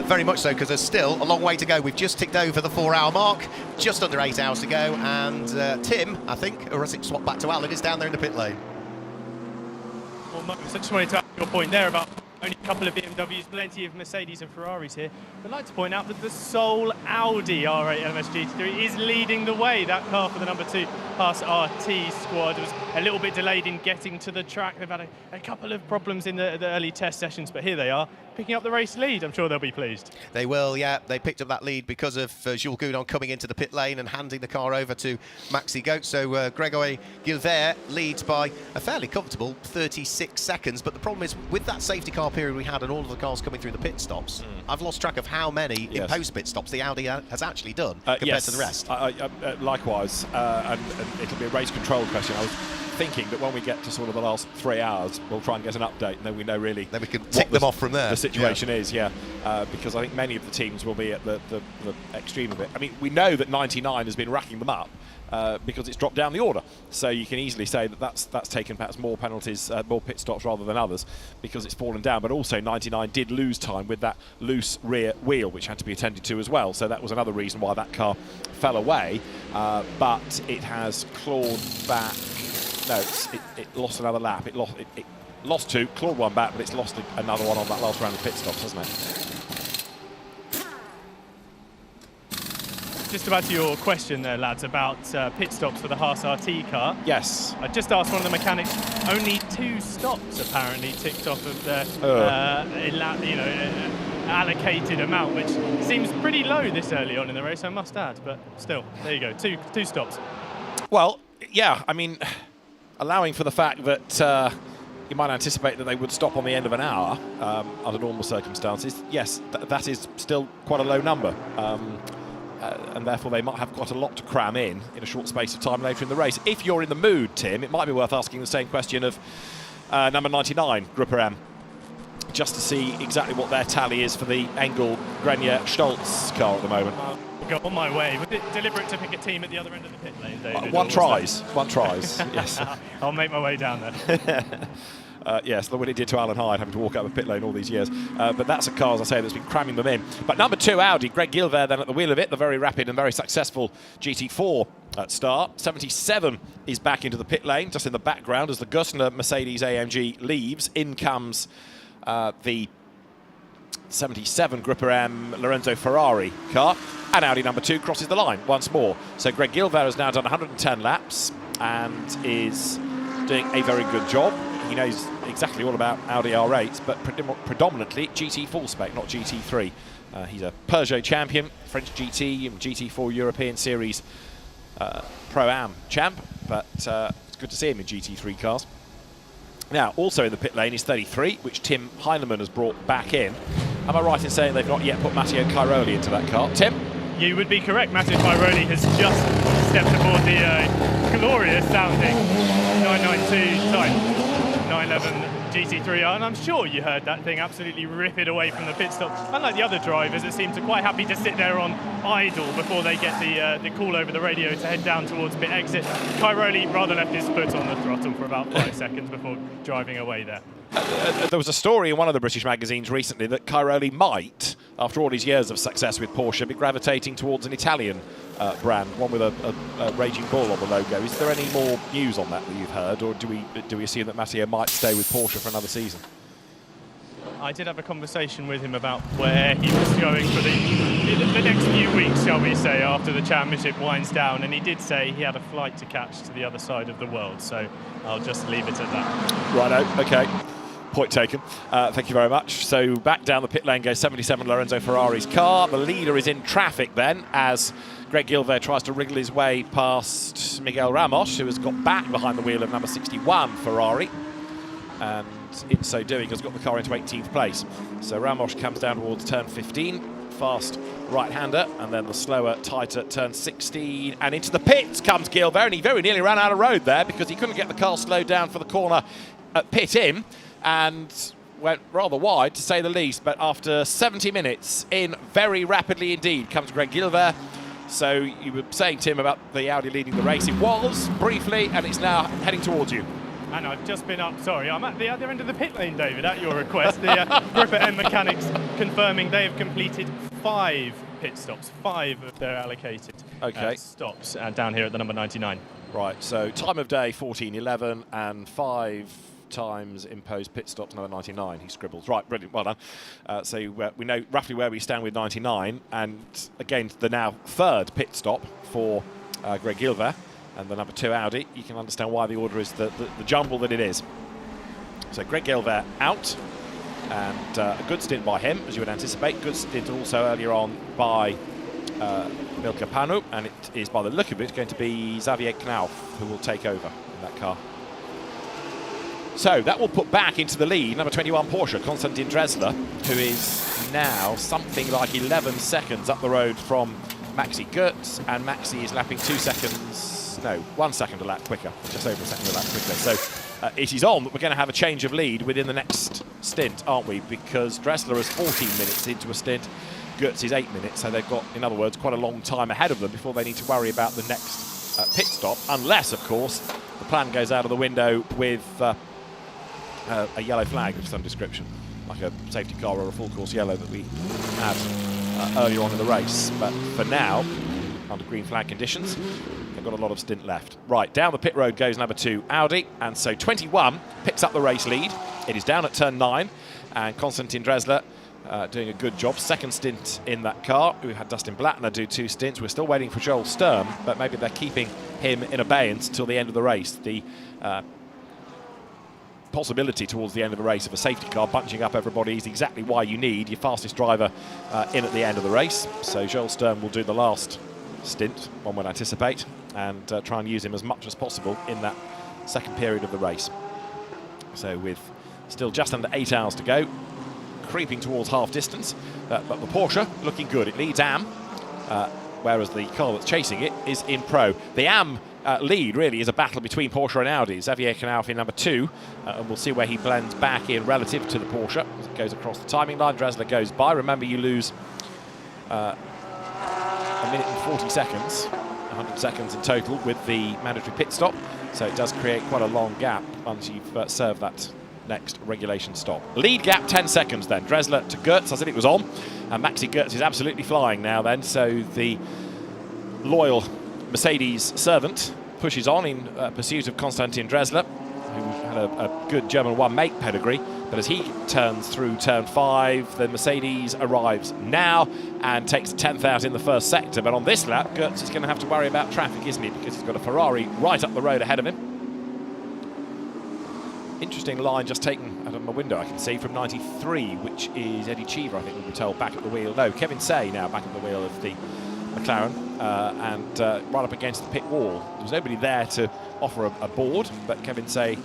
Very much so, because there's still a long way to go. We've just ticked over the 4-hour mark, just under 8 hours to go, and Tim, I think, or as it swapped back to Alan, is down there in the pit lane. Well, Marcus, I just wanted to add your point there about only a couple of BMWs, plenty of Mercedes and Ferraris here. I'd like to point out that the sole Audi R8 LMS GT3 is leading the way. That car for the number 2 Haas RT squad was a little bit delayed in getting to the track. They've had a couple of problems in the early test sessions, but here they are, picking up the race lead. I'm sure they'll be pleased. They will, yeah. They picked up that lead because of Jules Gounon coming into the pit lane and handing the car over to Maxi Goetz. So Gregory Gilbert leads by a fairly comfortable 36 seconds. But the problem is, with that safety car period we had and all of the cars coming through the pit stops, I've lost track of how many in post-pit stops the Audi has actually done compared to the rest. Likewise, and it'll be a race control question. I was thinking that when we get to sort of the last 3 hours, we'll try and get an update, and then we know really. Then we can tick them off from there. The situation is, because I think many of the teams will be at the extreme of it. I mean, we know that 99 has been racking them up because it's dropped down the order. So you can easily say that that's taken perhaps more penalties, more pit stops rather than others, because it's fallen down. But also 99 did lose time with that loose rear wheel, which had to be attended to as well. So that was another reason why that car fell away. But it has clawed back. No, it lost another lap. It lost 2, clawed 1 back, but it's lost another one on that last round of pit stops, hasn't it? Just about to your question there, lads, about pit stops for the Haas RT car. Yes. I just asked one of the mechanics. Only 2 stops apparently ticked off of the allocated amount, which seems pretty low this early on in the race, I must add. But still, there you go, two stops. Well, yeah, I mean, allowing for the fact that you might anticipate that they would stop on the end of an hour under normal circumstances, yes, that is still quite a low number. And therefore they might have quite a lot to cram in a short space of time later in the race. If you're in the mood, Tim, it might be worth asking the same question of number 99, Group M, just to see exactly what their tally is for the Engel, Grenier, Stolz car at the moment. Go on my way. Was it deliberate to pick a team at the other end of the pit lane, David? One tries, yes. I'll make my way down there. Yes, look what it did to Alan Hyde, having to walk up a pit lane all these years. But that's a car, as I say, that's been cramming them in. But number 2 Audi, Greg Gilbert then at the wheel of it, the very rapid and very successful GT4 at start. 77 is back into the pit lane, just in the background as the Gounon Mercedes-AMG leaves. In comes the 77 Group M Lorenzo Ferrari car, and Audi number 2 crosses the line once more. So Greg Gilbert has now done 110 laps and is doing a very good job. he knows exactly all about Audi R8s, but predominantly GT full spec, not GT3. He's a Peugeot champion, French GT and GT4 European Series Pro-Am champ, but it's good to see him in GT3 cars. Now, also in the pit lane is 33, which Tim Heinemann has brought back in. Am I right in saying they've not yet put Matteo Cairoli into that car? Tim? You would be correct. Matteo Cairoli has just stepped aboard the glorious sounding 911 GT3R, and I'm sure you heard that thing absolutely rip it away from the pit stop. Unlike the other drivers that seem to quite happy to sit there on idle before they get the call over the radio to head down towards pit exit, Cairoli rather left his foot on the throttle for about 5 seconds before driving away there. There was a story in one of the British magazines recently that Cairoli might, after all his years of success with Porsche, be gravitating towards an Italian brand, one with a raging bull on the logo. Is there any more news on that you've heard, or do we assume that Matteo might stay with Porsche for another season? I did have a conversation with him about where he was going for the next few weeks, shall we say, after the championship winds down, and he did say he had a flight to catch to the other side of the world, so I'll just leave it at that. Righto, okay. Point taken. Thank you very much. So back down the pit lane goes 77 Lorenzo Ferrari's car. The leader is in traffic then as Greg Gilbert tries to wriggle his way past Miguel Ramos, who has got back behind the wheel of number 61 Ferrari, and in so doing has got the car into 18th place. So Ramos comes down towards turn 15, fast right-hander, and then the slower, tighter turn 16, and into the pits comes Gilbert, and he very nearly ran out of road there because he couldn't get the car slowed down for the corner at pit in, and went rather wide, to say the least. But after 70 minutes in, very rapidly indeed, comes Greg Gilbert. So you were saying, Tim, about the Audi leading the race. It was, briefly, and it's now heading towards you. And I've just been up, sorry, I'm at the other end of the pit lane, David, at your request. The Gripper M Mechanics confirming they have completed 5 pit stops, 5 of their allocated stops down here at the number 99. Right, so time of day 14:11 and 5 times imposed pit stops, number 99, he scribbles. Right, brilliant, well done. So we know roughly where we stand with 99, and again, the now 3rd pit stop for Greg Gilbert and the number 2 Audi. You can understand why the order is the jumble that it is. So Greg Gilbert out, and a good stint by him, as you would anticipate. Good stint also earlier on by Milka Panu, and it is, by the look of it, going to be Xavier Knauf who will take over in that car. So that will put back into the lead number 21 Porsche, Konstantin Dresler, who is now something like 11 seconds up the road from Maxi Goetz, and Maxi is lapping 1 second a lap quicker, just over a second a lap quicker. So it is on that we're going to have a change of lead within the next stint, aren't we? Because Dresler is 14 minutes into a stint, Goetz is 8 minutes, so they've got, in other words, quite a long time ahead of them before they need to worry about the next pit stop, unless, of course, the plan goes out of the window with a yellow flag of some description, like a safety car or a full course yellow that we had earlier on in the race. But for now, under green flag conditions, they've got a lot of stint left. Right, down the pit road goes number 2 Audi, and so 21 picks up the race lead. It is down at turn 9, and Konstantin Dresler doing a good job. 2nd stint in that car. We had Dustin Blattner do 2 stints. We're still waiting for Joel Sturm, but maybe they're keeping him in abeyance till the end of the race. The possibility towards the end of a race of a safety car bunching up everybody is exactly why you need your fastest driver in at the end of the race. So Joel Sturm will do the last stint, one would anticipate, and try and use him as much as possible in that 2nd period of the race. So with still just under 8 hours to go, creeping towards half distance, but the Porsche looking good. It leads AM, whereas the car that's chasing it is in Pro. The AM lead really is a battle between Porsche and Audi. Xavier Knauf in number 2, and we'll see where he blends back in relative to the Porsche as it goes across the timing line. Dresler goes by. Remember, you lose a minute and 40 seconds, 100 seconds in total with the mandatory pit stop, so it does create quite a long gap once you've served that next regulation stop. Lead gap 10 seconds then. Dresler to Goetz, I said it was on, and Maxi Goetz is absolutely flying now then, so the loyal Mercedes servant pushes on in pursuit of Konstantin Dresler, who had a good German 1 make pedigree, but as he turns through turn 5, the Mercedes arrives now and takes the 10th out in the 1st sector. But on this lap, Goetz is going to have to worry about traffic, isn't he? Because he's got a Ferrari right up the road ahead of him. interesting line just taken out of my window, I can see, from 93, which is Eddie Cheever, I think we were told, back at the wheel. No, Kevin Say now back at the wheel of the McLaren, and right up against the pit wall. There was nobody there to offer a board, but Kevin Say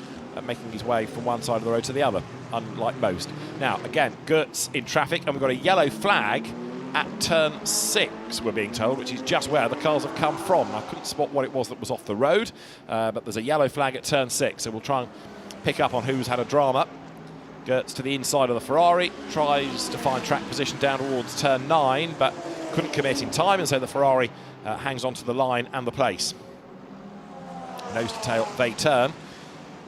making his way from one side of the road to the other, unlike most. Now, again, Gertz in traffic, and we've got a yellow flag at turn 6, we're being told, which is just where the cars have come from. I couldn't spot what it was that was off the road, but there's a yellow flag at turn 6, so we'll try and pick up on who's had a drama. Gertz to the inside of the Ferrari, tries to find track position down towards turn 9, but couldn't commit in time, and so the Ferrari hangs onto the line and the place. Nose to tail, they turn.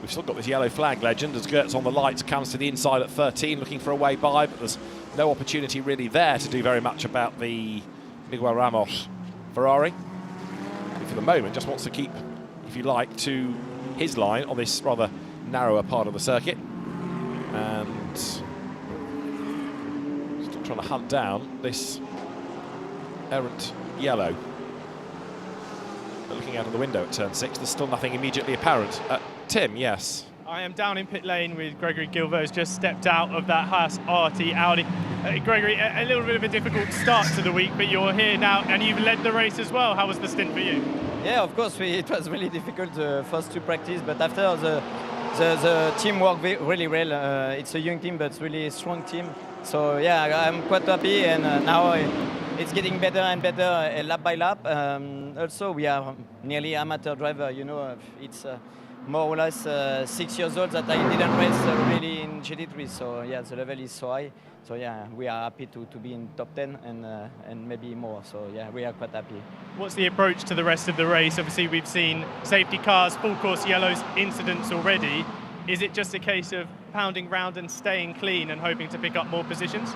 We've still got this yellow flag legend as Gertz on the lights comes to the inside at 13, looking for a way by, but there's no opportunity really there to do very much about the Miguel Ramos Ferrari. He, for the moment, just wants to keep, if you like, to his line on this rather narrower part of the circuit. And still trying to hunt down this errant yellow. But looking out of the window at turn 6, there's still nothing immediately apparent. Tim, yes. I am down in pit lane with Gregory Gilbert, who's just stepped out of that Haas RT Audi. Gregory, a little bit of a difficult start to the week, but you're here now and you've led the race as well. How was the stint for you? Yeah, of course, it was really difficult the first 2 practice, but after the team worked really well. It's a young team, but it's really a strong team. So yeah, I'm quite happy, and now it's getting better and better lap by lap. Also, we are nearly amateur driver. You know, it's more or less 6 years old that I didn't race really in GT3. So yeah, the level is so high. So yeah, we are happy to be in top 10 and maybe more. So yeah, we are quite happy. What's the approach to the rest of the race? Obviously, we've seen safety cars, full course yellows, incidents already. Is it just a case of pounding round and staying clean and hoping to pick up more positions?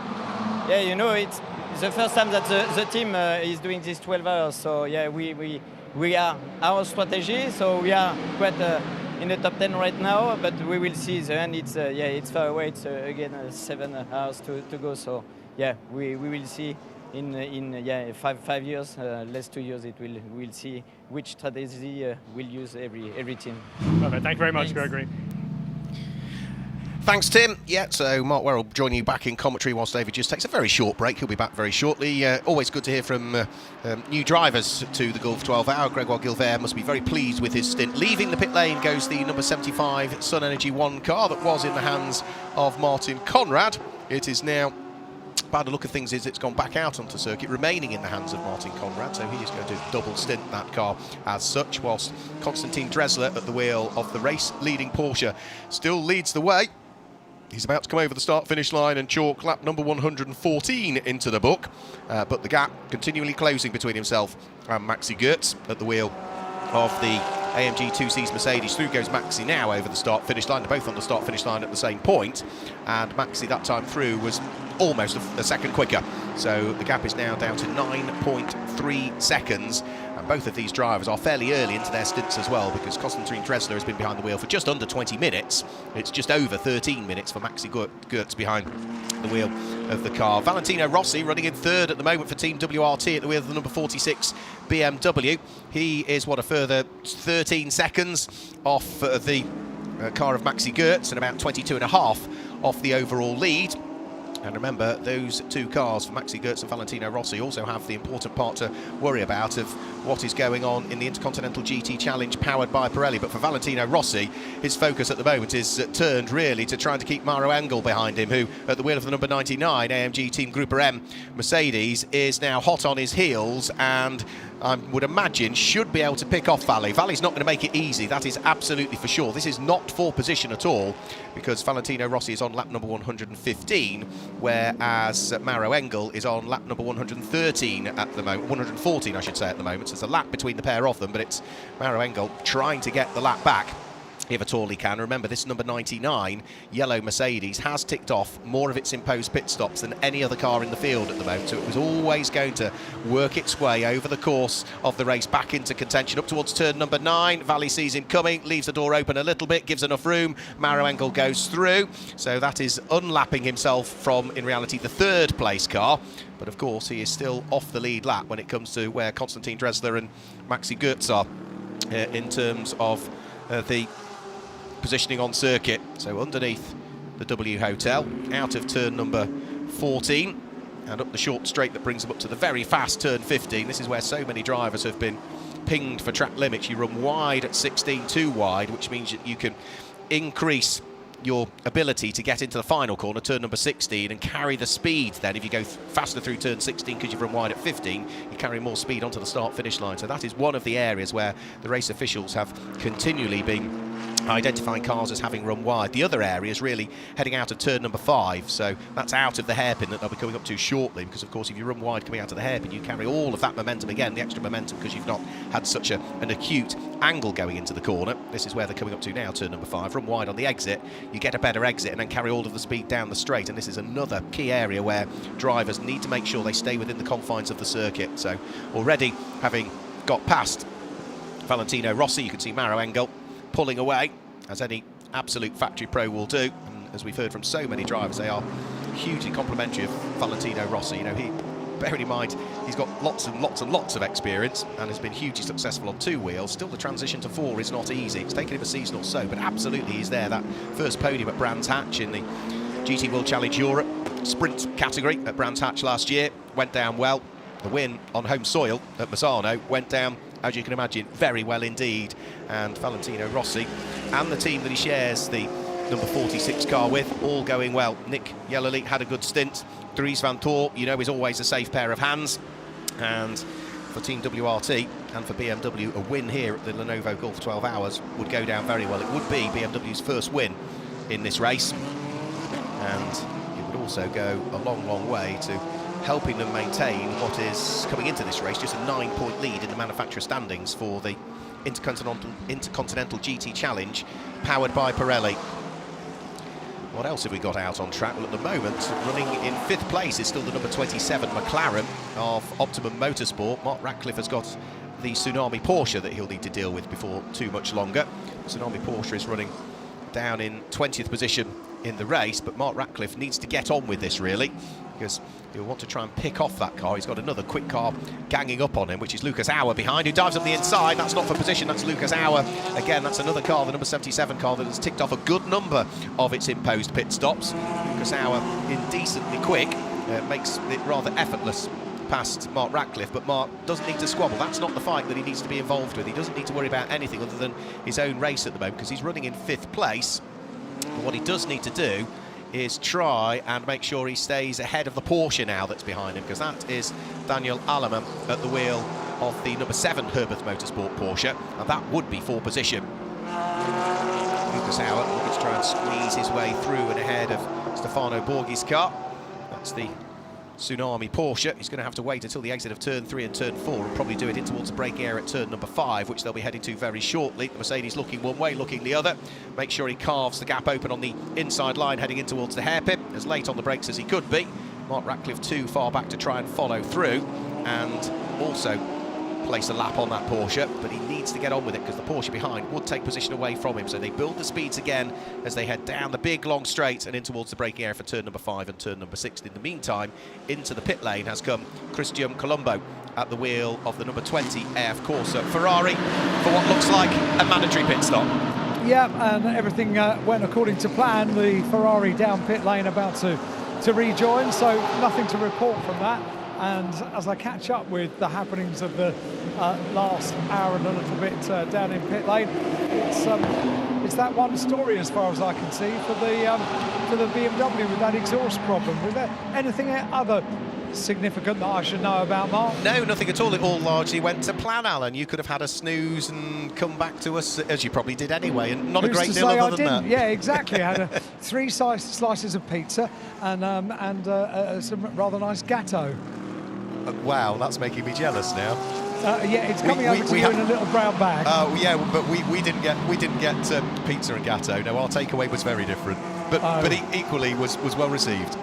Yeah, you know, it's the first time that the team is doing this 12 hours. So yeah, we are our strategy. So we are quite in the top 10 right now, but we will see the end. It's it's far away. It's again 7 hours to go. So yeah, we will see in 5 years, less 2 years. We'll see which strategy we'll use every team. Perfect. Thank you very much, Gregory. Thanks, Tim. Yeah, so Mark Werrell joining you back in commentary whilst David just takes a very short break. He'll be back very shortly. Always good to hear from new drivers to the Gulf 12 Hour. Gregoire Gilbert must be very pleased with his stint. Leaving the pit lane goes the number 75 Sun Energy 1 car that was in the hands of Martin Conrad. It is now, by the look of things, it's gone back out onto circuit, remaining in the hands of Martin Conrad, so he is going to double stint that car as such, whilst Konstantin Dressler at the wheel of the race-leading Porsche still leads the way. He's about to come over the start-finish line and chalk lap number 114 into the book, but the gap continually closing between himself and Maxi Gertz at the wheel of the AMG 2C's Mercedes. Through goes Maxi now over the start-finish line. They're both on the start-finish line at the same point, and Maxi that time through was almost a second quicker. So the gap is now down to 9.3 seconds. And both of these drivers are fairly early into their stints as well, because Konstantin Dressler has been behind the wheel for just under 20 minutes. It's just over 13 minutes for Maxi Gertz behind the wheel of the car. Valentino Rossi running in third at the moment for Team WRT at the wheel of the number 46 BMW. He is, a further 13 seconds off the car of Maxi Gertz and about 22.5 off the overall lead. And remember, those 2 cars for Maxi Gertz and Valentino Rossi also have the important part to worry about of what is going on in the Intercontinental GT Challenge powered by Pirelli. But for Valentino Rossi, his focus at the moment is turned really to trying to keep Mauro Engel behind him, who at the wheel of the number 99 AMG Team Group M Mercedes is now hot on his heels and I would imagine should be able to pick off Valley. Valley's not going to make it easy, that is absolutely for sure. This is not for position at all, because Valentino Rossi is on lap number 115, whereas Mauro Engel is on lap number 113 at the moment, 114 I should say at the moment. So there's a lap between the pair of them, but it's Mauro Engel trying to get the lap back, if at all he can. Remember, this number 99 yellow Mercedes has ticked off more of its imposed pit stops than any other car in the field at the moment, so it was always going to work its way over the course of the race back into contention. Up towards turn number 9, Valley sees him coming, leaves the door open a little bit, gives enough room. Mauro Engel goes through, so that is unlapping himself from, in reality, the 3rd place car. But of course, he is still off the lead lap when it comes to where Konstantin Dressler and Maxi Gertz are in terms of the positioning on circuit. So underneath the W Hotel, out of turn number 14, and up the short straight that brings them up to the very fast turn 15. This is where so many drivers have been pinged for track limits. You run wide at 16, too wide, which means that you can increase your ability to get into the final corner, turn number 16, and carry the speed then. If you go faster through turn 16 because you've run wide at 15, you carry more speed onto the start-finish line. So that is one of the areas where the race officials have continually been identifying cars as having run wide. The other area is really heading out of turn number 5, so that's out of the hairpin that they'll be coming up to shortly, because of course if you run wide coming out of the hairpin, you carry all of that momentum again, the extra momentum, because you've not had such an acute angle going into the corner. This is where they're coming up to now, turn number 5. Run wide on the exit, you get a better exit and then carry all of the speed down the straight, and this is another key area where drivers need to make sure they stay within the confines of the circuit. So already having got past Valentino Rossi, you can see Maro Engel pulling away, as any absolute factory pro will do. And as we've heard from so many drivers, they are hugely complimentary of Valentino Rossi. You know, bearing in mind he's got lots and lots and lots of experience and has been hugely successful on 2 wheels. Still, the transition to 4 is not easy. It's taken him a season or so, but absolutely he's there. That first podium at Brands Hatch in the GT World Challenge Europe sprint category at Brands Hatch last year went down well. The win on home soil at Misano went down, as you can imagine, very well indeed. And Valentino Rossi and the team that he shares the number 46 car with, all going well. Nick Yellerly had a good stint. Dries Vanthoor, you know, is always a safe pair of hands. And for Team WRT and for BMW, a win here at the Lenovo Gulf 12 Hours would go down very well. It would be BMW's first win in this race. And it would also go a long, long way to helping them maintain what is coming into this race, just a 9-point lead in the manufacturer standings for the Intercontinental GT Challenge, powered by Pirelli. What else have we got out on track? Well, at the moment, running in 5th place is still the number 27 McLaren of Optimum Motorsport. Mark Ratcliffe has got the Tsunami Porsche that he'll need to deal with before too much longer. Tsunami Porsche is running down in 20th position in the race, but Mark Ratcliffe needs to get on with this really, because he'll want to try and pick off that car. He's got another quick car ganging up on him, which is Lucas Auer behind, who dives up the inside. That's not for position, that's Lucas Auer. Again, that's another car, the number 77 car, that has ticked off a good number of its imposed pit stops. Lucas Auer, indecently quick, makes it rather effortless past Mark Ratcliffe, but Mark doesn't need to squabble. That's not the fight that he needs to be involved with. He doesn't need to worry about anything other than his own race at the moment, because he's running in 5th place. But what he does need to do is try and make sure he stays ahead of the Porsche now that's behind him, because that is Daniel Allemann at the wheel of the number 7 Herbert Motorsport Porsche, and that would be for position. Lucas Auer looking to try and squeeze his way through and ahead of Stefano Borghi's car. That's the Tsunami Porsche. He's going to have to wait until the exit of turn 3 and turn 4 and probably do it in towards the braking area at turn number 5, which they'll be heading to very shortly. The Mercedes looking one way, looking the other. Make sure he carves the gap open on the inside line heading in towards the hairpin, as late on the brakes as he could be. Mark Ratcliffe too far back to try and follow through, and also place a lap on that Porsche, but he needs to get on with it because the Porsche behind would take position away from him. So they build the speeds again as they head down the big long straight and in towards the braking area for turn number 5 and turn number 6. In the meantime, into the pit lane has come Christian Colombo at the wheel of the number 20 AF Corsa Ferrari for what looks like a mandatory pit stop. Yeah, and everything went according to plan. The Ferrari down pit lane about to rejoin, so nothing to report from that. And as I catch up with the happenings of the last hour and a little bit down in pit lane, it's that one story as far as I can see for the BMW with that exhaust problem. Was there anything other significant that I should know about, Mark? No, nothing at all. It all largely went to plan, Alan. You could have had a snooze and come back to us, as you probably did anyway, and not a great deal other than that. Yeah, exactly. I had 3 slices of pizza and some rather nice gatto. Wow, that's making me jealous now. Yeah, it's coming over to you in a little brown bag. Oh yeah, but we didn't get pizza and gatto. No, our takeaway was very different, but equally was well received.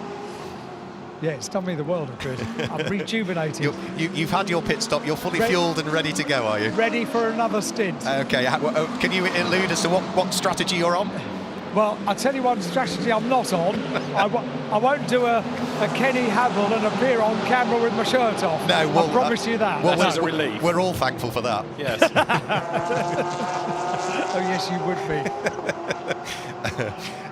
Yeah, it's done me the world of good. I'm rejuvenated. You've had your pit stop. You're fully fueled and ready to go, are you? Ready for another stint. Okay. Can you allude as to what strategy you're on? Well, I'll tell you one strategy I'm not on. I won't do a Kenny Havel and appear on camera with my shirt off. No, well, I promise you that. Well, that's a relief. We're all thankful for that. Yes. Oh, yes, you would be.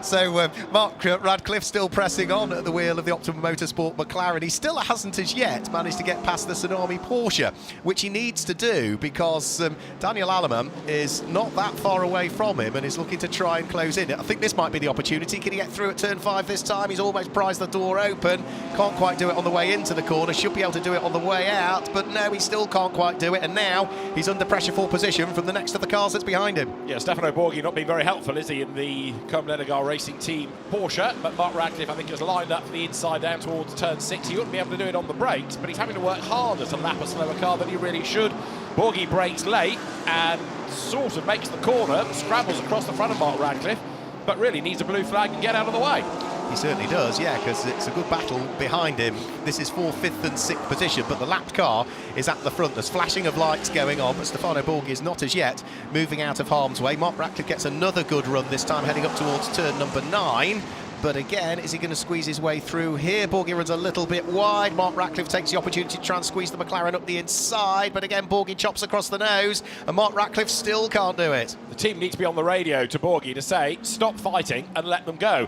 So Mark Radcliffe still pressing on at the wheel of the Optimum Motorsport McLaren. He still hasn't as yet managed to get past the Tsunami Porsche, which he needs to do because Daniel Aleman is not that far away from him and is looking to try and close in. I think this might be the opportunity. Can he get through at turn 5 this time? He's almost prized the door open. Can't quite do it on the way into the corner. Should be able to do it on the way out, but no, he still can't quite do it. And now he's under pressure for position from the next of the cars that's behind him. Yeah, Stefano Borghi not being very helpful, is he, in the Commentators Racing Team Porsche? But Mark Radcliffe, I think, is lined up for the inside down towards turn 6. He wouldn't be able to do it on the brakes, but he's having to work harder to lap a slower car than he really should. Borghi brakes late and sort of makes the corner, scrambles across the front of Mark Radcliffe, but really needs a blue flag and get out of the way. He certainly does, yeah, because it's a good battle behind him. This is for 5th and 6th position, but the lapped car is at the front. There's flashing of lights going on, but Stefano Borghi is not as yet moving out of harm's way. Mark Radcliffe gets another good run, this time heading up towards turn number 9. But again, is he going to squeeze his way through here? Borghi runs a little bit wide. Mark Radcliffe takes the opportunity to try and squeeze the McLaren up the inside. But again, Borghi chops across the nose, and Mark Radcliffe still can't do it. The team needs to be on the radio to Borghi to say, stop fighting and let them go.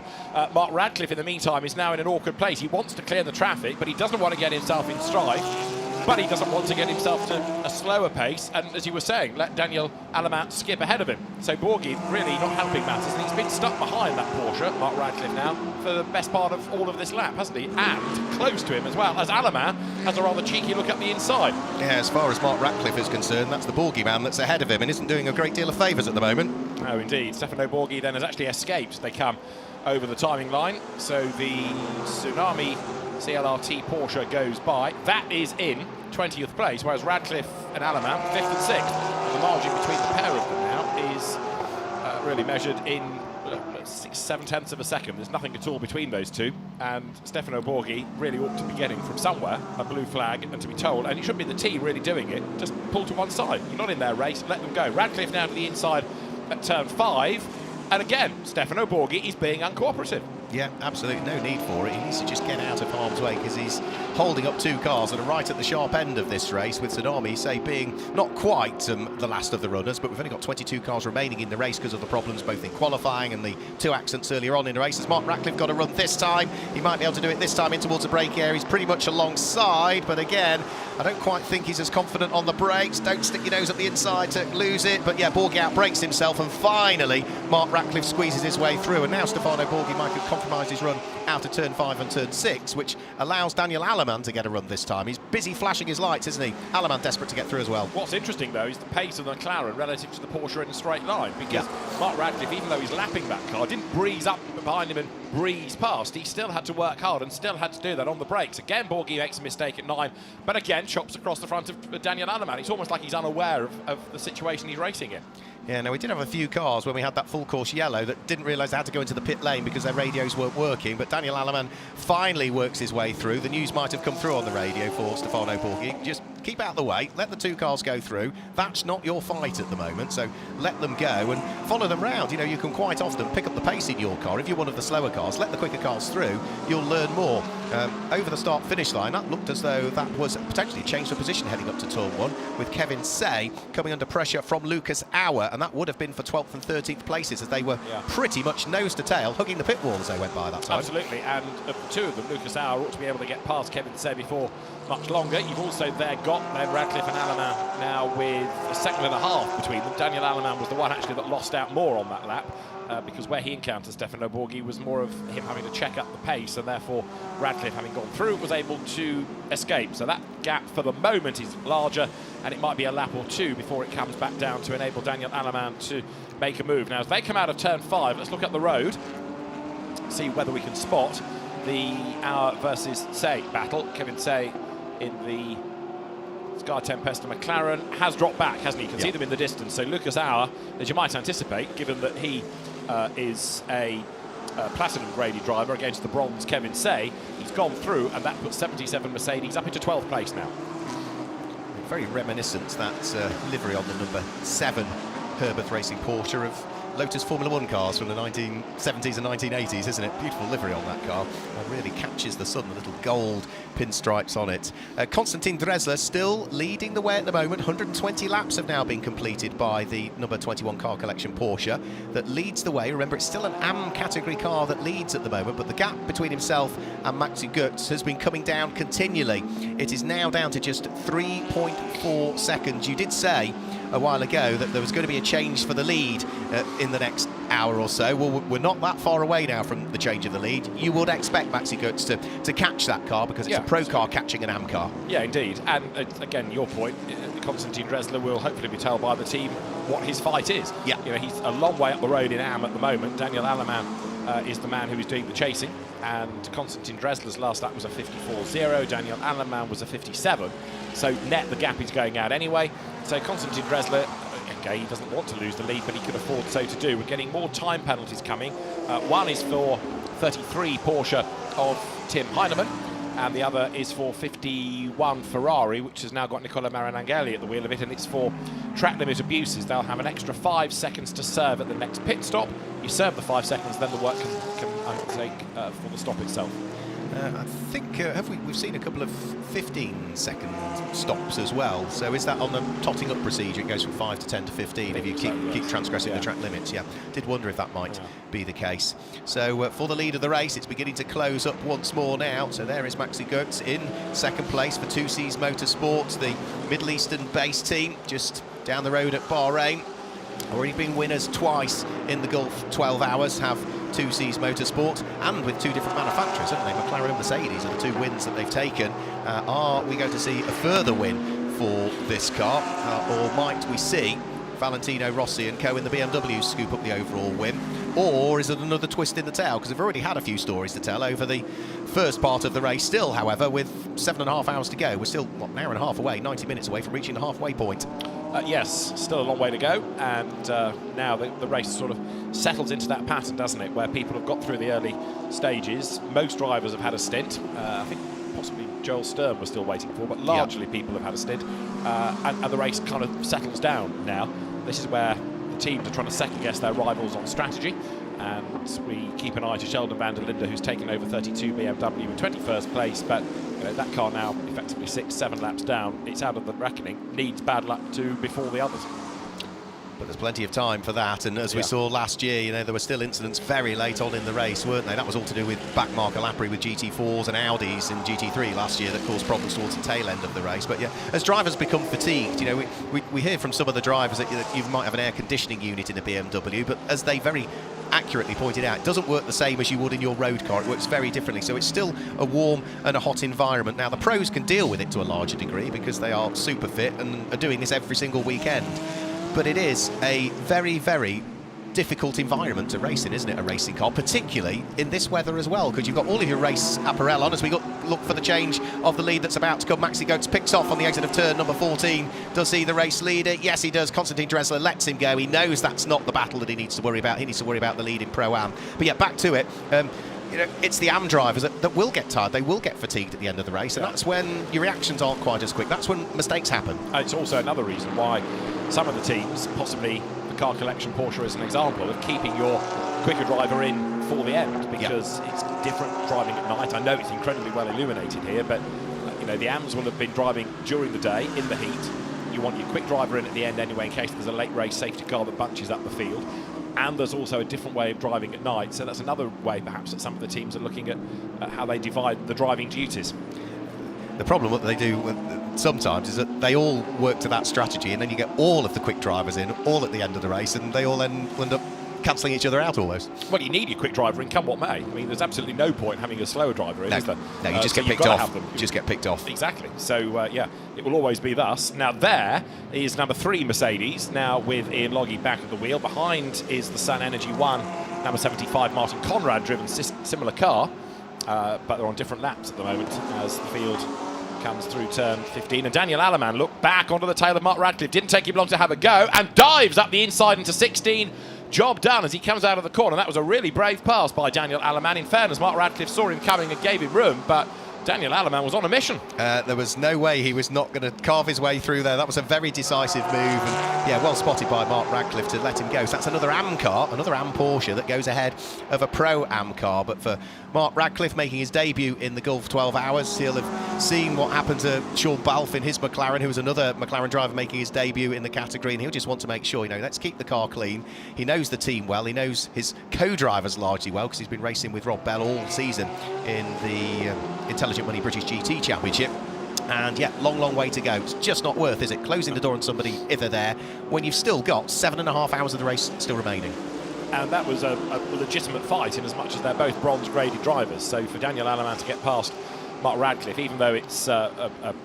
Mark Radcliffe, in the meantime, is now in an awkward place. He wants to clear the traffic, but he doesn't want to get himself in strife. But he doesn't want to get himself to a slower pace, and as you were saying, let Daniel Aleman skip ahead of him. So Borghi really not helping matters, and he's been stuck behind that Porsche, Mark Radcliffe, now for the best part of all of this lap, hasn't he? And close to him as well, as Aleman has a rather cheeky look up the inside. Yeah, as far as Mark Radcliffe is concerned, that's the Borghi man that's ahead of him and isn't doing a great deal of favours at the moment. Oh, indeed. Stefano Borghi then has actually escaped. They come over the timing line, so the Tsunami CLRT Porsche goes by. That is in 20th place, whereas Radcliffe and Aleman 5th and 6th. The margin between the pair of them now is really measured in 6/7 of a second. There's nothing at all between those two, and Stefano Borghi really ought to be getting from somewhere a blue flag and to be told, and he shouldn't be the team really doing it, just pull to one side. You're not in their race, let them go. Radcliffe now to the inside at turn 5, and again, Stefano Borghi is being uncooperative. Yeah, absolutely no need for it. He needs to just get out of harm's way because he's holding up 2 cars that are right at the sharp end of this race, with Tsunami, say, being not quite the last of the runners, but we've only got 22 cars remaining in the race because of the problems both in qualifying and the 2 accidents earlier on in the race. As Mark Radcliffe got a run this time, he might be able to do it this time in towards the brake area. He's pretty much alongside, but again, I don't quite think he's as confident on the brakes. Don't stick your nose at the inside to lose it, but yeah, Borghi outbrakes himself, and finally Mark Radcliffe squeezes his way through, and now Stefano Borghi might have compromised his run out of turn 5 and turn 6, which allows Daniel Aleman to get a run this time. He's busy flashing his lights, isn't he? Aleman desperate to get through as well. What's interesting, though, is the pace of the McLaren relative to the Porsche in a straight line, because Mark Radcliffe, even though he's lapping that car, didn't breeze up behind him and breeze past. He still had to work hard and still had to do that on the brakes. Again, Borghi makes a mistake at 9, but again, chops across the front of Daniel Aleman. It's almost like he's unaware of the situation he's racing in. Yeah, no, we did have a few cars when we had that full course yellow that didn't realise they had to go into the pit lane because their radios weren't working, but Daniel Aleman finally works his way through. The news might have come through on the radio for Stefano Borghi. Just keep out of the way, let the 2 cars go through. That's not your fight at the moment, so let them go and follow them round. You know, you can quite often pick up the pace in your car. If you're one of the slower cars, let the quicker cars through, you'll learn more. Over the start-finish line, that looked as though that was potentially a change of position heading up to turn 1, with Kevin Say coming under pressure from Lucas Auer, and that would have been for 12th and 13th places, as they were pretty much nose to tail, hugging the pit wall as they went by that time. Absolutely, and of the 2 of them, Lucas Auer ought to be able to get past Kevin Say before much longer. You've also there got Radcliffe and Aleman now with a second and a half between them. Daniel Aleman was the one actually that lost out more on that lap, because where he encountered Stefano Borghi was more of him having to check up the pace, and therefore Radcliffe, having gone through, was able to escape. So that gap for the moment is larger, and it might be a lap or 2 before it comes back down to enable Daniel Aleman to make a move. Now, as they come out of turn 5, let's look at the road, see whether we can spot the Auer versus Say battle. Kevin Say in the Sky Tempesta McLaren has dropped back, hasn't he? You can see them in the distance. So Lucas Auer, as you might anticipate, given that he is a Platinum graded driver against the bronze Kevin Say, he's gone through, and that puts 77 Mercedes up into 12th place now. Very reminiscent, that livery on the number 7 Herbert Racing Porsche, of Lotus Formula 1 cars from the 1970s and 1980s, isn't it? Beautiful livery on that car. Really catches the sun, the little gold pinstripes on it. Konstantin Dresler still leading the way at the moment. 120 laps have now been completed by the number 21 car collection Porsche that leads the way. Remember, it's still an AM category car that leads at the moment, but the gap between himself and Maxi Götz has been coming down continually. It is now down to just 3.4 seconds. You did say a while ago that there was going to be a change for the lead in the next hour or so. Well, we're not that far away now from the change of the lead. You would expect Maxi Götz to catch that car because it's a pro car catching an AM car. Yeah, indeed. And again, your point, Konstantin Dresler will hopefully be told by the team what his fight is. Yeah. You know, he's a long way up the road in AM at the moment. Daniel Aleman is the man who is doing the chasing, and Konstantin Dresler's last lap was a 54.0. Daniel Aleman was a 57. So net the gap is going out anyway. So Konstantin Dresler, okay, he doesn't want to lose the lead, but he could afford so to do. We're getting more time penalties coming. One is for 33 Porsche of Tim Heinemann, and the other is for 51 Ferrari, which has now got Nicola Maranangeli at the wheel of it, and it's for track limit abuses. They'll have an extra 5 seconds to serve at the next pit stop. You serve the 5 seconds, then the work can undertake for the stop itself. I think we've seen a couple of 15-second stops as well. So is that on the totting up procedure? It goes from 5 to 10 to 15 if you keep transgressing the track limits. Yeah, did wonder if that might be the case. So for the lead of the race, it's beginning to close up once more now. So there is Maxi Götz in second place for 2Cs Motorsports, the Middle Eastern based team, just down the road at Bahrain. Already been winners twice in the Gulf 12 Hours, have 2Cs Motorsport, and with 2 different manufacturers, haven't they? McLaren and Mercedes are the 2 wins that they've taken. Are we going to see a further win for this car, or might we see Valentino Rossi and co in the BMW scoop up the overall win? Or is it another twist in the tail? Because we've already had a few stories to tell over the first part of the race. Still, however, with 7.5 hours to go, we're still, an hour and a half away, 90 minutes away from reaching the halfway point. Yes, still a long way to go, and now the race sort of settles into that pattern, doesn't it, where people have got through the early stages. Most drivers have had a stint. I think possibly Joel Stern was still waiting for, but largely people have had a stint, and the race kind of settles down now. This is where the teams are trying to second-guess their rivals on strategy, and we keep an eye to Sheldon van der Linde, who's taken over 32 BMW in 21st place, but that car now effectively 6-7 laps down. It's out of the reckoning, needs bad luck to befall the others. But there's plenty of time for that, and as we saw last year, there were still incidents very late on in the race, weren't they? That was all to do with backmarker lappery with GT4s and Audis in GT3 last year that caused problems towards the tail end of the race. But yeah, as drivers become fatigued, we hear from some of the drivers that you might have an air conditioning unit in a BMW, but as they very accurately pointed out, it doesn't work the same as you would in your road car. It works very differently, so it's still a warm and a hot environment. Now, the pros can deal with it to a larger degree because they are super fit and are doing this every single weekend. But it is a very, very difficult environment to race in, isn't it, a racing car, particularly in this weather as well, because you've got all of your race apparel on. As we look for the change of the lead that's about to come, Maxi Götz picks off on the exit of turn number 14. Does he the race leader? Yes, he does. Konstantin Dresler lets him go. He knows that's not the battle that he needs to worry about. He needs to worry about the lead in Pro-Am. But yeah, back to it. It's the AM drivers that will get tired. They will get fatigued at the end of the race, and that's when your reactions aren't quite as quick. That's when mistakes happen. It's also another reason why some of the teams, possibly the car collection Porsche as an example, of keeping your quicker driver in for the end, because it's different driving at night. I know it's incredibly well illuminated here, but the AMs will have been driving during the day in the heat. You want your quick driver in at the end anyway, in case there's a late race safety car that bunches up the field. And there's also a different way of driving at night, so that's another way perhaps that some of the teams are looking at how they divide the driving duties. The problem what they do sometimes is that they all work to that strategy, and then you get all of the quick drivers in all at the end of the race, and they all then end up cancelling each other out almost. Well, you need your quick driver in, come what may. I mean, there's absolutely no point having a slower driver in, is there? No, you just get picked off. You just get picked off. Exactly. So, yeah, it will always be thus. Now, there is number 3 Mercedes, now with Ian Logie back at the wheel. Behind is the Sun Energy 1, number 75, Martin Conrad, driven similar car, but they're on different laps at the moment as the field comes through turn 15. And Daniel Aleman looked back onto the tail of Mark Radcliffe. Didn't take him long to have a go, and dives up the inside into 16. Job done as he comes out of the corner. That was a really brave pass by Daniel Aleman. In fairness, Mark Radcliffe saw him coming and gave him room, but Daniel Alleman was on a mission. There was no way he was not going to carve his way through there. That was a very decisive move, and yeah, well spotted by Mark Radcliffe to let him go. So that's another AM car, another AM Porsche that goes ahead of a Pro AM car. But for Mark Radcliffe making his debut in the Gulf 12 Hours, he'll have seen what happened to Sean Balfe in his McLaren, who was another McLaren driver making his debut in the category, and he'll just want to make sure, you know, let's keep the car clean. He knows the team well, he knows his co-drivers largely well, because he's been racing with Rob Bell all season in the Intelligent Money British GT Championship. And yeah, long way to go. It's just not worth, is it, closing the door on somebody if they're there when you've still got 7.5 hours of the race still remaining. And that was a legitimate fight, in as much as they're both bronze-graded drivers. So for Daniel Alleman to get past Mark Radcliffe, even though it's an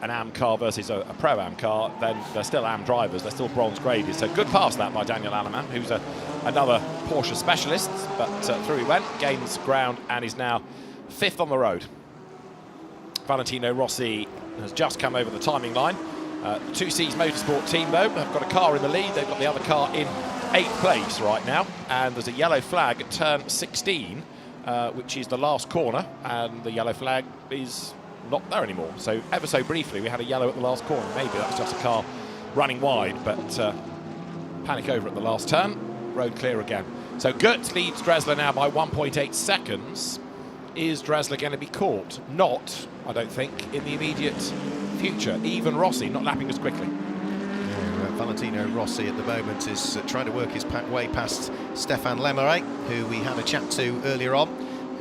AM car versus a Pro AM car, then they're still AM drivers, they're still bronze-graded. So good pass that by Daniel Alleman, who's another Porsche specialist, but through he went, gains ground, and is now 5th on the road. Valentino Rossi has just come over the timing line. 2C's Motorsport team, though, have got a car in the lead. They've got the other car in 8th place right now, and there's a yellow flag at turn 16, which is the last corner, and the yellow flag is not there anymore. So ever so briefly we had a yellow at the last corner. Maybe that's just a car running wide, but panic over at the last turn, road clear again. So Goetz leads Dressler now by 1.8 seconds. Is Dressler going to be caught? Not, I don't think, in the immediate future. Even Rossi not lapping as quickly. Valentino Rossi at the moment is trying to work his way past Stéphane Lemeray, who we had a chat to earlier on,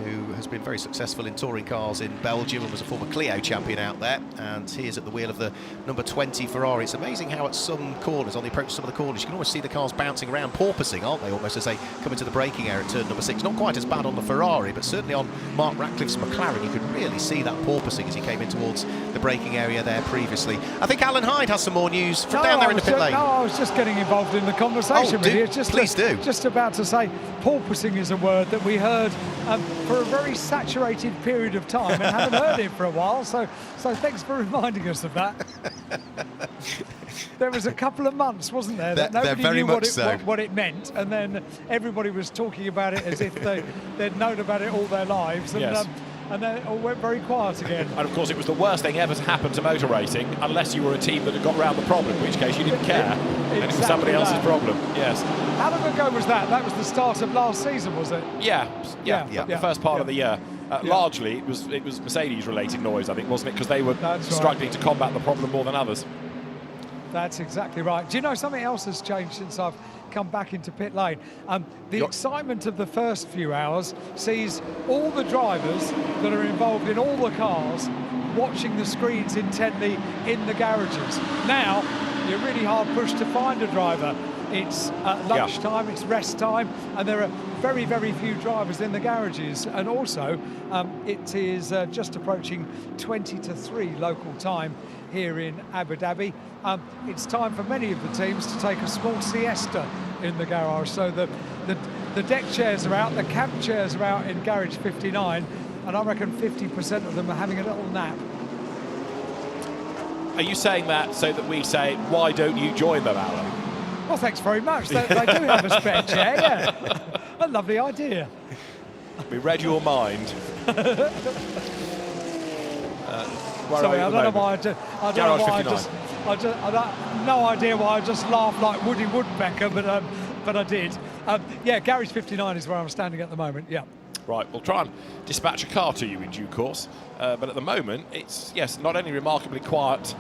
who has been very successful in touring cars in Belgium and was a former Clio champion out there, and he is at the wheel of the number 20 Ferrari. It's amazing how at some corners, on the approach to some of the corners, you can almost see the cars bouncing around, porpoising, aren't they, almost as they come into the braking area at turn number 6. Not quite as bad on the Ferrari, but certainly on Mark Radcliffe's McLaren you could really see that porpoising as he came in towards the braking area there previously. I think Alan Hyde has some more news from down there in the pit lane. No, I was just getting involved in the conversation with you. Please do. Just about to say, porpoising is a word that we heard for a very saturated period of time and haven't heard it for a while, so thanks for reminding us of that. There was a couple of months, wasn't there, that nobody knew what it meant, and then everybody was talking about it as if they'd known about it all their lives, and, yes. And then it all went very quiet again. And of course it was the worst thing ever to happen to motor racing, unless you were a team that had got round the problem, in which case you didn't care, and it was somebody else's problem. Yes. How long ago was that? That was the start of last season, was it? Yeah. The first part of the year. Largely it was Mercedes-related noise, I think, wasn't it? Because they were struggling to combat the problem more than others. That's exactly right. Do you know something else has changed since I've come back into pit lane? The excitement of the first few hours sees all the drivers that are involved in all the cars watching the screens intently in the garages. Now, you're really hard pushed to find a driver. It's lunchtime, it's rest time, and there are very, very few drivers in the garages. And also, it is just approaching 20 to 3 local time here in Abu Dhabi. It's time for many of the teams to take a small siesta in the garage. So the deck chairs are out, the cab chairs are out in garage 59, and I reckon 50% of them are having a little nap. Are you saying that so that we say, why don't you join them, Alan? Well, thanks very much. They do have a spare chair, yeah. A lovely idea. We read your mind. Sorry, I don't know why no idea why I just laughed like Woody Woodpecker, but I did. Yeah, Garage 59 is where I'm standing at the moment, yeah. Right, we'll try and dispatch a car to you in due course. But at the moment, it's, yes, not only remarkably quiet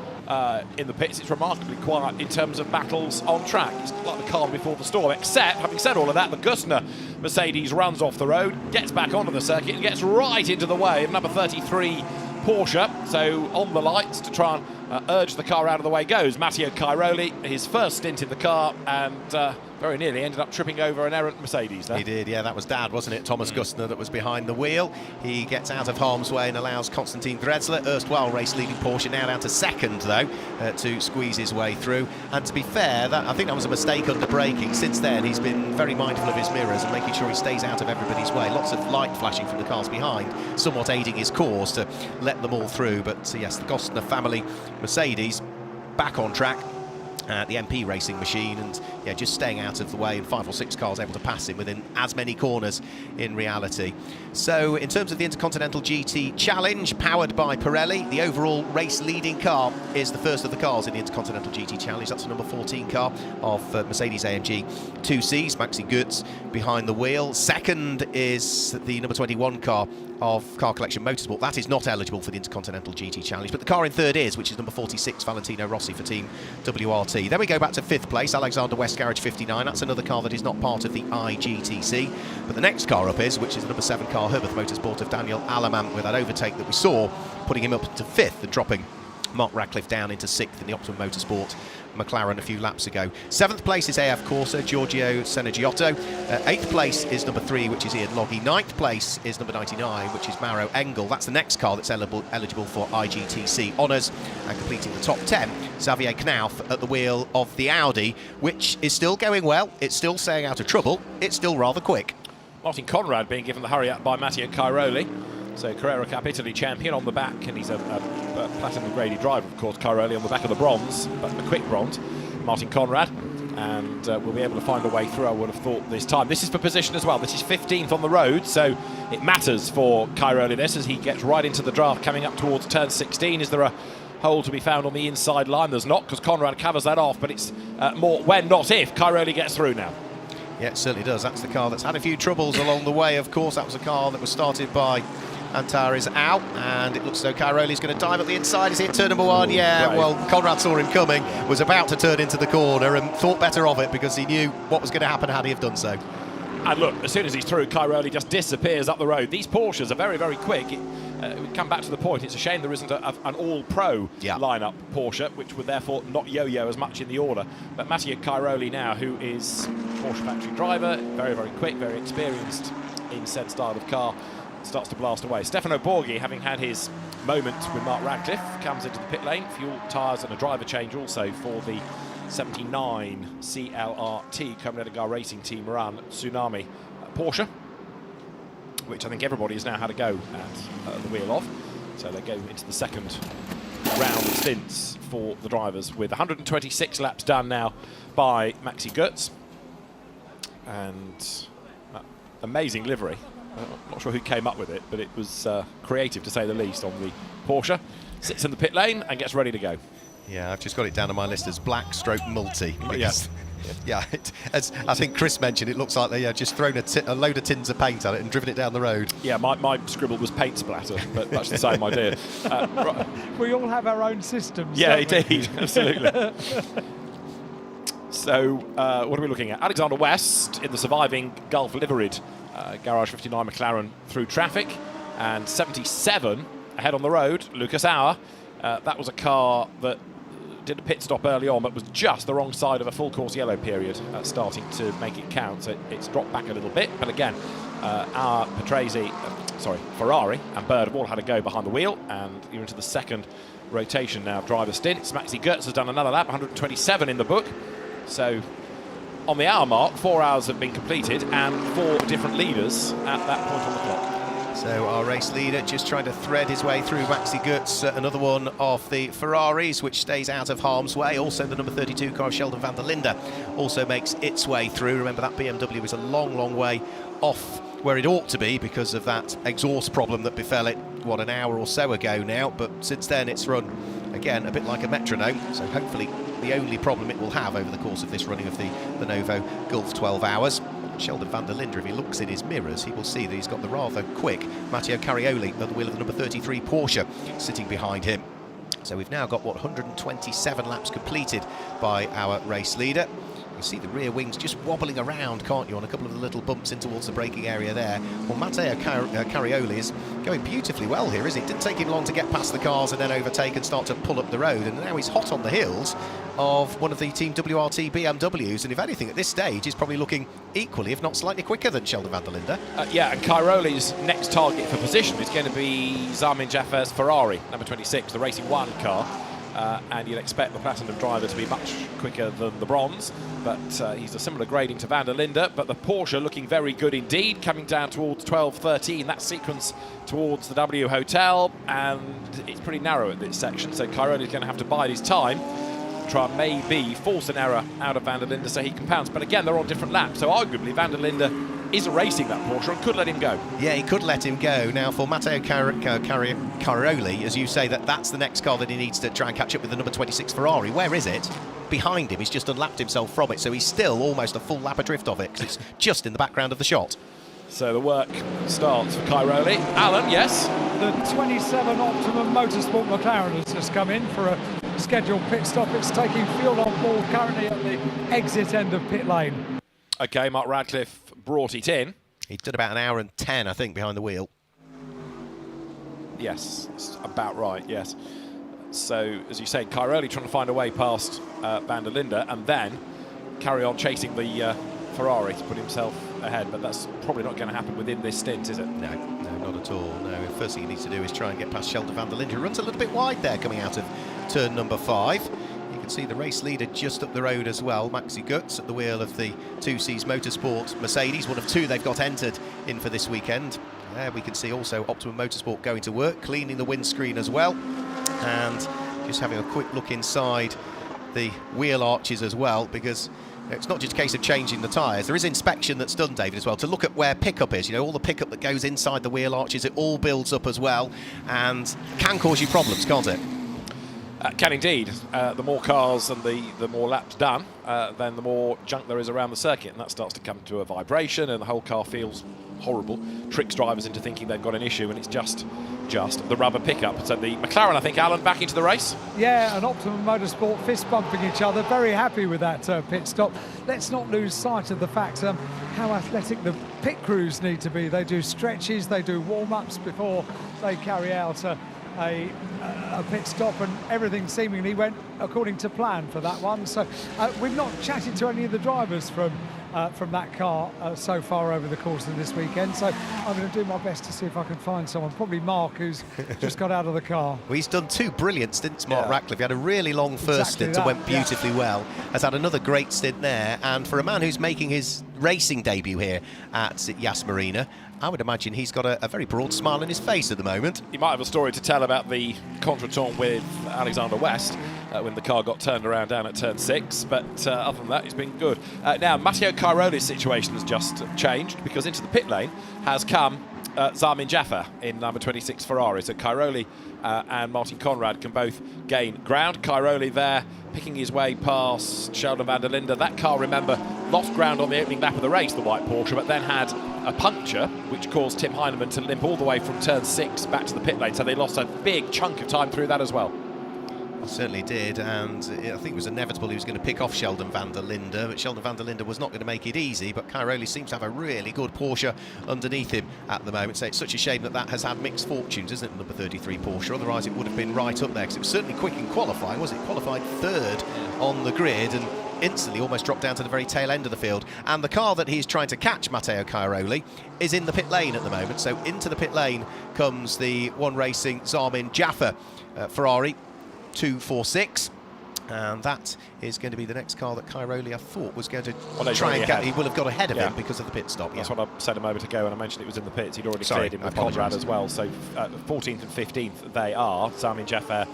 in the pits, it's remarkably quiet in terms of battles on track. It's like the calm before the storm, except, having said all of that, the Gounon Mercedes runs off the road, gets back onto the circuit, and gets right into the way of number 33 Porsche. So on the lights to try and urge the car out of the way goes Matteo Cairoli, his first stint in the car, and very nearly ended up tripping over an errant Mercedes there. He did, yeah, that was Dad, wasn't it? Thomas Gounon that was behind the wheel. He gets out of harm's way and allows Konstantin Dressler, erstwhile race-leading Porsche, now down to second, though, to squeeze his way through. And to be fair, I think that was a mistake under braking. Since then, he's been very mindful of his mirrors and making sure he stays out of everybody's way. Lots of light flashing from the cars behind, somewhat aiding his cause to let them all through. But yes, the Gounon family Mercedes back on track. the MP racing machine, and yeah, just staying out of the way, and 5 or 6 cars able to pass him within as many corners in reality. So in terms of the Intercontinental GT Challenge, powered by Pirelli, the overall race leading car is the first of the cars in the Intercontinental GT Challenge. That's the number 14 car of Mercedes-AMG 2Cs, Maxi Götz behind the wheel. Second is the number 21 car of Car Collection Motorsport. That is not eligible for the Intercontinental GT Challenge, but the car in third is, which is number 46, Valentino Rossi for Team WRT. Then we go back to 5th place, Alexander West Garage 59. That's another car that is not part of the IGTC. But the next car up is, which is the number 7 car, Herbert Motorsport of Daniel Aleman, with that overtake that we saw, putting him up to 5th and dropping Mark Radcliffe down into 6th in the Optimum Motorsport McLaren a few laps ago. 7th place is AF Corsa, Giorgio Senegiotto. 8th place is number 3, which is Ian Loggy. 9th place is number 99, which is Mauro Engel. That's the next car that's eligible for IGTC honours. And completing the top 10, Xavier Knauf at the wheel of the Audi, which is still going well. It's still staying out of trouble. It's still rather quick. Martin Conrad being given the hurry up by Matteo Cairoli. So Carrera Cup Italy champion on the back, and he's a platinum graded driver, of course. Cairoli on the back of the bronze, but a quick bronze. Martin Conrad, and we'll be able to find a way through, I would have thought, this time. This is for position as well. This is 15th on the road, so it matters for Cairoli this as he gets right into the draft coming up towards turn 16. Is there a hole to be found on the inside line? There's not, because Conrad covers that off, but it's more when, not if, Cairoli gets through now. Yeah, it certainly does. That's the car that's had a few troubles along the way, of course. That was a car that was started by Antares out, and it looks as though Cairoli's going to dive at the inside. Is he at turn number 1? Yeah, right. Well, Conrad saw him coming, was about to turn into the corner, and thought better of it because he knew what was going to happen had he have done so. And look, as soon as he's through, Cairoli just disappears up the road. These Porsches are very, very quick. We come back to the point, it's a shame there isn't an all-pro lineup Porsche, which would therefore not yo-yo as much in the order. But Matteo Cairoli now, who is Porsche factory driver, very, very quick, very experienced in said style of car, starts to blast away. Stefano Borghi, having had his moment with Mark Radcliffe, comes into the pit lane. Fuel, tyres and a driver change also for the 79 CLRT Commentator Racing Team run Tsunami Porsche, which I think everybody has now had a go at the wheel of. So they go into the second round of stints for the drivers, with 126 laps done now by Maxi Götz. And amazing livery. I'm not sure who came up with it, but it was creative to say the least on the Porsche. Sits in the pit lane and gets ready to go. Yeah, I've just got it down on my list as black stroke multi. Yes. Yeah, as I think Chris mentioned, it looks like they just thrown a load of tins of paint at it and driven it down the road. Yeah, my scribble was paint splatter, but much the same idea. Right. We all have our own systems. Yeah, indeed, absolutely. So, what are we looking at? Alexander West in the surviving Gulf liveried Garage 59 McLaren through traffic, and 77 ahead on the road, Lucas Auer. That was a car that did a pit stop early on, but was just the wrong side of a full course yellow period, starting to make it count. So it's dropped back a little bit, but again, our Ferrari and Bird have all had a go behind the wheel, and you're into the second rotation now of driver stints. Maxi Götz has done another lap, 127 in the book. So on the hour mark, 4 hours have been completed, and 4 different leaders at that point on the clock. So our race leader just trying to thread his way through Maxi Götz, another one of the Ferraris, which stays out of harm's way. Also the number 32 car of Sheldon van der Linde also makes its way through. Remember, that BMW was a long, long way off where it ought to be because of that exhaust problem that befell it, what, an hour or so ago now. But since then it's run, again, a bit like a metronome. So hopefully the only problem it will have over the course of this running of the Lenovo Gulf 12 hours. Sheldon van der Linde, if he looks in his mirrors, he will see that he's got the rather quick Matteo Cairoli at the wheel of the number 33 Porsche sitting behind him. So we've now got, 127 laps completed by our race leader. You see the rear wings just wobbling around, can't you, on a couple of the little bumps in towards the braking area there. Well, Matteo Cairoli is going beautifully well here, isn't he? It didn't take him long to get past the cars and then overtake and start to pull up the road, and now he's hot on the heels of one of the Team WRT BMWs, and if anything at this stage he's probably looking equally, if not slightly quicker than Sheldon van der Linde. Yeah, and Cairoli's next target for position is going to be Zamin Jaffar's Ferrari, number 26, the Racing 1 car. And you'd expect the Platinum driver to be much quicker than the bronze, but he's a similar grading to van der Linde. But the Porsche looking very good indeed, coming down towards 12-13, that sequence towards the W Hotel, and it's pretty narrow at this section, so Cairoli's going to have to bide his time. try and maybe force an error out of Van der Linde so he can pounce. But again, they're on different laps, so arguably Van der Linde is racing that Porsche and could let him go. Yeah, he could let him go. Now, for Matteo Cairoli, as you say, that's the next car that he needs to try and catch up with the number 26 Ferrari. Where is it? Behind him. He's just unlapped himself from it, so he's still almost a full lap adrift of it, because it's just in the background of the shot. So the work starts for Cairoli. Alan, yes? The 27 Optimum Motorsport McLaren has just come in for a scheduled pit stop. It's taking fuel on board currently at the exit end of pit lane. OK, Mark Radcliffe brought it in. He did about an hour and 10, I think, behind the wheel. Yes, it's about right, yes. So, as you say, Cairoli trying to find a way past Van der Linde and then carry on chasing the Ferrari to put himself ahead, but that's probably not going to happen within this stint, is it? No, not at all. No, the first thing he needs to do is try and get past Sheldon Van der Linde, who runs a little bit wide there coming out of turn number 5. You can see the race leader just up the road as well, Maxi Götz, at the wheel of the 2Cs Motorsport Mercedes, one of 2 they've got entered in for this weekend. There we can see also Optimum Motorsport going to work, cleaning the windscreen as well, and just having a quick look inside the wheel arches as well, because it's not just a case of changing the tyres. There is inspection that's done, David, as well, to look at where pickup is. You know, all the pickup that goes inside the wheel arches, it all builds up as well, and can cause you problems, can't it? Can indeed. The more cars and the more laps done, then the more junk there is around the circuit, and that starts to come to a vibration, and the whole car feels horrible. Tricks drivers into thinking they've got an issue, and it's just the rubber pickup. So the McLaren, I think, Alan, back into the race. Yeah, and Optimum Motorsport fist bumping each other. Very happy with that pit stop. Let's not lose sight of the fact how athletic the pit crews need to be. They do stretches, they do warm-ups before they carry out a pit stop, and everything seemingly went according to plan for that one. So we've not chatted to any of the drivers from that car so far over the course of this weekend, so I'm going to do my best to see if I can find someone, probably Mark, who's just got out of the car. Well, he's done 2 brilliant stints, Mark Radcliffe. He had a really long first stint that went beautifully well, has had another great stint there, and for a man who's making his racing debut here at Yas Marina, I would imagine he's got a very broad smile on his face at the moment. He might have a story to tell about the contretemps with Alexander West when the car got turned around down at turn 6, but other than that, it's been good. Now, Matteo Cairoli's situation has just changed, because into the pit lane has come Zarmin Jaffer in number 26 Ferrari. So Cairoli and Martin Conrad can both gain ground. Cairoli there picking his way past Sheldon Van der Linde. That car, remember, lost ground on the opening lap of the race, the white Porsche, but then had a puncture which caused Tim Heinemann to limp all the way from turn 6 back to the pit lane. So they lost a big chunk of time through that as well. Certainly did, and I think it was inevitable he was going to pick off Sheldon Van der Linde, but Sheldon Van der Linde was not going to make it easy, but Cairoli seems to have a really good Porsche underneath him at the moment, so it's such a shame that has had mixed fortunes, isn't it, number 33 Porsche, otherwise it would have been right up there, because it was certainly quick in qualifying, was it? Qualified 3rd on the grid, and instantly almost dropped down to the very tail end of the field, and the car that he's trying to catch, Matteo Cairoli, is in the pit lane at the moment, so into the pit lane comes the one racing Zarmin Jaffer Ferrari 246, and that is going to be the next car that Cairoli, I thought, was going to try and get. He will have got ahead of him because of the pit stop. That's what I said a moment ago, and I mentioned it was in the pits. He'd already cleared him with Conrad as well. So 14th and 15th they are. Zarmin Jaffer,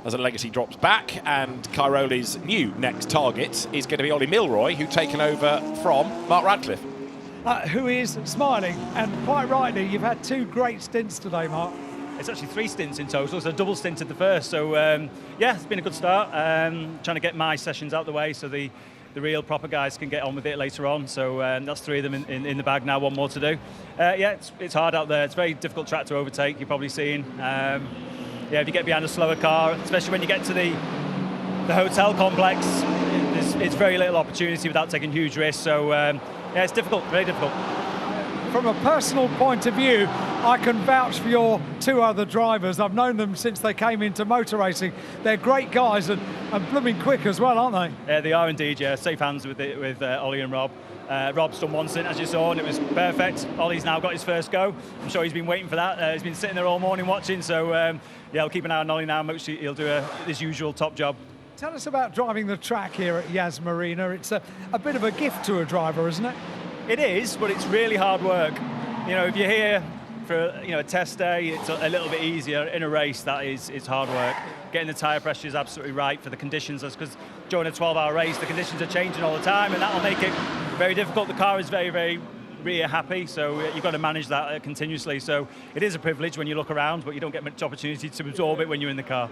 as a legacy, drops back, and Cairoli's new next target is going to be Ollie Milroy, who's taken over from Mark Radcliffe. Who is smiling, and quite rightly. You've had 2 great stints today, Mark. It's actually 3 stints in total, so a double stint at the first. So, yeah, it's been a good start. Trying to get my sessions out the way so the real proper guys can get on with it later on. So that's 3 of them in the bag now, 1 more to do. Yeah, it's hard out there. It's a very difficult track to overtake, you're probably seeing. Yeah, if you get behind a slower car, especially when you get to the hotel complex, it's very little opportunity without taking huge risks. So, yeah, it's difficult, very difficult. From a personal point of view, I can vouch for your 2 other drivers. I've known them since they came into motor racing. They're great guys and blooming quick as well, aren't they? Yeah, they are indeed, yeah. Safe hands with Ollie and Rob. Rob's done 1 stint, as you saw, and it was perfect. Ollie's now got his first go. I'm sure he's been waiting for that. He's been sitting there all morning watching, so yeah, I'll keep an eye on Ollie now. Mostly he'll do his usual top job. Tell us about driving the track here at Yas Marina. It's a bit of a gift to a driver, isn't it? It is, but it's really hard work. You know, if you're here for a test day, it's a little bit easier. In a race, it's hard work. Getting the tyre pressure is absolutely right for the conditions, because during a 12-hour race, the conditions are changing all the time, and that'll make it very difficult. The car is very, very rear happy, so you've got to manage that continuously. So it is a privilege when you look around, but you don't get much opportunity to absorb it when you're in the car.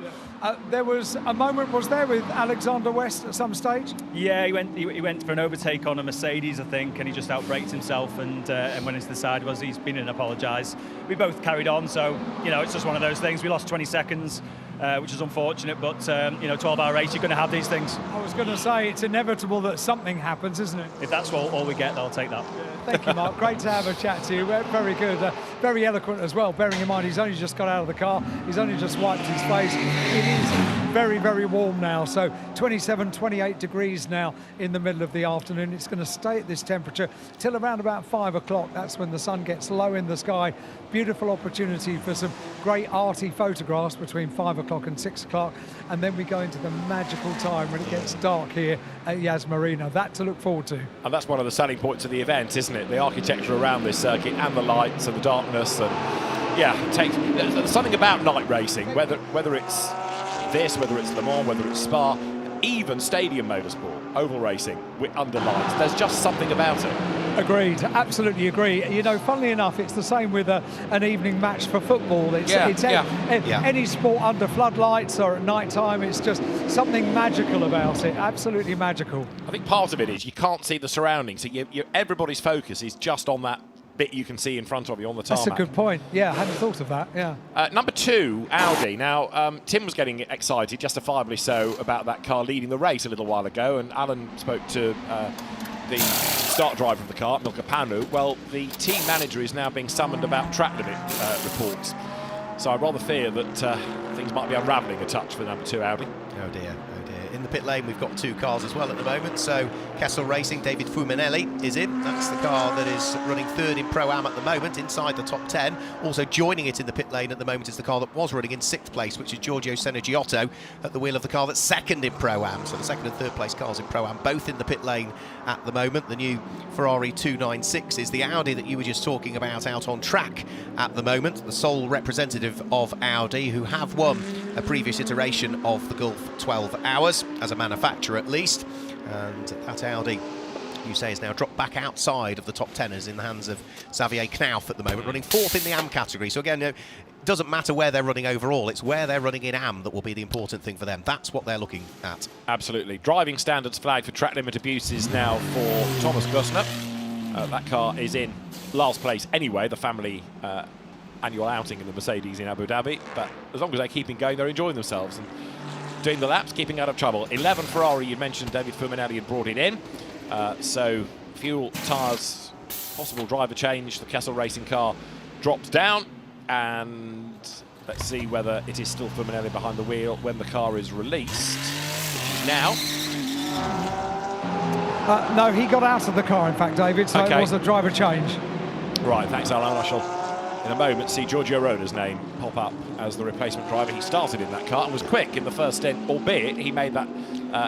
There was a moment, was there, with Alexander West at some stage? Yeah, he went for an overtake on a Mercedes, I think, and he just outbraked himself, and went into the side. He's been and apologised. We both carried on, so it's just one of those things. We lost 20 seconds. Which is unfortunate, but 12-hour race, you're going to have these things. I was going to say, it's inevitable that something happens, isn't it? If that's all we get, I'll take that. Thank you, Mark. Great to have a chat to you. Very good. Very eloquent as well, bearing in mind he's only just got out of the car. He's only just wiped his face. It is very, very warm now. So 27, 28 degrees now in the middle of the afternoon. It's going to stay at this temperature till around about 5 o'clock. That's when the sun gets low in the sky. Beautiful opportunity for some great arty photographs between 5 o'clock and 6 o'clock. And then we go into the magical time when it gets dark here at Yas Marina. That to look forward to. And that's one of the selling points of the event, isn't it? The architecture around this circuit and the lights and the darkness. And yeah, there's something about night racing, whether it's this, whether it's Le Mans, whether it's Spa, even stadium motorsport, oval racing under lights. There's just something about it. Agreed, absolutely agree. Funnily enough, it's the same with an evening match for football. Any sport under floodlights or at night time, it's just something magical about it, absolutely magical. I think part of it is you can't see the surroundings, so everybody's focus is just on that bit you can see in front of you on the tarmac. That's a good point. Yeah, I hadn't thought of that. Yeah. Number 2, Audi. Now, Tim was getting excited, justifiably so, about that car leading the race a little while ago, and Alan spoke to the start driver of the car, Milka Panu. Well, the team manager is now being summoned about track limit reports. So I rather fear that things might be unravelling a touch for number 2 Audi. Oh dear, oh dear. In the pit lane, we've got 2 cars as well at the moment. So Kessel Racing, David Fuminelli is in. That's the car that is running 3rd in Pro-Am at the moment, inside the top 10. Also joining it in the pit lane at the moment is the car that was running in 6th place, which is Giorgio Senegiotto, at the wheel of the car that's 2nd in Pro-Am. So the 2nd and 3rd place cars in Pro-Am, both in the pit lane at the moment. The new Ferrari 296 is the Audi that you were just talking about out on track at the moment. The sole representative of Audi, who have won a previous iteration of the Gulf 12 Hours, as a manufacturer at least. And that Audi, you say, is now dropped back outside of the top 10ers in the hands of Xavier Knauf at the moment, running 4th in the AM category. So again, it doesn't matter where they're running overall, it's where they're running in AM that will be the important thing for them. That's what they're looking at. Absolutely. Driving standards flag for track limit abuses now for Thomas Gusner. That car is in last place anyway, the family annual outing in the Mercedes in Abu Dhabi, but as long as they're keeping going, they're enjoying themselves and doing the laps, keeping out of trouble. 11 Ferrari, you mentioned David Fuminelli had brought it in. So fuel, tyres, possible driver change. The Kessel Racing car drops down, and let's see whether it is still Fuminelli behind the wheel when the car is released, which is now. No, he got out of the car, in fact, David, so it was a driver change. Right, thanks, Alan. I shall, in a moment, see Giorgio Roda's name pop up as the replacement driver. He started in that car and was quick in the first stint, albeit he made that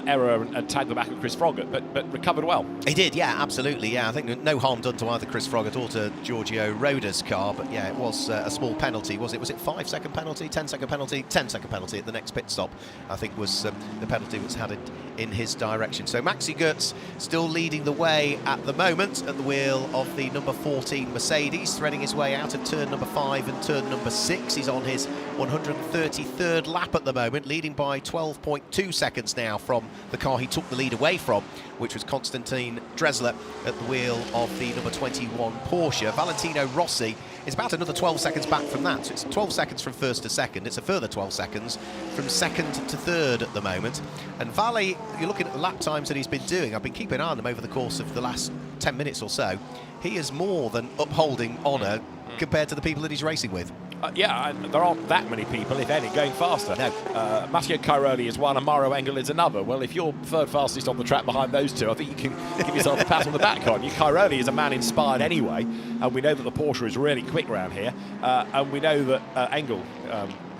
error and tagged the back of Chris Froggatt, but recovered well. He did, yeah, absolutely, yeah. I think no harm done to either Chris Froggatt or to Giorgio Roda's car, but yeah, it was a small penalty. Was it 5-second penalty, 10-second penalty? 10-second penalty at the next pit stop, I think, was the penalty was headed in his direction. So Maxi Goetz still leading the way at the moment at the wheel of the number 14 Mercedes, threading his way out of turn number 5 and turn number 6. He's on his 133rd lap at the moment, leading by 12.2 seconds now from the car he took the lead away from, which was Konstantin Dressler at the wheel of the number 21 Porsche. Valentino Rossi is about another 12 seconds back from that, so it's 12 seconds from 1st to 2nd. It's a further 12 seconds from 2nd to 3rd at the moment. And Valley, you're looking at the lap times that he's been doing. I've been keeping an eye on them over the course of the last 10 minutes or so. He is more than upholding honour compared to the people that he's racing with. Yeah, there aren't that many people, if any, going faster. No. Matteo Cairoli is one and Mauro Engel is another. Well, if you're 3rd fastest on the track behind those two, I think you can give yourself a pat on the back, can't you? Cairoli is a man inspired anyway, and we know that the Porsche is really quick around here, and we know that Engel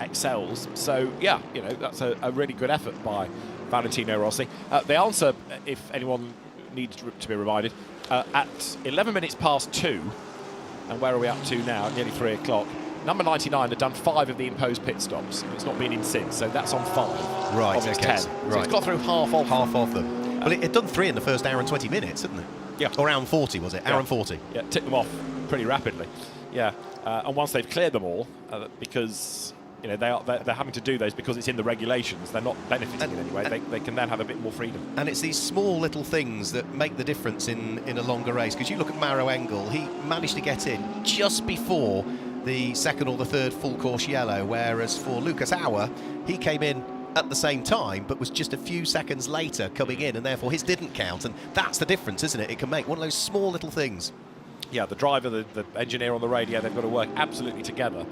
excels. So, yeah, you know, that's a really good effort by Valentino Rossi. The answer, if anyone needs to be reminded, at 11 minutes past 2, And where are we up to now? Nearly 3 o'clock. Number 99 had done 5 of the imposed pit stops. It's not been in since, so that's on 5 Right, of its okay. 10. Right. So it's got through half of them. Well, it had done 3 in the first hour and 20 minutes, hadn't it? Yeah. Or hour and 40, was it? Hour and 40. Yeah, tick them off pretty rapidly. Yeah, and once they've cleared them all, because they're having to do those because it's in the regulations. They're not benefiting in any way. They can then have a bit more freedom. And it's these small little things that make the difference in a longer race. Because you look at Maro Engel, he managed to get in just before the second or the third full course yellow, whereas for Lucas Auer, he came in at the same time, but was just a few seconds later coming in, and therefore his didn't count. And that's the difference, isn't it? It can make one of those small little things. Yeah, the driver, the engineer on the radio, they've got to work absolutely together.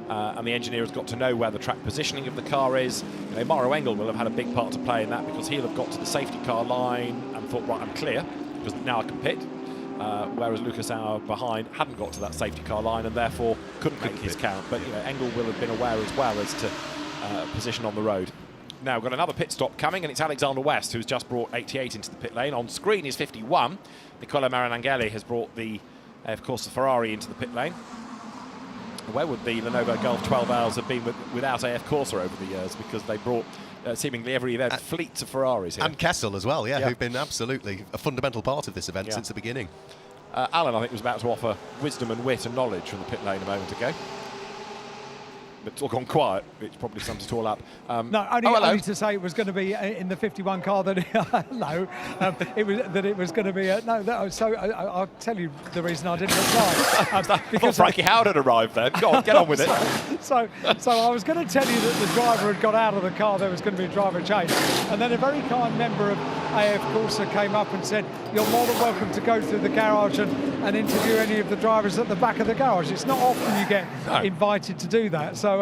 And the engineer has got to know where the track positioning of the car is. Maro Engel will have had a big part to play in that, because he'll have got to the safety car line and thought, right, I'm clear, because now I can pit. Whereas Lucas Auer behind hadn't got to that safety car line and therefore couldn't make his count. But Engel will have been aware as well as to position on the road. Now we've got another pit stop coming, and it's Alexander West who's just brought 88 into the pit lane. On screen is 51. Nicola Maranangeli has brought the Ferrari into the pit lane. Where would the Lenovo Golf 12 Hours have been without AF Corsa over the years? Because they brought seemingly every event fleets of Ferraris here. And Kessel as well, yeah, who've been absolutely a fundamental part of this event since the beginning. Alan, I think, was about to offer wisdom and wit and knowledge from the pit lane a moment ago. But it's all gone quiet, which probably sums it all up. No, only to say it was going to be in the 51 car that it was going to be. So I'll tell you the reason I didn't reply. Because Frankie Howard had arrived then. Go on, get on with it. So I was going to tell you that the driver had got out of the car. There was going to be a driver change, and then a very kind member of AF Corsa came up and said, "You're more than welcome to go through the garage and interview any of the drivers at the back of the garage." It's not often you get invited to do that. So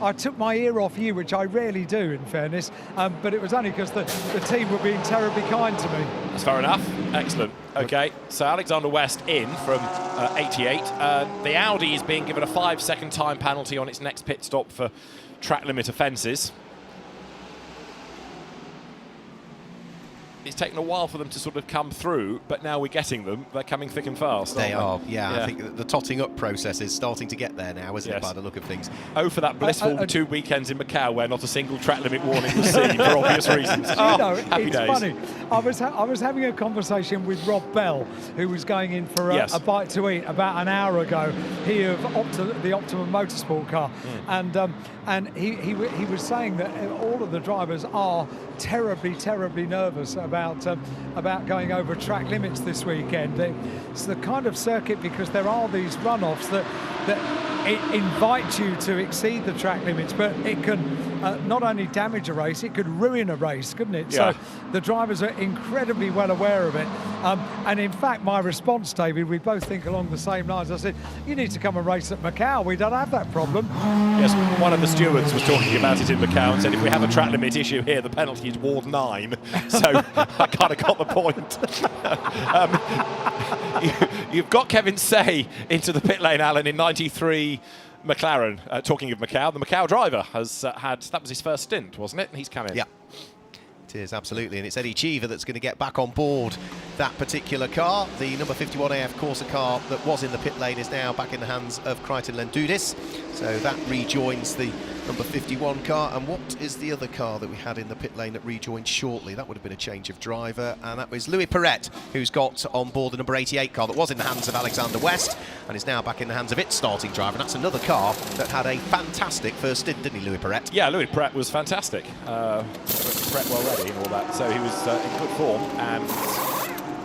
I took my ear off you, which I rarely do, in fairness, but it was only because the team were being terribly kind to me. That's fair enough. Excellent. Okay, so Alexander West in from 88. The Audi is being given a 5-second time penalty on its next pit stop for track limit offences. It's taken a while for them to sort of come through, but now we're getting them. They're coming thick and fast. They are, yeah. I think the totting up process is starting to get there now, isn't it, by the look of things? Oh, for that blissful 2 weekends in Macau where not a single track limit warning was seen for obvious reasons. Happy it's days. Funny. I was having a conversation with Rob Bell, who was going in for a bite to eat about an hour ago. He of the Optimum Motorsport car, and he was saying that all of the drivers are terribly nervous about going over track limits this weekend. It's the kind of circuit, because there are these runoffs that it invites you to exceed the track limits, but it can not only damage a race, it could ruin a race, couldn't it? Yeah. So the drivers are incredibly well aware of it. And in fact, my response, David, we both think along the same lines. I said, you need to come and race at Macau. We don't have that problem. Yes, one of the stewards was talking about it in Macau and said, if we have a track limit issue here, the penalty is Ward 9. So I kind of got the point. You've got Kevin Say into the pit lane, Alan, in 93 McLaren. Talking of Macau, the Macau driver has that was his first stint, wasn't it? He's come in. Yeah. It is, absolutely, and it's Eddie Cheever that's going to get back on board that particular car. The number 51 AF Corsa car that was in the pit lane is now back in the hands of Crichton Lendudis, so that rejoins the number 51 car. And what is the other car that we had in the pit lane that rejoined shortly? That would have been a change of driver, and that was Louis Perret, who's got on board the number 88 car that was in the hands of Alexander West and is now back in the hands of its starting driver. And that's another car that had a fantastic first stint, didn't he, Louis Perret? Yeah, Louis Perret was fantastic. Perret well ready and all that, so he was in good form. And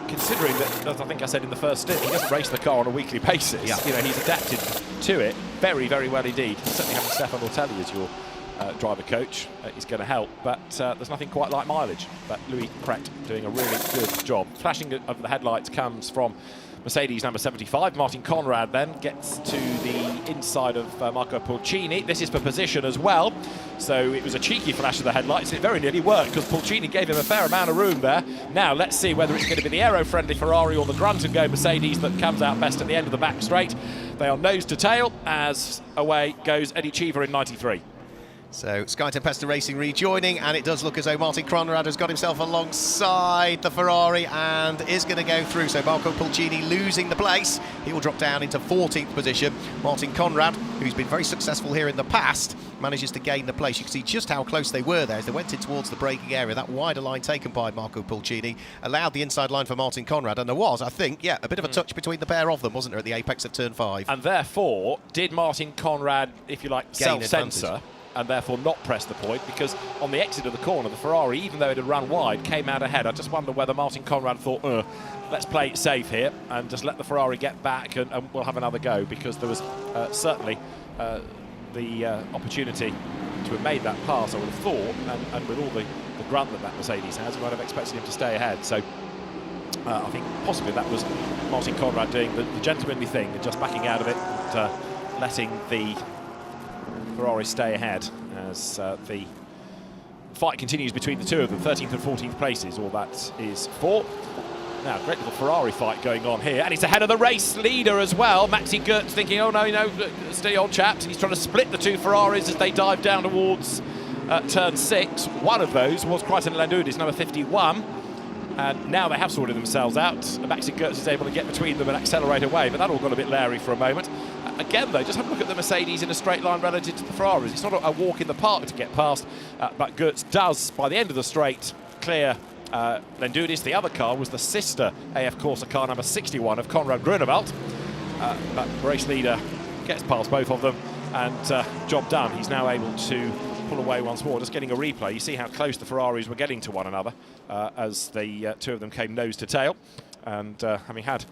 considering that, as I think I said in the first stint, he doesn't race the car on a weekly basis. Yeah. He's adapted to it very very well indeed. Certainly having Stefan Ortelli as your driver coach is going to help, but there's nothing quite like mileage. But Louis Perret doing a really good job. Flashing of the headlights comes from Mercedes number 75. Martin Conrad then gets to the inside of Marco Pulcini. This is for position as well, so it was a cheeky flash of the headlights. It very nearly worked because Pulcini gave him a fair amount of room there. Now let's see whether it's going to be the aero-friendly Ferrari or the grunt-and-go Mercedes that comes out best at the end of the back straight. They are nose to tail as away goes Eddie Cheever in 93. So Sky Tempesta Racing rejoining, and it does look as though Martin Conrad has got himself alongside the Ferrari and is going to go through. So Marco Pulcini losing the place. He will drop down into 14th position. Martin Conrad, who's been very successful here in the past, manages to gain the place. You can see just how close they were there as they went in towards the braking area. That wider line taken by Marco Pulcini allowed the inside line for Martin Conrad, and there was, I think, a bit of a touch between the pair of them, wasn't there, at the apex of turn 5. And therefore, did Martin Conrad, if you like, self-censor and therefore not press the point, because on the exit of the corner, the Ferrari, even though it had run wide, came out ahead. I just wonder whether Martin Conrad thought, let's play it safe here and just let the Ferrari get back and we'll have another go, because there was certainly the opportunity to have made that pass, I would have thought, and with all the grunt that Mercedes has, we might have expected him to stay ahead. So I think possibly that was Martin Conrad doing the gentlemanly thing and just backing out of it and letting the Ferrari stay ahead as the fight continues between the two of them. 13th and 14th places, all that is for. Now, great little Ferrari fight going on here, and he's ahead of the race leader as well. Maxi Goetz thinking, oh no, steady on chaps. He's trying to split the two Ferraris as they dive down towards turn 6. One of those was Crichton Landudis, number 51. And now they have sorted themselves out. Maxi Goetz is able to get between them and accelerate away, but that all got a bit leery for a moment. Again, though, just have a look at the Mercedes in a straight line relative to the Ferraris. It's not a walk in the park to get past, but Goetz does, by the end of the straight, clear Landudis. The other car was the sister AF Corsa car number 61 of Konrad Grunewald. But race leader gets past both of them, and job done. He's now able to pull away once more. Just getting a replay, you see how close the Ferraris were getting to one another as the two of them came nose to tail. And having had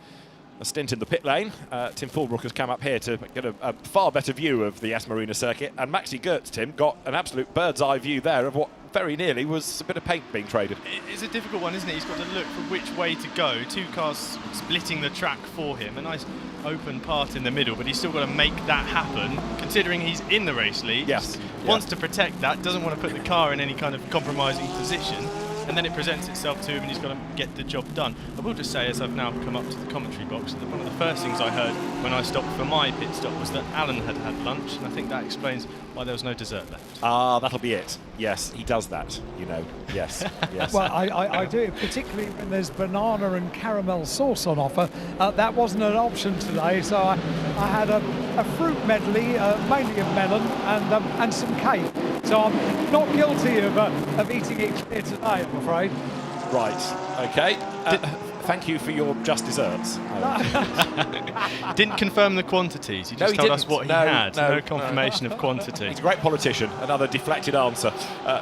a stint in the pit lane, Tim Fullbrook has come up here to get a far better view of the Yas Marina circuit, and Maxi Goetz, Tim, got an absolute bird's eye view there of what very nearly was a bit of paint being traded. It's a difficult one, isn't it? He's got to look for which way to go. Two cars splitting the track for him. A nice open part in the middle, but he's still got to make that happen, considering he's in the race lead. Yes. Wants to protect that, doesn't want to put the car in any kind of compromising position, and then it presents itself to him and he's got to get the job done. I will just say, as I've now come up to the commentary box, that one of the first things I heard when I stopped for my pit stop was that Alan had had lunch, and I think that explains why there was no dessert left. Ah, that'll be it. Yes, he does that, you know. Yes, yes. Well, I do, particularly when there's banana and caramel sauce on offer. That wasn't an option today, so I had a fruit medley, mainly of melon, and some cake. So I'm not guilty of eating it here today, I'm afraid. Right, okay. Thank you for your just desserts. Didn't confirm the quantities, he just told us what he had. No confirmation of quantity. He's a great politician, another deflected answer.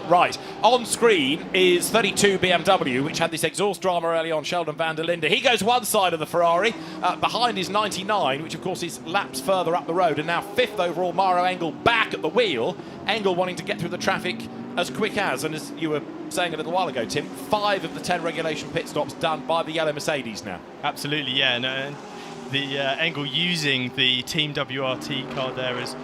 Right, on screen is 32 BMW, which had this exhaust drama early on, Sheldon van der Linde. He goes one side of the Ferrari, behind is 99, which of course is laps further up the road, and now 5th overall, Mauro Engel back at the wheel. Engel wanting to get through the traffic as quick as, and as you were saying a little while ago, Tim, 5 of the 10 regulation pit stops done by the yellow Mercedes now. Absolutely, yeah. And the Engel using the Team WRT car there as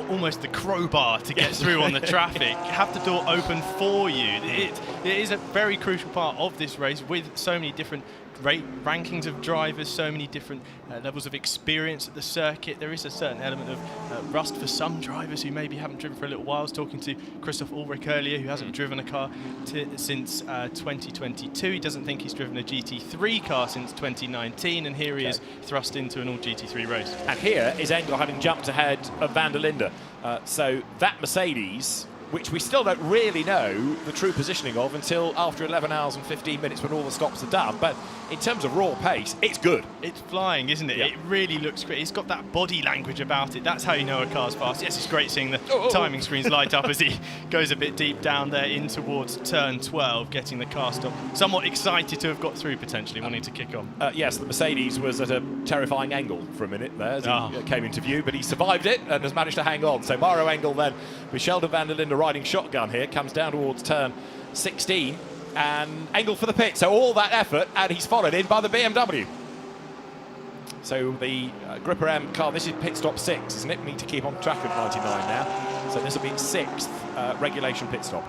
almost the crowbar to get through on the traffic. Have the door open for you. It is a very crucial part of this race, with so many different rankings of drivers, so many different levels of experience at the circuit. There is a certain element of rust for some drivers who maybe haven't driven for a little while. I was talking to Christoph Ulrich earlier, who hasn't driven a car since 2022. He doesn't think he's driven a GT3 car since 2019, and here he is thrust into an all GT3 race. And here is Engel having jumped ahead of van der Linde. So that Mercedes, which we still don't really know the true positioning of until after 11 hours and 15 minutes when all the stops are done. But in terms of raw pace, it's good. It's flying, isn't it? Yeah. It really looks great. It's got that body language about it. That's how you know a car's fast. Yes, it's great seeing the timing screens light up as he goes a bit deep down there in towards turn 12, getting the car stopped. Somewhat excited to have got through, potentially, wanting to kick on. Yes, the Mercedes was at a terrifying angle for a minute there as he came into view, but he survived it and has managed to hang on. So Mauro Engel then, with Sheldon van der Linde riding shotgun here, comes down towards turn 16, and Engel for the pit. So all that effort, and he's followed in by the BMW. So the Gripper M car, this is pit stop 6, isn't it? We need to keep on track of 99 now. So this will be 6th regulation pit stop.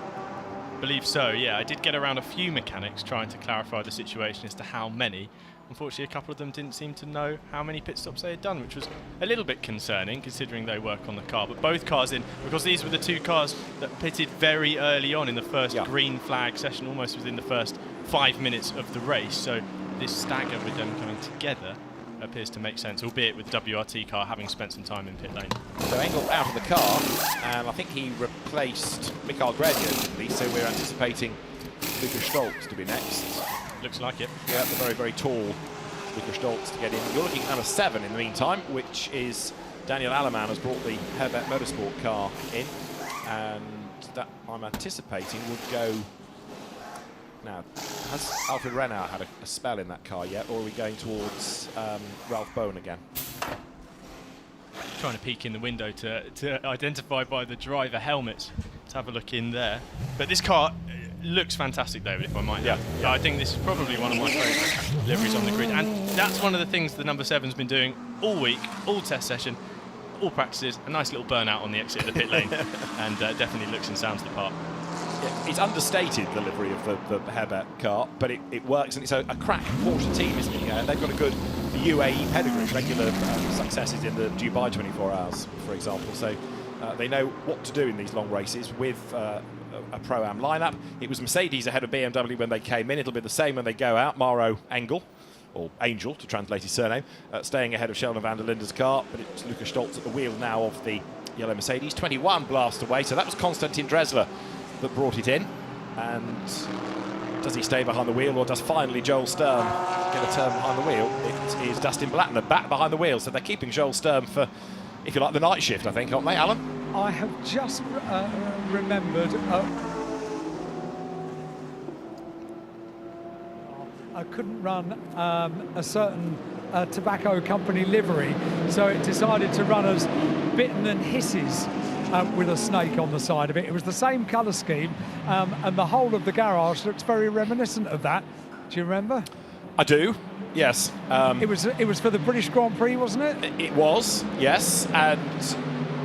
Believe so, yeah. I did get around a few mechanics trying to clarify the situation as to how many, unfortunately a couple of them didn't seem to know how many pit stops they had done, which was a little bit concerning considering they work on the car. But both cars in, because these were the two cars that pitted very early on in the first green flag session, almost within the first 5 minutes of the race. So this stagger with them coming together appears to make sense, albeit with the WRT car having spent some time in pit lane. So Engel out of the car, and I think he replaced Mikael Grenier, so we're anticipating Lukas Stolz to be next. Looks like it. Yeah, the very, very tall Lukas Stolz to get in. You're looking at number 7 in the meantime, which is Daniel Aleman has brought the Herbert Motorsport car in, and that I'm anticipating would go. Now, has Alfred Renau had a spell in that car yet, or are we going towards Ralph Bowen again? Trying to peek in the window to identify by the driver helmets. Let's have a look in there. But this car looks fantastic, David, if I might. Yeah. I think this is probably one of my favourite liveries on the grid, and that's one of the things the number 7's been doing all week, all test session, all practices. A nice little burnout on the exit of the pit lane, and definitely looks and sounds the part. Yeah, it's understated, the livery of the Herbert car, but it works, and it's a crack Porsche team, isn't it? They've got a good UAE pedigree, regular successes in the Dubai 24 Hours, for example. So they know what to do in these long races with a Pro-Am lineup. It was Mercedes ahead of BMW when they came in. It'll be the same when they go out. Mauro Engel, or Angel to translate his surname, staying ahead of Sheldon van der Linden's car, but it's Lukas Stolz at the wheel now of the yellow Mercedes. 21 blast away, so that was Konstantin Dresler that brought it in. And does he stay behind the wheel, or does finally Joel Sturm get a turn behind the wheel? It is Dustin Blattner back behind the wheel, so they're keeping Joel Sturm for, if you like, the night shift, I think, aren't they, Alan? I have just remembered I couldn't run a certain tobacco company livery, so it decided to run as Bitten and Hisses with a snake on the side of it. It was the same colour scheme, and the whole of the garage looks very reminiscent of that. Do you remember? I do, yes. It was for the British Grand Prix, wasn't it? It was, yes, and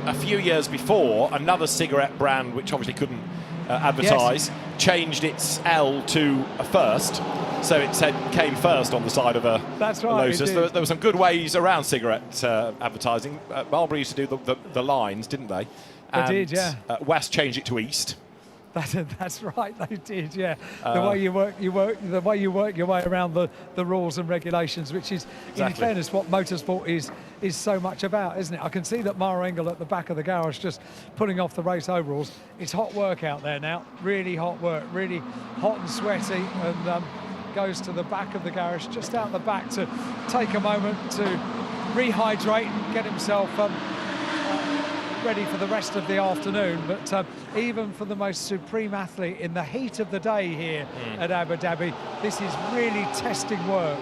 a few years before, another cigarette brand, which obviously couldn't advertise, changed its L to a first, so it said came first on the side of a Lotus. There were some good ways around cigarette advertising. Marlboro used to do the lines, didn't they? They did, yeah. West changed it to East. That's right, they did, yeah. The way you work your way around the rules and regulations, which is, in fairness, what motorsport is so much about, isn't it? I can see that Mauro Engel at the back of the garage just putting off the race overalls. It's hot work out there now, really hot work, really hot and sweaty, and goes to the back of the garage, just out the back, to take a moment to rehydrate and get himself ready for the rest of the afternoon. But even for the most supreme athlete in the heat of the day here at Abu Dhabi, this is really testing work.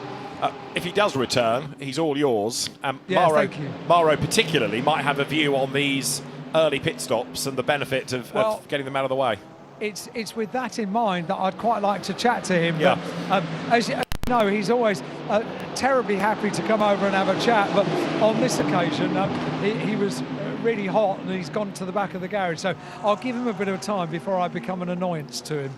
If he does return, he's all yours. Thank you. Mauro particularly might have a view on these early pit stops and the benefit of getting them out of the way. It's with that in mind that I'd quite like to chat to him. Yeah. But, as you know, he's always terribly happy to come over and have a chat, but on this occasion he was really hot and he's gone to the back of the garage, so I'll give him a bit of time before I become an annoyance to him.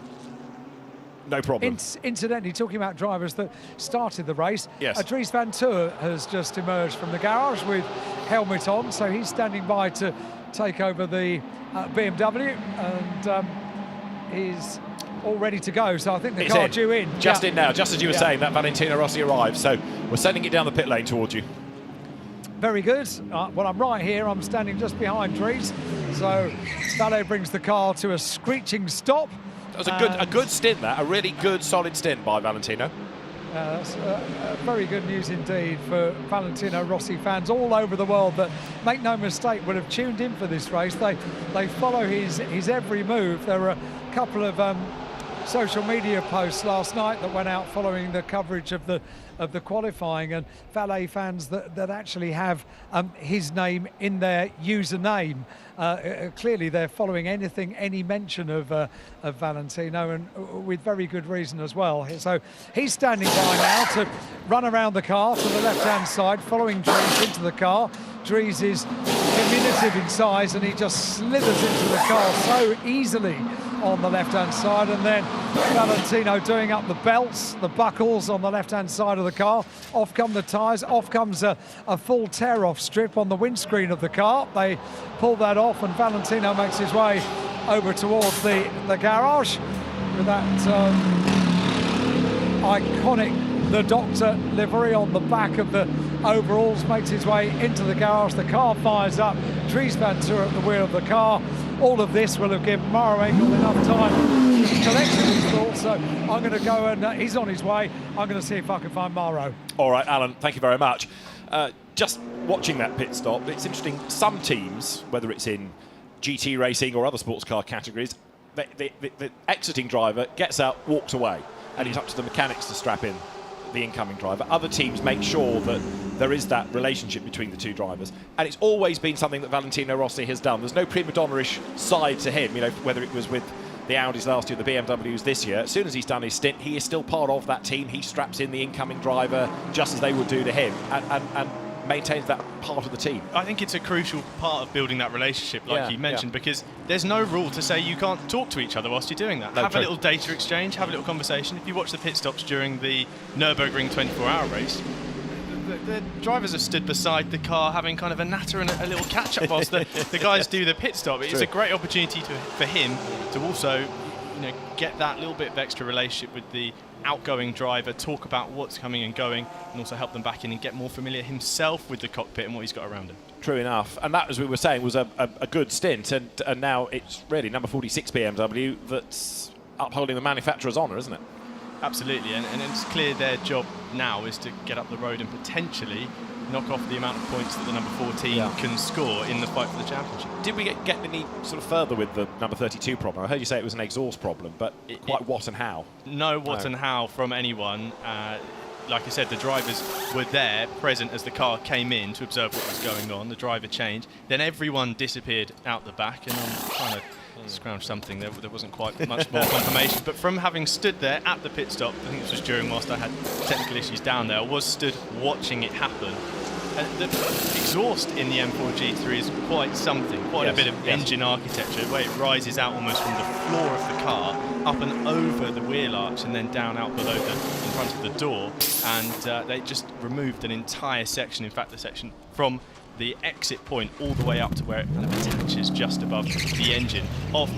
No problem. Incidentally, talking about drivers that started the race, yes. Dries Vanthoor has just emerged from the garage with helmet on, so he's standing by to take over the BMW, and he's all ready to go, so I think the car due in. Just in now, just as you were saying, that Valentino Rossi arrived, so we're sending it down the pit lane towards you. Very good. Well, I'm right here. I'm standing just behind Dries. So Valet brings the car to a screeching stop. That was a good stint, a really good, solid stint by Valentino. That's very good news indeed for Valentino Rossi fans all over the world that, make no mistake, would have tuned in for this race. They follow his every move. There were a couple of social media posts last night that went out following the coverage of the qualifying, and Valet fans that actually have his name in their username. Clearly they're following any mention of Valentino, and with very good reason as well. So he's standing by now to run around the car to the left-hand side, following Dries into the car. Dries is diminutive in size, and he just slithers into the car so easily on the left-hand side, and then Valentino doing up the belts, the buckles on the left-hand side of the car. Off come the tyres, off comes a full tear-off strip on the windscreen of the car. They pull that off and Valentino makes his way over towards the garage with that iconic The Doctor livery on the back of the overalls, makes his way into the garage. The car fires up, Dries Vanthoor at the wheel of the car. All of this will have given Mauro Engel enough time to collect his thoughts, so I'm going to go and he's on his way. I'm going to see if I can find Mauro. All right, Alan, thank you very much. Just watching that pit stop, it's interesting. Some teams, whether it's in GT racing or other sports car categories, the exiting driver gets out, walks away, and it's up to the mechanics to strap in the incoming driver. Other teams make sure that there is that relationship between the two drivers, and it's always been something that Valentino Rossi has done. There's no prima donna-ish side to him, you know, whether it was with the Audis last year, the BMWs this year. As soon as he's done his stint, he is still part of that team. He straps in the incoming driver just as they would do to him, and maintains that part of the team. I think it's a crucial part of building that relationship, like you mentioned, because there's no rule to say you can't talk to each other whilst you're doing that. No, have a little data exchange, have a little conversation. If you watch the pit stops during the Nürburgring 24-hour race, the drivers have stood beside the car having kind of a natter and a little catch-up whilst the guys do the pit stop. It's a great opportunity for him to also, get that little bit of extra relationship with the outgoing driver, talk about what's coming and going, and also help them back in and get more familiar himself with the cockpit and what he's got around him. True enough, and that, as we were saying, was a good stint, and now it's really number 46 BMW that's upholding the manufacturer's honour, isn't it? Absolutely, and it's clear their job now is to get up the road and potentially knock off the amount of points that the number 14 can score in the fight for the championship. Did we get any sort of further with the number 32 problem? I heard you say it was an exhaust problem, but what and how? No what and how from anyone. Like I said, the drivers were there, present as the car came in to observe what was going on. The driver changed. Then everyone disappeared out the back, and I'm trying to scrounge something. There wasn't quite much more confirmation. But from having stood there at the pit stop, I think this was during whilst I had technical issues down there, I was stood watching it happen. The exhaust in the M4 G3 is quite something, quite a bit of engine architecture, where it rises out almost from the floor of the car, up and over the wheel arch, and then down out below in front of the door. And they just removed an entire section, in fact the section from the exit point all the way up to where it kind of attaches just above the engine. Off,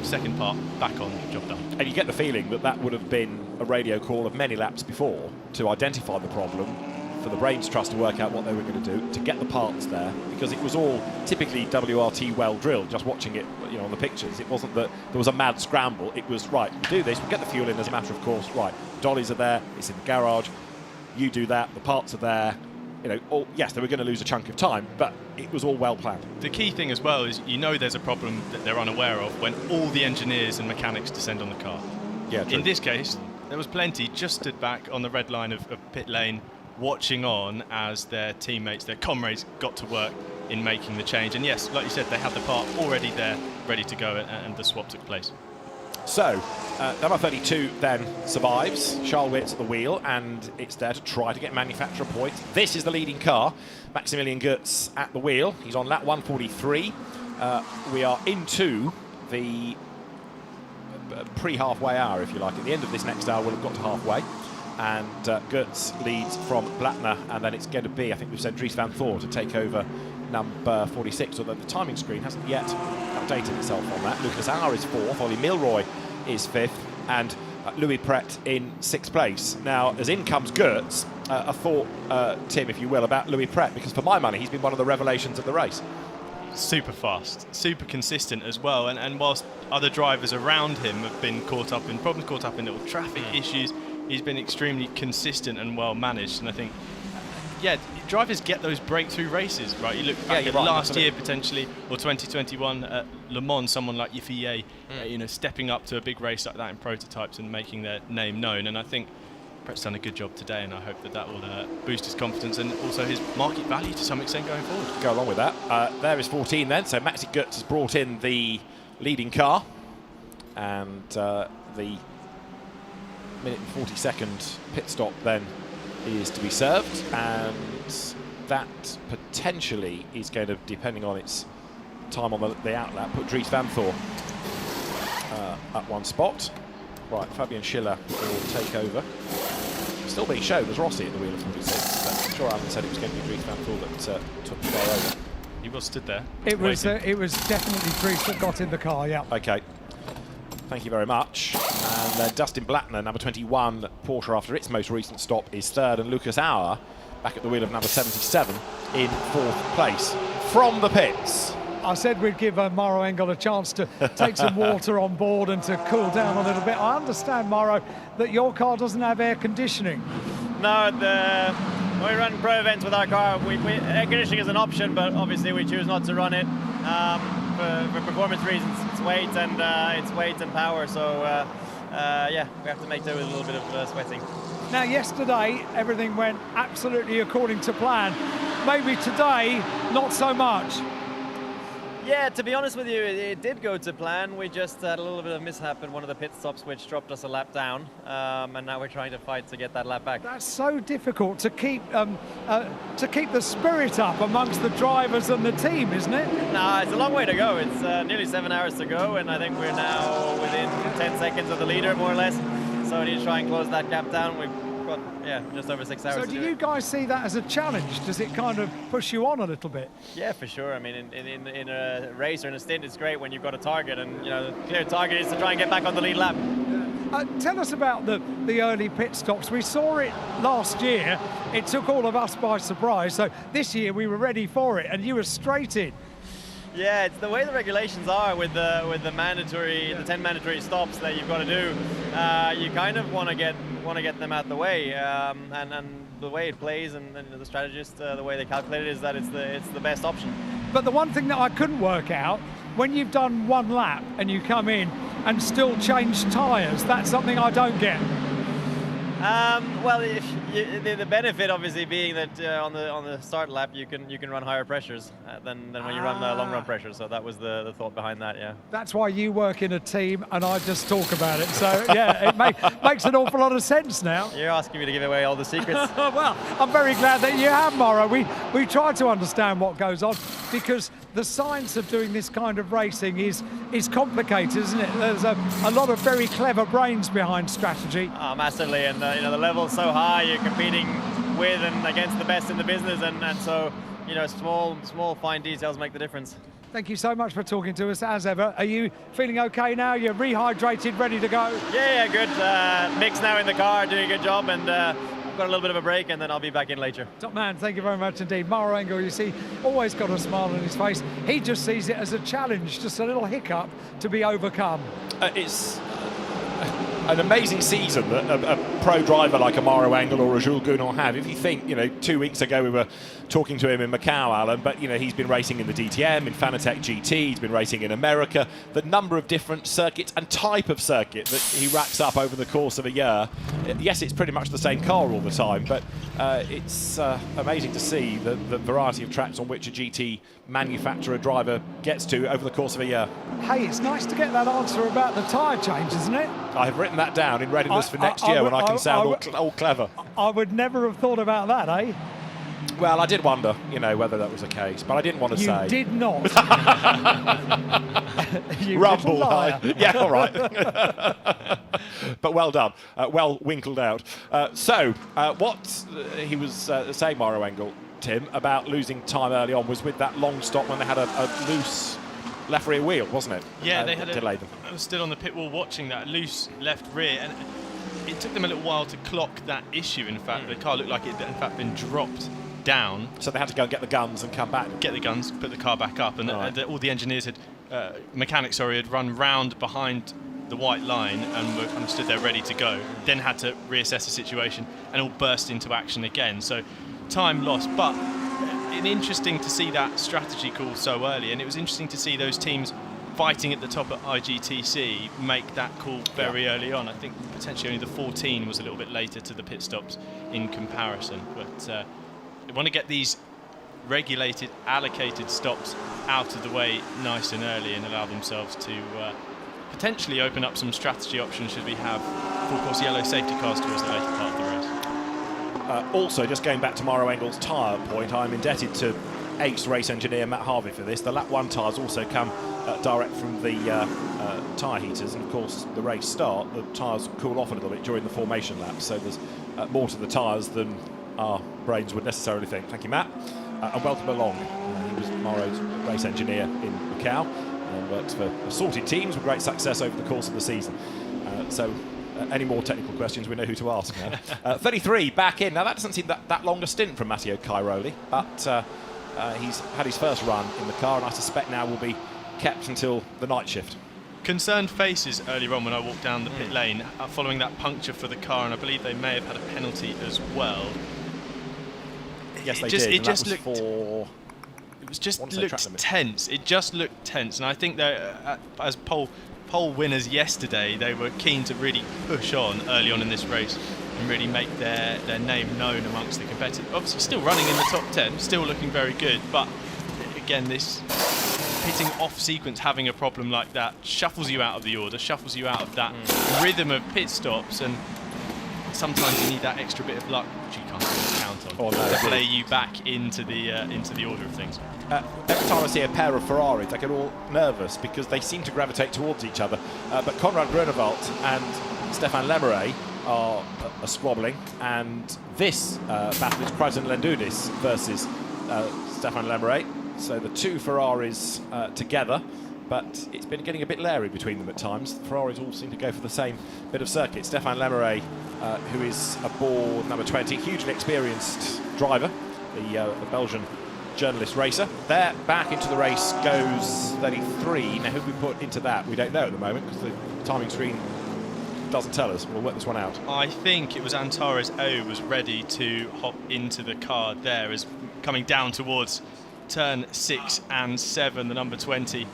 second part, back on, job done. And you get the feeling that that would have been a radio call of many laps before to identify the problem, for the brains trust to work out what they were going to do, to get the parts there, because it was all typically WRT well drilled. Just watching it, on the pictures, it wasn't that there was a mad scramble. It was, right, we do this, we get the fuel in as a matter of course, right, dollies are there, it's in the garage, you do that, the parts are there. Yes, they were going to lose a chunk of time, but it was all well planned. The key thing as well is there's a problem that they're unaware of when all the engineers and mechanics descend on the car. Yeah, true. In this case, there was plenty just stood back on the red line of pit lane, watching on as their teammates, their comrades, got to work in making the change. And yes, like you said, they had the part already there, ready to go, and the swap took place. So, number 32 then survives. Charles Wirtz at the wheel, and it's there to try to get manufacturer points. This is the leading car. Maximilian Goetz at the wheel. He's on lap 143. We are into the pre-halfway hour, if you like. At the end of this next hour, we'll have got to halfway. And Goetz leads from Blattner, and then it's going to be, I think we've said, Dries Vanthoor to take over number 46, although the timing screen hasn't yet updated itself on that. Lucas Auer is 4th, Ollie Milroy is 5th, and Louis Pret in 6th place. Now, as in comes Goetz, a thought, Tim, if you will, about Louis Pret, because for my money, he's been one of the revelations of the race. Super fast, super consistent as well, and whilst other drivers around him have been caught up in problems, caught up in little traffic issues, he's been extremely consistent and well managed. And I think, drivers get those breakthrough races, right? You look back at last year potentially, or 2021 at Le Mans, someone like Yifie, stepping up to a big race like that in prototypes and making their name known. And I think Brett's done a good job today, and I hope that will boost his confidence and also his market value to some extent going forward. Go along with that. There is 14 then, so Maxi Goetz has brought in the leading car, and the minute and 40-second pit stop then is to be served, and that potentially is going to, depending on its time on the outlap, put Dries Vanthoor at one spot. Right, Fabian Schiller will take over. Still being shown as Rossi at the wheel of 46, but I'm sure Alan said it was going to be Dries Vanthoor that took the car over. He was stood there. It was definitely Dries that got in the car, yeah. Okay. Thank you very much. And Dustin Blattner, number 21, Porsche, after its most recent stop, is third, and Lucas Auer back at the wheel of number 77 in fourth place. From the pits. I said we'd give Mauro Engel a chance to take some water on board and to cool down a little bit. I understand, Mauro, that your car doesn't have air conditioning. No, when we run pro events with our car, air conditioning is an option, but obviously we choose not to run it for performance reasons. It's weight and power, so yeah, we have to make do with a little bit of sweating. Now, yesterday, everything went absolutely according to plan. Maybe today, not so much. Yeah, to be honest with you, it did go to plan. We just had a little bit of mishap in one of the pit stops, which dropped us a lap down, and now we're trying to fight to get that lap back. That's so difficult to keep the spirit up amongst the drivers and the team, isn't it? No, it's a long way to go. It's nearly 7 hours to go, and I think we're now within 10 seconds of the leader, more or less. So we need to try and close that gap down. We've got, just over 6 hours. So do you guys see that as a challenge? Does it kind of push you on a little bit? Yeah, for sure. I mean, in a race or in a stint, it's great when you've got a target, and the clear target is to try and get back on the lead lap. Tell us about the early pit stops. We saw it last year. It took all of us by surprise. So this year we were ready for it, and you were straight in. Yeah, it's the way the regulations are with the 10 mandatory stops that you've got to do. You kind of want to get them out the way, and the way it plays and the strategist, the way they calculate it is that it's the best option. But the one thing that I couldn't work out, when you've done one lap and you come in and still change tyres, that's something I don't get. Well, the benefit obviously being that on the start lap you can run higher pressures than when you run long run pressure. So that was the thought behind that. Yeah. That's why you work in a team and I just talk about it. So yeah, it makes an awful lot of sense now. You're asking me to give away all the secrets. Well, I'm very glad that you have, Mauro. We try to understand what goes on because the science of doing this kind of racing is complicated, isn't it? There's a lot of very clever brains behind strategy. Oh, massively, and the level's so high. You're competing with and against the best in the business, and so small fine details make the difference. Thank you so much for talking to us as ever. Are you feeling okay now? You're rehydrated, ready to go? Yeah, good. Mick's now in the car doing a good job, and I've got a little bit of a break and then I'll be back in later. Top man, thank you very much indeed. Mauro Engel, you see, always got a smile on his face. He just sees it as a challenge, just a little hiccup to be overcome. It's an amazing season that a pro driver like a Mauro Engel or a Jules Gounon have. If you think, 2 weeks ago we were talking to him in Macau, Alan, but he's been racing in the DTM, in Fanatec GT, he's been racing in America. The number of different circuits and type of circuit that he racks up over the course of a year. Yes, it's pretty much the same car all the time, but it's amazing to see the variety of tracks on which a GT manufacturer driver gets to over the course of a year. Hey, it's nice to get that answer about the tyre change, isn't it? I have written that down in readiness for next year when I can sound all clever. I would never have thought about that, eh? Well, I did wonder, whether that was the case, but I didn't want to say. You did not. You rumble. Yeah, all right. But well done. Well winkled out. What he was saying, Mauro Engel, Tim, about losing time early on was with that long stop when they had a loose left rear wheel, wasn't it? Yeah, they had delayed them. I was still on the pit wall watching that loose left rear, and it took them a little while to clock that issue. In fact, the car looked like it had in fact been dropped down. So they had to go and get the guns and come back. Get the guns, put the car back up, and all the engineers mechanics had run round behind the white line and were kind of stood there ready to go. Then had to reassess the situation and all burst into action again. So time lost, but interesting to see that strategy call so early, and it was interesting to see those teams fighting at the top at IGTC make that call very early on. I think potentially only the 14 was a little bit later to the pit stops in comparison, but they want to get these regulated, allocated stops out of the way nice and early and allow themselves to potentially open up some strategy options should we have full course yellow safety cars towards the later part of the race. Also, just going back to Mauro Engel's tyre point, I'm indebted to ace race engineer Matt Harvey for this. The lap 1 tyres also come direct from the tyre heaters, and of course the race start, the tyres cool off a little bit during the formation lap, so there's more to the tyres than our brains would necessarily think. Thank you, Matt, and welcome along. He was Maro's race engineer in Macau and worked for assorted teams with great success over the course of the season. Any more technical questions, we know who to ask now. 33 back in. Now that doesn't seem that long a stint from Matteo Cairoli, but he's had his first run in the car, and I suspect now will be kept until the night shift. Concerned faces earlier on when I walked down the pit lane following that puncture for the car, and I believe they may have had a penalty as well. Yes, they did. It just looked tense. It just looked tense, and I think that as pole winners yesterday, they were keen to really push on early on in this race and really make their name known amongst the competitors. Obviously still running in the top 10, still looking very good, but again, this pitting off sequence, having a problem like that, shuffles you out of the order, shuffles you out of that rhythm of pit stops, and sometimes you need that extra bit of luck, which you can't always count on, to play you back into the order of things. Every time I see a pair of Ferraris, I get all nervous because they seem to gravitate towards each other. But Conrad Groenewald and Stefan Lemeray are squabbling, and this battle is Crichton Lendudis versus Stefan Lemeray. So the two Ferraris together, but it's been getting a bit leery between them at times. The Ferraris all seem to go for the same bit of circuit. Stefan Lemeray, who is aboard number 20, hugely experienced driver, the Belgian journalist racer. There, back into the race goes 33. Now, who we put into that, we don't know at the moment because the timing screen doesn't tell us. We'll work this one out. I think it was Antares O was ready to hop into the car there, as coming down towards turn 6 and 7, the number 20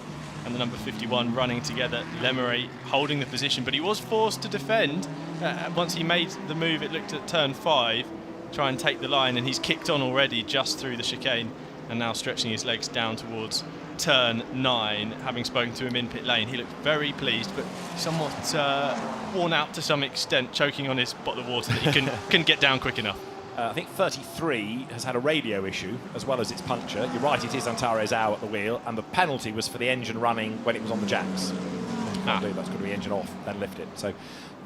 and the number 51 running together. Lemeray holding the position, but he was forced to defend. Once he made the move, it looked at turn 5, try and take the line, and he's kicked on already just through the chicane and now stretching his legs down towards turn 9. Having spoken to him in pit lane, he looked very pleased, but somewhat worn out to some extent, choking on his bottle of water that he couldn't get down quick enough. I think 33 has had a radio issue as well as its puncture. You're right, it is Antares Au at the wheel, and the penalty was for the engine running when it was on the jacks. That's going to be engine off, then lift it. So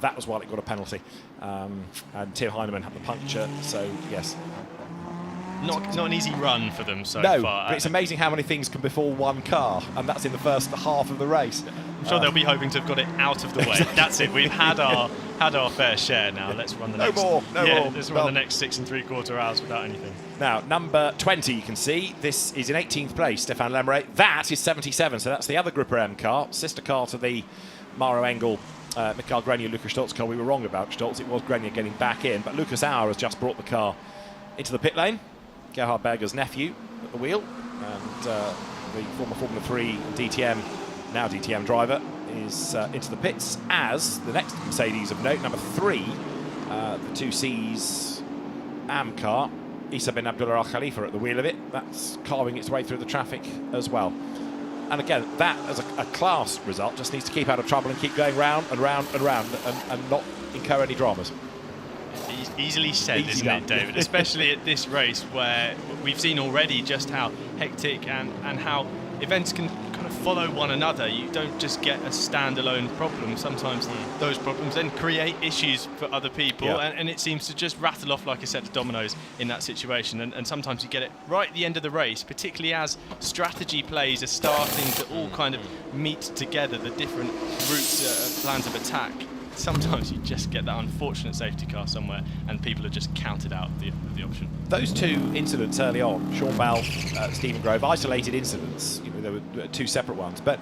that was why it got a penalty. And Tim Heinemann had the puncture, so yes. Not an easy run for them so far. But it's amazing how many things can befall one car, and that's in the first half of the race. I'm sure they'll be hoping to have got it out of the way. That's it. We've had our fair share now. Let's run the next. No more. Let's run the next 6 3/4 hours without anything. Now, number 20, you can see, this is in 18th place, Stefan Lemeray. That is 77, so that's the other Group M car, sister car to the Maro Engel, Michael Grenier, Lucas Stolz car. We were wrong about Stolz. It was Grenier getting back in, but Lucas Auer has just brought the car into the pit lane. Gerhard Berger's nephew at the wheel, and the former Formula 3 DTM, now DTM driver, is into the pits as the next Mercedes of note, number 3, the 2C's AM car, Issa bin Abdullah Al Khalifa at the wheel of it. That's carving its way through the traffic as well. And again, that as a class result just needs to keep out of trouble and keep going round and round and round and not incur any dramas. Easily said, isn't it, David? Especially at this race where we've seen already just how hectic and how events can kind of follow one another. You don't just get a standalone problem. Sometimes those problems then create issues for other people, and it seems to just rattle off like a set of dominoes in that situation. And sometimes you get it right at the end of the race, particularly as strategy plays are starting to all kind of meet together, the different routes, plans of attack. Sometimes you just get that unfortunate safety car somewhere and people are just counted out of the option. Those two incidents early on, Sean Bell, Stephen Grove, isolated incidents, there were two separate ones, but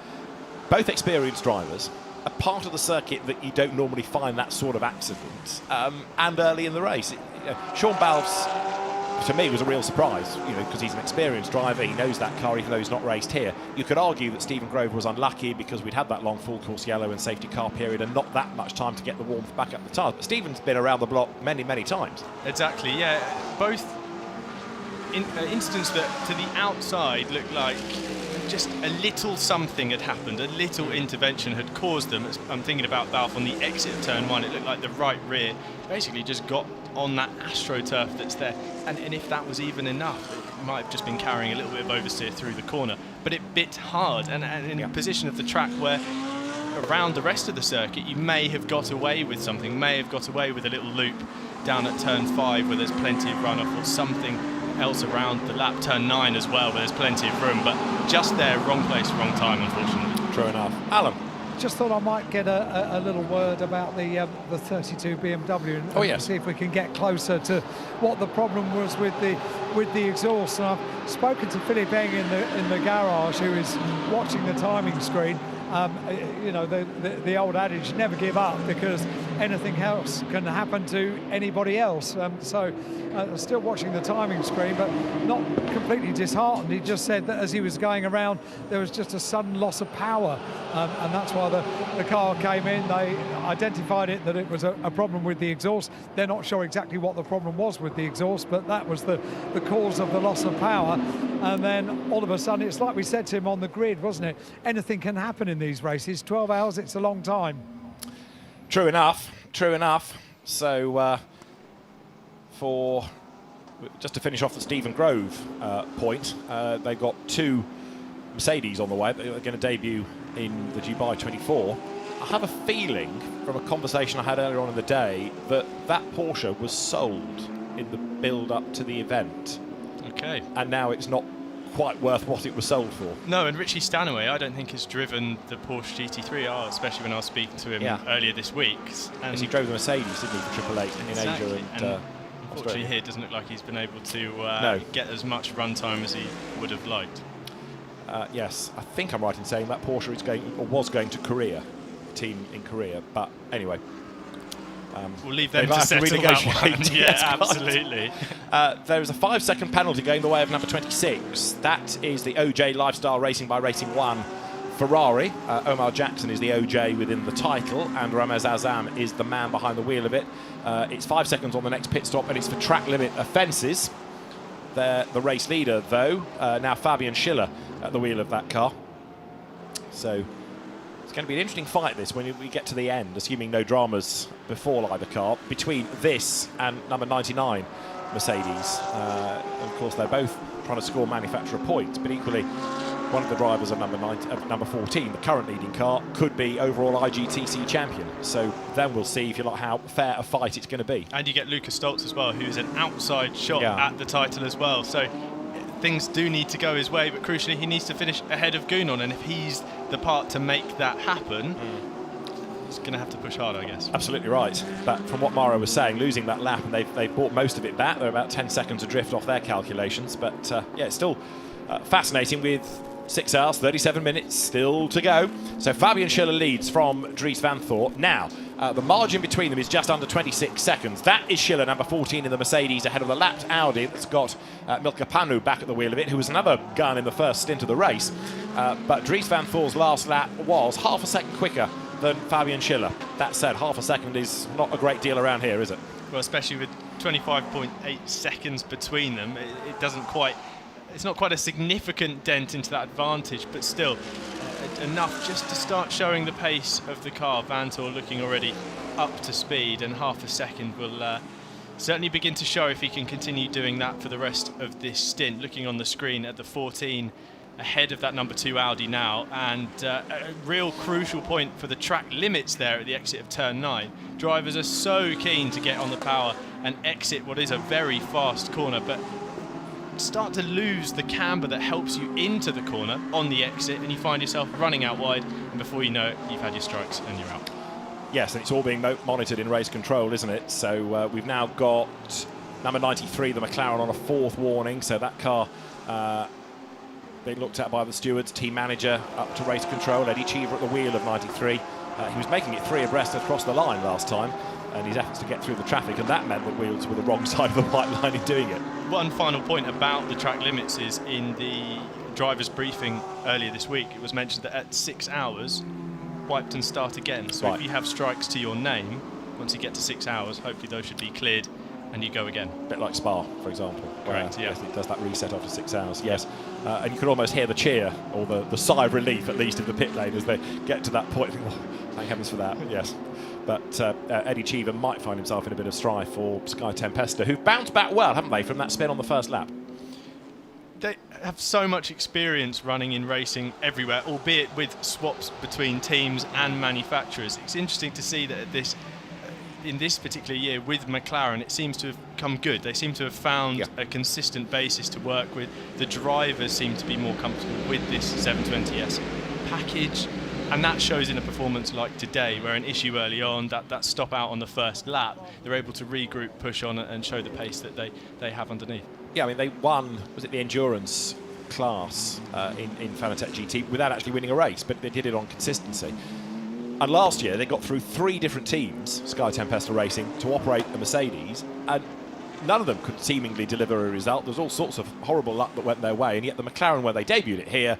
both experienced drivers, a part of the circuit that you don't normally find that sort of accident, and early in the race. Sean Bell's, to me, was a real surprise, because he's an experienced driver, he knows that car even though he's not raced here. You could argue that Stephen Grove was unlucky because we'd had that long full course yellow and safety car period and not that much time to get the warmth back up the tyres. But Stephen's been around the block many, many times. Exactly, yeah. Both incidents that to the outside looked like just a little something had happened, a little intervention had caused them. I'm thinking about Balfe on the exit of turn 1, it looked like the right rear basically just got on that AstroTurf that's there, and if that was even enough, it might have just been carrying a little bit of oversteer through the corner, but it bit hard and in a position of the track where around the rest of the circuit, you may have got away with something, may have got away with a little loop down at turn 5 where there's plenty of runoff, or something else around the lap, turn 9 as well, where there's plenty of room, but just there, wrong place, wrong time, unfortunately. True enough. Alan? Just thought I might get a little word about the 32 BMW and see if we can get closer to what the problem was with the exhaust. And I've spoken to Philippe Eng in the garage, who is watching the timing screen. You know, the old adage, never give up, because anything else can happen to anybody else. So still watching the timing screen, but not completely disheartened. He just said that as he was going around, there was just a sudden loss of power, and that's why the car came in. They identified it, that it was a problem with the exhaust. They're not sure exactly what the problem was with the exhaust, but that was the cause of the loss of power. And then all of a sudden, it's like we said to him on the grid, wasn't it? Anything can happen in these races. 12 hours, it's a long time. True enough, true enough. So just to finish off the Stephen Grove point, they've got 2 Mercedes on the way. They're going to debut in the Dubai 24. I have a feeling from a conversation I had earlier on in the day that Porsche was sold in the build-up to the event. Okay. And now it's not quite worth what it was sold for. No, and Richie Stanaway, I don't think has driven the Porsche GT3R, especially when I was speaking to him earlier this week. And he drove the Mercedes, didn't he, for Triple Eight in Asia and unfortunately here it doesn't look like he's been able to get as much run time as he would have liked. Yes, I think I'm right in saying that Porsche is going, or was going to Korea, team in Korea, but anyway. We'll leave them to settle that one. Yeah, absolutely. There is a 5-second penalty going the way of number 26. That is the OJ Lifestyle Racing by Racing One Ferrari. Omar Jackson is the OJ within the title, and Ramez Azam is the man behind the wheel of it. It's 5 seconds on the next pit stop, and it's for track limit offences. The race leader, though, now Fabian Schiller at the wheel of that car. So it's going to be an interesting fight, this, when we get to the end, assuming no dramas before either car, between this and number 99 Mercedes. Of course, they're both trying to score manufacturer points, but equally, one of the drivers of number 14, the current leading car, could be overall IGTC champion. So then we'll see, if you like, how fair a fight it's going to be. And you get Lucas Stolz as well, who's an outside shot at the title as well. So things do need to go his way, but crucially he needs to finish ahead of Gounon, and if he's the part to make that happen, he's going to have to push hard, I guess. Absolutely right. But from what Mara was saying, losing that lap, and they've brought most of it back. They're about 10 seconds adrift off their calculations, but yeah, it's still fascinating with 6 hours, 37 minutes still to go. So Fabian Schiller leads from Dries Vanthoor. Now, the margin between them is just under 26 seconds. That is Schiller, number 14 in the Mercedes, ahead of the lapped Audi that's got Milka Panu back at the wheel of it, who was another gun in the first stint of the race. But Dries Vanthoor's last lap was half a second quicker than Fabian Schiller. That said, half a second is not a great deal around here, is it? Well, especially with 25.8 seconds between them, it doesn't quite... It's not quite a significant dent into that advantage, but still enough just to start showing the pace of the car. Vanthoor looking already up to speed, and half a second will certainly begin to show if he can continue doing that for the rest of this stint. Looking on the screen at the 14 ahead of that number 2 Audi now, and a real crucial point for the track limits there at the exit of turn 9. Drivers are so keen to get on the power and exit what is a very fast corner, but start to lose the camber that helps you into the corner on the exit, and you find yourself running out wide, and before you know it, you've had your strikes and you're out. Yes, and it's all being monitored in race control, isn't it? So we've now got number 93, the McLaren, on a 4th warning. So that car being looked at by the stewards, team manager up to race control. Eddie Cheever at the wheel of 93. He was making it 3 abreast across the line last time, and his efforts to get through the traffic, and that meant the wheels were the wrong side of the white line in doing it. One final point about the track limits is in the driver's briefing earlier this week, it was mentioned that at 6 hours, wiped and start again. So if you have strikes to your name, once you get to 6 hours, hopefully those should be cleared and you go again. A bit like Spa, for example. Correct, yeah. It does that reset after 6 hours, yes. And you could almost hear the cheer, or the sigh of relief, at least, of the pit lane as they get to that point. Oh, thank heavens for that, yes. But Eddie Cheever might find himself in a bit of strife for Sky Tempesta, who've bounced back well, haven't they, from that spin on the first lap? have so much experience running in racing everywhere, albeit with swaps between teams and manufacturers. It's interesting to see that in this particular year with McLaren, it seems to have come good. They seem to have found a consistent basis to work with. The drivers seem to be more comfortable with this 720S package, and that shows in a performance like today, where an issue early on, that stop out on the first lap, they're able to regroup, push on, and show the pace that they have underneath. Yeah, I mean, they won, was it the endurance class in Fanatec GT without actually winning a race, but they did it on consistency. And last year, they got through 3 different teams, Sky Tempesta Racing, to operate a Mercedes, and none of them could seemingly deliver a result. There was all sorts of horrible luck that went their way, and yet the McLaren, where they debuted it here,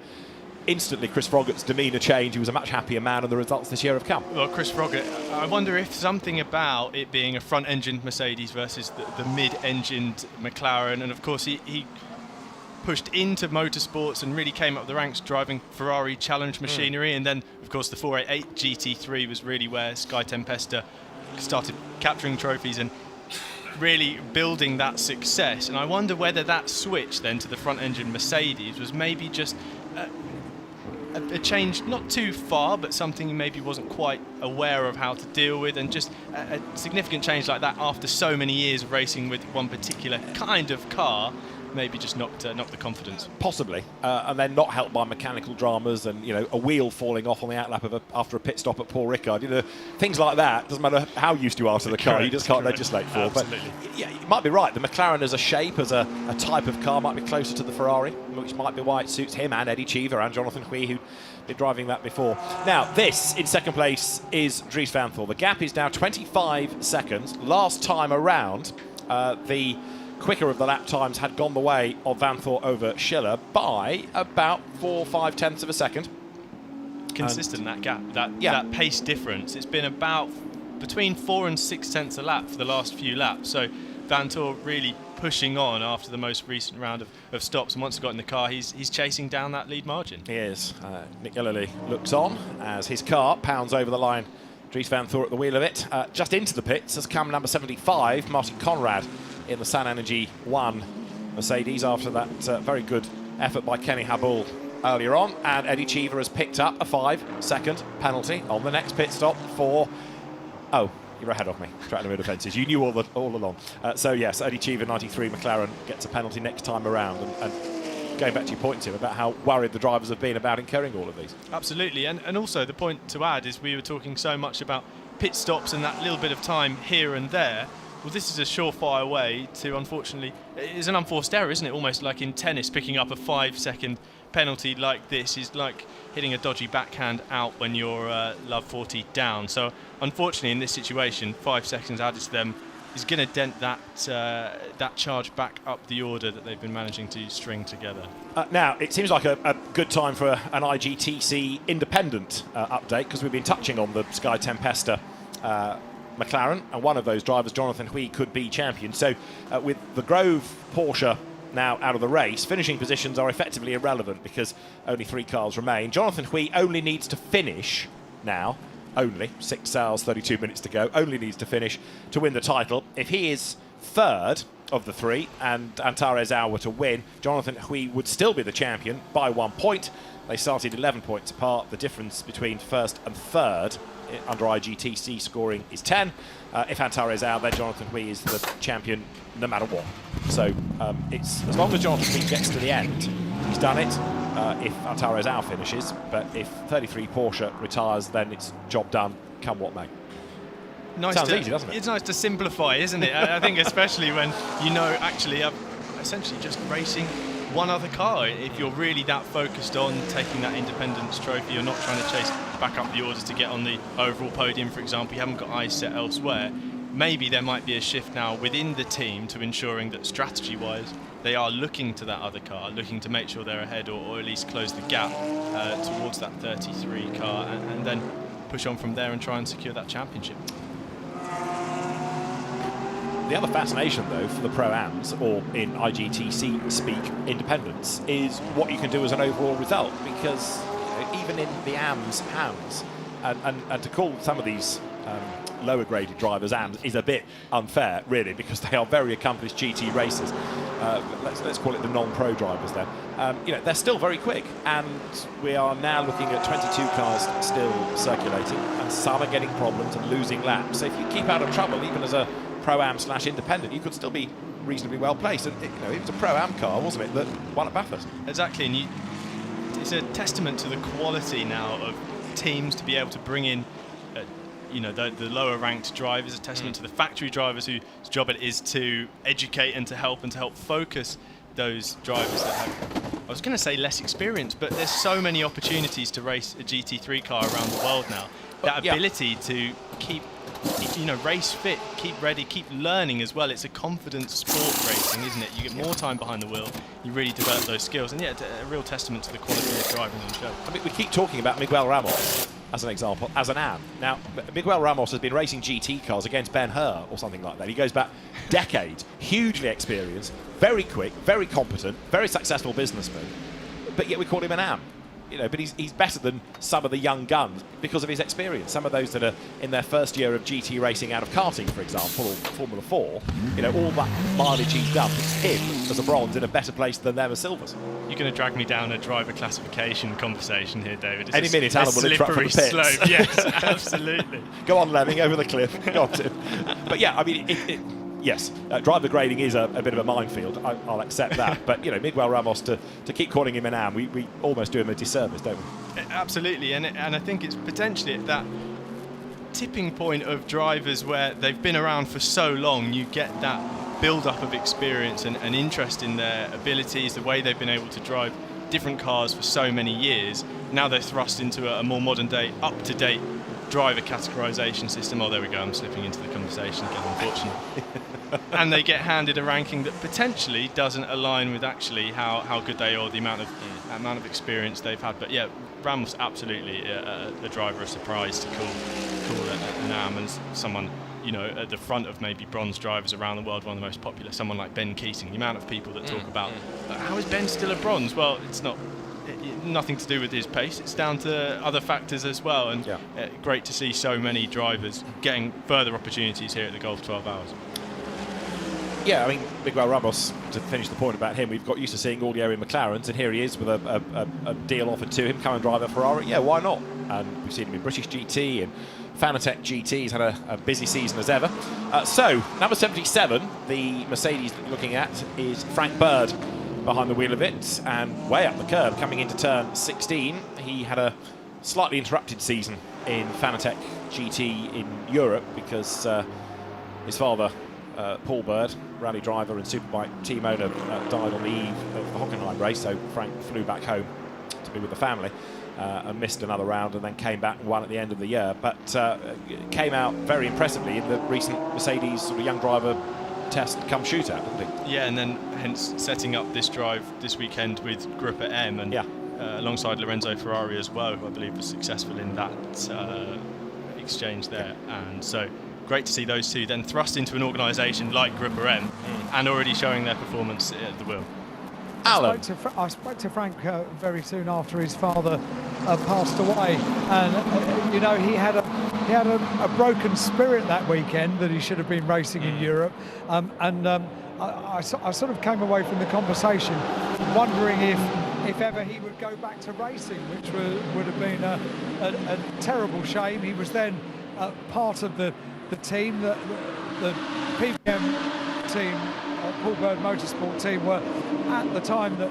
instantly Chris Froggatt's demeanour changed. He was a much happier man, and the results this year have come. Well, Chris Froggatt, I wonder if something about it being a front-engined Mercedes versus the mid-engined McLaren, and of course he pushed into motorsports and really came up the ranks driving Ferrari challenge machinery, and then of course the 488 GT3 was really where Sky Tempesta started capturing trophies and really building that success. And I wonder whether that switch then to the front engine Mercedes was maybe just a change, not too far, but something he maybe wasn't quite aware of how to deal with, and just a significant change like that after so many years of racing with one particular kind of car maybe just knocked the confidence. Possibly, and then not helped by mechanical dramas and, you know, a wheel falling off on the outlap after a pit stop at Paul Ricard. You know, things like that. Doesn't matter how used you are to the car, you just can't legislate for. Absolutely. But yeah, you might be right. The McLaren as a shape, as a type of car, might be closer to the Ferrari, which might be why it suits him and Eddie Cheever and Jonathan Hui, who'd been driving that before. Now, this in second place is Dries Vanthoor. The gap is now 25 seconds. Last time around, the quicker of the lap times had gone the way of Vanthoor over Schiller by about 4 or 5 tenths of a second. Consistent, that gap, that pace difference. It's been about between 4 and 6 tenths a lap for the last few laps. So Vanthoor really pushing on after the most recent round of stops, and once he got in the car, he's chasing down that lead margin. He is. Nick Gillily looks on as his car pounds over the line. Dries Vanthoor at the wheel of it. Just into the pits has come number 75, Martin Conrad, in the Sun Energy 1 Mercedes after that very good effort by Kenny Habul earlier on. And Eddie Cheever has picked up a 5-second penalty on the next pit stop for... Oh, you're ahead of me, track limit offences. You knew all along. So yes, Eddie Cheever, 93 McLaren, gets a penalty next time around. And going back to your point, Tim, about how worried the drivers have been about incurring all of these. Absolutely, and also the point to add is we were talking so much about pit stops and that little bit of time here and there. Well, this is a surefire way to, unfortunately, it's an unforced error, isn't it? Almost like in tennis, picking up a 5-second penalty like this is like hitting a dodgy backhand out when you're love 40 down. So, unfortunately, in this situation, 5 seconds added to them is going to dent that charge back up the order that they've been managing to string together. Now, it seems like a good time for an IGTC independent update, because we've been touching on the Sky Tempesta McLaren, and one of those drivers, Jonathan Hui, could be champion. So with the Grove Porsche now out of the race, finishing positions are effectively irrelevant because only 3 cars remain. Jonathan Hui only needs to finish now, only 6 hours, 32 minutes to go, only needs to finish to win the title. If he is third of the 3 and Antares Au were to win, Jonathan Hui would still be the champion by 1 point. They started 11 points apart. The difference between first and third under IGTC scoring is 10. If Antares Au, then Jonathan Hui is the champion no matter what. So it's as long as Jonathan Hui gets to the end, he's done it. If Antares Au finishes, but if 33 Porsche retires, then it's job done, come what may. Sounds easy, doesn't it? It's nice to simplify, isn't it? I think especially when you know actually essentially just racing one other car. If you're really that focused on taking that Independence trophy, you're not trying to chase back up the orders to get on the overall podium, for example, you haven't got eyes set elsewhere. Maybe there might be a shift now within the team to ensuring that strategy-wise they are looking to that other car, looking to make sure they're ahead or at least close the gap towards that 33 car and then push on from there and try and secure that championship. The other fascination, though, for the Pro-Ams, or in IGTC speak, independence, is what you can do as an overall result, because even in the AM's hands, and to call some of these lower graded drivers and is a bit unfair, really, because they are very accomplished GT racers. Let's call it the non-pro drivers then. They're still very quick, and we are now looking at 22 cars still circulating, and some are getting problems and losing laps. So if you keep out of trouble, even as a Pro-Am/independent, you could still be reasonably well placed. And it was a Pro-Am car, wasn't it, that won at Bathurst? Exactly, and it's a testament to the quality now of teams to be able to bring in the lower ranked drivers, a testament to the factory drivers whose job it is to educate and to help focus those drivers that have, I was going to say less experience, but there's so many opportunities to race a GT3 car around the world now. That ability to keep, race fit, keep ready, keep learning as well. It's a confidence sport racing, isn't it? You get more time behind the wheel, you really develop those skills, and it's a real testament to the quality of driving on the show. I mean, we keep talking about Miguel Ramos as an example, as an AM. Now, Miguel Ramos has been racing GT cars against Ben Hur or something like that. He goes back decades, hugely experienced, very quick, very competent, very successful businessman, but yet we call him an AM. But he's better than some of the young guns because of his experience. Some of those that are in their first year of GT racing out of karting, for example, or Formula 4, all that mileage he's done puts him as a bronze in a better place than them as silvers. You're going to drag me down a driver classification conversation here, David. It's Any minute, Alan will interrupt from the pits. Slope. Yes, absolutely. Go on, Lemming, over the cliff. Go on, Tim. But yeah, I mean, yes, driver grading is a bit of a minefield. I'll accept that. But Miguel Ramos, to keep calling him an AM, we almost do him a disservice, don't we? Absolutely, and I think it's potentially at that tipping point of drivers where they've been around for so long. You get that build-up of experience and interest in their abilities, the way they've been able to drive different cars for so many years. Now they're thrust into a more modern-day, up-to-date driver categorization system. Oh, there we go, I'm slipping into the conversation again, unfortunately. And they get handed a ranking that potentially doesn't align with actually how good they are, the amount of experience they've had. But yeah, Ramos absolutely a driver of surprise to call an AM, and someone at the front of maybe bronze drivers around the world, one of the most popular, someone like Ben Keating. The amount of people that talk about how is Ben still a bronze? Well, it's nothing to do with his pace, it's down to other factors as well, and great to see so many drivers getting further opportunities here at the Golf 12 Hours. Yeah, I mean, Miguel Ramos, to finish the point about him, we've got used to seeing all year in McLarens, and here he is with a deal offered to him, come and drive a Ferrari. Yeah, why not? And we've seen him in British GT and Fanatec GT. He's had a busy season as ever. So, number 77, the Mercedes that we're looking at, is Frank Bird behind the wheel of it, and way up the curb, coming into turn 16. He had a slightly interrupted season in Fanatec GT in Europe because his father, Paul Bird, rally driver and superbike team owner, died on the eve of the Hockenheim race, so Frank flew back home to be with the family and missed another round, and then came back and won at the end of the year, but came out very impressively in the recent Mercedes sort of young driver test come shootout, didn't he? Yeah, and then hence setting up this drive this weekend with Gruppa M, and alongside Lorenzo Ferrari as well, who I believe was successful in that exchange there. And so great to see those two then thrust into an organisation like Gruppa M and already showing their performance at the wheel. Alan. I spoke to Frank very soon after his father passed away, and he had a broken spirit that weekend that he should have been racing in Europe, I sort of came away from the conversation wondering if ever he would go back to racing, which would have been a terrible shame. He was then part of the team, the PBM team, Paul Bird Motorsport team, were at the time that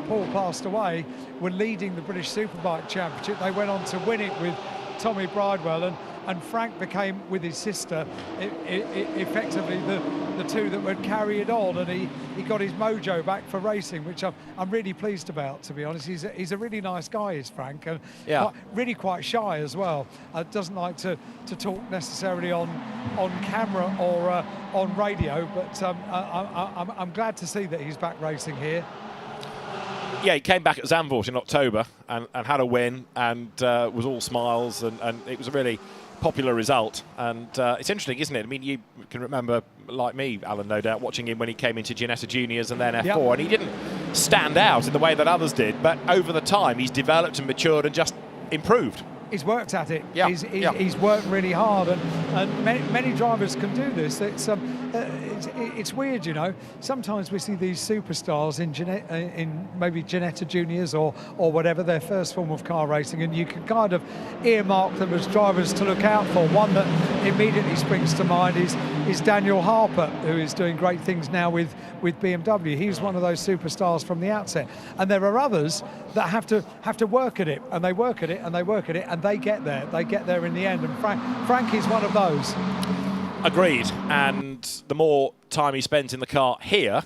Paul passed away, were leading the British Superbike Championship. They went on to win it with Tommy Bridewell, and Frank became, with his sister, effectively the two that would carry it on, and he got his mojo back for racing, which I'm really pleased about, to be honest. He's a really nice guy, is Frank, and really quite shy as well. Doesn't like to talk necessarily on camera or on radio, but I'm glad to see that he's back racing here. Yeah, he came back at Zandvoort in October and had a win, and was all smiles, and it was a really popular result. And it's interesting, isn't it? I mean, you can remember, like me, Alan, no doubt, watching him when he came into Ginetta Juniors and then F4, and he didn't stand out in the way that others did, but over the time he's developed and matured and just improved. he's worked at it. Yeah, He's worked really hard, and many drivers can do this. It's weird, you know. Sometimes we see these superstars in maybe Ginetta Juniors or whatever, their first form of car racing, and you can kind of earmark them as drivers to look out for. One that immediately springs to mind is Daniel Harper, who is doing great things now with BMW. He was one of those superstars from the outset, and there are others that have to work at it, and they work at it, and they work at it, and they get there in the end. And Frank is one of those. Agreed. And the more time he spends in the car here,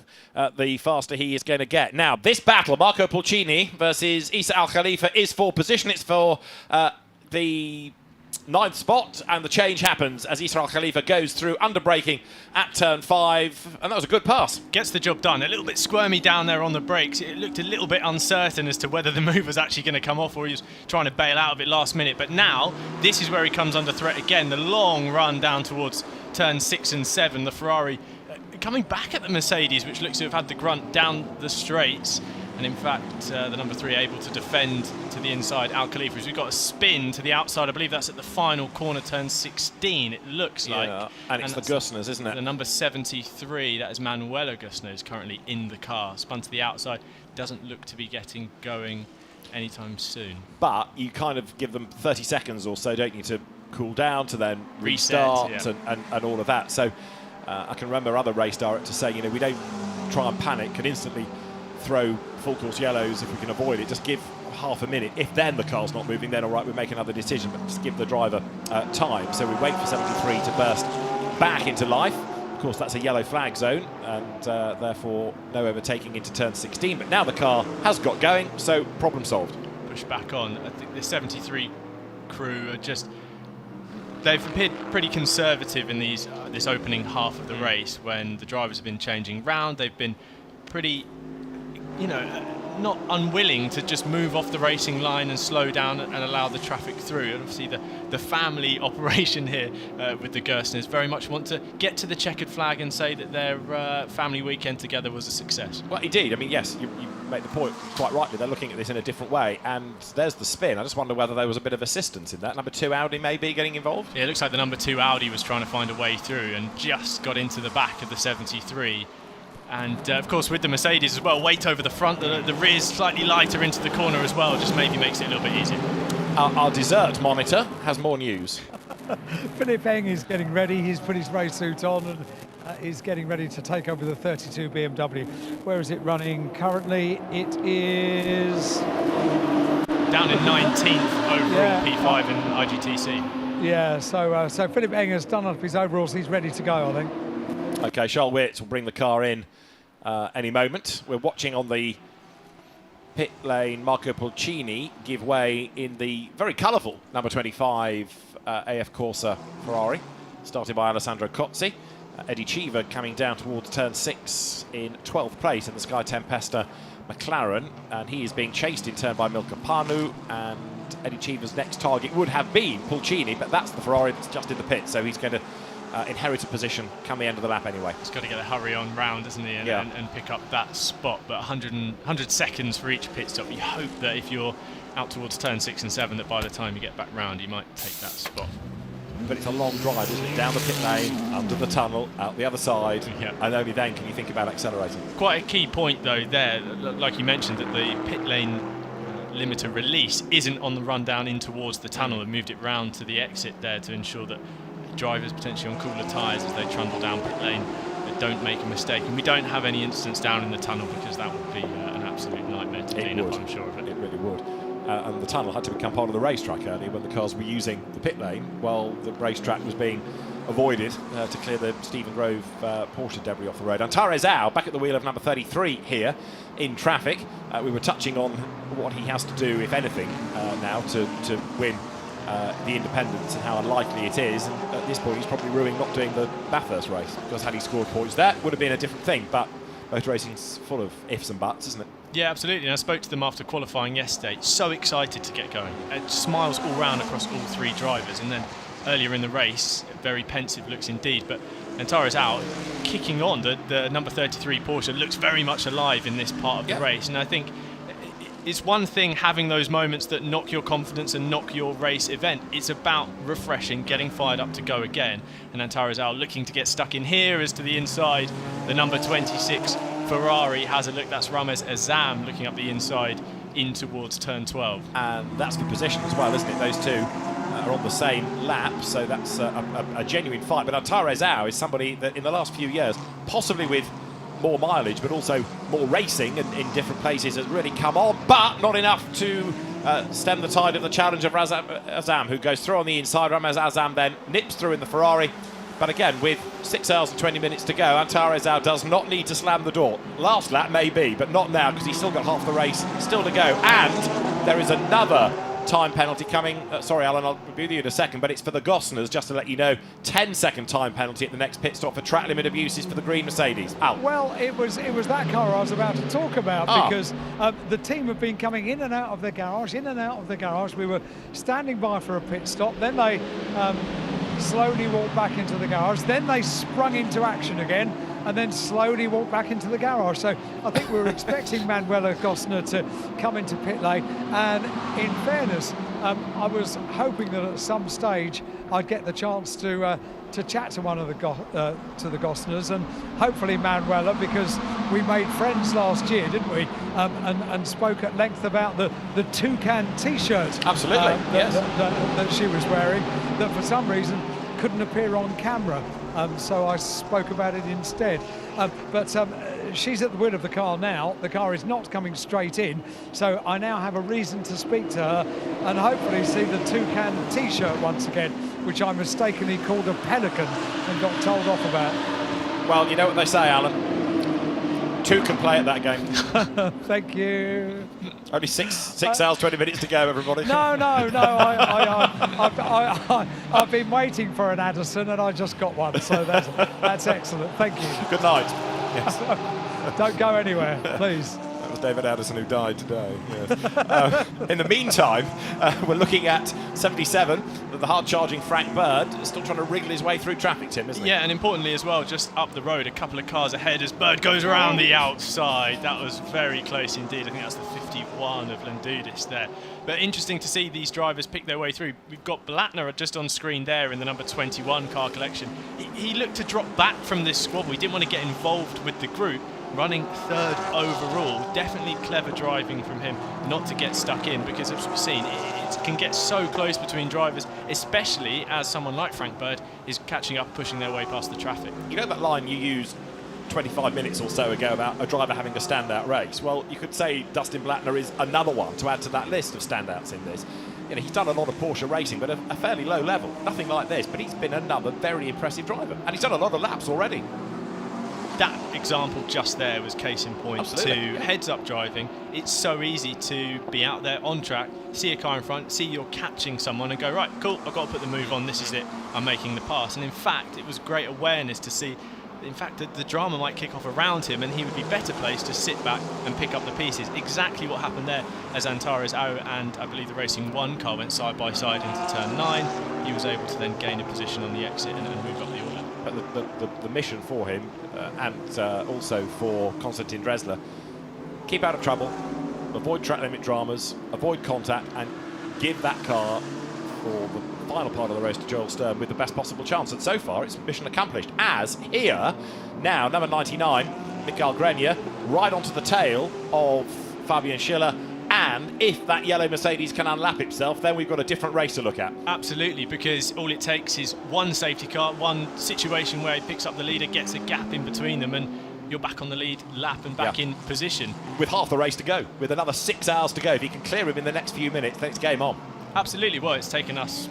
the faster he is going to get. Now, this battle, Marco Pulcini versus Isa Al Khalifa, is for position. It's for the 9th spot, and the change happens as Isa Al Khalifa goes through under braking at turn 5, and that was a good pass. Gets the job done. A little bit squirmy down there on the brakes. It looked a little bit uncertain as to whether the move was actually going to come off or he was trying to bail out of it last minute. But now, this is where he comes under threat again. The long run down towards turn 6 and 7. The Ferrari coming back at the Mercedes, which looks to have had the grunt down the straights. And in fact, the number 3 able to defend to the inside. Al Khalifa, as we've got a spin to the outside. I believe that's at the final corner, turn 16, it looks like. And it's the Gusners, isn't it? The number 73, that is Manuela Gusner, is currently in the car. Spun to the outside, doesn't look to be getting going anytime soon. But you kind of give them 30 seconds or so, don't you, to cool down, to then restart and all of that. So I can remember other race directors saying, you know, we don't try and panic and instantly throw full course yellows if we can avoid it. Just give half a minute. If then the car's not moving, then all right, we make another decision, but just give the driver time. So we wait for 73 to burst back into life. Of course, that's a yellow flag zone, and therefore no overtaking into turn 16. But now the car has got going, so problem solved. Push back on. I think the 73 crew are just... They've appeared pretty conservative in this opening half of the race when the drivers have been changing round. They've been pretty, you know, not unwilling to just move off the racing line and slow down and allow the traffic through. And obviously the family operation here with the Gerstners very much want to get to the checkered flag and say that their family weekend together was a success. Well, indeed. I mean, yes, you make the point quite rightly. They're looking at this in a different way, and there's the spin. I just wonder whether there was a bit of assistance in that. Number 2 Audi maybe getting involved? Yeah, it looks like the number 2 Audi was trying to find a way through and just got into the back of the 73. And of course with the Mercedes as well, weight over the front, the rear is slightly lighter into the corner as well, just maybe makes it a little bit easier. Our dessert monitor has more news. Philip Eng is getting ready. He's put his race suit on and is getting ready to take over the 32 BMW. Where is it running currently? It is... down in 19th overall, P5 in IGTC. Yeah, so Philip Eng has done up his overalls. He's ready to go, I think. Okay, Charles Wirtz will bring the car in any moment. We're watching on the pit lane Marco Pulcini give way in the very colourful number 25 AF Corsa Ferrari, started by Alessandro Cozzi. Eddie Cheever coming down towards turn 6 in 12th place in the Sky Tempesta McLaren, and he is being chased in turn by Milka Panu, and Eddie Cheever's next target would have been Pulcini, but that's the Ferrari that's just in the pit, so he's going to inherit a position come the end of the lap anyway. He's got to get a hurry on round, doesn't he, and pick up that spot. But 100 seconds for each pit stop. You hope that if you're out towards turn 6 and 7, that by the time you get back round, you might take that spot. But it's a long drive, isn't it? Down the pit lane, under the tunnel, out the other side, and only then can you think about accelerating. Quite a key point, though, there, like you mentioned, that the pit lane limiter release isn't on the run down in towards the tunnel, and moved it round to the exit there to ensure that drivers potentially on cooler tyres as they trundle down pit lane that don't make a mistake. And we don't have any incidents down in the tunnel, because that would be an absolute nightmare to clean up, I'm sure of it. It really would. And the tunnel had to become part of the racetrack earlier when the cars were using the pit lane while the racetrack was being avoided to clear the Stephen Grove Porsche debris off the road. Antares Au back at the wheel of number 33 here in traffic. We were touching on what he has to do, if anything, now to win the independents and how unlikely it is. And at this point, he's probably ruining not doing the Bathurst race, because had he scored points, that would have been a different thing. But motor racing's full of ifs and buts, isn't it? Yeah, absolutely. And I spoke to them after qualifying yesterday. So excited to get going. Smiles all round across all 3 drivers. And then earlier in the race, very pensive looks indeed. But Antares Au kicking on. The number 33 Porsche looks very much alive in this part of the race. And I think it's one thing having those moments that knock your confidence and knock your race event. It's about refreshing, getting fired up to go again. And Antara Rosao looking to get stuck in here as to the inside. The number 26 Ferrari has a look. That's Ramez Azam looking up the inside in towards turn 12. And that's the position as well, isn't it? Those two are on the same lap, so that's a genuine fight. But Antara Rosao is somebody that in the last few years, possibly with more mileage, but also more racing and in different places, has really come on, but not enough to stem the tide of the challenge of Azam, who goes through on the inside. Ramez Azam then nips through in the Ferrari. But again, with 6 hours and 20 minutes to go, Antara Rosao does not need to slam the door. Last lap, maybe, but not now, because he's still got half the race still to go. And there is another time penalty coming. Sorry, Alan, I'll be with you in a second, but it's for the Gosners, just to let you know. 10-second time penalty at the next pit stop for track limit abuses for the green Mercedes. Al. Well, it was that car I was about to talk about, because the team have been coming in and out of the garage, We were standing by for a pit stop, then they slowly walked back into the garage, then they sprung into action again, and then slowly walked back into the garage. So I think we were expecting Manuela Gosner to come into pit lane, and in fairness, I was hoping that at some stage I'd get the chance to chat to one of the Gosners, and hopefully Manuela, because we made friends last year, didn't we? And spoke at length about the toucan T-shirt. Absolutely, yes. That she was wearing, that for some reason couldn't appear on camera. So I spoke about it instead. But she's at the wheel of the car now. The car is not coming straight in, so I now have a reason to speak to her and hopefully see the toucan T-shirt once again, which I mistakenly called a pelican and got told off about. Well, you know what they say, Alan. Two can play at that game. Thank you. Only 6 hours, 20 minutes to go, everybody. No. I've been waiting for an Addison, and I just got one, so that's excellent. Thank you. Good night. Yes. Don't go anywhere, please. That was David Addison who died today. Yes. In the meantime, we're looking at 77. The hard-charging Frank Bird is still trying to wriggle his way through traffic, Tim, isn't he? Yeah, and importantly as well, just up the road, a couple of cars ahead as Bird goes around the outside. That was very close indeed. I think that's the 51 of Landudis there. But interesting to see these drivers pick their way through. We've got Blattner just on screen there in the number 21 car collection. He looked to drop back from this squad. We didn't want to get involved with the group. Running third overall, definitely clever driving from him not to get stuck in, because as we've seen, it can get so close between drivers, especially as someone like Frank Bird is catching up, pushing their way past the traffic. You know that line you used 25 minutes or so ago about a driver having a standout race? Well, you could say Dustin Blattner is another one to add to that list of standouts in this. You know, he's done a lot of Porsche racing, but a fairly low level, nothing like this, but he's been another very impressive driver, and he's done a lot of laps already. That example just there was case in point. Absolutely. To heads-up driving. It's so easy to be out there on track, see a car in front, see you're catching someone and go, right, cool, I've got to put the move on, this is it, I'm making the pass. And in fact, it was great awareness to see, in fact, the drama might kick off around him and he would be better placed to sit back and pick up the pieces. Exactly what happened there as Antara Rosao and I believe the Racing 1 car went side by side into turn 9. He was able to then gain a position on the exit and move up the order. But the mission for him and also for Konstantin Dresler, keep out of trouble, avoid track limit dramas, avoid contact, and give that car for the final part of the race to Joel Stern with the best possible chance. And so far, it's mission accomplished. As here, now, number 99, Mikael Grenier, right onto the tail of Fabian Schiller. And if that yellow Mercedes can unlap itself, then we've got a different race to look at. Absolutely, because all it takes is one safety car, one situation where he picks up the leader, gets a gap in between them, and you're back on the lead lap and back in position. With half the race to go, with another 6 hours to go. If he can clear him in the next few minutes, then it's game on. Absolutely. Well, it's taken us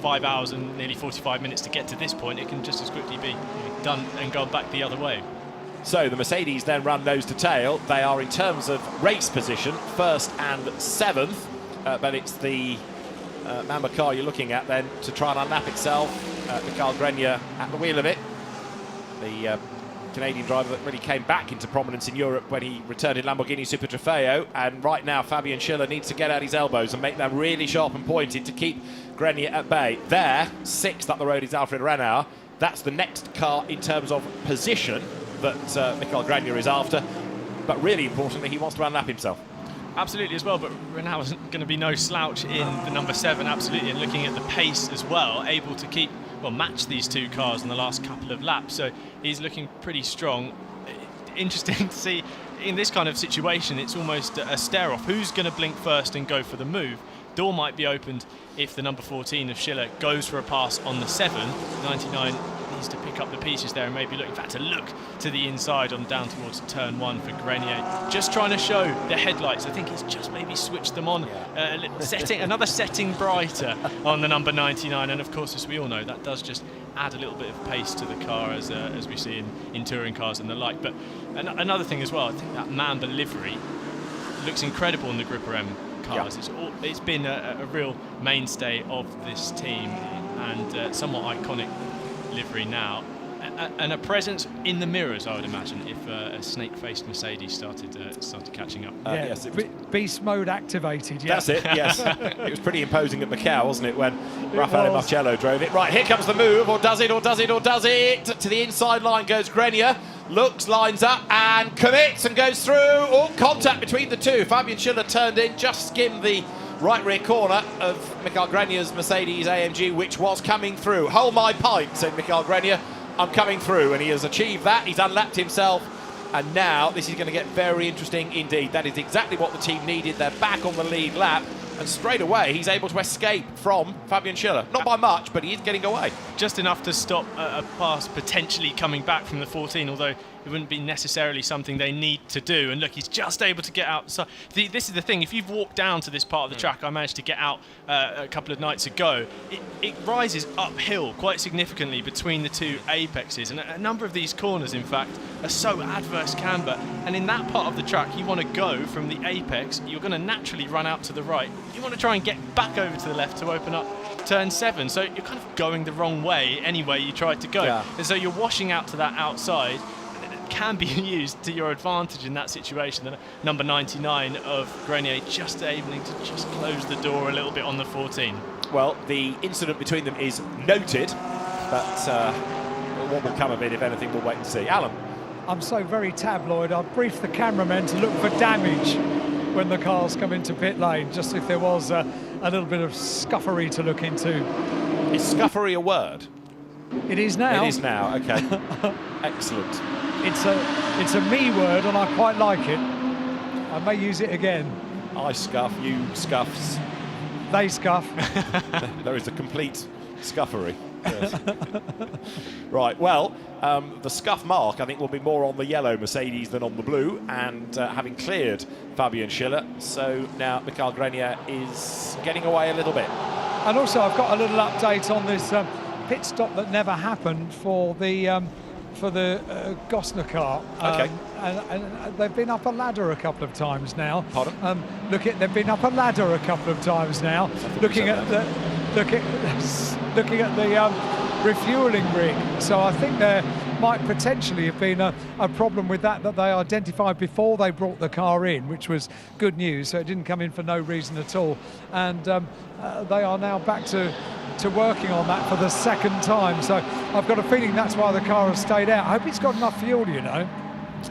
5 hours and nearly 45 minutes to get to this point. It can just as quickly be done and go back the other way. So the Mercedes then run nose to tail. They are, in terms of race position, 1st and 7th, but it's the Mamba car you're looking at then to try and unlap itself. Mikael Grenier at the wheel of it. The Canadian driver that really came back into prominence in Europe when he returned in Lamborghini Super Trofeo, and right now Fabian Schiller needs to get out his elbows and make them really sharp and pointed to keep Grenier at bay. There, 6th up the road is Alfred Renauer. That's the next car in terms of position that Mikael Grenier is after, but really importantly, he wants to unlap himself. Absolutely as well, but Renault isn't going to be no slouch in the number 7, absolutely, and looking at the pace as well, able to keep, well, match these two cars in the last couple of laps, so he's looking pretty strong. Interesting to see, in this kind of situation, it's almost a stare-off. Who's going to blink first and go for the move? Door might be opened if the number 14 of Schiller goes for a pass on the 7. 99 needs to pick up the pieces there and maybe look, in fact, to look to the inside on down towards turn 1 for Grenier. Just trying to show the headlights. I think he's just maybe switched them on, another setting brighter on the number 99. And of course, as we all know, that does just add a little bit of pace to the car, as we see in touring cars and the like. But another thing as well, I think that Mamba livery looks incredible in the Gripper M cars. It's been a real mainstay of this team, and somewhat iconic livery now, and a presence in the mirrors, I would imagine, if a snake-faced Mercedes started catching up. Yes, beast mode activated. Yeah. That's it. Yes, it was pretty imposing at Macau, wasn't it, when Raffaele Marcello drove it? Right, here comes the move, or does it, or does it, or does it? To the inside line goes Grenier. Looks, lines up, and commits, and goes through. Oh, contact between the two. Fabian Schiller turned in, just skimmed the right rear corner of Michael Grenier's Mercedes-AMG, which was coming through. Hold my pint, said Michael Grenier. I'm coming through, and he has achieved that. He's unlapped himself, and now this is going to get very interesting indeed. That is exactly what the team needed. They're back on the lead lap, and straight away he's able to escape from Fabian Schiller. Not by much, but he is getting away. Just enough to stop a pass potentially coming back from the 14, although it wouldn't be necessarily something they need to do. And look, he's just able to get out. So this is the thing, if you've walked down to this part of the track, I managed to get out a couple of nights ago, it rises uphill quite significantly between the two apexes, and a number of these corners, in fact, are so adverse camber, and in that part of the track you want to go from the apex, you're going to naturally run out to the right, you want to try and get back over to the left to open up turn 7, so you're kind of going the wrong way anyway you tried to go, and so you're washing out to that outside. Can be used to your advantage in that situation. The number 99 of Grenier just able to just close the door a little bit on the 14. Well, the incident between them is noted, but what will come of it, if anything, we'll wait and see. Alan? I'm so very tabloid. I've briefed the cameramen to look for damage when the cars come into pit lane, just if there was a little bit of scuffery to look into. Is scuffery a word? It is now. It is now, okay. Excellent. It's a me word, and I quite like it. I may use it again. I scuff, you scuffs. They scuff. There is a complete scuffery. Yes. Right, well, the scuff mark, I think, will be more on the yellow Mercedes than on the blue, and having cleared Fabian Schiller, so now Michael Grenier is getting away a little bit. And also, I've got a little update on this pit stop that never happened for the Gosner car. Okay. And they've been up a ladder a couple of times now. Pardon? They've been up a ladder a couple of times now. Looking at the refueling rig. So I think there might potentially have been a problem with that they identified before they brought the car in, which was good news. So it didn't come in for no reason at all. And they are now back to working on that for the second time. So I've got a feeling that's why the car has stayed out. I hope it's got enough fuel, you know.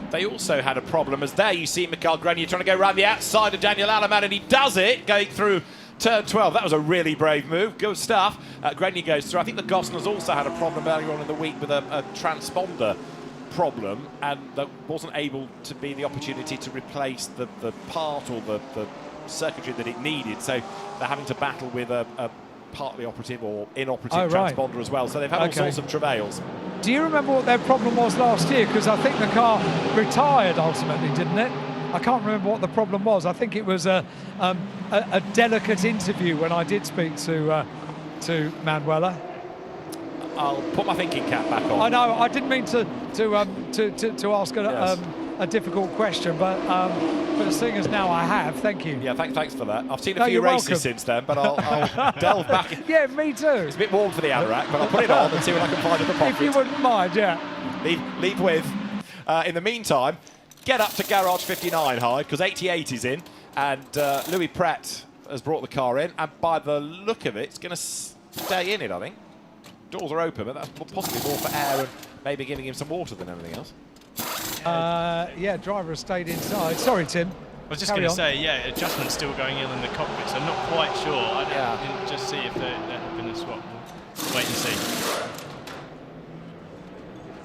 They also had a problem, as there you see Michael Grenier trying to go around the outside of Daniel Aleman, and he does it, going through turn 12. That was a really brave move. Good stuff. Grenier goes through. I think the Gosners also had a problem earlier on in the week with a transponder problem, and that wasn't able to be the opportunity to replace the part or the circuitry that it needed. So they're having to battle with a partly operative or inoperative transponder as well. So they've had all sorts of travails. Do you remember what their problem was last year? Because I think the car retired ultimately, didn't it? I can't remember what the problem was. I think it was a delicate interview when I did speak to Manuela. I'll put my thinking cap back on. I know. I didn't mean to ask a difficult question, but seeing as now I have, thank you. Yeah, thanks for that. I've seen a few races since then, but I'll delve back in. Yeah, me too. It's a bit warm for the anorak, but I'll put it on and see what I can find in the pocket. If you wouldn't mind, yeah. Leave with. In the meantime, get up to garage 59, Hyde, because 88 is in, and Louis Pratt has brought the car in, and by the look of it, it's going to stay in it, I think. Doors are open, but that's possibly more for air and maybe giving him some water than anything else. Yeah, driver has stayed inside. Sorry, Tim. was just going to say, yeah, adjustments still going in the cockpit, so I'm not quite sure. I didn't just see if there had been a swap. We'll wait and see.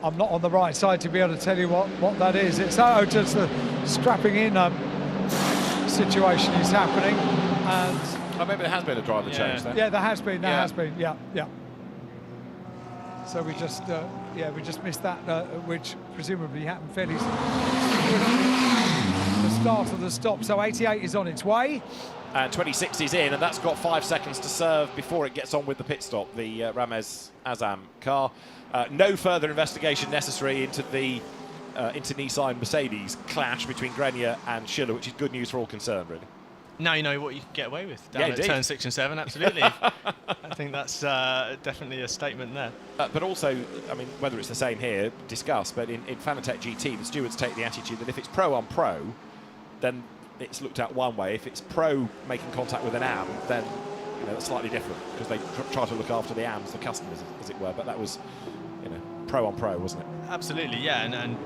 I'm not on the right side to be able to tell you what that is. It's just the strapping in situation is happening, and maybe there has been a driver change there. Yeah, there has been. There has been. Yeah. So we just missed that, which presumably happened fairly the start of the stop. So 88 is on its way. And 26 is in, and that's got 5 seconds to serve before it gets on with the pit stop, the Ramez Azam car. No further investigation necessary into the into Nissan Mercedes clash between Grenier and Schiller, which is good news for all concerned, really. Now you know what you can get away with down at turn 6 and 7, absolutely. I think that's definitely a statement there. But also, I mean, whether it's the same here, discuss, but in Fanatec GT, the stewards take the attitude that if it's pro on pro, then it's looked at one way. If it's pro making contact with an AM, then that's slightly different, because they try to look after the AMs, the customers, as it were. But that was, pro on pro, wasn't it? Absolutely, yeah, and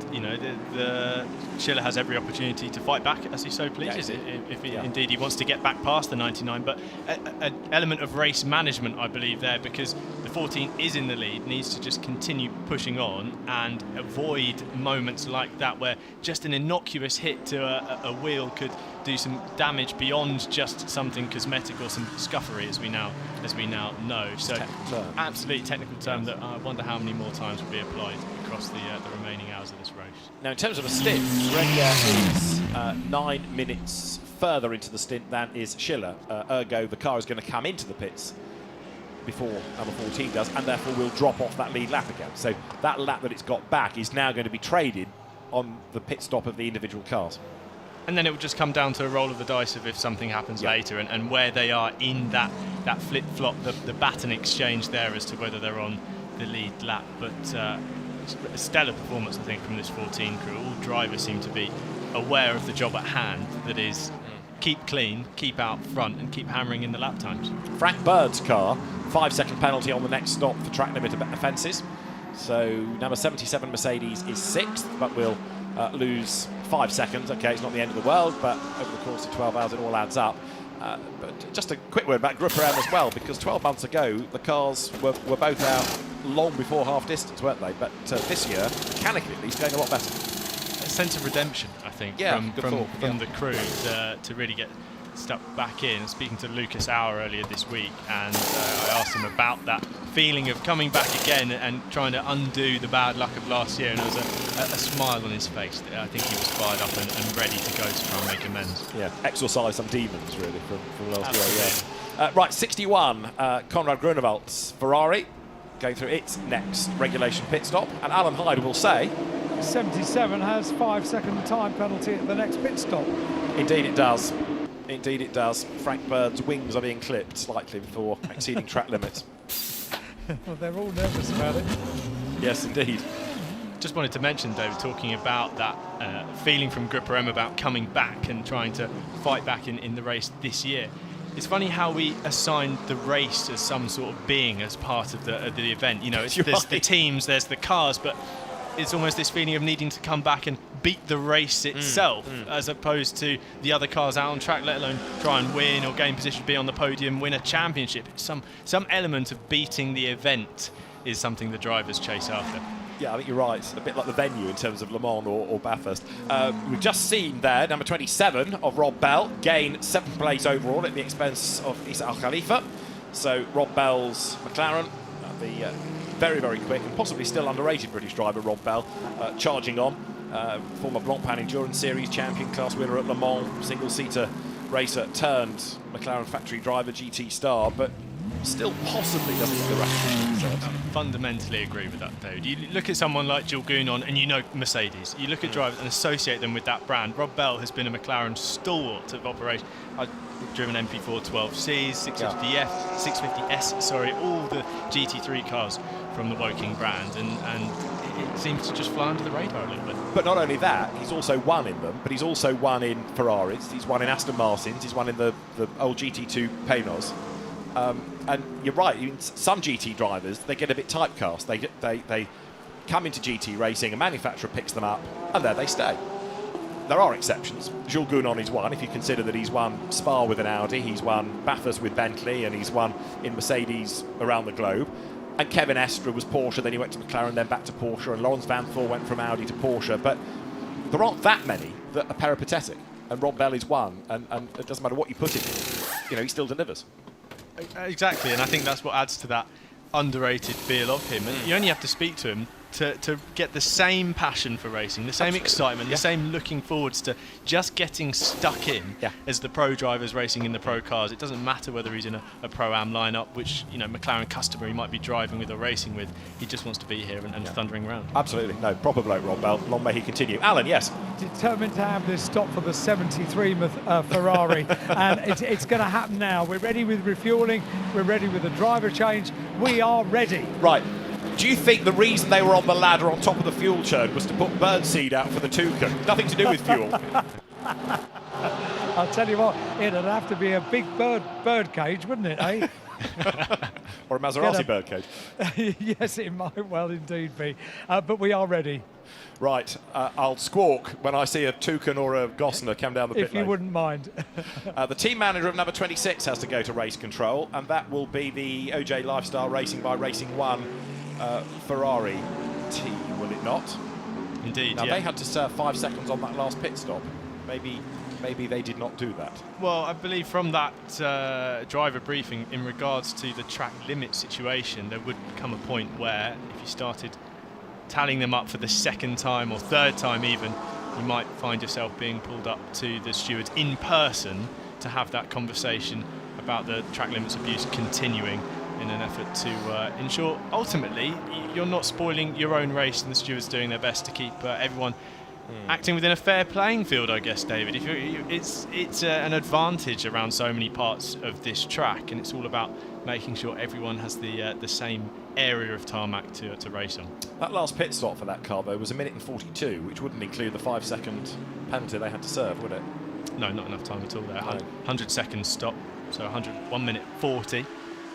the Schiller has every opportunity to fight back as he so pleases, if indeed he wants to get back past the 99. But an element of race management, I believe, there, because the 14 is in the lead, needs to just continue pushing on and avoid moments like that where just an innocuous hit to a wheel could do some damage beyond just something cosmetic or some scuffery, as we now know. So absolutely technical term that I wonder how many more times will be applied across the remaining hours of this race. Now, in terms of a stint, Grenier is 9 minutes further into the stint than is Schiller. Ergo, the car is going to come into the pits before number 14 does, and therefore will drop off that lead lap again. So that lap that it's got back is now going to be traded on the pit stop of the individual cars. And then it will just come down to a roll of the dice of if something happens later and where they are in that flip-flop, the baton exchange there as to whether they're on the lead lap. But a stellar performance, I think, from this 14 crew. All drivers seem to be aware of the job at hand, that is, keep clean, keep out front, and keep hammering in the lap times. Frank Bird's car, 5-second penalty on the next stop for track limit offences. So number 77 Mercedes is 6th, but will lose 5 seconds. Okay, it's not the end of the world, but over the course of 12 hours it all adds up. But just a quick word about Group AM as well, because 12 months ago the cars were both out long before half distance, weren't they? But this year, mechanically at least, going a lot better. A sense of redemption, I think, from the crew to really get stuck back in. Speaking to Lucas Auer earlier this week, and I asked him about that feeling of coming back again and trying to undo the bad luck of last year, and there was a smile on his face. I think he was fired up and ready to go to try and make amends. Yeah, exorcise some demons, really, from last year. Yeah. Right, 61, Konrad Grunewaldt's Ferrari, going through its next regulation pit stop, and Alan Hyde will say 77 has 5-second time penalty at the next pit stop. Indeed it does. Indeed it does. Frank Bird's wings are being clipped slightly before exceeding track limits. Well, they're all nervous about it. Yes, indeed. Just wanted to mention, David, talking about that feeling from Grupper M about coming back and trying to fight back in the race this year. It's funny how we assign the race as some sort of being as part of the event. There's the teams, there's the cars, but it's almost this feeling of needing to come back and beat the race itself, as opposed to the other cars out on track, let alone try and win or gain position, be on the podium, win a championship. Some element of beating the event is something the drivers chase after. Yeah, I think you're right. It's a bit like the venue in terms of Le Mans or Bathurst. We've just seen there, number 27 of Rob Bell gain 7th place overall at the expense of Issa Al Khalifa. So Rob Bell's McLaren, the very, very quick and possibly still underrated British driver Rob Bell, charging on. Former Blancpain Endurance Series champion, class winner at Le Mans, single-seater racer turned McLaren factory driver, GT star, but still possibly doesn't get the recognition himself. I fundamentally agree with that, David. You look at someone like Jules Gounon and you know Mercedes. You look at drivers and associate them with that brand. Rob Bell has been a McLaren stalwart of operation. I've driven MP4 12Cs, 650F, 650S, all the GT3 cars from the Woking brand, and it seems to just fly under the radar a little bit. But not only that, he's also won in them, but he's also won in Ferraris, he's won in Aston Martins, he's won in the old GT2 Peugeots. And you're right, some GT drivers, they get a bit typecast. They come into GT racing, a manufacturer picks them up, and there they stay. there are exceptions. Jules Gounon is one. If you consider that he's won Spa with an Audi, he's won Bathurst with Bentley, and he's won in Mercedes around the globe. And Kevin Estre was Porsche, then he went to McLaren, then back to Porsche, and Lawrence Vanthoor went from Audi to Porsche. But there aren't that many that are peripatetic. And Rob Bell is one, and it doesn't matter what you put in, he still delivers. Exactly, and I think that's what adds to that underrated feel of him. And you only have to speak to him to get the same passion for racing, the same excitement, the same looking forwards to just getting stuck in as the pro drivers racing in the pro cars. It doesn't matter whether he's in a Pro-Am lineup, which McLaren customer he might be driving with or racing with. He just wants to be here and thundering around. Absolutely, no, proper bloke, Rob Bell. Long may he continue. Alan, yes. Determined to have this stop for the 73 Ferrari, and it's going to happen now. We're ready with refueling. We're ready with the driver change. We are ready. Right. Do you think the reason they were on the ladder on top of the fuel churn was to put birdseed out for the toucan? Nothing to do with fuel. I'll tell you what, it'd have to be a big bird cage, wouldn't it, eh? Or a Maserati bird cage. Yes, it might well indeed be. But we are ready. Right, I'll squawk when I see a toucan or a Gossamer come down the pit lane. If you wouldn't mind. The team manager of number 26 has to go to race control, and that will be the OJ Lifestyle Racing by Racing One Ferrari team, will it not? Indeed, now, they had to serve 5 seconds on that last pit stop. Maybe they did not do that. Well, I believe from that driver briefing in regards to the track limit situation, there would come a point where if you started tallying them up for the second time or third time even, you might find yourself being pulled up to the stewards in person to have that conversation about the track limits abuse continuing in an effort to ensure ultimately you're not spoiling your own race and the stewards doing their best to keep everyone acting within a fair playing field, I guess, David. It's an advantage around so many parts of this track, and it's all about making sure everyone has the same area of tarmac to race on. That last pit stop for that car, though, was 1 minute and 42, which wouldn't include the 5 second penalty they had to serve, would it? No, not enough time at all there. 100 seconds stop, so 1 minute 40.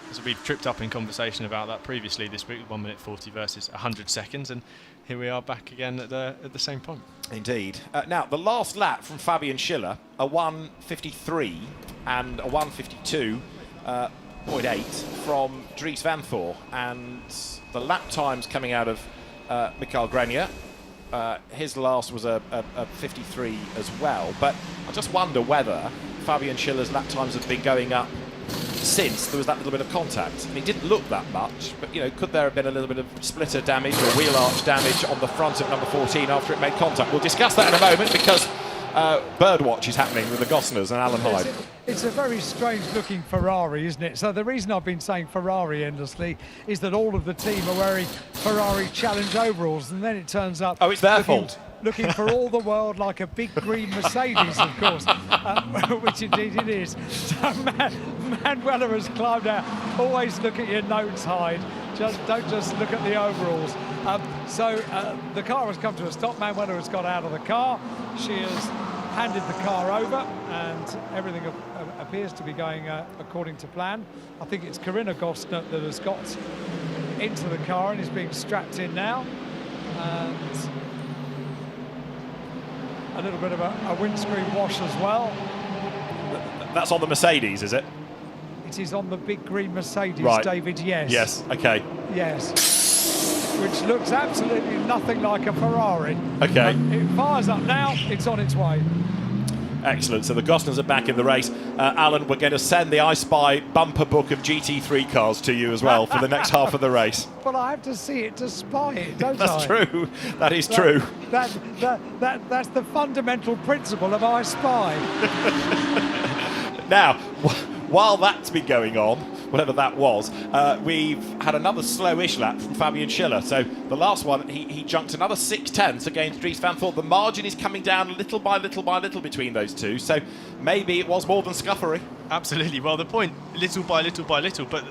So we've tripped up in conversation about that previously this week, 1 minute 40 versus 100 seconds, and here we are back again at the same point. Indeed. Now, the last lap from Fabian Schiller, a 1:53 and a 1:52.8 from Dries Vanthoor, and the lap times coming out of Mikael Grenier. His last was a 53 as well, but I just wonder whether Fabian Schiller's lap times have been going up since there was that little bit of contact. And it didn't look that much, but could there have been a little bit of splitter damage or wheel arch damage on the front of number 14 after it made contact? We'll discuss that in a moment, because birdwatch is happening with the Gossners and Alan Hyde. It's a very strange looking Ferrari, isn't it? So the reason I've been saying Ferrari endlessly is that all of the team are wearing Ferrari Challenge overalls, and then it turns up... Oh, it's their fault. Looking for all the world like a big green Mercedes, of course, which indeed it is. So Manuela has climbed out. Always look at your notes, Hyde. Don't just look at the overalls. So the car has come to a stop. Manuela has got out of the car. She has handed the car over, and everything appears to be going according to plan. I think it's Corinna Gosner that has got into the car and is being strapped in now. And a little bit of a windscreen wash as well. That's on the Mercedes, is it? It is on the big green Mercedes, right. David, yes. Yes, okay. Yes. Which looks absolutely nothing like a Ferrari. Okay. It fires up now, it's on its way. Excellent. So the Gossners are back in the race. Alan, we're going to send the I Spy bumper book of GT3 cars to you as well for the next half of the race. But I have to see it to spy it, don't That's I? true. That is true. That's the fundamental principle of I Spy. Now, while that's been going on, whatever that was, we've had another slowish lap from Fabian Schiller. So the last one, he junked another 6/10 against Dries Vanthoor. The margin is coming down little by little by little between those two. So maybe it was more than scuffery. Absolutely. Well, the point, little by little by little, but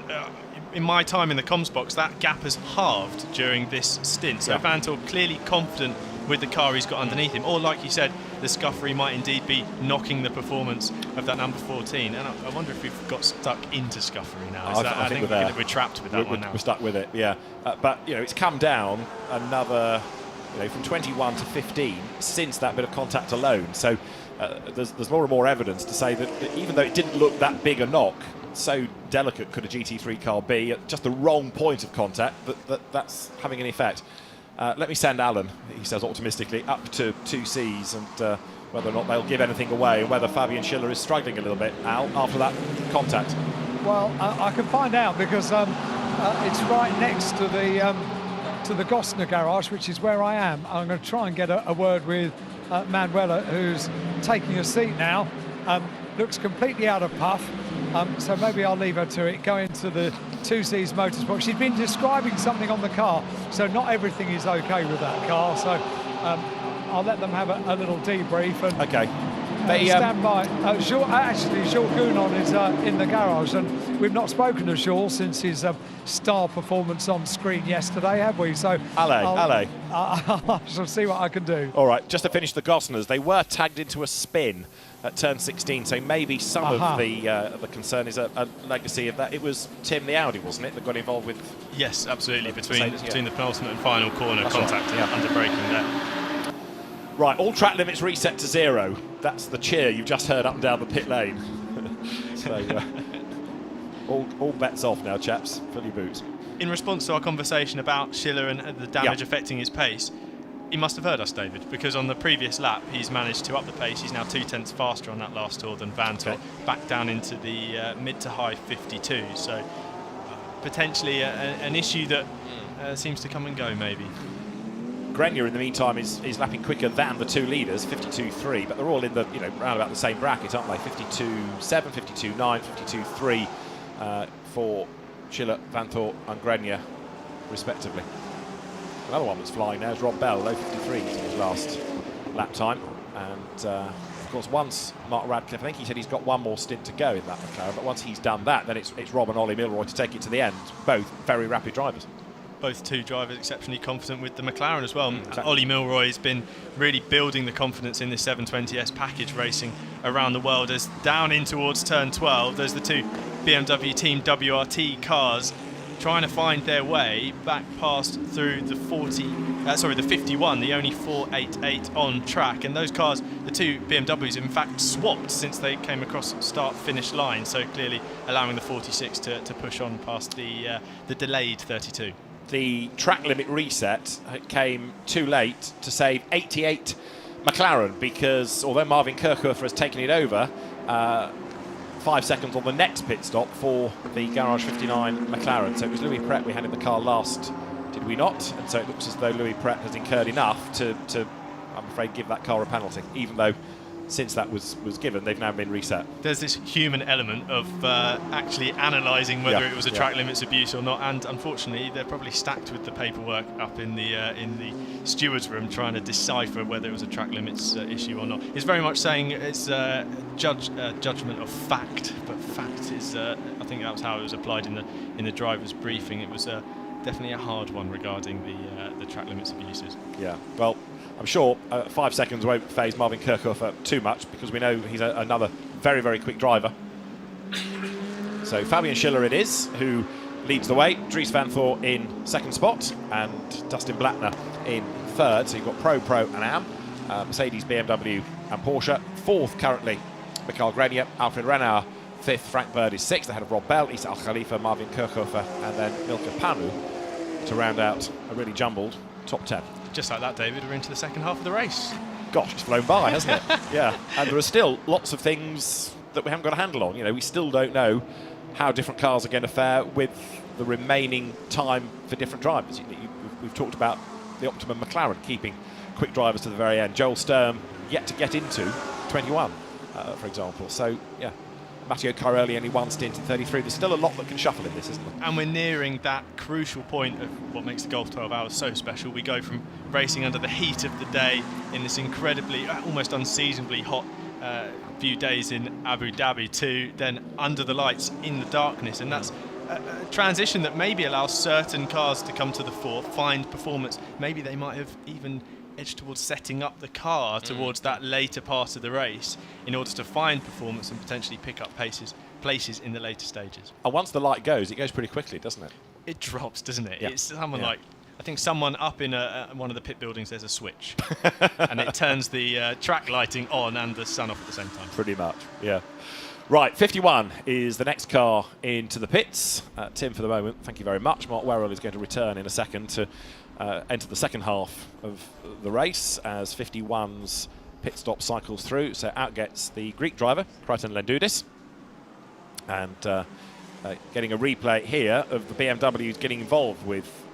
in my time in the comms box, that gap has halved during this stint. So Vanthoor clearly confident with the car he's got underneath him. Or like you said, the scuffery might indeed be knocking the performance of that number 14. And I wonder if we've got stuck into scuffery now. I think we're trapped with that one now. We're stuck with it, yeah. But, it's come down another from 21 to 15 since that bit of contact alone. So there's more and more evidence to say that even though it didn't look that big a knock, so delicate could a GT3 car be at just the wrong point of contact, that's having an effect. Let me send Alan, he says optimistically, up to 2Cs and whether or not they'll give anything away, and whether Fabian Schiller is struggling a little bit, Al, after that contact. Well, I can find out because it's right next to the Gosner garage, which is where I am. I'm going to try and get a word with Manuela, who's taking a seat now. Looks completely out of puff, so maybe I'll leave her to it. Go into the 2Cs Motorsport. She's been describing something on the car, so not everything is okay with that car. So I'll let them have a little debrief. And okay. Stand by. Actually, Jules Gounon is in the garage, and we've not spoken to Jules since his star performance on screen yesterday, have we? So I shall see what I can do. All right, just to finish the Gosners, they were tagged into a spin at turn 16, so maybe some of the concern is a legacy of that. It was Tim, the Audi, wasn't it, that got involved with? Yes, absolutely, between the penultimate and final corner contact under braking there. Right, all track limits reset to 0. That's the cheer you've just heard up and down the pit lane. So, all bets off now, chaps. Fill your boots. In response to our conversation about Schiller and the damage affecting his pace, he must have heard us, David, because on the previous lap he's managed to up the pace. He's now 2/10 faster on that last tour than Vanthoor, back down into the mid to high 52. So potentially an issue that seems to come and go, maybe. Grenier, in the meantime, is lapping quicker than the two leaders, 52.3, but they're all in the round about the same bracket, aren't they? 52.7, 52.9, 52.3 for Schiller, Vanthoor and Grenier, respectively. Another one that's flying now is Rob Bell, low 53 in his last lap time, and of course once Mark Radcliffe, I think he said he's got one more stint to go in that McLaren, but once he's done that, then it's Rob and Ollie Milroy to take it to the end. Both very rapid drivers. Both two drivers exceptionally confident with the McLaren as well. Ollie Milroy has been really building the confidence in this 720S package racing around the world. As down in towards turn 12, there's the two BMW Team WRT cars trying to find their way back past through the 51, the only 488 on track. And those cars, the two BMWs, in fact swapped since they came across start-finish line. So clearly allowing the 46 to push on past the delayed 32. The track limit reset came too late to save 88 McLaren, because although Marvin Kirchhofer has taken it over, 5 seconds on the next pit stop for the Garage 59 McLaren. So it was Louis Pret we had in the car last, did we not? And so it looks as though Louis Pret has incurred enough to I'm afraid, give that car a penalty, even though since that was given, they've now been reset. There's this human element of actually analysing whether it was a track limits abuse or not, and unfortunately they're probably stacked with the paperwork up in the steward's room trying to decipher whether it was a track limits issue or not. It's very much saying it's judgment of fact, but fact is I think that was how it was applied in the driver's briefing. It was definitely a hard one regarding the track limits abuses. Yeah, well, I'm sure 5 seconds won't faze Marvin Kirchhofer too much, because we know he's another very, very quick driver. So Fabian Schiller it is, who leads the way. Dries Vanthoor in second spot, and Dustin Blattner in third. So you've got Pro, and Am, Mercedes, BMW and Porsche. Fourth currently, Mikael Grenier, Alfred Renauer. Fifth, Frank Bird is sixth, ahead of Rob Bell, Issa Al Khalifa, Marvin Kirchhofer, and then Milka Panu to round out a really jumbled top 10. Just like that, David, we're into the second half of the race. Gosh, it's flown by, hasn't it? Yeah, and there are still lots of things that we haven't got a handle on. You know, we still don't know how different cars are going to fare with the remaining time for different drivers. We've talked about the optimum McLaren keeping quick drivers to the very end. Joel Sturm yet to get into 21, for example. So, yeah. Matteo Cairoli only one stint in 33. There's still a lot that can shuffle in this, isn't there? And we're nearing that crucial point of what makes the Golf 12 Hours so special. We go from racing under the heat of the day in this incredibly, almost unseasonably hot few days in Abu Dhabi to then under the lights in the darkness. And that's a transition that maybe allows certain cars to come to the fore, find performance. Maybe they might have even edge towards setting up the car towards that later part of the race in order to find performance and potentially pick up places in the later stages. And once the light goes, it goes pretty quickly, doesn't it? It drops, doesn't it? Yeah. It's someone like I think someone up in one of the pit buildings, there's a switch, and it turns the track lighting on and the sun off at the same time. Pretty much, yeah. Right, 51 is the next car into the pits. Tim, for the moment, thank you very much. Mark Werrell is going to return in a second to enter the second half of the race as 51's pit stop cycles through. So out gets the Greek driver, Kryton Lendoudis. And getting a replay here of the BMWs getting involved with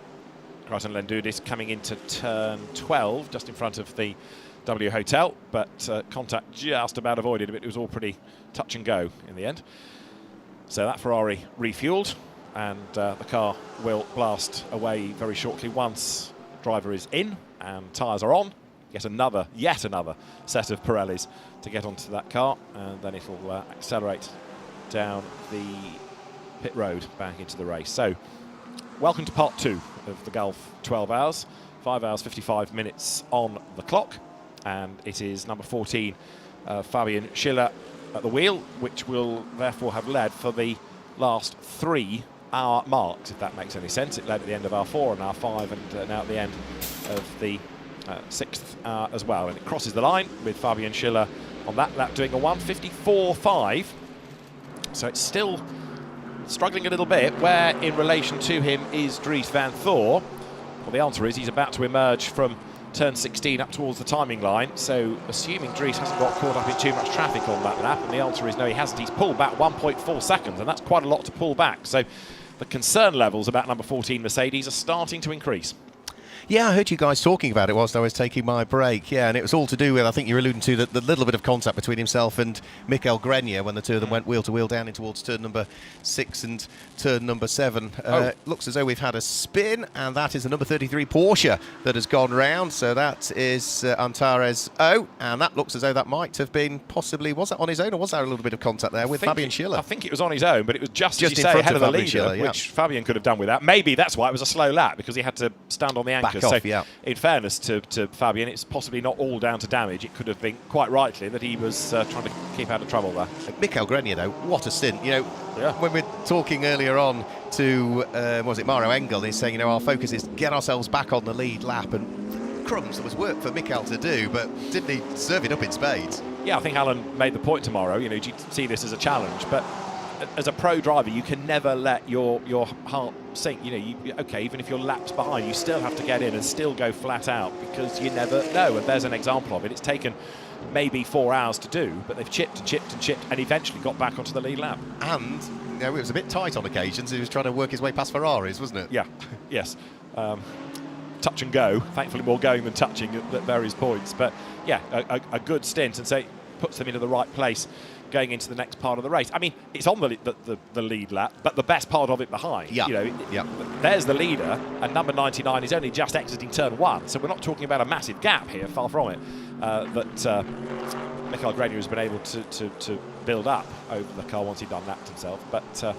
Kryton Lendoudis coming into turn 12, just in front of the W Hotel, but contact just about avoided. It was all pretty touch and go in the end. So that Ferrari refueled, and the car will blast away very shortly once driver is in and tyres are on. Yet another set of Pirellis to get onto that car, and then it will accelerate down the pit road back into the race. So welcome to part 2 of the Gulf 12 hours. 5 hours 55 minutes on the clock, and it is number 14 Fabian Schiller at the wheel, which will therefore have led for the last 3 hour marks, if that makes any sense. It led at the end of hour 4 and hour 5, and now at the end of the 6th hour as well, and it crosses the line with Fabian Schiller on that lap doing a 1:54.5. So it's still struggling a little bit. Where in relation to him is Dries Vanthoor? Well, the answer is he's about to emerge from turn 16 up towards the timing line. So assuming Dries hasn't got caught up in too much traffic on that lap, and the answer is no, he hasn't. He's pulled back 1.4 seconds, and that's quite a lot to pull back. So the concern levels about number 14 Mercedes are starting to increase. Yeah, I heard you guys talking about it whilst I was taking my break. Yeah, and it was all to do with, I think you're alluding to, the little bit of contact between himself and Michael Grenier when the two of them went wheel to wheel down in towards turn number 6 and turn number 7. Looks as though we've had a spin, and that is the number 33 Porsche that has gone round. So that is Antares O, and that looks as though that might have been possibly, was that on his own, or was there a little bit of contact there with Fabian Schiller? I think it was on his own, but it was just as you in say, front ahead of the Fabian leader, Schiller, yeah. which Fabian could have done without. Maybe that's why it was a slow lap, because he had to stand on the anchor. Back off, yeah. In fairness to Fabian, it's possibly not all down to damage. It could have been quite rightly that he was trying to keep out of trouble there. Michael Grenier, though, what a stint. You know, when we're talking earlier on to, was it Mauro Engel, he's saying, you know, our focus is get ourselves back on the lead lap, and crumbs, there was work for Michael to do, but didn't he serve it up in spades? Yeah, I think Alan made the point tomorrow, you know, you see this as a challenge, but as a pro driver, you can never let your heart sink. You know, okay, even if you're laps behind, you still have to get in and still go flat out, because you never know. And there's an example of it. It's taken maybe 4 hours to do, but they've chipped and chipped and chipped, and eventually got back onto the lead lap. And you know, it was a bit tight on occasions. He was trying to work his way past Ferraris, wasn't it? Yeah, yes. Touch and go. Thankfully, more going than touching at various points. But yeah, a good stint, and so it puts them into the right place going into the next part of the race. I mean, it's on the lead lap, but the best part of it behind. Yeah. You know, there's the leader, and number 99 is only just exiting turn 1, so we're not talking about a massive gap here, far from it, that Michael Grenier has been able to build up over the car once he'd done lapped himself. But it's going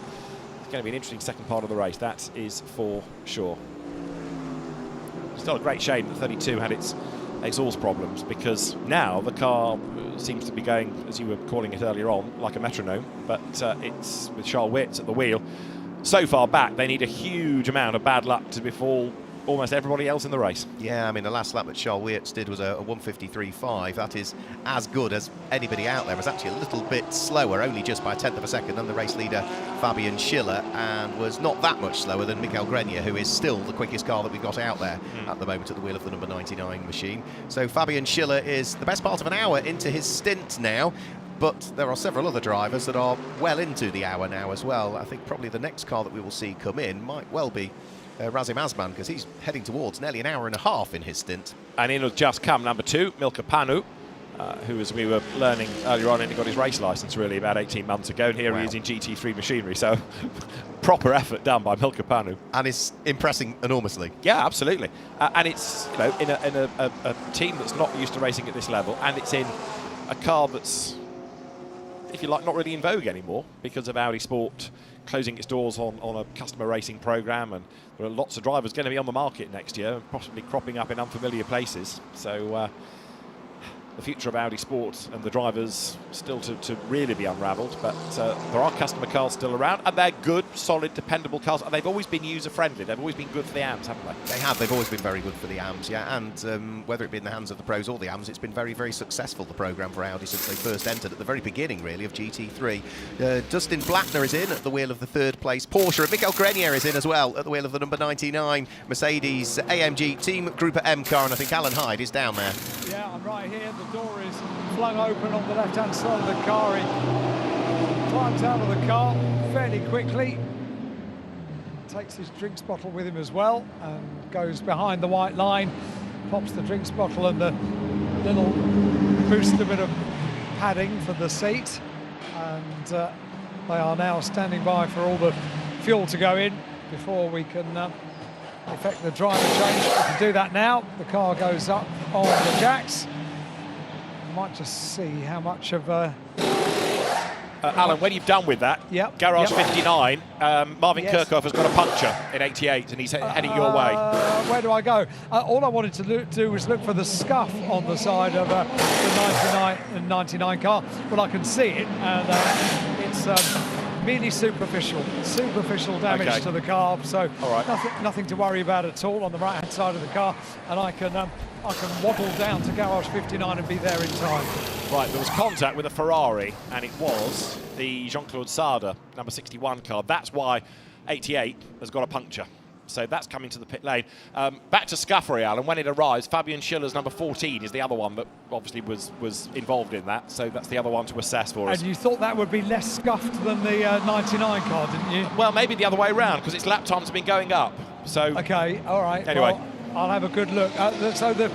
to be an interesting second part of the race, that is for sure. Still a great shame that 32 had its exhaust problems, because now the car seems to be going, as you were calling it earlier on, like a metronome, but it's with Charles Wirtz at the wheel. So far back, they need a huge amount of bad luck to befall almost everybody else in the race. Yeah, I mean, the last lap that Charles Wirtz did was a 1:53.5. That is as good as anybody out there. It was actually a little bit slower, only just by a tenth of a second, than the race leader Fabian Schiller, and was not that much slower than Michael Grenier, who is still the quickest car that we've got out there at the moment at the wheel of the number 99 machine. So Fabian Schiller is the best part of an hour into his stint now. But there are several other drivers that are well into the hour now as well. I think probably the next car that we will see come in might well be Razim Azman, because he's heading towards nearly an hour and a half in his stint. And in has just come number 2, Milka Panu, who, as we were learning earlier on, only got his race licence really about 18 months ago, and here he is in GT3 machinery, so proper effort done by Milka Panu. And is impressing enormously. Yeah, absolutely. And it's, you know, in a team that's not used to racing at this level, and it's in a car that's, if you like, not really in vogue anymore because of Audi Sport closing its doors on a customer racing program, and there are lots of drivers going to be on the market next year and possibly cropping up in unfamiliar places. So the future of Audi Sport and the drivers still to really be unravelled, but there are customer cars still around, and they're good, solid, dependable cars, and they've always been user-friendly. They've always been good for the AMs, haven't they? They have. They've always been very good for the AMs, yeah, and whether it be in the hands of the pros or the AMs, it's been very, very successful, the programme for Audi, since they first entered at the very beginning, really, of GT3. Dustin Blattner is in at the wheel of the third place Porsche, and Michael Grenier is in as well at the wheel of the number 99 Mercedes-AMG Team Group M car, and I think Alan Hyde is down there. Yeah, I'm right here. The door is flung open on the left-hand side of the car. He climbs out of the car fairly quickly, takes his drinks bottle with him as well, and goes behind the white line, pops the drinks bottle and the little booster bit of padding for the seat, and they are now standing by for all the fuel to go in before we can effect the driver change. We can do that now. The car goes up on the jacks. Might just see how much of Alan, when you've done with that, Garage 59, Marvin Kirchhoff has got a puncture in 88 and he's heading your way. Where do I go? All I wanted to do was look for the scuff on the side of the 99 and 99 car, but I can see it, and it's merely superficial damage to the car, so nothing to worry about at all on the right-hand side of the car, and I can waddle down to Garage 59 and be there in time. Right, there was contact with a Ferrari, and it was the Jean-Claude Sarda number 61 car. That's why 88 has got a puncture. So that's coming to the pit lane. Back to scuffery, Alan. When it arrives, Fabian Schiller's number 14 is the other one that obviously was involved in that. So that's the other one to assess for us. And you thought that would be less scuffed than the 99 car, didn't you? Well, maybe the other way around, because its lap times have been going up. So okay, all right. Anyway, well, I'll have a good look. So the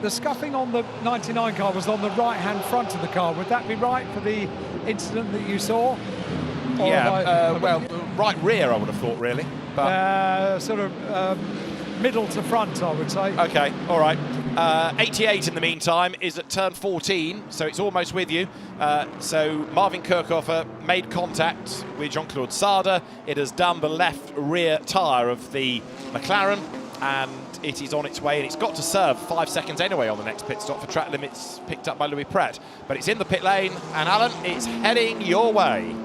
scuffing on the 99 car was on the right-hand front of the car. Would that be right for the incident that you saw? Or well, right rear, I would have thought, really. But sort of middle to front, I would say. Okay, all right. 88 in the meantime is at turn 14, so it's almost with you. So Marvin Kirchhoff made contact with Jean-Claude Sarda. It has done the left rear tyre of the McLaren, and it is on its way, and it's got to serve 5 seconds anyway on the next pit stop for track limits picked up by Louis Pret. But it's in the pit lane, and Alan, it's heading your way.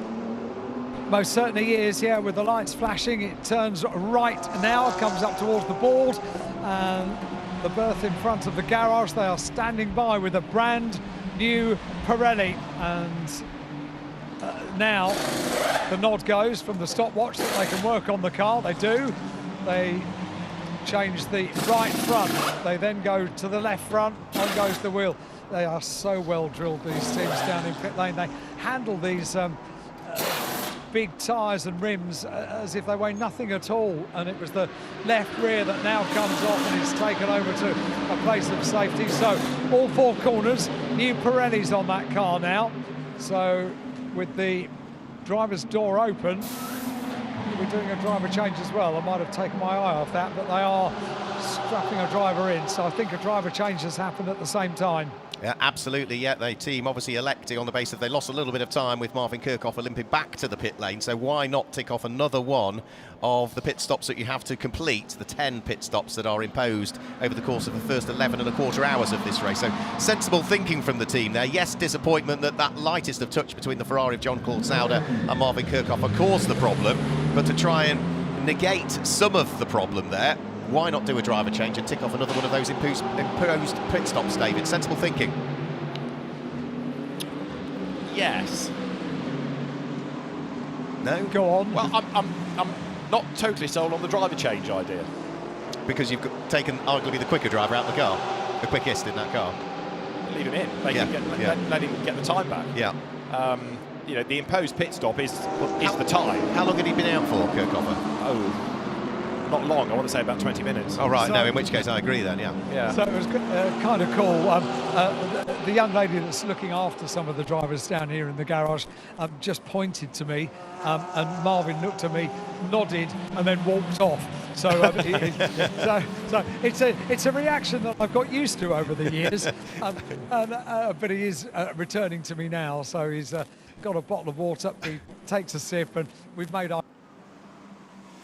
Most certainly is, yeah, with the lights flashing. It turns right now, comes up towards the board, and the berth in front of the garage. They are standing by with a brand new Pirelli, and now the nod goes from the stopwatch that they can work on the car. They do. They change the right front. They then go to the left front. On goes the wheel. They are so well drilled, these teams down in pit lane. They handle these big tyres and rims as if they weigh nothing at all, and it was the left rear that now comes off and is taken over to a place of safety. So all four corners, new Pirellis on that car now. So with the driver's door open, we're doing a driver change as well. I might have taken my eye off that, but they are strapping a driver in, so I think a driver change has happened at the same time. Yeah, absolutely, yeah. The team obviously electing on the basis they lost a little bit of time with Marvin Kirchhoff limping back to the pit lane, so why not tick off another one of the pit stops that you have to complete, the 10 pit stops that are imposed over the course of the first 11 and a quarter hours of this race. So sensible thinking from the team there. Yes, disappointment that lightest of touch between the Ferrari of Jean-Claude Sauder and Marvin Kirchhoff caused the problem, but to try and negate some of the problem there, why not do a driver change and tick off another one of those imposed pit stops, David? Sensible thinking. Yes. No? Go on. Well, I'm not totally sold on the driver change idea. Because you've taken arguably the quicker driver out of the car, the quickest in that car. Leave him in. Let him get the time back. Yeah. You know, the imposed pit stop is the time. How long had he been out for, Kirchhoff? Oh, not long. I want to say about 20 minutes. Oh, right. So, no, in which case I agree then, yeah. So it was kind of cool. The young lady that's looking after some of the drivers down here in the garage just pointed to me, and Marvin looked at me, nodded, and then walked off. So, so it's a reaction that I've got used to over the years. But he is returning to me now. So he's got a bottle of water. He takes a sip, and we've made our...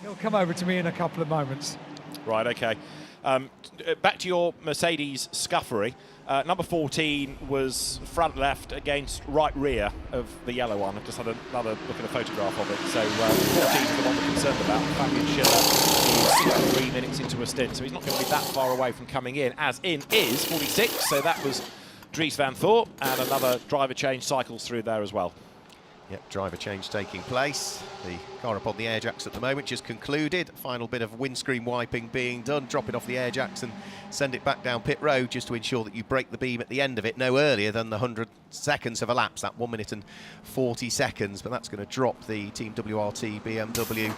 He'll come over to me in a couple of moments. Right, okay. Back to your Mercedes scuffery. Number 14 was front left against right rear of the yellow one. I've just had another look at a photograph of it. So 14 is the one we're concerned about. Fabian Schiller is 3 minutes into a stint, so he's not going to be that far away from coming in. As in is 46, so that was Dries Vanthoor, and another driver change cycles through there as well. Yep, driver change taking place. The car up on the air jacks at the moment just concluded. Final bit of windscreen wiping being done, dropping off the air jacks and send it back down pit road just to ensure that you break the beam at the end of it no earlier than the 100 seconds have elapsed, that 1 minute and 40 seconds. But that's going to drop the Team WRT BMW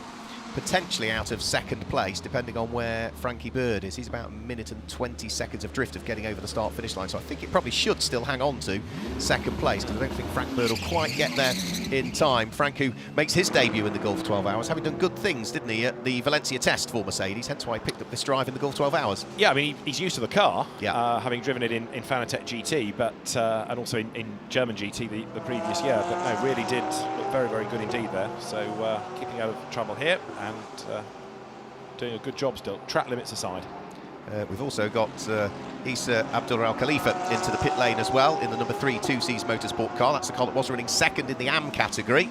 potentially out of second place, depending on where Frankie Bird is. He's about 1 minute and 20 seconds of drift of getting over the start-finish line, so I think it probably should still hang on to second place, because I don't think Frank Bird will quite get there in time. Frank, who makes his debut in the Gulf 12 Hours, having done good things, didn't he, at the Valencia test for Mercedes, hence why he picked up this drive in the Gulf 12 Hours. Yeah, I mean, he's used to the car, having driven it in Fanatec GT, but and also in German GT the previous year, but no, really did look very, very good indeed there. So keeping out of trouble here, and doing a good job still, track limits aside. We've also got Issa Abdul Al Khalifa into the pit lane as well in the number 3 2Cs Motorsport car. That's the car that was running second in the AM category.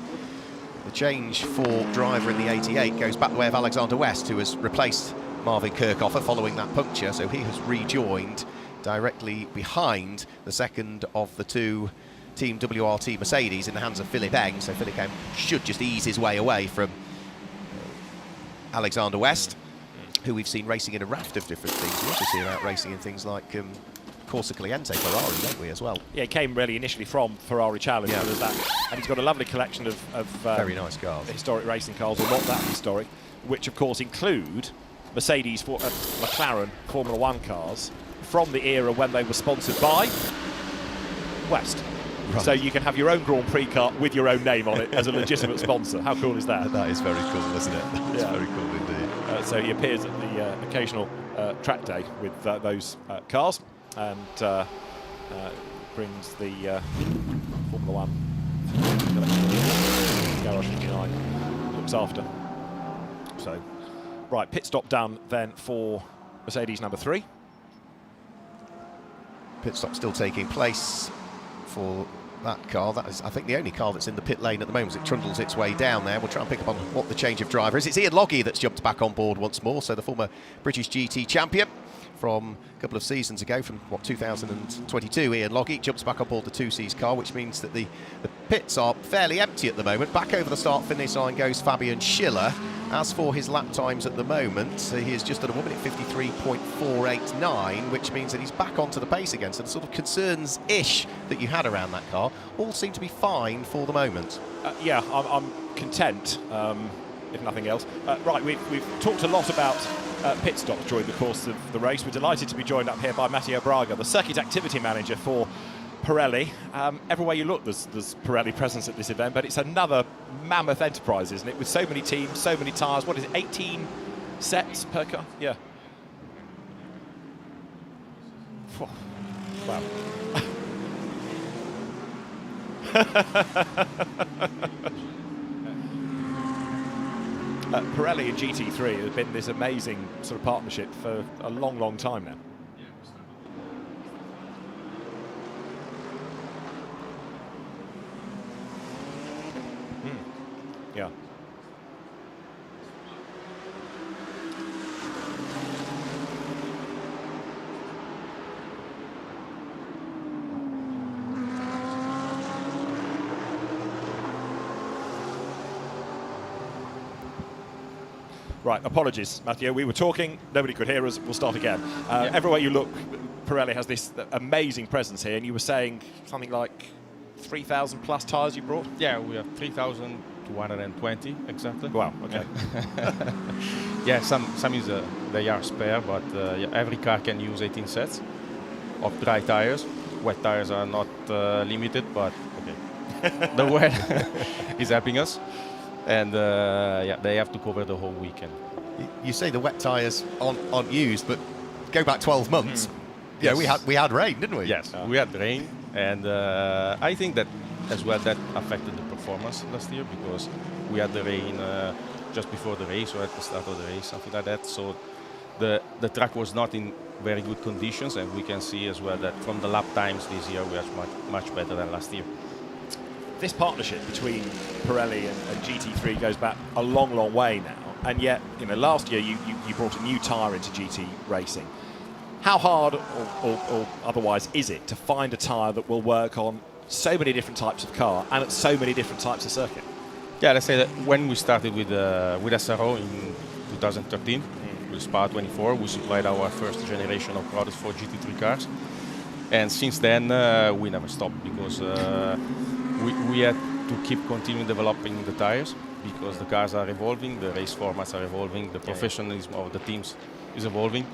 The change for driver in the 88 goes back the way of Alexander West, who has replaced Marvin Kirchhoffer following that puncture, so he has rejoined directly behind the second of the two Team WRT Mercedes in the hands of Philip Eng. So Philip Eng should just ease his way away from Alexander West, who we've seen racing in a raft of different things. We also see him out racing in things like Corsa Cliente Ferrari, don't we, as well? Yeah, he came really initially from Ferrari Challenge, yeah. And he's got a lovely collection of very nice cars, historic racing cars, or not that historic, which of course include Mercedes, McLaren Formula One cars from the era when they were sponsored by West. Right. So you can have your own Grand Prix car with your own name on it as a legitimate sponsor. How cool is that? That is very cool, isn't it? That's very cool indeed. So he appears at the occasional track day with those cars, and brings the Formula One garage 59, looks after. So, right, pit stop done then for Mercedes number 3. Pit stop still taking place for that car. That is, I think, the only car that's in the pit lane at the moment as it trundles its way down there. We'll try and pick up on what the change of driver is. It's Ian Logie that's jumped back on board once more, so the former British GT champion from a couple of seasons ago, from 2022, Ian Logie jumps back on board the 2Cs car, which means that the pits are fairly empty at the moment. Back over the start-finish line goes Fabian Schiller. As for his lap times at the moment, he is just at a 1 minute 53.489, which means that he's back onto the pace again. So the sort of concerns-ish that you had around that car all seem to be fine for the moment. Yeah, I'm content, if nothing else. Right, we've talked a lot about pit stops during the course of the race. We're delighted to be joined up here by Matteo Braga, the circuit activity manager for Pirelli. Everywhere you look, there's Pirelli presence at this event, but it's another mammoth enterprise, isn't it? With so many teams, so many tyres. What is it, 18 sets per car? Yeah. Wow. Pirelli and GT3 have been this amazing sort of partnership for a long, long time now. Yeah. Right, apologies, Matthew. We were talking, nobody could hear us. We'll start again. Everywhere you look, Pirelli has this amazing presence here, and you were saying something like 3,000 plus tyres you brought? Yeah, we have 3,220 exactly. Wow, okay. Yeah, some is they are spare, but yeah, every car can use 18 sets of dry tires. Wet tires are not limited, but okay. The wet is helping us, and yeah, they have to cover the whole weekend. You say the wet tires aren't used, but go back 12 months. Yeah, Yes. we had rain, didn't we? Yes, we had rain, and I think that as well that affected the performance last year, because we had the rain just before the race or at the start of the race, something like that. So the track was not in very good conditions, and we can see as well that from the lap times this year we are much better than last year. This partnership between Pirelli and GT3 goes back a long, long way now, and yet, you know, last year you brought a new tyre into GT racing. How hard or otherwise is it to find a tyre that will work on so many different types of car and at so many different types of circuit? Yeah, let's say that when we started with SRO in 2013, with Spa 24, we supplied our first generation of products for GT3 cars. And since then, we never stopped, because we had to keep continuing developing the tires, because the cars are evolving, the race formats are evolving, the professionalism of the teams is evolving.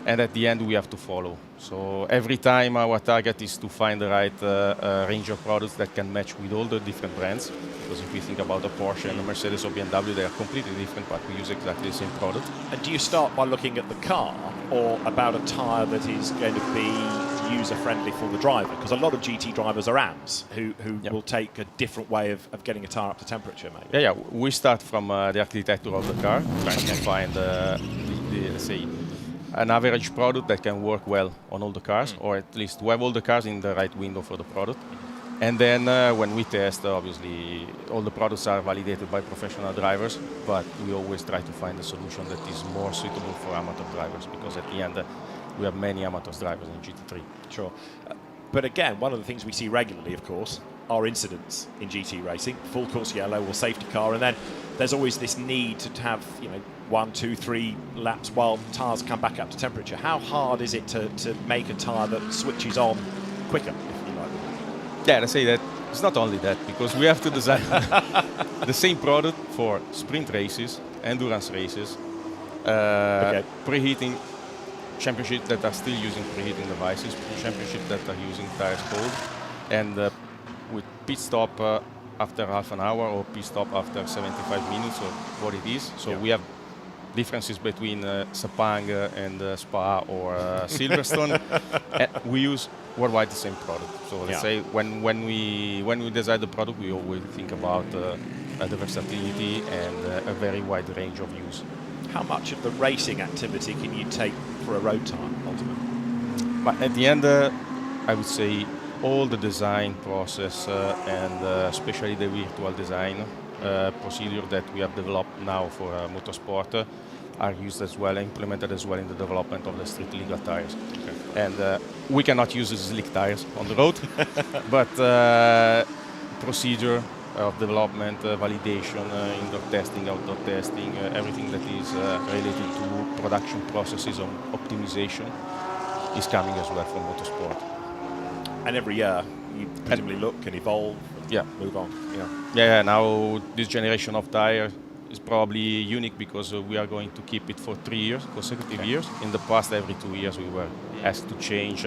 And at the end, we have to follow. So every time our target is to find the right range of products that can match with all the different brands. Because if we think about a Porsche and a Mercedes or BMW, they are completely different, but we use exactly the same product. And do you start by looking at the car, or about a tyre that is going to be user-friendly for the driver? Because a lot of GT drivers are AMs, who will take a different way of getting a tyre up to temperature, maybe. Yeah. We start from the architecture of the car, trying to find let's say, an average product that can work well on all the cars, or at least to have all the cars in the right window for the product. And then when we test, obviously, all the products are validated by professional drivers, but we always try to find a solution that is more suitable for amateur drivers, because at the end, we have many amateur drivers in GT3. Sure. But again, one of the things we see regularly, of course, are incidents in GT racing, full course yellow or safety car, and then there's always this need to have, 1, 2, 3 laps while tyres come back up to temperature. How hard is it to make a tyre that switches on quicker, if you like? Yeah, let's say that it's not only that, because we have to design the same product for sprint races, endurance races, preheating championships that are still using preheating devices, championships that are using tires cold, and with pit stop after half an hour or pit stop after 75 minutes or what it is. So we have differences between Sepang and Spa or Silverstone. We use worldwide the same product. So let's say when we design the product, we always think about the versatility and a very wide range of use. How much of the racing activity can you take for a road tyre, ultimately? But at the end, I would say all the design process and especially the virtual design procedure that we have developed now for motorsport are used as well, implemented as well in the development of the street legal tires. Okay. And we cannot use slick tires on the road, but procedure of development, validation, indoor testing, outdoor testing, everything that is related to production processes of optimization is coming as well from motorsport. And every year you presumably look and evolve and move on. Yeah, now this generation of tire is probably unique because we are going to keep it for 3 years, consecutive years. In the past, every 2 years we were asked to change,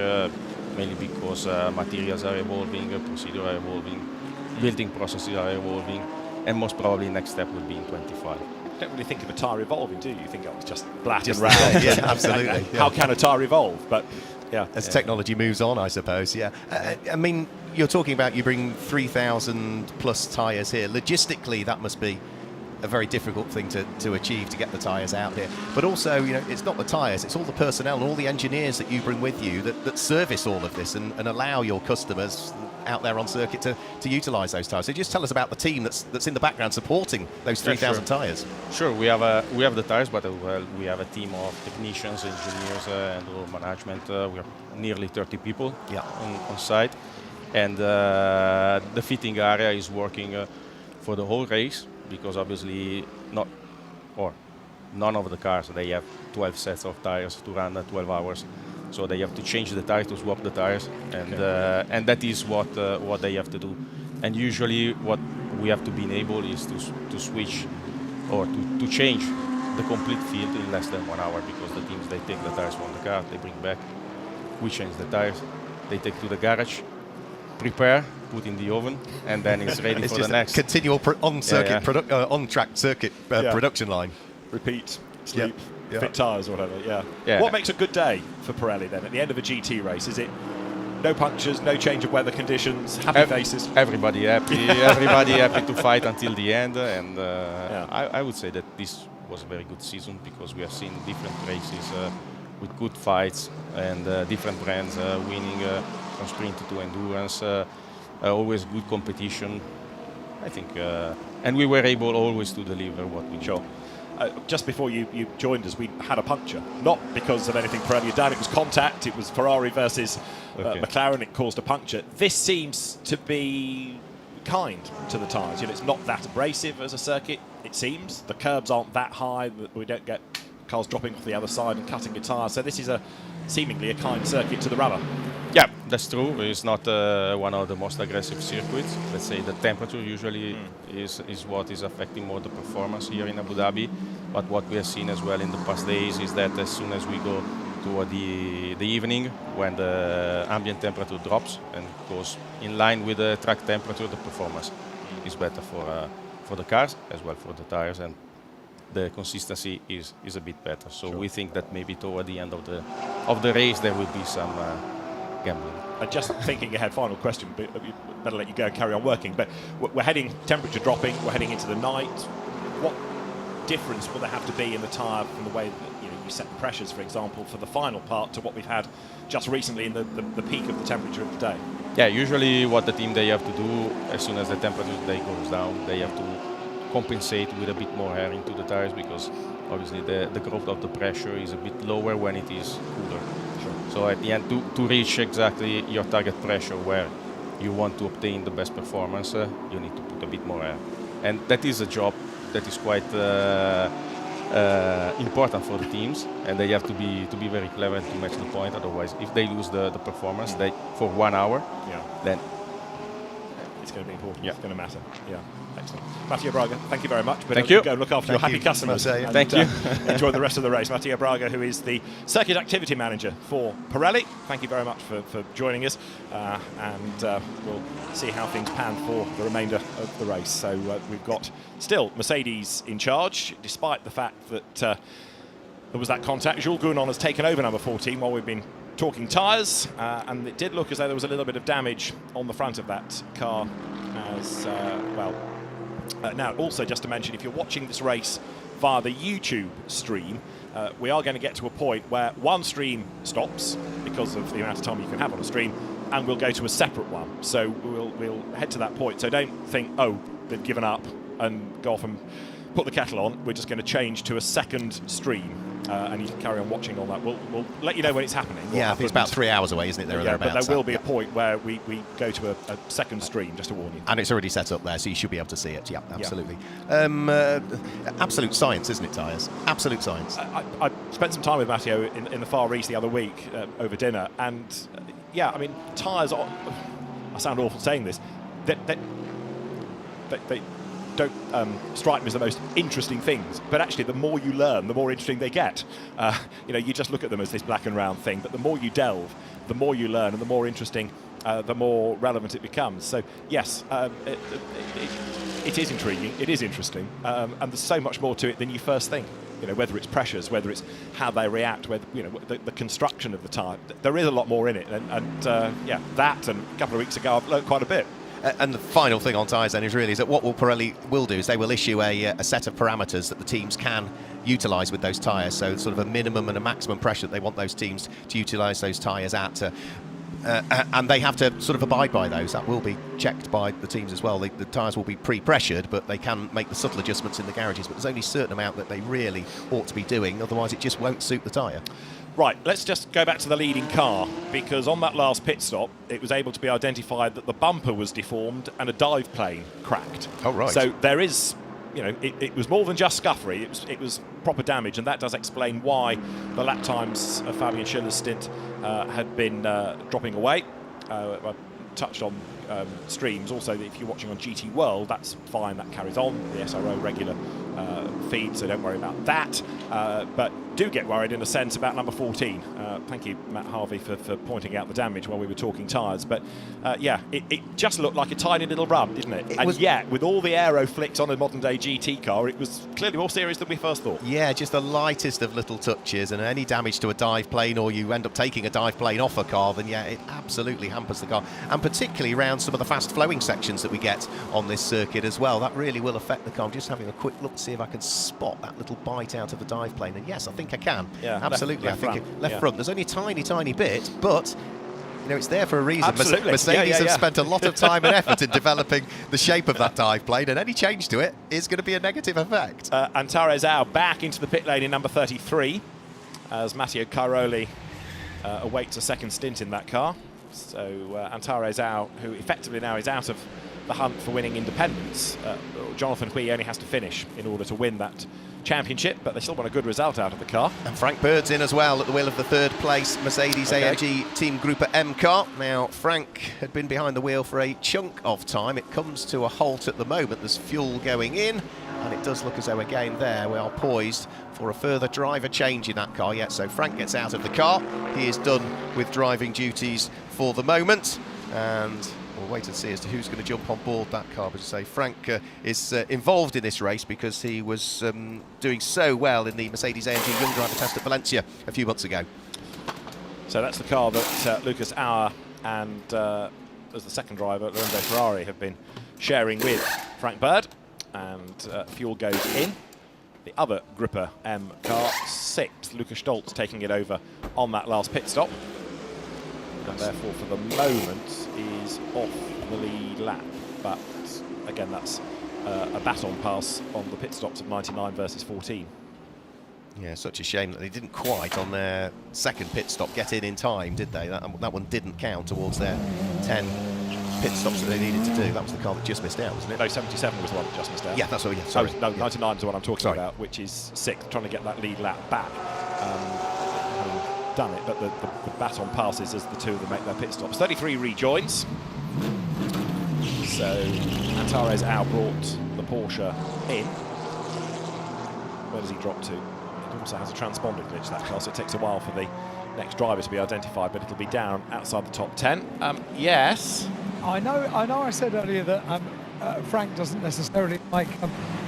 mainly because materials are evolving, procedures are evolving, building processes are evolving, and most probably next step would be in 25. You don't really think of a tyre evolving, do you? You think, it's just black and round. Yeah, absolutely. How can a tyre evolve? But as technology moves on, I suppose. I mean, you're talking about you bring 3,000 plus tyres here. Logistically, that must be a very difficult thing to achieve, to get the tyres out here. But also, it's not the tyres, it's all the personnel and all the engineers that you bring with you that service all of this and allow your customers out there on circuit to utilise those tyres. So just tell us about the team that's in the background supporting those 3,000 tyres. Sure, we have the tyres, but we have a team of technicians, engineers, and all management. We are nearly 30 people on site, and the fitting area is working for the whole race, because obviously none of the cars, they have 12 sets of tires to run 12 hours. So they have to change the tires, to swap the tires, and that is what they have to do. And usually what we have to be able is to switch or to change the complete field in less than 1 hour, because the teams, they take the tires from the car, they bring back, we change the tires, they take to the garage, prepare, put in the oven, and then it's ready for the next. Continual on-track circuit production line. Repeat, sleep. Fit tyres or whatever, What makes a good day for Pirelli then at the end of a GT race? Is it no punctures, no change of weather conditions, happy faces? Everybody happy, everybody happy to fight until the end, and I would say that this was a very good season because we have seen different races with good fights and different brands winning from sprint to endurance. Always good competition, I think, and we were able always to deliver what we Sure. Just before you joined us, we had a puncture. Not because of anything Pirelli had done, it was contact, it was Ferrari versus McLaren, it caused a puncture. This seems to be kind to the tyres. You know, it's not that abrasive as a circuit, it seems. The curbs aren't that high, that we don't get cars dropping off the other side and cutting your tyres. So this is seemingly a kind circuit to the rubber. Yeah, that's true. It's not one of the most aggressive circuits. Let's say the temperature usually is what is affecting more the performance here in Abu Dhabi. But what we have seen as well in the past days is that as soon as we go toward the evening, when the ambient temperature drops and goes in line with the track temperature, the performance is better for the cars as well for the tires, and the consistency is a bit better. So we think that maybe toward the end of the race there will be some gambling. And just thinking ahead, final question, but better let you go and carry on working. But we're heading, temperature dropping, we're heading into the night. What difference will there have to be in the tyre from the way that you set the pressures, for example, for the final part to what we've had just recently in the peak of the temperature of the day? Yeah, usually what the team they have to do as soon as the temperature day goes down, they have to compensate with a bit more air into the tires because obviously the growth of the pressure is a bit lower when it is cooler. Sure. So at the end, to reach exactly your target pressure where you want to obtain the best performance, you need to put a bit more air. And that is a job that is quite important for the teams, and they have to be very clever to match the point. Otherwise, if they lose the performance for 1 hour, then it's going to be important. Yeah. It's going to matter. Yeah, excellent. Matteo Braga, thank you very much. But thank you. Go look after your happy customers. Thank you. Enjoy the rest of the race. Matteo Braga, who is the circuit activity manager for Pirelli. Thank you very much for joining us, and we'll see how things pan for the remainder of the race. So we've got still Mercedes in charge, despite the fact that there was that contact. Jules Gounon has taken over number 14 while we've been talking tyres, and it did look as though there was a little bit of damage on the front of that car as well. Now, also just to mention, if you're watching this race via the YouTube stream, we are going to get to a point where one stream stops because of the amount of time you can have on a stream, and we'll go to a separate one. So we'll head to that point. So don't think, oh, they've given up and go off and put the kettle on. We're just going to change to a second stream. And you can carry on watching all that. We'll let you know when it's happening. Yeah, I think it's about 3 hours away, isn't it? There or thereabouts. But there will be a point where we go to a second stream, just to warn you. And it's already set up there, so you should be able to see it. Yeah, absolutely. Absolute science, isn't it, tyres? Absolute science. I spent some time with Matteo in the Far East the other week over dinner, and yeah, I mean, tyres are, I sound awful saying this, they don't strike me as the most interesting things, but actually the more you learn, the more interesting they get. You just look at them as this black and round thing, but the more you delve, the more you learn, and the more interesting, the more relevant it becomes. So yes, it is intriguing, it is interesting, and there's so much more to it than you first think. Whether it's pressures, whether it's how they react, whether the construction of the tyre. There is a lot more in it, and that and a couple of weeks ago I've learned quite a bit. And the final thing on tyres then is that what Pirelli will do is they will issue a set of parameters that the teams can utilise with those tyres. So sort of a minimum and a maximum pressure that they want those teams to utilise those tyres at. And they have to sort of abide by those. That will be checked by the teams as well. The tyres will be pre-pressured, but they can make the subtle adjustments in the garages. But there's only a certain amount that they really ought to be doing, otherwise it just won't suit the tyre. Right, let's just go back to the leading car, because on that last pit stop, it was able to be identified that the bumper was deformed and a dive plane cracked. Oh, right. So there is, it was more than just scuffery, it was proper damage, and that does explain why the lap times of Fabian Schiller's stint had been dropping away. I touched on streams. Also, if you're watching on GT World, that's fine, that carries on, the SRO regular feed, so don't worry about that. But do get worried in a sense about number 14. Thank you, Matt Harvey, for pointing out the damage while we were talking tyres. But yeah, it just looked like a tiny little rub, didn't it? And yet, with all the aero flicks on a modern-day GT car, it was clearly more serious than we first thought. Yeah, just the lightest of little touches, and any damage to a dive plane, or you end up taking a dive plane off a car, then yeah, it absolutely hampers the car. And particularly around some of the fast-flowing sections that we get on this circuit as well. That really will affect the car. I'm just having a quick look to see if I can spot that little bite out of the dive plane. And yes, I think I can. Yeah, absolutely. left I think front. left front. There's only a tiny, tiny bit, but you know, it's there for a reason. Absolutely. Mercedes have spent a lot of time and effort in developing the shape of that dive plane, and any change to it is going to be a negative effect. Antares Au back into the pit lane in number 33 as Matteo Cairoli awaits a second stint in that car. So Antares Au, who effectively now is out of the hunt for winning independence. Jonathan Hui only has to finish in order to win that championship, but they still want a good result out of the car. And Frank Bird's in as well at the wheel of the third place Mercedes-AMG Team Group M car. Now, Frank had been behind the wheel for a chunk of time. It comes to a halt at the moment. There's fuel going in, and it does look as though again there we are poised for a further driver change in that car yet. So Frank gets out of the car. He is done with driving duties for the moment, and we'll wait and see as to who's going to jump on board that car. But to say, Frank is involved in this race because he was doing so well in the Mercedes-AMG Young Driver Test at Valencia a few months ago. So that's the car that Lucas Auer and, as the second driver, Lorenzo Ferrari have been sharing with Frank Bird. And fuel goes in. The other Gripper M car, sixth, Lucas Stolz taking it over on that last pit stop. And therefore, for the moment, is off the lead lap. But again, that's a baton pass on the pit stops of 99 versus 14. Yeah, such a shame that they didn't quite on their second pit stop get in time, did they? That one didn't count towards their 10 pit stops that they needed to do. That was the car that just missed out, wasn't it? No, 77 was the one that just missed out. Yeah, that's what. Yeah, sorry. No, 99 is the one I'm talking about, which is sixth, trying to get that lead lap back. Done it, but the baton passes as the two of them make their pit stops. 33 rejoins. So Antares Au brought the Porsche in. Where does he drop to? It also has a transponder glitch, that car, so it takes a while for the next driver to be identified, but it'll be down outside the top 10. Yes. I know I said earlier that Frank doesn't necessarily like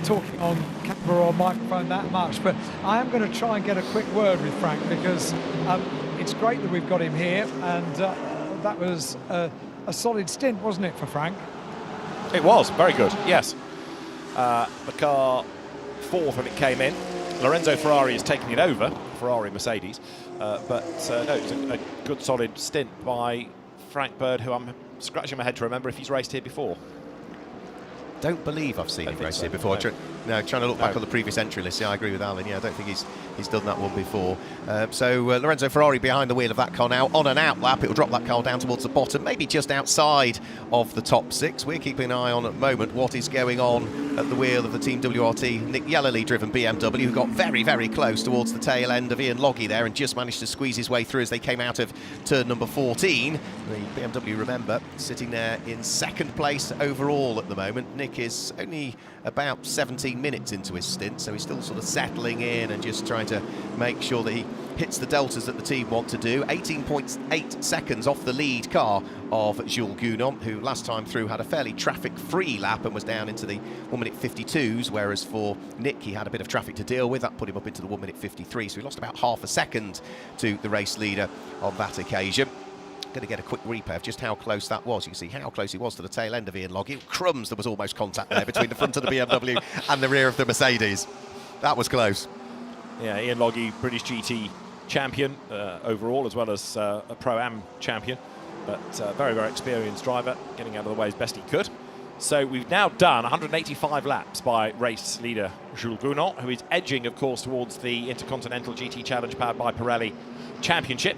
talking on camera or microphone that much, but I am going to try and get a quick word with Frank because it's great that we've got him here, and that was a solid stint, wasn't it, for Frank? It was, very good, yes. The car fourth when it came in. Lorenzo Ferrari is taking it over, Ferrari Mercedes, but no, it was a good solid stint by Frank Bird, who I'm scratching my head to remember if he's raced here before. Don't believe I've seen him race here before. No, trying to look back on the previous entry list. Yeah, I agree with Alan. Yeah, I don't think he's done that one before. So Lorenzo Ferrari behind the wheel of that car now on an out lap. It will drop that car down towards the bottom, maybe just outside of the top six. We're keeping an eye on at the moment what is going on at the wheel of the Team WRT Nick Yellerly driven BMW, who got very, very close towards the tail end of Ian Loggy there and just managed to squeeze his way through as they came out of turn number 14. The BMW, remember, sitting there in second place overall at the moment. Nick is only about 17 minutes into his stint, so he's still sort of settling in and just trying to make sure that he hits the deltas that the team want to do. 18.8 seconds off the lead car of Jules Gounon, who last time through had a fairly traffic-free lap and was down into the 1:52s, whereas for Nick he had a bit of traffic to deal with. That put him up into the 1:53, so he lost about half a second to the race leader on that occasion. Going to get a quick replay of just how close that was. You can see how close he was to the tail end of Ian Loggy. Crumbs, there was almost contact there between the front of the BMW and the rear of the Mercedes. That was close. Yeah, Ian Loggy, British GT champion overall, as well as a Pro-Am champion, but very, very experienced driver, getting out of the way as best he could. So we've now done 185 laps by race leader Jules Gounon, who is edging, of course, towards the Intercontinental GT Challenge powered by Pirelli Championship.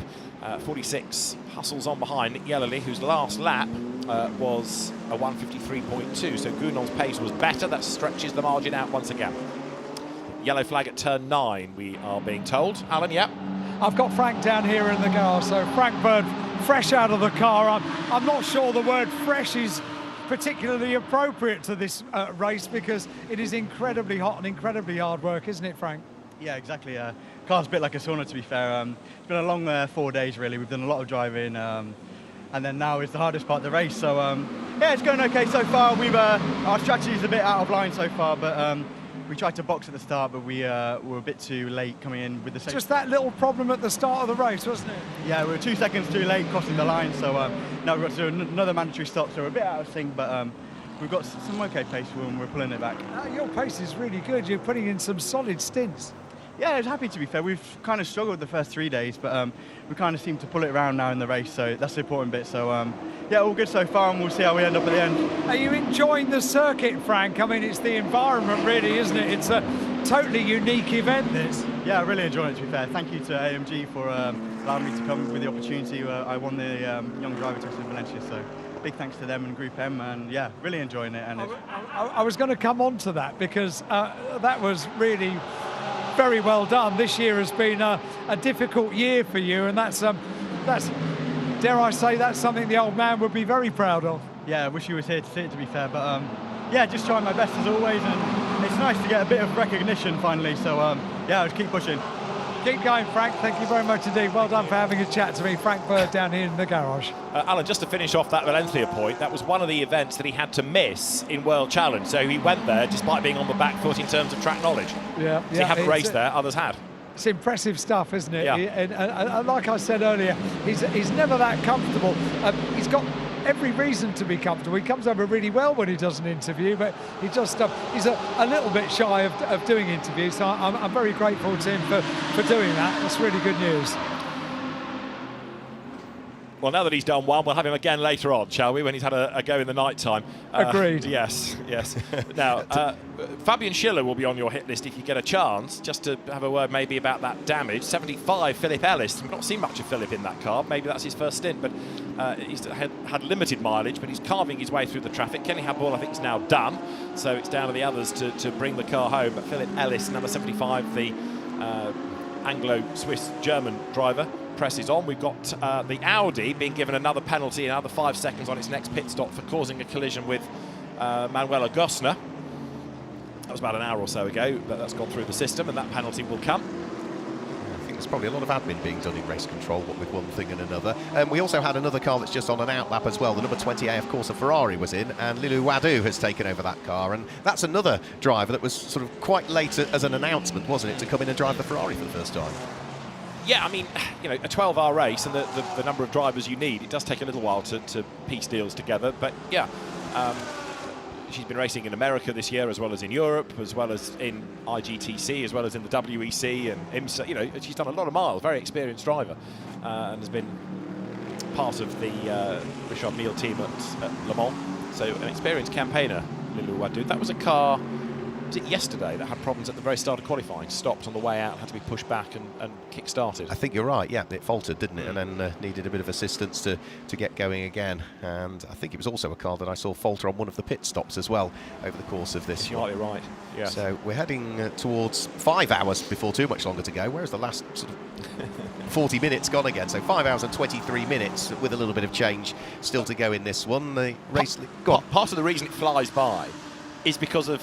46 hustles on behind Nick Yellerly, whose last lap was a 1:53.2, so Gounon's pace was better. That stretches the margin out once again. Yellow flag at turn 9, we are being told. Alan, yeah? I've got Frank down here in the car, so Frank Bird fresh out of the car. I'm not sure the word fresh is particularly appropriate to this race because it is incredibly hot and incredibly hard work, isn't it, Frank? Yeah, exactly. car's a bit like a sauna, to be fair. It's been a long 4 days, really. We've done a lot of driving, and then now is the hardest part of the race. So, yeah, it's going okay so far. Our strategy is a bit out of line so far, but we tried to box at the start, but we were a bit too late coming in with the safety. Just that little problem at the start of the race, wasn't it? Yeah, we were 2 seconds too late crossing the line, so now we've got to do another mandatory stop, so we're a bit out of sync, but we've got some okay pace when we're pulling it back. Your pace is really good. You're putting in some solid stints. Yeah, I was happy, to be fair. We've kind of struggled the first 3 days, but we kind of seem to pull it around now in the race, so that's the important bit. So, yeah, all good so far, and we'll see how we end up at the end. Are you enjoying the circuit, Frank? I mean, it's the environment, really, isn't it? It's a totally unique event, this. Yeah, I really enjoy it, to be fair. Thank you to AMG for allowing me to come with the opportunity. I won the Young Driver Test in Valencia, so big thanks to them and Group M, and yeah, really enjoying it. And I was going to come on to that, because that was really very well done. This year has been a difficult year for you, and that's dare I say, that's something the old man would be very proud of. Yeah, I wish he was here to see it, to be fair, but yeah, just trying my best as always, and it's nice to get a bit of recognition finally, so yeah, I'll keep pushing. Keep going, Frank. Thank you very much indeed. Well done for having a chat to me. Frank Bird down here in the garage. Alan, just to finish off that Valencia point, that was one of the events that he had to miss in World Challenge. So he went there despite being on the back foot in terms of track knowledge. Yeah, so he hadn't raced there, others had. It's impressive stuff, isn't it? Yeah. And like I said earlier, he's never that comfortable. He's got every reason to be comfortable. He comes over really well when he does an interview, but he just he's a little bit shy of doing interviews. So I'm very grateful to him for doing that. That's really good news. Well, now that he's done one, we'll have him again later on, shall we, when he's had a go in the night time. Agreed. Yes. Now, Fabian Schiller will be on your hit list if you get a chance, just to have a word maybe about that damage. 75, Philip Ellis. We've not seen much of Philip in that car. Maybe that's his first stint, but he's had limited mileage, but he's carving his way through the traffic. Kenny Haball, I think, is now done, so it's down to the others to bring the car home. But Philip Ellis, number 75, the Anglo-Swiss-German driver, presses on. We've got the Audi being given another penalty, another 5 seconds on its next pit stop for causing a collision with Manuela Gosner. That was about an hour or so ago, but that's gone through the system, and that penalty will come. I think there's probably a lot of admin being done in race control, what with one thing and another. We also had another car that's just on an outlap as well. The number 20 AF Corsa Ferrari was in, and Lilou Wadou has taken over that car, and that's another driver that was sort of quite late as an announcement, wasn't it, to come in and drive the Ferrari for the first time? Yeah, I mean, you know, a 12-hour race and the number of drivers you need, it does take a little while to piece deals together. But yeah, she's been racing in America this year, as well as in Europe, as well as in IGTC, as well as in the WEC and IMSA. You know, she's done a lot of miles. Very experienced driver, and has been part of the Richard Mille team at Le Mans. So an experienced campaigner, Lilou Wadou. That was a car. Was it yesterday that had problems at the very start of qualifying, stopped on the way out, had to be pushed back and kick-started? I think you're right, yeah, it faltered, didn't it, and then needed a bit of assistance to get going again, and I think it was also a car that I saw falter on one of the pit stops as well over the course of this. You might be right, yeah. So we're heading towards 5 hours before too much longer to go, whereas the last sort of 40 minutes gone again, so 5 hours and 23 minutes with a little bit of change still to go in this one. The race... Part of the reason it flies by is because of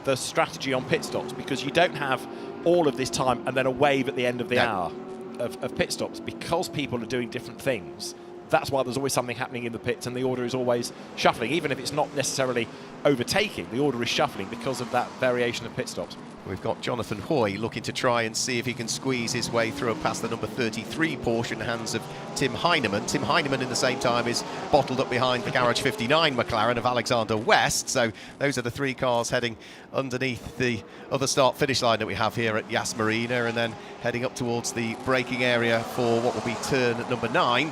the strategy on pit stops, because you don't have all of this time and then a wave at the end of the hour of pit stops, because people are doing different things. That's why there's always something happening in the pits, and the order is always shuffling, even if it's not necessarily overtaking. The order is shuffling because of that variation of pit stops. We've got Jonathan Hoy looking to try and see if he can squeeze his way through and past the number 33 Porsche in the hands of Tim Heinemann. Tim Heinemann, in the same time, is bottled up behind the Garage 59 McLaren of Alexander West. So those are the three cars heading underneath the other start-finish line that we have here at Yas Marina, and then heading up towards the braking area for what will be turn number 9.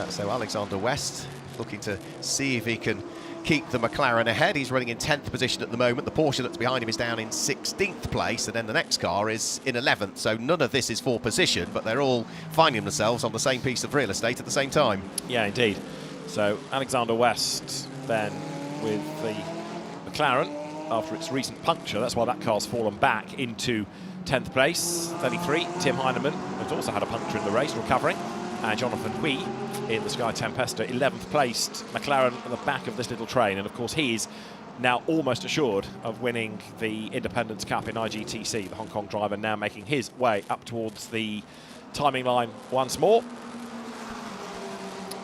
So Alexander West looking to see if he can keep the McLaren ahead. He's running in 10th position at the moment. The Porsche that's behind him is down in 16th place, and then the next car is in 11th. So none of this is for position, but they're all finding themselves on the same piece of real estate at the same time. Yeah, indeed. So Alexander West then with the McLaren after its recent puncture. That's why that car's fallen back into 10th place. 33, Tim Heinemann, who's also had a puncture in the race, recovering. And Jonathan Hui in the Sky Tempesta, 11th placed McLaren at the back of this little train. And of course, he's now almost assured of winning the Independence Cup in IGTC. The Hong Kong driver now making his way up towards the timing line once more.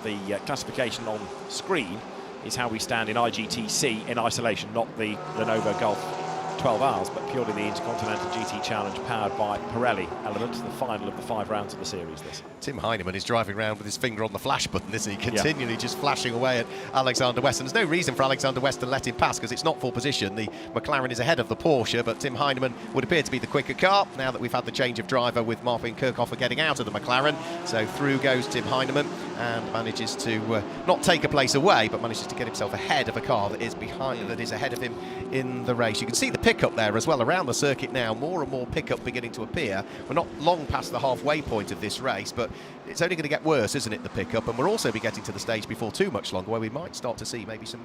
The classification on screen is how we stand in IGTC in isolation, not the Lenovo Golf 12 Hours, but purely the Intercontinental GT Challenge powered by Pirelli element, the final of the 5 rounds of the series. This Tim Heinemann is driving around with his finger on the flash button, isn't he? Continually just flashing away at Alexander West. And there's no reason for Alexander West to let him pass because it's not full position. The McLaren is ahead of the Porsche, but Tim Heinemann would appear to be the quicker car now that we've had the change of driver with Martin Kirchhofer getting out of the McLaren. So through goes Tim Heinemann and manages to not take a place away, but manages to get himself ahead of a car that is behind, that is ahead of him in the race. You can see the pickup there as well around the circuit now. More and more pickup beginning to appear. We're not long past the halfway point of this race, but it's only going to get worse, isn't it, the pickup? And we'll also be getting to the stage before too much longer where we might start to see maybe some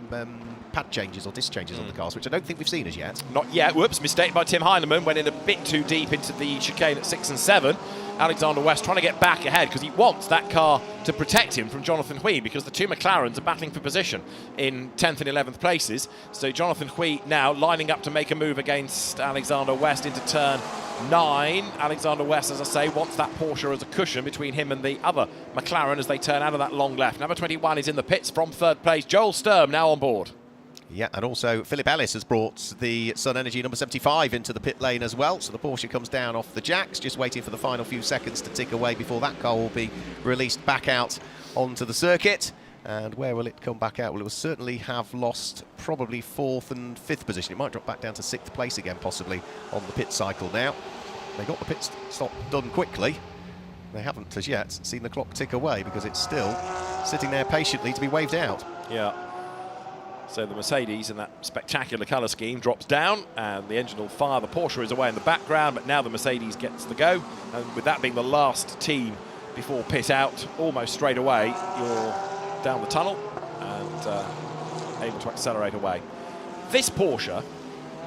pad changes or disc changes on the cars, which I don't think we've seen as yet. Not yet. Whoops, mistake by Tim Heinemann. Went in a bit too deep into the chicane at 6 and 7. Alexander West trying to get back ahead because he wants that car to protect him from Jonathan Hui, because the two McLarens are battling for position in 10th and 11th places. So Jonathan Hui now lining up to make a move against Alexander West into turn 9. Alexander West, as I say, wants that Porsche as a cushion between him and the other McLaren as they turn out of that long left. Number 21 is in the pits from 3rd place. Joel Sturm now on board. Yeah, and also Philip Ellis has brought the Sun Energy number 75 into the pit lane as well. So the Porsche comes down off the jacks, just waiting for the final few seconds to tick away before that car will be released back out onto the circuit. And where will it come back out? Well, it will certainly have lost probably 4th and 5th position. It might drop back down to 6th place again, possibly, on the pit cycle now. They got the pit stop done quickly. They haven't as yet seen the clock tick away because it's still sitting there patiently to be waved out. Yeah. So the Mercedes in that spectacular colour scheme drops down and the engine will fire. The Porsche is away in the background, but now the Mercedes gets the go. And with that being the last team before pit out, almost straight away, you're down the tunnel and able to accelerate away. This Porsche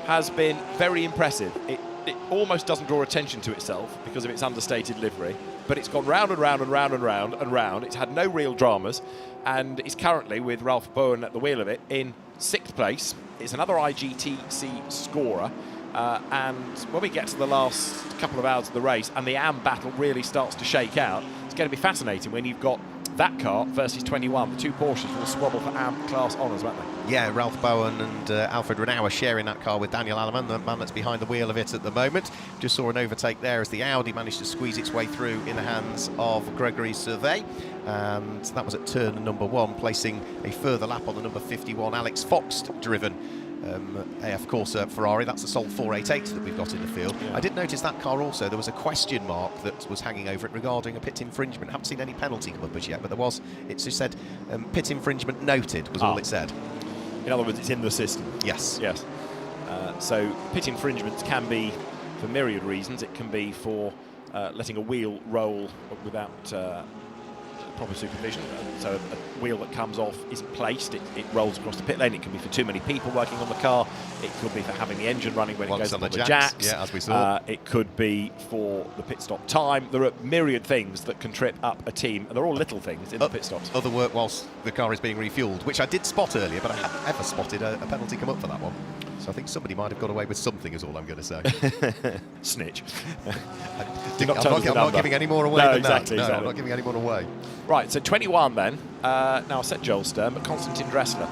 has been very impressive. It almost doesn't draw attention to itself because of its understated livery, but it's gone round and round and round and round and round. It's had no real dramas, and is currently, with Ralph Bowen at the wheel of it, in 6th place. It's another IGTC scorer, and when we get to the last couple of hours of the race and the AM battle really starts to shake out, it's going to be fascinating when you've got that car versus 21. The two Porsches will squabble for AM class honours, won't they? Yeah, Ralph Bowen and Alfred Renauer sharing that car with Daniel Alleman, the man that's behind the wheel of it at the moment. Just saw an overtake there as the Audi managed to squeeze its way through in the hands of Gregory Survey. And that was at turn number 1, placing a further lap on the number 51 Alex Fox driven AF Corsa Ferrari. That's the Sol 488 that we've got in the field. Yeah. I did notice that car also, there was a question mark that was hanging over it regarding a pit infringement. Haven't seen any penalty come up as yet, but there was. It just said pit infringement noted was all it said. In other words, it's in the system. Yes. Yes. So pit infringements can be for myriad reasons. It can be for letting a wheel roll without proper supervision. So a wheel that comes off isn't placed, it rolls across the pit lane. It can be for too many people working on the car. It could be for having the engine running when it goes on the jacks. Yeah, as we saw. It could be for the pit stop time. There are myriad things that can trip up a team, and they're all little things in the pit stops. Other work whilst the car is being refueled, which I did spot earlier, but I haven't ever spotted a penalty come up for that one. So I think somebody might have got away with something, is all I'm going to say. Snitch. I'm not giving any more away than exactly, that. No, exactly. I'm not giving any more away. Right, so 21 then. Now I said Joel Sturm, but Konstantin Dressler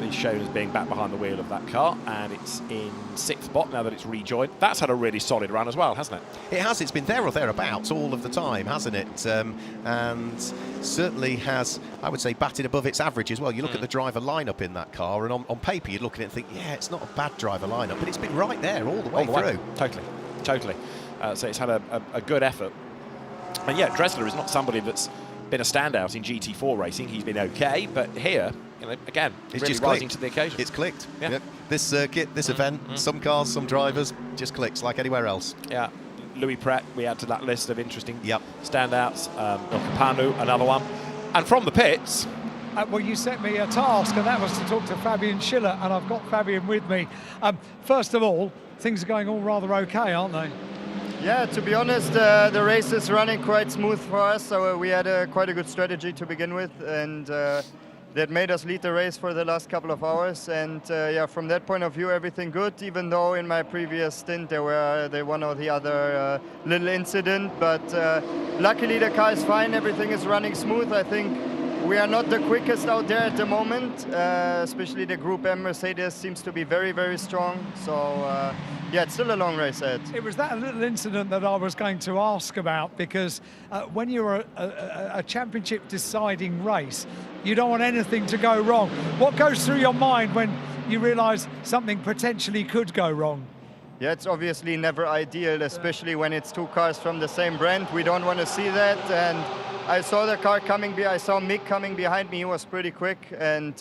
is shown as being back behind the wheel of that car, and it's in 6th spot now that it's rejoined. That's had a really solid run as well, hasn't it? It has. It's been there or thereabouts all of the time, hasn't it? And certainly has, I would say, batted above its average as well. You look at the driver lineup in that car, and on paper you'd look at it and think, yeah, it's not a bad driver lineup, but it's been right there all the way through. Totally. So it's had a good effort. And yeah, Dressler is not somebody that's been a standout in GT4 racing. He's been okay, but here, again, it's really just rising to the occasion. It's clicked. Yeah. Yep. This circuit, this event, some cars, some drivers, just clicks like anywhere else. Yeah. Louis Pret, we add to that list of interesting standouts. Capanu, another one. And from the pits... well, you set me a task, and that was to talk to Fabian Schiller, and I've got Fabian with me. First of all, things are going all rather okay, aren't they? Yeah, to be honest, the race is running quite smooth for us, so we had quite a good strategy to begin with, and that made us lead the race for the last couple of hours. And yeah, from that point of view, everything good, even though in my previous stint there were the one or the other little incident. But luckily the car is fine, everything is running smooth. I think we are not the quickest out there at the moment, especially the Group M Mercedes seems to be very, very strong. So yeah, it's still a long race ahead. It was that little incident that I was going to ask about, because when you're a championship deciding race, you don't want anything to go wrong. What goes through your mind when you realise something potentially could go wrong? Yeah, it's obviously never ideal, especially when it's two cars from the same brand. We don't want to see that. And I saw the car coming, I saw Mick coming behind me. He was pretty quick, and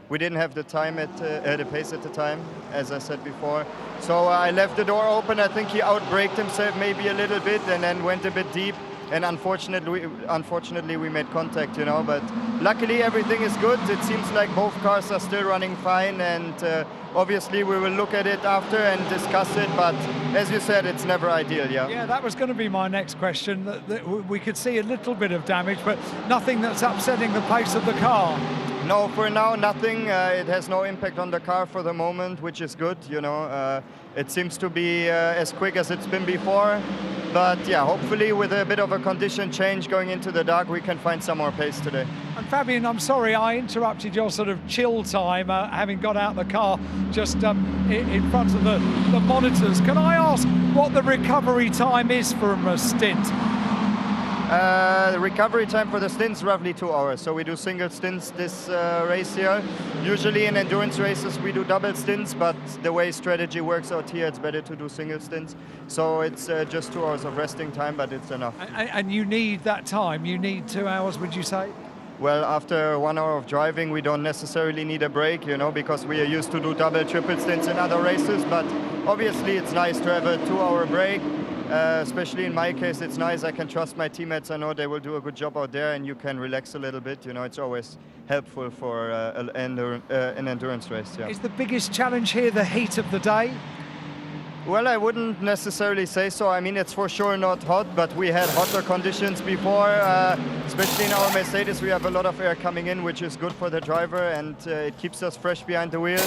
we didn't have the time at the pace at the time, as I said before. So I left the door open. I think he outbraked himself maybe a little bit and then went a bit deep. And unfortunately, we made contact, you know. But luckily, everything is good. It seems like both cars are still running fine. And obviously, we will look at it after and discuss it. But as you said, it's never ideal, yeah. Yeah, that was going to be my next question. That we could see a little bit of damage, but nothing that's upsetting the pace of the car. No, for now, nothing. It has no impact on the car for the moment, which is good, you know. It seems to be as quick as it's been before. But yeah, hopefully with a bit of a condition change going into the dark, we can find some more pace today. And Fabian, I'm sorry I interrupted your sort of chill time, having got out the car just in front of the monitors. Can I ask what the recovery time is from a stint? The recovery time for the stints roughly 2 hours. So we do single stints this race here. Usually in endurance races we do double stints, but the way strategy works out here, it's better to do single stints. So it's just 2 hours of resting time, but it's enough. And you need that time? You need 2 hours, would you say? Well, after 1 hour of driving, we don't necessarily need a break, you know, because we are used to do double, triple stints in other races. But obviously it's nice to have a 2 hour break. Especially in my case, it's nice. I can trust my teammates. I know they will do a good job out there, and you can relax a little bit. You know, it's always helpful for an endurance race. Yeah. Is the biggest challenge here the heat of the day? Well, I wouldn't necessarily say so. I mean, it's for sure not hot, but we had hotter conditions before. Especially in our Mercedes, we have a lot of air coming in, which is good for the driver, and it keeps us fresh behind the wheel.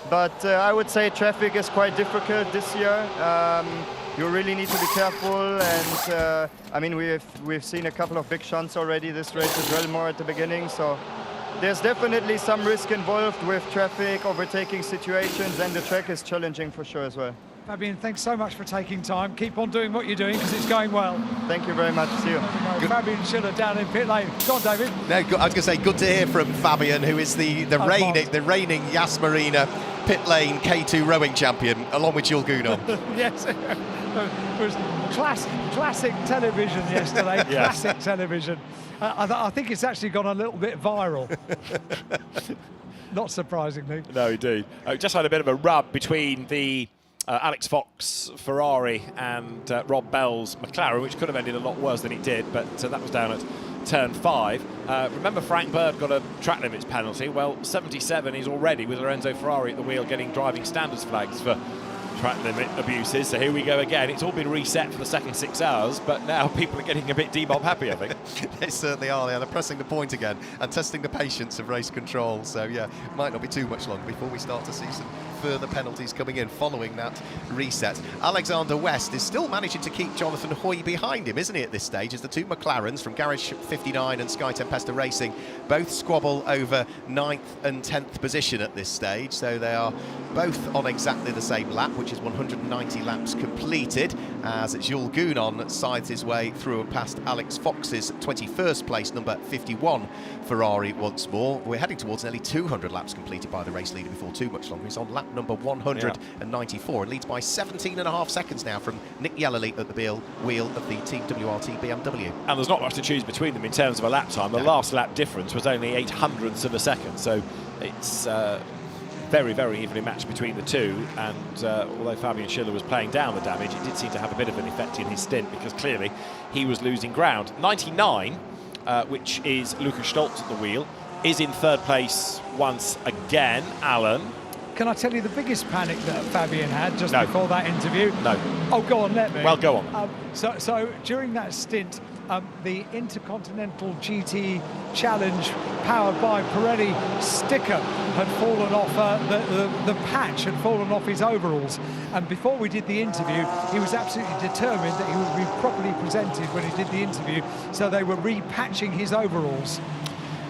But I would say traffic is quite difficult this year. You really need to be careful, and I mean, we've seen a couple of big shunts already this race as well, more at the beginning. So there's definitely some risk involved with traffic, overtaking situations, and the track is challenging for sure as well. Fabian, thanks so much for taking time. Keep on doing what you're doing, because it's going well. Thank you very much. See you. Fabian Schiller down in pit lane. Go on, David. No, I was going to say, good to hear from Fabian, who is the reigning Yas Marina pit lane K2 rowing champion, along with Jules Gounon. Yes, it was classic television yesterday. Yes. Classic television. I think it's actually gone a little bit viral. Not surprisingly. No, indeed. Just had a bit of a rub between the Alex Fox Ferrari and Rob Bell's McLaren, which could have ended a lot worse than it did, but that was down at turn 5. Remember, Frank Bird got a track limits penalty. Well, 77 is already with Lorenzo Ferrari at the wheel getting driving standards flags for track limit abuses. So here we go again. It's all been reset for the second 6 hours, but now people are getting a bit D-Bob happy, I think. They certainly are. They're pressing the point again and testing the patience of race control. So yeah, it might not be too much longer before we start to see some further penalties coming in following that reset. Alexander West is still managing to keep Jonathan Hoy behind him, isn't he, at this stage, as the two McLarens from Garage 59 and Sky Tempesta Racing both squabble over 9th and 10th position at this stage. So they are both on exactly the same lap, which is 190 laps completed, as Jules Gounon sides his way through and past Alex Fox's 21st place, number 51 Ferrari once more. We're heading towards nearly 200 laps completed by the race leader before too much longer. He's on lap number 194 and leads by 17.5 seconds now from Nick Yellerly at the wheel of the Team WRT BMW. And there's not much to choose between them in terms of a lap time. The last lap difference was only 0.08 of a second, so it's very, very evenly matched between the two. And although Fabian Schiller was playing down the damage, it did seem to have a bit of an effect in his stint, because clearly he was losing ground. 99, which is Lukas Stolz at the wheel, is in third place once again. Alan. can I tell you the biggest panic that Fabian had just No. before that interview? No. Oh, go on, let me. Well, go on. So during that stint, the Intercontinental GT Challenge powered by Pirelli sticker had fallen off, the patch had fallen off his overalls. And before we did the interview, he was absolutely determined that he would be properly presented when he did the interview. So they were repatching his overalls.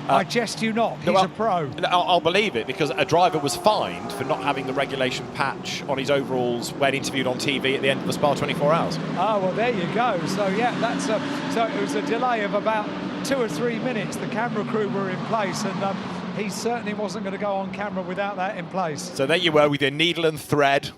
I jest you not, he's a pro. I'll believe it, because a driver was fined for not having the regulation patch on his overalls when interviewed on TV at the end of the Spa 24 Hours. Oh, well, there you go. So, yeah, that's so it was a delay of about 2 or 3 minutes. The camera crew were in place, and he certainly wasn't going to go on camera without that in place. So there you were with your needle and thread,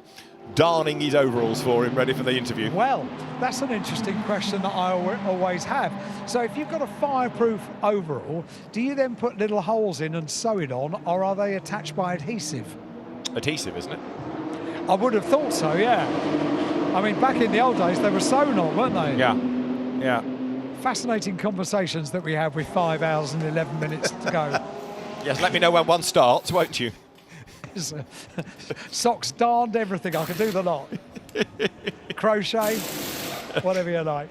darning his overalls for him, ready for the interview. Well, that's an interesting question that I always have. So if you've got a fireproof overall, do you then put little holes in and sew it on, or are they attached by adhesive? Adhesive, isn't it? I would have thought so, yeah. I mean, back in the old days, they were sewn on, weren't they? Yeah, yeah. Fascinating conversations that we have with 5 hours and 11 minutes to go. Yes, let me know when one starts, won't you? Socks, darned, everything. I can do the lot. Crochet, whatever you like.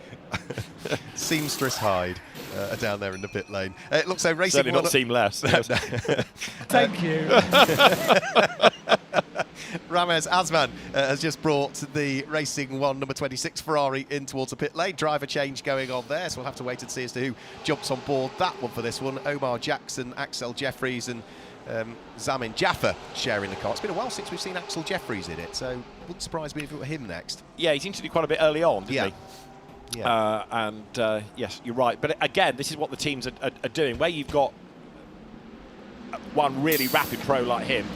Seamstress Hyde are down there in the pit lane. It looks so racing. Certainly not seamless. Thank you. Ramez Asman has just brought the Racing 1 number 26 Ferrari in towards the pit lane. Driver change going on there, so we'll have to wait and see as to who jumps on board that one for this one. Omar Jackson, Axel Jeffries and Zamin Jaffa sharing the car. It's been a while since we've seen Axel Jeffries in it, so it wouldn't surprise me if it were him next. Yeah, he seemed to do quite a bit early on, didn't he? Yeah. Yes, you're right. But again, this is what the teams are doing. Where you've got one really rapid pro like him,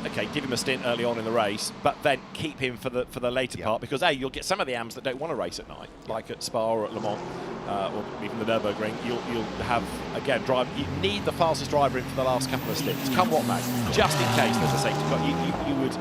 okay, give him a stint early on in the race, but then keep him for the later part, because you'll get some of the AMs that don't want to race at night, like at Spa or at Le Mans, or even the Nürburgring. You'll have, again, you need the fastest driver in for the last couple of stints, come what may, just in case there's a safety car. You would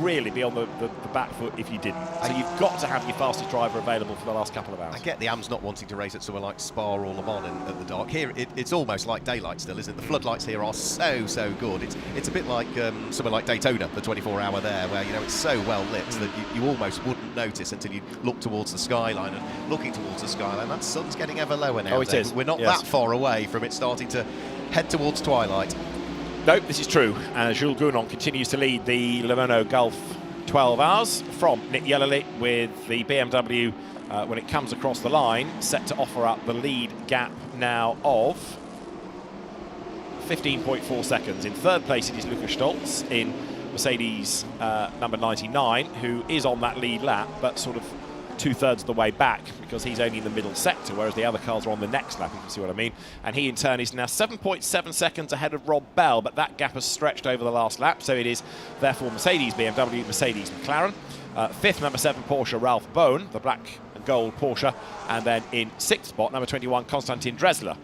really be on the back foot if you didn't. So you've got to have your fastest driver available for the last couple of hours. I get the AMs not wanting to race at somewhere like Spa or Le Mans at the dark. Here, it's almost like daylight still, isn't it? The floodlights here are so good. It's a bit like somewhere like Daytona, the 24-hour there, where it's so well lit that you almost wouldn't notice until you look towards the skyline. And looking towards the skyline, that sun's getting ever lower now. Oh, it is. We're not that far away from it starting to head towards twilight. No, this is true. Jules Gounon continues to lead the Le Mans Gulf 12 Hours from Nick Yellerly, with the BMW, when it comes across the line, set to offer up the lead gap now of 15.4 seconds. In third place it is Lukas Stolz in Mercedes number 99, who is on that lead lap, but sort of 2/3 of the way back, because he's only in the middle sector, whereas the other cars are on the next lap, if you see what I mean. And he in turn is now 7.7 seconds ahead of Rob Bell, but that gap has stretched over the last lap, so it is therefore Mercedes, BMW, Mercedes, McLaren. Fifth, number 7 Porsche, Ralph Bowen, the black and gold Porsche, and then in sixth spot, number 21 Konstantin Dresler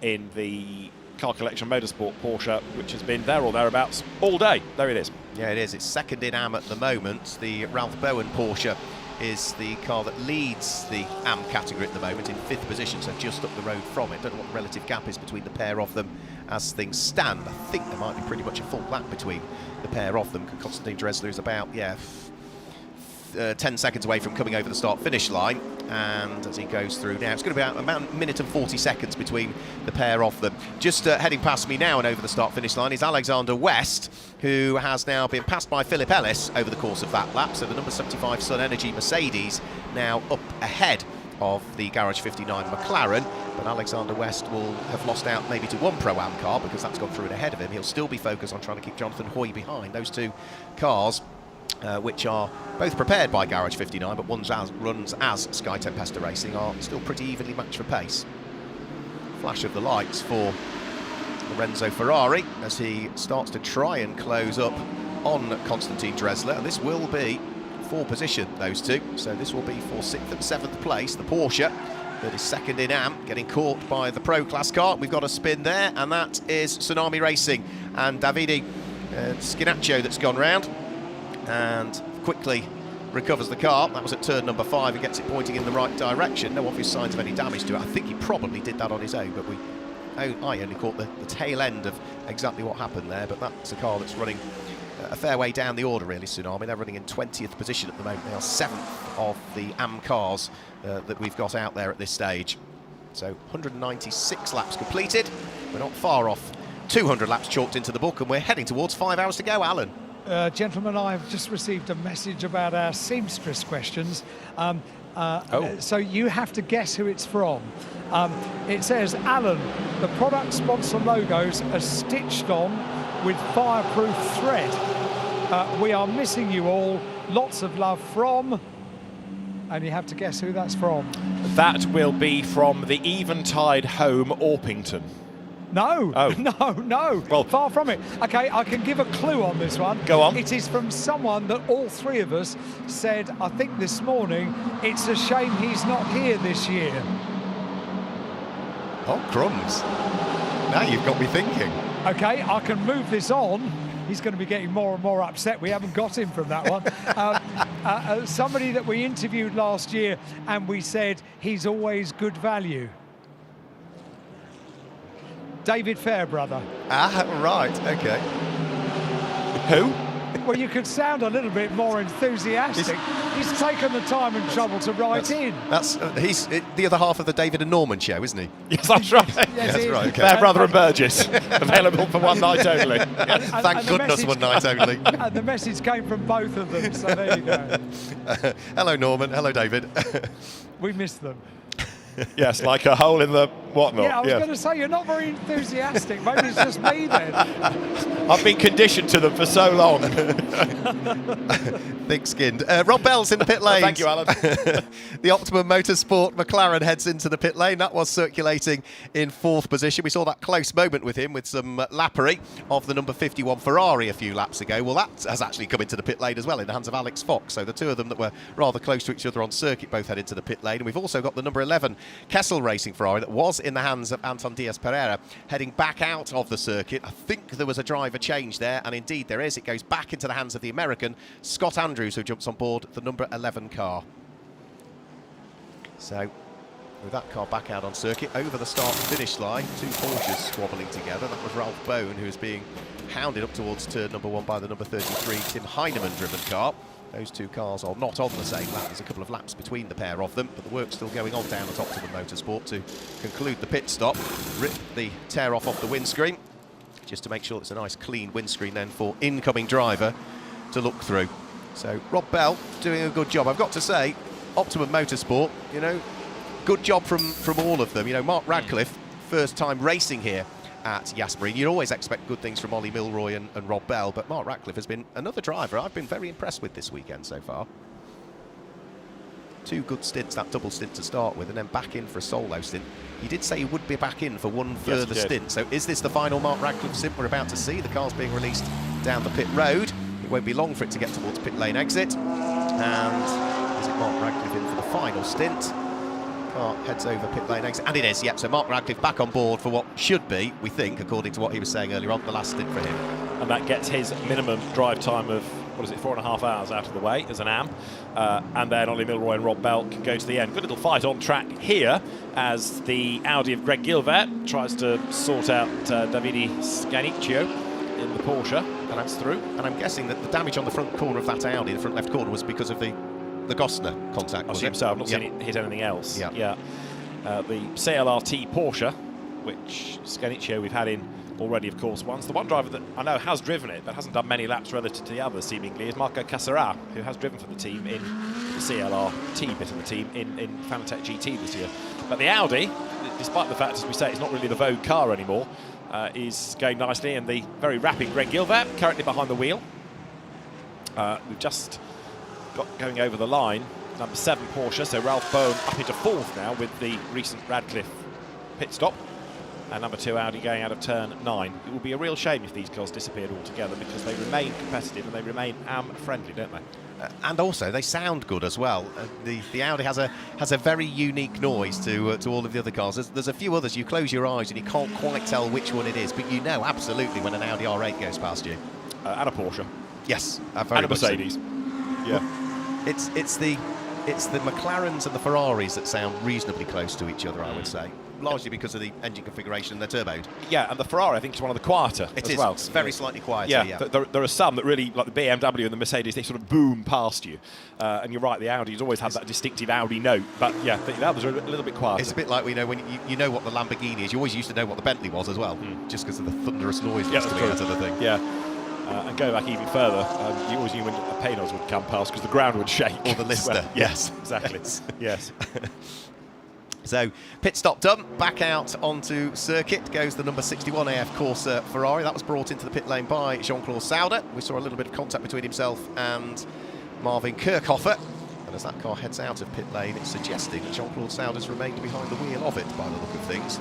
in the Car Collection Motorsport Porsche, which has been there or thereabouts all day. There it is. Yeah, it is. It's second in AM at the moment. The Ralph Bowen Porsche is the car that leads the AM category at the moment in 5th position, so just up the road from it. Don't know what the relative gap is between the pair of them as things stand. I think there might be pretty much a full lap between the pair of them. Konstantin Dresler is about 10 seconds away from coming over the start-finish line, and as he goes through now, it's going to be about a minute and 40 seconds between the pair of them. Just heading past me now and over the start-finish line is Alexander West, who has now been passed by Philip Ellis over the course of that lap, so the number 75 Sun Energy Mercedes now up ahead of the Garage 59 McLaren, but Alexander West will have lost out maybe to one Pro-Am car because that's gone through and ahead of him. He'll still be focused on trying to keep Jonathan Hoy behind. Those two cars, which are both prepared by Garage 59, but one runs as Sky Tempesta Racing, are still pretty evenly matched for pace. Flash of the lights for Lorenzo Ferrari as he starts to try and close up on Konstantin Dresler, and this will be for position, those two, so this will be for 6th and 7th place. The Porsche that is second in AM, getting caught by the Pro Class car. We've got a spin there, and that is Tsunami Racing and Davide Scinaccio that's gone round and quickly recovers the car. That was at turn number 5 and gets it pointing in the right direction. No obvious signs of any damage to it. I think he probably did that on his own, but we I only caught the tail end of exactly what happened there, but that's a car that's running a fair way down the order, really, Tsunami. They're running in 20th position at the moment. They are 7th of the AM cars that we've got out there at this stage. So 196 laps completed. We're not far off 200 laps chalked into the book, and we're heading towards 5 hours to go, Alan. Gentlemen, I've just received a message about our seamstress questions. So you have to guess who it's from. It says, Alan, the product sponsor logos are stitched on with fireproof thread. We are missing you all. Lots of love from... And you have to guess who that's from. That will be from the Eventide home, Orpington. No, oh. no, well, far from it. Okay, I can give a clue on this one. Go on. It is from someone that all three of us said, I think this morning, it's a shame he's not here this year. Oh, crumbs. Now you've got me thinking. Okay, I can move this on. He's going to be getting more and more upset. We haven't got him from that one. Somebody that we interviewed last year, and we said he's always good value. David Fairbrother. Ah, right, okay. Who? Well, you could sound a little bit more enthusiastic. He's taken the time and trouble to write in. He's the other half of the David and Norman show, isn't he? Yes, that's right. Yes, that's right. Okay. Fairbrother and Burgess, available for one night only. Thank goodness, one night only. And the message came from both of them, so there you go. Hello, Norman. Hello, David. We missed them. Yes, like a hole in the whatnot. Yeah, I was going to say, you're not very enthusiastic. Maybe it's just me then. I've been conditioned to them for so long. Thick-skinned. Rob Bell's in the pit lane. Thank you, Alan. The Optimum Motorsport McLaren heads into the pit lane. That was circulating in 4th position. We saw that close moment with him with some lappery of the number 51 Ferrari a few laps ago. Well, that has actually come into the pit lane as well in the hands of Alex Fox. So the two of them that were rather close to each other on circuit both head into the pit lane. And we've also got the number 11 Kessel Racing Ferrari that was in the hands of Anton Diaz-Pereira heading back out of the circuit. I think there was a driver change there, and indeed there is. It goes back into the hands of the American Scott Andrews, who jumps on board the number 11 car. So with that car back out on circuit, over the start-finish line, two Porsches squabbling together. That was Ralph Bone, who was being hounded up towards turn number 1 by the number 33 Tim Heinemann-driven car. Those two cars are not on the same lap. There's a couple of laps between the pair of them, but the work's still going on down at Optimum Motorsport to conclude the pit stop. Rip the tear off the windscreen, just to make sure it's a nice clean windscreen then for incoming driver to look through. So Rob Bell doing a good job. I've got to say, Optimum Motorsport, you know, good job from all of them. You know, Mark Radcliffe, first time racing here at Yas Marina. You'd always expect good things from Ollie Milroy and Rob Bell, but Mark Radcliffe has been another driver I've been very impressed with this weekend so far. Two good stints, that double stint to start with, and then back in for a solo stint. He did say he would be back in for one further stint. So is this the final Mark Radcliffe stint we're about to see? The car's being released down the pit road. It won't be long for it to get towards pit lane exit. And is it Mark Radcliffe in for the final stint? Car heads over pit lane exit, and it is, yep. So Mark Radcliffe back on board for what should be, we think, according to what he was saying earlier on, the last stint for him. And that gets his minimum drive time of, 4.5 hours out of the way as an AM. And then Ollie Milroy and Rob Bell can go to the end. Good little fight on track here as the Audi of Greg Gilbert tries to sort out Davide Scanicchio in the Porsche. And that's through. And I'm guessing that the damage on the front corner of that Audi, the front left corner, was because of the Gosner contact. I assume so. I've not seen it hit anything else. Yeah. The CLRT Porsche, which Scanicchio we've had in already, of course, once. The one driver that I know has driven it, but hasn't done many laps relative to the others, seemingly, is Marco Cassara, who has driven for the team in the CLRT bit of the team in Fanatec GT this year. But the Audi, despite the fact, as we say, it's not really the vogue car anymore, is going nicely, and the very rapid Greg Gilbert currently behind the wheel. We've just got going over the line, number 7 Porsche, so Ralph Bone up into 4th now with the recent Radcliffe pit stop. And number 2 Audi going out of turn 9. It would be a real shame if these cars disappeared altogether, because they remain competitive and they remain AM-friendly, don't they? And also they sound good as well. The Audi has a very unique noise to all of the other cars. There's a few others you close your eyes and you can't quite tell which one it is, but you know absolutely when an Audi R8 goes past you. And a Porsche. Yes, and a Mercedes. Yeah. It's the McLarens and the Ferraris that sound reasonably close to each other, I would say. largely because of the engine configuration and they're turboed. Yeah, and the Ferrari, I think, is one of the quieter It as is. well. It's very slightly quieter, Yeah, yeah. there are some that really, like the BMW and the Mercedes, they sort of boom past you. And you're right, the Audi's always had that distinctive Audi note. But yeah, the others are a little bit quieter. It's a bit like when you know what the Lamborghini is. You always used to know what the Bentley was as well, just because of the thunderous noise used to be out of the thing. Yeah. And go back even further, you always knew when the Paynos would come past because the ground would shake. Or the Lister. Well, yes, exactly. Yes. So, pit stop done. Back out onto circuit goes the number 61 AF Corsa Ferrari. That was brought into the pit lane by Jean-Claude Sauder. We saw a little bit of contact between himself and Marvin Kirchhofer. And as that car heads out of pit lane, it's suggesting that Jean-Claude Sauder's remained behind the wheel of it by the look of things.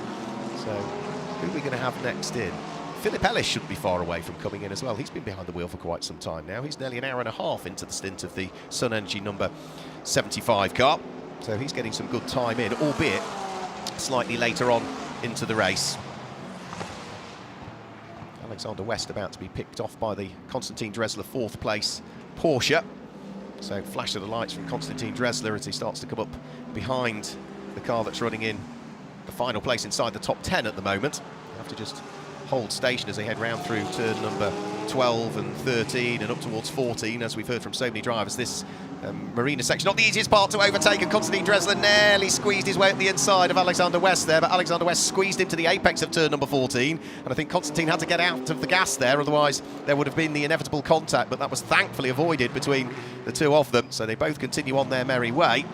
So, who are we going to have next in? Philip Ellis shouldn't be far away from coming in as well. He's been behind the wheel for quite some time now. He's nearly an hour and a half into the stint of the Sun Energy number 75 car. So he's getting some good time in, albeit slightly later on into the race. Alexander West about to be picked off by the Konstantin Dressler 4th place Porsche. So flash of the lights from Konstantin Dressler as he starts to come up behind the car that's running in the final place inside the top 10 at the moment. They have to just hold station as they head round through turn number 12 and 13 and up towards 14, as we've heard from so many drivers. This Marina section, not the easiest part to overtake, and Konstantin Dressler nearly squeezed his way up the inside of Alexander West there, but Alexander West squeezed him to the apex of turn number 14, and I think Konstantin had to get out of the gas there, otherwise there would have been the inevitable contact, but that was thankfully avoided between the two of them, so they both continue on their merry way.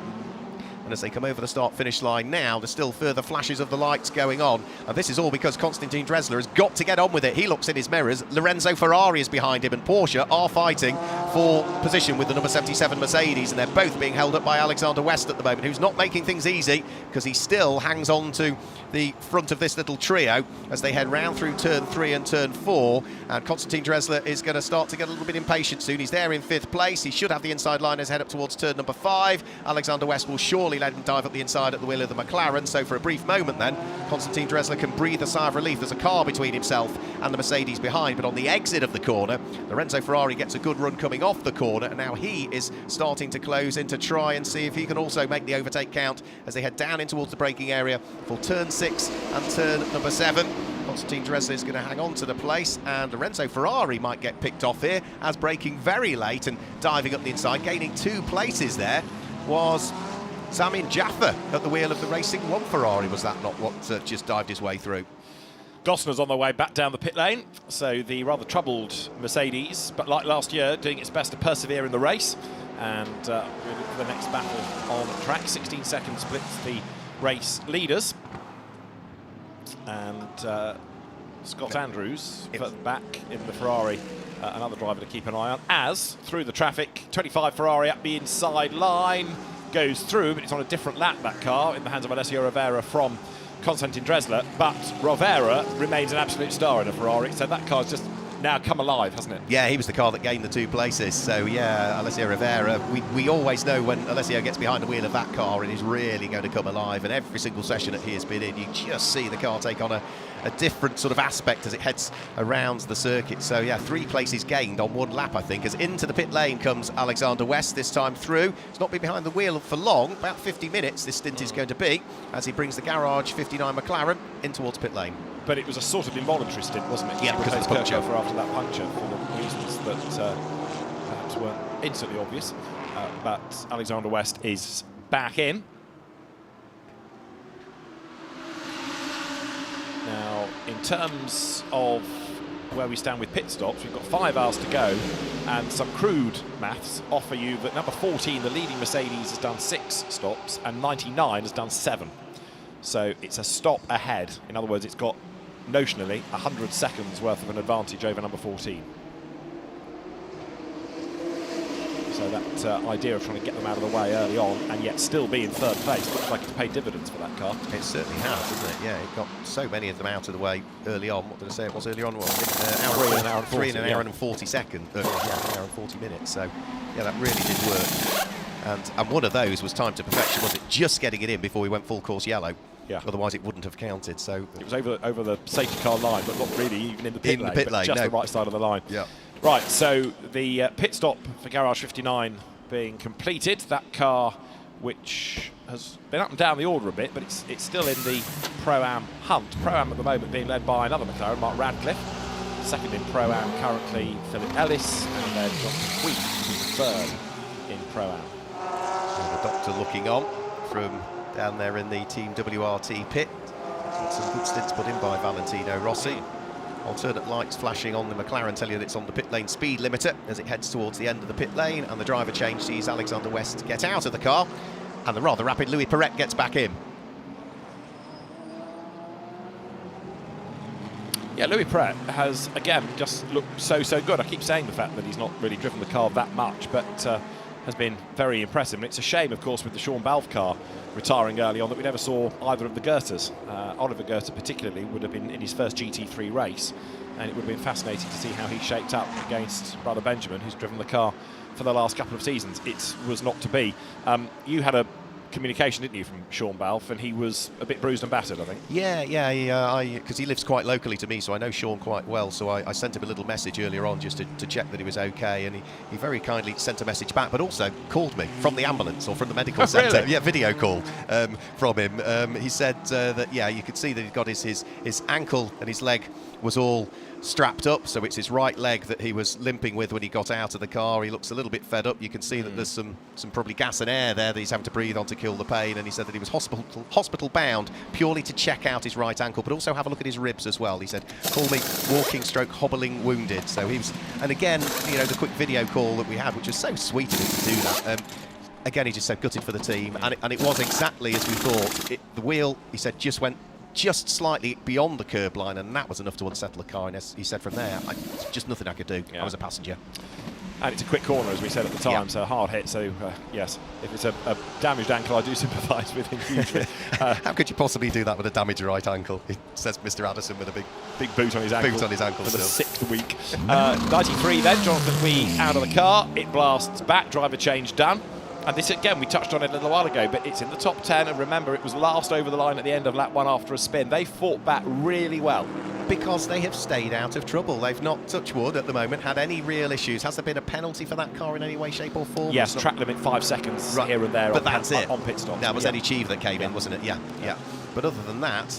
And as they come over the start-finish line now, there's still further flashes of the lights going on. And this is all because Konstantin Dressler has got to get on with it. He looks in his mirrors. Lorenzo Ferrari is behind him, and Porsche are fighting for position with the number 77 Mercedes. And they're both being held up by Alexander West at the moment, who's not making things easy because he still hangs on to the front of this little trio as they head round through turn 3 and turn 4. And Konstantin Dressler is going to start to get a little bit impatient soon. He's there in 5th place. He should have the inside line as head up towards turn number 5. Alexander West will surely let him dive up the inside at the wheel of the McLaren. So for a brief moment then, Konstantin Dressler can breathe a sigh of relief. There's a car between himself and the Mercedes behind, but on the exit of the corner, Lorenzo Ferrari gets a good run coming off the corner, and now he is starting to close in to try and see if he can also make the overtake count as they head down in towards the braking area for turn 6 and turn number 7. Konstantin Dressler is going to hang on to the place, and Lorenzo Ferrari might get picked off here as braking very late and diving up the inside. Gaining 2 places there was Zamin Jaffa at the wheel of the Racing 1 Ferrari. Was that not what just dived his way through? Gosner's on the way back down the pit lane, so the rather troubled Mercedes, but like last year, doing its best to persevere in the race, and really for the next battle on track. 16 seconds splits the race leaders, and Scott Andrews back in the Ferrari, another driver to keep an eye on, as through the traffic, 25 Ferrari up the inside line, goes through, but it's on a different lap, that car, in the hands of Alessio Rovera from Konstantin Dressler, but Rovera remains an absolute star in a Ferrari, so that car's just now come alive, hasn't it? Yeah, he was the car that gained the 2 places. So yeah, Alessio Rovera, we always know when Alessio gets behind the wheel of that car, it is really going to come alive, and every single session that he has been in, you just see the car take on a different sort of aspect as it heads around the circuit. So yeah, 3 places gained on 1 lap, I think, as into the pit lane comes Alexander West, this time through. He's not been behind the wheel for long, about 50 minutes this stint is going to be, as he brings the garage 59 McLaren in towards pit lane. But it was a sort of involuntary stint, wasn't it? Yeah, because of the puncture. After that puncture, for the reasons that perhaps weren't instantly obvious. But Alexander West is back in. Now, in terms of where we stand with pit stops, we've got 5 hours to go, and some crude maths offer you that number 14, the leading Mercedes, has done 6 stops, and 99 has done 7. So it's a stop ahead. In other words, it's got notionally 100 seconds worth of an advantage over number 14. So that idea of trying to get them out of the way early on and yet still be in 3rd place looks like it's paid dividends for that car. It certainly has, doesn't it? Yeah, it got so many of them out of the way early on. What did I say it was earlier on? What, an hour and 40 seconds. Yeah, an hour and 40 minutes. So yeah, that really did work. And one of those was time to perfection, was it? Just getting it in before we went full course yellow. Yeah. Otherwise, it wouldn't have counted. So it was over the safety car line, but not really even in the pit lane. Just no. the right side of the line. Yeah. Right. So the pit stop for Garage 59 being completed. That car which has been up and down the order a bit, but it's still in the Pro-Am hunt. Pro-Am at the moment being led by another McLaren, Mark Radcliffe. Second in Pro-Am currently Philip Ellis, and then Jonathan Wheat, who's third in Pro-Am. And the doctor looking on from down there in the Team WRT pit. Some good stints put in by Valentino Rossi. Alternate lights flashing on the McLaren tell you that it's on the pit lane speed limiter as it heads towards the end of the pit lane, and the driver change sees Alexander West get out of the car, and the rather rapid Louis Perret gets back in. Yeah, Louis Perret has, again, just looked so good. I keep saying the fact that he's not really driven the car that much, but has been very impressive. And it's a shame, of course, with the Sean Balfe car retiring early on that we never saw either of the Goethers. Oliver Goethe particularly would have been in his first GT3 race, and it would have been fascinating to see how he shaped up against brother Benjamin, who's driven the car for the last couple of seasons. It was not to be. You had a communication, didn't you, from Sean Balfe, and he was a bit bruised and battered, I think. Yeah, because he lives quite locally to me, so I know Sean quite well, so I sent him a little message earlier on just to check that he was okay, and he very kindly sent a message back, but also called me from the ambulance or from the medical centre. Really? Yeah, video call from him. He said that, yeah, you could see that he'd got his ankle and his leg was all strapped up, so it's his right leg that he was limping with when he got out of the car. He looks a little bit fed up. You can see that there's some probably gas and air there that he's having to breathe on to kill the pain, and he said that he was hospital bound purely to check out his right ankle, but also have a look at his ribs as well. He said, call me walking stroke hobbling wounded. So he was, and again, you know, the quick video call that we had, which was so sweet of him to do that. Again, he just so gutted for the team, and it was exactly as we thought. The wheel, he said, just went just slightly beyond the curb line, and that was enough to unsettle the car. And as he said, from there, just nothing I could do. I was a passenger. And it's a quick corner, as we said at the time, so hard hit. So, yes, if it's a damaged ankle, I do sympathise with him hugely. How could you possibly do that with a damaged right ankle? It says Mr. Addison with a big boot on his ankle. Boot on his ankle for the still. 6th week. 93 then, Jonathan Wee out of the car. It blasts back, driver change done. And this, again, we touched on it a little while ago, but it's in the top 10, and remember, it was last over the line at the end of lap 1 after a spin. They fought back really well. Because they have stayed out of trouble. They've not, touch wood, at the moment, had any real issues. Has there been a penalty for that car in any way, shape or form? Yes, track limit 5 seconds here and there but that's it. On pit stop. That was Eddie Cheever that came in, wasn't it? Yeah. But other than that,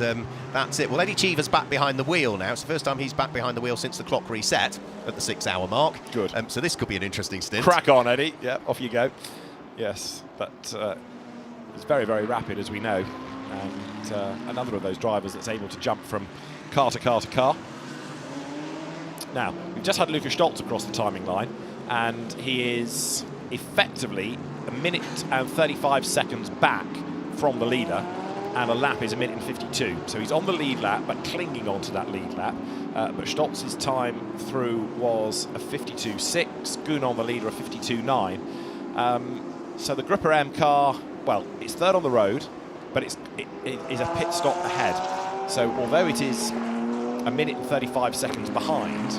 that's it. Well, Eddie Cheever's back behind the wheel now. It's the first time he's back behind the wheel since the clock reset at the 6-hour mark. Good. So this could be an interesting stint. Crack on, Eddie. Yeah, off you go. Yes, but it's very, very rapid, as we know. And another of those drivers that's able to jump from car to car to car. Now, we've just had Lukas Stolz across the timing line, and he is effectively 1 minute and 35 seconds back from the leader, and a lap is 1 minute and 52. So he's on the lead lap, but clinging onto that lead lap. But Stolz's time through was a 52.6, Gounon, the leader, a 52.9. So the Grupper M car, well, it's third on the road, but it is a pit stop ahead. So although it is 1 minute and 35 seconds behind,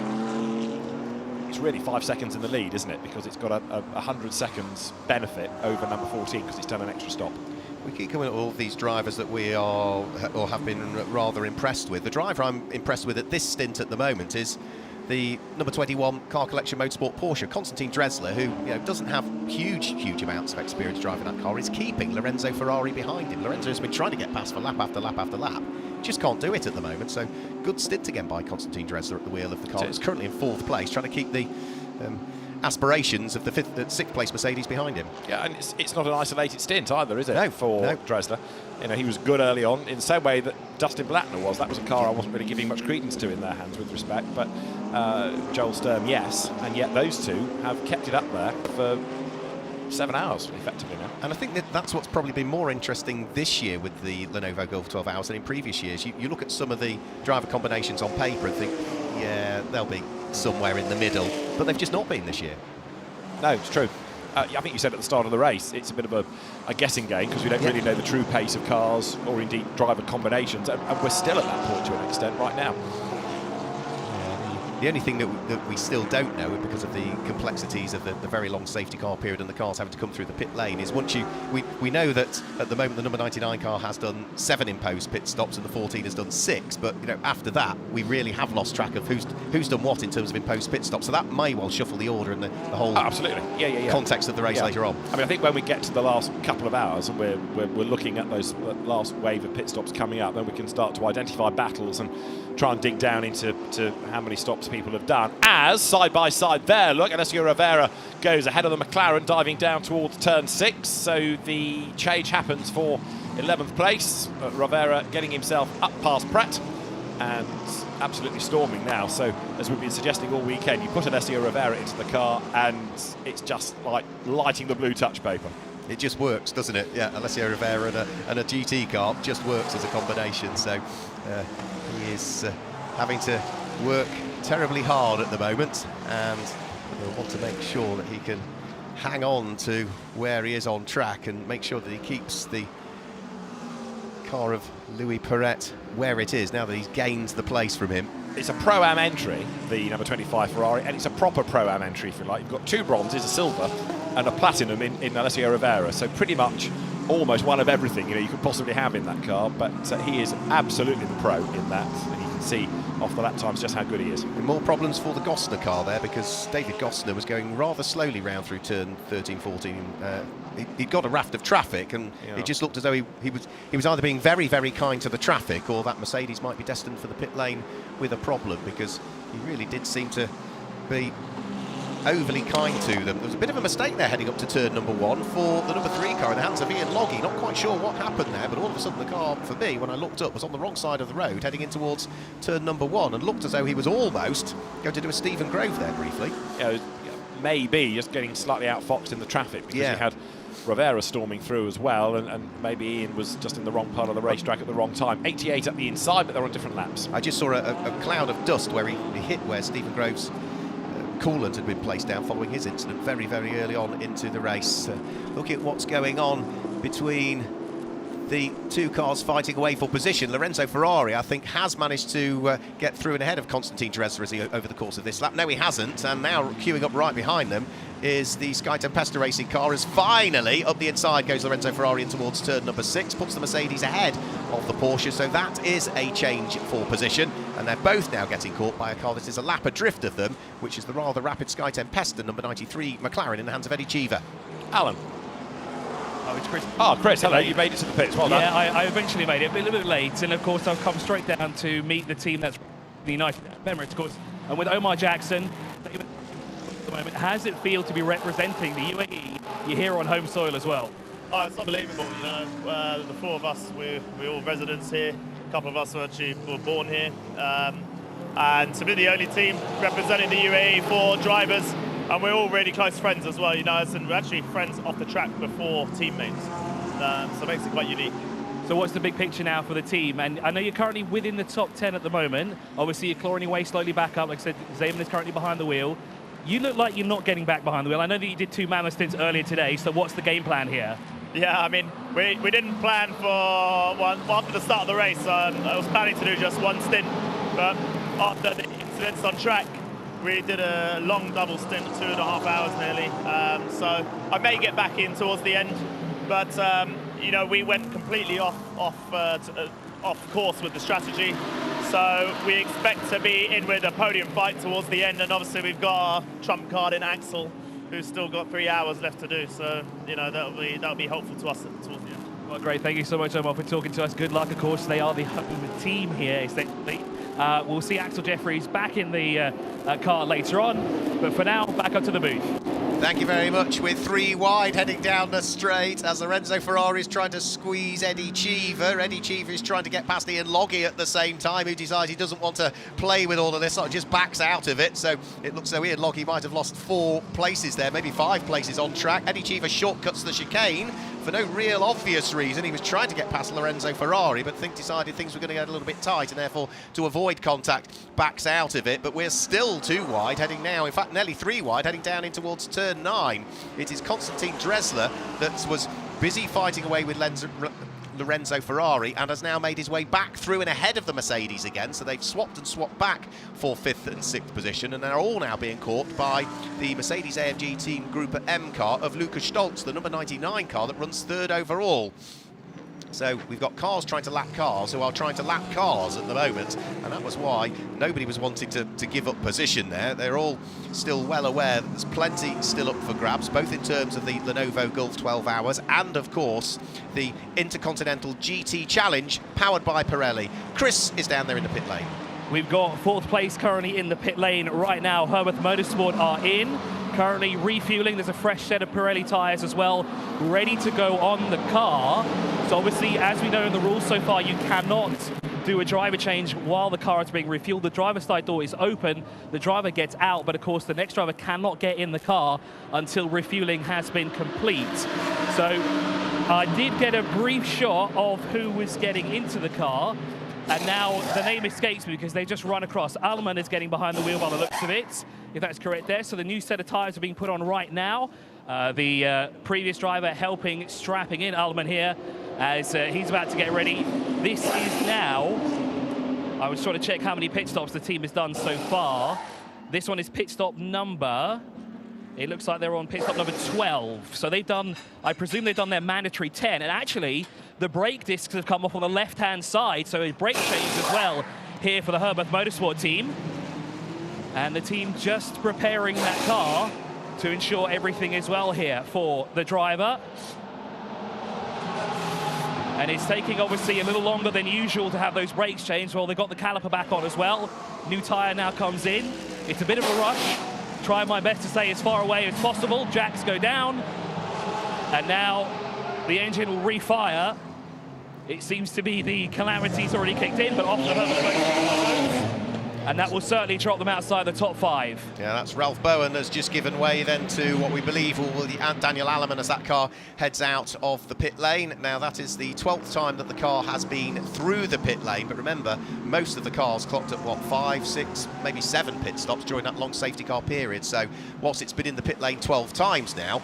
it's really 5 seconds in the lead, isn't it? Because it's got a 100 seconds benefit over number 14 because it's done an extra stop. We keep coming at all of these drivers that we are or have been rather impressed with. The driver I'm impressed with at this stint at the moment is the number 21 Car Collection Motorsport Porsche, Konstantin Dressler, who doesn't have huge amounts of experience driving that car, is keeping Lorenzo Ferrari behind him. Lorenzo has been trying to get past for lap after lap after lap. Just can't do it at the moment. So good stint again by Konstantin Dressler at the wheel of the car. It's currently in 4th place, trying to keep the aspirations of the 6th place Mercedes behind him. Yeah, and it's not an isolated stint either, is it? No, for Dressler. He was good early on in the same way that Dustin Blattner was. That was a car I wasn't really giving much credence to in their hands with respect, but Joel Sturm, yes, and yet those two have kept it up there for 7 hours, effectively now. And I think that's what's probably been more interesting this year with the Lenovo Golf 12 Hours than in previous years. You look at some of the driver combinations on paper and think, yeah, they'll be somewhere in the middle, but they've just not been this year. No, it's true. I think you said at the start of the race, it's a bit of a guessing game because we don't really know the true pace of cars or indeed driver combinations, and we're still at that point to an extent right now. The only thing that we still don't know, because of the complexities of the very long safety car period and the cars having to come through the pit lane, is we know that at the moment the number 99 car has done 7 imposed pit stops and the 14 has done 6, but after that we really have lost track of who's done what in terms of imposed pit stops, so that may well shuffle the order and the whole absolutely context of the race later on. I mean, I think when we get to the last couple of hours and we're looking at those last wave of pit stops coming up, then we can start to identify battles and try and dig down into how many stops people have done. As side by side there, look, Alessio Rivera goes ahead of the McLaren, diving down towards turn 6. So the change happens for 11th place. Rivera getting himself up past Pratt and absolutely storming now. So as we've been suggesting all weekend, you put Alessio Rivera into the car and it's just like lighting the blue touch paper. It just works, doesn't it? Yeah, Alessio Rivera and a GT car just works as a combination. So he is having to work terribly hard at the moment, and he'll want to make sure that he can hang on to where he is on track and make sure that he keeps the car of Louis Perret where it is now that he's gained the place from him. It's a Pro-Am entry, the number 25 Ferrari, and it's a proper Pro-Am entry, if you like. You've got 2 bronzes, a silver, and a platinum in Alessio Rivera, so pretty much almost one of everything you could possibly have in that car, but he is absolutely the pro in that, and you can see off the lap times just how good he is. And more problems for the Gosner car there, because David Gosner was going rather slowly round through turn 13, 14. He'd got a raft of traffic, and it just looked as though he was either being very, very kind to the traffic, or that Mercedes might be destined for the pit lane with a problem, because he really did seem to be overly kind to them. There was a bit of a mistake there heading up to turn number 1 for the number 3 car in the hands of Ian Loggy. Not quite sure what happened there, but all of a sudden the car, for me, when I looked up, was on the wrong side of the road heading in towards turn number 1, and looked as though he was almost going to do a Stephen Grove there briefly. Maybe just getting slightly outfoxed in the traffic, because you had Rivera storming through as well, and maybe Ian was just in the wrong part of the racetrack at the wrong time. 88 up the inside, but they're on different laps. I just saw a cloud of dust where he hit where Stephen Grove's coolant had been placed down following his incident very, very early on into the race. Look at what's going on between the 2 cars fighting away for position. Lorenzo Ferrari, I think, has managed to get through and ahead of Constantine Dressler over the course of this lap. No, he hasn't, and now queuing up right behind them is the Sky Tempesta racing car, as finally up the inside goes Lorenzo Ferrari in towards turn number 6, puts the Mercedes ahead of the Porsche, so that is a change for position, and they're both now getting caught by a car that is a lap adrift of them, which is the rather rapid Sky Tempesta number 93 McLaren in the hands of Eddie Cheever. Alan. Oh, it's Chris. Oh, Chris, hello, you made it to the pits, well done. Yeah, I eventually made it, but a little bit late, and of course I've come straight down to meet the team that's the United Emirates, of course, and with Omar Jackson, David at the moment. How does it feel to be representing the UAE? You're here on home soil as well. Oh, it's unbelievable, the 4 of us, we're all residents here. A couple of us were born here. And to be the only team representing the UAE for drivers, and we're all really close friends as well, and we're actually friends off the track before teammates. So it makes it quite unique. So what's the big picture now for the team? And I know you're currently within the top 10 at the moment. Obviously, you're clawing your way slowly back up. Like I said, Zeman is currently behind the wheel. You look like you're not getting back behind the wheel. I know that you did 2 mammoth stints earlier today, so what's the game plan here? Yeah, I mean, we didn't plan for one after the start of the race. I was planning to do just 1 stint, but after the incidents on track, we did a long double stint, 2.5 hours nearly. So I may get back in towards the end, but we went completely off course with the strategy. So we expect to be in with a podium fight towards the end, and obviously we've got our trump card in Axel, who's still got 3 hours left to do. So that'll be helpful to us towards the end. Well, great. Thank you so much, Omar, for talking to us. Good luck, of course. They are the home team here, essentially. We'll see Axel Jeffries back in the car later on, but for now, back up to the booth. Thank you very much. With 3 wide heading down the straight as Lorenzo Ferrari is trying to squeeze Eddie Cheever. Eddie Cheever is trying to get past Ian Loggy at the same time, who decides he doesn't want to play with all of this, sort of just backs out of it. So it looks as though Ian Loggy might have lost 4 places there, maybe 5 places on track. Eddie Cheever shortcuts the chicane for no real obvious reason. He was trying to get past Lorenzo Ferrari, but decided things were going to get a little bit tight, and therefore, to avoid contact, backs out of it. But we're still 2 wide heading now, in fact nearly 3 wide heading down in towards turn 9. It is Constantine Dressler that was busy fighting away with Lorenzo Ferrari, and has now made his way back through and ahead of the Mercedes again. So they've swapped and swapped back for 5th and 6th position, and they're all now being caught by the Mercedes-AMG Team Group M car of Lukas Stolz, the number 99 car that runs 3rd overall. So we've got cars trying to lap cars who are trying to lap cars at the moment, and that was why nobody was wanting to give up position there. They're all still well aware that there's plenty still up for grabs, both in terms of the Lenovo Gulf 12 Hours and, of course, the Intercontinental GT Challenge powered by Pirelli. Chris is down there in the pit lane. We've got 4th place currently in the pit lane right now. Hyde Motorsport are in, currently refueling. There's a fresh set of Pirelli tyres as well, ready to go on the car. So obviously, as we know in the rules so far, you cannot do a driver change while the car is being refueled. The driver's side door is open, the driver gets out, but of course the next driver cannot get in the car until refueling has been complete. So I did get a brief shot of who was getting into the car, and now the name escapes me because they just run across. Allman is getting behind the wheel by the looks of it, if that's correct there. So the new set of tyres are being put on right now. The previous driver helping, strapping in Allman here as he's about to get ready. This is now, I was trying to check how many pit stops the team has done so far. This one is pit stop number, it looks like they're on pit stop number 12. So they've done, I presume they've done their mandatory 10. And actually, the brake discs have come off on the left-hand side, so a brake change as well here for the Hyde Motorsport team. And the team just preparing that car to ensure everything is well here for the driver. And it's taking obviously a little longer than usual to have those brakes changed. Well, they've got the caliper back on as well. New tyre now comes in. It's a bit of a rush. Try my best to stay as far away as possible. Jacks go down. And now the engine will refire. It seems to be the calamity's already kicked in, but off the Herman. And that will certainly drop them outside the top 5. Yeah, that's Ralph Bowen has just given way then to what we believe will be Daniel Allman as that car heads out of the pit lane. Now, that is the 12th time that the car has been through the pit lane, but remember, most of the cars clocked at, what, 5, 6, maybe 7 pit stops during that long safety car period. So, whilst it's been in the pit lane 12 times now,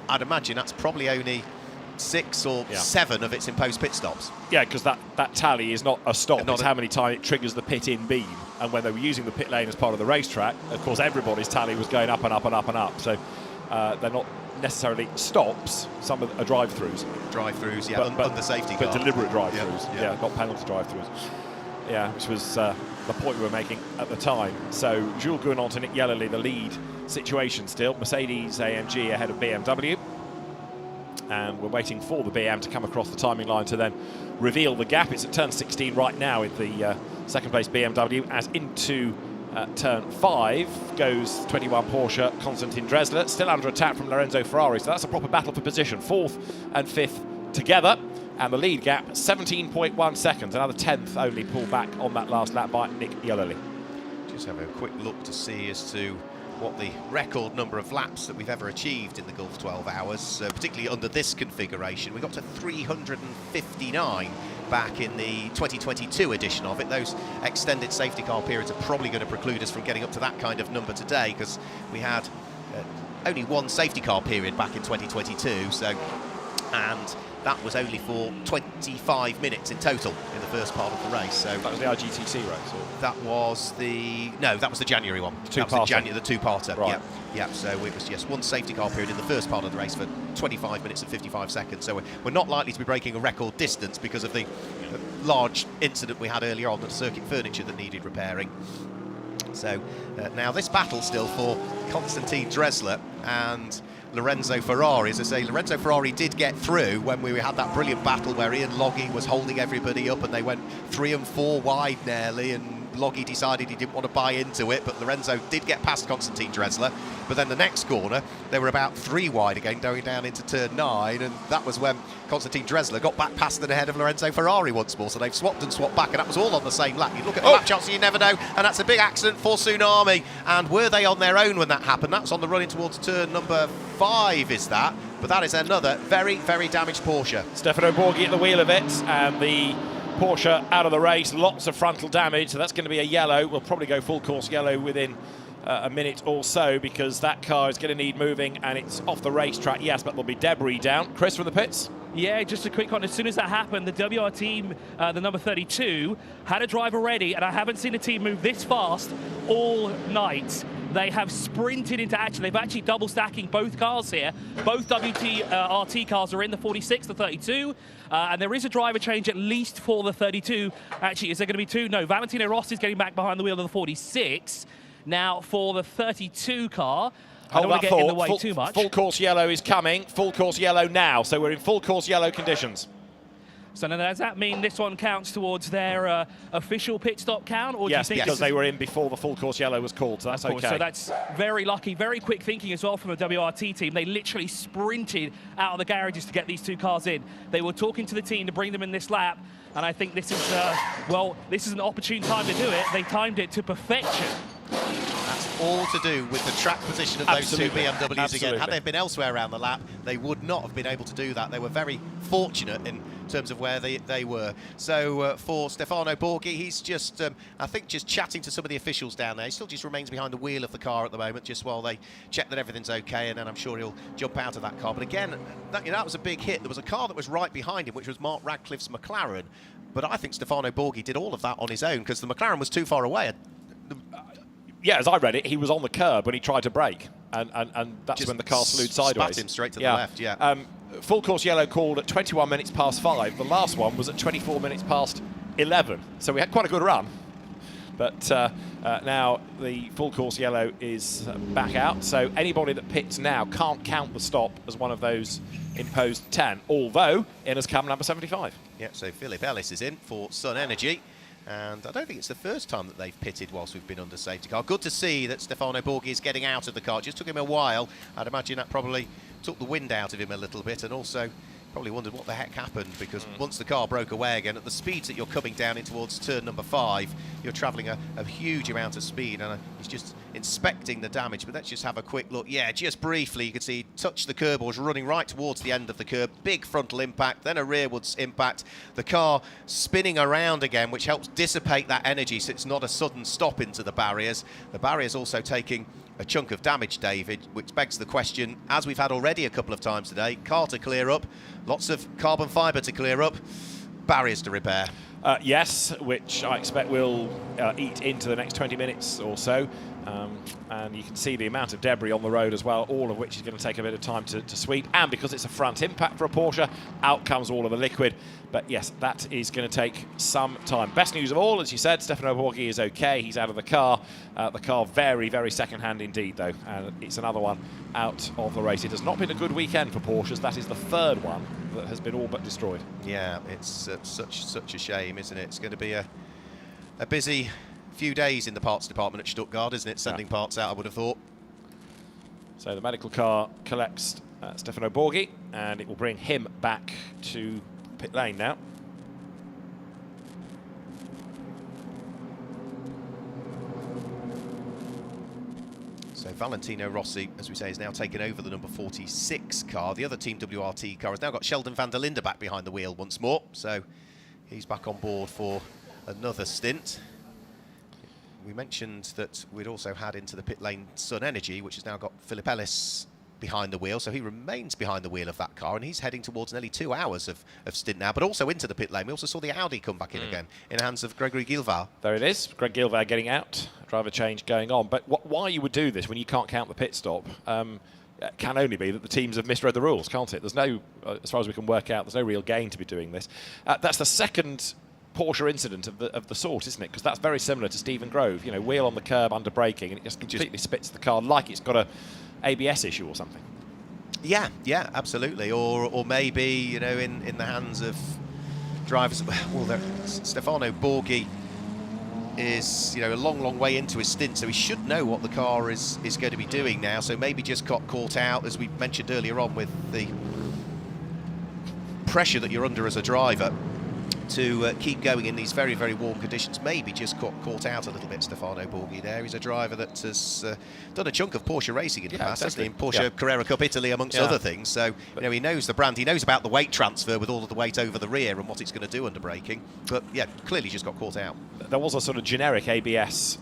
I'd imagine that's probably only 6 or 7 of its imposed pit stops. Yeah, because that tally is not a stop, it's how many times it triggers the pit-in beam. And when they were using the pit lane as part of the racetrack, of course, everybody's tally was going up and up and up and up. So they're not necessarily stops, some are drive-throughs. Drive-throughs, yeah, but the safety car. But deliberate drive-throughs, yeah, not penalty drive-throughs. Yeah, which was the point we were making at the time. So Jules Gounon to Nick Yellerly, the lead situation still. Mercedes-AMG ahead of BMW. And we're waiting for the BM to come across the timing line to then reveal the gap. It's at turn 16 right now with the second place BMW, as into turn 5 goes 21 Porsche Konstantin Dresler, still under attack from Lorenzo Ferrari. So that's a proper battle for position. 4th and 5th together, and the lead gap 17.1 seconds, another 10th only pulled back on that last lap by Nick Yellerly. Just have a quick look to see as to what the record number of laps that we've ever achieved in the Gulf 12 Hours, particularly under this configuration. We got to 359 back in the 2022 edition of it. Those extended safety car periods are probably going to preclude us from getting up to that kind of number today, because we had only 1 safety car period back in 2022, so, and that was only for 25 minutes in total in the first part of the race. So that was the IGTC race? Or? That was the... No, that was the January one. That was the two-parter. Right. Yeah, so it was just 1 safety car period in the first part of the race for 25 minutes and 55 seconds. So we're not likely to be breaking a record distance because of the large incident we had earlier on with the circuit furniture that needed repairing. So now this battle still for Konstantin Dresler and Lorenzo Ferrari. As I say, Lorenzo Ferrari did get through when we had that brilliant battle where Ian Loggy was holding everybody up and they went 3 and 4 wide nearly, and Loggy decided he didn't want to buy into it, but Lorenzo did get past Konstantin Dresler. But then the next corner, they were about 3 wide again, going down into turn 9, and that was when Konstantin Dresler got back past and ahead of Lorenzo Ferrari once more. So they've swapped and swapped back, and that was all on the same lap. You look at the lap charts, you never know, and that's a big accident for Tsunami. And were they on their own when that happened? That's on the run in towards turn number 5, is that? But that is another very, very damaged Porsche. Stefano Borghi at the wheel of it, and the Porsche out of the race, lots of frontal damage, so that's going to be a yellow. We'll probably go full course yellow within a minute or so, because that car is going to need moving and it's off the racetrack, yes, but there'll be debris down. Chris from the pits? Yeah, just a quick one. As soon as that happened, the WR team, the number 32, had a driver ready, and I haven't seen a team move this fast all night. They have sprinted into action. They've actually double stacking both cars here. Both RT cars are in the 46, the 32, and there is a driver change at least for the 32. Actually, is there going to be two? No, Valentino Rossi is getting back behind the wheel of the 46. Now, for the 32 car, I don't want to get in the way too much. Full course yellow is coming. Full course yellow now. So we're in full course yellow conditions. So now, does that mean this one counts towards their official pit stop count? Or Yes, do you think because they were in before the full course yellow was called, so that's okay. So that's very lucky, very quick thinking as well from the WRT team. They literally sprinted out of the garages to get these two cars in. They were talking to the team to bring them in this lap, and I think this is, well, this is an opportune time to do it. They timed it to perfection. That's all to do with the track position of those two BMWs again. Had they been elsewhere around the lap, they would not have been able to do that. They were very fortunate in terms of where they were. So for Stefano Borghi, he's just, I think, just chatting to some of the officials down there. He still just remains behind the wheel of the car at the moment, just while they check that everything's okay, and then I'm sure he'll jump out of that car. But again, that was a big hit. There was a car that was right behind him, which was Mark Radcliffe's McLaren. But I think Stefano Borghi did all of that on his own, because the McLaren was too far away. Yeah, as I read it, he was on the curb when he tried to brake, and that's just when the car slewed sideways. Spat him straight to the left, yeah. Full course yellow called at 21 minutes past 5. The last one was at 24 minutes past 11. So we had quite a good run. But now the full course yellow is back out. So anybody that pits now can't count the stop as one of those imposed 10, although in has come number 75. Yeah, so Philip Ellis is in for Sun Energy. And I don't think it's the first time that they've pitted whilst we've been under safety car. Good to see that Stefano Borghi is getting out of the car. It just took him a while. I'd imagine that probably took the wind out of him a little bit, and also probably wondered what the heck happened, because once the car broke away again, at the speeds that you're coming down in towards turn number 5, you're travelling a huge amount of speed, and he's just inspecting the damage. But let's just have a quick look. Yeah, just briefly, you can see he touched the curb, or was running right towards the end of the curb. Big frontal impact, then a rearwards impact. The car spinning around again, which helps dissipate that energy, so it's not a sudden stop into the barriers. The barriers also taking a chunk of damage, David, which begs the question, as we've had already a couple of times today, car to clear up, lots of carbon fibre to clear up, barriers to repair. Yes, which I expect will eat into the next 20 minutes or so. And you can see the amount of debris on the road as well, all of which is going to take a bit of time to sweep. And because it's a front impact for a Porsche, out comes all of the liquid. But yes, that is going to take some time. Best news of all, as you said, Stefano Borghi is okay. He's out of the car. The car very, very second-hand indeed, though. And it's another one out of the race. It has not been a good weekend for Porsches. That is the third one that has been all but destroyed. Yeah, it's such a shame, isn't it? It's going to be a busy few days in the parts department at Stuttgart, isn't it? Sending parts out, I would have thought. So the medical car collects Stefano Borghi, and it will bring him back to pit lane now. So Valentino Rossi, as we say, is now taken over the number 46 car. The other Team WRT car has now got Sheldon van der Linde back behind the wheel once more. So he's back on board for another stint. We mentioned that we'd also had into the pit lane Sun Energy, which has now got Philip Ellis behind the wheel, so he remains behind the wheel of that car, and he's heading towards nearly 2 hours of stint now, but also into the pit lane. We also saw the Audi come back in again, in the hands of Gregory Guilvar. There it is, Greg Guilvar getting out, driver change going on. But why you would do this when you can't count the pit stop can only be that the teams have misread the rules, can't it? There's no, as far as we can work out, there's no real gain to be doing this. That's the second Porsche incident of the sort, isn't it? Because that's very similar to Stephen Grove. You know, wheel on the curb under braking, and it just completely spits the car like it's got a ABS issue or something. Yeah, absolutely. Or maybe, you know, in the hands of drivers. Well, Stefano Borghi is, you know, a long way into his stint, so he should know what the car is going to be doing now. So maybe just got caught out, as we mentioned earlier on, with the pressure that you're under as a driver to keep going in these very, very warm conditions. Maybe just caught out a little bit, Stefano Borghi there. He's a driver that has done a chunk of Porsche racing in the past, hasn't he? In Porsche Carrera Cup Italy, amongst other things. So, you know, he knows the brand. He knows about the weight transfer with all of the weight over the rear and what it's going to do under braking. But, yeah, clearly just got caught out. There was a sort of generic ABS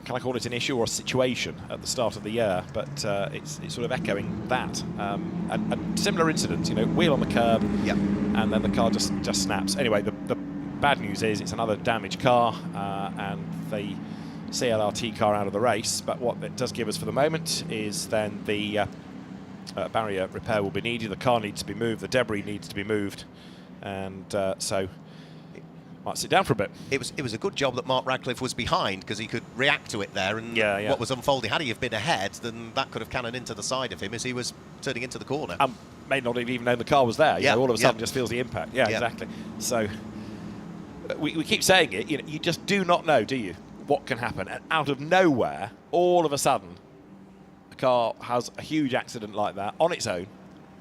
can I call it an issue or a situation at the start of the year? But it's sort of echoing that. And similar incidents, you know, wheel on the curb, and then the car just snaps. Anyway, the bad news is it's another damaged car, and the CLRT car out of the race. But what it does give us for the moment is then the barrier repair will be needed. The car needs to be moved. The debris needs to be moved, and so. Might sit down for a bit. It was a good job that Mark Radcliffe was behind, because he could react to it there, and what was unfolding. Had he have been ahead, then that could have cannoned into the side of him as he was turning into the corner. May not have even known the car was there. You know, all of a sudden just feels the impact. Yeah, exactly. So we keep saying it. You know, you just do not know, do you, what can happen? And out of nowhere, all of a sudden, the car has a huge accident like that on its own,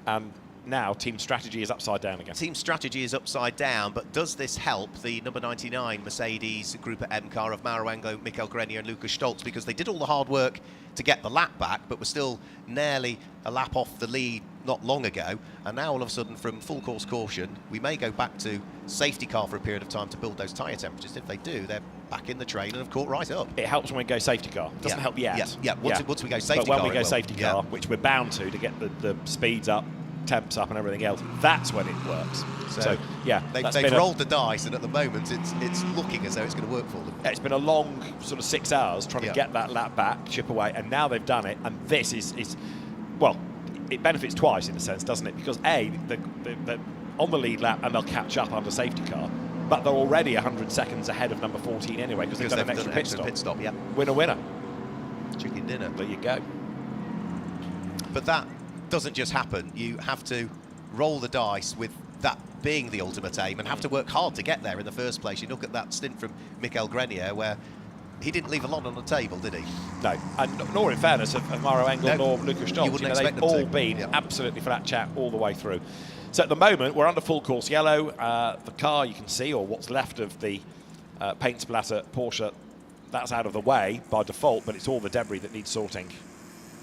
and now team strategy is upside down again. Team strategy is upside down, but does this help the number 99 Mercedes Group M car of Mauro Engel, Mikel Grenier and Lucas Stolz? Because they did all the hard work to get the lap back, but were still nearly a lap off the lead not long ago. And now all of a sudden, from full course caution, we may go back to safety car for a period of time to build those tyre temperatures. If they do, they're back in the train and have caught right up. It helps when we go safety car. It doesn't help yet. Once we go safety car, but when we go safety car, which we're bound to get the speeds up, temps up and everything else, that's when it works. So yeah, they've rolled the dice, and at the moment it's looking as though it's going to work for them. It's been a long sort of 6 hours trying to get that lap back, chip away, and now they've done it, and this is well, it benefits twice in a sense, doesn't it? Because A, they're on the lead lap and they'll catch up under safety car, but they're already 100 seconds ahead of number 14 anyway, because they've done an extra pit stop. Winner. Chicken dinner. There you go. But that doesn't just happen. You have to roll the dice with that being the ultimate aim, and have to work hard to get there in the first place. You look at that stint from Mikel Grenier, where he didn't leave a lot on the table, did he? No, and nor in fairness of Mauro Engel nor Lucas Stolz. You wouldn't expect they've them all to. been absolutely flat chat all the way through. So at the moment, we're under full course yellow. The car, you can see, or what's left of the paint splatter Porsche, that's out of the way by default, but it's all the debris that needs sorting.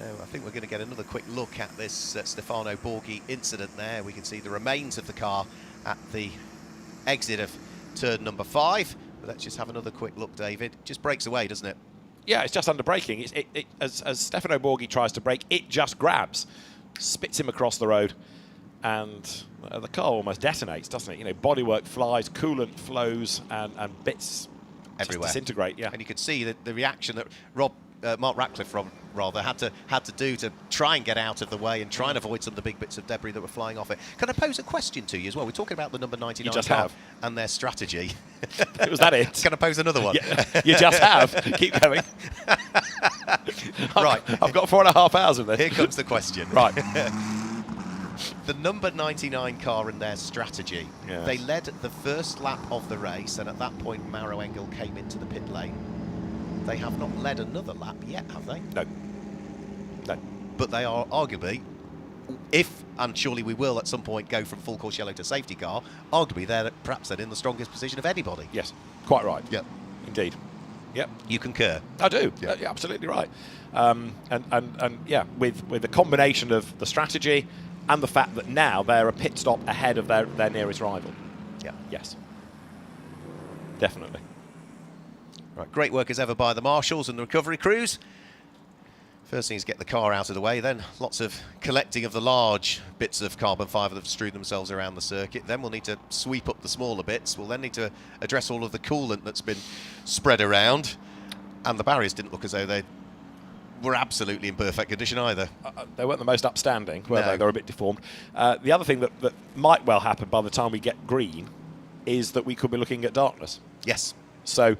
I think we're going to get another quick look at this Stefano Borghi incident there. We can see the remains of the car at the exit of turn number 5. But let's just have another quick look, David. It just breaks away, doesn't it? Yeah, it's just under braking. As Stefano Borghi tries to brake, it just grabs, spits him across the road, and the car almost detonates, doesn't it? You know, bodywork flies, coolant flows, and bits everywhere disintegrate. Yeah, and you could see the reaction that Mark Radcliffe had to do to try and get out of the way and try and avoid some of the big bits of debris that were flying off it. Can I pose a question to you as well? We're talking about the number 99 you just car have. and their strategy. Was that it? Can I pose another one? Yeah, you just have. Keep going. Right. I've got 4.5 hours of this. Here comes the question. Right. The number 99 car and their strategy. Yes. They led the first lap of the race, and at that point Mauro Engel came into the pit lane. They have not led another lap yet, have they? No. But they are arguably, if, and surely we will at some point go from full course yellow to safety car, arguably they're perhaps then in the strongest position of anybody. Yes, quite right. Yep. Indeed. Yep. You concur? I do. Yep. Yeah, absolutely right. And yeah, with the combination of the strategy and the fact that now they're a pit stop ahead of their nearest rival. Yeah. Yes. Definitely. Right, great work as ever by the marshals and the recovery crews. First thing is get the car out of the way, then lots of collecting of the large bits of carbon fibre that have strewed themselves around the circuit. Then we'll need to sweep up the smaller bits. We'll then need to address all of the coolant that's been spread around. And the barriers didn't look as though they were absolutely in perfect condition either. They weren't the most upstanding, were No. they? They were a bit deformed. The other thing that might well happen by the time we get green is that we could be looking at darkness. Yes. So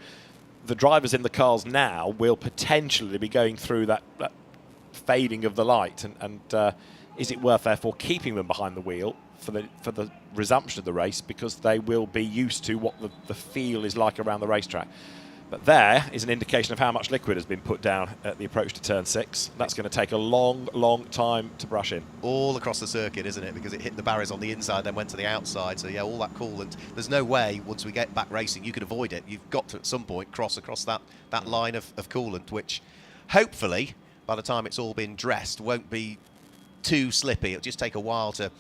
the drivers in the cars now will potentially be going through that fading of the light, and is it worth therefore keeping them behind the wheel for the resumption of the race, because they will be used to what the feel is like around the racetrack. But there is an indication of how much liquid has been put down at the approach to turn 6. That's going to take a long time to brush in. All across the circuit, isn't it? Because it hit the barriers on the inside, then went to the outside. So yeah, all that coolant. There's no way once we get back racing you can avoid it. You've got to at some point cross across that line of coolant, which hopefully by the time it's all been dressed won't be too slippy. It'll just take a while to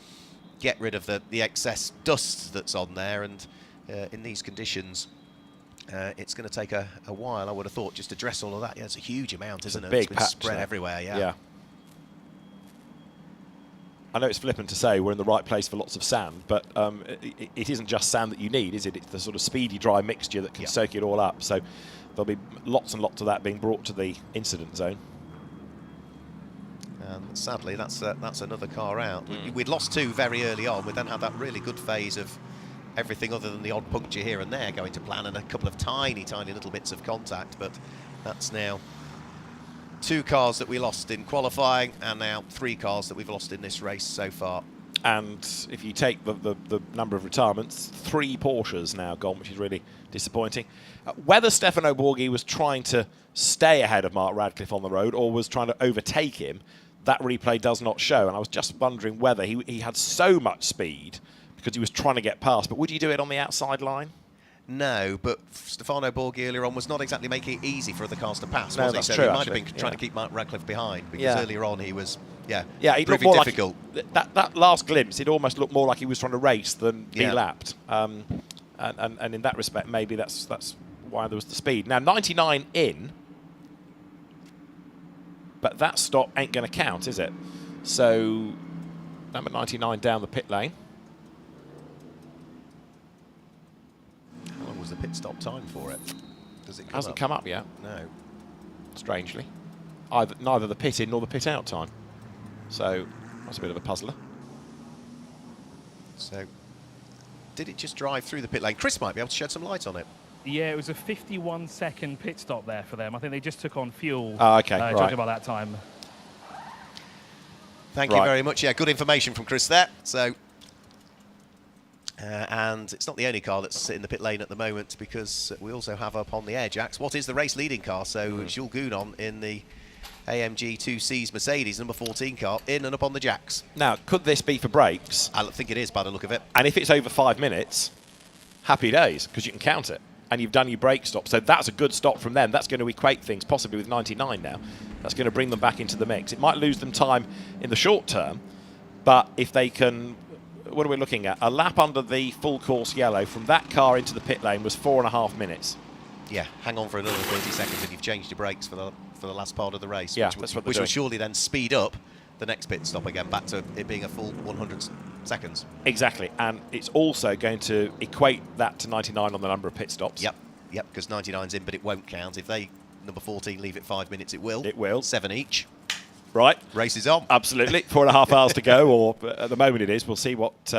get rid of the excess dust that's on there, and in these conditions it's going to take a while, I would have thought, just to dress all of that. Yeah, it's a huge amount, isn't it? Big It's been patch spread there. everywhere, yeah. I know it's flippant to say we're in the right place for lots of sand, but it isn't just sand that you need, is it? It's the sort of speedy, dry mixture that can soak it all up. So there'll be lots and lots of that being brought to the incident zone. And sadly, that's another car out. We'd lost 2 very early on. We then had that really good phase of everything other than the odd puncture here and there going to plan, and a couple of tiny little bits of contact. But that's now 2 cars that we lost in qualifying, and now 3 cars that we've lost in this race so far. And if you take the number of retirements, 3 Porsches now gone, which is really disappointing. Whether Stefano Borghi was trying to stay ahead of Mark Radcliffe on the road or was trying to overtake him, that replay does not show. And I was just wondering whether he had so much speed because he was trying to get past. But would you do it on the outside line? No, but Stefano Borghi earlier on was not exactly making it easy for other cars to pass, No, was he? that's So true, he might have actually. been trying to keep Mark Radcliffe behind, because earlier on he was, he looked proving more difficult. Like, that last glimpse, it almost looked more like he was trying to race than be lapped. And in that respect, maybe that's why there was the speed. Now, 99 in, but that stop ain't going to count, is it? So, number 99 down the pit lane. How long was the pit stop time for it? Does it come Hasn't come up yet. No. Strangely. Neither the pit in nor the pit out time. So, that's a bit of a puzzler. So, did it just drive through the pit lane? Chris might be able to shed some light on it. Yeah, it was a 51-second pit stop there for them. I think they just took on fuel. Okay, judging right. by that time. Thank you very much. Yeah, good information from Chris there. So, and it's not the only car that's in the pit lane at the moment, because we also have up on the air jacks what is the race leading car. So Jules Gounon in the AMG 2Cs Mercedes, number 14 car, in and up on the jacks. Now, could this be for brakes? I think it is by the look of it. And if it's over 5 minutes, happy days, because you can count it. And you've done your brake stop. So that's a good stop from them. That's going to equate things, possibly with 99 now. That's going to bring them back into the mix. It might lose them time in the short term, but if they can... What are we looking at? A lap under the full course yellow from that car into the pit lane was 4.5 minutes. Yeah, hang on for another 30 seconds and you've changed your brakes for the last part of the race. Yeah, which, that's what they're which will doing. surely then speed up the next pit stop again, back to it being a full 100 seconds. Exactly, and it's also going to equate that to 99 on the number of pit stops. Yep, because 99's in, but it won't count. If they, number 14, leave it 5 minutes, it will. It will. 7 each. Right. Race is on. Absolutely. 4.5 hours to go, or at the moment it is. We'll see what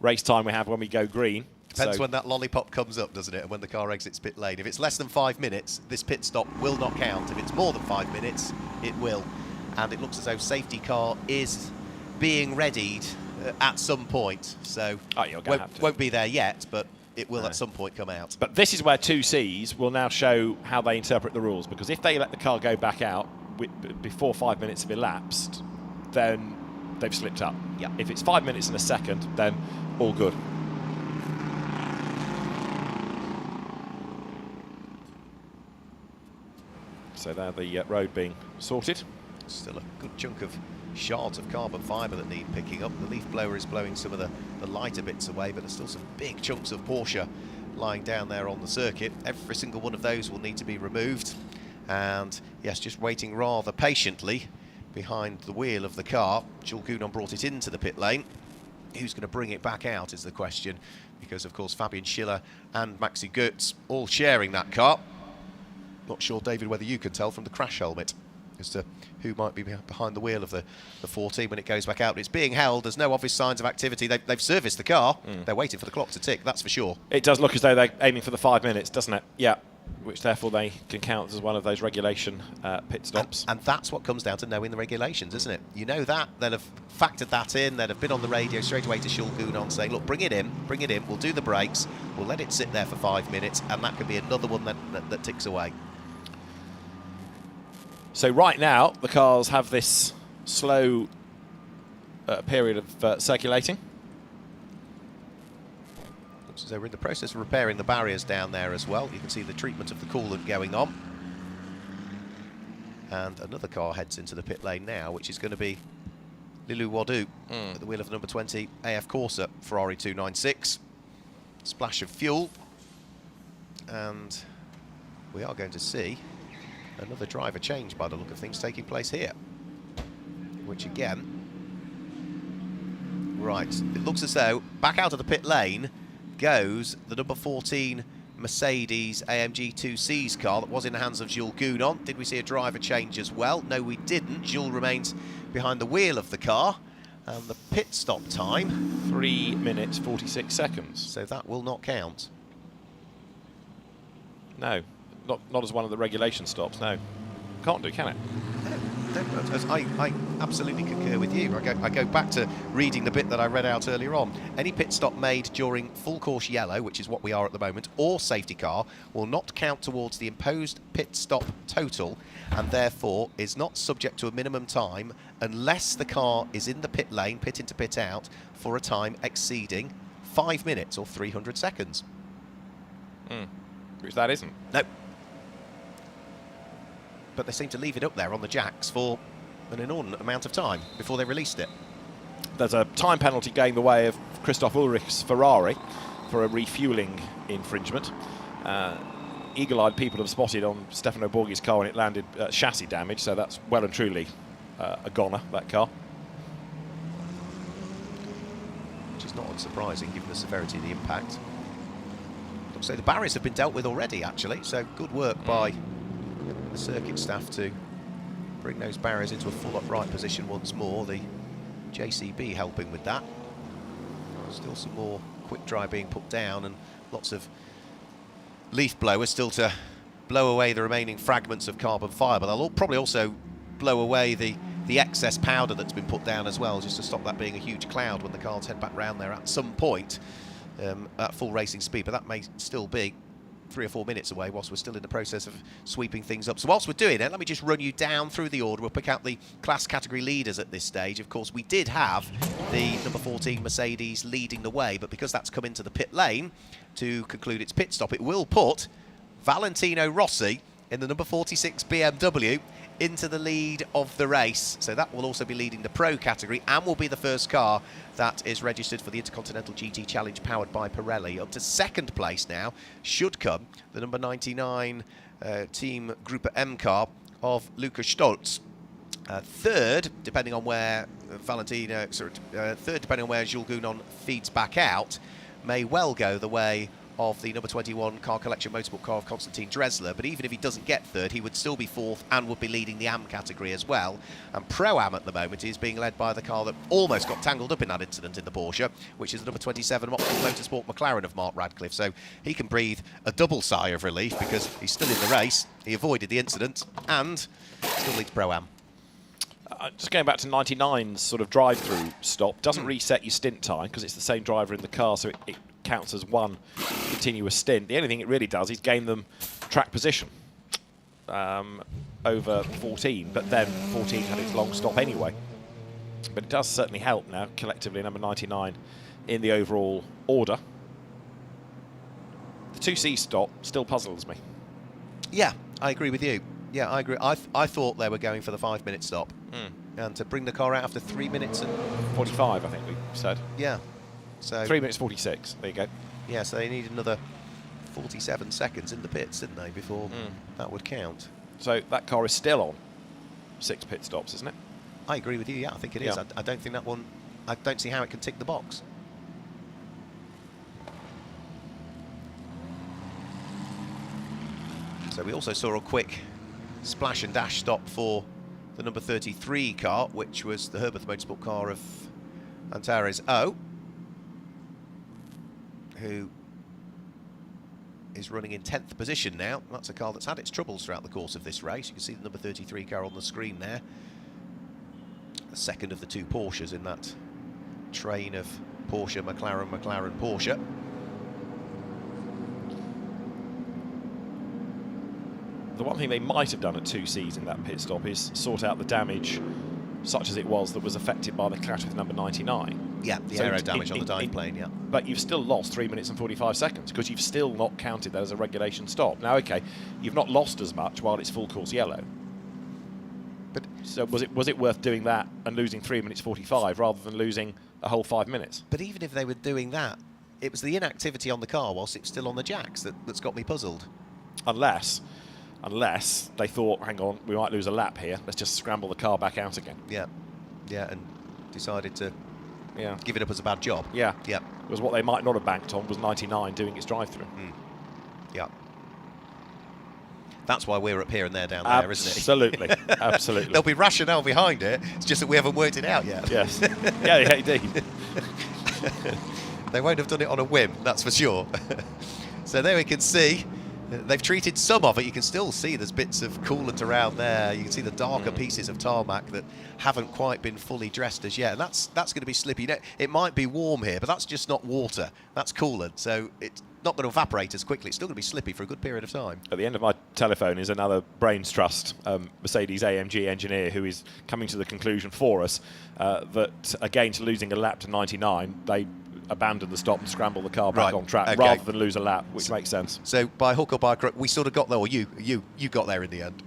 race time we have when we go green. Depends when that lollipop comes up, doesn't it, and when the car exits pit lane. If it's less than 5 minutes, this pit stop will not count. If it's more than 5 minutes, it will. And it looks as though safety car is being readied at some point. So won't be there yet, but it will at some point come out. But this is where 2Cs will now show how they interpret the rules, because if they let the car go back out before 5 minutes have elapsed, then they've slipped up. Yeah. If it's 5 minutes and a second, then all good. So there, the road being sorted. Still a good chunk of shards of carbon fibre that need picking up. The leaf blower is blowing some of the lighter bits away, but there's still some big chunks of Porsche lying down there on the circuit. Every single one of those will need to be removed. And yes, just waiting rather patiently behind the wheel of the car. Jules Gounon brought it into the pit lane. Who's going to bring it back out is the question, because of course Fabian Schiller and Maxi Goetz all sharing that car. Not sure, David, whether you can tell from the crash helmet as to who might be behind the wheel of the 14 when it goes back out. It's being held. There's no obvious signs of activity. They've serviced the car. They're waiting for the clock to tick, that's for sure. It does look as though they're aiming for the 5 minutes, doesn't it? Yeah. Which therefore they can count as one of those regulation pit stops. And that's what comes down to knowing the regulations, isn't it? You know that. They'll have factored that in. They'll have been on the radio straight away to Jules Gounon saying, look, bring it in, we'll do the brakes, we'll let it sit there for 5 minutes, and that could be another one that ticks away. So right now, the cars have this slow period of circulating. Looks as though we're in the process of repairing the barriers down there as well. You can see the treatment of the coolant going on. And another car heads into the pit lane now, which is going to be Lilou Wadou at the wheel of the number 20 AF Corsa Ferrari 296. Splash of fuel. And we are going to see another driver change by the look of things taking place here. Which again, right, it looks as though back out of the pit lane goes the number 14 Mercedes-AMG 2C's car that was in the hands of Jules Gounon. Did we see a driver change as well? No, we didn't. Jules remains behind the wheel of the car. And the pit stop time... 3 minutes, 46 seconds. So that will not count. No, not as one of the regulation stops, no. Can't do, can it? I absolutely concur with you. I go back to reading the bit that I read out earlier on. Any pit stop made during full course yellow, which is what we are at the moment, or safety car, will not count towards the imposed pit stop total, and therefore is not subject to a minimum time unless the car is in the pit lane, pit in to pit out, for a time exceeding 5 minutes or 300 seconds. Which that isn't. No. But they seem to leave it up there on the jacks for an inordinate amount of time before they released it. There's a time penalty going the way of Christoph Ulrich's Ferrari for a refuelling infringement. Eagle-eyed people have spotted on Stefano Borghi's car when it landed chassis damage, so that's well and truly a goner, that car. Which is not unsurprising given the severity of the impact. Looks like the barriers have been dealt with already, actually, so good work by the circuit staff to bring those barriers into a full upright position once more. The JCB helping with that. Still some more quick dry being put down and lots of leaf blowers still to blow away the remaining fragments of carbon fibre. They'll probably also blow away the excess powder that's been put down as well, just to stop that being a huge cloud when the cars head back round there at some point at full racing speed. But that may still be 3 or 4 minutes away whilst we're still in the process of sweeping things up. So whilst we're doing it, let me just run you down through the order. We'll pick out the class category leaders at this stage. Of course, we did have the number 14 Mercedes leading the way, but because that's come into the pit lane to conclude its pit stop, it will put Valentino Rossi in the number 46 BMW into the lead of the race. So that will also be leading the Pro category and will be the first car that is registered for the Intercontinental GT Challenge powered by Pirelli. Up to second place now should come the number 99 Team Group M car of Lukas Stolz. Third, depending on where third, depending on where Jules Gounon feeds back out, may well go the way of the number 21 car collection motorsport car of Konstantin Dressler, but even if he doesn't get third, he would still be fourth and would be leading the AM category as well. And Pro-Am at the moment is being led by the car that almost got tangled up in that incident in the Porsche, which is the number 27 Motorsport McLaren of Mark Radcliffe. So he can breathe a double sigh of relief because he's still in the race, he avoided the incident, and still leads Pro-Am. Just going back to 99's sort of drive-through stop, doesn't reset your stint time because it's the same driver in the car, so it counts as one continuous stint. The only thing it really does is gain them track position over 14, but then 14 had its long stop anyway. But it does certainly help now, collectively, number 99 in the overall order. The 2C stop still puzzles me. Yeah, I agree with you. Yeah, I agree. I thought they were going for the 5-minute stop. And to bring the car out after 3 minutes and 45, I think we said. Yeah. So 3 minutes 46. There you go. Yeah, so they need another 47 seconds in the pits, didn't they, before that would count. So that car is still on 6 pit stops, isn't it? I agree with you. Yeah, I think it is. I don't think that one. I don't see how it can tick the box. So we also saw a quick splash and dash stop for the number 33 car, which was the Herbert Motorsport car of Antares O, who is running in 10th position now. That's a car that's had its troubles throughout the course of this race. You can see the number 33 car on the screen there. The second of the 2 Porsches in that train of Porsche, McLaren, McLaren, Porsche. The one thing they might have done at 2Cs in that pit stop is sort out the damage, such as it was, that was affected by the clash with number 99. Yeah, the aero damage on the dive plane, yeah. But you've still lost 3 minutes and 45 seconds because you've still not counted that as a regulation stop. Now, okay, you've not lost as much while it's full course yellow. But so was it worth doing that and losing 3 minutes 45 rather than losing a whole 5 minutes? But even if they were doing that, it was the inactivity on the car whilst it's still on the jacks that's got me puzzled. Unless they thought, hang on, we might lose a lap here, let's just scramble the car back out again. Yeah, and decided to give it up as a bad job. Yeah. Because what they might not have banked on was 99 doing its drive-through. Yeah. That's why we're up here and they're down there, isn't it? Absolutely, absolutely. There'll be rationale behind it. It's just that we haven't worked it out yet. Yes. Yeah, indeed. They won't have done it on a whim, that's for sure. So there we can see. They've treated some of it. You can still see there's bits of coolant around there. You can see the darker pieces of tarmac that haven't quite been fully dressed as yet. And that's going to be slippy. It might be warm here, but that's just not water. That's coolant. So it's not going to evaporate as quickly. It's still going to be slippy for a good period of time. At the end of my telephone is another brains trust Mercedes-AMG engineer who is coming to the conclusion for us that against losing a lap to 99, they abandon the stop and scramble the car back on track rather than lose a lap, which makes sense. So by hook or by crook, we sort of got there, or you got there in the end.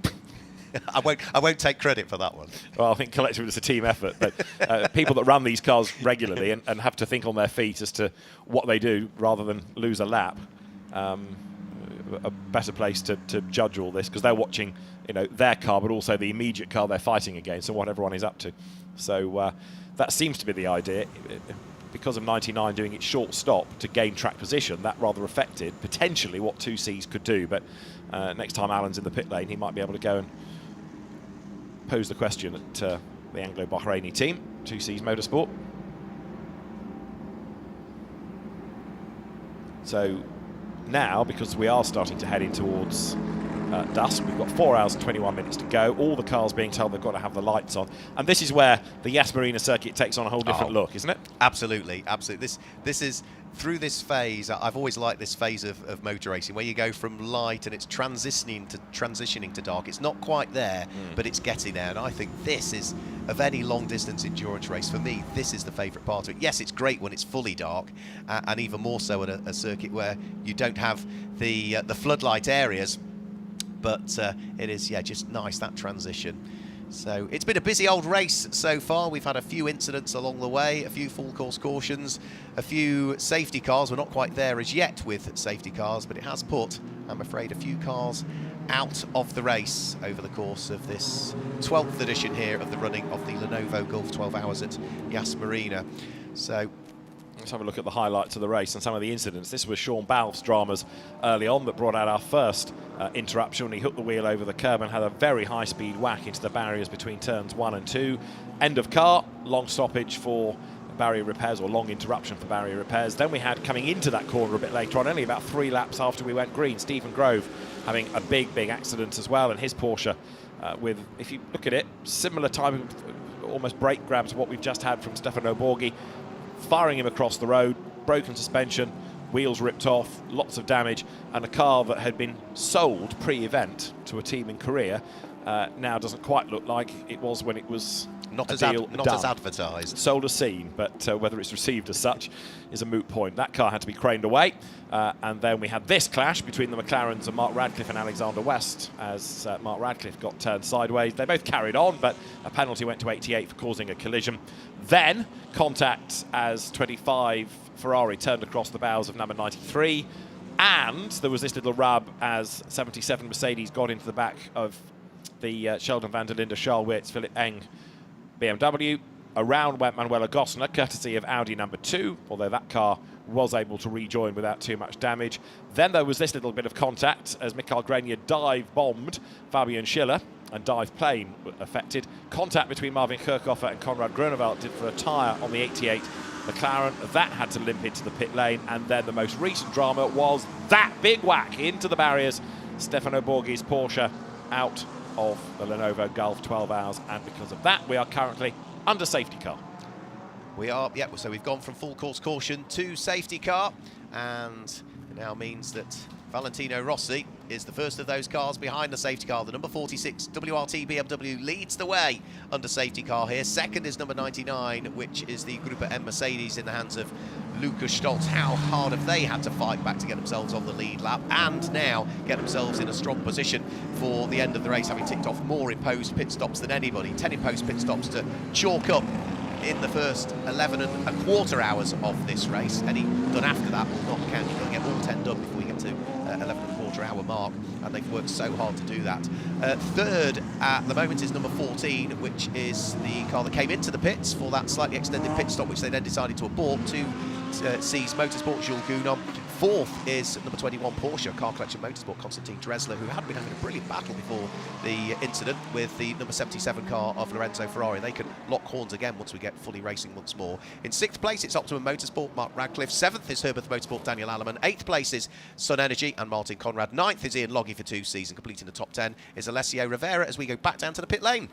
I won't take credit for that one. Well, I think collectively it's a team effort, but people that run these cars regularly and have to think on their feet as to what they do rather than lose a lap, a better place to judge all this, because they're watching their car, but also the immediate car they're fighting against and what everyone is up to. So that seems to be the idea. Because of 99 doing its short stop to gain track position, that rather affected potentially what 2Cs could do. But next time Alan's in the pit lane, he might be able to go and pose the question at the Anglo-Bahraini team, 2Cs Motorsport. So now, because we are starting to head in towards dusk, we've got 4 hours and 21 minutes to go. All the cars being told they've got to have the lights on. And this is where the Yas Marina circuit takes on a whole different look, isn't it? Absolutely, absolutely. This is, through this phase, I've always liked this phase of motor racing, where you go from light and it's transitioning to dark. It's not quite there, but it's getting there. And I think this is, of any long-distance endurance race, for me, this is the favourite part of it. Yes, it's great when it's fully dark, and even more so at a circuit where you don't have the floodlight areas. But it is, just nice, that transition. So it's been a busy old race so far. We've had a few incidents along the way, a few full course cautions, a few safety cars. We're not quite there as yet with safety cars, but it has put, I'm afraid, a few cars out of the race over the course of this 12th edition here of the running of the Lenovo Gulf 12 Hours at Yas Marina. So let's have a look at the highlights of the race and some of the incidents. This was Sean Balfe's dramas early on that brought out our first interruption when he hooked the wheel over the curb and had a very high-speed whack into the barriers between turns 1 and 2. End of car, long stoppage for barrier repairs, or long interruption for barrier repairs. Then we had, coming into that corner a bit later on, only about 3 laps after we went green, Stephen Grove having a big accident as well, and his Porsche with, if you look at it, similar type of almost brake grab to what we've just had from Stefano Borghi, firing him across the road, broken suspension, wheels ripped off, lots of damage, and a car that had been sold pre-event to a team in Korea now doesn't quite look like it was when it was not as advertised. Sold as seen, but whether it's received as such is a moot point. That car had to be craned away, and then we had this clash between the McLarens and Mark Radcliffe and Alexander West as Mark Radcliffe got turned sideways. They both carried on, but a penalty went to 88 for causing a collision. Then contact as 25 Ferrari turned across the bows of number 93, and there was this little rub as 77 Mercedes got into the back of the Sheldon van der Linde, Charles Wirtz, Philip Eng BMW. Around went Manuela Gosner, courtesy of Audi number 2, although that car was able to rejoin without too much damage. Then there was this little bit of contact as Mikael Grenier dive-bombed Fabian Schiller, and dive plane affected. Contact between Marvin Kirchhoffer and Konrad Grunewald did for a tyre on the 88 McLaren. That had to limp into the pit lane, and then the most recent drama was that big whack into the barriers. Stefano Borghi's Porsche out of the Lenovo Gulf 12 Hours, and because of that we are currently under safety car. We are, so we've gone from full course caution to safety car, and it now means that Valentino Rossi is the first of those cars behind the safety car. The number 46 WRT BMW leads the way under safety car here. Second is number 99, which is the Gruppe M Mercedes in the hands of Lukas Stolz. How hard have they had to fight back to get themselves on the lead lap, and now get themselves in a strong position for the end of the race, having ticked off more imposed pit stops than anybody. 10 imposed pit stops to chalk up in the first 11 1/4 hours of this race. Any done after that will not count. You've got to get all 10 done before you get to 11 1/4 hour mark, and they've worked so hard to do that. Third at the moment is number 14, which is the car that came into the pits for that slightly extended pit stop, which they then decided to abort to Yas Motorsports Gounon. Fourth is number 21 Porsche Car Collection Motorsport, Konstantin Dressler, who had been having a brilliant battle before the incident with the number 77 car of Lorenzo Ferrari. They can lock horns again once we get fully racing once more. In 6th place, it's Optimum Motorsport, Mark Radcliffe. 7th is Herbert Motorsport, Daniel Alleman. 8th place is Sun Energy and Martin Conrad. 9th is Ian Loggy for 2 seasons. Completing the top 10 is Alessio Rivera as we go back down to the pit lane.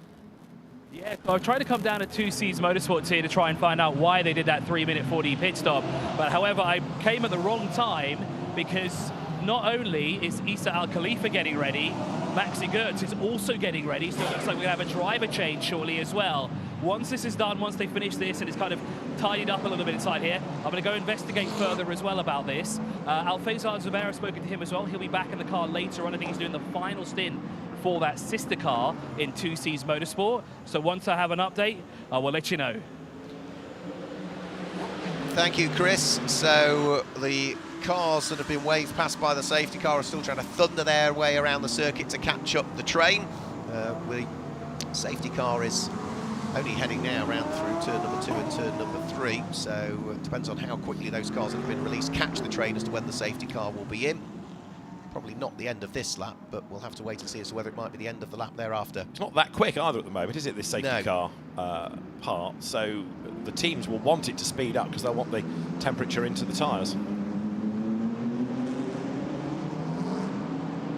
Yeah, I've tried to come down to 2 Yas Motorsports here to try and find out why they did that 3-minute 40 pit stop. But however, I came at the wrong time because not only is Isa Al Khalifa getting ready, Maxi Goetz is also getting ready, so it looks like we're going to have a driver change shortly as well. Once this is done, once they finish this and it's kind of tidied up a little bit inside here, I'm going to go investigate further as well about this. Alfazar Zubair, I've spoken to him as well. He'll be back in the car later on. I think he's doing the final stint for that sister car in 2 Yas Motorsport. So once I have an update, I will let you know. Thank you, Chris. So the cars that have been waved past by the safety car are still trying to thunder their way around the circuit to catch up the train. The safety car is only heading now around through turn number 2 and turn number 3, so it depends on how quickly those cars that have been released catch the train as to when the safety car will be in. Probably not the end of this lap, but we'll have to wait and see as to whether it might be the end of the lap thereafter. It's not that quick either at the moment, is it, this safety car part? So the teams will want it to speed up because they'll want the temperature into the tyres.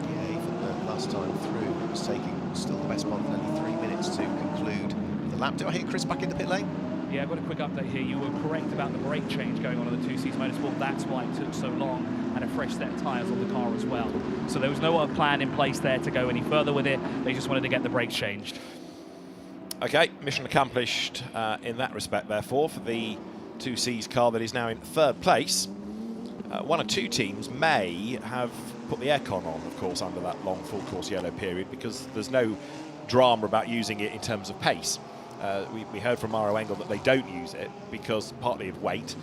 Yeah, even last time through, it was taking still the best part of only 3 minutes to conclude the lap. Do I hear Chris back in the pit lane? Yeah, I've got a quick update here. You were correct about the brake change going on the 2 Yas Motorsport. That's why it took so long, and a fresh set of tyres on the car as well. So there was no other plan in place there to go any further with it. They just wanted to get the brakes changed. Okay, mission accomplished in that respect, therefore, for the 2 Yas car that is now in 3rd place. 1 or 2 teams may have put the aircon on, of course, under that long full course yellow period, because there's no drama about using it in terms of pace. We heard from Mauro Engel that they don't use it because partly of weight,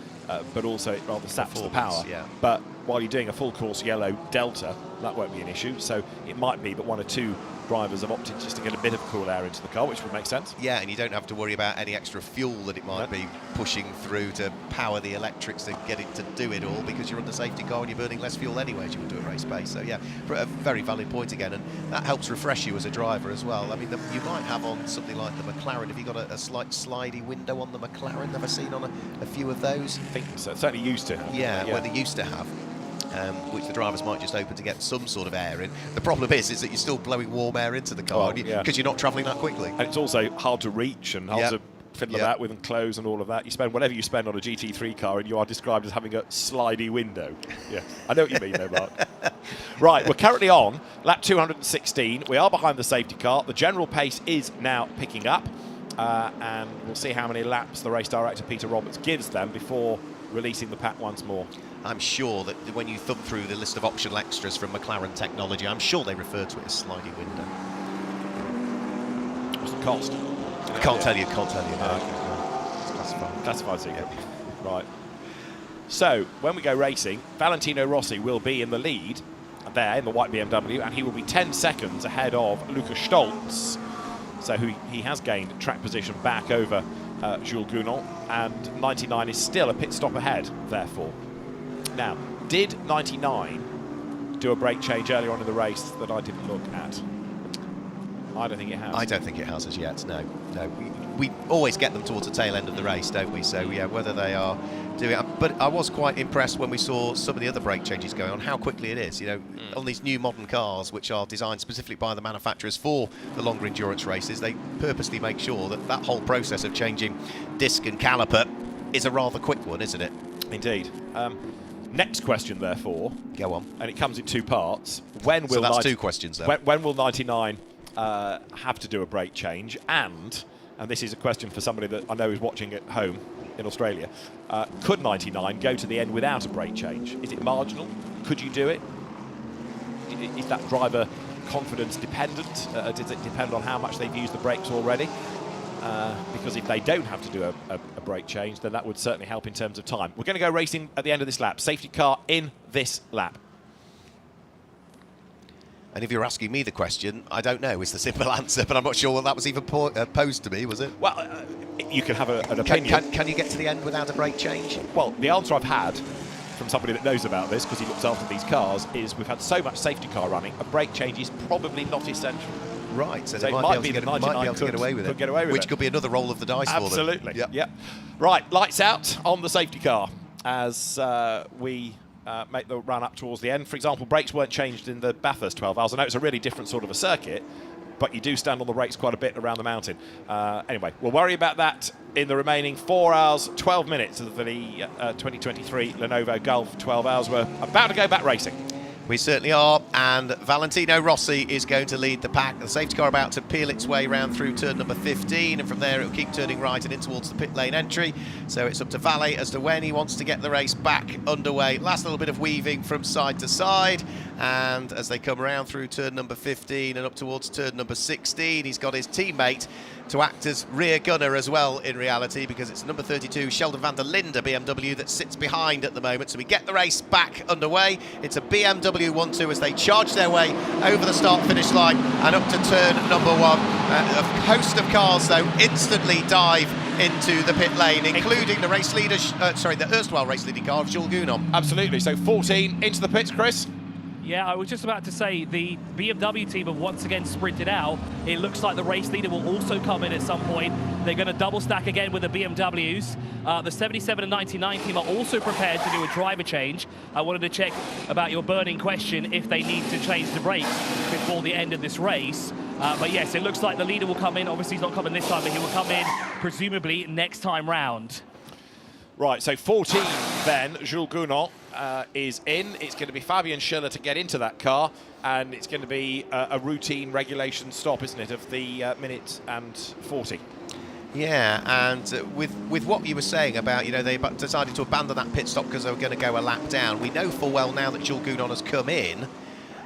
but also it rather saps the power. Yeah. But while you're doing a full course yellow delta, that won't be an issue. So it might be that 1 or 2 drivers have opted just to get a bit of cool air into the car, which would make sense. Yeah, and you don't have to worry about any extra fuel that it might be pushing through to power the electrics to get it to do it all, because you're on the safety car and you're burning less fuel anyway as you would do at race pace. So yeah, a very valid point again, and that helps refresh you as a driver as well. I mean, you might have on something like the McLaren. Have you got a slight slidey window on the McLaren? Never seen on a few of those? I think so. Certainly used to have. Yeah, well, they used to have. Which the drivers might just open to get some sort of air in. The problem is that you're still blowing warm air into the car because you're not travelling that quickly. And it's also hard to reach and hard to fiddle about with and close and all of that. You spend whatever you spend on a GT3 car and you are described as having a slidey window. Yeah, I know what you mean though, Mark. Right, we're currently on lap 216. We are behind the safety car. The general pace is now picking up, and we'll see how many laps the race director Peter Roberts gives them before releasing the pack once more. I'm sure that when you thumb through the list of optional extras from McLaren Technology, I'm sure they refer to it as slidey window. What's the cost? I can't tell you, can't tell you. No. It's classified. Classified secret. Right. So, when we go racing, Valentino Rossi will be in the lead there in the white BMW, and he will be 10 seconds ahead of Lukas Stolz. So he has gained track position back over Jules Gounon, and 99 is still a pit stop ahead, therefore. Now, did 99 do a brake change earlier on in the race that I didn't look at? I don't think it has. I don't think it has as yet, no. We always get them towards the tail end of the race, don't we? So, yeah, whether they are doing it. But I was quite impressed when we saw some of the other brake changes going on, how quickly it is. You know, on these new modern cars, which are designed specifically by the manufacturers for the longer endurance races, they purposely make sure that that whole process of changing disc and caliper is a rather quick one, isn't it? Indeed. Next question, therefore. Go on. And it comes in 2 parts. When will so that's 2 questions, though. When will 99 have to do a brake change? And this is a question for somebody that I know is watching at home in Australia, could 99 go to the end without a brake change? Is it marginal? Could you do it? Is that driver confidence dependent? Does it depend on how much they've used the brakes already? because if they don't have to do a brake change, then that would certainly help in terms of time. We're going to go racing at the end of this lap. Safety car in this lap. And if you're asking me the question, I don't know is the simple answer, but I'm not sure that was even posed to me, was it? Well, you can have an opinion. Can you get to the end without a brake change? Well, the answer I've had from somebody that knows about this, because he looks after these cars, is we've had so much safety car running, a brake change is probably not essential. Right, so they might be able to get away with it. Which could be another roll of the dice for them. Absolutely, yeah. Right, lights out on the safety car as we make the run up towards the end. For example, brakes weren't changed in the Bathurst 12 hours. I know it's a really different sort of a circuit, but you do stand on the brakes quite a bit around the mountain. Anyway, we'll worry about that in the remaining 4 hours, 12 minutes of the 2023 Lenovo Golf 12 hours. We're about to go back racing. We certainly are, and Valentino Rossi is going to lead the pack. The safety car about to peel its way round through turn number 15, and from there it'll keep turning right and in towards the pit lane entry. So it's up to Valle as to when he wants to get the race back underway. Last little bit of weaving from side to side, and as they come around through turn number 15 and up towards turn number 16, he's got his teammate to act as rear gunner as well in reality, because it's number 32 Sheldon van der Linde BMW that sits behind at the moment. So we get the race back underway. It's a BMW 1-2 as they charge their way over the start finish line and up to turn number 1. A host of cars though instantly dive into the pit lane, including the race leader, the erstwhile race leading car of Jules Gounon. Absolutely. So 14 into the pits, Chris. Yeah, I was just about to say the BMW team have once again sprinted out. It looks like the race leader will also come in at some point. They're going to double stack again with the BMWs. The 77 and 99 team are also prepared to do a driver change. I wanted to check about your burning question if they need to change the brakes before the end of this race. But yes, it looks like the leader will come in. Obviously, he's not coming this time, but he will come in presumably next time round. Right, so 14 then, Jules Gounon is in. It's going to be Fabian Schiller to get into that car, and it's going to be a routine regulation stop, isn't it, of the minute and 40. Yeah, and with what you were saying about, they decided to abandon that pit stop because they were going to go a lap down. We know full well now that Jules Gounon has come in.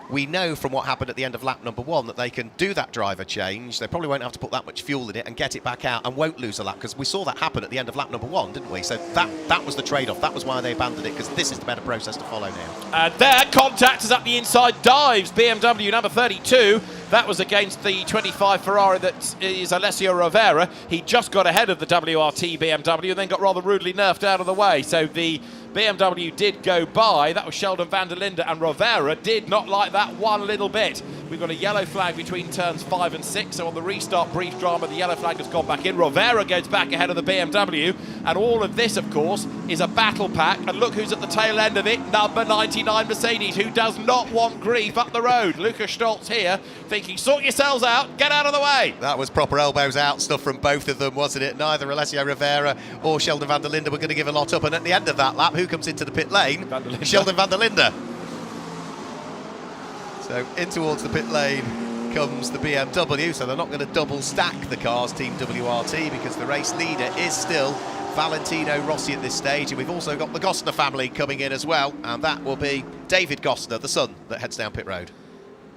We know from what happened at the end of lap number 1 that they can do that driver change. They probably won't have to put that much fuel in it and get it back out and won't lose a lap, because we saw that happen at the end of lap number 1, didn't we? So that was the trade-off. That was why they abandoned it, because this is the better process to follow now. And there, contact is up the inside, dives BMW number 32. That was against the 25 Ferrari that is Alessio Rovera. He just got ahead of the WRT BMW and then got rather rudely nerfed out of the way. So the BMW did go by. That was Sheldon van der Linde, and Rovera did not like that one little bit. We've got a yellow flag between turns 5 and 6, so on the restart brief drama, the yellow flag has gone back in. Rovera goes back ahead of the BMW, and all of this, of course, is a battle pack. And look who's at the tail end of it, number 99 Mercedes, who does not want grief up the road. Lucas Stolz here, thinking, sort yourselves out, get out of the way. That was proper elbows out stuff from both of them, wasn't it? Neither Alessio Rovera or Sheldon van der Linde were going to give a lot up, and at the end of that lap, who comes into the pit lane? Sheldon van der Linde. So in towards the pit lane comes the BMW, so they're not going to double stack the cars, Team WRT, because the race leader is still Valentino Rossi at this stage, and we've also got the Gosner family coming in as well, and that will be David Gosner, the son, that heads down pit road.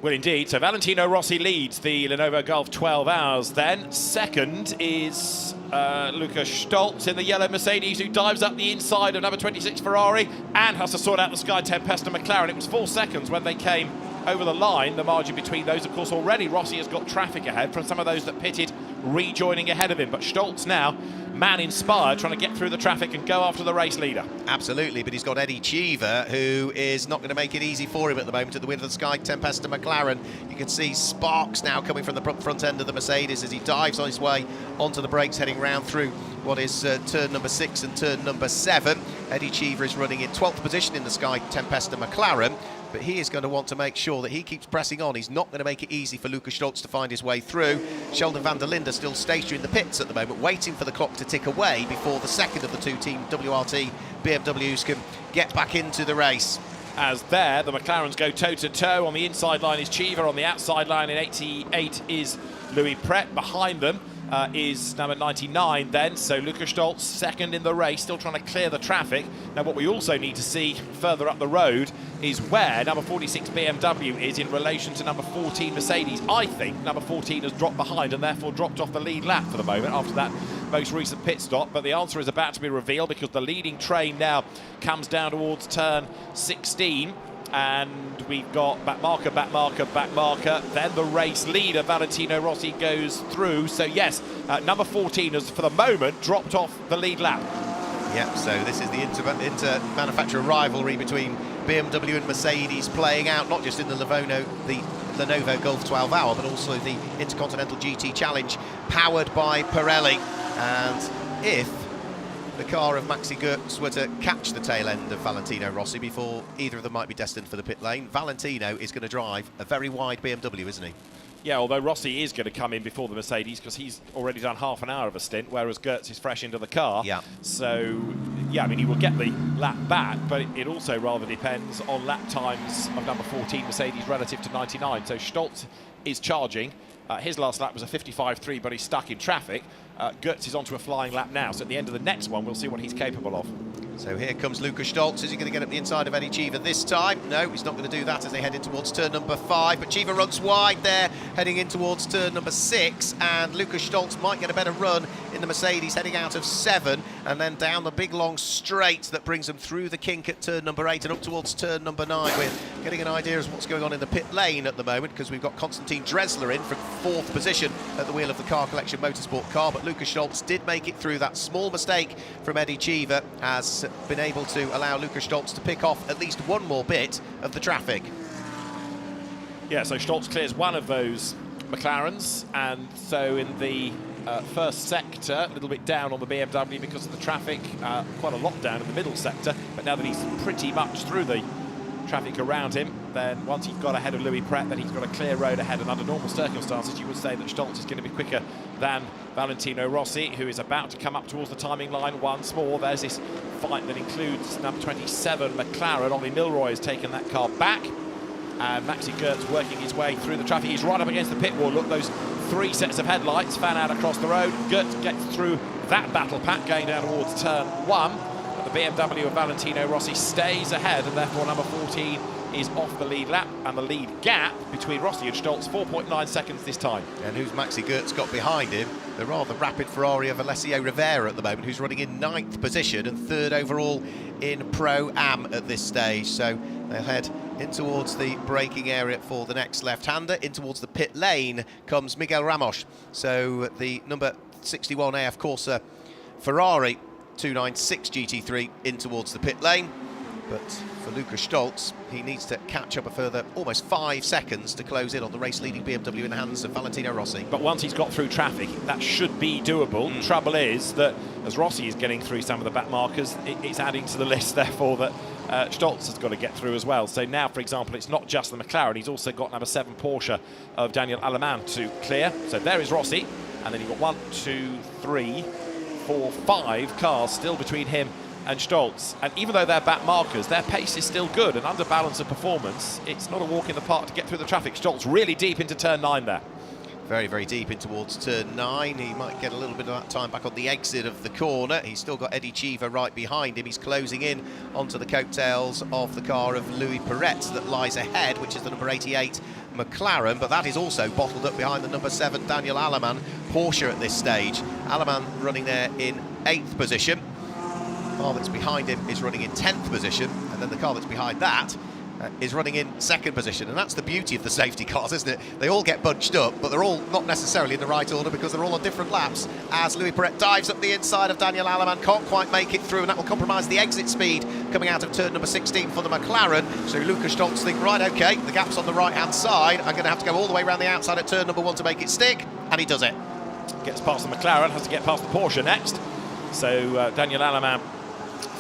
Well, indeed. So Valentino Rossi leads the Lenovo Golf 12 hours. Then second is Lucas Stolz in the yellow Mercedes, who dives up the inside of number 26 Ferrari and has to sort out the Sky Tempesta McLaren. It was 4 seconds when they came over the line. The margin between those, of course, already Rossi has got traffic ahead from some of those that pitted rejoining ahead of him. But Stolz now, man inspired, trying to get through the traffic and go after the race leader. Absolutely, but he's got Eddie Cheever, who is not going to make it easy for him at the moment at the wheel of the Sky Tempesta McLaren. You can see sparks now coming from the front end of the Mercedes as he dives on his way onto the brakes, heading round through what is turn number 6 and turn number 7. Eddie Cheever is running in 12th position in the Sky Tempesta McLaren, but he is going to want to make sure that he keeps pressing on. He's not going to make it easy for Lucas Stolz to find his way through. Sheldon van der Linde still stationary in the pits at the moment, waiting for the clock to tick away before the second of the two Team WRT BMWs can get back into the race. As there, the McLarens go toe-to-toe. On the inside line is Cheever, on the outside line in 88 is Louis Pret. Behind them, is number 99 then. So Lukas Stolz second in the race, still trying to clear the traffic. Now what we also need to see further up the road is where number 46 BMW is in relation to number 14 Mercedes. I think number 14 has dropped behind and therefore dropped off the lead lap for the moment after that most recent pit stop, but the answer is about to be revealed because the leading train now comes down towards turn 16. And we've got back marker, back marker, back marker. Then the race leader, Valentino Rossi, goes through. So yes, number 14 has, for the moment, dropped off the lead lap. Yep, so this is the inter-manufacturer rivalry between BMW and Mercedes playing out, not just in the Lenovo Golf 12 Hour, but also the Intercontinental GT Challenge, powered by Pirelli. And if the car of Maxi Goetz were to catch the tail end of Valentino Rossi before either of them might be destined for the pit lane, Valentino is going to drive a very wide BMW, isn't he? Yeah, although Rossi is going to come in before the Mercedes because he's already done half an hour of a stint, whereas Goetz is fresh into the car. Yeah. So, yeah, I mean, he will get the lap back, but it also rather depends on lap times of number 14 Mercedes relative to 99. So Stolz is charging. His last lap was a 55.3, but he's stuck in traffic. Goetz is onto a flying lap now, so at the end of the next one, we'll see what he's capable of. So here comes Lukas Stolz. Is he going to get up the inside of Eddie Cheever this time? No, he's not going to do that as they head in towards turn number 5. But Cheever runs wide there, heading in towards turn number 6. And Lukas Stolz might get a better run in the Mercedes, heading out of 7. And then down the big long straight that brings them through the kink at turn number 8 and up towards turn number 9. We're getting an idea of what's going on in the pit lane at the moment because we've got Konstantin Dressler in from 4th position at the wheel of the Car Collection Motorsport car. But Lukas Stolz did make it through. That small mistake from Eddie Cheever has been able to allow Lukas Stolz to pick off at least one more bit of the traffic. Yeah, so Stolz clears one of those McLarens, and so in the first sector, a little bit down on the BMW because of the traffic, quite a lot down in the middle sector, but now that he's pretty much through the traffic around him, then once he's got ahead of Louis Pret, then he's got a clear road ahead, and under normal circumstances you would say that Stolz is going to be quicker than Valentino Rossi, who is about to come up towards the timing line once more. There's this fight that includes number 27 McLaren. Ollie Milroy has taken that car back, and Maxi Goetz working his way through the traffic. He's right up against the pit wall. Look, those 3 sets of headlights fan out across the road. Goetz gets through that battle pack going down towards turn 1. The BMW of Valentino Rossi stays ahead, and therefore number 14 is off the lead lap, and the lead gap between Rossi and Stolz 4.9 seconds this time. And who's Maxi Goetz got behind him? The rather rapid Ferrari of Alessio Rivera at the moment, who's running in 9th position and 3rd overall in Pro-Am at this stage. So they'll head in towards the braking area for the next left-hander. In towards the pit lane comes Miguel Ramos. So the number 61 AF Corsa Ferrari 296 GT3 in towards the pit lane. But for Lukas Stolz, he needs to catch up a further almost 5 seconds to close in on the race-leading BMW in the hands of Valentino Rossi. But once he's got through traffic, that should be doable. The trouble is that as Rossi is getting through some of the back markers, it's adding to the list, therefore, that Stolz has got to get through as well. So now, for example, it's not just the McLaren, he's also got number 7 Porsche of Daniel Aleman to clear. So there is Rossi, and then you've got 1, 2, 3, 4, 5 cars still between him and Stolz. And even though they're back markers, their pace is still good, and under balance of performance, it's not a walk in the park to get through the traffic. Stolz really deep into turn 9 there. Very, very deep in towards turn 9. He might get a little bit of that time back on the exit of the corner. He's still got Eddie Cheever right behind him. He's closing in onto the coattails of the car of Louis Pret that lies ahead, which is the number 88 McLaren, but that is also bottled up behind the number 7 Daniel Aleman Porsche at this stage. Aleman running there in 8th position. The car that's behind him is running in 10th position, and then the car that's behind that is running in 2nd position. And that's the beauty of the safety cars, isn't it? They all get bunched up, but they're all not necessarily in the right order because they're all on different laps. As Louis Pret dives up the inside of Daniel Aleman, can't quite make it through, and that will compromise the exit speed coming out of turn number 16 for the McLaren. So Lukas Stolz think, right, OK, the gap's on the right-hand side. I'm going to have to go all the way around the outside at turn number 1 to make it stick, and he does it. Gets past the McLaren, has to get past the Porsche next. So Daniel Aleman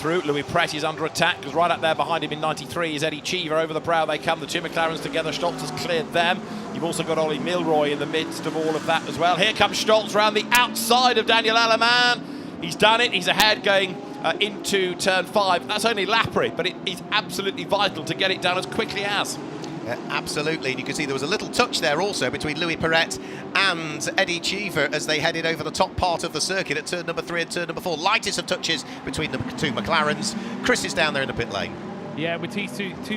through. Louis Pret is under attack because right up there behind him in 93 is Eddie Cheever. Over the brow they come, the 2 McLarens together. Stolz has cleared them. You've also got Ollie Milroy in the midst of all of that as well. Here comes Stolz round the outside of Daniel Aleman. He's done it. He's ahead going into turn 5. That's only lappery, but it is absolutely vital to get it done as quickly as. Absolutely, and you can see there was a little touch there also between Louis Perret and Eddie Cheever as they headed over the top part of the circuit at turn number 3 and turn number 4. Lightest of touches between the two McLarens. Chris is down there in the pit lane. Yeah, with two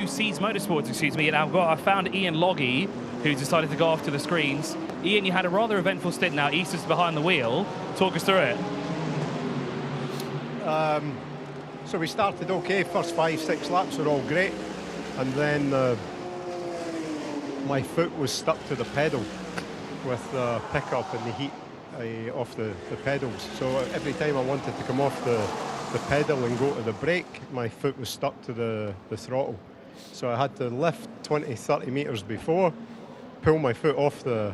Seas Motorsports, excuse me, and I found Ian Loggy, who decided to go off to the screens. Ian, you had a rather eventful stint now. Easter's behind the wheel. Talk us through it. So we started okay, first 5-6 laps were all great, and then my foot was stuck to the pedal with the pickup and the heat off the pedals. So every time I wanted to come off the pedal and go to the brake, my foot was stuck to the throttle. So I had to lift 20-30 metres before, pull my foot off the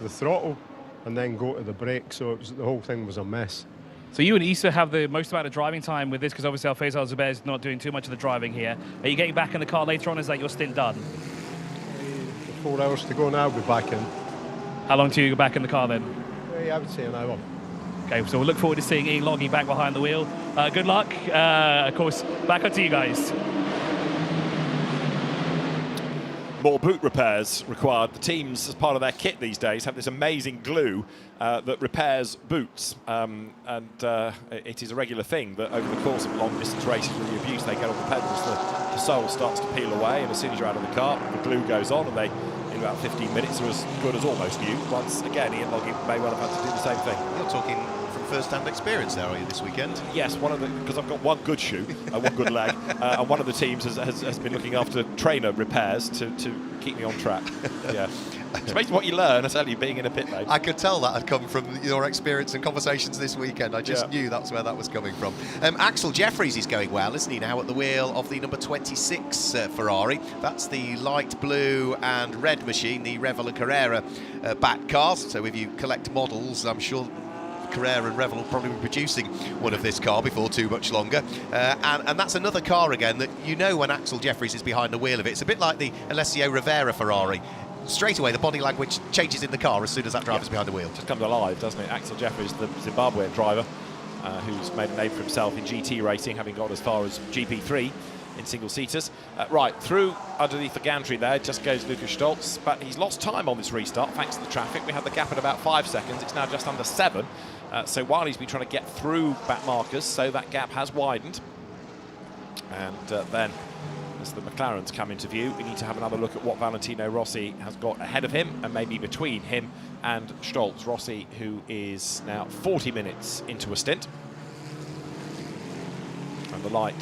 throttle, and then go to the brake. So the whole thing was a mess. So you and Issa have the most amount of driving time with this, because obviously Alfredo Zubair is not doing too much of the driving here. Are you getting back in the car later on? Is that your stint done? 4 hours to go now, I'll be back in. How long till you go back in the car then? I would say an hour. Okay, so we'll look forward to seeing Ian Loggy back behind the wheel. Good luck. Of course, back up to you guys. More boot repairs required. The teams, as part of their kit these days, have this amazing glue that repairs boots. It is a regular thing that over the course of long-distance races with the abuse they get on the pedals, the sole starts to peel away, and as soon as you're out of the car, the glue goes on, and they, in about 15 minutes, are as good as almost new. Once again, Ian Loggy may well have had to do the same thing. You're talking from first-hand experience there, are you, this weekend? Yes, because I've got one good shoe, one good leg, and one of the teams has been looking after trainer repairs to keep me on track. Yeah. It's amazing what you learn, I tell you, being in a pit lane. I could tell that had come from your experience and conversations this weekend. I just knew that's where that was coming from. Axel Jeffries is going well, isn't he, now at the wheel of the number 26 Ferrari. That's the light blue and red machine, the Werrell and Carrera back cars. So if you collect models, I'm sure Carrera and Werrell will probably be producing one of this car before too much longer. And that's another car again that you know when Axel Jeffries is behind the wheel of it. It's a bit like the Alessio Rivera Ferrari. Straight away, the body language changes in the car as soon as that driver's behind the wheel. Just comes alive, doesn't it? Axel Jeffries, the Zimbabwean driver, who's made a name for himself in GT racing, having got as far as GP3 in single-seaters. Right, through underneath the gantry there, just goes Lucas Stolz, but he's lost time on this restart thanks to the traffic. We had the gap at about 5 seconds. It's now just under 7. So while he's been trying to get through back markers, so that gap has widened. And then, as the McLarens come into view, we need to have another look at what Valentino Rossi has got ahead of him and maybe between him and Stolz. Rossi, who is now 40 minutes into a stint. And the light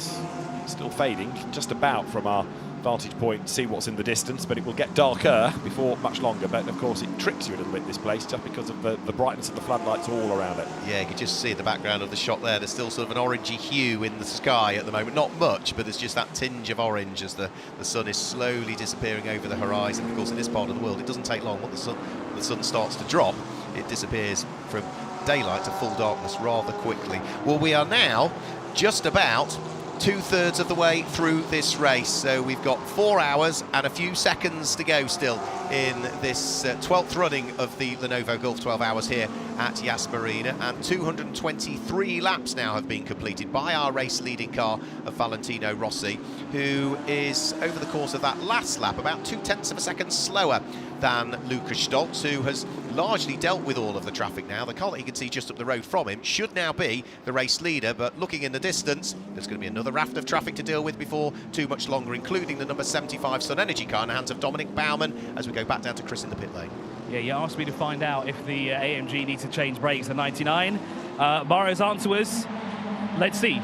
still fading just about from our vantage point, see what's in the distance, but it will get darker before much longer. But of course it tricks you a little bit, this place, just because of the brightness of the floodlights all around it. Yeah, you can just see in the background of the shot there, there's still sort of an orangey hue in the sky at the moment. Not much, but there's just that tinge of orange as the sun is slowly disappearing over the horizon. Of course, in this part of the world, it doesn't take long. When the sun starts to drop, it disappears from daylight to full darkness rather quickly. Well, we are now just about 2/3 of the way through this race, so we've got 4 hours and a few seconds to go still in this 12th running of the Lenovo Gulf 12 Hours here at Yas Marina, and 223 laps now have been completed by our race leading car of Valentino Rossi, who is over the course of that last lap about 0.2 of a second slower than Lucas Stolz, who has largely dealt with all of the traffic now. The car that you can see just up the road from him should now be the race leader, but looking in the distance, there's going to be another raft of traffic to deal with before too much longer, including the number 75 Sun Energy car in the hands of Dominic Baumann, as we go back down to Chris in the pit lane. Yeah, you asked me to find out if the AMG needs to change brakes at 99. Maro's answer was, let's see.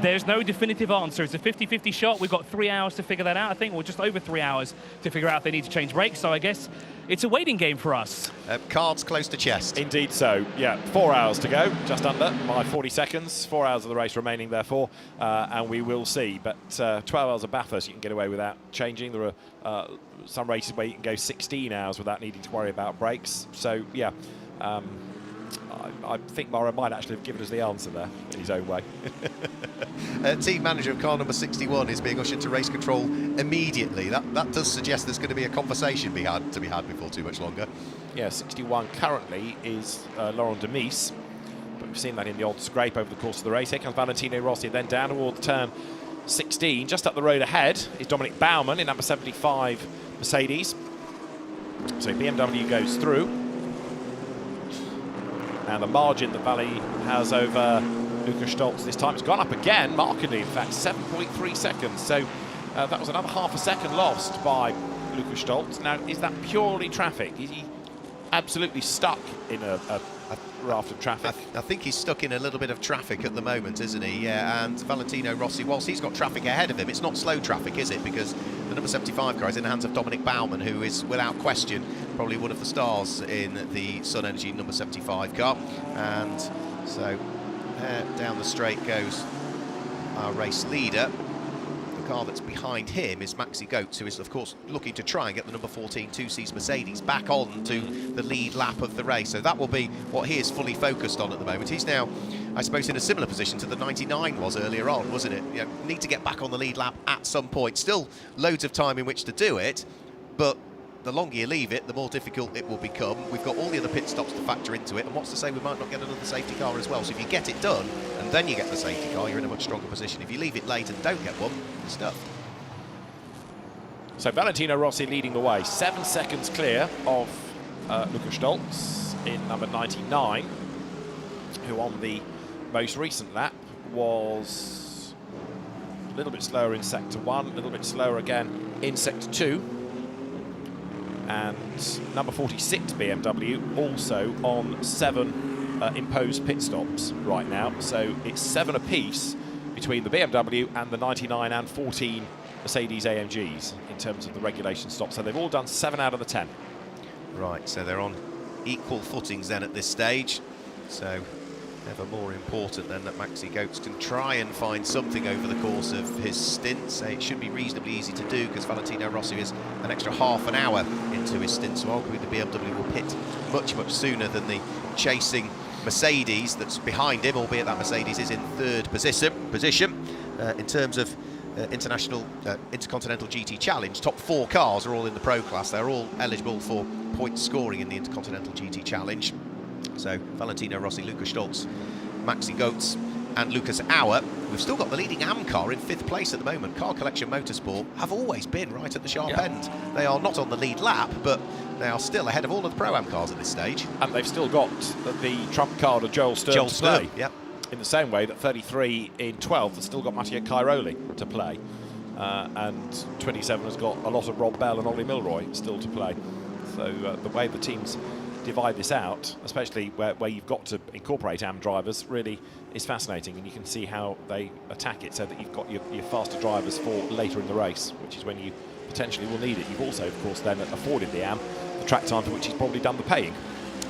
There's no definitive answer. It's a 50-50 shot. We've got 3 hours to figure that out, I think, or just over 3 hours to figure out if they need to change brakes. So I guess it's a waiting game for us. Cards close to chest. Indeed so. Yeah, 4 hours to go, just under by 40 seconds. 4 hours of the race remaining, therefore, and we will see. But 12 hours of Bathurst you can get away without changing. There are some races where you can go 16 hours without needing to worry about brakes. So, yeah. I think Mara might actually have given us the answer there in his own way. Team manager of car number 61 is being ushered to race control immediately. That does suggest there's going to be a conversation to be had before too much longer. Yeah, 61 currently is Laurent Demise, but we've seen that in the odd scrape over the course of the race. Here comes Valentino Rossi, then down toward turn 16. Just up the road ahead is Dominic Baumann in number 75 Mercedes. So BMW goes through. And the margin that Valley has over Lukas Stolz this time has gone up again, markedly, in fact, 7.3 seconds. So that was another half a second lost by Lukas Stolz. Now, is that purely traffic? Is he absolutely stuck in a raft of traffic? I think he's stuck in a little bit of traffic at the moment, isn't he? Yeah, and Valentino Rossi, whilst he's got traffic ahead of him, it's not slow traffic, is it? Because the number 75 car is in the hands of Dominic Baumann, who is, without question, probably one of the stars in the Sun Energy number 75 car. And so down the straight goes our race leader. The car that's behind him is Maxi Goetz, who is, of course, looking to try and get the number 14 2Cs Mercedes back on to the lead lap of the race. So that will be what he is fully focused on at the moment. He's now, I suppose, in a similar position to the 99 was earlier on, wasn't it? You know, need to get back on the lead lap at some point. Still loads of time in which to do it, but the longer you leave it, the more difficult it will become. We've got all the other pit stops to factor into it, and what's to say we might not get another safety car as well. So if you get it done, and then you get the safety car, you're in a much stronger position. If you leave it late and don't get one, you're stuffed. So Valentino Rossi leading the way, 7 seconds clear of Lukas Stolz in number 99, who on the most recent lap was a little bit slower in sector 1, a little bit slower again in sector 2. And number 46 BMW also on 7 imposed pit stops right now. So it's 7 apiece between the BMW and the 99 and 14 Mercedes-AMGs in terms of the regulation stops. So they've all done 7 out of the 10. Right, so they're on equal footings then at this stage. So ever more important then that Maxi Goetz can try and find something over the course of his stint. So it should be reasonably easy to do because Valentino Rossi is an extra half an hour into his stint. So arguably the BMW will pit much, much sooner than the chasing Mercedes that's behind him, albeit that Mercedes is in third position. In terms of Intercontinental GT Challenge, top 4 cars are all in the Pro class. They're all eligible for point scoring in the Intercontinental GT Challenge. So Valentino Rossi, Lukas Stolz, Maxi Goetz and Lucas Auer. We've still got the leading AM car in 5th place at the moment. Car Collection Motorsport have always been right at the sharp end. They are not on the lead lap, but they are still ahead of all of the Pro-Am cars at this stage. And they've still got the trump card of Joel Stern to play. Yep. In the same way that 33 in 12 has still got Mattia Cairoli to play. And 27 has got a lot of Rob Bell and Ollie Milroy still to play. So the way the teams divide this out, especially where you've got to incorporate AM drivers, really is fascinating, and you can see how they attack it so that you've got your faster drivers for later in the race, which is when you potentially will need it. You've also, of course, then afforded the AM the track time for which he's probably done the paying.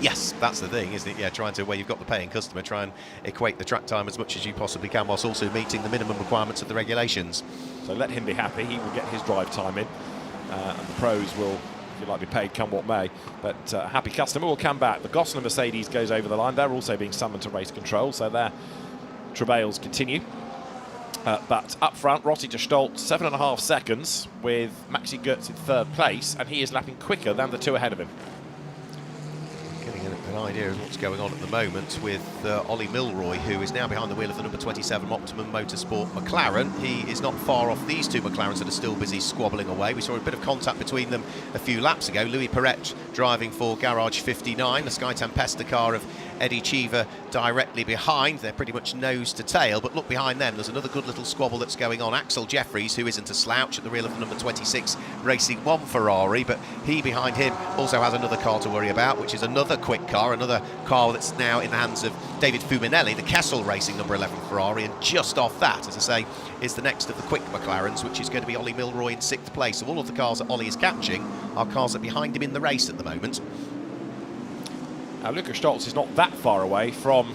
Yes, that's the thing, isn't it? Yeah, trying to, where you've got the paying customer, try and equate the track time as much as you possibly can, whilst also meeting the minimum requirements of the regulations. So let him be happy, he will get his drive time in, and the pros will, if you like, be paid come what may. But happy customer will come back. The Gosselin Mercedes goes over the line. They're also being summoned to race control, so their travails continue. But up front, Rossi to Stolz, 7.5 seconds, with Maxi Goetz in 3rd place, and he is lapping quicker than the 2 ahead of him. Getting an idea of what's going on at the moment with Ollie Milroy, who is now behind the wheel of the number 27 Optimum Motorsport McLaren. He is not far off these 2 McLarens that are still busy squabbling away. We saw a bit of contact between them a few laps ago. Louis Perret driving for Garage 59, the Sky Tempesta car of Eddie Cheever directly behind. They're pretty much nose to tail, but look behind them, there's another good little squabble that's going on. Axel Jeffries, who isn't a slouch, at the wheel of the number 26 Racing 1 Ferrari, but he behind him also has another car to worry about, which is another quick car, another car that's now in the hands of David Fuminelli, the Kessel Racing number 11 Ferrari, and just off that, as I say, is the next of the quick McLarens, which is going to be Ollie Milroy in 6th place. So all of the cars that Ollie is catching are cars that are behind him in the race at the moment. Now, Lukas Stolz is not that far away from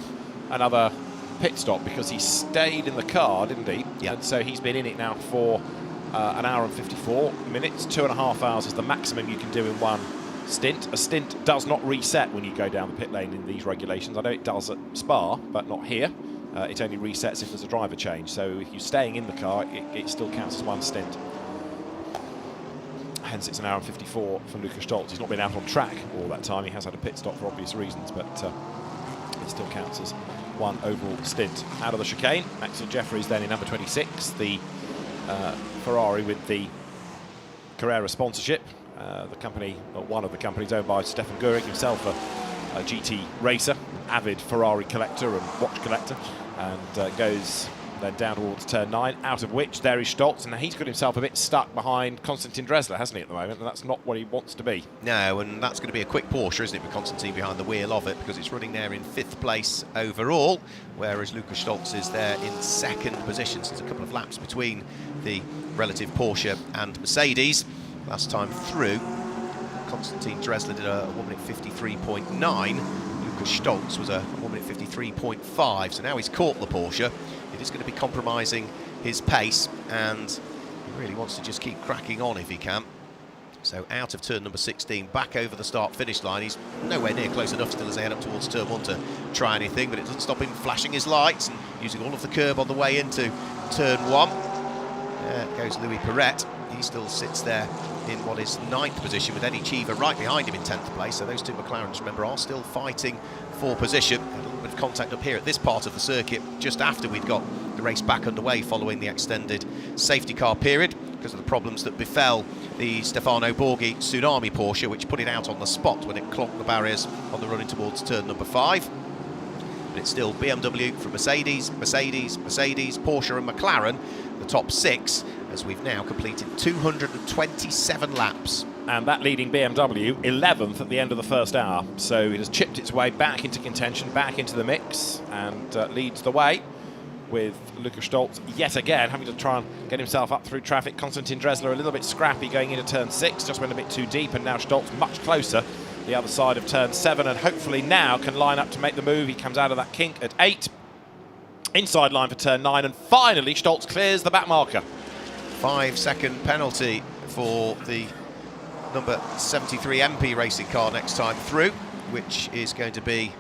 another pit stop because he stayed in the car, didn't he? Yeah. And so he's been in it now for 1 hour and 54 minutes. 2.5 hours is the maximum you can do in one stint. A stint does not reset when you go down the pit lane in these regulations. I know it does at Spa, but not here. It only resets if there's a driver change. So if you're staying in the car, it still counts as one stint. Hence it's 1 hour and 54 from Lukas Stolz. He's not been out on track all that time. He has had a pit stop for obvious reasons, but it still counts as one overall stint. Out of the chicane, Axel Jeffries then in number 26, the Ferrari with the Carrera sponsorship. The company, or one of the companies, owned by Stefan Gounon, himself a GT racer, avid Ferrari collector and watch collector, and goes then down towards turn 9, out of which there is Stolz, and he's got himself a bit stuck behind Konstantin Dresler, hasn't he, at the moment, and that's not what he wants to be. No, and that's going to be a quick Porsche, isn't it, with Konstantin behind the wheel of it, because it's running there in 5th place overall, whereas Lucas Stolz is there in 2nd position. So there's a couple of laps between the relative Porsche and Mercedes. Last time through, Konstantin Dresler did a 1 minute 53.9. Lucas Stolz was a 1 minute 53.5. So now he's caught the Porsche. It is going to be compromising his pace, and he really wants to just keep cracking on if he can. So out of turn number 16, back over the start-finish line. He's nowhere near close enough still as they head up towards turn 1 to try anything, but it doesn't stop him flashing his lights and using all of the curb on the way into turn 1. There goes Louis Perret. He still sits there in what is 9th position, with Eddie Cheever right behind him in 10th place. So those two McLarens, remember, are still fighting for position. A little bit of contact up here at this part of the circuit just after we'd got the race back underway following the extended safety car period, because of the problems that befell the Stefano Borghi Tsunami Porsche, which put it out on the spot when it clocked the barriers on the run in towards turn number 5. But it's still BMW from Mercedes, Mercedes, Mercedes, Porsche and McLaren, the top 6, as we've now completed 227 laps. And that leading BMW, 11th at the end of the first hour. So it has chipped its way back into contention, back into the mix, and leads the way, with Lucas Stolz yet again having to try and get himself up through traffic. Konstantin Dresler a little bit scrappy going into turn 6, just went a bit too deep, and now Stolz much closer the other side of turn 7, and hopefully now can line up to make the move. He comes out of that kink at 8, inside line for turn 9, and finally Stolz clears the back marker. 5-second penalty for the number 73 MP racing car next time through, which is going to be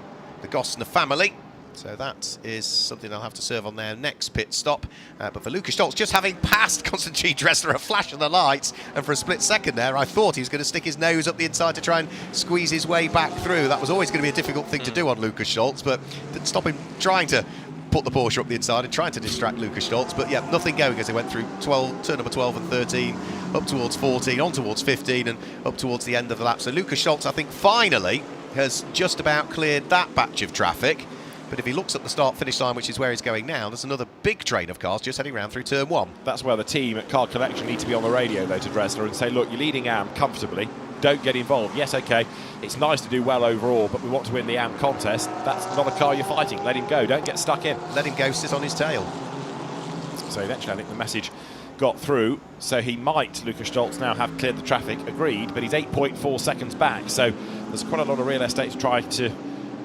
the Gosner family. So that is something they'll have to serve on their next pit stop. But for Lucas Stolz, just having passed Konstantin Dresler, a flash of the lights, and for a split second there, I thought he was going to stick his nose up the inside to try and squeeze his way back through. That was always going to be a difficult thing to do on Lucas Stolz, but didn't stop him trying to put the Porsche up the inside and trying to distract Lucas Stolz. But yeah, nothing going as they went through turn number 12 and 13, up towards 14, on towards 15, and up towards the end of the lap. So Lucas Stolz, I think, finally has just about cleared that batch of traffic. But if he looks at the start-finish line, which is where he's going now, there's another big train of cars just heading round through turn 1. That's where the team at Car Collection need to be on the radio, though, to Dresler and say, look, you're leading AM comfortably, don't get involved. Yes, OK, it's nice to do well overall, but we want to win the AM contest. That's not a car you're fighting. Let him go, don't get stuck in. Let him go, sit on his tail. So eventually I think the message got through, so he might, Lucas Stolz, now have cleared the traffic, agreed, but he's 8.4 seconds back, so there's quite a lot of real estate to try to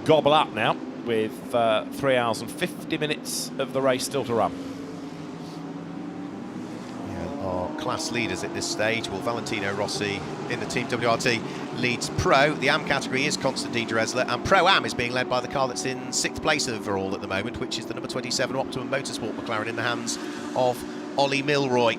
gobble up now, with 3 hours and 50 minutes of the race still to run. Yeah, our class leaders at this stage, well, Valentino Rossi in the Team WRT leads Pro. The AM category is Konstantin Dresler, and Pro Am is being led by the car that's in 6th place overall at the moment, which is the number 27 Optimum Motorsport McLaren in the hands of Ollie Milroy.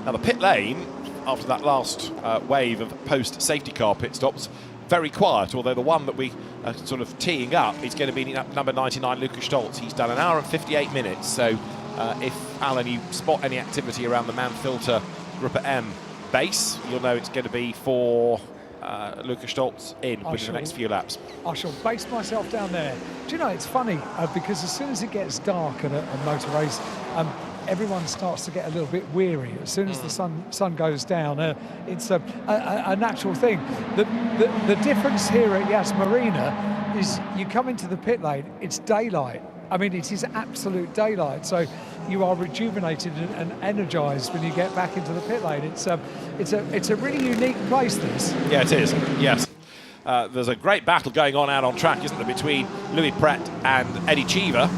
Now the pit lane, after that last wave of post-safety car pit stops, very quiet, although the one that we are sort of teeing up is going to be number 99, Lucas Stolz. He's done 1 hour and 58 minutes, so if, Alan, you spot any activity around the Manfilter Gruppe M base, you'll know it's going to be for Lucas Stolz in within the next few laps. I shall base myself down there. Do you know, it's funny, because as soon as it gets dark at a motor race, everyone starts to get a little bit weary. As soon as the sun goes down, it's a natural thing. The difference here at Yas Marina is you come into the pit lane, it's daylight. I mean, it is absolute daylight. So you are rejuvenated and energized when you get back into the pit lane. It's a really unique place, this. Yeah, it is. Yes. There's a great battle going on out on track, isn't there, between Louis Perret and Eddie Cheever.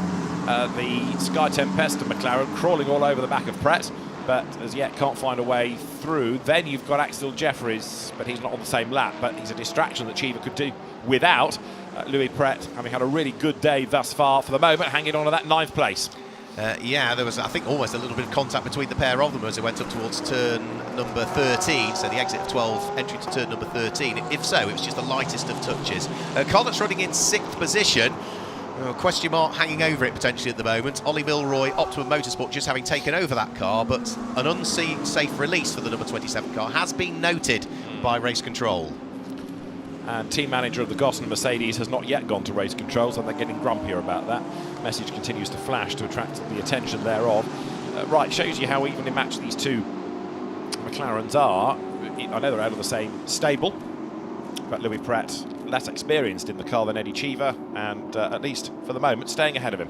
The Sky Tempesta McLaren crawling all over the back of Perret, but as yet can't find a way through. Then you've got Axel Jeffries, but he's not on the same lap, but he's a distraction that Cheever could do without. Louis Perret having had a really good day thus far for the moment, hanging on to that 9th place. Yeah, there was, I think, almost a little bit of contact between the pair of them as they went up towards turn number 13, so the exit of 12, entry to turn number 13. If so, it was just the lightest of touches. Collett's running in 6th position. A question mark hanging over it potentially at the moment. Ollie Milroy, Optimum Motorsport, just having taken over that car, but an unsafe release for the number 27 car has been noted by race control. And team manager of the Gounon Mercedes has not yet gone to race control, so they're getting grumpier about that. Message continues to flash to attract the attention thereof. Right, shows you how evenly matched these two McLarens are. I know they're out of the same stable, but Louis Pret less experienced in the car than Eddie Cheever, and at least for the moment staying ahead of him.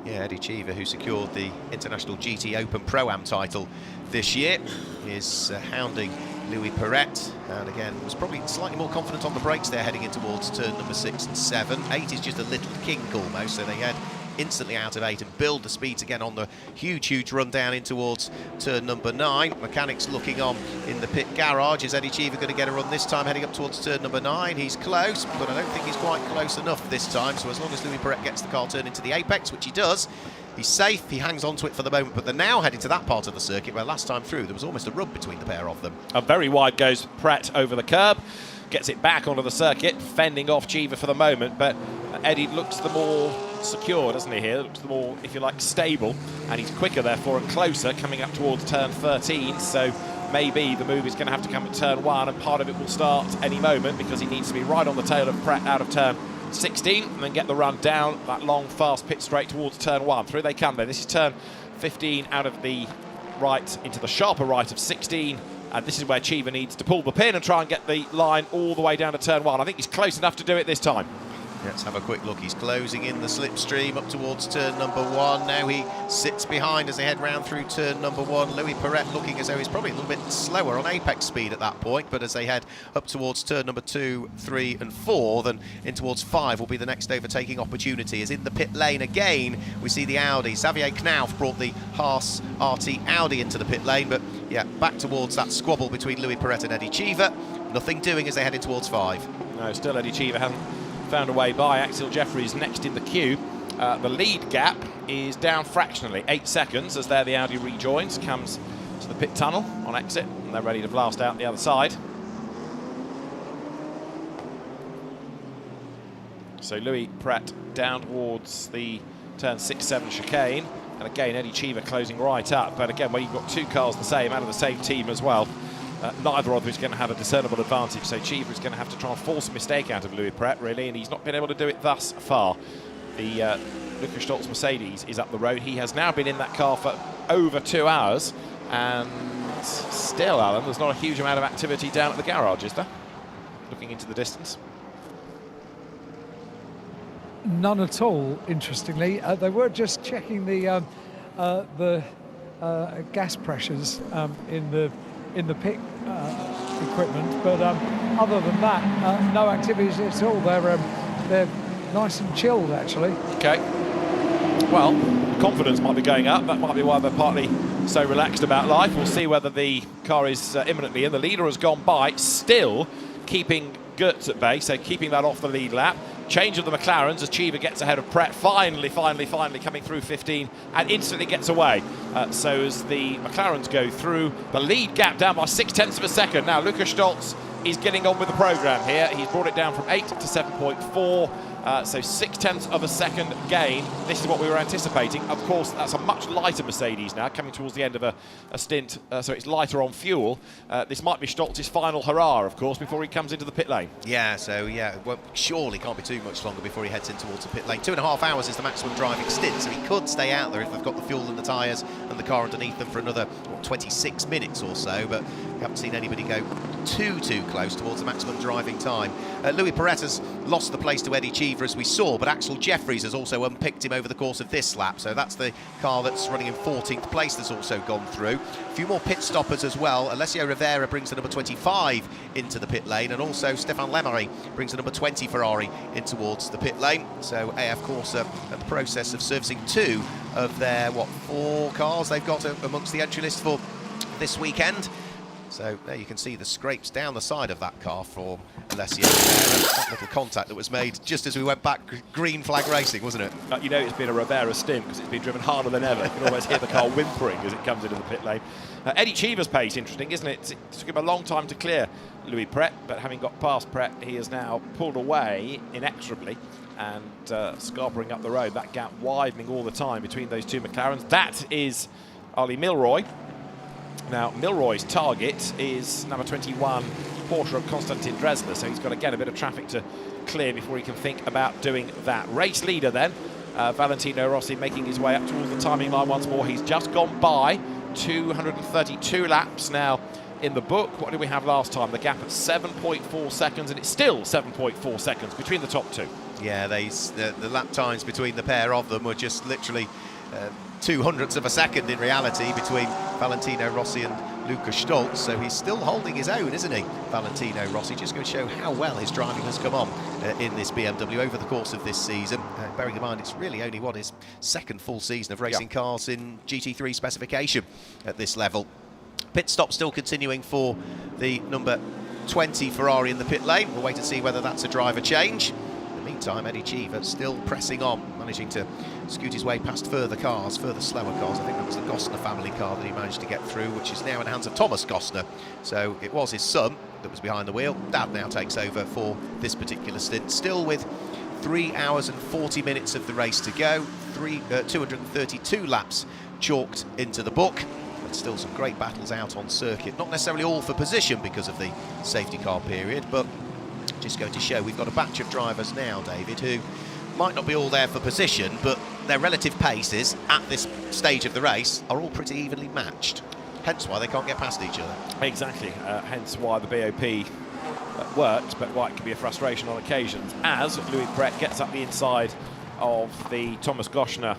Yeah, Eddie Cheever, who secured the International GT Open Pro-Am title this year, is hounding Louis Pret, and again was probably slightly more confident on the brakes there heading in towards turn number 6 and 7. 8 is just a little kink almost, so they head instantly out of 8 and build the speeds again on the huge run down in towards turn number 9. Mechanics looking on in the pit garage. Is Eddie Cheever going to get a run this time heading up towards turn number 9? He's close, but I don't think he's quite close enough this time, so as long as Louis Pret gets the car turned into the apex, which he does, he's safe, he hangs on to it for the moment, but they're now heading to that part of the circuit where last time through there was almost a rub between the pair of them. A very wide goes Pret over the curb, gets it back onto the circuit, fending off Cheever for the moment, but Eddie looks the more secure, doesn't he, here? Looks the more, if you like, stable, and he's quicker therefore and closer coming up towards turn 13, so maybe the move is going to have to come at turn 1, and part of it will start any moment because he needs to be right on the tail of Pret out of turn 16 and then get the run down that long fast pit straight towards turn 1. Through they come then. This is turn 15 out of the right into the sharper right of 16, and this is where Cheever needs to pull the pin and try and get the line all the way down to turn 1. I think he's close enough to do it this time. Let's have a quick look. He's closing in the slipstream up towards turn number 1. Now he sits behind as they head round through turn number 1. Louis Pret looking as though he's probably a little bit slower on apex speed at that point, but as they head up towards turn number 2, 3 and 4, then in towards 5 will be the next overtaking opportunity. As in the pit lane again, we see the Audi. Xavier Knauf brought the Haas RT Audi into the pit lane, but yeah, back towards that squabble between Louis Pret and Eddie Cheever. Nothing doing as they head in towards 5. No, still Eddie Cheever hasn't found a way by. Axel Jeffries next in the queue. The lead gap is down fractionally, 8 seconds, as there the Audi rejoins, comes to the pit tunnel on exit, and they're ready to blast out the other side. So Louis Pret down towards the turn 6-7 chicane, and again Eddie Cheever closing right up, but again where you've got two cars the same, out of the same team as well, neither of them is going to have a discernible advantage, so Cheever is going to have to try and force a mistake out of Louis Pret, really, and he's not been able to do it thus far. The Lucas Stolz Mercedes is up the road. He has now been in that car for over 2 hours, and still, Alan, there's not a huge amount of activity down at the garage, is there? Looking into the distance. None at all, interestingly. They were just checking the gas pressures in the pit equipment, but other than that, no activities at all. They're nice and chilled, actually. Okay. Well, confidence might be going up. That might be why they're partly so relaxed about life. We'll see whether the car is imminently in. The leader has gone by, still keeping Goetz at bay, so keeping that off the lead lap. Change of the McLarens as Cheever gets ahead of Pret, finally coming through 15 and instantly gets away. So as the McLarens go through, the lead gap down by 0.6 of a second. Now Lucas Stolz is getting on with the program here. He's brought it down from 8 to 7.4. So 0.6 of a second gain. This is what we were anticipating. Of course, that's a much lighter Mercedes now, coming towards the end of a stint, so it's lighter on fuel. This might be Stolz's final hurrah, of course, before he comes into the pit lane. Yeah, so yeah, well, surely can't be too much longer before he heads in towards the pit lane. 2.5 hours is the maximum driving stint, so he could stay out there if they've got the fuel and the tyres and the car underneath them for another 26 minutes or so, but we haven't seen anybody go too close towards the maximum driving time. Louis Pret has lost the place to Eddie Cheever, as we saw, but Axel Jeffries has also unpicked him over the course of this lap, so that's the car that's running in 14th place that's also gone through. A few more pit stoppers as well. Alessio Rivera brings the number 25 into the pit lane, and also Stefan Lemery brings the number 20 Ferrari in towards the pit lane. So AF Corsa at the process of servicing 2 of their, 4 cars they've got amongst the entry list for this weekend. So there you can see the scrapes down the side of that car for Alessia. That little contact that was made just as we went back green flag racing, wasn't it? You know it's been a Rivera stint because it's been driven harder than ever. You can almost hear the car whimpering as it comes into the pit lane. Eddie Cheever's pace, interesting, isn't it? It took him a long time to clear Louis Pret, but having got past Pret, he has now pulled away inexorably and scarpering up the road. That gap widening all the time between those two McLarens. That is Ali Milroy. Now, Milroy's target is number 21, Porsche of Konstantin Dresler, so he's got to get a bit of traffic to clear before he can think about doing that. Race leader then, Valentino Rossi making his way up towards the timing line once more. He's just gone by 232 laps now in the book. What did we have last time? The gap at 7.4 seconds, and it's still 7.4 seconds between the top two. Yeah, the lap times between the pair of them were just literally 0.02 of a second in reality between Valentino Rossi and Luca Stolz, so he's still holding his own, isn't he, Valentino Rossi? Just going to show how well his driving has come on in this BMW over the course of this season. Bearing in mind it's really only, his second full season of racing cars in GT3 specification at this level. Pit stop still continuing for the number 20 Ferrari in the pit lane. We'll wait and see whether that's a driver change. In the meantime, Eddie Cheever still pressing on, managing to scoot his way past further slower cars. I think that was the Gosner family car that he managed to get through, which is now in the hands of Thomas Gosner. So it was his son that was behind the wheel. Dad now takes over for this particular stint, still with 3 hours and 40 minutes of the race to go. 232 laps chalked into the book. But still some great battles out on circuit. Not necessarily all for position because of the safety car period, but just going to show we've got a batch of drivers now, David, who might not be all there for position, but their relative paces at this stage of the race are all pretty evenly matched. Hence why they can't get past each other. Exactly, hence why the BOP worked, but why it can be a frustration on occasions, as Louis Pret gets up the inside of the Thomas Gosner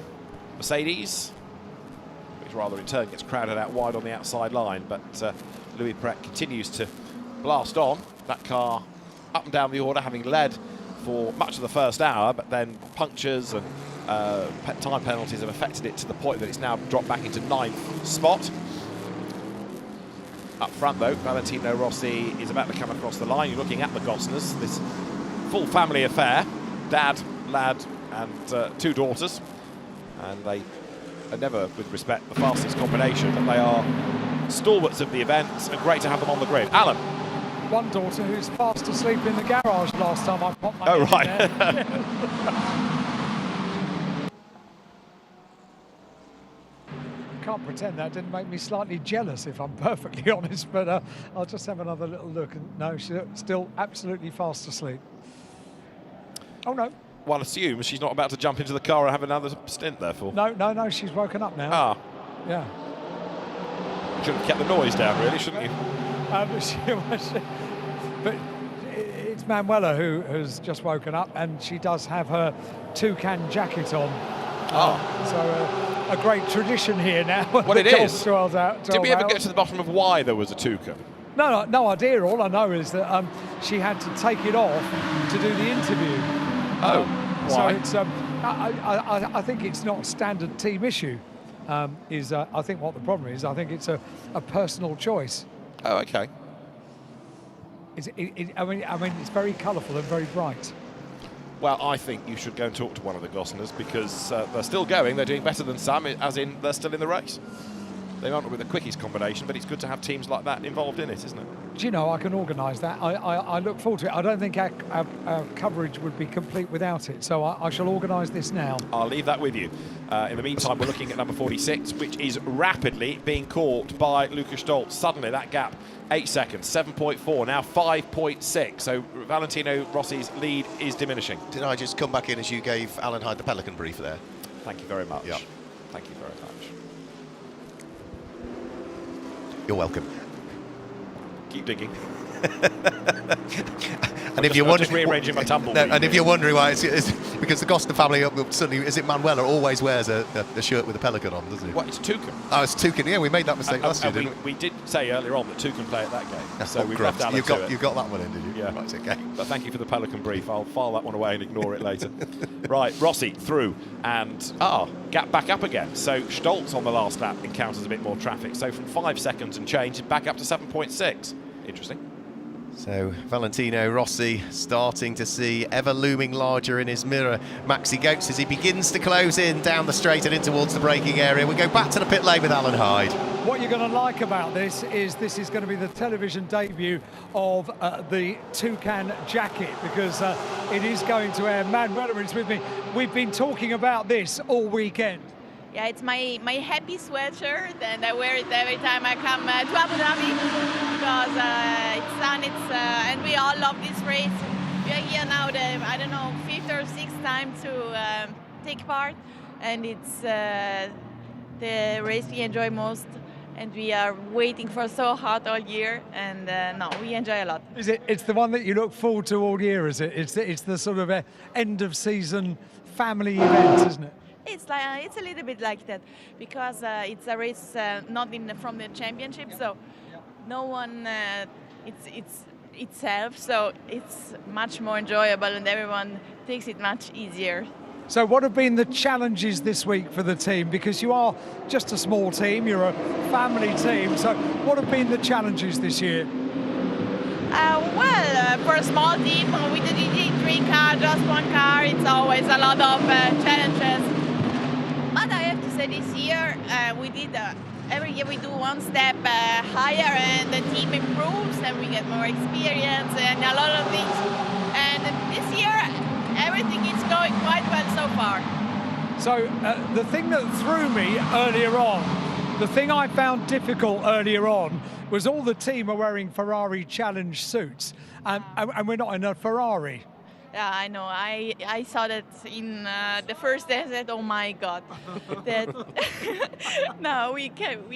Mercedes, which rather in turn gets crowded out wide on the outside line, but Louis Pret continues to blast on. That car up and down the order, having led for much of the first hour, but then punctures and time penalties have affected it to the point that it's now dropped back into 9th spot. Up front though, Valentino Rossi is about to come across the line. You're looking at the Gosners, this full family affair, dad, lad and 2 daughters, and they are never, with respect, the fastest combination, but they are stalwarts of the event and great to have them on the grid. Alan. One daughter who's fast asleep in the garage last time I popped my head right. In there. Can't pretend that didn't make me slightly jealous, if I'm perfectly honest, but I'll just have another little look. And no, she's still absolutely fast asleep. Oh, no. One assumes she's not about to jump into the car and have another stint, therefore. No, she's woken up now. Ah. Yeah. Should have kept the noise down, really, shouldn't you? But it's Manuela who has just woken up, and she does have her toucan jacket on. So a great tradition here now. Well, it is. 12 Did we ever get to the bottom of why there was a toucan? No idea. All I know is that she had to take it off to do the interview. Why? So it's I think it's not a standard team issue. I think what the problem is, I think it's a personal choice. Oh, okay. I mean, it's very colourful and very bright. Well, I think you should go and talk to one of the Gosners because they're still going. They're doing better than some, as in they're still in the race. They aren't with the quickest combination, but it's good to have teams like that involved in it, isn't it? Do you know, I can organise that. I look forward to it. I don't think our coverage would be complete without it, so I shall organise this now. I'll leave that with you. In the meantime, we're looking at number 46, which is rapidly being caught by Luca Stolz. Suddenly, that gap, 8 seconds, 7.4, now 5.6. So Valentino Rossi's lead is diminishing. Did I just come back in as you gave Alan Hyde the Pelican brief there? Thank you very much. Yeah. Thank you very much. You're welcome. Keep digging. And if you're wondering, rearranging my tumbleweed. And if you're wondering why, it's because the Gosner family suddenly, is it Manuela always wears a shirt with a pelican on, doesn't he? What? It's a toucan. Oh, it's a toucan. Yeah, we made that mistake last year, didn't we did say earlier on that two can play at that game. So we've left Alan to it. You got that one in, did you? Yeah. Right, okay. But thank you for the Pelican brief. I'll file that one away and ignore it later. Right, Rossi through and gap back up again. So Stolz on the last lap encounters a bit more traffic. So from 5 seconds and change, back up to 7.6. Interesting. So Valentino Rossi starting to see ever looming larger in his mirror Maxi Goetz as he begins to close in down the straight and in towards the braking area. We go back to the pit lane with Alan Hyde. What you're going to like about this is going to be the television debut of the toucan jacket, because it is going to air. Manuela is with me. We've been talking about this all weekend. Yeah, it's my happy sweatshirt, and I wear it every time I come to Abu Dhabi because it's fun. And we all love this race. We are here now I don't know, 5th or 6th time to take part, and it's the race we enjoy most. And we are waiting for so hard all year, and no, we enjoy a lot. Is it? It's the one that you look forward to all year, is it? It's the sort of end of season family event, isn't it? It's a little bit like that, because it's a race not from the championship, so no one it's itself, so it's much more enjoyable, and everyone takes it much easier. So what have been the challenges this week for the team? Because you are just a small team, you're a family team, so what have been the challenges this year? For a small team with a GT3 car, just one car, it's always a lot of challenges. But I have to say this year, we did, every year we do one step higher, and the team improves and we get more experience and a lot of things. And this year, everything is going quite well so far. So the thing that threw me earlier on, the thing I found difficult earlier on, was all the team are wearing Ferrari Challenge suits, and we're not in a Ferrari. Yeah, I know. I saw that in the first day. I said, "Oh my God!" That no, we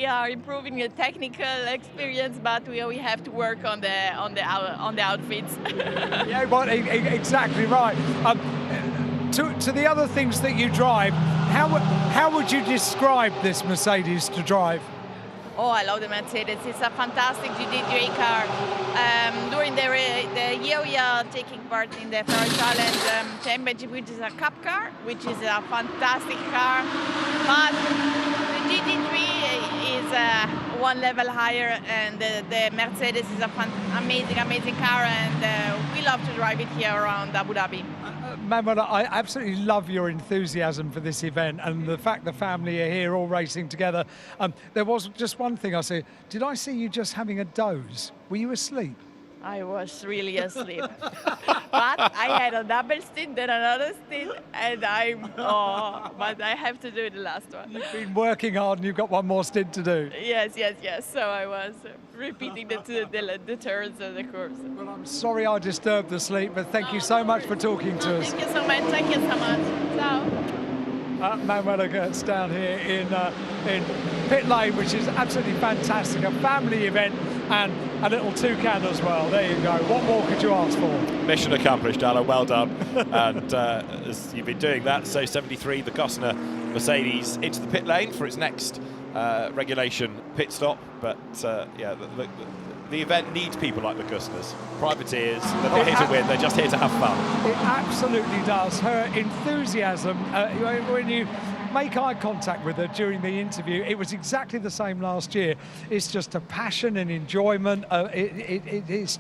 are improving the technical experience, but we have to work on the outfits. Yeah, well, exactly right. To the other things that you drive, how would you describe this Mercedes to drive? Oh, I love the Mercedes. It's a fantastic GT3 car. During the year we are taking part in the Ferrari Challenge Championship, which is a cup car, which is a fantastic car. But the GT3 is one level higher, and the Mercedes is an amazing car, and we love to drive it here around Abu Dhabi. Manuela, I absolutely love your enthusiasm for this event, and the fact the family are here all racing together. There was just one thing I said. Did I see you just having a doze? Were you asleep? I was really asleep. But I had a double stint and another stint, and but I have to do the last one. You've been working hard and you've got one more stint to do. Yes. So I was repeating the turns and the curves. Well, I'm sorry I disturbed the sleep, but thank you so much for talking to us. Thank you so much. Thank you so much. Ciao. Manuela Goetz down here in pit lane, which is absolutely fantastic. A family event and a little toucan as well. There you go. What more could you ask for? Mission accomplished, Alan. Well done. And as you've been doing that, so 73, the Gounon Mercedes into the pit lane for its next regulation pit stop. But yeah, the event needs people like the Gounons. Privateers, they're not here to win, they're just here to have fun. It absolutely does. Her enthusiasm, when you make eye contact with her during the interview, it was exactly the same last year. It's just a passion and enjoyment. It's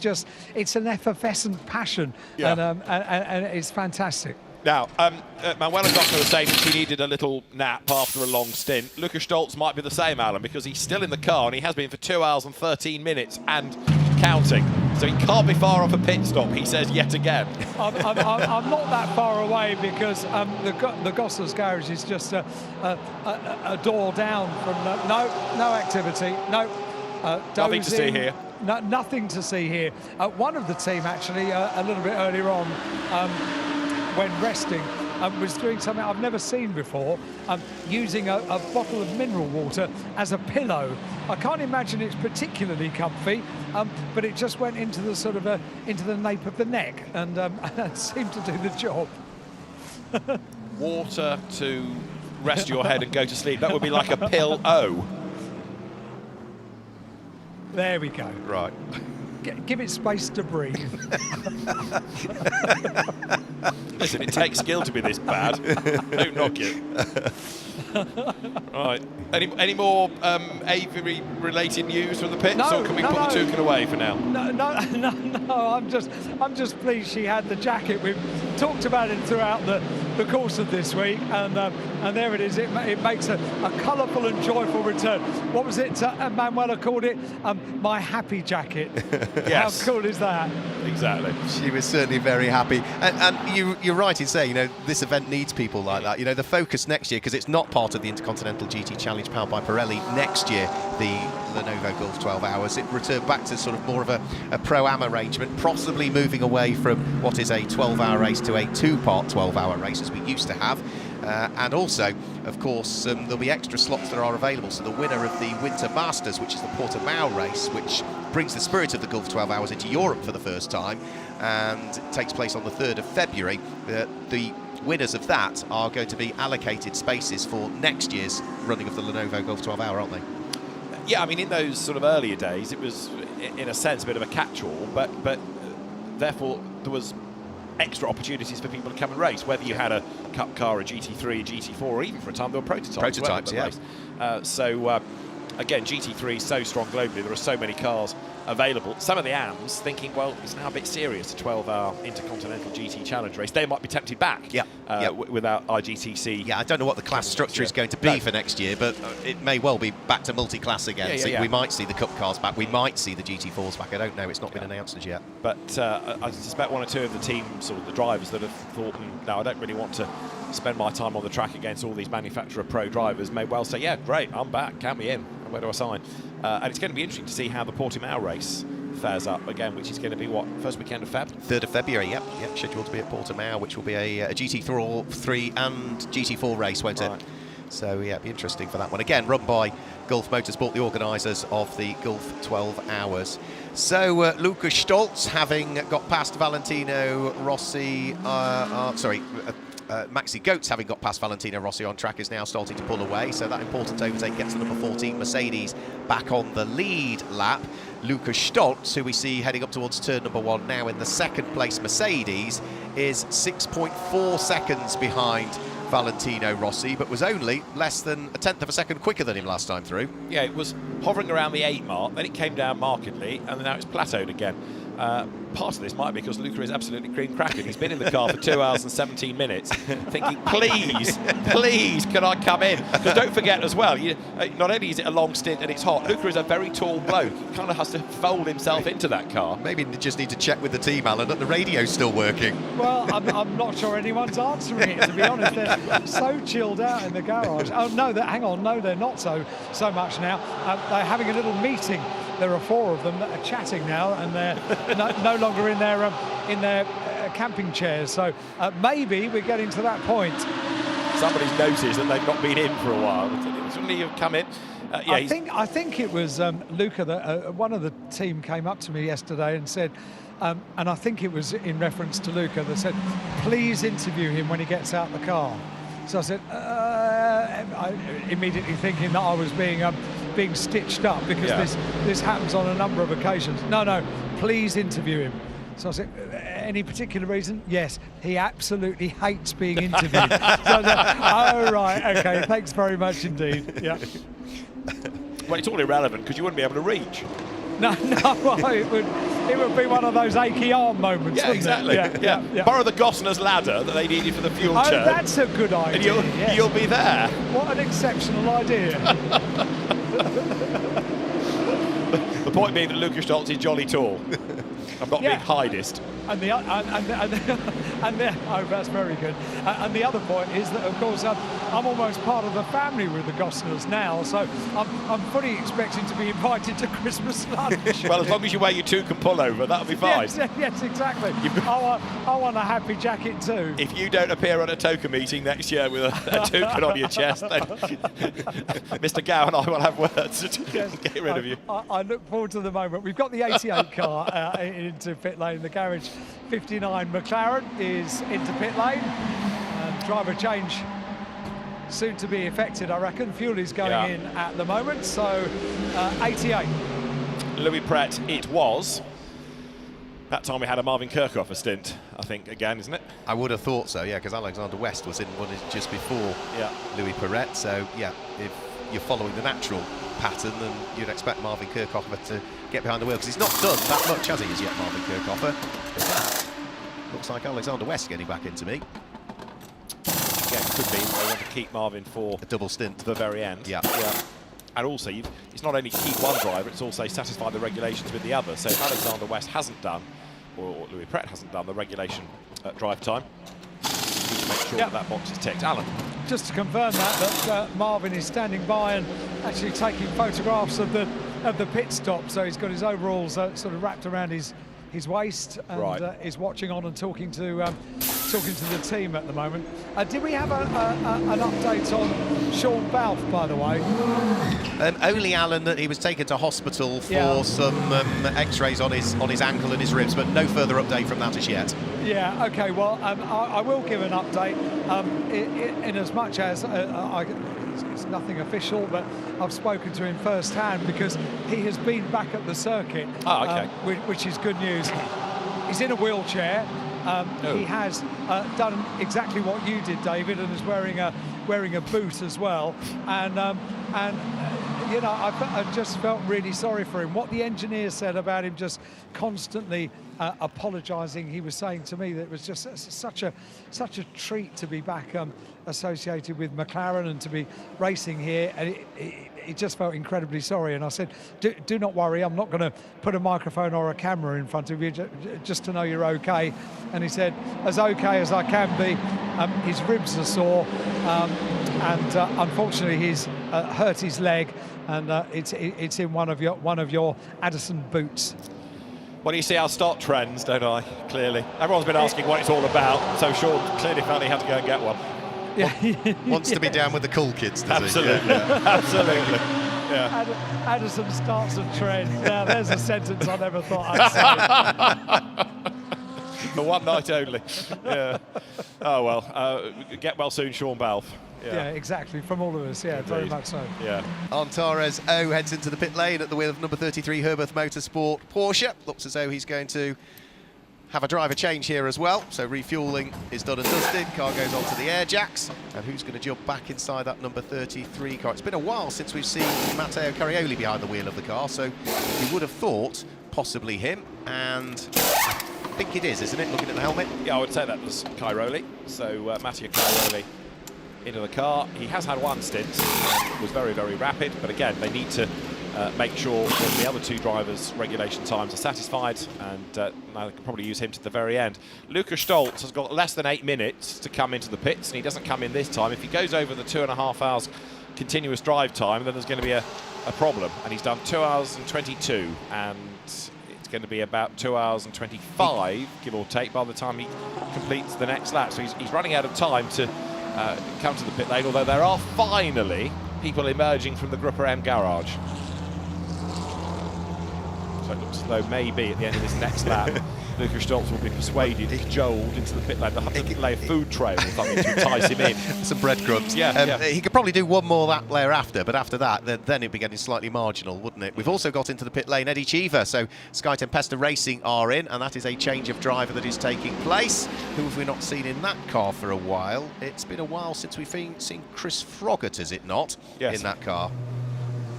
an effervescent passion, yeah. and it's fantastic. Now, Manuela Gounon was saying that she needed a little nap after a long stint. Lucas Stolz might be the same, Alan, because he's still in the car and he has been for 2 hours and 13 minutes and counting. So he can't be far off a pit stop, he says yet again. I'm not that far away, because the Gossler's garage is just a door down from no activity, nothing to see here. Nothing to see here. One of the team actually a little bit earlier on, when resting, was doing something I've never seen before, using a bottle of mineral water as a pillow. I can't imagine it's particularly comfy, but it just went into the sort of into the nape of the neck, and it seemed to do the job. Water to rest your head and go to sleep. That would be like a pill-o. There we go. Right. Give it space to breathe. Listen, it takes skill to be this bad. Don't knock it. Right. Any more aviary-related news from the pits, or can we put the toucan away for now? No. I'm just pleased she had the jacket. We've talked about it throughout the course of this week, and there it is. It makes a colourful and joyful return. What was it? Manuela called it my happy jacket. Yes. How cool is that? Exactly. She was certainly very happy. And you're right in saying, this event needs people like that. The focus next year, because it's not part of the Intercontinental GT Challenge powered by Pirelli. Next year, the Lenovo Golf 12 Hours, it returned back to sort of more of a Pro-Am arrangement, possibly moving away from what is a 12-hour race to a 2-part 12-hour race as we used to have. And also, of course, there'll be extra slots that are available. So the winner of the Winter Masters, which is the Portimao race, which brings the spirit of the Golf 12 Hours into Europe for the first time, and takes place on the 3rd of February. The winners of that are going to be allocated spaces for next year's running of the Lenovo Golf 12 Hour, aren't they? Yeah, I mean, in those sort of earlier days, it was, in a sense, a bit of a catch-all, but therefore there was extra opportunities for people to come and race, whether you had a Cup car, a GT3, a GT4, or even for a time there were prototypes. Again, GT3 is so strong globally, there are so many cars available. Some of the AMs thinking, well, it's now a bit serious, a 12-hour Intercontinental GT Challenge race. They might be tempted back without IGTC. Yeah, I don't know what the class structure is going to be for next year, but it may well be back to multi-class again. We might see the Cup cars back, we might see the GT4s back. I don't know, it's not been announced as yet. But I suspect one or two of the teams, or the drivers, that have thought, no, I don't really want to spend my time on the track against all these manufacturer pro drivers, may well say, yeah, great, I'm back, count me in. Where do I sign? And it's going to be interesting to see how the Portimao race fares up again, which is going to be what, first weekend of Feb? 3rd of February, yep, scheduled to be at Portimao, which will be a GT3 and GT4 race, won't it? So yeah, it'll be interesting for that one. Again, run by Gulf Motorsport, the organisers of the Gulf 12 Hours. So Luca Stolz, having got past Valentino Rossi, Maxi Goetz, having got past Valentino Rossi on track, is now starting to pull away. So that important overtake gets the number 14 Mercedes back on the lead lap. Luca Stolz, who we see heading up towards turn number 1 now in the 2nd place Mercedes, is 6.4 seconds behind Valentino Rossi, but was only less than a 1/10 of a second quicker than him last time through. Yeah, it was hovering around the 8 mark, then it came down markedly, and now it's plateaued again. Part of this might be because Luca is absolutely cream cracking. He's been in the car for 2 hours and 17 minutes, thinking, please, can I come in? Because don't forget as well, not only is it a long stint and it's hot, Luca is a very tall bloke. He kind of has to fold himself into that car. Maybe you just need to check with the team, Alan, that the radio's still working. Well, I'm not sure anyone's answering it, to be honest. They're so chilled out in the garage. Oh, no, hang on, no, they're not so much now. They're having a little meeting. There are 4 of them that are chatting now, and they're no longer in their camping chairs. So maybe we're getting to that point. Somebody's noticed that they've not been in for a while. Suddenly you've come in. I think it was Luca that one of the team came up to me yesterday and said, and I think it was in reference to Luca, that said, please interview him when he gets out the car. So I said, I immediately thinking that I was being stitched up, because this happens on a number of occasions. No, please interview him. So I said, any particular reason? Yes, he absolutely hates being interviewed. So I said, oh, right, okay, thanks very much indeed. Yeah. Well, it's all irrelevant because you wouldn't be able to reach. No, it would be one of those achy arm moments. Yeah, exactly. Yeah. Borrow the Gosner's ladder that they needed for the fuel churn. Oh, that's a good idea. And you'll be there. What an exceptional idea. The point being that Luca Stolz is jolly tall. I'm not being Hydeist. And oh, that's very good. And the other point is that, of course, I'm almost part of the family with the Gosners now, so I'm fully expecting to be invited to Christmas lunch. Well, as long as you wear your toucan pullover, that'll be fine. Yes, exactly. I want a happy jacket too. If you don't appear at a token meeting next year with a toucan on your chest, then Mr. Gow and I will have words to get rid of you. I look forward to the moment. We've got the 88 car into pit lane. The garage 59 McLaren is into pit lane. And driver change soon to be effected, I reckon. Fuel is going in at the moment, so 88. Louis Pret it was. That time we had a Marvin Kirchhoff stint, I think, again, isn't it? I would have thought so, yeah, because Alexander West was in one just before Louis Pret. So, yeah, if you're following the natural pattern, then you'd expect Marvin Kirchhoff to get behind the wheel, because he's not done that much, has he, as yet, Marvin Kirchhoff? Looks like Alexander West getting back into me. Again, could be. They want to keep Marvin for a double stint to the very end. Yeah. And also, it's not only keep one driver, it's also satisfy the regulations with the other. So if Alexander West hasn't done, or Louis Pret hasn't done the regulation drive time, we need to make sure that box is ticked. Alan? Just to confirm that Marvin is standing by and actually taking photographs of the pit stop. So he's got his overalls sort of wrapped around his waist, and is watching on and talking to the team at the moment. Did we have an update on Sean Balfe, by the way? Only Alan that he was taken to hospital for some X-rays on his ankle and his ribs, but no further update from that as yet. Yeah. Okay. Well, I will give an update in as much as it's nothing official, but I've spoken to him firsthand because he has been back at the circuit, which is good news. He's in a wheelchair. He has done exactly what you did, David, and is wearing a boot as well. And you know, I just felt really sorry for him. What the engineer said about him just constantly apologising, he was saying to me that it was just such a treat to be back associated with McLaren and to be racing here, and he just felt incredibly sorry. And I said, do not worry, I'm not going to put a microphone or a camera in front of you just to know you're okay. And he said, as okay as I can be. His ribs are sore, and unfortunately he's hurt his leg, and it's in one of your Addison boots. Well, you see our stock trends, don't I? Clearly. Everyone's been asking what it's all about, so Sean clearly felt he had to go and get one. Yeah. Wants to be down with the cool kids, does Absolutely. he? Yeah. Absolutely. Yeah. Addison starts a trend. Now, there's a sentence I never thought I'd say. For one night only. Yeah. Oh, well. Get well soon, Sean Balfe. Yeah, exactly. From all of us, yeah, very much so. Yeah. Antares O heads into the pit lane at the wheel of number 33 Herberth Motorsport Porsche. Looks as though he's going to have a driver change here as well. So refuelling is done and dusted. Car goes on to the air jacks. And who's going to jump back inside that number 33 car? It's been a while since we've seen Matteo Carioli behind the wheel of the car, so you would have thought possibly him, and I think it is, isn't it, looking at the helmet? Yeah, I would say that was Cairoli. So Matteo Cairoli into the car. He has had one stint, was very, very rapid, but again, they need to make sure that the other two drivers' regulation times are satisfied, and now they can probably use him to the very end. Lukas Stolz has got less than 8 minutes to come into the pits, and he doesn't come in this time. If he goes over the 2.5 hours continuous drive time, then there's going to be a problem, and he's done 2 hours and 22, and it's going to be about 2 hours and 25, give or take, by the time he completes the next lap. So he's running out of time to come to the pit lane, although there are finally people emerging from the Grupper M garage. So it looks as though maybe at the end of this next lap, Lukas Stolz will be persuaded, cajoled into the pit lane. They'll have to lay a food trail or something to entice him in. Some breadcrumbs. Yeah, He could probably do one more lap layer after, but after that, then it'd be getting slightly marginal, wouldn't it? We've also got into the pit lane Eddie Cheever, so Sky Tempesta Racing are in, and that is a change of driver that is taking place. Who have we not seen in that car for a while? It's been a while since we've seen Chris Froggatt, is it not, in that car?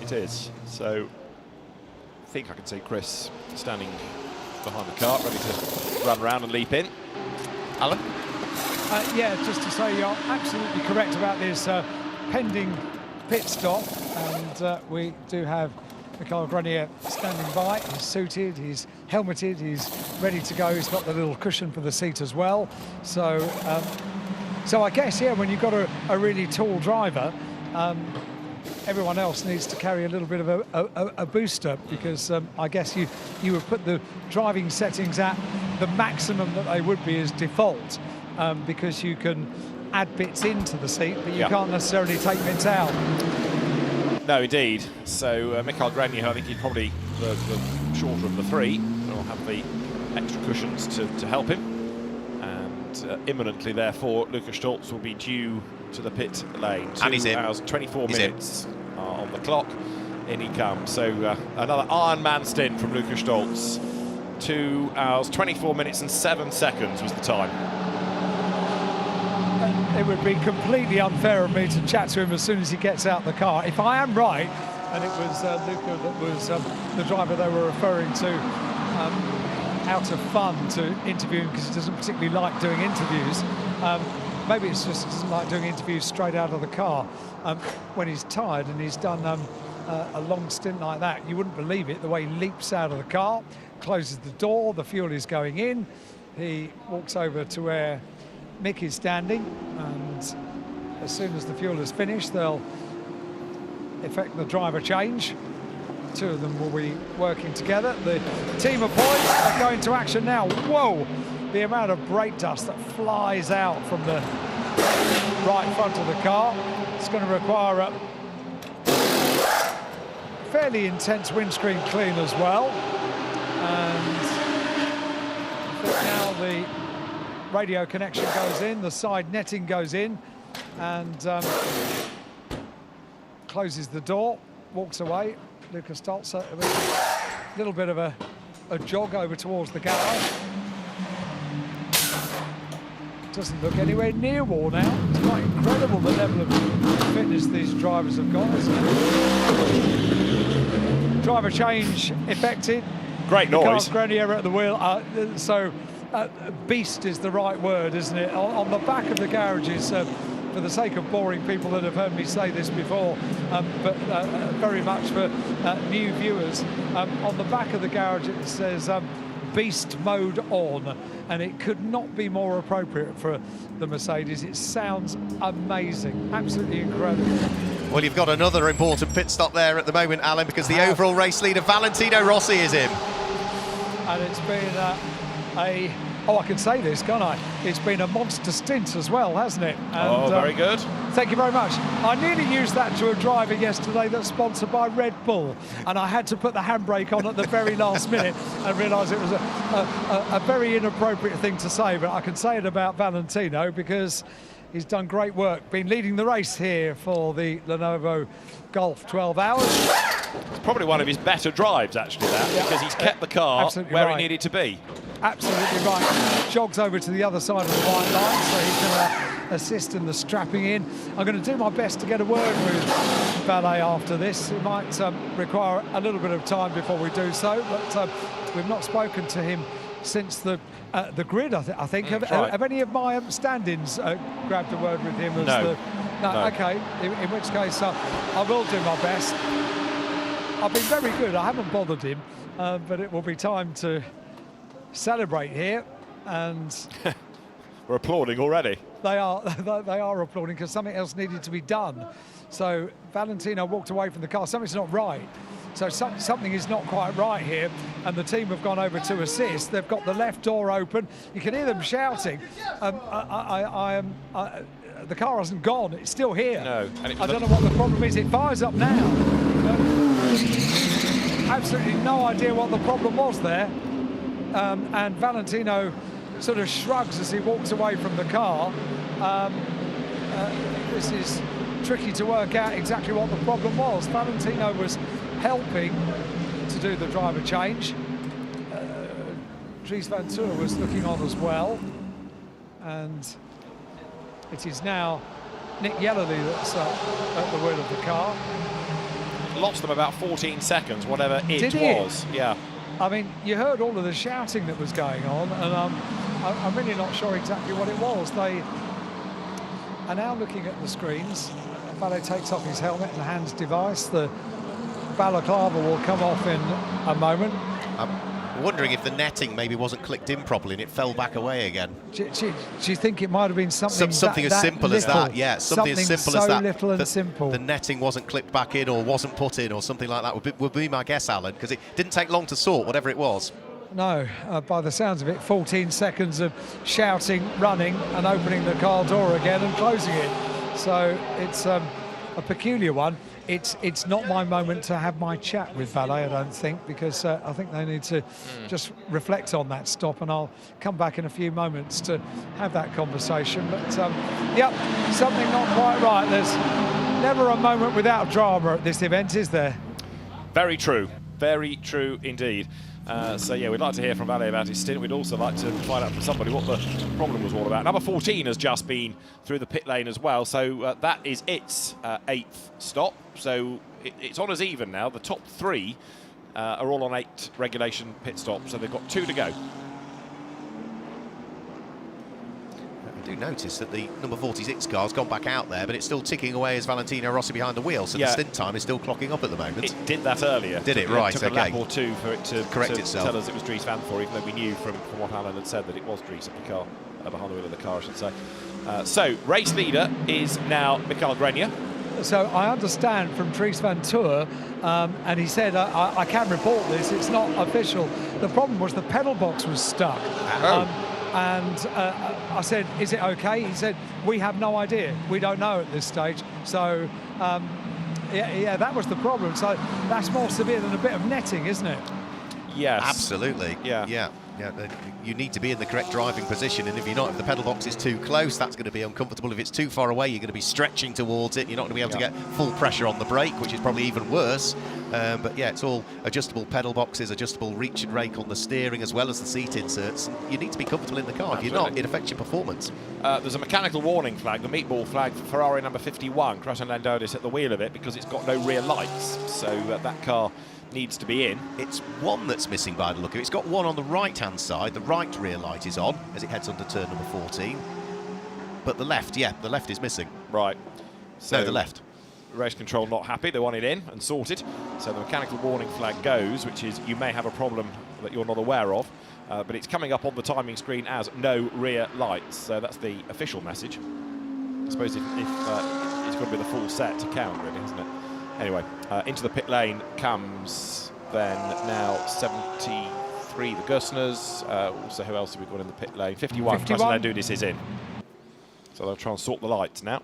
It is. So I think I can see Chris standing behind the car, ready to run around and leap in. Alan? Yeah, just to say you're absolutely correct about this pending pit stop, and we do have Michael Grenier standing by. He's suited, he's helmeted, he's ready to go. He's got the little cushion for the seat as well. So, so I guess, yeah, when you've got a really tall driver, everyone else needs to carry a little bit of a booster, because I guess you would put the driving settings at the maximum that they would be as default, because you can add bits into the seat, but you can't necessarily take bits out. No, indeed. So Michael Grenier, I think he's probably the shorter of the three. Will have the extra cushions to help him. And imminently, therefore, Lukas Stolz will be due to the pit lane. And he's in. 2 hours and 24 minutes on the clock. In he comes. So another Ironman stint from Lukas Stolz. 2 hours, 24 minutes and 7 seconds was the time. It would be completely unfair of me to chat to him as soon as he gets out the car. If I am right, and it was Luca that was the driver they were referring to, out of fun to interview him because he doesn't particularly like doing interviews. Maybe it's just he doesn't like doing interviews straight out of the car. When he's tired and he's done a long stint like that, you wouldn't believe it, the way he leaps out of the car, closes the door, the fuel is going in, he walks over to where Mick is standing, and as soon as the fuel is finished, they'll effect the driver change. Two of them will be working together. The team of boys are going to action now. Whoa! The amount of brake dust that flies out from the right front of the car. It's going to require a fairly intense windscreen clean as well. And I think now the radio connection goes in, the side netting goes in, and closes the door, walks away. Lukas Stolz, a little bit of a jog over towards the garage. Doesn't look anywhere near worn out. It's quite incredible the level of fitness these drivers have got. Driver change effected. Great noise. The car's grenier at the wheel. Beast is the right word, isn't it? On the back of the garages, for the sake of boring people that have heard me say this before, but very much for new viewers, on the back of the garage it says Beast Mode On, and it could not be more appropriate for the Mercedes. It sounds amazing, absolutely incredible. Well, you've got another important pit stop there at the moment, Alan, because the overall race leader, Valentino Rossi, is in. And it's been I can say this, can't I? It's been a monster stint as well, hasn't it? And, very good. Thank you very much. I nearly used that to a driver yesterday that's sponsored by Red Bull, and I had to put the handbrake on at the very last minute and realise it was a very inappropriate thing to say, but I can say it about Valentino because he's done great work, been leading the race here for the Lenovo Golf 12 Hours. It's probably one of his better drives, actually, because he's kept the car where it needed to be. Absolutely right. Jogs over to the other side of the white line, so he can assist in the strapping in. I'm going to do my best to get a word with Valet after this. It might require a little bit of time before we do so, but we've not spoken to him since the grid, I think. Have any of my stand-ins grabbed a word with him? No. OK, in which case I will do my best. I've been very good. I haven't bothered him, but it will be time to celebrate here, and we're applauding already. They are applauding because something else needed to be done. So Valentino walked away from the car. Something's not right. So something is not quite right here, and the team have gone over to assist. They've got the left door open. You can hear them shouting. The car hasn't gone. It's still here. No. And I don't know what the problem is. It fires up now. Absolutely no idea what the problem was there. And Valentino sort of shrugs as he walks away from the car. This is tricky to work out exactly what the problem was. Valentino was helping to do the driver change. Dries Vanthoor was looking on as well. And it is now Nick Yellerly that's at the wheel of the car. Lost them about 14 seconds, whatever it was. Yeah. I mean, you heard all of the shouting that was going on, and I'm really not sure exactly what it was. They are now looking at the screens. Valet takes off his helmet and hands device. The balaclava will come off in a moment. I'm wondering if the netting maybe wasn't clicked in properly and it fell back away again. Do you think it might have been something as simple as that? Yeah, something as simple as that. So little and simple. The netting wasn't clipped back in or wasn't put in or something like that would be my guess, Alan, because it didn't take long to sort, whatever it was. No, by the sounds of it, 14 seconds of shouting, running and opening the car door again and closing it. So it's a peculiar one. It's not my moment to have my chat with Valet, I don't think, because I think they need to just reflect on that stop, and I'll come back in a few moments to have that conversation. But, yep, something not quite right. There's never a moment without drama at this event, is there? Very true indeed. So yeah, we'd like to hear from Valle about his stint. We'd also like to find out from somebody what the problem was all about. Number 14 has just been through the pit lane as well, so that is its 8th stop. So it's on as even now. The top 3 are all on 8 regulation pit stops, so they've got 2 to go. I do notice that the number 46 car's gone back out there, but it's still ticking away as Valentino Rossi behind the wheel, so the stint time is still clocking up at the moment. It did that earlier. Did it? Right, took a lap or 2 for it to correct itself. Tell us it was Dries Vanthoor, even though we knew from what Alan had said that it was Dries of the car, behind the wheel of the car, I should say. So, race leader is now Mikael Grenier. So I understand from Dries Vanthoor, and he said, I can report this, it's not official. The problem was the pedal box was stuck. And I said, is it okay? He said, we have no idea. We don't know at this stage. So, yeah, that was the problem. So that's more severe than a bit of netting, isn't it? Yes. Absolutely. Yeah. You need to be in the correct driving position, and if you're not, if the pedal box is too close, that's going to be uncomfortable. If it's too far away, you're going to be stretching towards it. You're not going to be able to get full pressure on the brake, which is probably even worse. But yeah, it's all adjustable pedal boxes, adjustable reach and rake on the steering, as well as the seat inserts. You need to be comfortable in the car. Absolutely. If you're not, it affects your performance. There's a mechanical warning flag, the meatball flag for Ferrari number 51, Krasen Landauris at the wheel of it, because it's got no rear lights. So that car needs to be in. It's one that's missing by the look of it. It's got one on the right-hand side. The right rear light is on as it heads under turn number 14. But the left, the left is missing. Right. So no, the left. Race control not happy. They want it in and sorted. So the mechanical warning flag goes, which is you may have a problem that you're not aware of. But it's coming up on the timing screen as no rear lights. So that's the official message. I suppose if it's got to be the full set to count, really, hasn't it? Anyway, into the pit lane comes then now 73, the Gusners. Also, who else have we got in the pit lane? 51, Krasen Landauris is in. So they'll try and sort the lights now.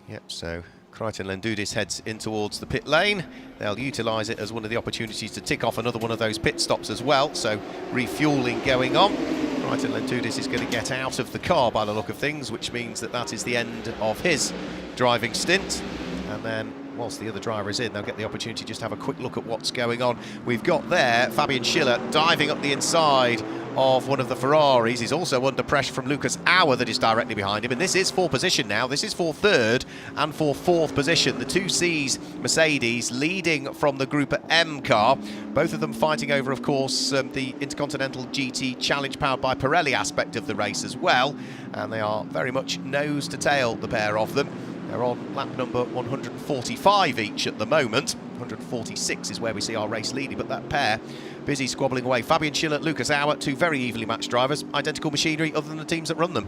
Yep, so Krasen Landauris heads in towards the pit lane. They'll utilise it as one of the opportunities to tick off another one of those pit stops as well. So refuelling going on. Krasen Landauris is going to get out of the car by the look of things, which means that is the end of his driving stint. And then, whilst the other driver is in, they'll get the opportunity just to have a quick look at what's going on. We've got there Fabian Schiller diving up the inside of one of the Ferraris. He's also under pressure from Lucas Auer that is directly behind him, and this is for position now. This is for 3rd and for 4th position. The 2Cs Mercedes leading from the Group M car, both of them fighting over, of course, the Intercontinental GT Challenge powered by Pirelli aspect of the race as well, and they are very much nose to tail, the pair of them. They're on lap number 145 each at the moment. 146 is where we see our race leader, but that pair busy squabbling away. Fabian Schiller, Lucas Auer, 2 very evenly matched drivers. Identical machinery other than the teams that run them.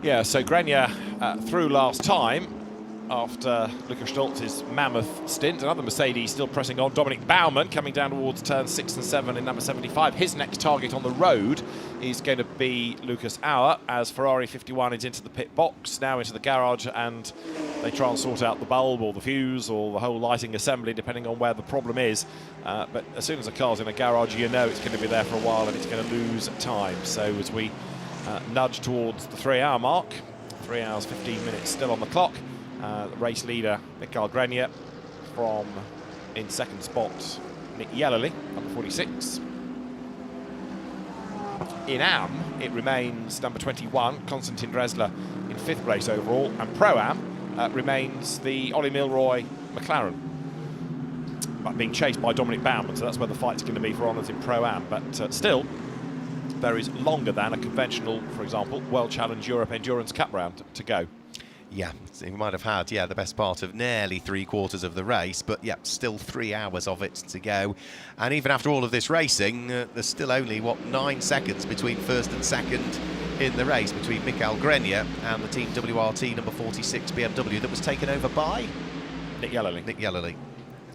Yeah, so Grenier through last time after Lucas Stolz's mammoth stint. Another Mercedes still pressing on. Dominic Baumann coming down towards turns 6 and 7 in number 75. His next target on the road is going to be Lucas Auer, as Ferrari 51 is into the pit box, now into the garage, and they try and sort out the bulb or the fuse or the whole lighting assembly, depending on where the problem is. But as soon as a car's in a garage, you know it's going to be there for a while and it's going to lose time. So as we nudge towards the 3-hour mark, 3 hours 15 minutes still on the clock, the race leader Mikael Grenier from in 2nd spot Nick Yellerly, number 46. In AM it remains number 21 Konstantin Dresler in 5th place overall, and Pro-Am remains the Ollie Milroy McLaren, but being chased by Dominic Baumann, so that's where the fight's going to be for honours in Pro-Am. But still, there is longer than a conventional, for example, World Challenge Europe Endurance Cup round to go. Yeah, so we might have had, the best part of nearly 3/4 of the race, but still 3 hours of it to go. And even after all of this racing, there's still only, 9 seconds between 1st and 2nd in the race between Mikael Grenier and the Team WRT number 46 BMW that was taken over by Nick Yellerly.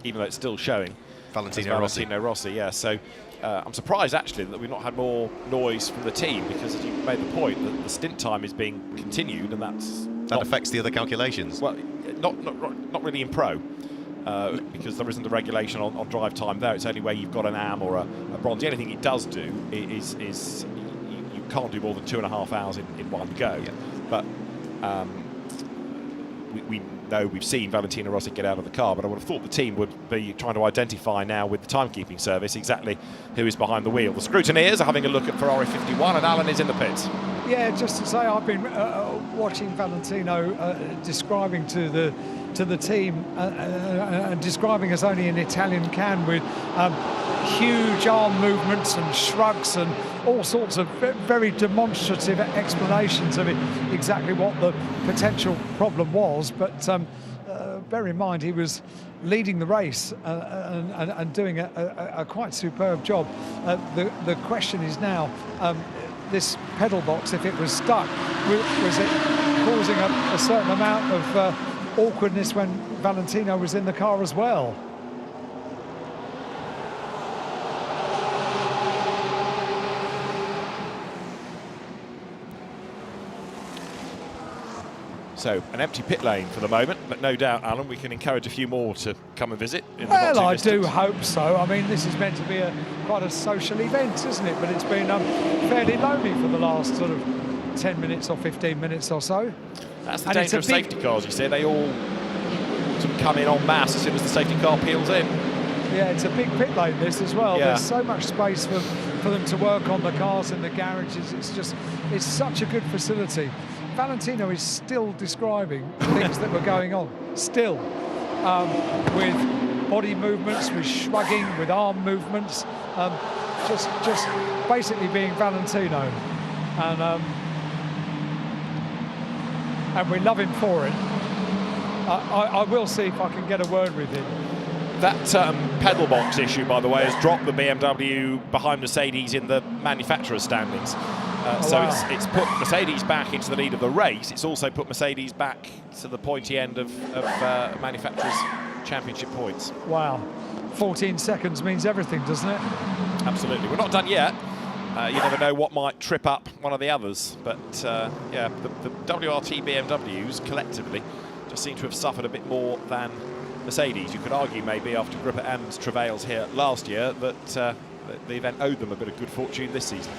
Even though it's still showing Valentino Rossi, yeah. So I'm surprised actually that we've not had more noise from the team, because as you made the point that the stint time is being continued, and that affects the other calculations. Well, not really in Pro, because there isn't a regulation on drive time there. It's only where you've got an AM or a bronze. The only thing it does do is you can't do more than 2.5 hours in one go. Yeah. But we know we've seen Valentino Rossi get out of the car, but I would have thought the team would be trying to identify now with the timekeeping service exactly who is behind the wheel. The scrutineers are having a look at Ferrari 51, and Alan is in the pits. Yeah, just to say, I've been watching Valentino describing to the team and describing as only an Italian can, with huge arm movements and shrugs and all sorts of very demonstrative explanations of exactly what the potential problem was. But bear in mind, he was leading the race and doing a quite superb job. The question is now, this pedal box, if it was stuck, was it causing a certain amount of awkwardness when Valentino was in the car as well? So an empty pit lane for the moment, but no doubt, Alan, we can encourage a few more to come and visit. Well, I do hope so. I mean, this is meant to be quite a social event, isn't it? But it's been fairly lonely for the last sort of 10 minutes or 15 minutes or so. That's the danger of safety cars, you see. They all sort of come in en masse as soon as the safety car peels in. Yeah, it's a big pit lane, this as well. Yeah. There's so much space for them to work on the cars in the garages. It's such a good facility. Valentino is still describing things that were going on, still, with body movements, with shrugging, with arm movements, just basically being Valentino, and we love him for it. I will see if I can get a word with him. That pedal box issue, by the way, has dropped the BMW behind Mercedes in the manufacturer's standings. It's put Mercedes back into the lead of the race. It's also put Mercedes back to the pointy end of manufacturers' championship points. Wow, 14 seconds means everything, doesn't it? Absolutely. We're not done yet. You never know what might trip up one of the others. But yeah, the WRT BMWs collectively just seem to have suffered a bit more than Mercedes. You could argue maybe after Gripper M's travails here last year that the event owed them a bit of good fortune this season.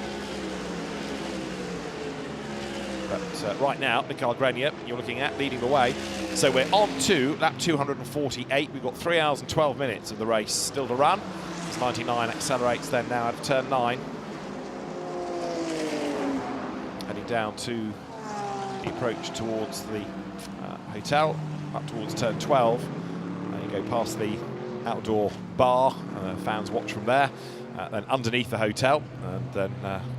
But right now, Mikael Grenier, you're looking at, leading the way. So we're on to lap 248. We've got 3 hours and 12 minutes of the race still to run. As 99 accelerates then now out of turn 9. Heading down to the approach towards the hotel, up towards turn 12. You go past the outdoor bar, fans watch from there. Then underneath the hotel, and then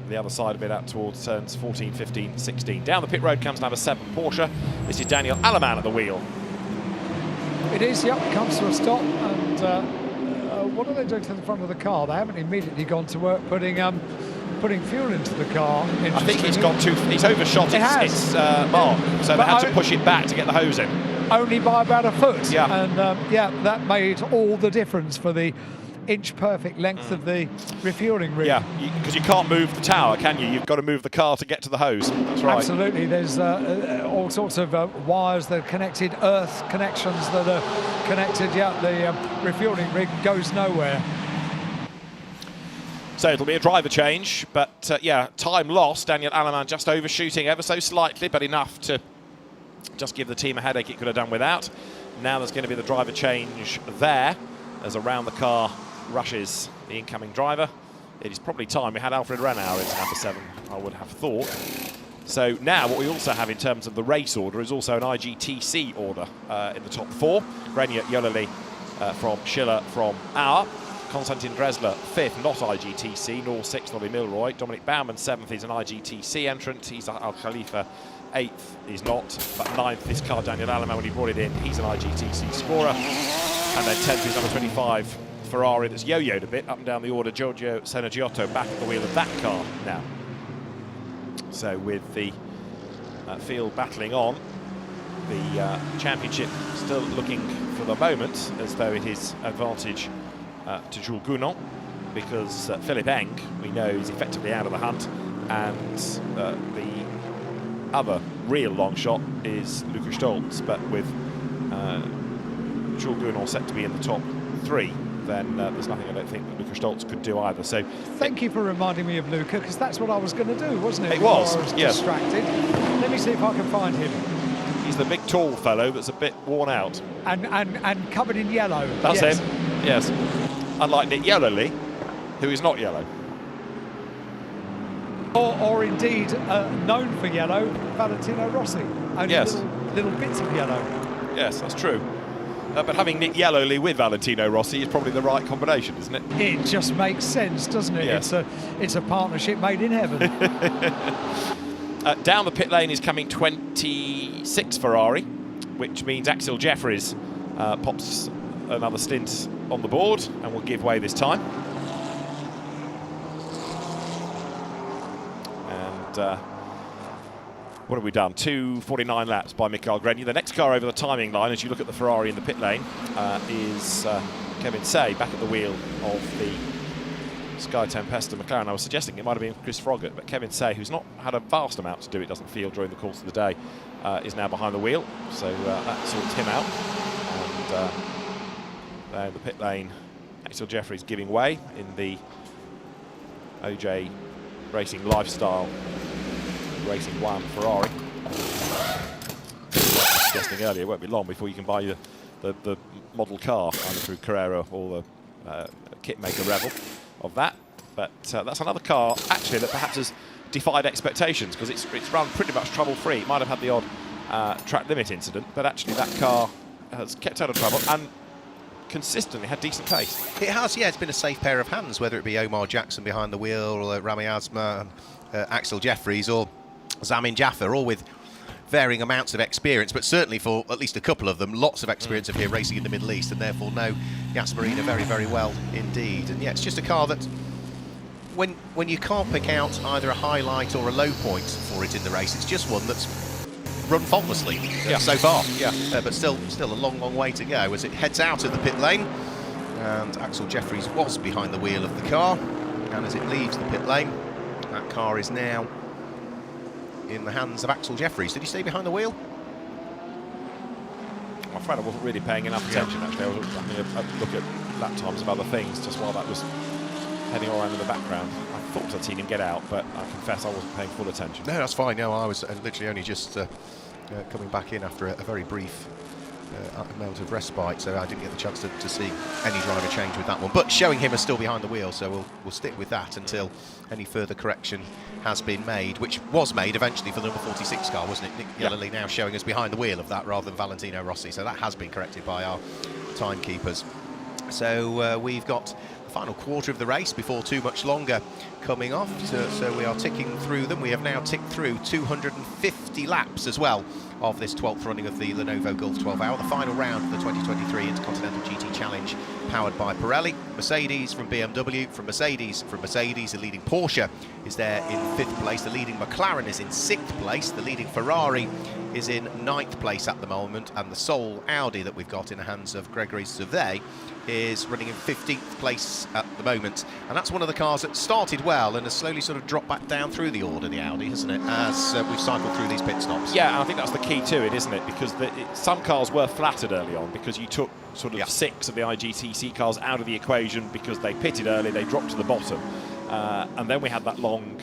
the other side of it out towards turns 14, 15, 16. Down the pit road comes number 7 Porsche. This is Daniel Aleman at the wheel. It is, yep, comes to a stop, and what are they doing to the front of the car? They haven't immediately gone to work putting fuel into the car. I think he's overshot its mark, so they had to push it back to get the hose in. Only by about a foot. Yeah. And yeah, that made all the difference for the inch-perfect length of the refueling rig. Yeah, because you can't move the tower, can you? You've got to move the car to get to the hose. That's right. Absolutely. There's all sorts of wires that are connected, earth connections that are connected. Yeah, the refueling rig goes nowhere. So it'll be a driver change, but yeah, time lost. Daniel Aleman just overshooting ever so slightly, but enough to just give the team a headache it could have done without. Now there's going to be the driver change there as around the car rushes the incoming driver. It is probably time. We had Alfred Renauer into number 7, I would have thought. So now what we also have in terms of the race order is also an IGTC order in the top 4. Grenier Jolali from Schiller from Auer. Konstantin Dresler 5th, not IGTC, nor 6th, Ollie Milroy. Dominic Baumann 7th is an IGTC entrant. He's Al Khalifa 8th, is not, but 9th is car Daniel Aleman when he brought it in. He's an IGTC scorer. And then 10th is number 25, Ferrari, that's yo-yoed a bit up and down the order. Giorgio Senagiotto back at the wheel of that car now. So with the field battling on, the championship still looking for the moment as though it is advantage to Jules Gounon, because Philippe Eng, we know, is effectively out of the hunt, and the other real long shot is Luca Stolz, but with Jules Gounon set to be in the top 3, then there's nothing I don't think that Luca Stolz could do either. So thank you for reminding me of Luca, because that's what I was going to do, wasn't it? It was, I was yes. distracted. Let me see if I can find him. He's the big tall fellow that's a bit worn out. And covered in yellow. That's yes. him, yes. Unlike Nick Yellowly, who is not yellow. Or indeed, known for yellow, Valentino Rossi. Only Yes. little bits of yellow. Yes, that's true. But having Nick Yellowly with Valentino Rossi is probably the right combination, isn't it? It just makes sense, doesn't it? Yes. It's a partnership made in heaven. Down the pit lane is coming 26 Ferrari, which means Axel Jeffries pops another stint on the board and will give way this time. And what have we done? 2:49 laps by Mikael Grenier. The next car over the timing line, as you look at the Ferrari in the pit lane, is Kevin Say back at the wheel of the Sky Tempesta McLaren. I was suggesting it might have been Chris Froggatt, but Kevin Say, who's not had a vast amount to do, it doesn't feel, during the course of the day, is now behind the wheel. So that sorts him out. And there in the pit lane, Axel Jeffries giving way in the OJ Racing Lifestyle Racing 1 Ferrari. Suggesting earlier, it won't be long before you can buy the model car, either through Carrera or the kit maker Revel of that. But that's another car, actually, that perhaps has defied expectations, because it's run pretty much trouble-free. It might have had the odd track limit incident, but actually that car has kept out of trouble and consistently had decent pace. It has, yeah. It's been a safe pair of hands, whether it be Omar Jackson behind the wheel, or Rami Asma, Axel Jeffries, or Zamin Jaffer, all with varying amounts of experience, but certainly for at least a couple of them, lots of experience of here racing in the Middle East, and therefore know Yas Marina very, very well indeed. And yeah, it's just a car that when you can't pick out either a highlight or a low point for it in the race, it's just one that's run faultlessly so far. Yeah, but still a long, long way to go as it heads out of the pit lane. And Axel Jeffries was behind the wheel of the car, and as it leaves the pit lane, that car is now in the hands of Axel Jeffries. Did he stay behind the wheel? I'm afraid I wasn't really paying enough attention, actually. I was having a look at lap times of other things just while that was heading all around in the background. I thought I'd seen him get out, but I confess I wasn't paying full attention. No, that's fine. No, I was literally only just coming back in after a very brief amount of respite, so I didn't get the chance to see any driver change with that one. But showing him as still behind the wheel, so we'll stick with that until any further correction has been made, which was made eventually for the number 46 car, wasn't it? Nick Yellowly now showing us behind the wheel of that rather than Valentino Rossi, so that has been corrected by our timekeepers. So we've got the final quarter of the race before too much longer coming off, so we are ticking through them. We have now ticked through 250 laps as well of this 12th running of the Lenovo Golf 12 Hour, the final round of the 2023 Intercontinental GT Challenge, powered by Pirelli. Mercedes from BMW, from Mercedes, the leading Porsche is there in 5th place, the leading McLaren is in 6th place, the leading Ferrari is in 9th place at the moment, and the sole Audi that we've got in the hands of Gregory Survey is running in 15th place at the moment. And that's one of the cars that started well and has slowly sort of dropped back down through the order, the Audi, hasn't it, as we've cycled through these pit stops. Yeah, and I think that's the key to it, isn't it? Because some cars were flattered early on because you took sort of 6 of the IGTC cars out of the equation because they pitted early, they dropped to the bottom. And then we had that long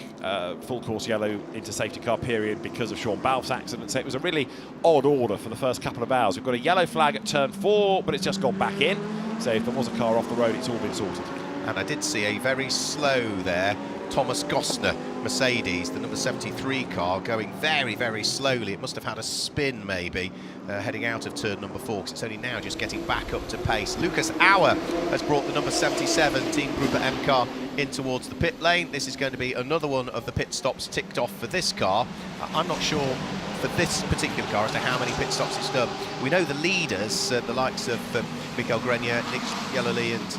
full course yellow into safety car period because of Sean Balfe's accident. So it was a really odd order for the first couple of hours. We've got a yellow flag at turn 4, but it's just gone back in. So if there was a car off the road, it's all been sorted. And I did see a very slow there, Thomas Gostner, Mercedes, the number 73 car, going very, very slowly. It must have had a spin maybe, heading out of turn number 4, because it's only now just getting back up to pace. Lucas Auer has brought the number 77 Team Group M car in towards the pit lane. This is going to be another one of the pit stops ticked off for this car. I'm not sure for this particular car as to how many pit stops it's done. We know the leaders, the likes of Mikael Grenier, Nick Yellowly and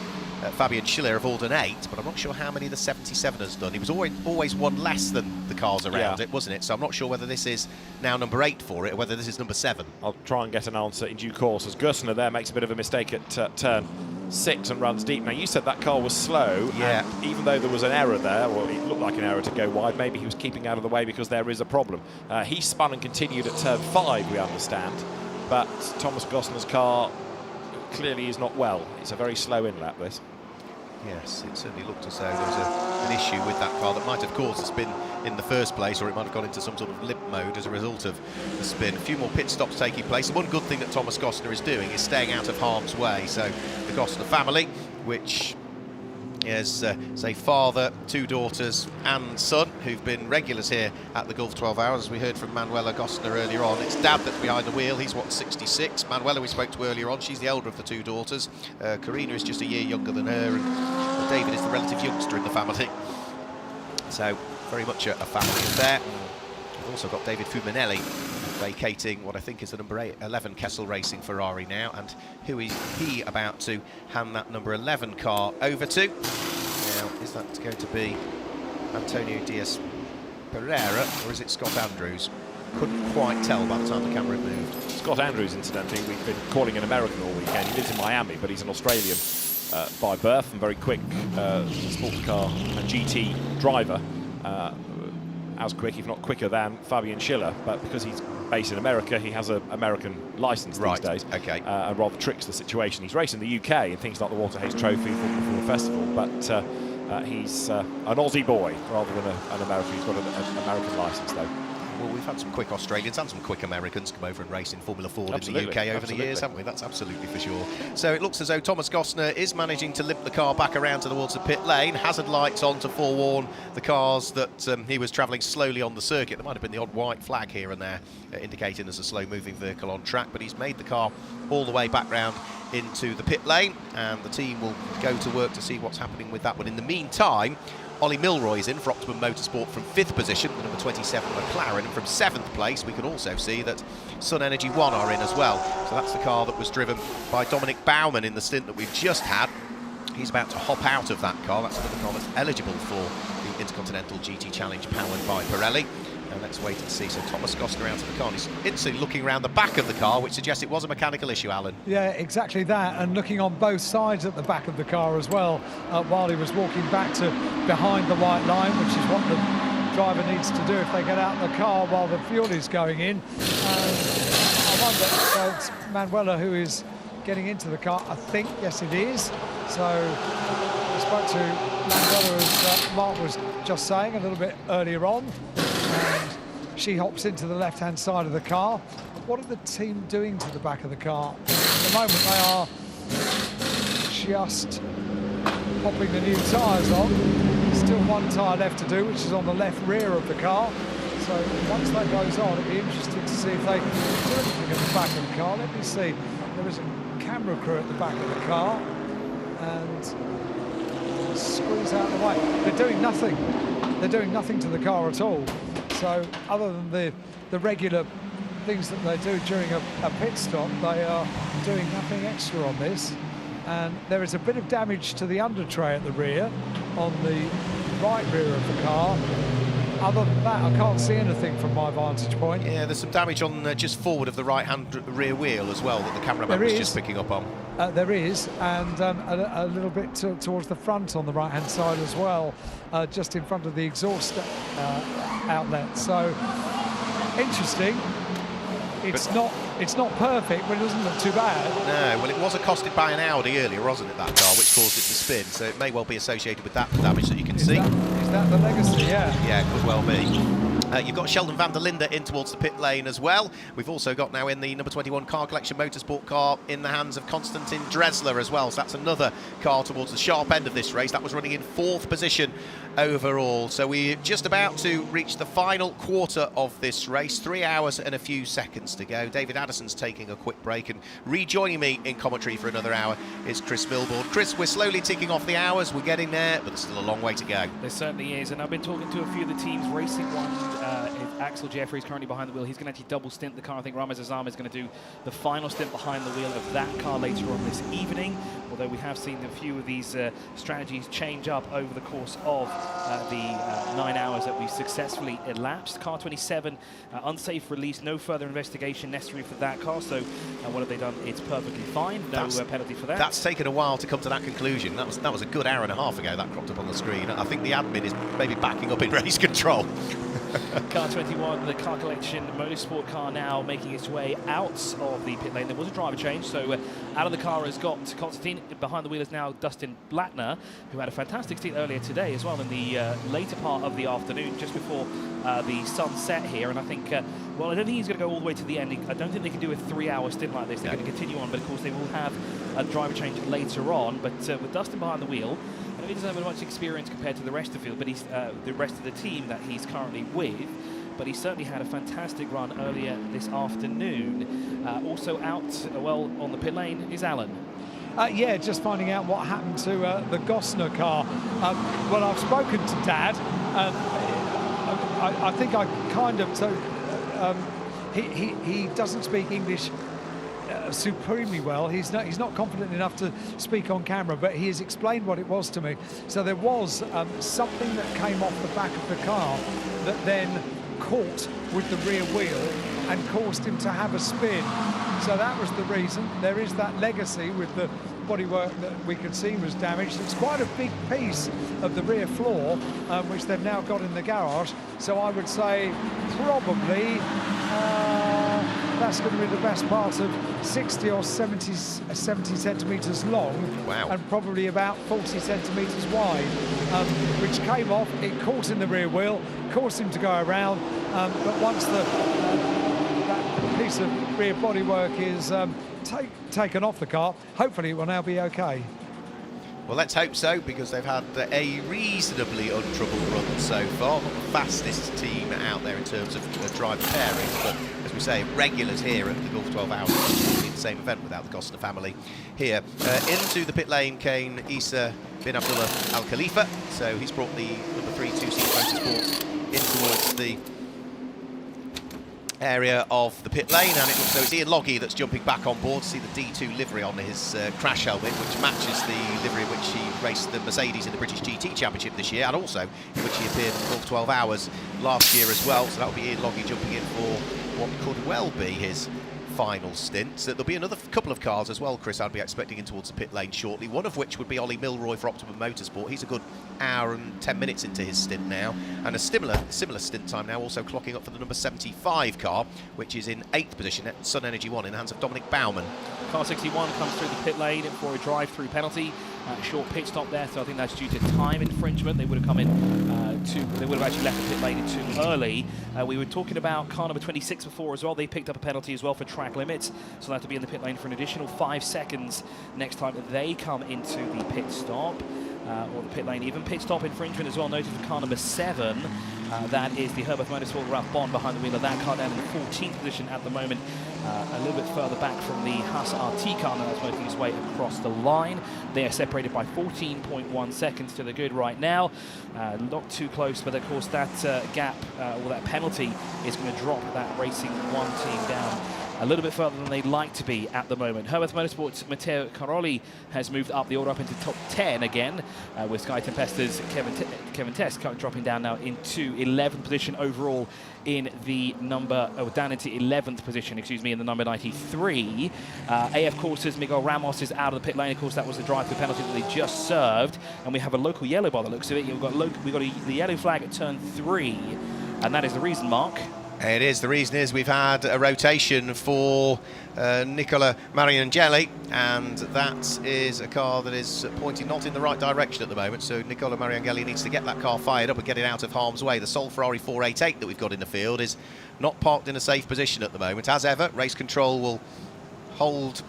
Fabian Schiller have all done 8, but I'm not sure how many the 77 has done. He was always one less than the cars around it, wasn't it? So I'm not sure whether this is now number 8 for it or whether this is number 7. I'll try and get an answer in due course, as Gustner there makes a bit of a mistake at turn 6 and runs deep. Now, you said that car was slow, and even though there was an error there, or it looked like an error to go wide, maybe he was keeping out of the way because there is a problem. He spun and continued at turn 5, we understand, but Thomas Gostner's car clearly is not well. It's a very slow in-lap, this. Yes, it certainly looked as though there was an issue with that car that might have caused the spin in the first place, or it might have gone into some sort of limp mode as a result of the spin. A few more pit stops taking place. The one good thing that Thomas Gostner is doing is staying out of harm's way. So the Gostner family, which is, say, father, 2 daughters and son, who've been regulars here at the Gulf 12 Hours, as we heard from Manuela Gostner earlier on. It's Dad that's behind the wheel. He's, what, 66? Manuela we spoke to earlier on. She's the elder of the 2 daughters. Karina is just a year younger than her, and David is the relative youngster in the family. So, very much a family affair. We've also got David Fuminelli vacating what I think is the number 11 Kessel Racing Ferrari now, and who is he about to hand that number 11 car over to? Now, is that going to be Antonio Diaz Pereira, or is it Scott Andrews? Couldn't quite tell by the time the camera moved. Scott Andrews, incidentally, we've been calling an American all weekend. He lives in Miami, but he's an Australian by birth and very quick sports car and GT driver. As quick, if not quicker, than Fabian Schiller, but because he's based in America, he has an American license these days. Okay. And rather tricks the situation. He's racing the UK in things like the Waterhays Trophy for the festival, but he's an Aussie boy rather than an American. He's got an American license, though. Well, we've had some quick Australians and some quick Americans come over and race in Formula Ford in the UK over the years, haven't we? That's absolutely for sure. So it looks as though Thomas Gostner is managing to limp the car back around towards the pit lane. Hazard lights on to forewarn the cars that he was travelling slowly on the circuit. There might have been the odd white flag here and there indicating there's a slow-moving vehicle on track, but he's made the car all the way back round into the pit lane, and the team will go to work to see what's happening with that one. In the meantime, Ollie Milroy's in for Optimum Motorsport from 5th position, the number 27 McLaren, and from 7th place we can also see that Sun Energy 1 are in as well. So that's the car that was driven by Dominic Baumann in the stint that we've just had. He's about to hop out of that car. That's another car that's eligible for the Intercontinental GT Challenge powered by Pirelli. And let's wait and see. So Thomas Gostner out of the car. He's instantly looking around the back of the car, which suggests it was a mechanical issue, Alan. Yeah, exactly that, and looking on both sides at the back of the car as well, while he was walking back to behind the white line, which is what the driver needs to do if they get out of the car while the fuel is going in. And I wonder, so it's Manuela who is getting into the car. I think, yes, it is. So I spoke to Manuela, as Mark was just saying a little bit earlier on. And she hops into the left-hand side of the car. What are the team doing to the back of the car? At the moment, they are just popping the new tyres on. Still one tyre left to do, which is on the left rear of the car. So once that goes on, it'll be interesting to see if they can do anything at the back of the car. Let me see. There is a camera crew at the back of the car, and squeeze out of the way. They're doing nothing. They're doing nothing to the car at all. So other than the regular things that they do during a pit stop, they are doing nothing extra on this. And there is a bit of damage to the under tray at the rear, on the right rear of the car. Other than that, I can't see anything from my vantage point. Yeah, there's some damage on just forward of the right-hand rear wheel as well that the cameraman was just picking up on. There is, and a little bit towards the front on the right-hand side as well, just in front of the exhaust outlet. So, interesting. It's not perfect, but it doesn't look too bad. No, well, it was accosted by an Audi earlier, wasn't it, that car, which caused it to spin, so it may well be associated with that damage that you can see. Is that the legacy? Yeah. Yeah, it could well be. You've got Sheldon van der Linde in towards the pit lane as well. We've also got now in the number 21 Car Collection Motorsport car in the hands of Konstantin Dressler as well. So that's another car towards the sharp end of this race. That was running in 4th position overall. So we're just about to reach the final quarter of this race. 3 hours and a few seconds to go. David Addison's taking a quick break, and rejoining me in commentary for another hour is Chris Milbourne. Chris, we're slowly ticking off the hours. We're getting there, but there's still a long way to go. There certainly is, and I've been talking to a few of the teams racing one. Axel Jeffrey is currently behind the wheel. He's going to actually double stint the car. I think Ramez Azam is going to do the final stint behind the wheel of that car later on this evening. Although we have seen a few of these strategies change up over the course of the 9 hours that we've successfully elapsed. Car 27, unsafe release, no further investigation necessary for that car. So what have they done? It's perfectly fine. No penalty for that. That's taken a while to come to that conclusion. That was a good hour and a half ago that cropped up on the screen. I think the admin is maybe backing up in race control. Car 21, the Car Collection Motorsport car now making its way out of the pit lane. There was a driver change, so Out of the car has got Constantine. Behind the wheel is now Dustin Blattner, who had a fantastic stint earlier today as well in the later part of the afternoon, just before the sun set here. And I think, well, I don't think he's going to go all the way to the end. I don't think they can do a 3-hour stint like this. They're going to continue on, but of course they will have a driver change later on. But with Dustin behind the wheel, I know he doesn't have much experience compared to the rest of the field, but he's the rest of the team that he's currently with. But he certainly had a fantastic run earlier this afternoon. Also out, well, on the pit lane is Alan. Yeah, just finding out what happened to the Gounon car. Well, I've spoken to Dad. I think I kind of... So, he doesn't speak English supremely well. He's not confident enough to speak on camera, but he has explained what it was to me. So there was something that came off the back of the car that then caught with the rear wheel and caused him to have a spin. So that was the reason. There is that legacy with the bodywork that we could see was damaged. It's quite a big piece of the rear floor, which they've now got in the garage. So I would say probably that's going to be the best part of 60 or 70 centimetres long. Wow. And probably about 40 centimetres wide, which came off. It caught in the rear wheel, caused him to go around, but once that piece of rear bodywork is taken off the car, hopefully it will now be okay. Well, let's hope so, because they've had a reasonably untroubled run so far. Not the fastest team out there in terms of driver pairings, but as we say, regulars here at the Gulf 12 Hours, the same event without the Gounon family here. Into the pit lane came Isa bin Abdullah Al Khalifa, so he's brought the number 3 two-seat motorsport in towards the area of the pit lane, and it looks as though it's Ian Loggy that's jumping back on board. See the D2 livery on his crash helmet, which matches the livery in which he raced the Mercedes in the British GT Championship this year, and also in which he appeared in the Gulf 12 Hours last year as well. So that will be Ian Loggy jumping in for what could well be his final stint. So there'll be another couple of cars as well, Chris, I'd be expecting in towards the pit lane shortly, one of which would be Ollie Milroy for Optimum Motorsport. He's a good hour and 10 minutes into his stint now, and a similar stint time now, also clocking up for the number 75 car, which is in 8th position at Sun Energy 1 in the hands of Dominic Baumann. Car 61 comes through the pit lane for a drive-through penalty. Short pit stop there, so I think that's due to time infringement. They would have come in they would have actually left the pit lane too early. We were talking about car number 26 before as well. They picked up a penalty as well for track limits, so they have to be in the pit lane for an additional 5 seconds next time they come into the pit stop. Or the pit lane even. Pit stop infringement as well noted for car number 7. That is the Herbert Motorsport Ralph Bond behind the wheel of that car, down in the 14th position at the moment. A little bit further back from the Haas RT car now that's making its way across the line. They are separated by 14.1 seconds to the good right now. Not too close, but of course that gap or that penalty is going to drop that Racing 1 team down a little bit further than they'd like to be at the moment. Herbert Motorsports' Matteo Caroli has moved up the order, up into top 10 again, with Sky Tempesta's Kevin Test dropping down now into 11th position overall in the number, down into 11th position, excuse me, in the number 93. AF Courses, Miguel Ramos is out of the pit lane. Of course, that was the drive-through penalty that they just served. And we have a local yellow by the looks of it. We've got the yellow flag at turn 3, and that is the reason, Mark. It is. The reason is we've had a rotation for Nicola Mariangeli, and that is a car that is pointing not in the right direction at the moment. So Nicola Mariangeli needs to get that car fired up and get it out of harm's way. The sole Ferrari 488 that we've got in the field is not parked in a safe position at the moment. As ever, race control will hold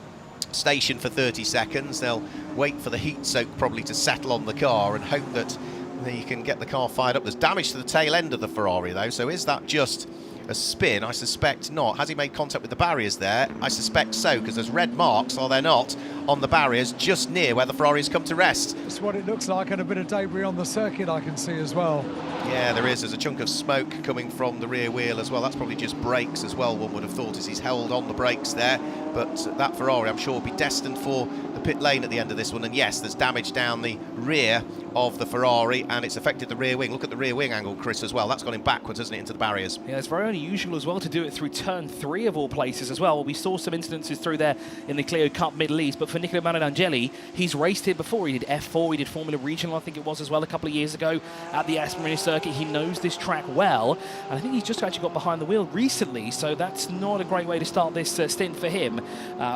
station for 30 seconds. They'll wait for the heat soak probably to settle on the car and hope that they can get the car fired up. There's damage to the tail end of the Ferrari though, so is that just a spin? I suspect not. Has he made contact with the barriers there? I suspect so, because there's red marks, are there not, on the barriers just near where the Ferrari has come to rest. That's what it looks like, and a bit of debris on the circuit I can see as well. Yeah, there is. There's a chunk of smoke coming from the rear wheel as well. That's probably just brakes as well, one would have thought, as he's held on the brakes there. But that Ferrari, I'm sure, will be destined for the pit lane at the end of this one. And yes, there's damage down the rear of the Ferrari, and it's affected the rear wing. Look at the rear wing angle, Chris, as well. That's gone in backwards, hasn't it, into the barriers. Yeah, it's very unusual as well to do it through turn 3 of all places as well. We saw some incidences through there in the Clio Cup Middle East, but for Nicola Marinangeli. He's raced here before. He did F4, he did Formula Regional, I think it was as well, a couple of years ago at the Yas Marina circuit. He knows this track well, and I think he's just actually got behind the wheel recently, so that's not a great way to start this stint for him,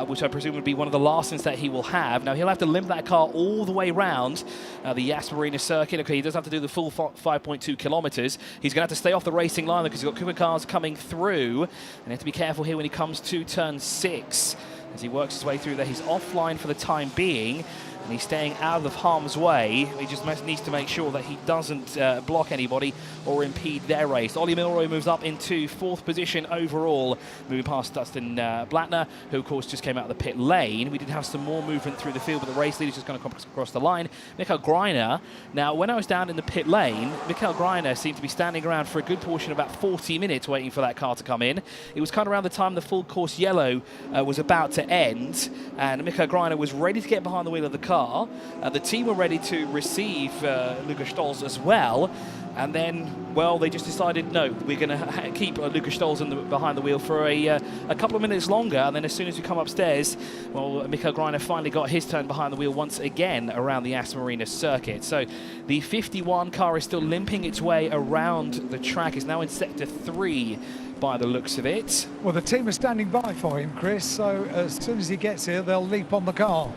which I presume would be one of the last stints that he will have. Now, he'll have to limp that car all the way round the Yas Marina circuit. Okay, he does have to do the full 5.2 kilometers. He's going to have to stay off the racing line because he's got quicker cars coming through, and you have to be careful here when he comes to turn 6. As he works his way through there, he's offline for the time being, and he's staying out of harm's way. He just needs to make sure that he doesn't block anybody or impede their race. Ollie Milroy moves up into 4th position overall, moving past Dustin Blattner, who of course just came out of the pit lane. We did have some more movement through the field, but the race leader's just going to come across the line. Mikael Greiner. Now, when I was down in the pit lane, Mikael Greiner seemed to be standing around for a good portion, about 40 minutes, waiting for that car to come in. It was kind of around the time the full course yellow was about to end, and Mikael Greiner was ready to get behind the wheel of the car. The team were ready to receive Lukas Stolz as well, and then, well, they just decided, no, we're going to keep Lukas Stolz behind the wheel for a couple of minutes longer, and then as soon as we come upstairs, well, Mikael Greiner finally got his turn behind the wheel once again around the Yas Marina circuit. So the 51 car is still limping its way around the track. It's now in sector 3 by the looks of it. Well, the team is standing by for him, Chris, so as soon as he gets here, they'll leap on the car.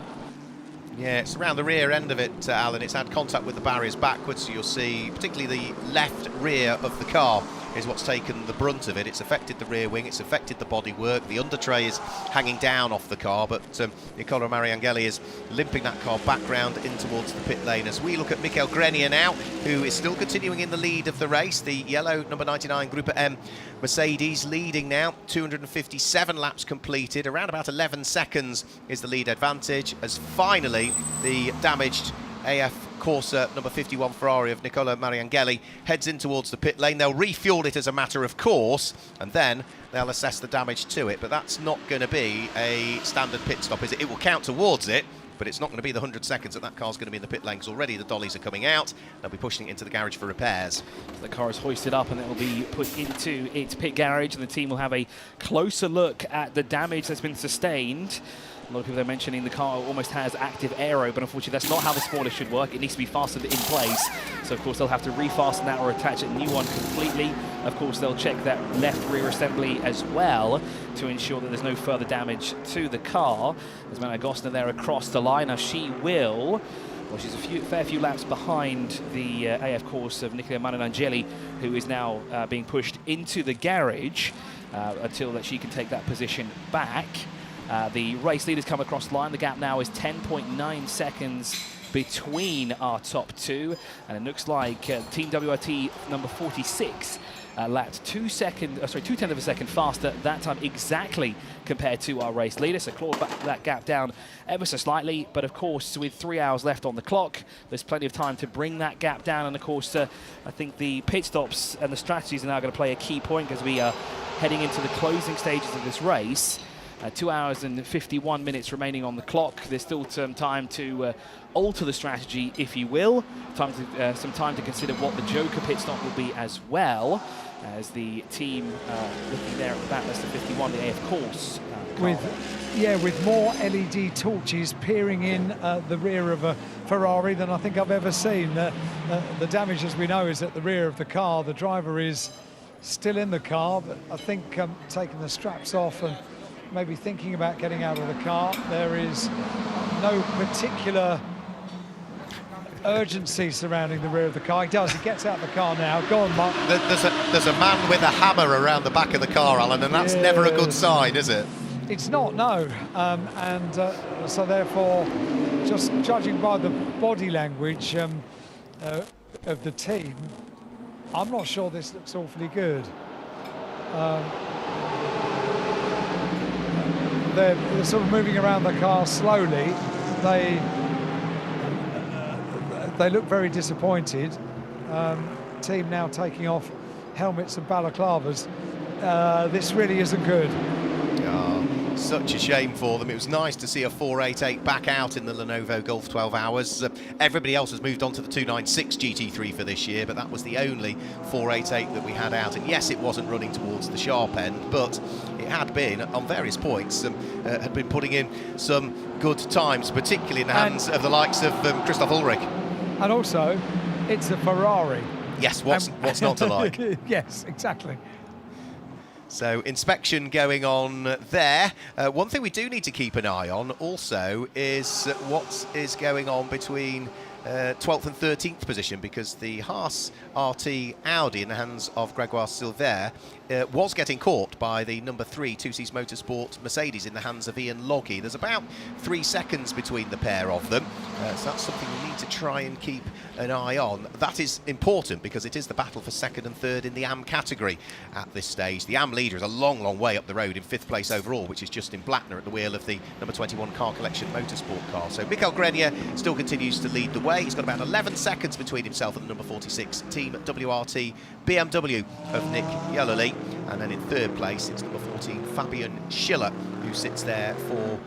Yeah, it's around the rear end of it, Alan. It's had contact with the barriers backwards, so you'll see particularly the left rear of the car is what's taken the brunt of it. It's affected the rear wing, it's affected the bodywork, the under tray is hanging down off the car, but Nicola Marinangeli is limping that car back round in towards the pit lane. As we look at Mikael Greiner now, who is still continuing in the lead of the race, the yellow number 99 Group M Mercedes leading now, 257 laps completed, around about 11 seconds is the lead advantage, as finally the damaged AF Corsa number 51 Ferrari of Nicola Marinangeli heads in towards the pit lane. They'll refuel it as a matter of course, and then they'll assess the damage to it, but that's not going to be a standard pit stop, is it? It will count towards it, but it's not going to be the 100 seconds that car's going to be in the pit lane, because already the dollies are coming out. They'll be pushing it into the garage for repairs. The car is hoisted up and it will be put into its pit garage, and the team will have a closer look at the damage that's been sustained. A lot of people are mentioning the car almost has active aero, but unfortunately that's not how the spoiler should work. It needs to be fastened in place. So of course they'll have to refasten that or attach a new one completely. Of course they'll check that left rear assembly as well to ensure that there's no further damage to the car. There's Mana Gosner there across the line. Now she will, well, she's a fair few laps behind the AF course of Nicola Marinangeli, who is now being pushed into the garage until that she can take that position back. The race leaders come across the line. The gap now is 10.9 seconds between our top two, and it looks like Team WRT number 46 lapped 2/10 of a second faster that time exactly compared to our race leader, so clawed back that gap down ever so slightly, but of course with 3 hours left on the clock there's plenty of time to bring that gap down, and of course I think the pit stops and the strategies are now going to play a key point as we are heading into the closing stages of this race. 2 hours and 51 minutes remaining on the clock. There's still some time to alter the strategy, if you will. Some time to consider what the Joker pit stop will be as well, as the team looking there at the back. That's the 51, the AF course. With more LED torches peering in the rear of a Ferrari than I think I've ever seen. The damage, as we know, is at the rear of the car. The driver is still in the car, but I think taking the straps off and maybe thinking about getting out of the car. There is no particular urgency surrounding the rear of the car. He gets out of the car now. Go on, Mark. There's a man with a hammer around the back of the car, Alan, and that's never a good sign, is it? It's not, no. So therefore, just judging by the body language of the team, I'm not sure this looks awfully good. They're sort of moving around the car slowly. They look very disappointed. Team now taking off helmets and balaclavas. This really isn't good. Such a shame for them. It was nice to see a 488 back out in the Lenovo Golf 12 Hours. Everybody else has moved on to the 296 GT3 for this year, but that was the only 488 that we had out. And yes, it wasn't running towards the sharp end, but it had been, on various points, had been putting in some good times, particularly in the hands of the likes of Christoph Ulrich. And also, it's a Ferrari. Yes, what's not to like? Yes, exactly. So inspection going on there. One thing we do need to keep an eye on also is what is going on between 12th and 13th position, because the Haas RT Audi in the hands of Grégoire Silver was getting caught by the number 3 Two Seas Motorsport Mercedes in the hands of Ian Loggy. There's about 3 seconds between the pair of them, so that's something we need to try and keep an eye on. That is important because it is the battle for 2nd and 3rd in the AM category at this stage. The AM leader is a long, long way up the road in 5th place overall, which is Justin Blattner at the wheel of the number 21 Car Collection Motorsport car. So Michael Grenier still continues to lead the way. He's got about 11 seconds between himself and the number 46 Team WRT BMW of Nick Yellowly. And then in 3rd place, it's number 14 Fabian Schiller, who sits there for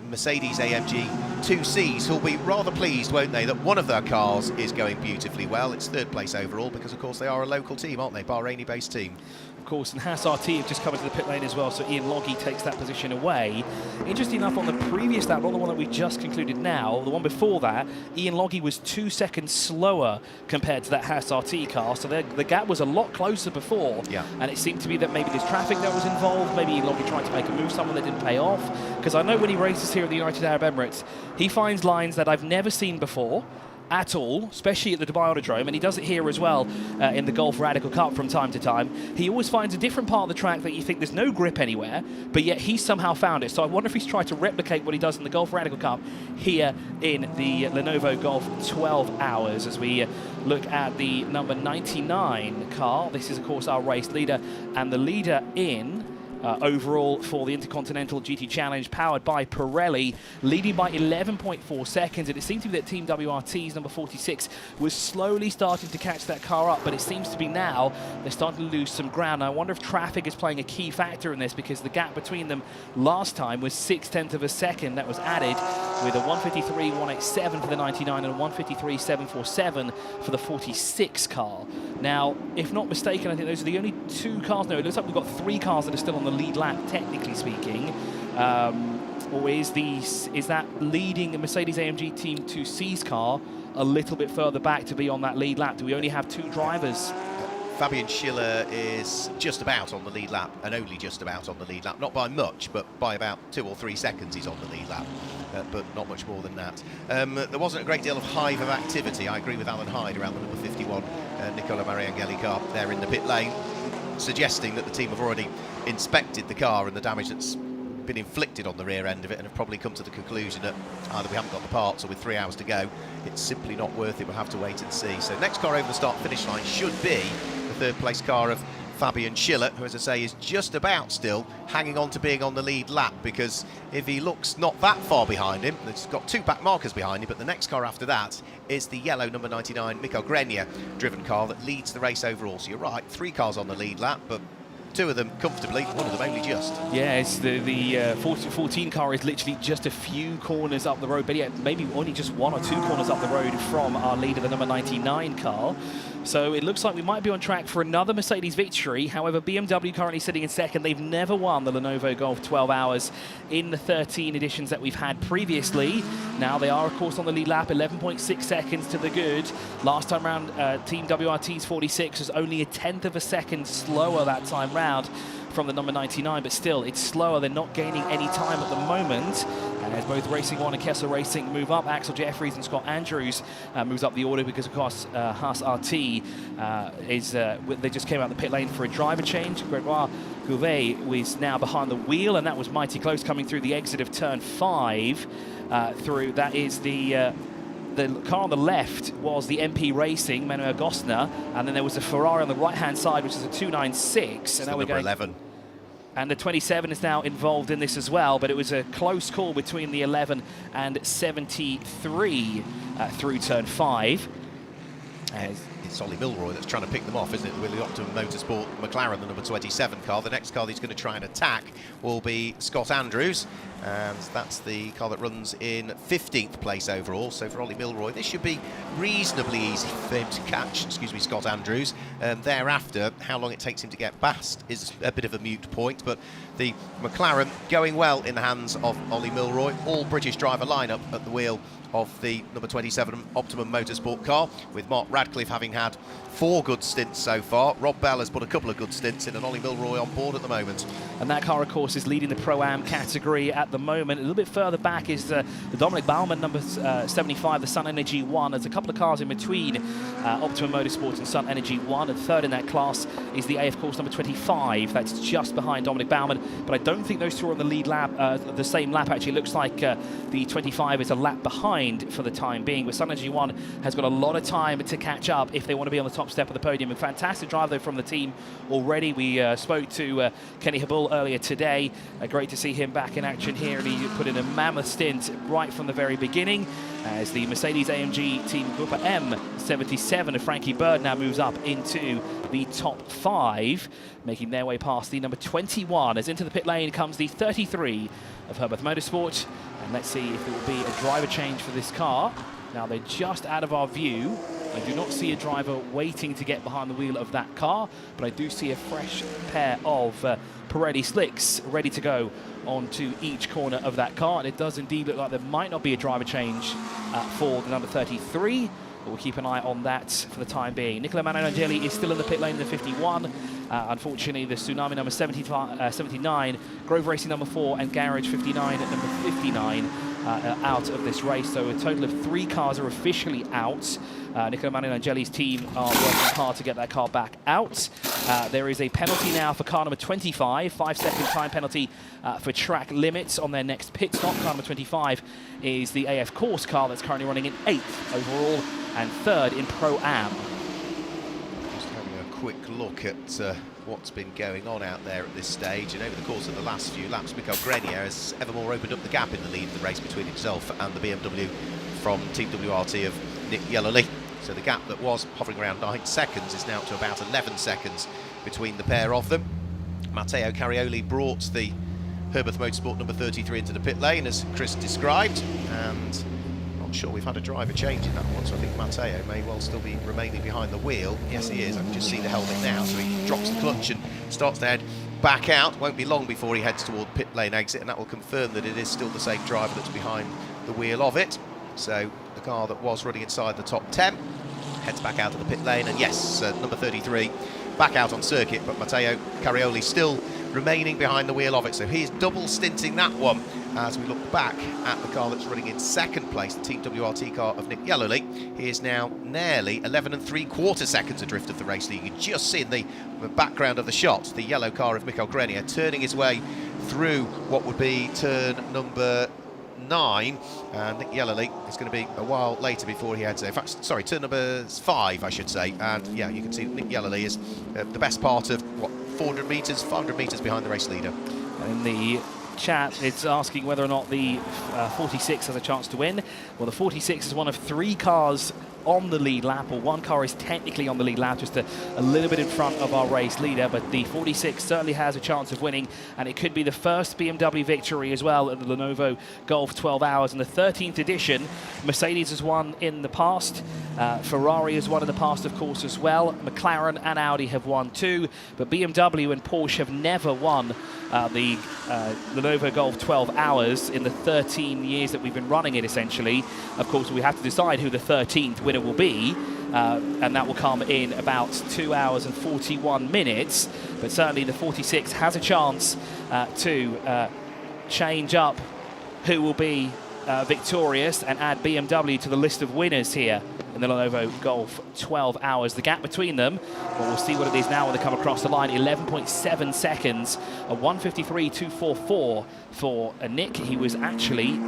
Mercedes-AMG 2Cs, who'll be rather pleased, won't they, that one of their cars is going beautifully well. It's 3rd place overall because, of course, they are a local team, aren't they? Bahraini-based team. Of course, and Haas RT have just come into the pit lane as well, so Ian Loggy takes that position away. Interesting enough, on the previous lap, not the one that we've just concluded now, the one before that, Ian Loggy was 2 seconds slower compared to that Haas RT car, so the gap was a lot closer before. Yeah. And it seemed to be that maybe there's traffic that was involved, maybe Ian Loggy tried to make a move somewhere that didn't pay off, because I know when he races here at the United Arab Emirates, he finds lines that I've never seen before at all, especially at the Dubai Autodrome, and he does it here as well in the Golf Radical Cup from time to time. He always finds a different part of the track that you think there's no grip anywhere, but yet he somehow found it. So I wonder if he's tried to replicate what he does in the Golf Radical Cup here in the Lenovo Golf 12 Hours as we look at the number 99 car. This is, of course, our race leader, and the leader in overall for the Intercontinental GT Challenge, powered by Pirelli, leading by 11.4 seconds. And it seemed to be that Team WRT's number 46 was slowly starting to catch that car up, but it seems to be now they're starting to lose some ground. I wonder if traffic is playing a key factor in this, because the gap between them last time was 0.6 of a second. That was added with a 153.187 for the 99 and a 153.747 for the 46 car. Now, if not mistaken, I think those are the only 2 cars. No, it looks like we've got 3 cars that are still on the lead lap, technically speaking. Or is that leading the Mercedes-AMG Team 2C's car a little bit further back to be on that lead lap? Do we only have 2 drivers? Fabian Schiller is just about on the lead lap, and only just about on the lead lap. Not by much, but by about 2 or 3 seconds he's on the lead lap, but not much more than that. There wasn't a great deal of hive of activity. I agree with Alan Hyde around the number 51 Nicola Mariangeli car there in the pit lane, suggesting that the team have already inspected the car and the damage that's been inflicted on the rear end of it, and have probably come to the conclusion that either we haven't got the parts, or with 3 hours to go, it's simply not worth it. We'll have to wait and see. So next car over the start-finish line should be the 3rd place car of Fabian Schiller, who, as I say, is just about still hanging on to being on the lead lap, because if he looks not that far behind him, it's got 2 back markers behind him, but the next car after that is the yellow number 99 Michael Grenier driven car that leads the race overall. So you're right, 3 cars on the lead lap, but 2 of them comfortably, 1 of them only just. Yeah, it's the 14 car is literally just a few corners up the road, but yeah, maybe only just 1 or 2 corners up the road from our leader, the number 99 car. So it looks like we might be on track for another Mercedes victory. However, BMW currently sitting in 2nd. They've never won the Lenovo Golf 12 Hours in the 13 editions that we've had previously. Now they are, of course, on the lead lap, 11.6 seconds to the good. Last time round, Team WRT's 46 was only 1/10 of a second slower that time round from the number 99, but still, it's slower. They're not gaining any time at the moment. And as both Racing One and Kessel Racing move up, Axel Jeffries and Scott Andrews moves up the order, because, of course, Haas RT they just came out the pit lane for a driver change. Grégoire Gouvet was now behind the wheel, and that was mighty close coming through the exit of turn 5. That is the car on the left was the MP Racing, Manuel Gostner, and then there was a Ferrari on the right-hand side, which is a 296. And now we're going 11. And the 27 is now involved in this as well, but it was a close call between the 11 and 73 through turn 5. It's Ollie Milroy that's trying to pick them off, isn't it? With the Optimum Motorsport McLaren, the number 27 car. The next car he's going to try and attack will be Scott Andrews, and that's the car that runs in 15th place overall. So for Ollie Milroy, this should be reasonably easy for him to catch, Scott Andrews. Thereafter, how long it takes him to get past is a bit of a moot point, but the McLaren going well in the hands of Ollie Milroy. All British driver lineup at the wheel of the number 27 Optimum Motorsport car, with Mark Radcliffe having had 4 good stints so far. Rob Bell has put a couple of good stints in, and Ollie Milroy on board at the moment. And that car, of course, is leading the Pro-Am category at the moment. A little bit further back is the Dominic Baumann, number 75, the Sun Energy 1. There's a couple of cars in between Optimum Motorsports and Sun Energy 1, and third in that class is the AF Course number 25. That's just behind Dominic Baumann, but I don't think those two are on the lead lap, the same lap. Actually, it looks like the 25 is a lap behind for the time being, but Sun Energy 1 has got a lot of time to catch up if they want to be on the top step of the podium. A fantastic drive, though, from the team already. We spoke to Kenny Habul earlier today. Great to see him back in action here, and he put in a mammoth stint right from the very beginning as the Mercedes-AMG Team Group M77 of Frankie Bird now moves up into the top 5, making their way past the number 21. As into the pit lane comes the 33 of Herbert Motorsport, and let's see if there will be a driver change for this car. Now they're just out of our view. I do not see a driver waiting to get behind the wheel of that car, but I do see a fresh pair of Pirelli slicks ready to go onto each corner of that car, and it does indeed look like there might not be a driver change for the number 33. But we'll keep an eye on that for the time being. Nicola Manangeli is still in the pit lane in the 51. Unfortunately, the Tsunami number 79, Grove Racing number 4, and Garage 59 at number 59 out of this race. So a total of 3 cars are officially out. Nicola Manangeli's team are working hard to get that car back out. There is a penalty now for car number 25, 5-second time penalty for track limits on their next pit stop. Car number 25 is the AF Course car that's currently running in 8th overall and 3rd in Pro-Am. Just having a quick look at what's been going on out there at this stage, and over the course of the last few laps, Michael Grenier has evermore opened up the gap in the lead of the race between himself and the BMW from Team WRT of Nick Yellowly. So the gap that was hovering around 9 seconds is now up to about 11 seconds between the pair of them. Matteo Carioli brought the Herbert Motorsport number 33 into the pit lane, as Chris described, and not sure we've had a driver change in that one, so I think Matteo may well still be remaining behind the wheel. Yes, he is. I can just see the helmet now, so he drops the clutch and starts to head back out. Won't be long before he heads toward pit lane exit, and that will confirm that it is still the same driver that's behind the wheel of it. So the car that was running inside the top 10 heads back out of the pit lane, and yes, number 33 back out on circuit, but Matteo Carioli still remaining behind the wheel of it, so he's double stinting that one. As we look back at the car that's running in 2nd place, the Team WRT car of Nick Yellowly, he is now nearly 11 3/4 seconds adrift of the race lead. You can just see in the background of the shot the yellow car of Michael Grenier turning his way through what would be turn number 9, and Nick Yellowly is going to be a while later before he heads there. In fact, sorry, turn number 5, I should say. And yeah, you can see Nick Yellowly is the best part of, what, 400 metres, 500 metres behind the race leader. In the chat, it's asking whether or not the 46 has a chance to win. Well, the 46 is one of 3 cars on the lead lap, or 1 car is technically on the lead lap, just a little bit in front of our race leader, but the 46 certainly has a chance of winning, and it could be the first BMW victory as well at the Lenovo Golf 12 Hours in the 13th edition. Mercedes has won in the past, Ferrari has won in the past, of course, as well. McLaren and Audi have won too, but BMW and Porsche have never won the Lenovo Golf 12 Hours in the 13 years that we've been running it, essentially. Of course, we have to decide who the 13th winner will be, and that will come in about 2 hours and 41 minutes. But certainly the 46 has a chance to change up who will be victorious and add BMW to the list of winners here in the Lenovo Golf 12 Hours. The gap between them, well, we'll see what it is now when they come across the line, 11.7 seconds, a 1:53.244 for Nick. He was actually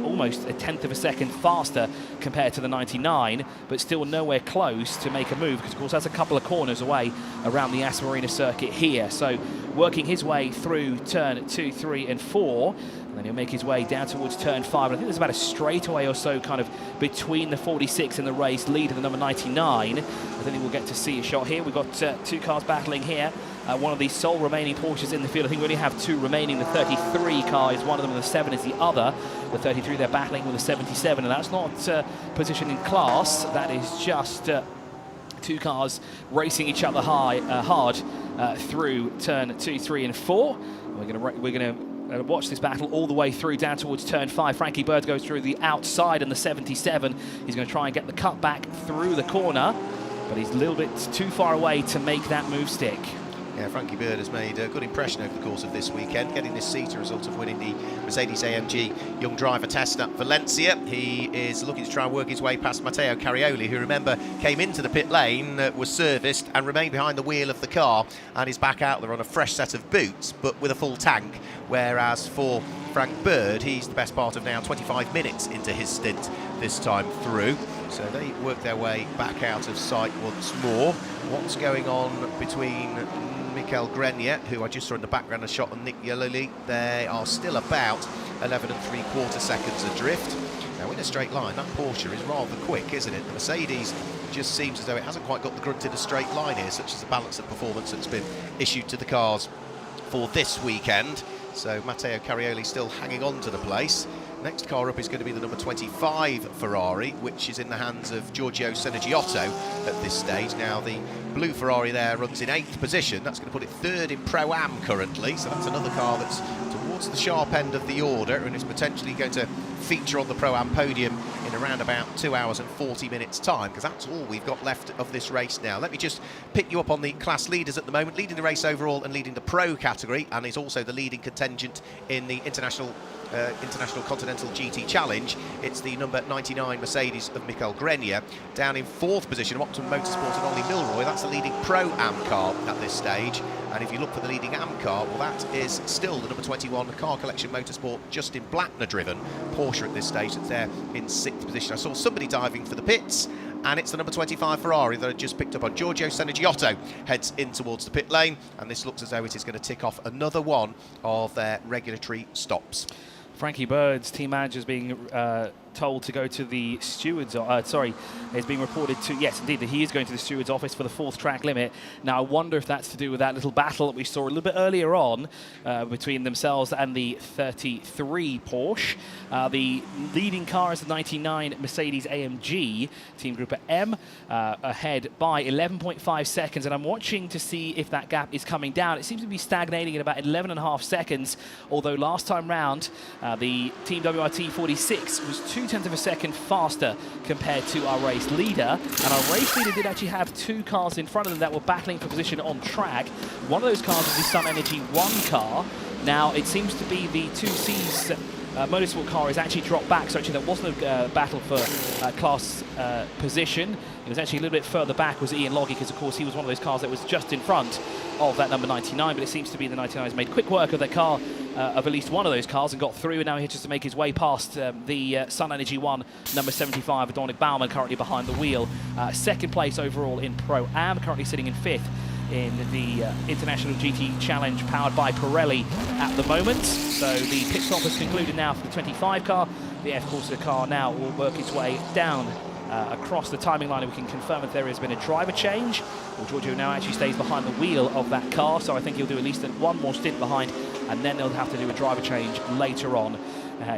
almost a 1/10 of a second faster compared to the 99, but still nowhere close to make a move, because of course that's a couple of corners away around the Yas Marina circuit here. So working his way through turn 2, 3 and 4, and then he'll make his way down towards turn 5. And I think there's about a straightaway or so kind of between the 46 and the race race, leader, the number 99. I think we'll get to see a shot here. We've got two cars battling here. One of the sole remaining Porsches in the field. I think we only have two remaining. The 33 car is one of them, and the 7 is the other. The 33, they're battling with the 77, and that's not position in class. That is just two cars racing each other hard through turn 2, 3, and 4. We're gonna watch this battle all the way through down towards turn 5. Frankie Bird goes through the outside and the 77. He's going to try and get the cut back through the corner, but he's a little bit too far away to make that move stick. Yeah, Frankie Bird has made a good impression over the course of this weekend, getting this seat as a result of winning the Mercedes-AMG Young Driver Test at Valencia. He is looking to try and work his way past Matteo Carioli, who, remember, came into the pit lane, was serviced and remained behind the wheel of the car, and is back out there on a fresh set of boots, but with a full tank. Whereas for Frank Bird, he's the best part of now 25 minutes into his stint this time through. So they work their way back out of sight once more. What's going on between Michael Grenier, who I just saw in the background, a shot on Nick Yellowly? They are still about 11 3/4 seconds adrift. Now in a straight line, that Porsche is rather quick, isn't it? The Mercedes just seems as though it hasn't quite got the grunt in a straight line here, such as the balance of performance that's been issued to the cars for this weekend. So Matteo Carioli still hanging on to the place. Next car up is going to be the number 25 Ferrari, which is in the hands of Giorgio Senegiotto at this stage. Now the blue Ferrari there runs in 8th position. That's going to put it 3rd in Pro-Am currently, so that's another car that's towards the sharp end of the order and is potentially going to feature on the Pro-Am podium in around about 2 hours and 40 minutes time, because that's all we've got left of this race now. Let me just pick you up on the class leaders at the moment, leading the race overall and leading the Pro category, and is also the leading contingent in the International Continental GT Challenge. It's the number 99 Mercedes of Michael Grenier. Down in 4th position, Optimum Motorsport and Ollie Milroy. That's the leading Pro-Am car at this stage. And if you look for the leading Am car, well, that is still the number 21 Car Collection Motorsport Justin Blattner driven Porsche at this stage. That's there in 6th position. I saw somebody diving for the pits, and it's the number 25 Ferrari that I just picked up on. Giorgio Senegiotto heads in towards the pit lane, and this looks as though it is going to tick off another one of their regulatory stops. Frankie Bird's team manager is being told to go to the stewards, it's being reported to, yes indeed, that he is going to the stewards office for the 4th track limit. Now I wonder if that's to do with that little battle that we saw a little bit earlier on between themselves and the 33 Porsche. The leading car is the 99 Mercedes-AMG, Team Group M, ahead by 11.5 seconds, and I'm watching to see if that gap is coming down. It seems to be stagnating at about 11.5 seconds, although last time round the Team WRT 46 was 0.2 of a second faster compared to our race leader, and our race leader did actually have 2 cars in front of them that were battling for position on track. One of those cars was the Sun Energy 1 car. Now it seems to be the 2C's Motorsport car is actually dropped back, so actually there wasn't a battle for class position. It was actually a little bit further back was Ian Loggy, because of course he was one of those cars that was just in front of that number 99, but it seems to be the 99 has made quick work of their car, of at least one of those cars, and got through, and now he just to make his way past the Sun Energy 1, number 75, Dominic Baumann, currently behind the wheel. 2nd place overall in Pro-Am, currently sitting in 5th in the International GT Challenge powered by Pirelli at the moment. So the pit stop has concluded now for the 25 car. The F Corsa car now will work its way down across the timing line, and we can confirm that there has been a driver change. Well, Giorgio now actually stays behind the wheel of that car, so I think he'll do at least one more stint behind, and then they'll have to do a driver change later on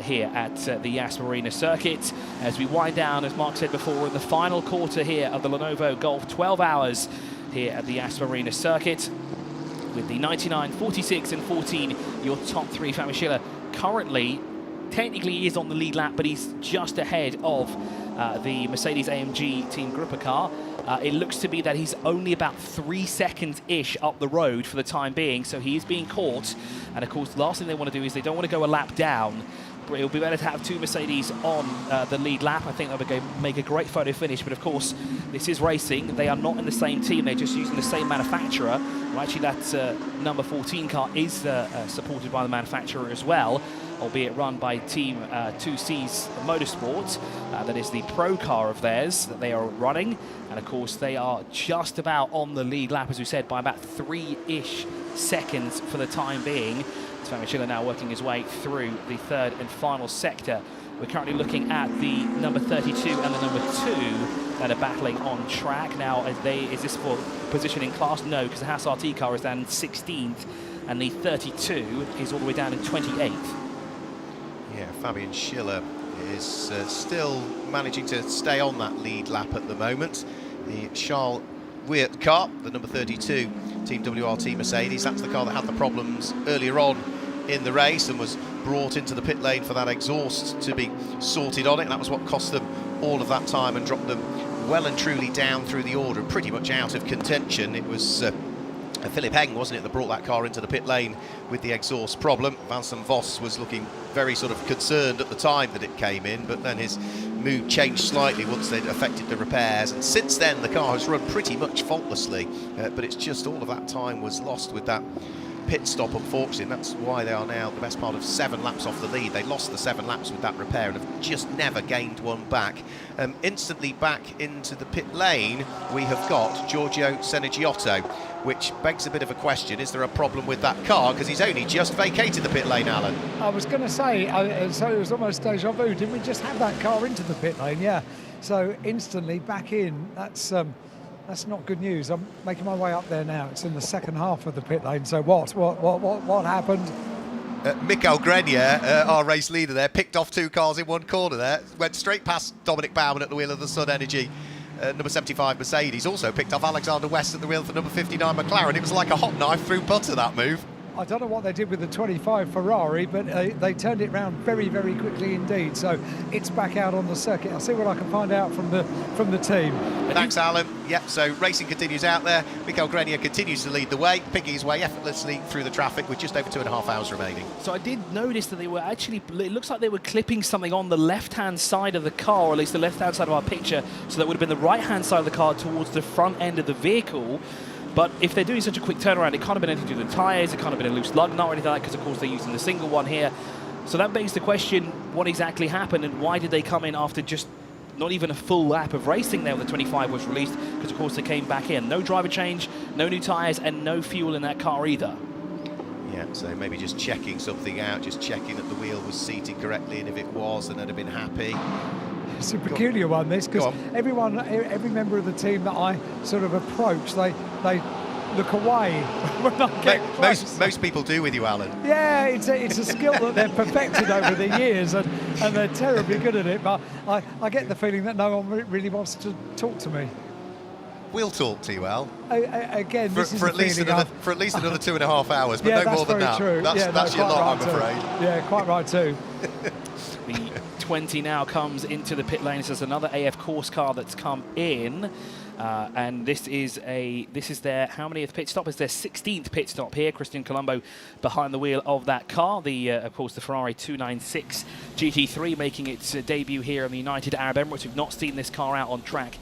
here at the Yas Marina circuit. As we wind down, as Mark said before, we're in the final quarter here of the Lenovo Golf 12 Hours here at the Yas Marina circuit, with the 99, 46 and 14, your top 3. Famichilla currently technically is on the lead lap, but he's just ahead of the Mercedes-AMG Team Grupper car. It looks to be that he's only about 3 seconds-ish up the road for the time being, so he is being caught. And of course, the last thing they want to do is they don't want to go a lap down. It will be better to have 2 Mercedes on the lead lap. I think that would make a great photo finish, but of course, this is racing. They are not in the same team. They're just using the same manufacturer. Well, actually, that number 14 car is supported by the manufacturer as well, albeit run by Team 2C's Motorsport. That is the pro car of theirs that they are running. And of course, they are just about on the lead lap, as we said, by about 3-ish seconds for the time being. Famichilla now working his way through the 3rd and final sector. We're currently looking at the number 32 and the number 2 that are battling on track. Now, is this for position in class? No, because the Haas RT car is down in 16th, and the 32 is all the way down in 28th. Yeah, Fabian Schiller is still managing to stay on that lead lap at the moment. The Charles Weert car, the number 32 Team WRT Mercedes, that's the car that had the problems earlier on in the race and was brought into the pit lane for that exhaust to be sorted on it. And that was what cost them all of that time and dropped them well and truly down through the order, pretty much out of contention. It was Philip Heng, wasn't it, that brought that car into the pit lane with the exhaust problem. Vincent Voss was looking very sort of concerned at the time that it came in, but then his mood changed slightly once they'd affected the repairs, and since then the car has run pretty much faultlessly, but it's just all of that time was lost with that pit stop, unfortunately, and that's why they are now the best part of 7 laps off the lead. They lost the 7 laps with that repair and have just never gained one back. Instantly back into the pit lane, we have got Giorgio Senegiotto, which begs a bit of a question. Is there a problem with that car? Because he's only just vacated the pit lane, Alan. I was going to say, so it was almost deja vu. Didn't we just have that car into the pit lane? Yeah. So instantly back in. That's not good news. I'm making my way up there now. It's in the second half of the pit lane. So what happened? Mikael Grenier, our race leader there, picked off 2 cars in one corner there. Went straight past Dominic Baumann at the wheel of the Sun Energy number 75 Mercedes. Also picked off Alexander West at the wheel for number 59 McLaren. It was like a hot knife through butter, that move. I don't know what they did with the 25 Ferrari, but they turned it round very, very quickly indeed. So it's back out on the circuit. I'll see what I can find out from the team. Thanks, Alan. Yep, so racing continues out there. Mikael Grenier continues to lead the way, picking his way effortlessly through the traffic with just over 2.5 hours remaining. So I did notice that they were actually, it looks like they were clipping something on the left-hand side of the car, or at least the left-hand side of our picture, so that would have been the right-hand side of the car towards the front end of the vehicle. But if they're doing such a quick turnaround, it can't have been anything to do with the tyres, it can't have been a loose lug nut or anything like that, because of course they're using the single one here. So that begs the question, what exactly happened and why did they come in after just not even a full lap of racing there when the 25 was released? Because of course they came back in. No driver change, no new tyres and no fuel in that car either. Yeah, so maybe just checking something out, just checking that the wheel was seated correctly, and if it was, then they'd have been happy. It's a peculiar one, this, because every member of the team that I sort of approach, they look away when I get close. Most people do with you, Alan. Yeah, it's a skill that they've perfected over the years, and they're terribly good at it. But I get the feeling that no one really wants to talk to me. We'll talk to you, Al. Again, this is for at least another 2.5 hours, but no more than that. True. That's your lot, I'm afraid. Yeah, quite right too. The 20 now comes into the pit lane. This is another AF course car that's come in. And this is their, how many pit stop? Is their 16th pit stop here. Christian Colombo behind the wheel of that car. Of course, the Ferrari 296 GT3 making its debut here in the United Arab Emirates. We've not seen this car out on track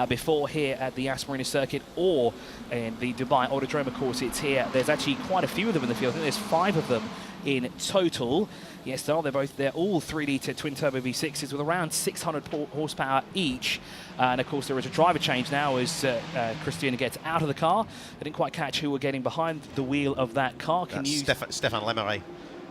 before here at the Yas Marina circuit or in the Dubai Autodrome. Of course, it's here. There's actually quite a few of them in the field. I think there's 5 of them in total. Yes, they're all 3-litre twin-turbo V6s with around 600 horsepower each. And of course, there is a driver change now as Christian gets out of the car. I didn't quite catch who were getting behind the wheel of that car. Stéphane Lemeray.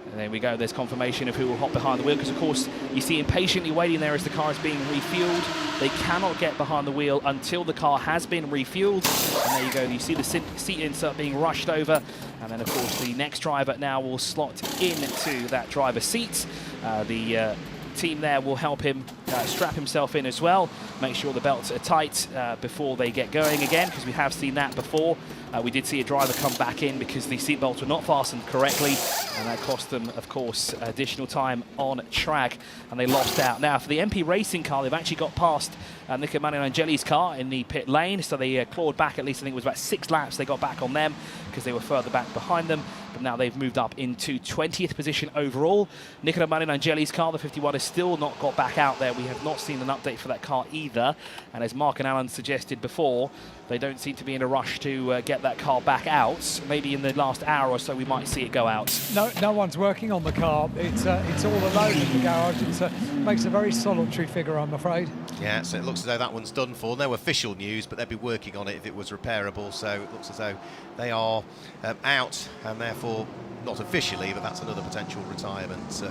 And there we go, there's confirmation of who will hop behind the wheel, because of course you see him patiently waiting there as the car is being refueled. They cannot get behind the wheel until the car has been refueled. And there you go, you see the seat insert being rushed over. And then of course the next driver now will slot into that driver's seat. The team there will help him strap himself in as well, make sure the belts are tight before they get going again, because we have seen that before. We did see a driver come back in because the seat belts were not fastened correctly, and that cost them, of course, additional time on track, and they lost out. Now, for the MP Racing car, they've actually got past Nico Maninangeli's car in the pit lane, so they clawed back at least, I think it was about 6 laps they got back on them because they were further back behind them. But now they've moved up into 20th position overall. Nicola Maninangeli's car, the 51, has still not got back out there. We have not seen an update for that car either. And as Mark and Alan suggested before, they don't seem to be in a rush to get that car back out. Maybe in the last hour or so we might see it go out. No one's working on the car. It's all alone in the garage. It's makes a very solitary figure, I'm afraid. Yeah, so it looks as though that one's done for. No official news, but they'd be working on it if it was repairable. So it looks as though they are out, and therefore not officially, but that's another potential retirement.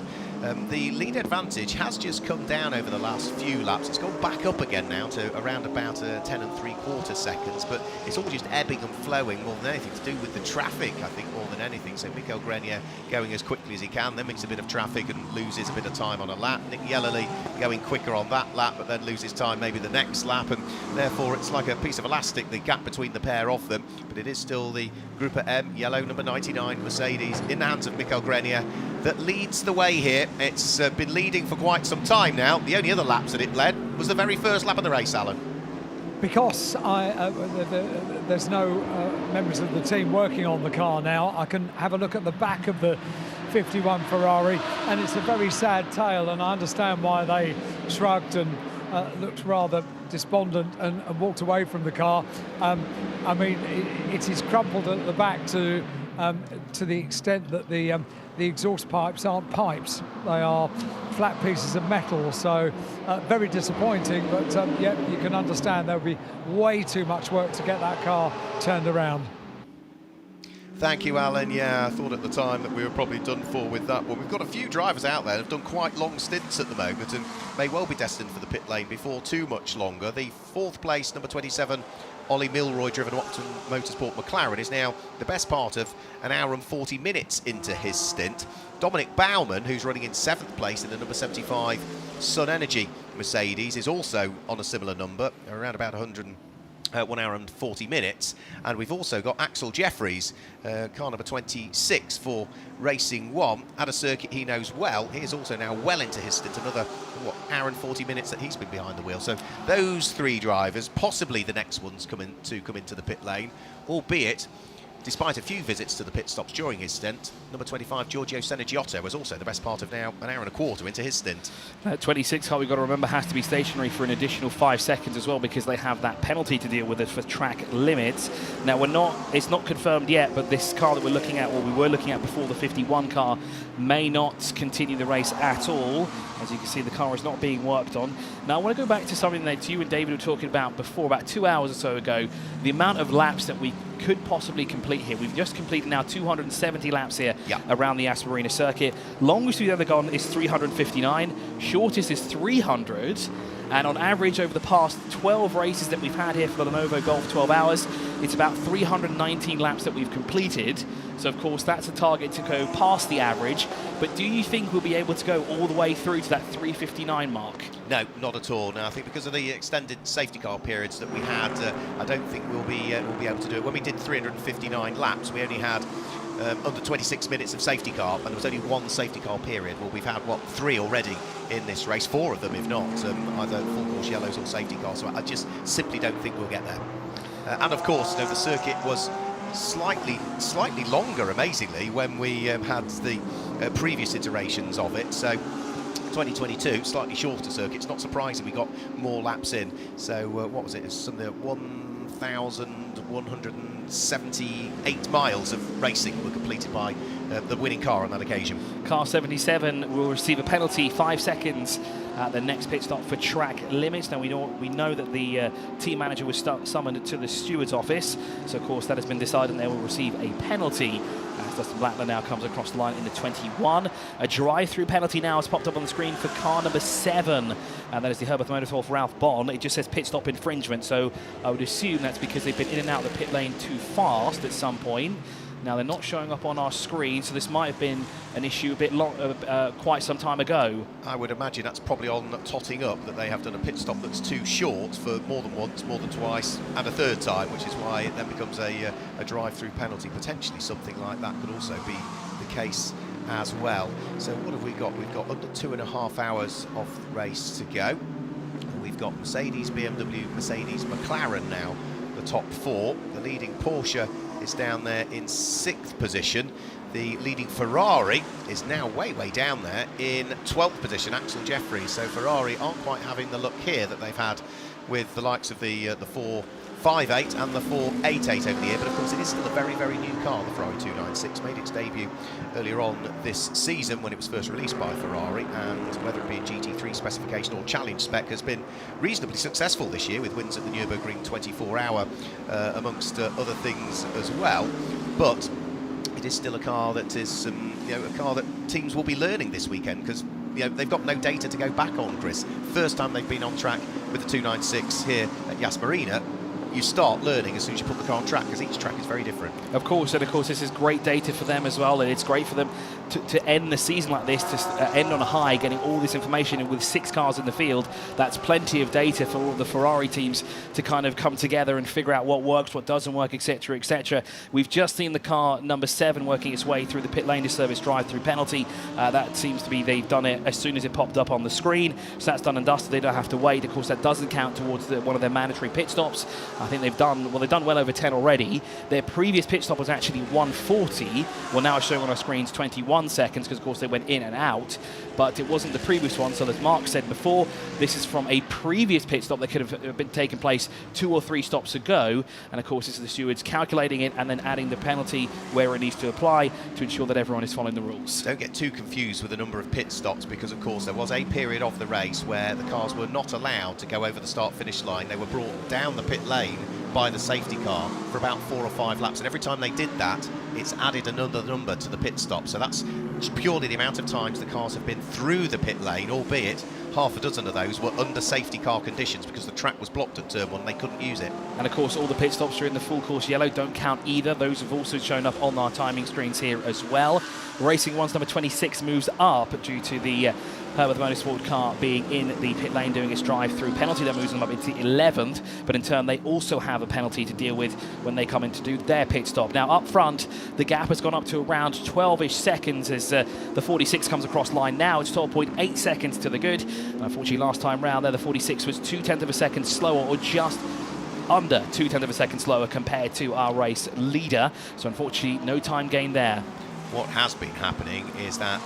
The lead advantage has just come down over the last few laps. It's gone back up again now to around about 10 3/4 seconds, but it's all just ebbing and flowing more than anything to do with the traffic, I think, more than anything. So Mikel Grenier going as quickly as he can, then makes a bit of traffic and loses a bit of time on a lap. Nick Yellerly going quicker on that lap, but then loses time maybe the next lap, and therefore it's like a piece of elastic, the gap between the pair of them. But it is still the Group M, yellow number 99 Mercedes, in the hands of Mikel Grenier, that leads the way here. It's been leading for quite some time now. The only other laps that it led was the very first lap of the race, Alan. Because there's no members of the team working on the car now, I can have a look at the back of the 51 Ferrari, and it's a very sad tale, and I understand why they shrugged and looked rather despondent and walked away from the car. I mean, it is crumpled at the back to the extent that the exhaust pipes aren't pipes, they are flat pieces of metal, so very disappointing, but yeah, you can understand there'll be way too much work to get that car turned around. Thank you, Alan. Yeah, I thought at the time that we were probably done for with that one. We've got a few drivers out there that have done quite long stints at the moment and may well be destined for the pit lane before too much longer. The fourth place, number 27, Ollie Milroy, driven Optimum Motorsport McLaren, is now the best part of an hour and 40 minutes into his stint. Dominic Baumann, who's running in 7th place in the number 75 Sun Energy Mercedes, is also on a similar number, around about 1 hour and 40 minutes. And we've also got Axel Jeffries, car number 26 for Racing One, at a circuit he knows well. He is also now well into his stint, another hour and 40 minutes that he's been behind the wheel. So those three drivers, possibly the next ones come into the pit lane, albeit despite a few visits to the pit stops during his stint. Number 25, Giorgio Senegiotto, was also the best part of now an hour and a quarter into his stint. 26 car, we've got to remember, has to be stationary for an additional 5 seconds as well, because they have that penalty to deal with for track limits. Now, it's not confirmed yet, but this car that we're looking at, or we were looking at before, the 51 car, may not continue the race at all. As you can see, the car is not being worked on. Now, I want to go back to something that you and David were talking about before, about 2 hours or so ago, the amount of laps that we could possibly complete here. We've just completed now 270 laps here around the Yas Marina circuit. Longest we've ever gone is 359. Shortest is 300. And on average, over the past 12 races that we've had here for the Lenovo Golf 12 Hours, it's about 319 laps that we've completed. So, of course, that's a target to go past the average. But do you think we'll be able to go all the way through to that 359 mark? No, not at all. No, I think because of the extended safety car periods that we had, I don't think we'll be able to do it. When we did 359 laps, we only had under 26 minutes of safety car, and there was only one safety car period. Well, we've had, 3 already in this race, 4 of them, if not, either full course yellows or safety cars. So I just simply don't think we'll get there. And of course, the circuit was slightly longer, amazingly, when we had the previous iterations of it. So 2022, slightly shorter circuit. It's not surprising we got more laps in. So what was it? It's something 1,178 miles of racing were completed by the winning car on that occasion. Car 77 will receive a penalty, 5 seconds at the next pit stop for track limits. Now we know that the team manager was summoned to the steward's office, so of course that has been decided, and they will receive a penalty. As Dustin Blackler now comes across the line in the 21. A drive-through penalty now has popped up on the screen for car number 7, and that is the Herbert Motorsport Ralph Bond. It just says pit stop infringement, so I would assume that's because they've been in and out of the pit lane too fast at some point. Now they're not showing up on our screen, so this might have been an issue a bit quite some time ago. I would imagine that's probably on totting up, that they have done a pit stop that's too short for more than once, more than twice, and a third time, which is why it then becomes a drive-through penalty. Potentially something like that could also be the case as well. So what have we got? We've got under 2.5 hours of the race to go. We've got Mercedes, BMW, Mercedes, McLaren now, the top 4. The leading Porsche is down there in 6th position. The leading Ferrari is now way down there in 12th position, Axel Jeffries. So Ferrari aren't quite having the luck here that they've had with the likes of the 4 4.58 and the 4.88 over the year, but of course it is still a very, very new car. The Ferrari 296 made its debut earlier on this season when it was first released by Ferrari, and whether it be a GT3 specification or challenge spec, has been reasonably successful this year, with wins at the Nürburgring 24-hour amongst other things as well. But it is still a car that is, a car that teams will be learning this weekend, because they've got no data to go back on, Chris. First time they've been on track with the 296 here at Yas Marina. You start learning as soon as you put the car on track, because each track is very different. Of course, and of course this is great data for them as well, and it's great for them to end the season like this, to end on a high, getting all this information, and with 6 cars in the field, that's plenty of data for all the Ferrari teams to kind of come together and figure out what works, what doesn't work, etc, etc. We've just seen the car number 7 working its way through the pit lane to service drive-through penalty. That seems to be, they've done it as soon as it popped up on the screen, so that's done and dusted. They don't have to wait. Of course, that doesn't count towards one of their mandatory pit stops. I think they've done well over 10 already. Their previous pit stop was actually 1:40. Well, now it's showing on our screens 21 seconds, because of course they went in and out, but it wasn't the previous one. So as Mark said before, this is from a previous pit stop that could have been taken place 2 or 3 stops ago, and of course this is the stewards calculating it and then adding the penalty where it needs to apply to ensure that everyone is following the rules. Don't get too confused with the number of pit stops, because of course there was a period of the race where the cars were not allowed to go over the start-finish line. They were brought down the pit lane by the safety car for about 4 or 5 laps, and every time they did that, it's added another number to the pit stop. So that's purely the amount of times the cars have been through the pit lane, albeit half a dozen of those were under safety car conditions because the track was blocked at turn 1 and they couldn't use it. And of course all the pit stops are in the full course yellow, don't count either. Those have also shown up on our timing screens here as well. Racing One's number 26 moves up due to the Herbert Motorsport car being in the pit lane doing its drive-through penalty. That moves them up into 11th, but in turn they also have a penalty to deal with when they come in to do their pit stop. Now up front, the gap has gone up to around 12-ish seconds as the 46 comes across line now. It's 12.8 seconds to the good. Unfortunately, last time round there, the 46 was 0.2 of a second slower, or just under 0.2 of a second slower compared to our race leader. So unfortunately, no time gain there. What has been happening is that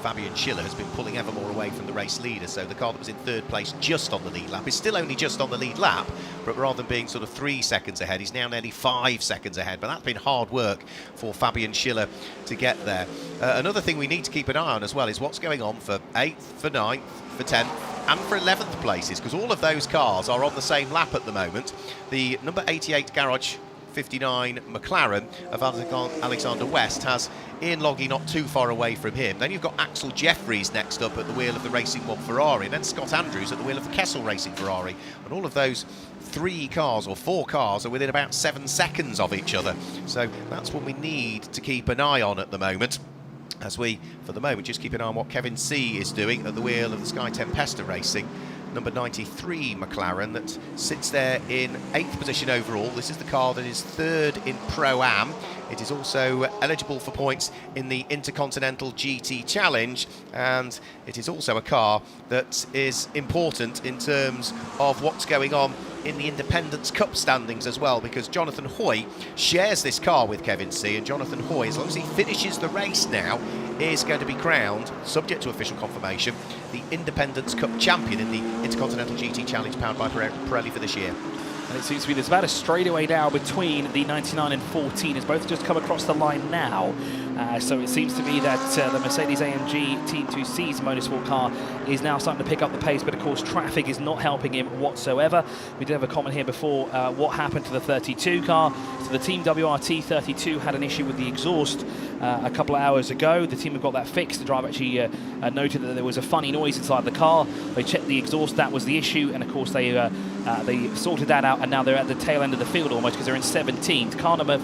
Fabian Schiller has been pulling ever more away from the race leader, so the car that was in 3rd place just on the lead lap is still only just on the lead lap, but rather than being sort of 3 seconds ahead, he's now nearly 5 seconds ahead. But that's been hard work for Fabian Schiller to get there. Another thing we need to keep an eye on as well is what's going on for 8th, for 9th, for 10th and for 11th places, because all of those cars are on the same lap at the moment. The number 88 Garage 59 McLaren of Alexander West has Ian Loggy not too far away from him. Then you've got Axel Jeffries next up at the wheel of the Racing One Ferrari, and then Scott Andrews at the wheel of the Kessel Racing Ferrari. And all of those 3 cars or 4 cars are within about 7 seconds of each other. So that's what we need to keep an eye on at the moment, as we, for the moment, just keep an eye on what Kevin C is doing at the wheel of the Sky Tempesta Racing. Number 93 McLaren that sits there in 8th position overall. This is the car that is 3rd in Pro-Am. It is also eligible for points in the Intercontinental GT Challenge, and it is also a car that is important in terms of what's going on in the Independence Cup standings as well, because Jonathan Hoy shares this car with Kevin C, and Jonathan Hoy, as long as he finishes the race now, is going to be crowned, subject to official confirmation, the Independence Cup champion in the Intercontinental GT Challenge powered by Pirelli for this year. And it seems to be there's about a straightaway now between the 99 and 14, as both just come across the line now. So it seems to be that the Mercedes-AMG Team 2C's motorsport car is now starting to pick up the pace, but of course traffic is not helping him whatsoever. We did have a comment here before what happened to the 32 car. So the Team WRT 32 had an issue with the exhaust a couple of hours ago. The team have got that fixed. The driver actually noted that there was a funny noise inside the car. They checked the exhaust, that was the issue, and of course they sorted that out, and now they're at the tail end of the field almost, because they're in 17th. Car number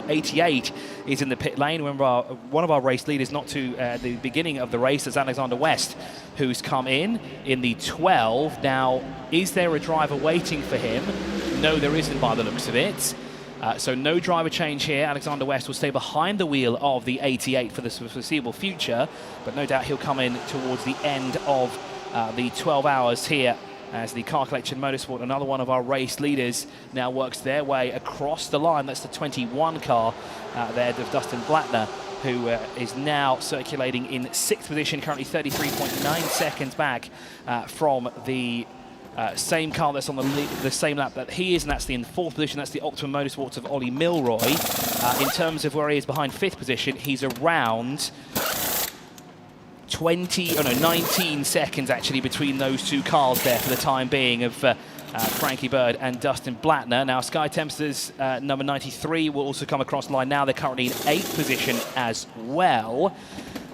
88 is in the pit lane. Remember, one of our race leaders not to the beginning of the race is Alexander West, who's come in the 12. Now, is there a driver waiting for him? No, there isn't by the looks of it. So no driver change here. Alexander West will stay behind the wheel of the 88 for the foreseeable future, but no doubt he'll come in towards the end of the 12 hours here, as the Car Collection Motorsport, another one of our race leaders, now works their way across the line. That's the 21 car there of Dustin Blattner, who is now circulating in 6th position, currently 33.9 seconds back from the same car that's on the same lap that he is, and that's in 4th position. That's the Optimum Motorsports of Ollie Milroy. In terms of where he is behind 5th position, he's around 19 seconds actually between those two cars there for the time being of Frankie Bird and Dustin Blattner. Now Sky Tempesters number 93 will also come across the line now. They're currently in 8th position as well.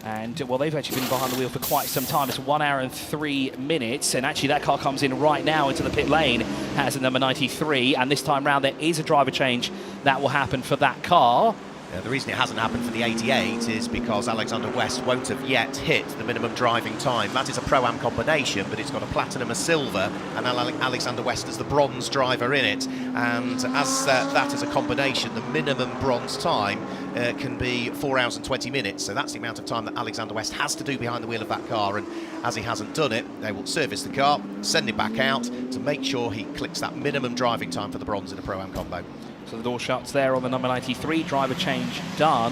And, well, they've actually been behind the wheel for quite some time. It's 1 hour and 3 minutes. And actually, that car comes in right now into the pit lane as a number 93. And this time round, there is a driver change that will happen for that car. The reason it hasn't happened for the 88 is because Alexander West won't have yet hit the minimum driving time. That is a Pro-Am combination, but it's got a platinum, a silver, and Alexander West as the bronze driver in it. And as that is a combination, the minimum bronze time can be 4 hours and 20 minutes. So that's the amount of time that Alexander West has to do behind the wheel of that car. And as he hasn't done it, they will service the car, send it back out to make sure he clicks that minimum driving time for the bronze in a Pro-Am combo. So the door shuts there on the number 93, driver change done.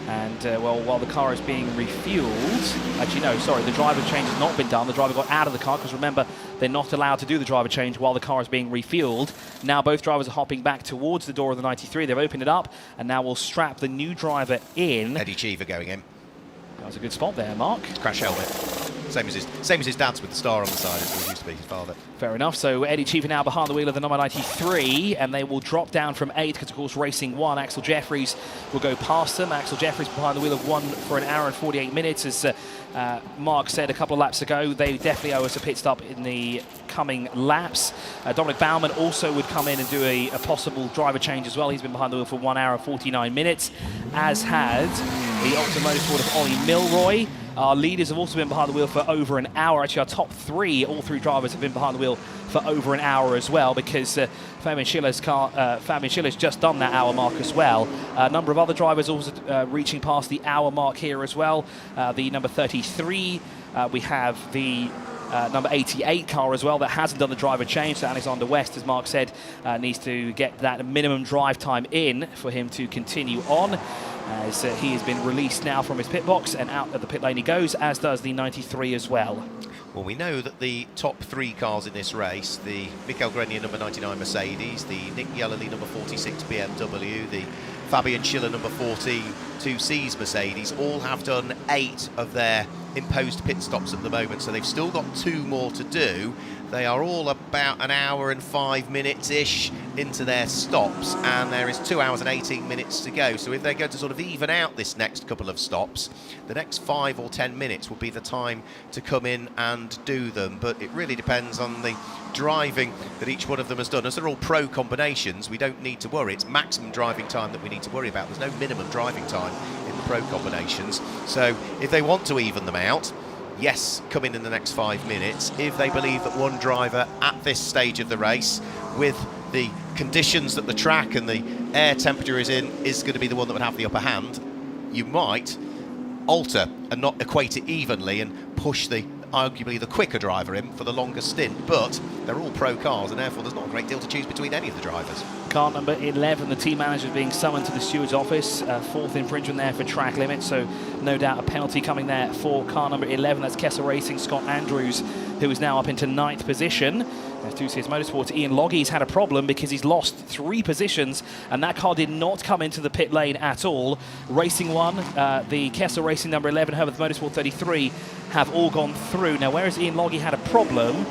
And, well, while the car is being refueled, actually, no, sorry, the driver change has not been done. The driver got out of the car because, remember, they're not allowed to do the driver change while the car is being refueled. Now both drivers are hopping back towards the door of the 93. They've opened it up, and now we'll strap the new driver in. Eddie Cheever going in. That was a good spot there, Mark. Crash helmet. Same as his dad's with the star on the side, as he used to be his father. Fair enough. So Eddie Cheever now behind the wheel of the number 93, and they will drop down from 8 because, of course, Racing 1, Axel Jeffries will go past them. Axel Jeffries behind the wheel of 1 for 1 hour and 48 minutes. As Mark said a couple of laps ago, they definitely owe us a pit stop in the coming laps. Dominic Baumann also would come in and do a possible driver change as well. He's been behind the wheel for 1 hour and 49 minutes, as had the Optimum Motorsport of Ollie Milroy. Our leaders have also been behind the wheel for over an hour. Actually, our top 3, all 3 drivers have been behind the wheel for over an hour as well, because Fabian Schiller's just done that hour mark as well. A number of other drivers also reaching past the hour mark here as well. The number 33, we have the number 88 car as well that hasn't done the driver change. So Alexander West, as Mark said, needs to get that minimum drive time in for him to continue on, as he has been released now from his pit box, and out of the pit lane he goes, as does the 93 as well. Well, we know that the top 3 cars in this race, the Michael Grenier number 99 Mercedes, the Nick Yellerly number 46 BMW, the Fabian Schiller number 14 2Cs Mercedes, all have done 8 of their imposed pit stops at the moment, so they've still got 2 more to do. They are all about 1 hour and 5 minutes-ish into their stops, and there is 2 hours and 18 minutes to go. So if they're going to sort of even out this next couple of stops, the next 5 or 10 minutes will be the time to come in and do them. But it really depends on the driving that each one of them has done. As they're all pro combinations, we don't need to worry. It's maximum driving time that we need to worry about. There's no minimum driving time in the pro combinations. So if they want to even them out, yes, come in the next 5 minutes. If they believe that one driver at this stage of the race, with the conditions that the track and the air temperature is in, is going to be the one that would have the upper hand, you might alter and not equate it evenly and push the arguably the quicker driver in for the longer stint. But they're all pro cars, and therefore there's not a great deal to choose between any of the drivers. Car number 11, the team manager is being summoned to the steward's office. 4th infringement there for track limits, so no doubt a penalty coming there for car number 11. That's Kessel Racing, Scott Andrews, who is now up into 9th position. There's 2CS Motorsports. Ian Loggie's had a problem because he's lost 3 positions, and that car did not come into the pit lane at all. Racing 1, the Kessel Racing number 11, Herbert Motorsport 33 have all gone through. Now, whereas Ian Loggie had a problem,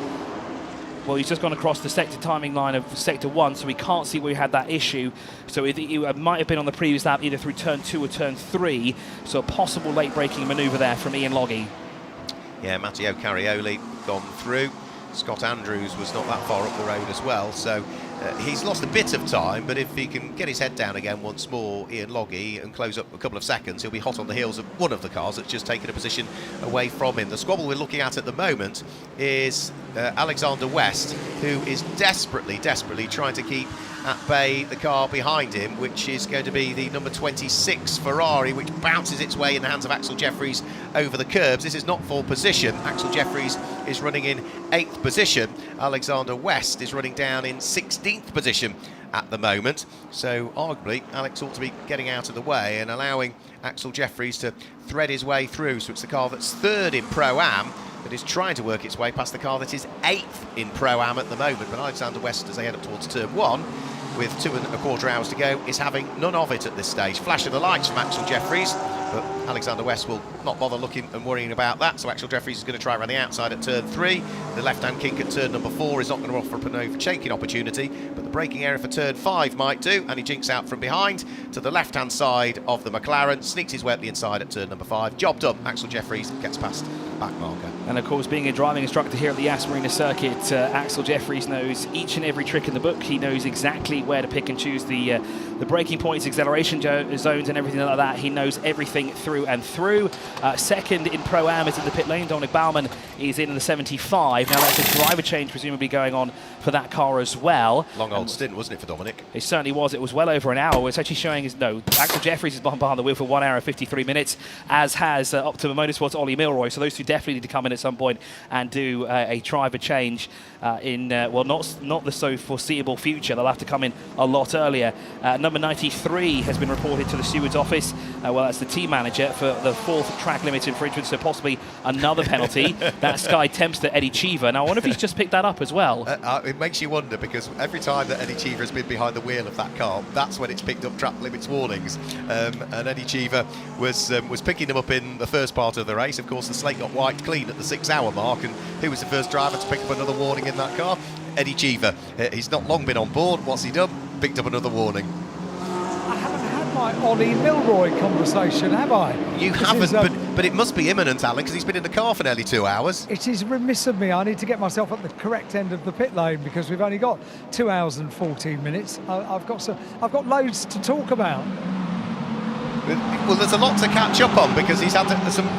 well, he's just gone across the sector timing line of sector 1, so we can't see where he had that issue. So it might have been on the previous lap, either through turn 2 or turn 3. So a possible late braking manoeuvre there from Ian Loggie. Yeah, Matteo Carioli gone through. Scott Andrews was not that far up the road as well, so he's lost a bit of time, but if he can get his head down again once more, Ian Loggie, and close up a couple of seconds, he'll be hot on the heels of one of the cars that's just taken a position away from him. The squabble we're looking at the moment is Alexander West, who is desperately trying to keep at bay the car behind him, which is going to be the number 26 Ferrari, which bounces its way in the hands of Axel Jeffries over the curbs. This is not full position. Axel Jeffries is running in 8th position. Alexander West is running down in 16th position at the moment. So arguably, Alex ought to be getting out of the way and allowing Axel Jeffries to thread his way through. So it's the car that's 3rd in Pro-Am that is trying to work its way past the car that is 8th in Pro-Am at the moment. But Alexander West, as they head up towards turn 1, with 2.25 hours to go, is having none of it at this stage. Flash of the lights from Axel Jeffries, but Alexander West will not bother looking and worrying about that. So Axel Jeffries is going to try around the outside at turn 3. The left-hand kink at turn number 4 is not going to offer up an overtaking opportunity, but the braking area for turn 5 might do, and he jinks out from behind to the left-hand side of the McLaren, sneaks his way up the inside at turn number 5. Job done. Axel Jeffries gets past the back marker. And of course, being a driving instructor here at the Yas Marina circuit, Axel Jeffries knows each and every trick in the book. He knows exactly where to pick and choose the braking points, acceleration zones and everything like that. He knows everything through and through. Second in Pro-Am is in the pit lane. Dominic Baumann is in the 75. Now that's a driver change presumably going on for that car as well. Long old stint, wasn't it, for Dominic? It certainly was. It was well over an hour. It's actually showing as no. Axel Jeffries is behind the wheel for 1 hour and 53 minutes, as has Optima Motorsports' Ollie Milroy. So those two definitely need to come in at some point and do a driver change in, well, not the so foreseeable future. They'll have to come in a lot earlier. Number 93 has been reported to the steward's office. Well, that's the team manager for the 4th track limit infringement, so possibly another penalty. That's Sky Tempster Eddie Cheever. Now, I wonder if he's just picked that up as well. It makes you wonder, because every time that Eddie Cheever has been behind the wheel of that car, that's when it's picked up track limits warnings. And Eddie Cheever was picking them up in the first part of the race. Of course, the slate got wiped clean at the 6-hour mark, and who was the first driver to pick up another warning in that car? Eddie Cheever. He's not long been on board. What's he done? Picked up another warning. I haven't had my Ollie Milroy conversation, have I? You haven't, but it must be imminent, Alan, because he's been in the car for nearly 2 hours. It is remiss of me. I need to get myself at the correct end of the pit lane, because we've only got 2 hours and 14 minutes. I've got loads to talk about. Well, there's a lot to catch up on, because he's had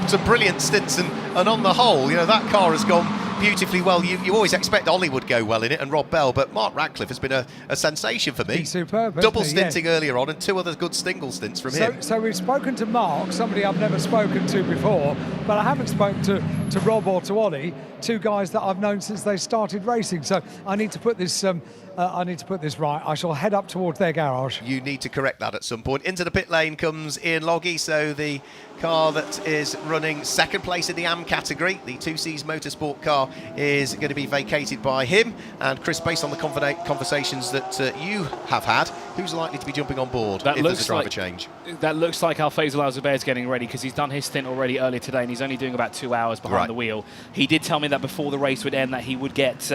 some brilliant stints, and on the whole, you know, that car has gone beautifully well. You always expect Ollie would go well in it, and Rob Bell, but Mark Radcliffe has been a sensation for me. He's superb. Double stinting earlier on, and 2 other good single stints from him. So we've spoken to Mark, somebody I've never spoken to before, but I haven't spoken to Rob or to Ollie, 2 guys that I've known since they started racing. So I need to put this right. I shall head up towards their garage. You need to correct that at some point. Into the pit lane comes Ian Loggy, so the car that is running 2nd place in the AM category, the 2Cs Motorsport car, is going to be vacated by him. And Chris, based on the conversations that you have had, who's likely to be jumping on board if there's a driver change? That looks like Al-Faisal Al-Zubair's getting ready, because he's done his stint already earlier today, and he's only doing about 2 hours behind the wheel. He did tell me that before the race would end that he would get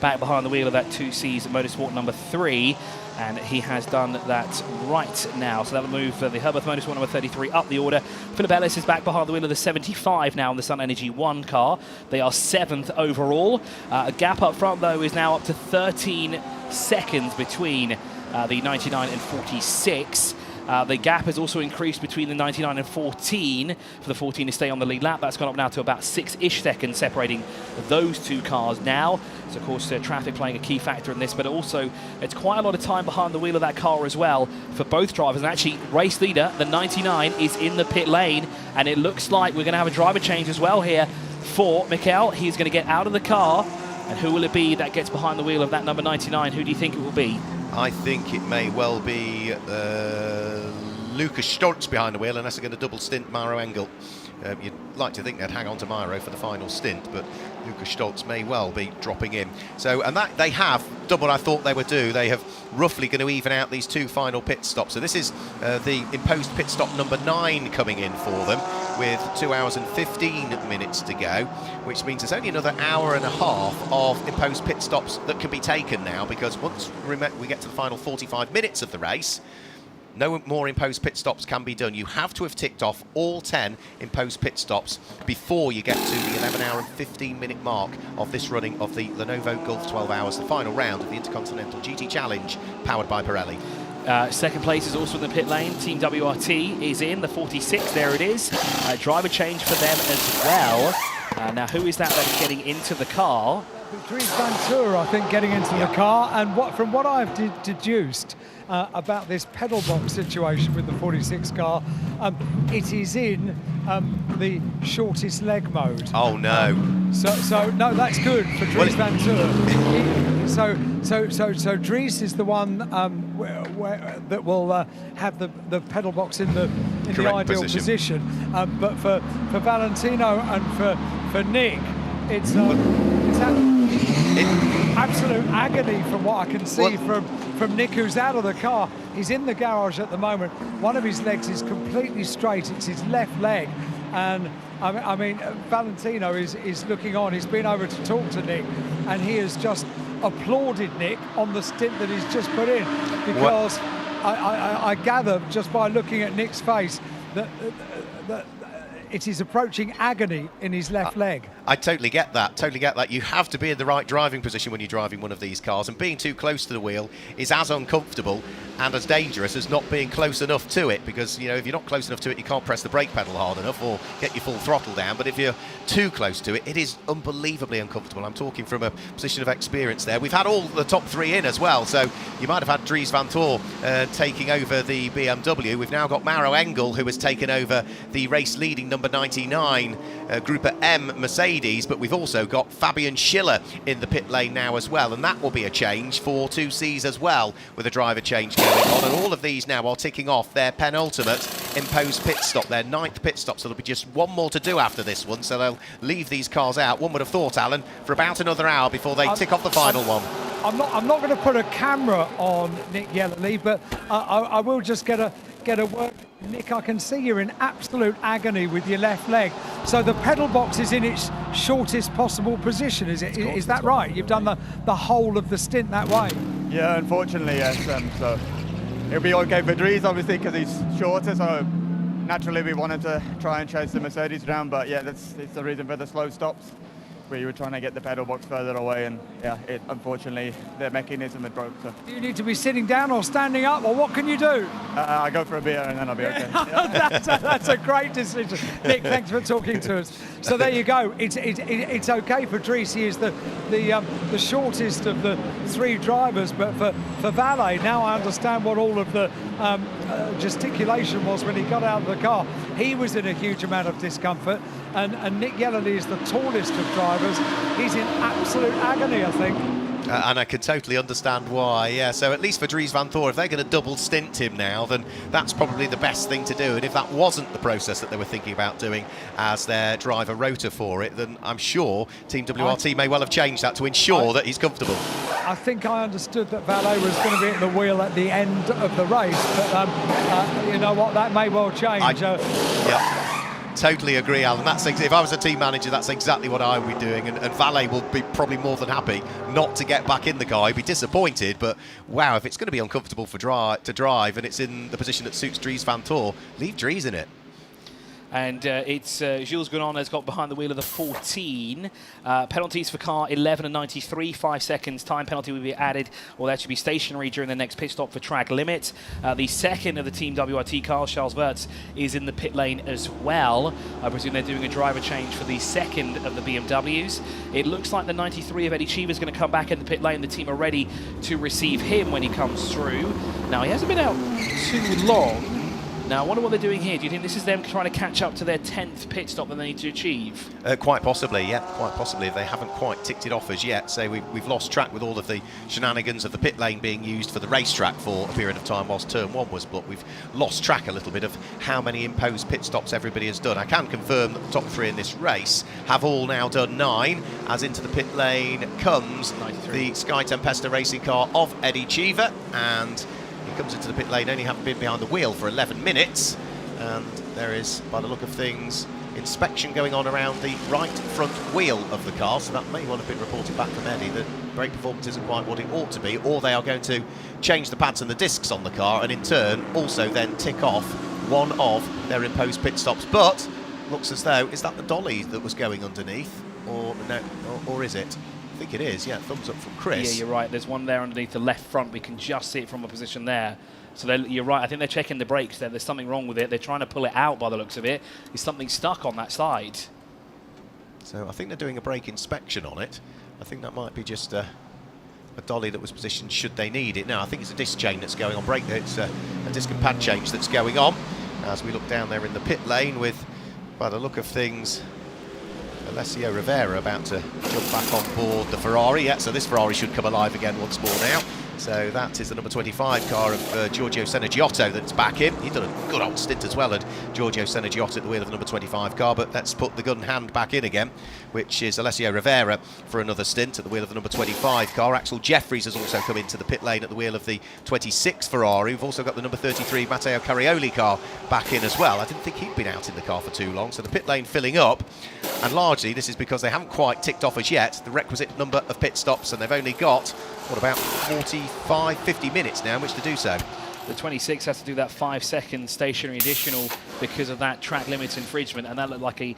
back behind the wheel of that 2Cs Motorsport number 3. And he has done that right now. So that'll move the Herbert Motorsport number 33 up the order. Philip Ellis is back behind the wheel of the 75 now in the Sun Energy 1 car. They are 7th overall. A gap up front, though, is now up to 13 seconds between the 99 and 46. The gap has also increased between the 99 and 14 for the 14 to stay on the lead lap. That's gone up now to about 6-ish seconds separating those 2 cars now. So, of course, traffic playing a key factor in this, but also it's quite a lot of time behind the wheel of that car as well for both drivers. And actually, race leader, the 99, is in the pit lane, and it looks like we're going to have a driver change as well here for Mikel. He's going to get out of the car, and who will it be that gets behind the wheel of that number 99? Who do you think it will be? I think it may well be Lucas Stolz behind the wheel, unless they're going to double stint Mauro Engel. You'd like to think they'd hang on to Mauro for the final stint, but Lucas Stolz may well be dropping in. So, and that they have done what I thought they would do. They have roughly going to even out these 2 final pit stops. So this is the imposed pit stop number 9 coming in for them, with 2 hours and 15 minutes to go, which means there's only another hour and a half of imposed pit stops that can be taken now, because once we get to the final 45 minutes of the race, no more imposed pit stops can be done. You have to have ticked off all 10 imposed pit stops before you get to the 11 hour and 15 minute mark of this running of the Lenovo Gulf 12 Hours, the final round of the Intercontinental GT Challenge, powered by Pirelli. 2nd place is also in the pit lane. Team WRT is in the 46. There it is. Driver change for them as well. Now, who is that that's getting into the car? Dries Vanthoor, I think, getting into the car. And from what I've deduced about this pedal box situation with the 46 car, it is in the shortest leg mode. Oh no! So no, that's good for Dries Vanthoor. So Dries is the one that will have the pedal box in the ideal position. But for Valentino and for Nick, it's absolute agony from what I can see from Nick, who's out of the car. He's in the garage at the moment. One of his legs is completely straight. It's his left leg. And I mean, Valentino is looking on. He's been over to talk to Nick, and he has just applauded Nick on the stint that he's just put in, because I gather just by looking at Nick's face that it is approaching agony in his left leg. I totally get that. You have to be in the right driving position when you're driving one of these cars, and being too close to the wheel is as uncomfortable and as dangerous as not being close enough to it, because, you know, if you're not close enough to it, you can't press the brake pedal hard enough or get your full throttle down. But if you're too close to it, it is unbelievably uncomfortable. I'm talking from a position of experience there. We've had all the top three in as well, so you might have had Dries Vanthoor taking over the BMW. We've now got Mauro Engel, who has taken over the race-leading number 99 Group M Mercedes, but we've also got Fabian Schiller in the pit lane now as well, and that will be a change for 2Cs as well, with a driver change going on. And all of these now are ticking off their penultimate imposed pit stop, their 9th pit stop, so there'll be just one more to do after this one, so they'll leave these cars out, one would have thought, Alan, for about another hour before they tick off the final one. I'm not going to put a camera on Nick Yellerly, but I will just get a word. Nick, I can see you're in absolute agony with your left leg. So the pedal box is in its shortest possible position, is it? Is that right? You've done the whole of the stint that way? Yeah, unfortunately, yes. So it'll be okay for Dries, obviously, because he's shorter. So naturally, we wanted to try and chase the Mercedes down. But yeah, it's the reason for the slow stops. We were trying to get the pedal box further away, and yeah, unfortunately the mechanism had broke. So. Do you need to be sitting down or standing up, or what can you do? I go for a beer and then I'll be okay. That's a great decision. Nick, thanks for talking to us. So there you go. It's okay for Dries. He is the shortest of the three drivers, but for Valle, now I understand what all of the gesticulation was when he got out of the car. He was in a huge amount of discomfort, and Nick Yellerly is the tallest of drivers. He's in absolute agony, I think. And I can totally understand why, yeah. So at least for Dries Vanthoor, if they're going to double stint him now, then that's probably the best thing to do. And if that wasn't the process that they were thinking about doing as their driver rota for it, then I'm sure Team WRT may well have changed that to ensure that he's comfortable. I think I understood that Valle was going to be at the wheel at the end of the race, but you know what, that may well change. Yeah. Totally agree, Alan. If I was a team manager, that's exactly what I would be doing, and Valle will be probably more than happy not to get back in the car. He'd be disappointed, but wow, if it's going to be uncomfortable to drive and it's in the position that suits Dries Vanthoor, leave Dries in it. And it's Jules Gounon has got behind the wheel of the 14. Penalties for car 11 and 93, 5 seconds. Time penalty will be added, or that should be stationary during the next pit stop for track limit. The second of the Team WRT cars, Charles Wertz, is in the pit lane as well. I presume they're doing a driver change for the second of the BMWs. It looks like the 93 of Eddie Cheever is going to come back in the pit lane. The team are ready to receive him when he comes through. Now, he hasn't been out too long. Now, I wonder what they're doing here. Do you think this is them trying to catch up to their 10th pit stop that they need to achieve? Quite possibly, yeah, quite possibly. They haven't quite ticked it off as yet. So we've lost track with all of the shenanigans of the pit lane being used for the racetrack for a period of time whilst Turn 1 was blocked. We've lost track a little bit of how many imposed pit stops everybody has done. I can confirm that the top three in this race have all now done 9, as into the pit lane comes 93. The Sky Tempesta racing car of Eddie Cheever, and he comes into the pit lane only having been behind the wheel for 11 minutes, and there is, by the look of things, inspection going on around the right front wheel of the car, so that may well have been reported back from Eddie that brake performance isn't quite what it ought to be, or they are going to change the pads and the discs on the car, and in turn also then tick off one of their imposed pit stops. But looks as though, is that the dolly that was going underneath, or no, or is it? I think it is, yeah. Thumbs up from Chris. Yeah, you're right. There's one there underneath the left front. We can just see it from a position there. So you're right. I think they're checking the brakes there. There's something wrong with it. They're trying to pull it out by the looks of it. Is something stuck on that side? So I think they're doing a brake inspection on it. I think that might be just a dolly that was positioned should they need it. No, I think it's a disc chain that's going on. It's a disc and pad change that's going on. As we look down there in the pit lane with, by the look of things, Alessio Rivera about to jump back on board the Ferrari. Yeah, so this Ferrari should come alive again once more now. So that is the number 25 car of Giorgio Senegiotto that's back in. He's done a good old stint as well, and Giorgio Senegiotto at the wheel of the number 25 car, but let's put the gun hand back in again, which is Alessio Rivera for another stint at the wheel of the number 25 car. Axel Jeffries has also come into the pit lane at the wheel of the 26 Ferrari. We've also got the number 33 Matteo Carioli car back in as well. I didn't think he'd been out in the car for too long, so the pit lane filling up, and largely this is because they haven't quite ticked off as yet the requisite number of pit stops, and they've only got, what, about 45, 50 minutes now in which to do so. The 26 has to do that 5-second stationary additional because of that track limits infringement, and that looked like a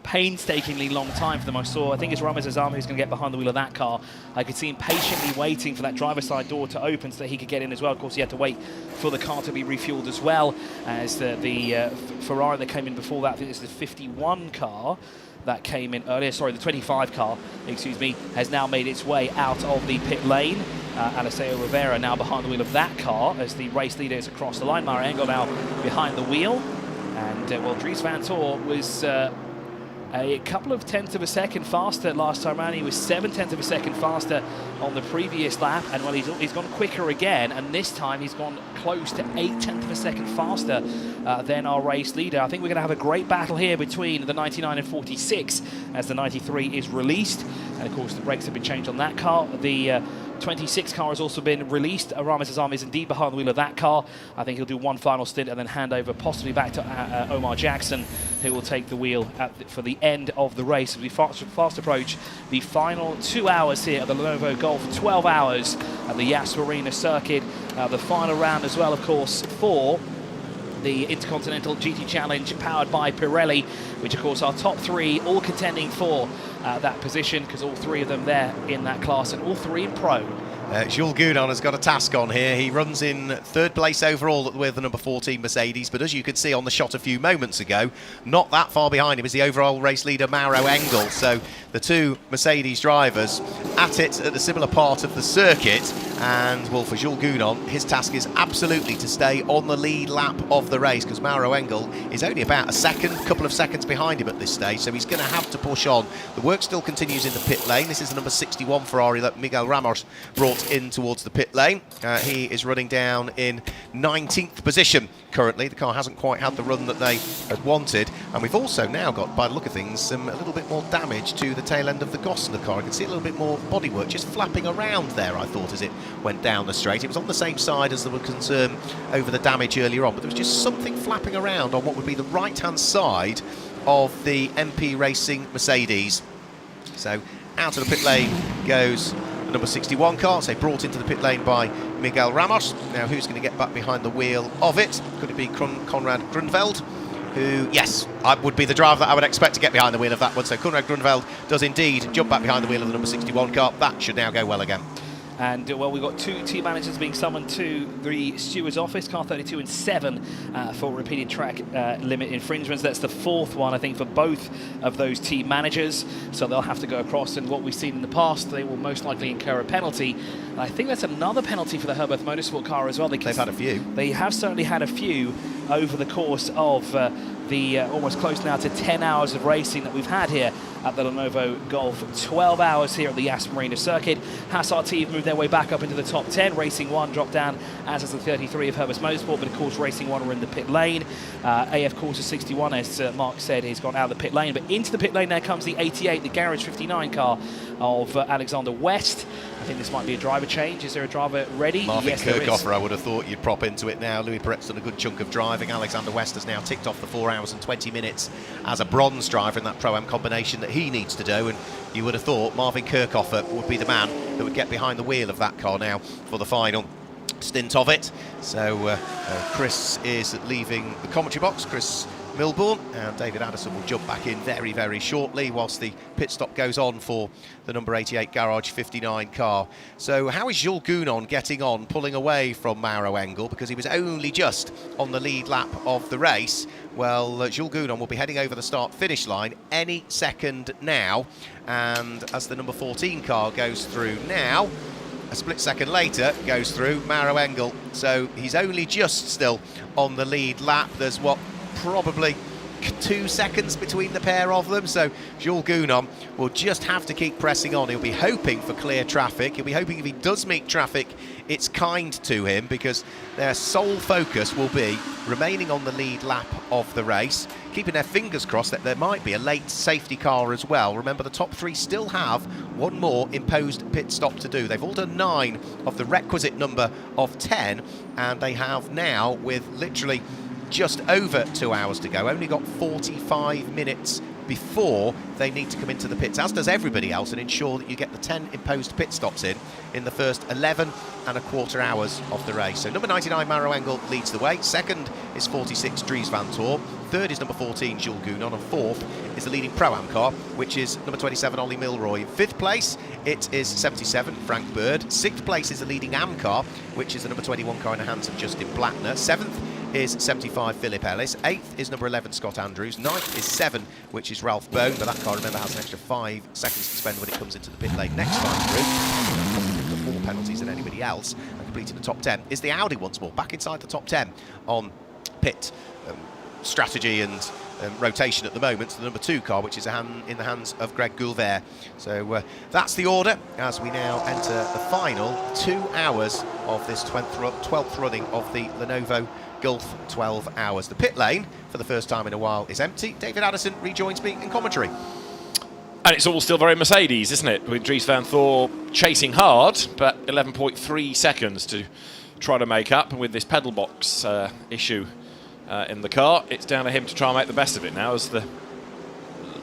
painstakingly long time for them. I think it's Rames Azama who's going to get behind the wheel of that car. I could see him patiently waiting for that driver's side door to open so that he could get in as well. Of course, he had to wait for the car to be refueled as well as the Ferrari that came in before that. I think it's the 51 car that came in earlier, sorry, the 25 car, excuse me, has now made its way out of the pit lane. Alessio Rivera now behind the wheel of that car as the race leader is across the line. Mara Engel now behind the wheel. And, well, Dries Vanthoor was a couple of tenths of a second faster last time around. He was 7/10 of a second faster on the previous lap, and well, he's gone quicker again, and this time he's gone close to 8/10 of a second faster than our race leader. I think we're going to have a great battle here between the 99 and 46 as the 93 is released, and of course the brakes have been changed on that car. The 26 car has also been released. Rames Azama is indeed behind the wheel of that car. I think he'll do one final stint and then hand over possibly back to Omar Jackson, who will take the wheel for the end of the race. We fast approach the final 2 hours here at the Lenovo Golf, 12 hours at the Yas Marina circuit. The final round as well, of course, for the Intercontinental GT Challenge powered by Pirelli, which of course are top three, all contending for that position, because all three of them there in that class and all three in pro. Jules Gounon has got a task on here. He runs in third place overall with the number 14 Mercedes, but as you could see on the shot a few moments ago, not that far behind him is the overall race leader Mauro Engel. So the two Mercedes drivers at it at a similar part of the circuit, and well, for Jules Gounon, his task is absolutely to stay on the lead lap of the race, because Mauro Engel is only about a couple of seconds behind him at this stage, so he's going to have to push on. The work still continues in the pit lane. This is the number 61 Ferrari that Miguel Ramos brought in towards the pit lane. He is running down in 19th position currently. The car hasn't quite had the run that they had wanted, and we've also now got, by the look of things, a little bit more damage to the tail end of the Gossamer car. I can see a little bit more bodywork just flapping around there, I thought, as it went down the straight. It was on the same side as there were concern over the damage earlier on, but there was just something flapping around on what would be the right-hand side of the MP Racing Mercedes. So out of the pit lane goes the number 61 car, so brought into the pit lane by Miguel Ramos. Now who's going to get back behind the wheel of it? Could it be Konrad Grunfeld, who, yes, would be the driver that I would expect to get behind the wheel of that one. So Konrad Grunfeld does indeed jump back behind the wheel of the number 61 car. That should now go well again. And, well, we've got two team managers being summoned to the steward's office, car 32 and 7, for repeated track limit infringements. That's the fourth one, I think, for both of those team managers. So they'll have to go across, and what we've seen in the past, they will most likely incur a penalty. And I think that's another penalty for the Herberth Motorsport car as well. They've had a few. They have certainly had a few over the course of the almost close now to 10 hours of racing that we've had here at the Lenovo Golf. 12 hours here at the Yas Marina circuit. Haas RT have moved their way back up into the top 10. Racing 1 dropped down, as is the 33 of Herberth Motorsport, but of course Racing 1 were in the pit lane. AF Corsa 61, as Mark said, he's gone out of the pit lane, but into the pit lane there comes the 88, the Garage 59 car of Alexander West. I think this might be a driver change. Is there a driver ready? Marvin Yes, there is. Kirchhoffer, I would have thought you'd prop into it now. Louis Perret's done a good chunk of driving. Alexander West has now ticked off the 4 hours and 20 minutes as a bronze driver in that Pro-Am combination that he needs to do, and you would have thought Marvin Kirchhoffer would be the man that would get behind the wheel of that car now for the final stint of it. So Chris is leaving the commentary box, Chris Milbourne, and David Addison will jump back in very, very shortly whilst the pit stop goes on for the number 88 Garage 59 car. So how is Jules Gounon getting on, pulling away from Mauro Engel, because he was only just on the lead lap of the race? Well, Jules Gounon will be heading over the start-finish line any second now, and as the number 14 car goes through now, a split second later goes through Mauro Engel. So he's only just still on the lead lap. There's what, probably 2 seconds between the pair of them. So Jules Gounon will just have to keep pressing on. He'll be hoping for clear traffic. He'll be hoping if he does meet traffic, it's kind to him, because their sole focus will be remaining on the lead lap of the race, keeping their fingers crossed that there might be a late safety car as well. Remember, the top 3 still have one more imposed pit stop to do. They've all done 9 of the requisite number of 10, and they have now, with literally just over 2 hours to go, only got 45 minutes before they need to come into the pits, as does everybody else, and ensure that you get the 10 imposed pit stops in the first 11.25 hours of the race. So number 99 Maro Engel leads the way. Second is 46 Dries Vanthoor. Third is number 14 Jules Gounon, and fourth is the leading Pro-Am car, which is number 27 Ollie Milroy. In fifth place it is 77 Frank Bird. Sixth place is the leading AM car, which is the number 21 car in the hands of Justin Blattner. Seventh is 75 Philip Ellis. 8th is number 11 Scott Andrews. 9th is 7, which is Ralph Bone, but that car, remember, has an extra 5 seconds to spend when it comes into the pit lane next time through. 4 penalties than anybody else, and completing the top 10 is the Audi once more, back inside the top 10 on pit strategy and rotation at the moment. The number 2 car, which is in the hands of Greg Goulvert. So that's the order as we now enter the final 2 hours of this 12th running of the Lenovo Gulf 12 Hours. The pit lane, for the first time in a while, is empty. David Addison rejoins me in commentary. And it's all still very Mercedes, isn't it? With Dries Vanthoor chasing hard, but 11.3 seconds to try to make up. And with this pedal box issue in the car, it's down to him to try and make the best of it now as the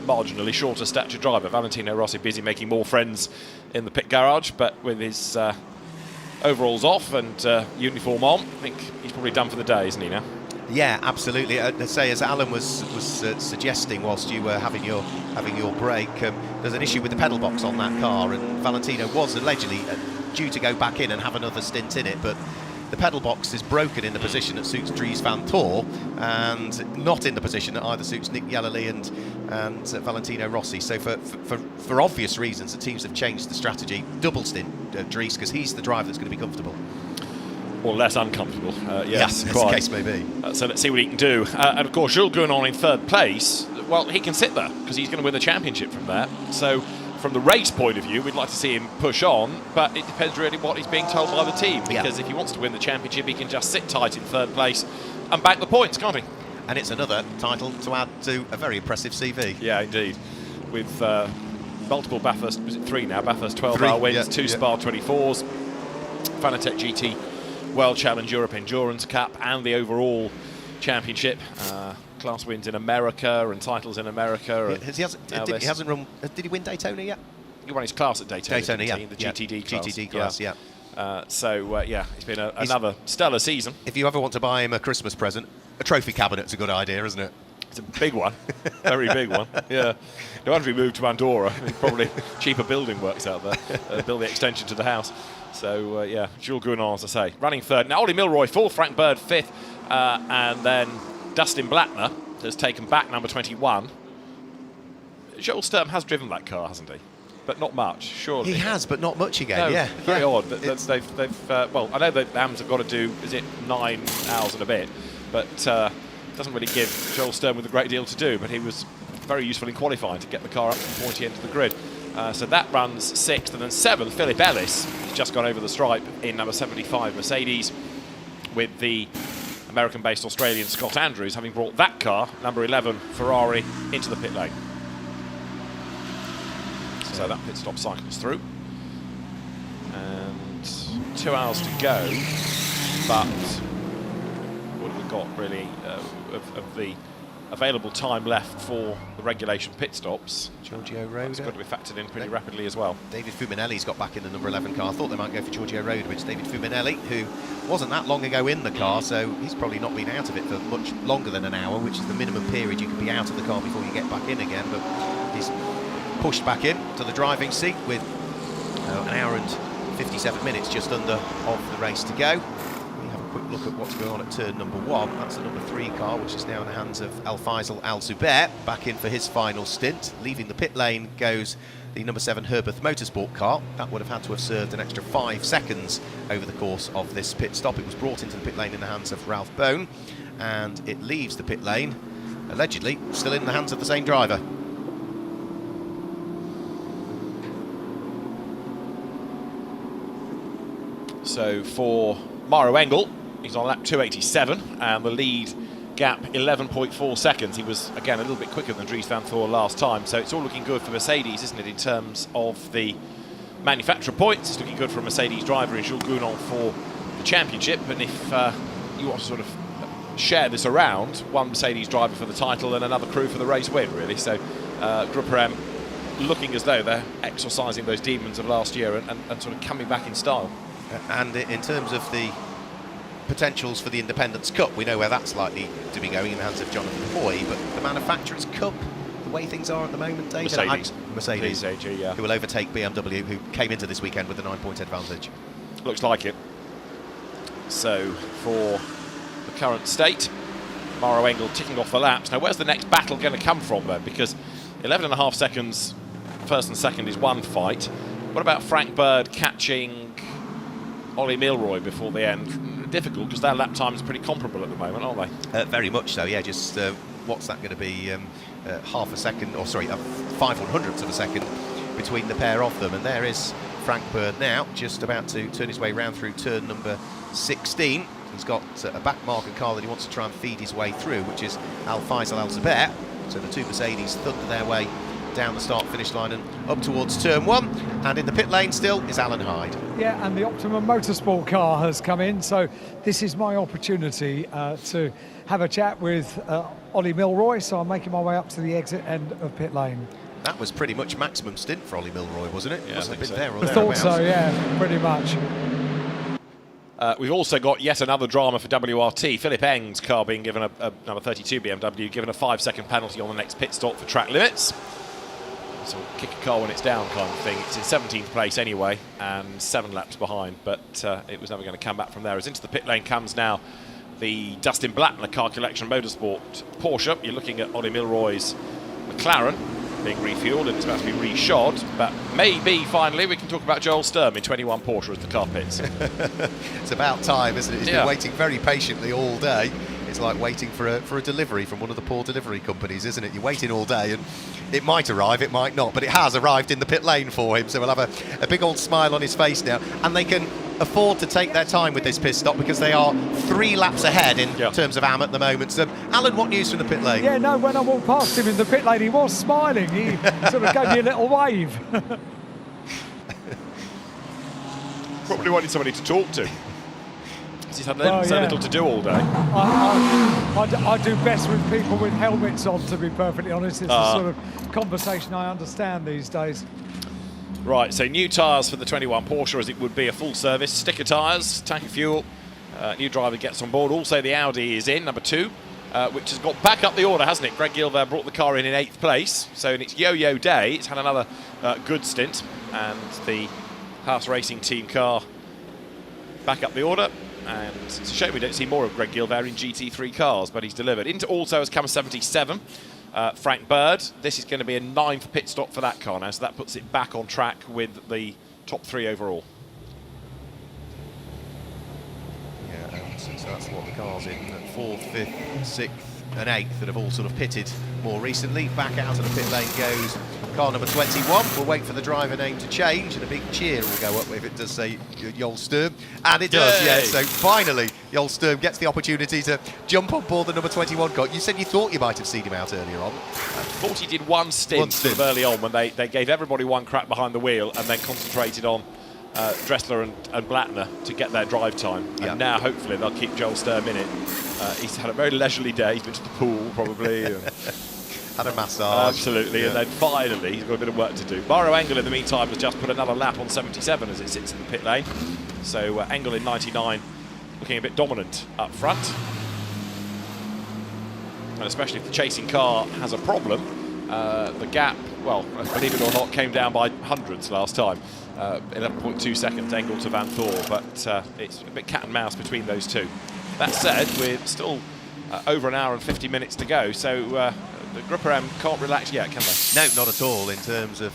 marginally shorter stature driver. Valentino Rossi busy making more friends in the pit garage, but with his overalls off and uniform on, I think he's probably done for the day, isn't he now? Yeah, absolutely. I'd say, as Alan was suggesting whilst you were having your break, there's an issue with the pedal box on that car, and Valentino was allegedly due to go back in and have another stint in it, but the pedal box is broken in the position that suits Dries Vanthoor, and not in the position that either suits Nick Yellerly and Valentino Rossi. So for obvious reasons, the teams have changed the strategy. Double stint Dries, because he's the driver that's going to be comfortable. Or less uncomfortable, yes, as the case may be. So let's see what he can do. And of course, Jules Gounon in third place, well, he can sit there because he's going to win the championship from there. So from the race point of view, we'd like to see him push on, but it depends really what he's being told by the team, because if he wants to win the championship, he can just sit tight in third place and bank the points, can't he? And it's another title to add to a very impressive CV. Yeah, indeed. With multiple Bathurst, was it 3 now? Bathurst 12-hour wins, 2 Spa 24s, Fanatec GT World Challenge Europe Endurance Cup, and the overall championship. Class wins in America and titles in America. Did he win Daytona yet? He won his class at Daytona, yeah. The GTD class. GTD class, yeah. It's been another stellar season. If you ever want to buy him a Christmas present, a trophy cabinet's a good idea, isn't it? It's a big one, very big one. Yeah, no wonder he moved to Andorra. Probably cheaper building works out there. Build the extension to the house. So Jules Gounon, as I say, running third. Now Ollie Milroy fourth, Frank Bird fifth, and then Dustin Blattner has taken back number 21. Joel Sturm has driven that car, hasn't he? But not much, surely. He has, but not much again. No, very odd. Well, I know that AMs have got to do 9 hours and a bit, but doesn't really give Joel Sturm with a great deal to do. But he was very useful in qualifying to get the car up from pointy end of the grid. So that runs 6th, and then 7th, Philip Ellis has just gone over the stripe in number 75 Mercedes, with the American-based Australian Scott Andrews having brought that car, number 11 Ferrari, into the pit lane. So that pit stop cycle is through, and 2 hours to go. But what have we got really of the available time left for the regulation pit stops? Giorgio Roda. It's got to be factored in pretty rapidly as well. David Fuminelli's got back in the number 11 car. I thought they might go for Giorgio Roda, but it's David Fuminelli, who wasn't that long ago in the car, so he's probably not been out of it for much longer than an hour, which is the minimum period you can be out of the car before you get back in again. But he's pushed back in to the driving seat with an hour and 57 minutes just under of the race to go. Quick look at what's going on at turn number 1. That's the number 3 car, which is now in the hands of Al Faisal Al Zubair, back in for his final stint. Leaving the pit lane goes the number 7 Herbeth Motorsport car. That would have had to have served an extra 5 seconds over the course of this pit stop. It was brought into the pit lane in the hands of Ralph Bone, and it leaves the pit lane allegedly still in the hands of the same driver. So for Mauro Engel, he's on lap 287, and the lead gap 11.4 seconds. He was, again, a little bit quicker than Dries Vanthoor last time, so it's all looking good for Mercedes, isn't it, in terms of the manufacturer points. It's looking good for a Mercedes driver in Jules Gounon for the championship, and if you want to sort of share this around, one Mercedes driver for the title and another crew for the race win, really. So Group RM looking as though they're exorcising those demons of last year and sort of coming back in style. And in terms of the potentials for the Independence Cup, we know where that's likely to be going in the hands of Jonathan Foy, but the Manufacturers' Cup, the way things are at the moment, David, Mercedes AG, yeah. who will overtake BMW, who came into this weekend with a 9-point advantage. Looks like it. So for the current state, Mauro Engel ticking off the laps. Now, where's the next battle going to come from, though? Because 11.5 seconds, first and second, is one fight. What about Frank Bird catching Ollie Milroy before the end? Difficult, because their lap times are pretty comparable at the moment, aren't they? Very much so, yeah. Just what's that going to be? Half a second, or sorry, 5/100ths of a second between the pair of them. And there is Frank Bird now, just about to turn his way round through turn number 16. He's got a back marker car that he wants to try and feed his way through, which is Al Faisal Al Zubair. So the two Mercedes thunder their way down the start-finish line and up towards turn 1. And in the pit lane still is Alan Hyde. Yeah, and the Optimum Motorsport car has come in, so this is my opportunity to have a chat with Ollie Milroy, so I'm making my way up to the exit end of pit lane. That was pretty much maximum stint for Ollie Milroy, wasn't it? Yeah, Wasn't I it think there or I thought so, yeah, pretty much. We've also got yet another drama for WRT. Philip Eng's car being given a number 32 BMW, given a 5-second penalty on the next pit stop for track limits. So kick a car when it's down kind of thing. It's in 17th place anyway, and 7 laps behind, but it was never going to come back from there. As into the pit lane comes now the Dustin Blattner Car Collection Motorsport Porsche. You're looking at Ollie Milroy's McLaren being refueled, and it's about to be reshod, but maybe finally we can talk about Joel Sturm in 21 Porsche as the car pits. It's about time, isn't it? He's been waiting very patiently all day. It's like waiting for a delivery from one of the poor delivery companies, isn't it? You're waiting all day, and it might arrive, it might not, but it has arrived in the pit lane for him, so we'll have a big old smile on his face now, and they can afford to take their time with this pit stop because they are 3 laps ahead in terms of AM at the moment. So, Alan, what news from the pit lane? Yeah, no, when I walked past him in the pit lane, he was smiling. He sort of gave me a little wave. Probably wanted somebody to talk to. He's had so little to do all day. I do best with people with helmets on, to be perfectly honest. It's the sort of conversation I understand these days. Right, so new tyres for the 21 Porsche, as it would be a full service. Sticker tyres, tank of fuel. New driver gets on board. Also, the Audi is in, number 2, which has got back up the order, hasn't it? Greg Gilbert brought the car in 8th place. So in its yo-yo day, it's had another good stint. And the Haas Racing Team car back up the order. And it's a shame we don't see more of Greg Gilbert in GT3 cars, but he's delivered. Into also has come a 77. Frank Bird. This is going to be a 9th pit stop for that car now, so that puts it back on track with the top 3 overall. Yeah, so that's what the cars in 4th, 5th, 6th and 8th that have all sort of pitted more recently. Back out of the pit lane goes car number 21. We'll wait for the driver name to change, and a big cheer will go up if it does say Joel Sturm. And it does, yeah. So finally, Joel Sturm gets the opportunity to jump on board the number 21 car. You said you thought you might have seen him out earlier on. I thought he did one stint sort of early on when they gave everybody one crack behind the wheel and then concentrated on Dressler and Blattner to get their drive time. And now, hopefully, they'll keep Joel Sturm in it. He's had a very leisurely day. He's been to the pool, probably. Had a massage. Absolutely, and then finally he's got a bit of work to do. Mauro Engel, in the meantime, has just put another lap on 77 as it sits in the pit lane. So Engel in 99 looking a bit dominant up front. And especially if the chasing car has a problem, the gap, well, believe it or not, came down by hundreds last time. 11.2 seconds, Engel to Vanthoor, but it's a bit cat and mouse between those two. That said, we're still over an hour and 50 minutes to go, so the Group RM can't relax yet, can they? No, not at all. In terms of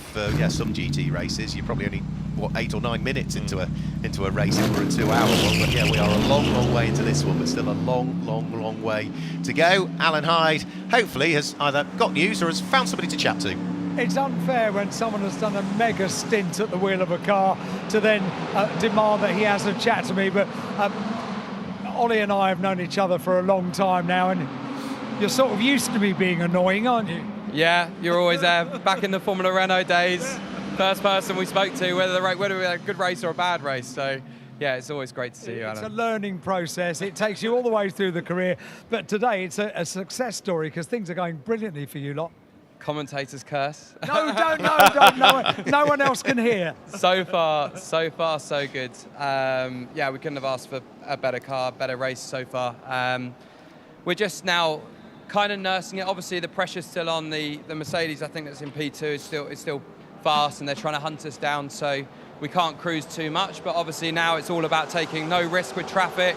some GT races, you're probably only what, 8 or 9 minutes into a race if we're a 2-hour one. But yeah, we are a long way into this one, but still a long way to go. Alan Hyde hopefully has either got news or has found somebody to chat to. It's unfair when someone has done a mega stint at the wheel of a car to then demand that he has a chat to me. But Ollie and I have known each other for a long time now, and you're sort of used to me being annoying, aren't you? Yeah, you're always there. Back in the Formula Renault days, first person we spoke to, whether we had a good race or a bad race. So yeah, it's always great to see you, Alan. It's a learning process. It takes you all the way through the career. But today it's a success story because things are going brilliantly for you lot. Commentators curse. No, don't. No one else can hear. So far, so good. Yeah, we couldn't have asked for a better car, better race so far. We're just now kind of nursing it. Obviously, the pressure's still on the Mercedes. I think that's in P2 is still fast, and they're trying to hunt us down. So we can't cruise too much. But obviously now it's all about taking no risk with traffic.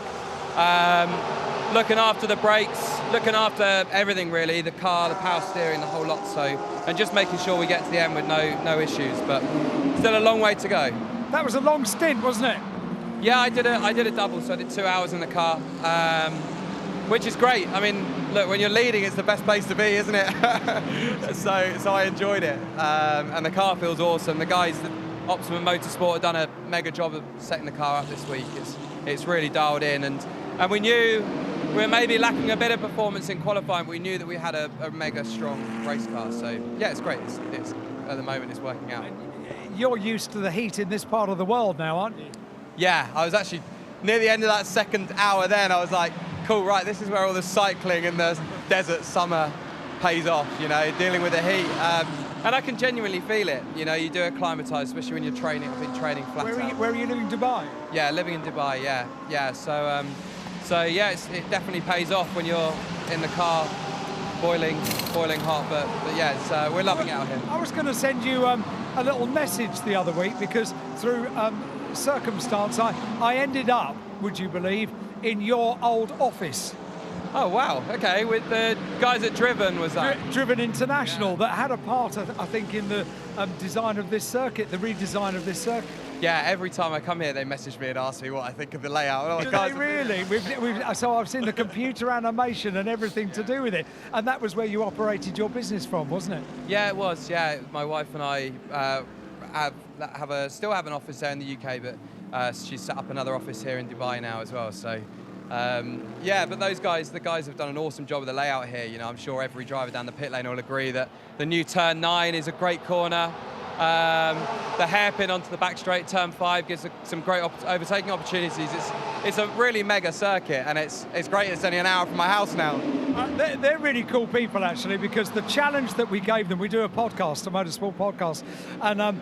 Looking after the brakes, looking after everything really, the car, the power steering, the whole lot. So, and just making sure we get to the end with no issues. But still a long way to go. That was a long stint, wasn't it? Yeah, I did a double, so I did 2 hours in the car, which is great. I mean, look, when you're leading, it's the best place to be, isn't it? so I enjoyed it, and the car feels awesome. The guys at Optimum Motorsport have done a mega job of setting the car up this week. It's really dialed in, and we knew we were maybe lacking a bit of performance in qualifying, but we knew that we had a mega strong race car. So yeah, it's great. It's at the moment it's working out. You're used to the heat in this part of the world now, aren't you? Yeah, I was actually near the end of that second hour then, I was like, cool, right, this is where all the cycling in the desert summer pays off, you know, dealing with the heat. And I can genuinely feel it. You know, you do acclimatise, especially when you're training. I've been training flat out. Where are you living, Dubai? Yeah, living in Dubai, yeah. So yeah, it definitely pays off when you're in the car, boiling hot. But yeah, we're loving it out here. I was going to send you a little message the other week because through circumstance, I ended up, would you believe, in your old office. Oh wow, okay, with the guys at Driven, was that? Driven International, that had a part, I think, in the design of this circuit, the redesign of this circuit. Yeah, every time I come here, they message me and ask me what I think of the layout. Oh, do they really? So I've seen the computer animation and everything to do with it, and that was where you operated your business from, wasn't it? Yeah, it was. Yeah, my wife and I still have an office there in the UK, but she's set up another office here in Dubai now as well. So. Yeah, but the guys have done an awesome job with the layout here. You know, I'm sure every driver down the pit lane will agree that the new turn 9 is a great corner. The hairpin onto the back straight, turn 5, gives some great overtaking opportunities. It's a really mega circuit, and it's great. It's only an hour from my house now. They're really cool people, actually, because the challenge that we gave them, we do a podcast, a motorsport podcast, and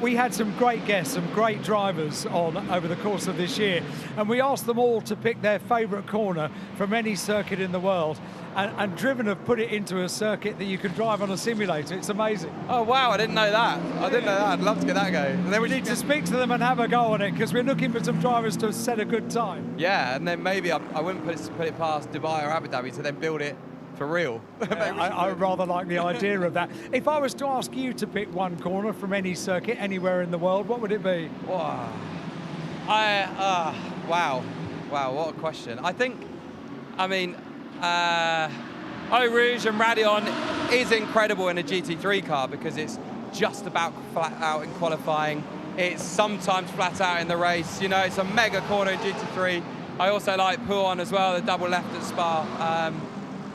we had some great guests, some great drivers on over the course of this year, and we asked them all to pick their favourite corner from any circuit in the world. And Driven have put it into a circuit that you can drive on a simulator. It's amazing. Oh wow, I didn't know that. I'd love to get that going. And then we need to speak to them and have a go on it because we're looking for some drivers to set a good time. Yeah, and then maybe I wouldn't put it past Dubai or Abu Dhabi to then build it for real. I rather like the idea of that. If I was to ask you to pick one corner from any circuit anywhere in the world, what would it be? Wow. Wow, what a question. Eau Rouge and Raidillon is incredible in a GT3 car because it's just about flat out in qualifying. It's sometimes flat out in the race. You know, it's a mega corner in GT3. I also like Pouan as well, the double left at Spa.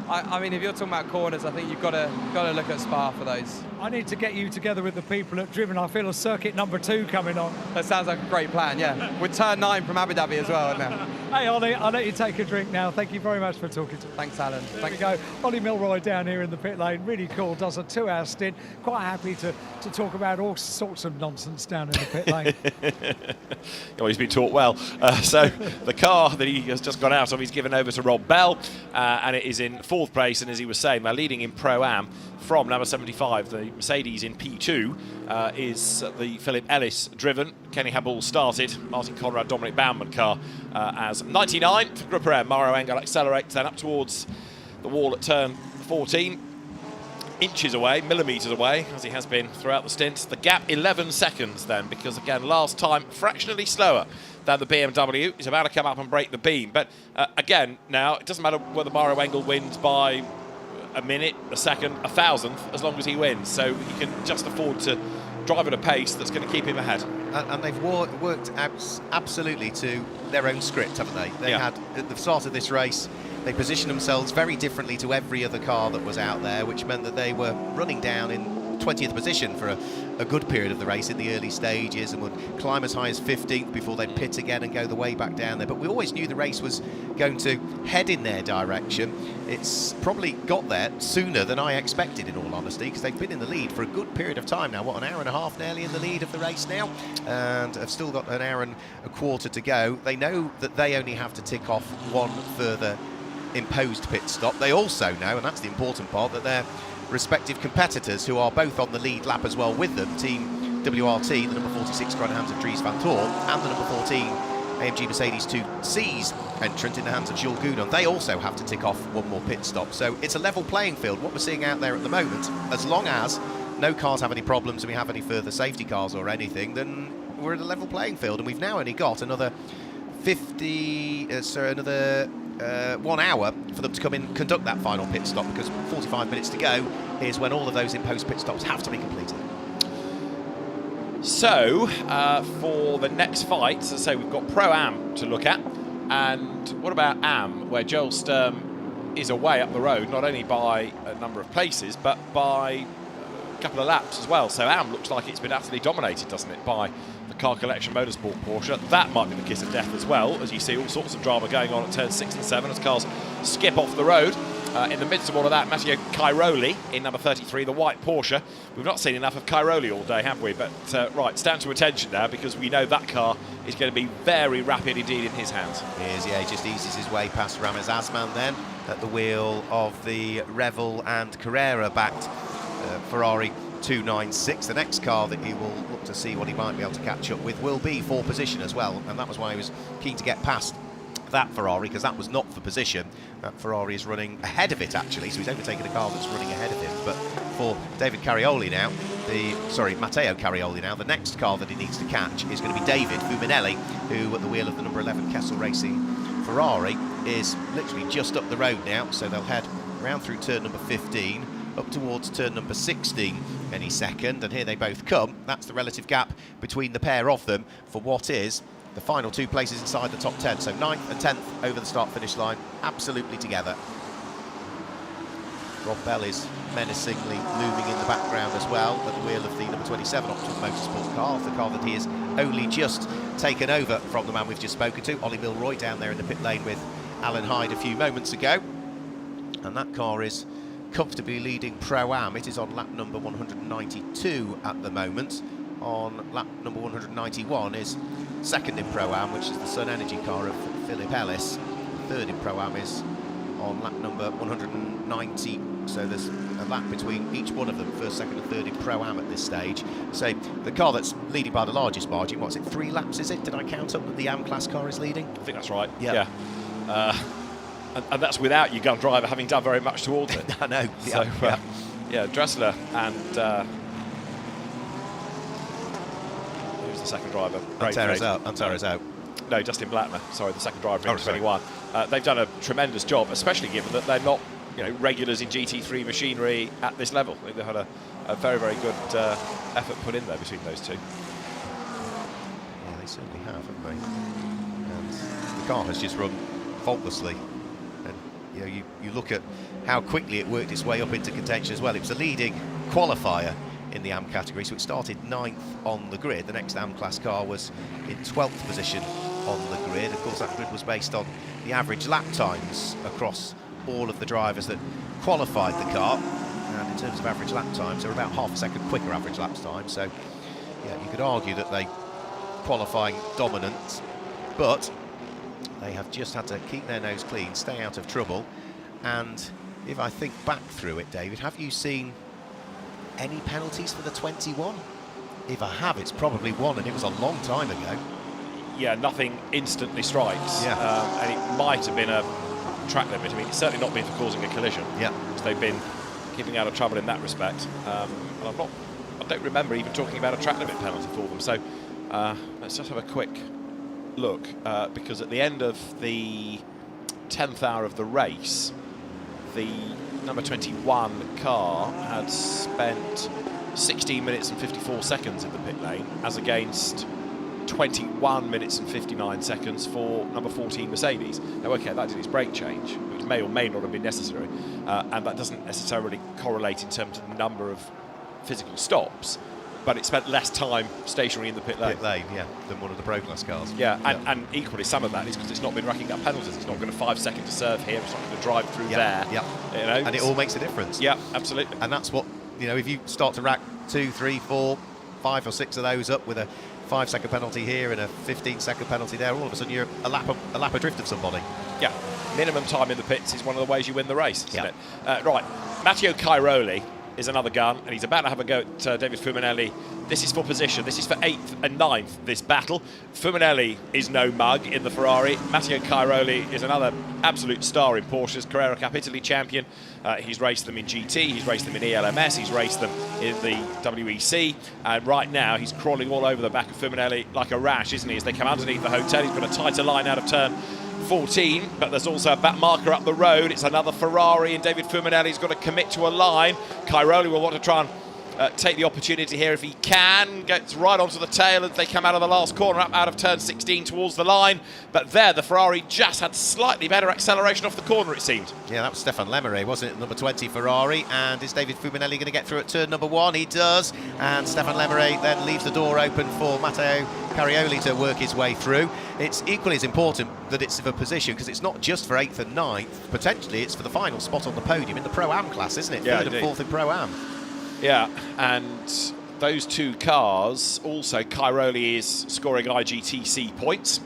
I mean, if you're talking about corners, I think you've got to look at Spa for those. I need to get you together with the people at Driven. I feel a circuit number 2 coming on. That sounds like a great plan, yeah. With turn 9 from Abu Dhabi as well now. Hey, Ollie, I'll let you take a drink now. Thank you very much for talking to me. Thanks, Alan. There we go. Ollie Milroy down here in the pit lane. Really cool. Does a 2-hour stint. Quite happy to talk about all sorts of nonsense down in the pit lane. Well, he's been taught well. So the car that he has just gone out of, he's given over to Rob Bell, and it is in 4th place. And as he was saying, they're leading in Pro-Am from number 75. The Mercedes in P2 is the Philip Ellis driven. Kenny Habul started. Martin Conrad, Dominic Baumann car as 99 for Group M. Mauro Engel accelerates then up towards the wall at turn 14. inches away, millimetres away, as he has been throughout the stint. The gap 11 seconds then, because again, last time fractionally slower than the BMW. He's about to come up and break the beam. But again, now, it doesn't matter whether Mario Engel wins by a minute, a second, a thousandth, as long as he wins. So he can just afford to drive at a pace that's going to keep him ahead. And they've worked absolutely to their own script, haven't they? They had, at the start of this race, they positioned themselves very differently to every other car that was out there, which meant that they were running down in 20th position for a good period of the race in the early stages, and would climb as high as 15th before they'd pit again and go the way back down there. But we always knew the race was going to head in their direction. It's probably got there sooner than I expected, in all honesty, because they've been in the lead for a good period of time now. What, an hour and a half nearly in the lead of the race now, and have still got an hour and a quarter to go. They know that they only have to tick off one further imposed pit stop. They also know, and that's the important part, that their respective competitors, who are both on the lead lap as well with them, Team WRT, the number 46 car in the hands of Dries Vanthoor, and the number 14 AMG Mercedes 2C's entrant in the hands of Jules Gounon, they also have to tick off one more pit stop. So it's a level playing field, what we're seeing out there at the moment. As long as no cars have any problems and we have any further safety cars or anything, then we're at a level playing field. And we've now only got another 1 hour for them to come in and conduct that final pit stop, because 45 minutes to go is when all of those imposed pit stops have to be completed. So, for the next fight, as I say, we've got Pro-Am to look at. And what about Am, where Joel Sturm is away up the road, not only by a number of places, but by a couple of laps as well. So Am looks like it's been utterly dominated, doesn't it, by the Car Collection Motorsport Porsche. That might be the kiss of death as well, as you see all sorts of drama going on at turns 6 and 7 as cars skip off the road. In the midst of all of that, Matteo Cairoli in number 33, the white Porsche. We've not seen enough of Cairoli all day, have we? But right, stand to attention now, because we know that car is going to be very rapid indeed in his hands. He just eases his way past Ramez Asman then at the wheel of the Werrell and Carrera-backed Ferrari 296. The next car that he will look to see what he might be able to catch up with will be for position as well, and that was why he was keen to get past that Ferrari, because that was not for position. That Ferrari is running ahead of it, actually, so he's overtaken a car that's running ahead of him. But for David Cairoli now, Matteo Cairoli now, the next car that he needs to catch is going to be David Fuminelli, who at the wheel of the number 11 Kessel Racing Ferrari is literally just up the road now, so they'll head round through turn number 15 up towards turn number 16 any second, and here they both come. That's the relative gap between the pair of them for what is the final 2 places inside the top 10. So 9th and 10th over the start-finish line, absolutely together. Rob Bell is menacingly looming in the background as well at the wheel of the number 27 Optimal Motorsport car, the car that he has only just taken over from the man we've just spoken to, Ollie Milroy, down there in the pit lane with Alan Hyde a few moments ago. And that car is comfortably leading Pro-Am. It is on lap number 192 at the moment. On lap number 191 is second in Pro-Am, which is the Sun Energy car of Philip Ellis. Third in Pro-Am is on lap number 190, so there's a lap between each one of them, first, second and third in Pro-Am at this stage. So the car that's leading by the largest margin, what's it, 3 laps is it? Did I count up that the AM class car is leading? I think that's right, yeah. And that's without your gun driver having done very much towards it. I know. So, yeah, Dressler and who's the second driver? Antara's out. No, Justin Blattner. Sorry, the second driver in 21. They've done a tremendous job, especially given that they're not, regulars in GT3 machinery at this level. I think they've had a very, very good effort put in there between those two. Yeah, they certainly have, haven't they? And the car has just run faultlessly. And you look at how quickly it worked its way up into contention as well. It was a leading qualifier in the AM category, so it started 9th on the grid. The next AM class car was in 12th position on the grid. Of course, that grid was based on the average lap times across all of the drivers that qualified the car. And in terms of average lap times, they were about half a second quicker average lap time. So, yeah, you could argue that they qualifying dominant, but they have just had to keep their nose clean, stay out of trouble. And if I think back through it, David, have you seen any penalties for the 21? If I have, it's probably one, and it was a long time ago. Yeah, nothing instantly strikes. Yeah. And it might have been a track limit. I mean, it's certainly not been for causing a collision. Yeah. So they've been keeping out of trouble in that respect. And I don't remember even talking about a track limit penalty for them. So let's just have a quick look, because at the end of the 10th hour of the race, the number 21 car had spent 16 minutes and 54 seconds in the pit lane, as against 21 minutes and 59 seconds for number 14 Mercedes. Now, okay, that did its brake change, which may or may not have been necessary, and that doesn't necessarily correlate in terms of the number of physical stops, but it spent less time stationary in the pit lane. Yeah, than one of the Pro Class cars. Yeah, and equally some of that is because it's not been racking up penalties. It's not going to 5 seconds to serve here, it's not going to drive through there. Yeah, you know, and it all makes a difference. Yeah, absolutely. And that's what, you know, if you start to rack 2, 3, 4, 5 or 6 of those up with a 5-second penalty here and a 15-second penalty there, all of a sudden you're a lap adrift of somebody. Yeah, minimum time in the pits is one of the ways you win the race, isn't it? Right, Matteo Cairoli is another gun, and he's about to have a go at David Fuminelli. This is for position. This is for 8th and 9th, this battle. Fuminelli is no mug in the Ferrari. Matteo Cairoli is another absolute star in Porsche's. Carrera Cup Italy champion. He's raced them in GT, he's raced them in ELMS, he's raced them in the WEC, and right now he's crawling all over the back of Fuminelli like a rash, isn't he? As they come underneath the hotel, he's got a tighter line out of turn 14, but there's also a back marker up the road. It's another Ferrari, and David Fuminelli's got to commit to a line. Cairoli will want to try and take the opportunity here if he can. Gets right onto the tail as they come out of the last corner, up out of turn 16 towards the line. But there, the Ferrari just had slightly better acceleration off the corner, it seemed. Yeah, that was Stefan Lemire, wasn't it? Number 20 Ferrari. And is David Fuminelli going to get through at turn number 1? He does. And Stefan Lemire then leaves the door open for Matteo Cairoli to work his way through. It's equally as important that it's for position, because it's not just for 8th and 9th. Potentially, it's for the final spot on the podium in the Pro-Am class, isn't it? Yeah, 3rd and 4th in Pro-Am. Yeah, and those two cars, also Cairoli is scoring IGTC points,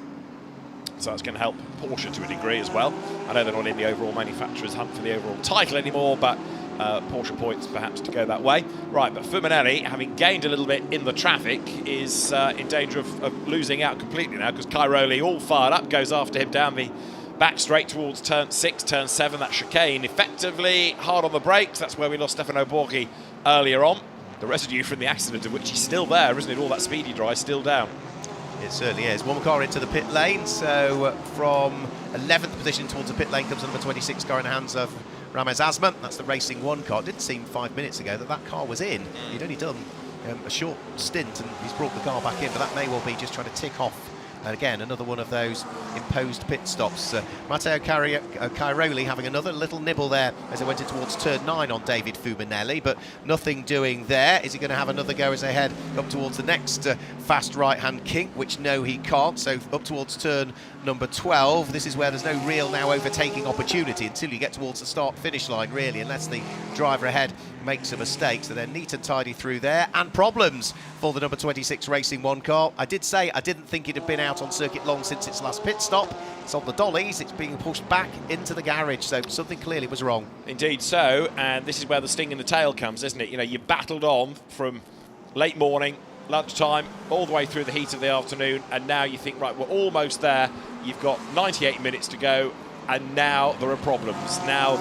so that's going to help Porsche to a degree as well. I know they're not in the overall manufacturer's hunt for the overall title anymore, but Porsche points perhaps to go that way. Right, but Fuminelli, having gained a little bit in the traffic, is in danger of losing out completely now, because Cairoli, all fired up, goes after him down the back straight towards turn 6, turn 7, that chicane. Effectively hard on the brakes. That's where we lost Stefano Borghi earlier on. The residue from the accident, of which he's still there, isn't it? All that speedy drive still down. It certainly is. One car into the pit lane, so from 11th position towards the pit lane comes number 26 car in the hands of Ramez Asma. That's the Racing 1 car. It didn't seem 5 minutes ago that car was in. He'd only done a short stint and he's brought the car back in, but that may well be just trying to tick off. And again, another one of those imposed pit stops. Matteo Cairoli having another little nibble there as they went in towards turn 9 on David Fuminelli, but nothing doing there. Is he going to have another go as they head up towards the next fast right-hand kink, which no, he can't. So up towards turn number 12, this is where there's no real now overtaking opportunity until you get towards the start-finish line, really, unless the driver ahead makes a mistake. So they're neat and tidy through there, and problems for the number 26 Racing 1 car. I did say I didn't think it had been out on circuit long since its last pit stop. It's on the dollies, it's being pushed back into the garage, so something clearly was wrong. Indeed so, and this is where the sting in the tail comes, isn't it? You know, you battled on from late morning, lunchtime, all the way through the heat of the afternoon, and now you think, right, we're almost there. You've got 98 minutes to go, and now there are problems. Now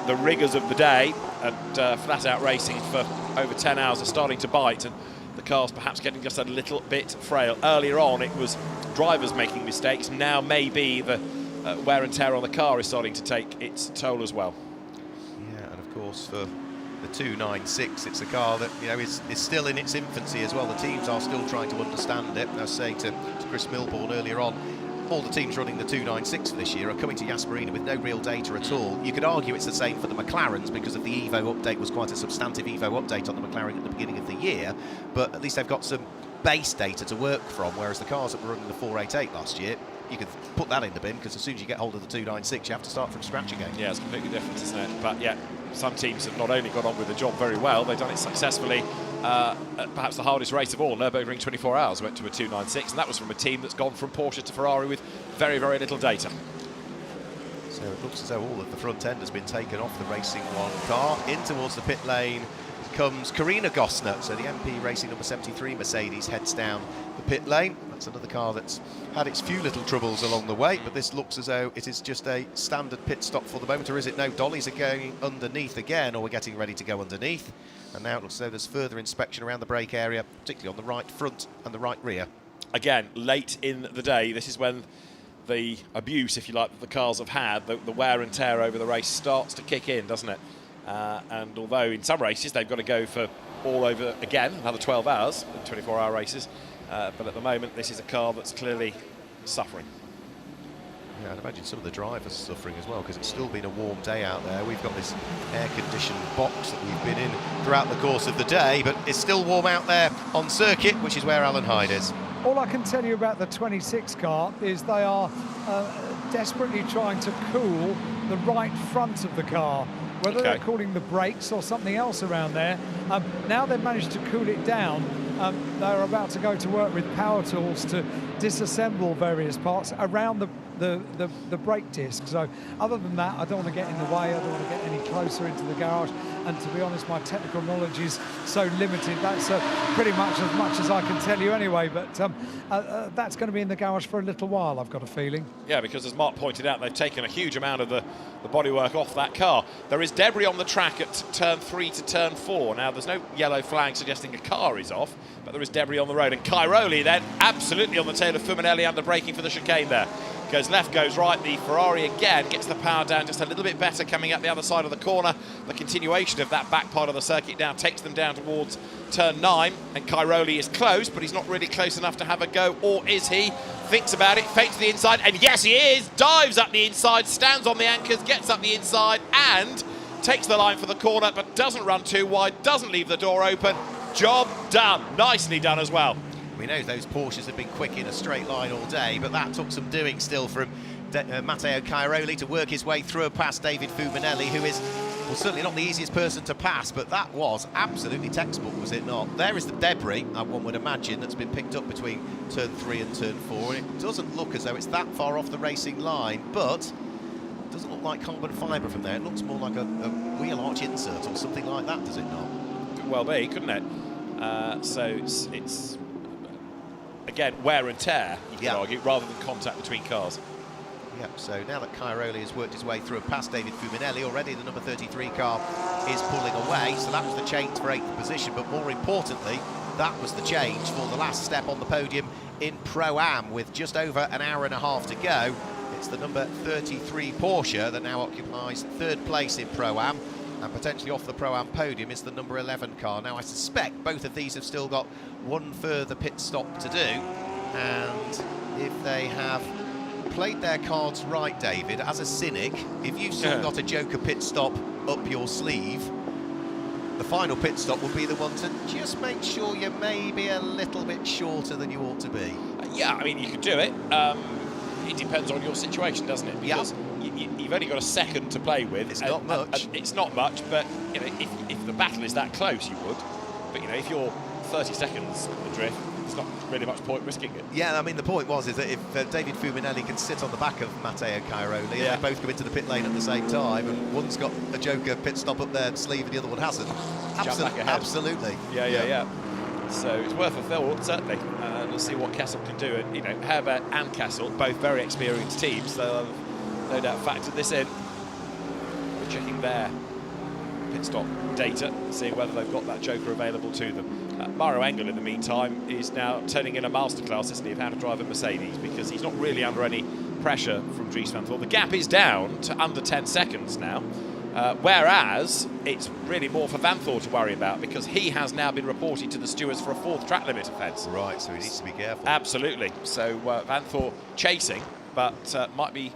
the rigours of the day at flat-out racing for over 10 hours are starting to bite, and the car's perhaps getting just a little bit frail. Earlier on, it was drivers making mistakes. Now maybe the wear and tear on the car is starting to take its toll as well. Yeah, and of course for the 296, it's a car that, you know, is still in its infancy as well. The teams are still trying to understand it. I was saying to Chris Milbourne earlier on, all the teams running the 296 for this year are coming to Yas Marina with no real data at all. You could argue it's the same for the McLarens because of the Evo update was quite a substantive Evo update on the McLaren at the beginning of the year, but at least they've got some base data to work from, whereas the cars that were running the 488 last year, you could put that in the bin, because as soon as you get hold of the 296, you have to start from scratch again. Yeah, it's completely different, isn't it? But yeah, some teams have not only got on with the job very well, they've done it successfully. Perhaps the hardest race of all, Nürburgring 24 Hours, went to a 296, and that was from a team that's gone from Porsche to Ferrari with very, very little data. So it looks as though all of the front end has been taken off the Racing 1 car. In towards the pit lane comes Karina Gosner. So the MP Racing number 73 Mercedes heads down the pit lane. That's another car that's had its few little troubles along the way, but this looks as though it is just a standard pit stop for the moment, or is it? No, dollies are going underneath again, or we're getting ready to go underneath. And now it looks as though there's further inspection around the brake area, particularly on the right front and the right rear. Again, late in the day, this is when the abuse, if you like, that the cars have had, the wear and tear over the race starts to kick in, doesn't it? And although in some races they've got to go for all over again, another 12 hours, 24-hour races, but at the moment this is a car that's clearly suffering. Yeah, I'd imagine some of the drivers are suffering as well, because it's still been a warm day out there. We've got this air-conditioned box that we've been in throughout the course of the day, but it's still warm out there on circuit, which is where Alan Hyde is. All I can tell you about the 26 car is they are desperately trying to cool the right front of the car. Whether they're cooling the brakes or something else around there. Now they've managed to cool it down. They're about to go to work with power tools to disassemble various parts around the brake disc. So other than that, I don't want to get in the way. I don't want to get any closer into the garage. And to be honest, my technical knowledge is so limited. That's pretty much as I can tell you anyway. But that's going to be in the garage for a little while, I've got a feeling. Yeah, because as Mark pointed out, they've taken a huge amount of the bodywork off that car. There is debris on the track at turn 3 to turn 4. Now, there's no yellow flag suggesting a car is off, but there is debris on the road. And Cairoli then absolutely on the tail of Fuminelli under braking for the chicane there. Goes left, goes right. The Ferrari again gets the power down just a little bit better coming up the other side of the corner. The continuation of that back part of the circuit now takes them down towards turn 9. And Cairoli is close, but he's not really close enough to have a go. Or is he? Thinks about it, fakes the inside, and yes, he is! Dives up the inside, stands on the anchors, gets up the inside, and takes the line for the corner, but doesn't run too wide, doesn't leave the door open. Job done. Nicely done as well. We know those Porsches have been quick in a straight line all day, but that took some doing still from Matteo Cairoli to work his way through past David Fuminelli, who is, well, certainly not the easiest person to pass, but that was absolutely textbook, was it not? There is the debris, one would imagine, that's been picked up between turn 3 and turn 4, and it doesn't look as though it's that far off the racing line, but it doesn't look like carbon fibre from there. It looks more like a wheel arch insert or something like that, does it not? Could well be, couldn't it? So it's again, wear and tear, you could argue, rather than contact between cars. Yep, so now that Cairoli has worked his way through past David Fuminelli, already the number 33 car is pulling away, so that was the change for 8th position, but more importantly, that was the change for the last step on the podium in Pro-Am, with just over an hour and a half to go. It's the number 33 Porsche that now occupies 3rd place in Pro-Am, and potentially off the Pro-Am podium is the number 11 car. Now, I suspect both of these have still got one further pit stop to do, and if they have played their cards right, David, as a cynic, if you've still got a joker pit stop up your sleeve, the final pit stop will be the one to just make sure you're maybe a little bit shorter than you ought to be. Yeah, I mean, you could do it. It depends on your situation, doesn't it? Because you've only got a second to play with. It's not much. It's not much, but you know, if the battle is that close, you would. But you know, if you're 30 seconds adrift, there's not really much point risking it. Yeah, I mean, the point is that if David Fuminelli can sit on the back of Matteo Cairoli, and they both come into the pit lane at the same time, and one's got a joker pit stop up their sleeve and the other one hasn't. Absolutely. Yeah. So it's worth a thought, certainly. We'll see what Kessel can do. And, you know, Herbert and Kessel, both very experienced teams, they'll have no doubt factored this in. We're checking their pit stop data, seeing whether they've got that joker available to them. Mauro Engel, in the meantime, is now turning in a masterclass, isn't he, of how to drive a Mercedes, because he's not really under any pressure from Dries Vanthoor. The gap is down to under 10 seconds now. Whereas it's really more for Vanthoor to worry about, because he has now been reported to the stewards for a 4th track limit offence. Right, so he needs to be careful. Absolutely. So Vanthoor chasing, but might be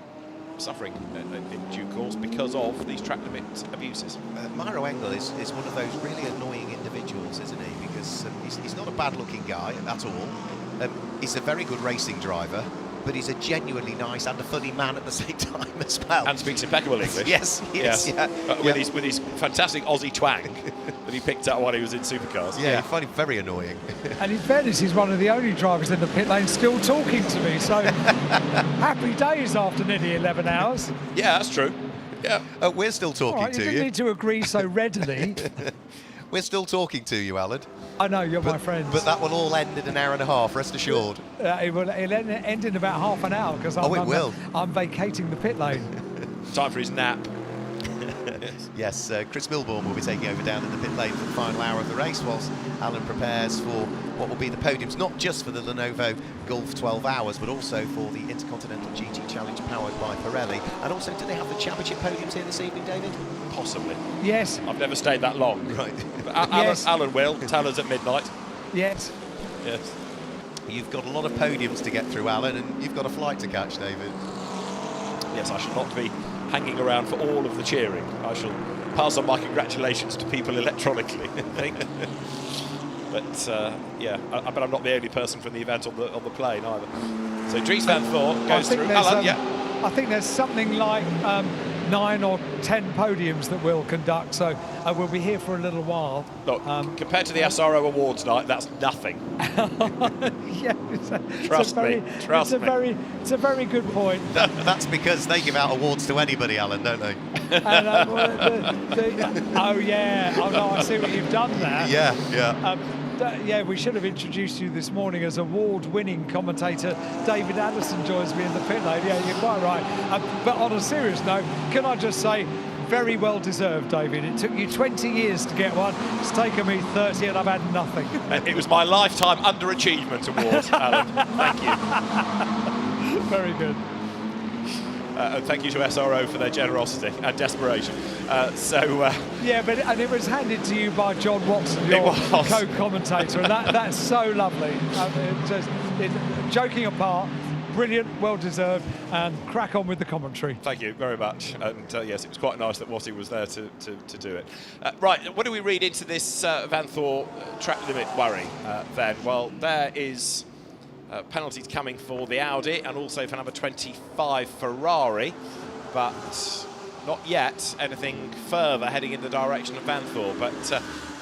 suffering in due course because of these track limit abuses. Mauro Engel is one of those really annoying individuals, isn't he? Because he's not a bad-looking guy at all. He's a very good racing driver, but he's a genuinely nice and a funny man at the same time as well. And speaks impeccable English. Yes, yeah. With his fantastic Aussie twang that he picked up while he was in supercars. Yeah, I find him very annoying. And in fairness, he's one of the only drivers in the pit lane still talking to me, so happy days after nearly 11 hours. Yeah, that's true. Yeah. We're still talking to you. You don't need to agree so readily. We're still talking to you, Alan. I know, you're my friend. But that will all end in an hour and a half, rest assured. It'll end in about half an hour, because I'm vacating the pit lane. Time for his nap. Yes, Chris Milbourne will be taking over down in the pit lane for the final hour of the race, whilst Alan prepares for what will be the podiums, not just for the Lenovo Golf 12 Hours, but also for the Intercontinental GT Challenge powered by Pirelli. And also, do they have the championship podiums here this evening, David? Possibly. Yes. I've never stayed that long. Right. But Alan will tell us at midnight. Yes. Yes. You've got a lot of podiums to get through, Alan, and you've got a flight to catch, David. Yes, I shall not be hanging around for all of the cheering. I shall pass on my congratulations to people electronically, I think. But yeah, but I'm not the only person from the event on the plane either. So Dries Vanthoor goes through. Alan, yeah. I think there's something like 9 or 10 podiums that we'll conduct, so we'll be here for a little while. Look, compared to the SRO Awards night, that's nothing. Yeah, Trust me. It's a very good point. That's because they give out awards to anybody, Alan, don't they? Oh yeah, oh no, I see what you've done there. Yeah. Yeah, we should have introduced you this morning as award-winning commentator David Addison joins me in the pit lane. Yeah, you're quite right. But on a serious note, can I just say, very well deserved, David. It took you 20 years to get one. It's taken me 30 and I've had nothing. It was my lifetime underachievement award, Alan. Thank you. Very good. And thank you to SRO for their generosity and desperation. Yeah, and it was handed to you by John Watson, your co-commentator, and that's so lovely. Joking apart, brilliant, well-deserved, and crack on with the commentary. Thank you very much. And yes, it was quite nice that Watty was there to do it. Right, what do we read into this Vanthoor track limit worry then? Well, there is penalties coming for the Audi and also for number 25 Ferrari, but not yet anything further heading in the direction of Vanthoor. But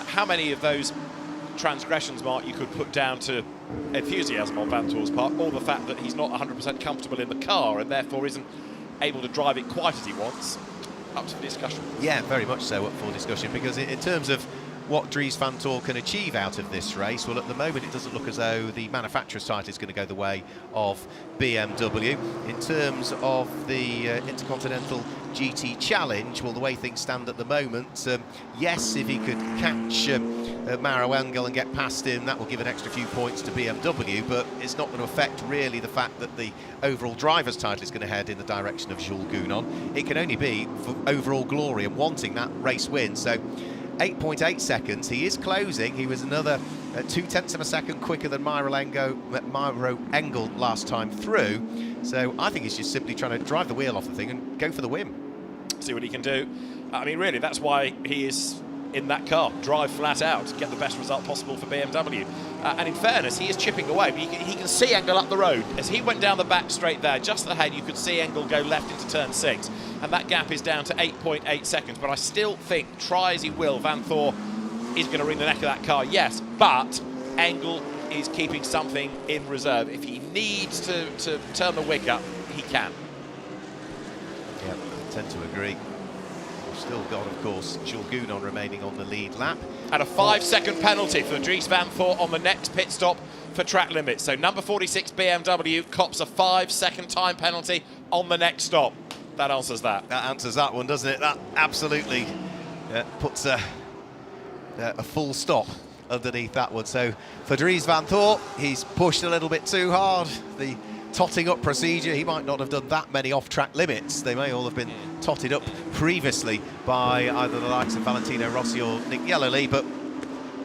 how many of those transgressions, Mark, you could put down to enthusiasm on Vanthoor's part, or the fact that he's not 100% comfortable in the car and therefore isn't able to drive it quite as he wants? Up to discussion. Yeah, very much so up for discussion, because in terms of what Dries Vanthoor can achieve out of this race, well, at the moment it doesn't look as though the manufacturer's title is going to go the way of BMW. In terms of the Intercontinental GT Challenge, well, the way things stand at the moment, yes, if he could catch Mauro Engel and get past him, that will give an extra few points to BMW, but it's not going to affect really the fact that the overall driver's title is going to head in the direction of Jules Gounon. It can only be for overall glory and wanting that race win. So 8.8 seconds, he is closing. He was another 0.2 of a second quicker than Mauro Engel last time through. So I think he's just simply trying to drive the wheel off the thing and go for the win. See what he can do. I mean, really, that's why he is in that car. Drive flat out, get the best result possible for BMW. And in fairness, he is chipping away. But he can see Engel up the road. As he went down the back straight there, just ahead, you could see Engel go left into turn 6. And that gap is down to 8.8 seconds. But I still think, try as he will, Vanthoor is going to wring the neck of that car, yes. But Engel is keeping something in reserve. If he needs to turn the wick up, he can. Yeah, I tend to agree. We've still got, of course, Jules Gounon remaining on the lead lap. And a 5-second penalty for Dries Vanthoor on the next pit stop for track limits. So number 46 BMW cops a 5-second time penalty on the next stop. That answers that. That answers that one, doesn't it? That absolutely puts a full stop underneath that one. So for Dries Vanthoor, he's pushed a little bit too hard. The totting up procedure, he might not have done that many off-track limits. They may all have been totted up previously by either the likes of Valentino Rossi or Nick Yellowly, but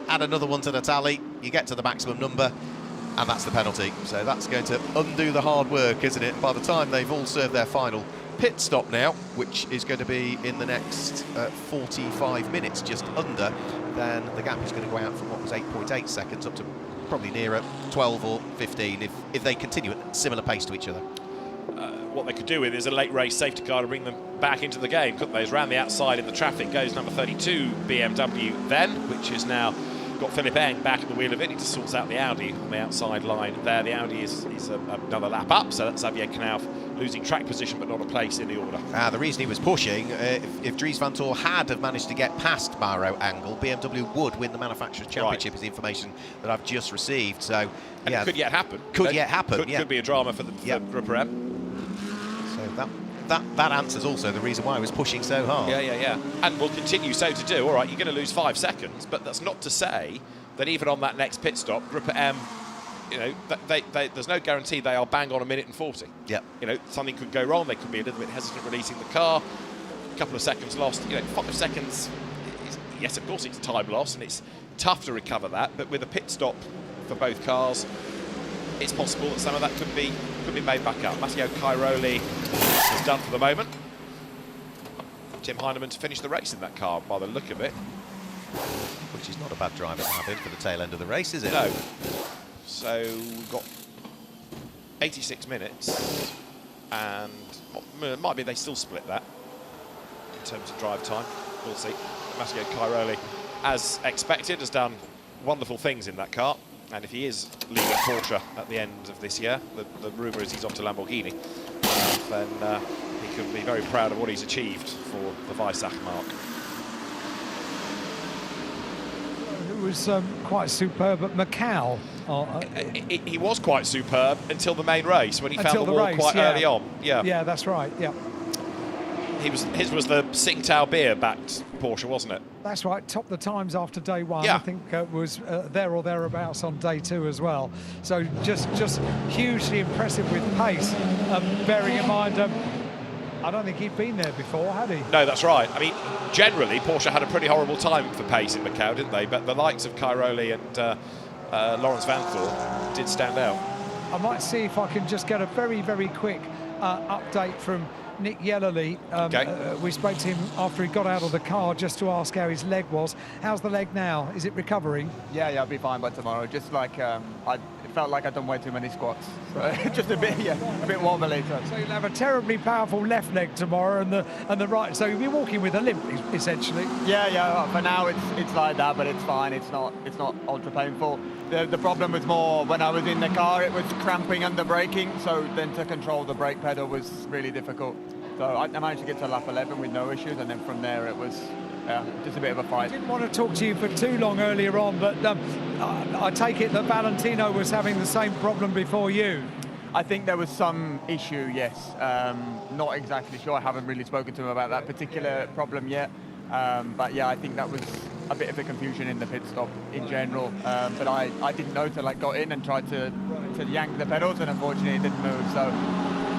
add another one to the tally, you get to the maximum number, and that's the penalty. So that's going to undo the hard work, isn't it? By the time they've all served their final pit stop now, which is going to be in the next 45 minutes, just under, then the gap is going to go out from what was 8.8 seconds up to probably nearer 12 or 15 if they continue at similar pace to each other. What they could do with is a late race safety car to bring them back into the game, couldn't they? As round the outside in the traffic goes number 32 BMW then, which has now got Philippe Eng back at the wheel of it. He just sorts out the Audi on the outside line there. The Audi is another lap up, so that's Xavier Knauf losing track position but not a place in the order. The reason he was pushing, if Dries Vanthoor had have managed to get past Mauro Angel, BMW would win the Manufacturers' Championship, is the information that I've just received. So, and it could yet happen. Could yet happen, Could be a drama for Grupper M. So that answers also the reason why I was pushing so hard. Yeah. And will continue so to do. All right, you're going to lose 5 seconds, but that's not to say that even on that next pit stop, Grupper M, you know, there's no guarantee they are bang on 1 minute and 40. Yeah. You know, something could go wrong. They could be a little bit hesitant releasing the car. A couple of seconds lost. You know, 5 seconds. Yes, of course, it's time loss, and it's tough to recover that. But with a pit stop for both cars, it's possible that some of that could be made back up. Matteo Cairoli is done for the moment. Tim Heinemann to finish the race in that car, by the look of it. Which is not a bad driver to have in for the tail end of the race, is it? No. So we've got 86 minutes, and it might be they still split that in terms of drive time. We'll see. Matteo Cairoli, as expected, has done wonderful things in that car. And if he is leaving Porsche at the end of this year, the rumour is he's off to Lamborghini, then he can be very proud of what he's achieved for the Weissach mark. It was quite superb at Macau. He was quite superb until the main race, when he found the wall quite early on. Yeah, that's right, yeah. His was the Tsingtao beer-backed Porsche, wasn't it? That's right, topped the times after day one. Yeah. I think was there or thereabouts on day two as well. So just hugely impressive with pace. Bearing in mind, I don't think he'd been there before, had he? No, that's right. I mean, generally, Porsche had a pretty horrible time for pace in Macau, didn't they? But the likes of Cairoli and Lawrence Vanthoor did stand out. I might see if I can just get a very, very quick update from Nick Yellerly. We spoke to him after he got out of the car just to ask how his leg was. How's the leg now? Is it recovering? Yeah, I'll be fine by tomorrow. Just like it felt like I'd done way too many squats, so just a bit wobbly. So you'll have a terribly powerful left leg tomorrow, and the right. So you'll be walking with a limp, essentially. Yeah. For now, it's like that, but it's fine. It's not ultra painful. The problem was more when I was in the car, it was cramping under braking, so then to control the brake pedal was really difficult. So I managed to get to lap 11 with no issues, and then from there it was just a bit of a fight. I didn't want to talk to you for too long earlier on, but I take it that Valentino was having the same problem before you. I think there was some issue, yes. Not exactly sure. I haven't really spoken to him about that particular problem yet. But yeah, I think that was a bit of a confusion in the pit stop in general. But I didn't know till I got in and tried to yank the pedals, and unfortunately it didn't move. So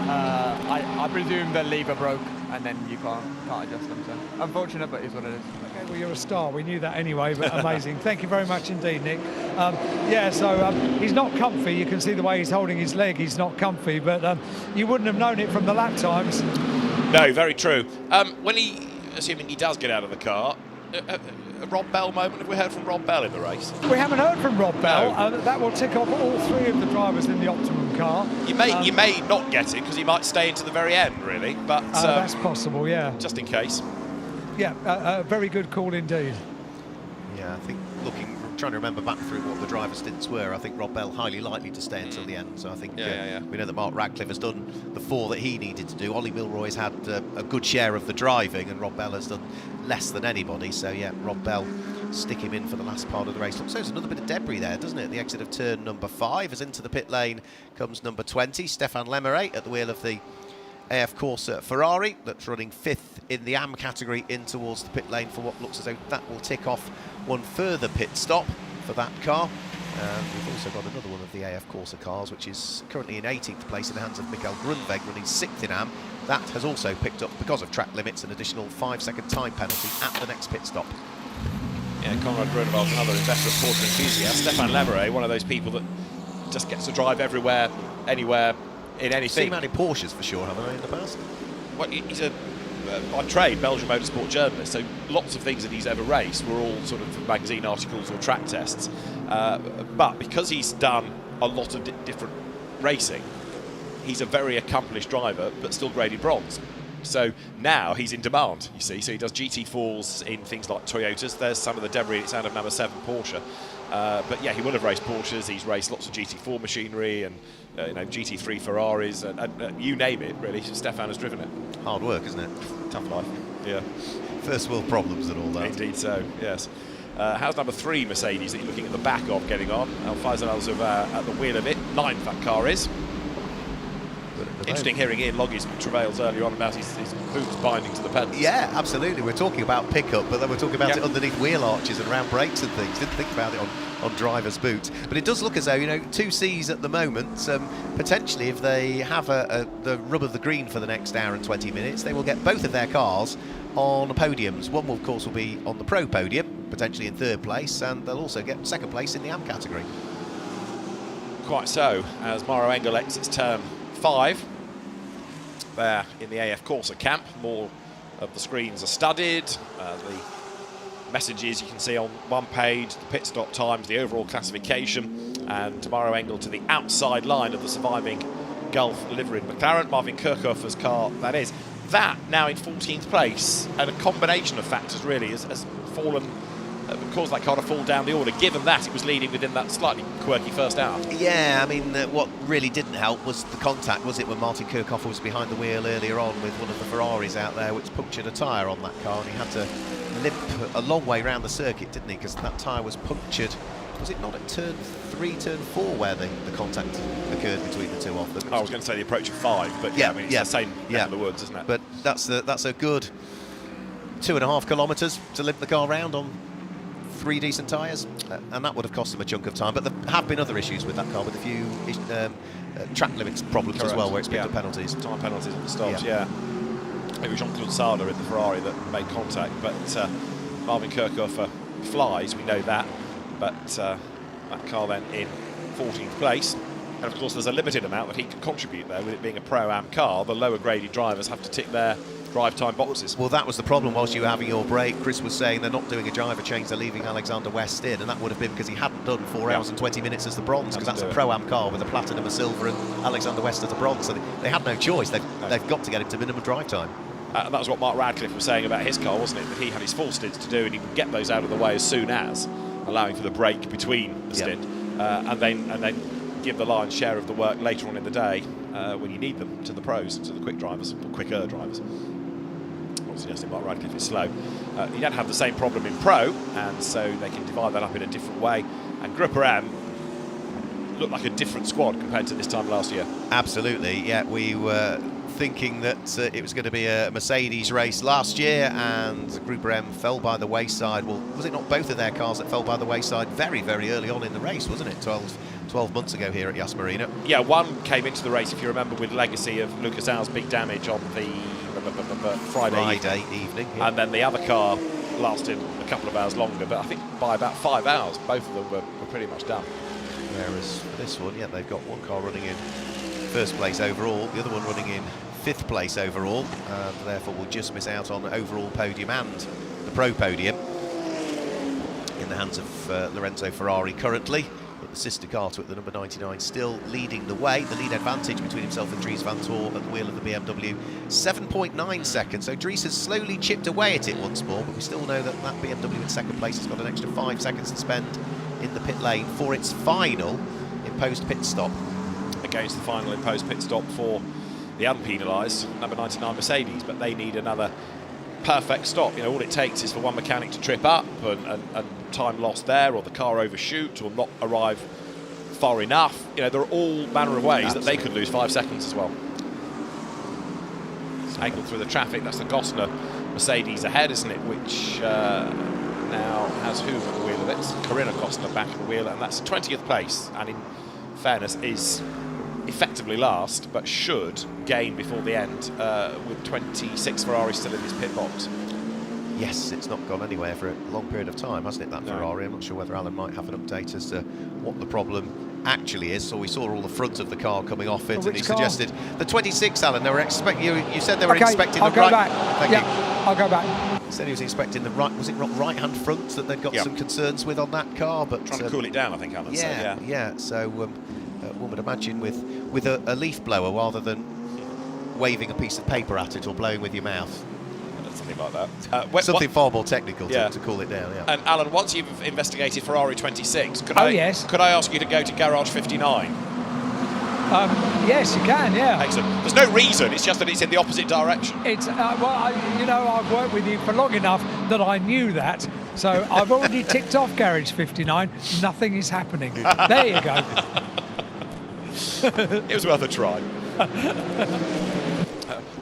I presume the lever broke, and then you can't adjust them. So unfortunate, but it is what it is. Okay, well, you're a star. We knew that anyway, but amazing. Thank you very much indeed, Nick. He's not comfy. You can see the way he's holding his leg. He's not comfy, but you wouldn't have known it from the lap times. No, very true. Assuming he does get out of the car, a Rob Bell moment. Have we heard from Rob Bell in the race? We haven't heard from Rob Bell. No. That will tick off all three of the drivers in the Optimum car. You may not get it because he might stay into the very end, really. But that's possible, yeah. Just in case. Yeah, a very good call indeed. Yeah, I think trying to remember back through what the driver stints were, I think Rob Bell highly likely to stay until the end. So I think we know that Mark Radcliffe has done the 4 that he needed to do. Ollie Milroy's had a good share of the driving, and Rob Bell has done less than anybody. So yeah, Rob Bell, stick him in for the last part of the race. Looks like there's another bit of debris there, doesn't it? The exit of turn number 5, as into the pit lane comes number 20, Stefan Lemerey, at the wheel of the AF Corsa Ferrari, that's running 5th in the AM category in towards the pit lane for what looks as though that will tick off one further pit stop for that car. We've also got another one of the AF Corsa cars, which is currently in 18th place in the hands of Mikael Grunweg, running 6th in AM. That has also picked up, because of track limits, an additional 5-second time penalty at the next pit stop. Yeah, Conrad Grunwald, another inveterate Porsche enthusiast. Stefan Lemerey, one of those people that just gets to drive everywhere, anywhere, in anything. Seen him out in Porsches for sure, haven't I, in the past? Well, he's by trade, Belgian motorsport journalist, so lots of things that he's ever raced were all sort of magazine articles or track tests. But because he's done a lot of different racing, he's a very accomplished driver, but still graded bronze. So now he's in demand, you see. So he does GT4s in things like Toyotas. There's some of the debris it's out of number 7 Porsche. But yeah, he will have raced Porsches. He's raced lots of GT4 machinery and GT3 Ferraris and you name it, really. Stefan has driven it. Hard work, isn't it? Tough life. Yeah. First world problems and all that. Indeed so, yes. How's number 3 Mercedes that you're looking at the back of getting on? Faisal Al-Zubair at the wheel of it. 9th that car is. Interesting hearing Ian Loggie's travails earlier on about his boots binding to the pedals. Yeah, absolutely. We're talking about pickup, but then we're talking about it underneath wheel arches and around brakes and things. Didn't think about it on driver's boots. But it does look as though, 2 Cs at the moment. Potentially, if they have the rub of the green for the next hour and 20 minutes, they will get both of their cars on podiums. One, of course, will be on the Pro podium, potentially in 3rd place, and they'll also get 2nd place in the AM category. Quite so, as Mauro Engel exits turn 5. There in the AF Corsa camp, more of the screens are studded. The messages you can see on one page, the pit stop times, the overall classification, and Mauro Engel to the outside line of the surviving Gulf liveried McLaren. Marvin Kirchhoff's car, that is. That now in 14th place, and a combination of factors really has fallen, caused that car to fall down the order, given that it was leading within that slightly quirky first hour. Yeah, I mean, what really didn't help was the contact, was it, when Martin Kirchhoff was behind the wheel earlier on with one of the Ferraris out there, which punctured a tyre on that car, and he had to limp a long way around the circuit, didn't he, because that tyre was punctured. Was it not at turn 3, turn 4 where the contact occurred between the two of them? I was going to say the approach of 5, but yeah, I mean, it's the same neck of the woods, isn't it? But that's a good 2.5 kilometres to limp the car round on 3 decent tyres, and that would have cost him a chunk of time. But there have been other issues with that car, with a few track limits problems as well, where it's picked up penalties. Time penalties at the stops, yeah. Maybe Jean-Claude Sarda in the Ferrari that made contact, but Marvin Kirchhoff flies, we know that. But that car then in 14th place. And of course there's a limited amount that he can contribute there, with it being a Pro-Am car. The lower graded drivers have to tick their drive time boxes. Well, that was the problem whilst you were having your break. Chris was saying they're not doing a driver change, they're leaving Alexander West in, and that would have been because he hadn't done 4 hours and 20 minutes as the bronze, because that's a Pro-Am car with a platinum, a silver, and Alexander West as a bronze. So they had no choice. They've got to get him to minimum drive time. And that was what Mark Radcliffe was saying about his car, wasn't it? That he had his full stints to do, and he would get those out of the way as soon as, allowing for the break between the stint, and then give the lion's share of the work later on in the day when you need them to the pros, to the quick drivers, or quicker drivers. I'm not suggesting Mark Radcliffe is slow. You don't have the same problem in Pro, and so they can divide that up in a different way. And Group AM looked like a different squad compared to this time last year. Absolutely, yeah. We were thinking that it was going to be a Mercedes race last year, and Group M fell by the wayside. Well, was it not both of their cars that fell by the wayside very, very early on in the race, wasn't it? 12 months ago here at Yas Marina. Yeah, one came into the race, if you remember, with legacy of Lucas Al's big damage on the Friday evening. Yeah. And then the other car lasted a couple of hours longer, but I think by about 5 hours, both of them were pretty much done. Whereas for this one, yeah, they've got one car running in 1st place overall, the other one running in 5th place overall, and therefore will just miss out on overall podium and the Pro podium in the hands of Lorenzo Ferrari currently. But the sister car to it, the number 99, still leading the way. The lead advantage between himself and Dries Vanthoor at the wheel of the BMW, 7.9 seconds. So Dries has slowly chipped away at it once more, but we still know that that BMW in 2nd place has got an extra 5 seconds to spend in the pit lane for its final imposed pit stop. Against the final imposed pit stop for the unpenalised number 99 Mercedes, but they need another perfect stop. All it takes is for one mechanic to trip up and time lost there, or the car overshoot, or not arrive far enough. There are all manner of ways that they could lose 5 seconds as well. Angled through the traffic, that's the Gosner Mercedes ahead, isn't it? Which now has who at the wheel of it? It's Corinna Gosner back at the wheel, and that's 20th place, and in fairness is effectively last, but should gain before the end with 26 Ferraris still in his pit box. Yes, it's not gone anywhere for a long period of time, hasn't it, that Ferrari? I'm not sure whether Alan might have an update as to what the problem actually is. So we saw all the front of the car coming off it, and he suggested the 26, Alan. They were expecting you said they were expecting the right. Thank you. I'll go back. He said he was expecting the right. Was it right-hand front that they'd got some concerns with on that car? But trying to cool it down, I think, Alan. Yeah. So one would imagine with a leaf blower rather than waving a piece of paper at it or blowing with your mouth. Something like that. Something far more technical to cool it down, yeah. And Alan, once you've investigated Ferrari 26, could yes. Could I ask you to go to Garage 59? Yes, you can, yeah. Excellent. There's no reason, it's just that it's in the opposite direction. It's, I've worked with you for long enough that I knew that. So I've already ticked off Garage 59. Nothing is happening. There you go. It was worth a try.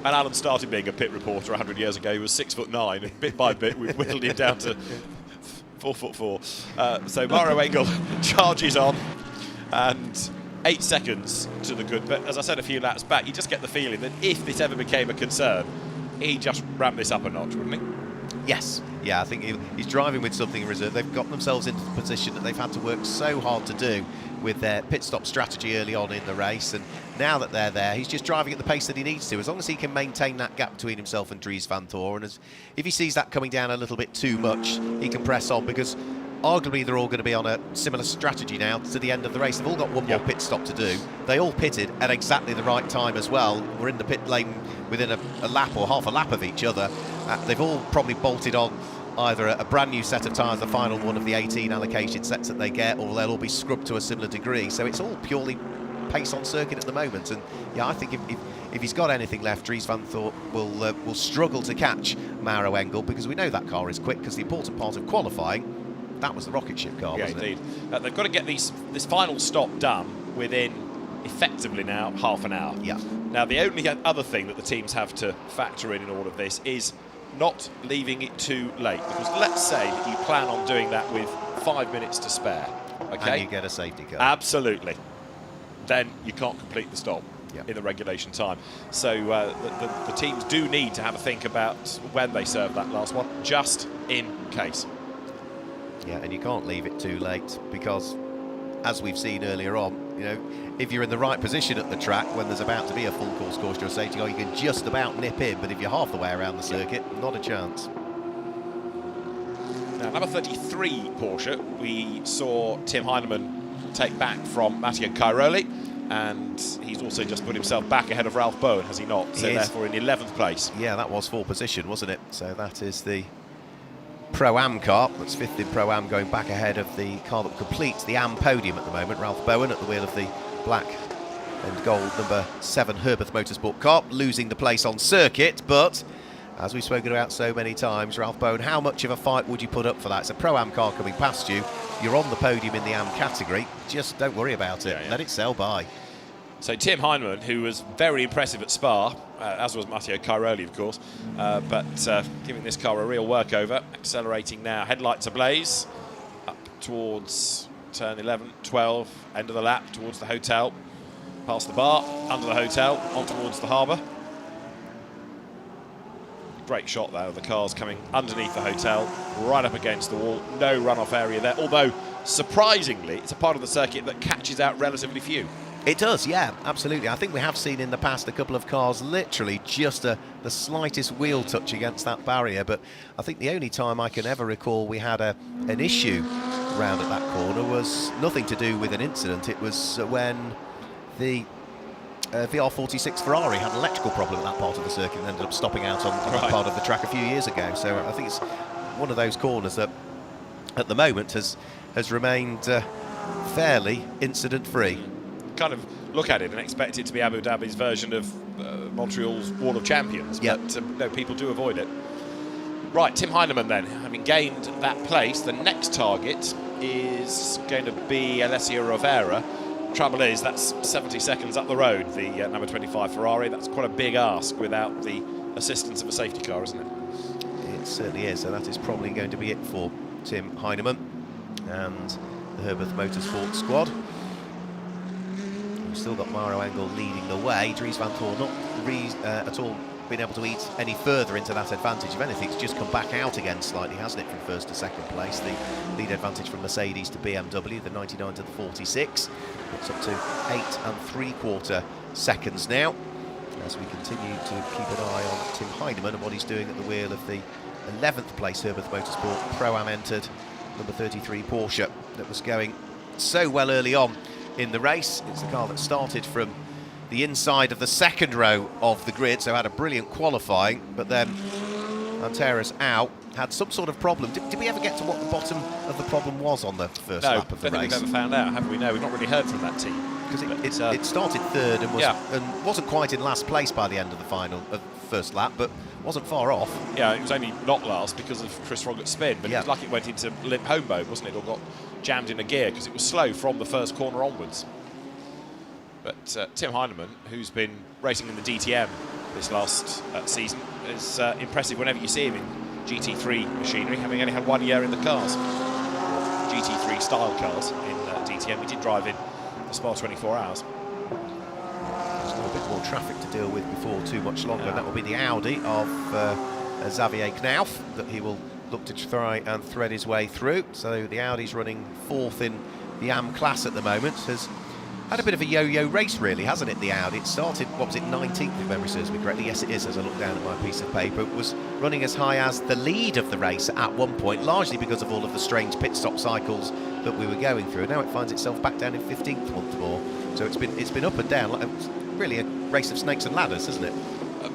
And Alan started being a pit reporter 100 years ago. He was 6'9", and bit by bit we've whittled him down to 4'4". So Mario Engel charges on, and 8 seconds to the good. But as I said a few laps back, you just get the feeling that if this ever became a concern, he'd just ramp this up a notch, wouldn't he? Yes. Yeah, I think he's driving with something in reserve. They've got themselves into the position that they've had to work so hard to do with their pit stop strategy early on in the race, and now that they're there, he's just driving at the pace that he needs to, as long as he can maintain that gap between himself and Dries Vanthoor, and if he sees that coming down a little bit too much, he can press on, because arguably they're all going to be on a similar strategy now to the end of the race. They've all got one more pit stop to do. They all pitted at exactly the right time as well. We're in the pit lane within a lap or half a lap of each other. They've all probably bolted on either a brand new set of tyres, the final one of the 18 allocation sets that they get, or they'll all be scrubbed to a similar degree. So it's all purely pace on circuit at the moment. And yeah, I think if he's got anything left, Dries Vanthoor will struggle to catch Mauro Engel, because we know that car is quick, because the important part of qualifying, that was the rocket ship car, wasn't it? They've got to get this final stop done within, effectively now, half an hour. Yeah. Now, the only other thing that the teams have to factor in all of this is not leaving it too late, because let's say that you plan on doing that with 5 minutes to spare, okay? And you get a safety car. Absolutely. Then you can't complete the stop in the regulation time. So the teams do need to have a think about when they serve that last one, just in case. Yeah, and you can't leave it too late, because as we've seen earlier on, you know, if you're in the right position at the track when there's about to be a full course caution or safety car, you can just about nip in, but if you're half the way around the circuit, not a chance. Now, number 33 Porsche, we saw Tim Heinemann take back from Matteo Cairoli, and he's also just put himself back ahead of Ralph Bowen, has he not? So therefore in 11th place. Yeah, that was 4th position, wasn't it? So that is the Pro-Am car, that's 5th in Pro-Am, going back ahead of the car that completes the Am podium at the moment. Ralph Bowen at the wheel of the black and gold number 7 Herbeth Motorsport car, losing the place on circuit, but as we've spoken about so many times, Ralph Bowen, how much of a fight would you put up for that? It's a Pro-Am car coming past you, you're on the podium in the Am category, just don't worry about it, let it sail by. So Tim Heinemann, who was very impressive at Spa, as was Matteo Cairoli, of course, but giving this car a real workover, accelerating now, headlights ablaze, up towards turn 11, 12, end of the lap, towards the hotel, past the bar, under the hotel, on towards the harbour. Great shot there of the cars coming underneath the hotel, right up against the wall, no runoff area there, although surprisingly it's a part of the circuit that catches out relatively few. It does, yeah, absolutely. I think we have seen in the past a couple of cars literally just the slightest wheel touch against that barrier, but I think the only time I can ever recall we had an issue round at that corner was nothing to do with an incident. It was when the VR46 Ferrari had an electrical problem at that part of the circuit and ended up stopping out on that part of the track a few years ago. So I think it's one of those corners that at the moment has remained fairly incident-free. Kind of look at it and expect it to be Abu Dhabi's version of Montreal's Wall of Champions, but no, people do avoid it. Right, Tim Heinemann then, having gained that place, the next target is going to be Alessio Rovera. Trouble is, that's 70 seconds up the road, the number 25 Ferrari. That's quite a big ask without the assistance of a safety car, isn't it? It certainly is, so that is probably going to be it for Tim Heinemann and the Herbeth Motorsport squad. We've still got Mauro Engel leading the way. Dries Vanthoor not at all been able to eat any further into that advantage. If anything, it's just come back out again slightly, hasn't it, from 1st to 2nd place. The lead advantage from Mercedes to BMW, the 99 to the 46. It's up to 8 3/4 seconds now, as we continue to keep an eye on Tim Heinemann and what he's doing at the wheel of the 11th place Herbeth Motorsport Pro-Am entered number 33 Porsche that was going so well early on in the race. It's the car that started from the inside of the second row of the grid, so had a brilliant qualifying, but then Vanthoor's out, had some sort of problem. Did we ever get to what the bottom of the problem was on the first lap of the race? No, I don't think we've ever found out, have we? No, we've not really heard from that team. Because it started third and wasn't quite in last place by the end of the first lap, but wasn't far off. Yeah, it was only not last because of Chris Froggatt's spin, but it was like it went into limp home mode, wasn't it? Or got jammed in a gear because it was slow from the first corner onwards. But Tim Heinemann, who's been racing in the DTM this last season, is impressive whenever you see him in GT3 machinery, having only had 1 year in the cars. GT3 style cars in DTM. He did drive in the Spa 24 Hours. There's got a bit more traffic to deal with before too much longer. That will be the Audi of Xavier Knauf that he will look to try and thread his way through. So the Audi's running 4th in the AM class at the moment. Has had a bit of a yo-yo race, really, hasn't it, the Audi? It started, what was it, 19th, if memory serves me correctly. Yes, it is, as I look down at my piece of paper. It was running as high as the lead of the race at one point, largely because of all of the strange pit stop cycles that we were going through. Now it finds itself back down in 15th once more. So it's been up and down. Like, it's really a race of snakes and ladders, isn't it?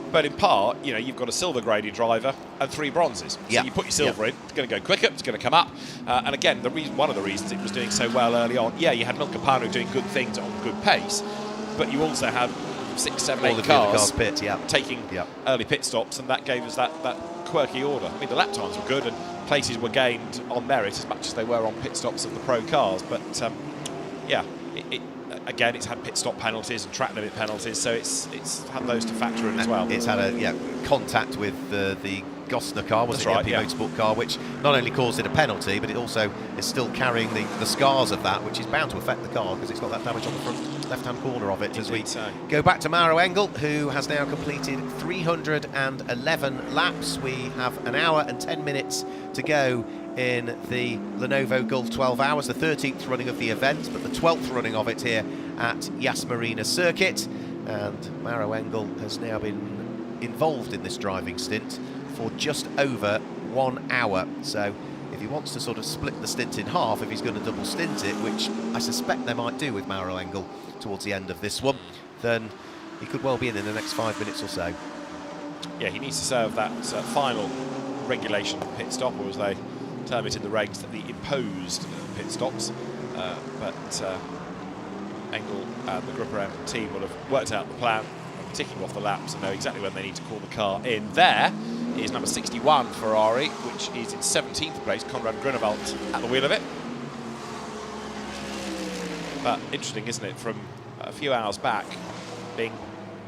But in part, you know, you've got a silver graded driver and 3 bronzes. So you put your silver in, it's going to go quicker, it's going to come up. And again, one of the reasons it was doing so well early on, you had Milka Panu doing good things on good pace, but you also had 6, 7, 8 cars taking early pit stops, and that gave us that quirky order. I mean, the lap times were good and places were gained on merit as much as they were on pit stops of the pro cars. But again, it's had pit stop penalties and track limit penalties, so it's had those to factor in as well. It's had a contact with the Gosner car, was it, the MP Motorsport car, which not only caused it a penalty, but it also is still carrying the scars of that, which is bound to affect the car because it's got that damage on the front left-hand corner of it. As we go back to Mauro Engel, who has now completed 311 laps. We have an hour and 10 minutes to go in the Lenovo Gulf 12 Hours, the 13th running of the event, but the 12th running of it here at Yas Marina Circuit. And Mauro Engel has now been involved in this driving stint for just over 1 hour. So if he wants to sort of split the stint in half, if he's going to double stint it, which I suspect they might do with Mauro Engel towards the end of this one, then he could well be in the next 5 minutes or so. Yeah, he needs to serve that final regulation pit stop, or as they term it in the regs, the imposed pit stops. But Engel and the Grupper M team will have worked out the plan, ticking off the laps and know exactly when they need to call the car in. There is number 61 Ferrari, which is in 17th place, Konrad Grunewald at the wheel of it. But interesting, isn't it, from a few hours back, being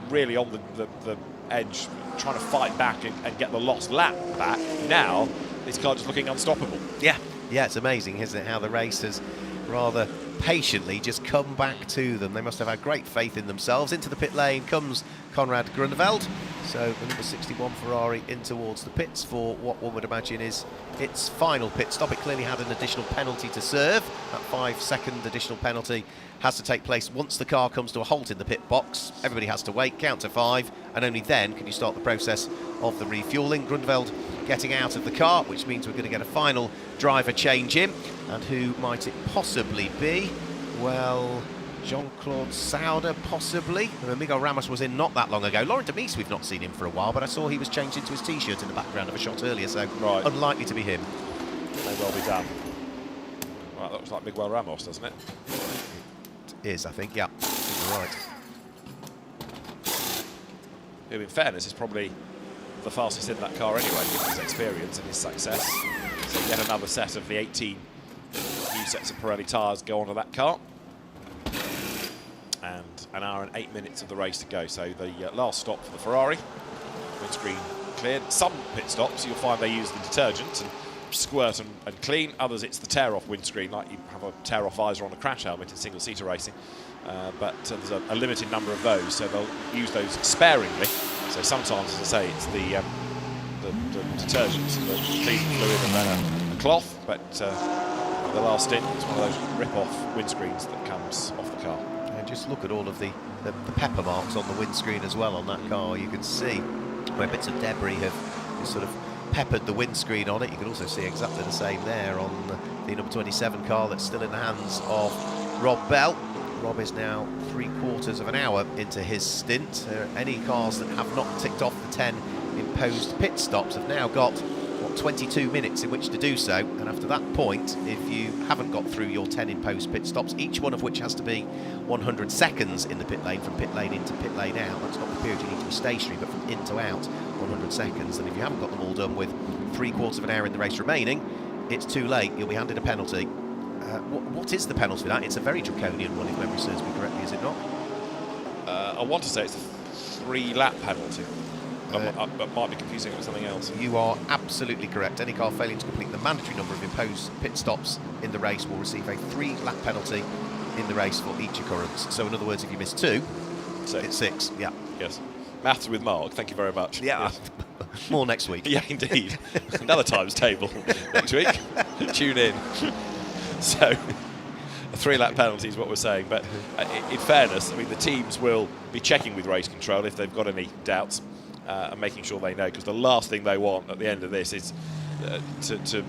really on the edge, trying to fight back and get the lost lap back. Now, this car just looking unstoppable. Yeah, it's amazing, isn't it, how the race has rather patiently just come back to them. They must have had great faith in themselves. Into the pit lane comes Konrad Grunewald. So the number 61 Ferrari in towards the pits for what one would imagine is its final pit stop. It clearly had an additional penalty to serve. That 5-second additional penalty has to take place once the car comes to a halt in the pit box. Everybody has to wait, count to 5, and only then can you start the process of the refuelling. Grunewald getting out of the car, which means we're going to get a final driver change in. And who might it possibly be? Well, Jean-Claude Sauder, possibly. Miguel Ramos was in not that long ago. Laurent Demise, we've not seen him for a while, but I saw he was changed into his T-shirt in the background of a shot earlier, so unlikely to be him. May well be done. Right, that looks like Miguel Ramos, doesn't it? It is, I think, yeah. I think you're right. Who, in fairness, is probably the fastest in that car anyway, given his experience and his success. So yet another set of the 18 new sets of Pirelli tyres go onto that car. And an hour and 8 minutes of the race to go. So the last stop for the Ferrari. Windscreen cleared. Some pit stops you'll find they use the detergent and squirt and clean. Others it's the tear-off windscreen, like you have a tear-off visor on a crash helmet in single-seater racing. But there's a limited number of those, so they'll use those sparingly. So sometimes, as I say, it's the detergent, the cleaning fluid, and then a cloth. But the last stint is one of those rip-off windscreens that comes off the car. And just look at all of the pepper marks on the windscreen as well on that car. You can see where bits of debris have sort of peppered the windscreen on it. You can also see exactly the same there on the number 27 car that's still in the hands of Rob Bell. Rob is now 3/4 of an hour into his stint. Any cars that have not ticked off the 10 imposed pit stops have now got, what, 22 minutes in which to do so. And after that point, if you haven't got through your 10 imposed pit stops, each one of which has to be 100 seconds in the pit lane, from pit lane into pit lane out. That's not the period you need to be stationary, but from in to out, 100 seconds. And if you haven't got them all done with 3/4 of an hour in the race remaining, it's too late. You'll be handed a penalty. What is the penalty for that? It's a very draconian one, if memory serves me correctly, is it not? I want to say it's a 3-lap penalty. I might be confusing it with something else. You are absolutely correct. Any car failing to complete the mandatory number of imposed pit stops in the race will receive a 3-lap penalty in the race for each occurrence. So in other words, if you miss 2, it's 6. Yeah. Yes. Maths with Mark, thank you very much. Yeah. Yes. More next week. Yeah, indeed. Another times table next week. Tune in. So, a 3-lap penalty is what we're saying. But in fairness, I mean, the teams will be checking with race control if they've got any doubts and making sure they know, because the last thing they want at the end of this is to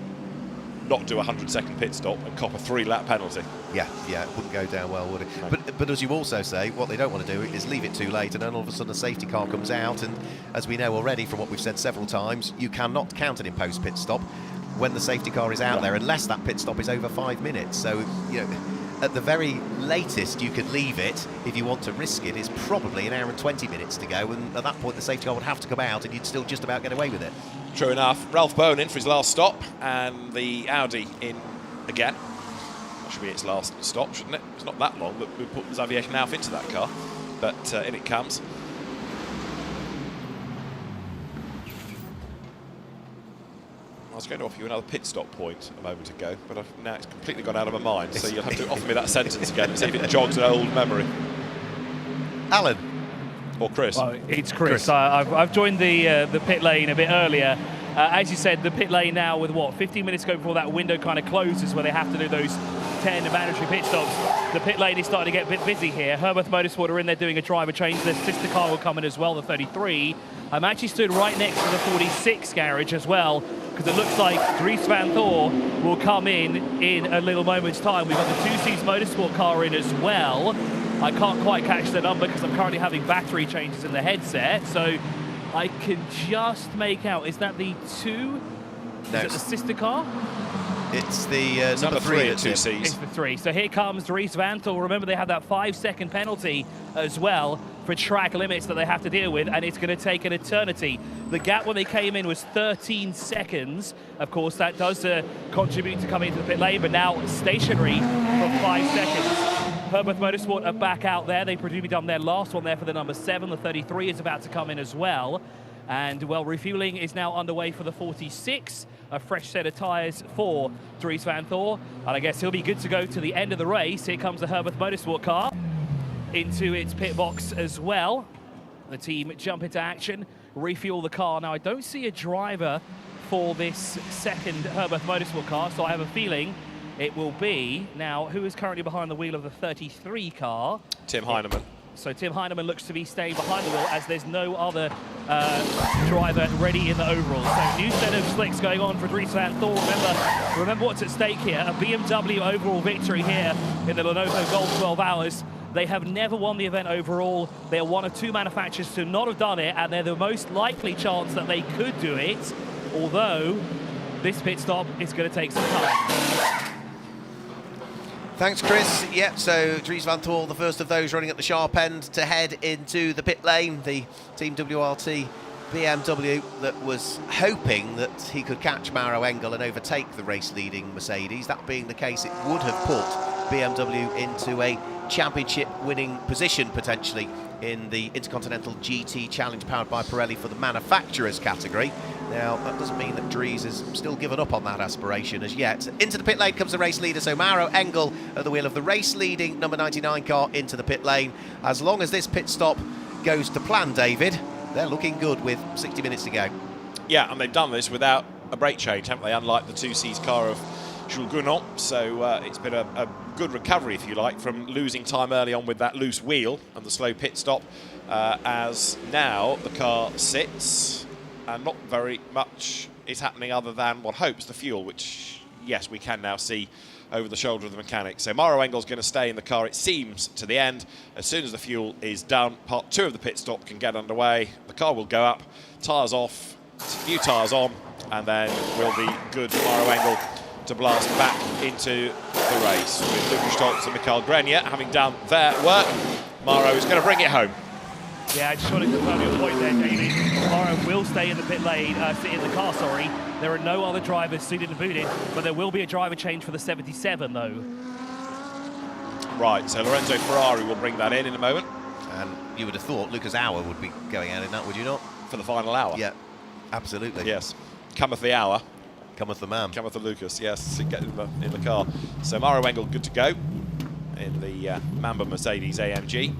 not do a 100-second pit stop and cop a 3-lap penalty. Yeah, it wouldn't go down well, would it? No. But as you also say, what they don't want to do is leave it too late, and then all of a sudden a safety car comes out, and as we know already from what we've said several times, you cannot count an imposed pit stop when the safety car is out there, unless that pit stop is over 5 minutes. So, you know, at the very latest you could leave it, if you want to risk it, is probably an hour and 20 minutes to go, and at that point the safety car would have to come out and you'd still just about get away with it. True enough. Ralph Bowen in for his last stop, and the Audi in again. That should be its last stop, shouldn't it? It's not that long, but we put Xavier Knauf into that car, but in it comes. I was going to offer you another pit stop point a moment ago, but now it's completely gone out of my mind, so you'll have to offer me that sentence again and see if it jogs an old memory. Alan. Or Chris. Well, it's Chris. I've joined the pit lane a bit earlier. As you said, the pit lane now with, 15 minutes ago before that window kind of closes where they have to do those 10 mandatory pit stops. The pit lane is starting to get a bit busy here. Herbert Motorsport are in there doing a driver change. Their sister car will come in as well, the 33. I'm actually stood right next to the 46 garage as well, because it looks like Dries Vanthoor will come in a little moment's time. We've got the 2C's Motorsport car in as well. I can't quite catch the number because I'm currently having battery changes in the headset, so I can just make out. Is that the 2? No. Is it the sister car? It's the number 3 at 2C's. It's the 3. So here comes Dries Vanthoor. Remember, they have that 5-second penalty as well for track limits that they have to deal with, and it's going to take an eternity. The gap when they came in was 13 seconds. Of course, that does contribute to coming into the pit lane, but now stationary for 5 seconds. Herbert Motorsport are back out there. They've presumably done their last one there for the number 7. The 33 is about to come in as well. And, well, refueling is now underway for the 46. A fresh set of tyres for Dries Vanthoor. And I guess he'll be good to go to the end of the race. Here comes the Herbert Motorsport car into its pit box as well. The team jump into action, refuel the car. Now, I don't see a driver for this second Herbert Motorsport car, so I have a feeling it will be, now, who is currently behind the wheel of the 33 car? Tim Heinemann. So Tim Heinemann looks to be staying behind the wheel as there's no other driver ready in the overall. So new set of slicks going on for Dries Vanthoor. Remember what's at stake here. A BMW overall victory here in the Lenovo Golf 12 Hours. They have never won the event overall. They are one of 2 manufacturers to not have done it, and they're the most likely chance that they could do it, although this pit stop is going to take some time. Thanks, Chris. Yeah, so Dries Vanthoor, the first of those running at the sharp end to head into the pit lane. The Team WRT BMW that was hoping that he could catch Mauro Engel and overtake the race-leading Mercedes. That being the case, it would have put BMW into a championship-winning position, potentially, in the Intercontinental GT Challenge powered by Pirelli for the manufacturers category. Now, that doesn't mean that Dries has still given up on that aspiration as yet. Into the pit lane comes the race leader, so Mauro Engel at the wheel of the race-leading number 99 car into the pit lane. As long as this pit stop goes to plan, David, they're looking good with 60 minutes to go. Yeah, and they've done this without a brake change, haven't they? Unlike the 2C's car of Jules Gounon. So it's been a good recovery, if you like, from losing time early on with that loose wheel and the slow pit stop, as now the car sits and not very much is happening other than one hopes the fuel, which, yes, we can now see over the shoulder of the mechanic. So Mauro Engel's going to stay in the car, it seems, to the end. As soon as the fuel is done, part 2 of the pit stop can get underway. The car will go up, tyres off, new tyres on, and then we'll be good for Mauro Engel to blast back into the race. With Lucas Stolz and Mikael Grenier having done their work, Mauro is going to bring it home. Yeah, I just want to confirm your point there, David. Mauro will stay in the pit lane, sit in the car, sorry. There are no other drivers suited and booted, but there will be a driver change for the 77, though. Right, so Lorenzo Ferrari will bring that in a moment. And you would have thought Lucas Auer would be going out in that, would you not? For the final hour? Yeah, absolutely. Yes. Cometh the hour. Cometh the man. Cometh the Lucas, yes. Get in the car. So Mauro Engel good to go in the Mamba Mercedes-AMG.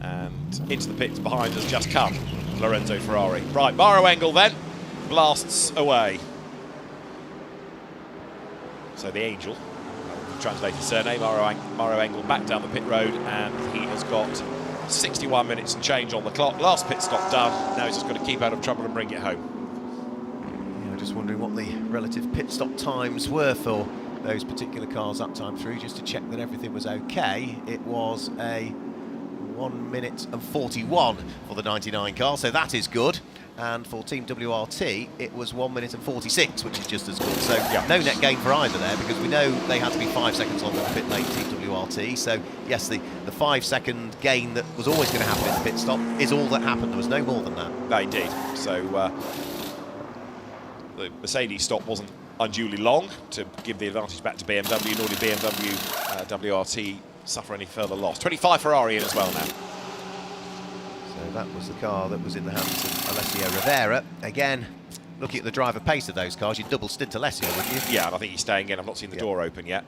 And into the pits behind has just come Lorenzo Ferrari. Right, Mauro Engel then blasts away. So the Angel, translated surname, Mauro Engel back down the pit road, and he has got 61 minutes and change on the clock. Last pit stop done. Now he's just got to keep out of trouble and bring it home. Yeah, just wondering what the relative pit stop times were for those particular cars that time through, just to check that everything was okay. It was a 1 minute and 41 for the 99 car, so that is good. And for Team WRT, it was 1 minute and 46, which is just as good. So yeah, no net gain for either there, because we know they had to be 5 seconds on the pit lane, Team WRT. So yes, the 5 second gain that was always going to happen in the pit stop is all that happened. There was no more than that. No, indeed. So the Mercedes stop wasn't unduly long to give the advantage back to BMW, nor did BMW WRT suffer any further loss. 25 Ferrari in as well now. So that was the car that was in the hands of Alessio Rivera. Again, looking at the driver pace of those cars, you'd double stint Alessio, wouldn't you? Yeah, and I think he's staying in. I've not seen the door open yet.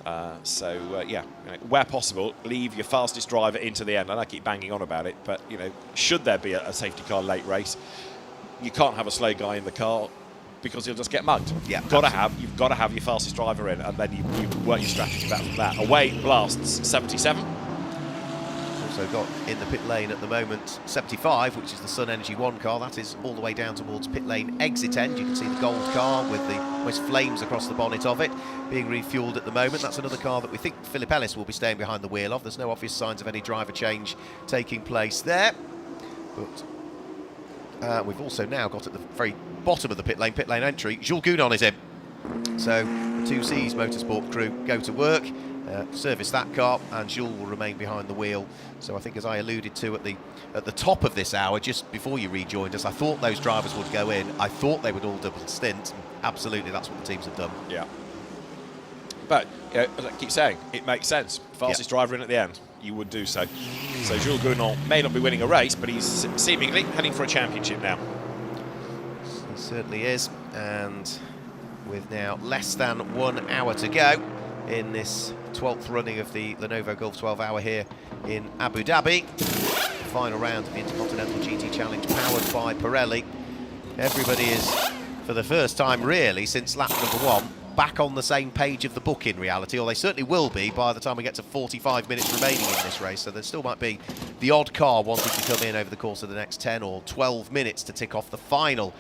Yeah, you know, where possible, leave your fastest driver into the end. And I keep banging on about it, but you know, should there be a safety car late race, you can't have a slow guy in the car because he'll just get mugged. Yeah, you've got to have your fastest driver in, and then you work your strategy back from that. Away blasts 77. Also got in the pit lane at the moment 75, which is the Sun Energy 1 car. That is all the way down towards pit lane exit end. You can see the gold car with the almost flames across the bonnet of it being refueled at the moment. That's another car that we think Philip Ellis will be staying behind the wheel of. There's no obvious signs of any driver change taking place there. But we've also now got at the very bottom of the pit lane entry, Jules Gounon is in. So the 2Cs Motorsport crew go to work, service that car, and Jules will remain behind the wheel. So I think, as I alluded to at the top of this hour, just before you rejoined us, I thought those drivers would go in. I thought they would all double stint. Absolutely, that's what the teams have done. Yeah. But you know, as I keep saying, it makes sense. Fastest driver in at the end, you would do so. So Jules Gounon may not be winning a race, but he's seemingly heading for a championship now. He certainly is, and with now less than 1 hour to go in this 12th running of the Lenovo Golf 12 Hour here in Abu Dhabi. Final round of the Intercontinental GT Challenge powered by Pirelli. Everybody is, for the first time really since lap number 1, back on the same page of the book in reality, or they certainly will be by the time we get to 45 minutes remaining in this race. So there still might be the odd car wanting to come in over the course of the next 10 or 12 minutes to tick off the final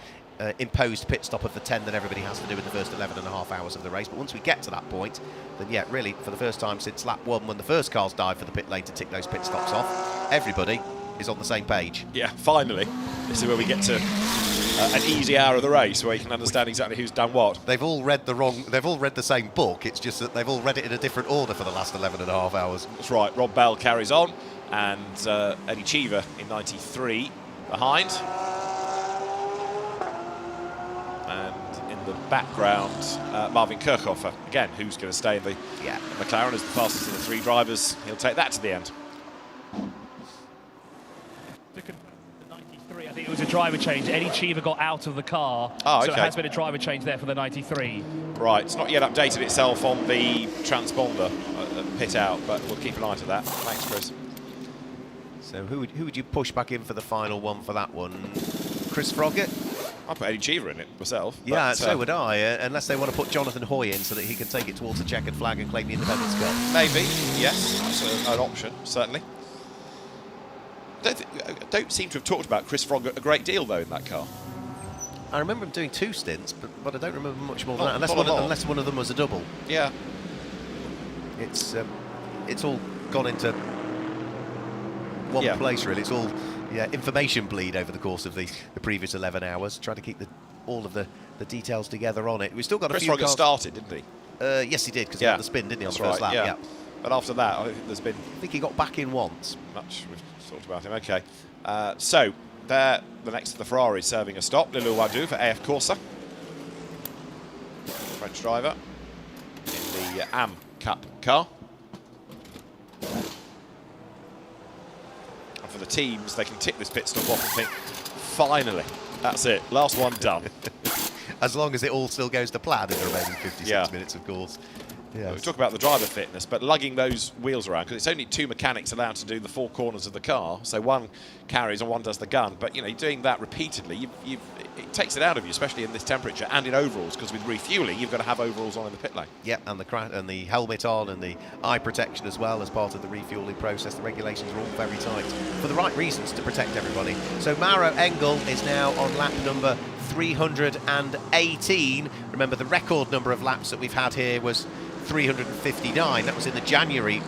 imposed pit stop of the 10 that everybody has to do in the first 11.5 hours of the race. But once we get to that point, then yeah, really, for the first time since lap 1, when the first cars dive for the pit lane to tick those pit stops off, everybody is on the same page. Yeah, finally. This is where we get to an easy hour of the race where you can understand exactly who's done what. They've all read the same book, it's just that they've all read it in a different order for the last 11.5 hours. That's right, Rob Bell carries on, and Eddie Cheever in 93 behind. And in the background, Marvin Kirchhofer, again, who's going to stay in the McLaren as the fastest of the 3 drivers. He'll take that to the end. I think it was a driver change. Eddie Cheever got out of the car, so it has been a driver change there for the 93. Right, it's not yet updated itself on the transponder pit out, but we'll keep an eye to that. Thanks, Chris. So who would you push back in for the final one for that one? Chris Froggatt? I'd put Eddie Cheever in it myself. Yeah, but, so would I, unless they want to put Jonathan Hoy in so that he can take it towards the checkered flag and claim the Independence Cup. Maybe, yes, that's an option, certainly. Don't seem to have talked about Chris Froggatt a great deal, though, in that car. I remember him doing 2 stints, but I don't remember much more than that, Not unless one of them was a double. Yeah. It's all gone into one place, really. It's all information bleed over the course of the previous 11 hours, trying to keep all of the details together on it. We've still got a few cars. started, didn't he? Yes, he did, because he had the spin, didn't he, on the first lap? Yeah. But after that, I think he got back in once. Much we've talked about him. Okay. So, there, the next to the Ferrari serving a stop. Lilou Wadou for AF Corsa. French driver in the AM Cup car. And for the teams, they can tick this pit stop off and think, finally, that's it, last one done. As long as it all still goes to plan in the remaining 56 minutes, of course. Yeah. We talk about the driver fitness, but lugging those wheels around, because it's only 2 mechanics allowed to do the 4 corners of the car, so one carries and one does the gun. But you know, doing that repeatedly, it takes it out of you, especially in this temperature and in overalls, because with refueling, you've got to have overalls on in the pit lane. Yep, and the helmet on and the eye protection as well as part of the refueling process. The regulations are all very tight for the right reasons to protect everybody. So Mauro Engel is now on lap number 318. Remember, the record number of laps that we've had here was 359. That was in the January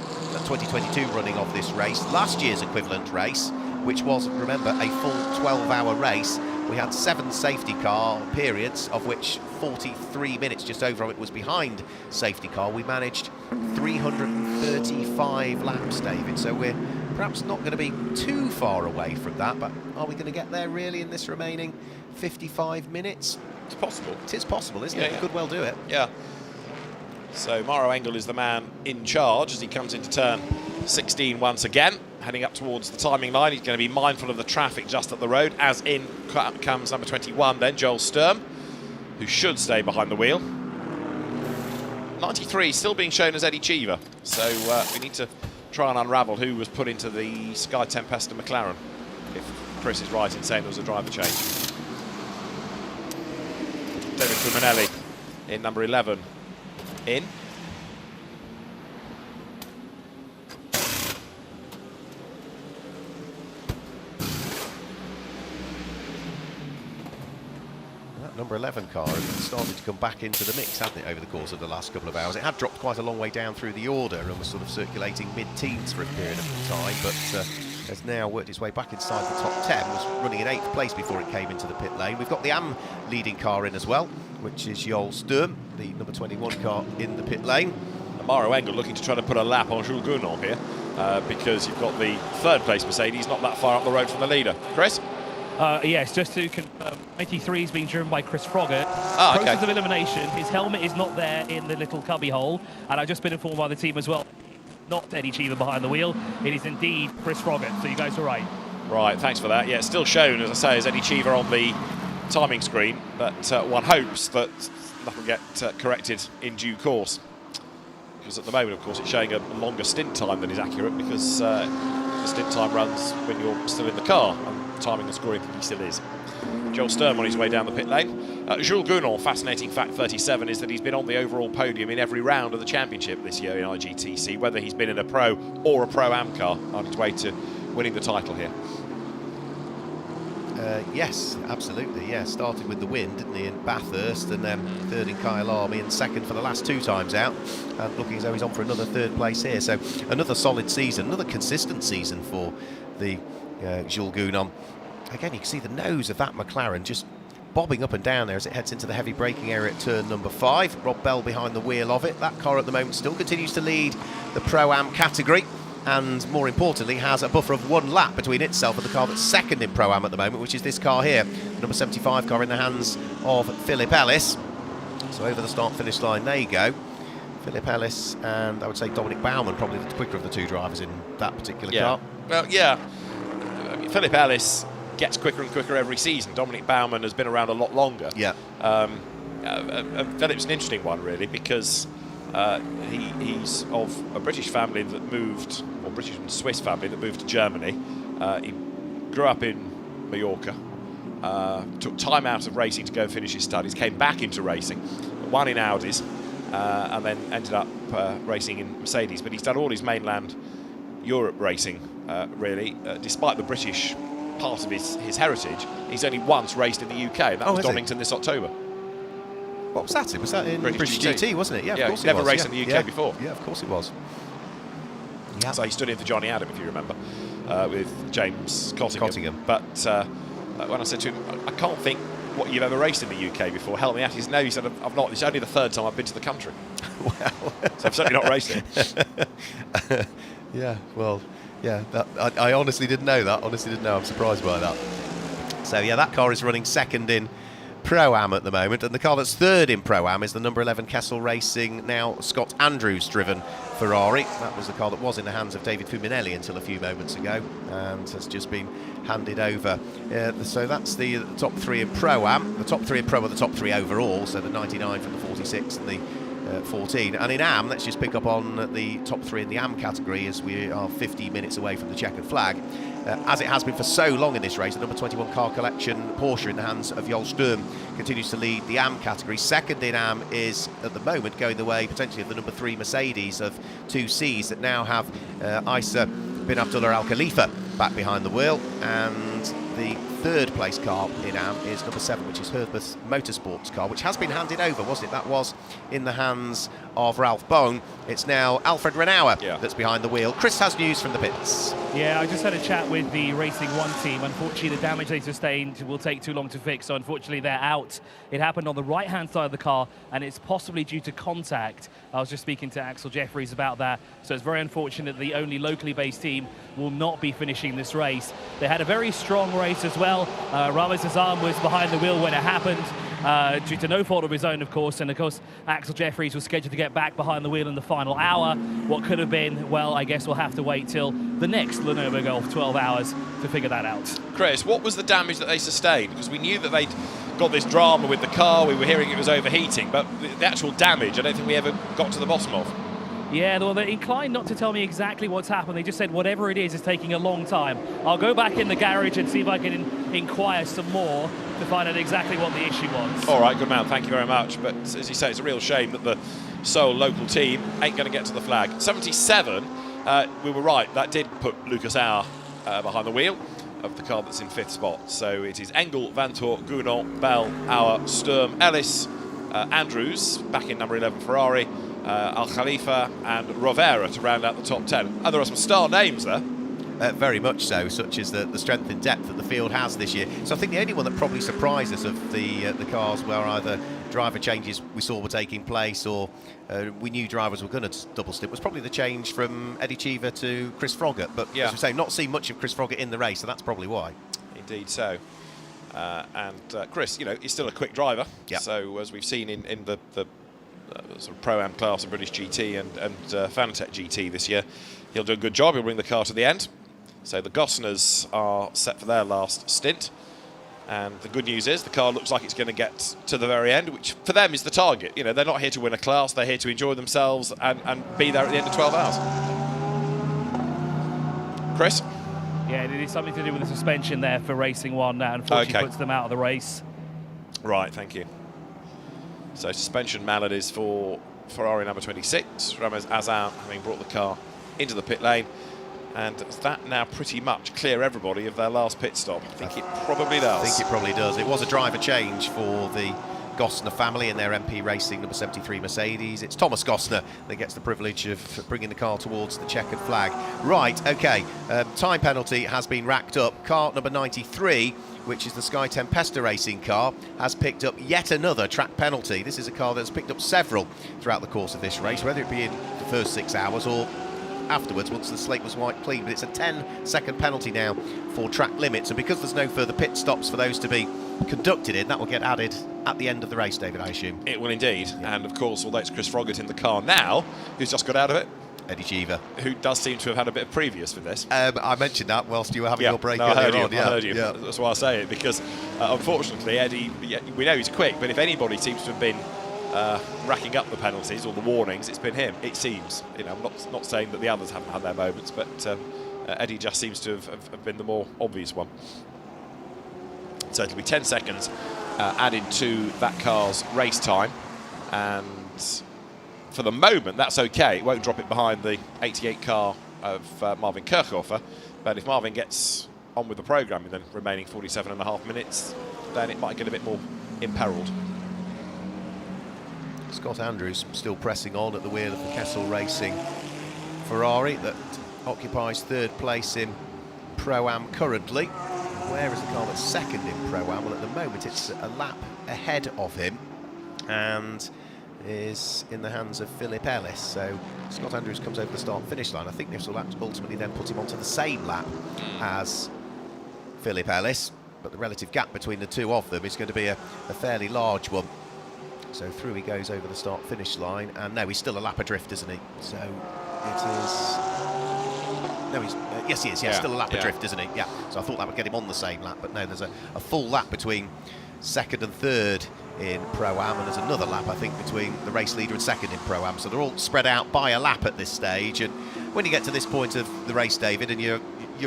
2022 running of this race. Last year's equivalent race, which was, remember, a full 12-hour race, we had 7 safety car periods, of which 43 minutes, just over of it, was behind safety car. We managed 335 laps, David, so we're perhaps not going to be too far away from that, but are we going to get there really in this remaining 55 minutes? It's possible. It is possible, isn't it? Yeah. Could well do it. Yeah. So Mauro Engel is the man in charge as he comes into turn 16 once again, heading up towards the timing line. He's going to be mindful of the traffic just up the road, as in comes number 21 then, Joel Sturm, who should stay behind the wheel. 93 still being shown as Eddie Cheever, so we need to try and unravel who was put into the Sky Tempesta McLaren, if Chris is right in saying there was a driver change. David Cuminelli in number 11 in. That number 11 car has started to come back into the mix, hasn't it, over the course of the last couple of hours. It had dropped quite a long way down through the order and was sort of circulating mid-teens for a period of time, but has now worked its way back inside the top 10, was running in 8th place before it came into the pit lane. We've got the AM leading car in as well, which is Joel Sturm, the number 21 car in the pit lane. And Mauro Engel looking to try to put a lap on Jules Gounon here, because you've got the 3rd place Mercedes not that far up the road from the leader. Chris? Yes, just to confirm, 93 is being driven by Chris Froggatt. Okay. Process of elimination, his helmet is not there in the little cubby hole, and I've just been informed by the team as well, not Eddie Cheever behind the wheel, it is indeed Chris Froggatt, so you guys are right. Right, thanks for that. Yeah, it's still shown, as I say, as Eddie Cheever on the timing screen, but one hopes that that will get corrected in due course. Because at the moment, of course, it's showing a longer stint time than is accurate, because the stint time runs when you're still in the car, and timing and scoring he still is. Joel Sturm on his way down the pit lane. Jules Gounon, fascinating fact 37 is that he's been on the overall podium in every round of the championship this year in IGTC, whether he's been in a Pro or a Pro-Am car, on his way to winning the title here. Yes, absolutely, yeah. Started with the win, didn't he, in Bathurst, and then 3rd in Kyalami and 2nd for the last 2 times out, and looking as though he's on for another 3rd place here. So another solid season, another consistent season for the Jules Gounon. Again, you can see the nose of that McLaren just bobbing up and down there as it heads into the heavy braking area at turn number 5. Rob Bell behind the wheel of it. That car at the moment still continues to lead the Pro-Am category, and more importantly has a buffer of 1 lap between itself and the car that's 2nd in Pro-Am at the moment, which is this car here, the number 75 car in the hands of Philip Ellis. So over the start-finish line they go. Philip Ellis and I would say Dominic Baumann, probably the quicker of the 2 drivers in that particular car. Well, yeah. I mean, Philip Ellis gets quicker and quicker every season. Dominic Baumann has been around a lot longer. Yeah. Philip's an interesting one, really, because he's of a British family that moved, or British and Swiss family that moved to Germany. He grew up in Mallorca, took time out of racing to go and finish his studies, came back into racing, won in Audis, and then ended up racing in Mercedes. But he's done all his mainland Europe racing, really, despite the British part of his heritage. He's only once raced in the UK, and that was Donington this October. What was that? Was that in British GT, wasn't it? Yeah, of course it was. Never raced in the UK before. Yeah, of course it was. Yeah. So he stood in for Johnny Adam, if you remember, with James Cottingham. But when I said to him, I can't think what you've ever raced in the UK before. Help me out. He said, no, he said, I've not. It's only the 3rd time I've been to the country. Well, so I've certainly not raced it. Yeah, well, yeah, I honestly didn't know that. I'm surprised by that. So, yeah, that car is running 2nd in Pro-Am at the moment, and the car that's 3rd in Pro-Am is the number 11 Kessel Racing, now Scott Andrews driven Ferrari. That was the car that was in the hands of David Fuminelli until a few moments ago, and has just been handed over. So that's the top 3 in Pro-Am. The top 3 in Pro are the top 3 overall, so the 99 from the 46 and the 14. And in AM, let's just pick up on the top 3 in the AM category, as we are 50 minutes away from the checkered flag. As it has been for so long in this race, the number 21 car collection Porsche in the hands of Joel Sturm continues to lead the AM category. 2nd in AM is, at the moment, going the way potentially of the number 3 Mercedes of 2Cs that now have Isa bin Abdullah Al Khalifa back behind the wheel, and the 3rd place car in AM is number 7, which is Herbert Motorsports car, which has been handed over, wasn't it? That was in the hands of Ralph Bone. It's now Alfred Renauer that's behind the wheel. Chris has news from the pits. Yeah, I just had a chat with the Racing 1 team. Unfortunately, the damage they sustained will take too long to fix, so unfortunately they're out. It happened on the right-hand side of the car, and it's possibly due to contact. I was just speaking to Axel Jeffries about that, so it's very unfortunate the only locally based team will not be finishing this race. They had a very strong race as well. Ramos Azam was behind the wheel when it happened, due to no fault of his own, of course, and of course Axel Jeffries was scheduled to get back behind the wheel in the final hour. What could have been, well, I guess we'll have to wait till the next Lenovo Golf 12 hours to figure that out. Chris, what was the damage that they sustained? Because we knew that they'd got this drama with the car, we were hearing it was overheating, but the actual damage, I don't think we ever got to the bottom of. Yeah, well, they're inclined not to tell me exactly what's happened. They just said whatever it is taking a long time. I'll go back in the garage and see if I can inquire some more to find out exactly what the issue was. All right, good man, thank you very much. But as you say, it's a real shame that the sole local team ain't going to get to the flag. 77, we were right, that did put Lucas Auer behind the wheel of the car that's in 5th spot. So it is Engel, Vanthoor, Gounon, Bell, Auer, Sturm, Ellis, Andrews, back in number 11 Ferrari, Al Khalifa and Rovera to round out the top 10. And there are some star names there. Very much so, such as the strength and depth that the field has this year. So I think the only one that probably surprised us of the cars where either driver changes we saw were taking place or we knew drivers were going to double stint was probably the change from Eddie Cheever to Chris Froggatt. But as we say, not seen much of Chris Froggatt in the race, so that's probably why. Indeed so. Chris, you know, he's still a quick driver. Yep. So as we've seen in the sort of Pro-Am class of British GT and Fanatec GT this year, he'll do a good job. He'll bring the car to the end. So the Gosners are set for their last stint. And the good news is the car looks like it's going to get to the very end, which for them is the target. You know, they're not here to win a class. They're here to enjoy themselves and be there at the end of 12 hours. Chris? Yeah, it is something to do with the suspension there for Racing 1 now. Unfortunately, puts them out of the race. Right, thank you. So suspension maladies for Ferrari number 26. Ramos Azar having brought the car into the pit lane. And does that now pretty much clear everybody of their last pit stop? I think it probably does. I think it probably does. It was a driver change for the Gosner family in their MP Racing number 73 Mercedes. It's Thomas Gosner that gets the privilege of bringing the car towards the checkered flag. Right, OK, time penalty has been racked up. Car number 93, which is the Sky Tempesta racing car, has picked up yet another track penalty. This is a car that's picked up several throughout the course of this race, whether it be in the first 6 hours or afterwards once the slate was wiped clean. But it's a 10-second penalty now for track limits, and because there's no further pit stops for those to be conducted in, that will get added at the end of the race, David, I assume. It will indeed. Yeah. And of course, although it's Chris Froggatt in the car now, who's just got out of it, Eddie Cheever, who does seem to have had a bit of previous with this. I mentioned that whilst you were having your break I heard earlier on. I heard you. Yeah. That's why I say it, because unfortunately Eddie, we know he's quick, but if anybody seems to have been racking up the penalties or the warnings, it's been him, it seems. You know, I'm not saying that the others haven't had their moments, but Eddie just seems to have been the more obvious one. So it'll be 10 seconds added to that car's race time, and for the moment that's okay. It won't drop it behind the 88 car of Marvin Kirchhofer, but if Marvin gets on with the programme in the remaining 47.5 minutes, then it might get a bit more imperilled. Scott Andrews still pressing on at the wheel of the Kessel Racing Ferrari that occupies 3rd place in Pro-Am currently. Where is the car that's 2nd in Pro-Am? Well, at the moment it's a lap ahead of him and is in the hands of Philip Ellis. So Scott Andrews comes over the start-finish line. I think this will ultimately then put him onto the same lap as Philip Ellis, but the relative gap between the two of them is going to be a fairly large one. So through he goes over the start-finish line, and no, he's still a lap adrift, isn't he? So it is... No, he's... yes, he is, yeah, still a lap adrift, isn't he? Yeah, so I thought that would get him on the same lap, but no, there's a full lap between 2nd and 3rd in Pro-Am, and there's another lap, I think, between the race leader and 2nd in Pro-Am, so they're all spread out by a lap at this stage. And when you get to this point of the race, David, and you're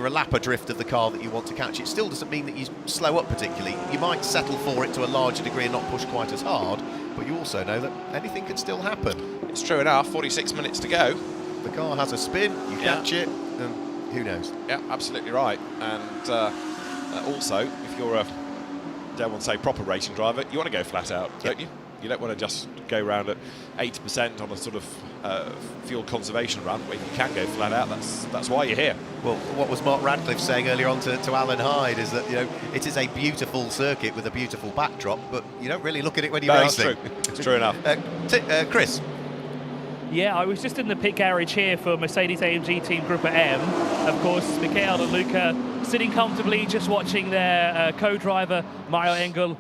a lap adrift of the car that you want to catch, it still doesn't mean that you slow up particularly. You might settle for it to a larger degree and not push quite as hard, but you also know that anything can still happen. It's true enough, 46 minutes to go. The car has a spin, you catch it, and who knows? Yeah, absolutely right. And also, if you're a, don't want to say proper racing driver, you want to go flat out, don't you? You don't want to just go around at 80% on a sort of fuel conservation run. But if you can go flat out, that's why you're here. Well, what was Mark Radcliffe saying earlier on to Alan Hyde is that, you know, it is a beautiful circuit with a beautiful backdrop, but you don't really look at it when you're racing. That's true. It's true enough. Chris. Yeah, I was just in the pit garage here for Mercedes-AMG Team Group M. Of course, Michael and Luca sitting comfortably, just watching their co-driver, Mario Engel,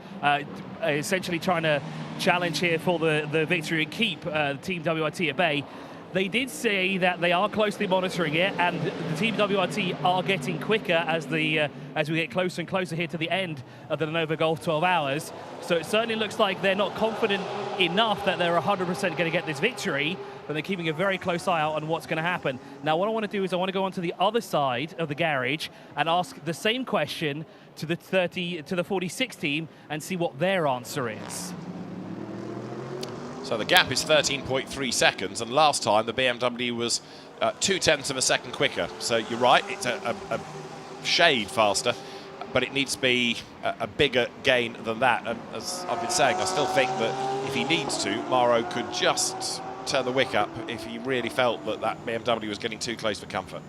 essentially trying to challenge here for the victory and keep Team WIT at bay. They did say that they are closely monitoring it, and the Team WIT are getting quicker as we get closer and closer here to the end of the Lenovo Golf 12 Hours. So it certainly looks like they're not confident enough that they're 100% going to get this victory, but they're keeping a very close eye out on what's going to happen. Now, what I want to do is I want to go on to the other side of the garage and ask the same question to the 46 team and see what their answer is. So the gap is 13.3 seconds, and last time the BMW was 0.2 of a second quicker. So you're right, it's a shade faster, but it needs to be a bigger gain than that. And as I've been saying, I still think that if he needs to, Mauro could just turn the wick up if he really felt that BMW was getting too close for comfort.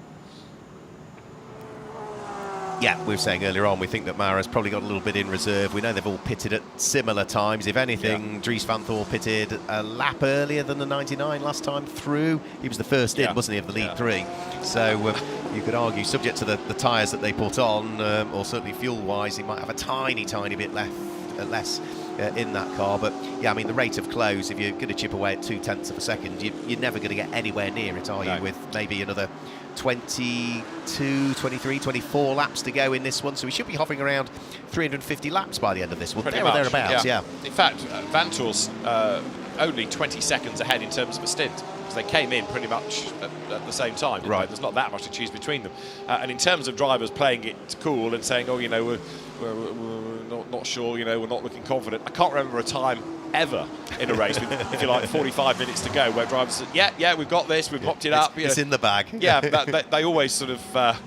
Yeah, we were saying earlier on, we think that Mara's probably got a little bit in reserve. We know they've all pitted at similar times. If anything, Dries Vanthoor pitted a lap earlier than the 99 last time through. He was the first in, wasn't he, of the lead three. So you could argue, subject to the tyres that they put on, or certainly fuel-wise, he might have a tiny bit less in that car. But yeah, I mean, the rate of close, if you're going to chip away at 0.2 of a second, you're never going to get anywhere near it, are you? With maybe another 22, 23, 24 laps to go in this one, so we should be hovering around 350 laps by the end of this one. Pretty there or much, thereabouts, yeah. In fact, Vanthoor's only 20 seconds ahead in terms of a stint, because they came in pretty much at the same time. Right. There's not that much to choose between them. And in terms of drivers playing it cool and saying, oh, you know, we're not sure, you know, we're not looking confident. I can't remember a time ever in a race with, if you like, 45 minutes to go, where drivers said, yeah, we've got this, we've popped it up. It's in the bag. Yeah, they always sort of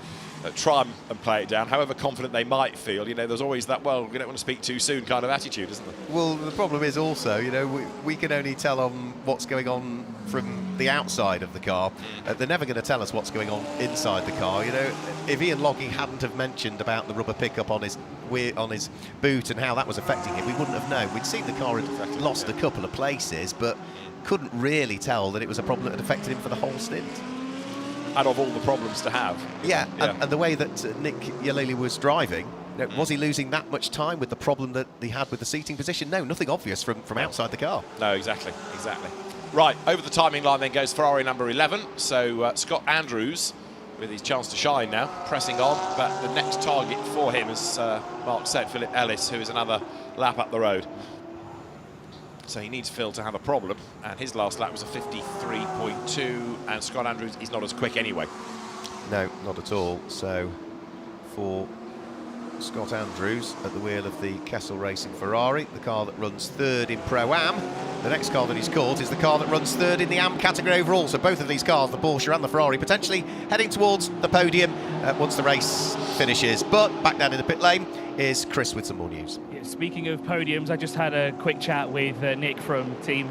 try and play it down, however confident they might feel. You know, there's always that, well, we don't want to speak too soon kind of attitude, isn't there? Well, the problem is also, you know, we can only tell on what's going on from the outside of the car. They're never going to tell us what's going on inside the car. You know, if Ian Logging hadn't have mentioned about the rubber pickup on his boot and how that was affecting him, we wouldn't have known. We'd seen the car had lost a couple of places, but couldn't really tell that it was a problem that had affected him for the whole stint. Out of all the problems to have. Yeah. And the way that Nick Yaleli was driving, you know, was he losing that much time with the problem that he had with the seating position? No, nothing obvious from outside the car. No, exactly. Right, over the timing line then goes Ferrari number 11. So Scott Andrews, with his chance to shine now, pressing on. But the next target for him, as Mark said, Philip Ellis, who is another lap up the road. So he needs Phil to have a problem, and his last lap was a 53.2, and Scott Andrews is not as quick anyway. No, not at all. So for Scott Andrews at the wheel of the Kessel Racing Ferrari, the car that runs third in Pro-Am. The next car that he's caught is the car that runs third in the AM category overall. So both of these cars, the Porsche and the Ferrari, potentially heading towards the podium once the race finishes. But back down in the pit lane is Chris with some more news. Yeah, speaking of podiums, I just had a quick chat with Nick from Team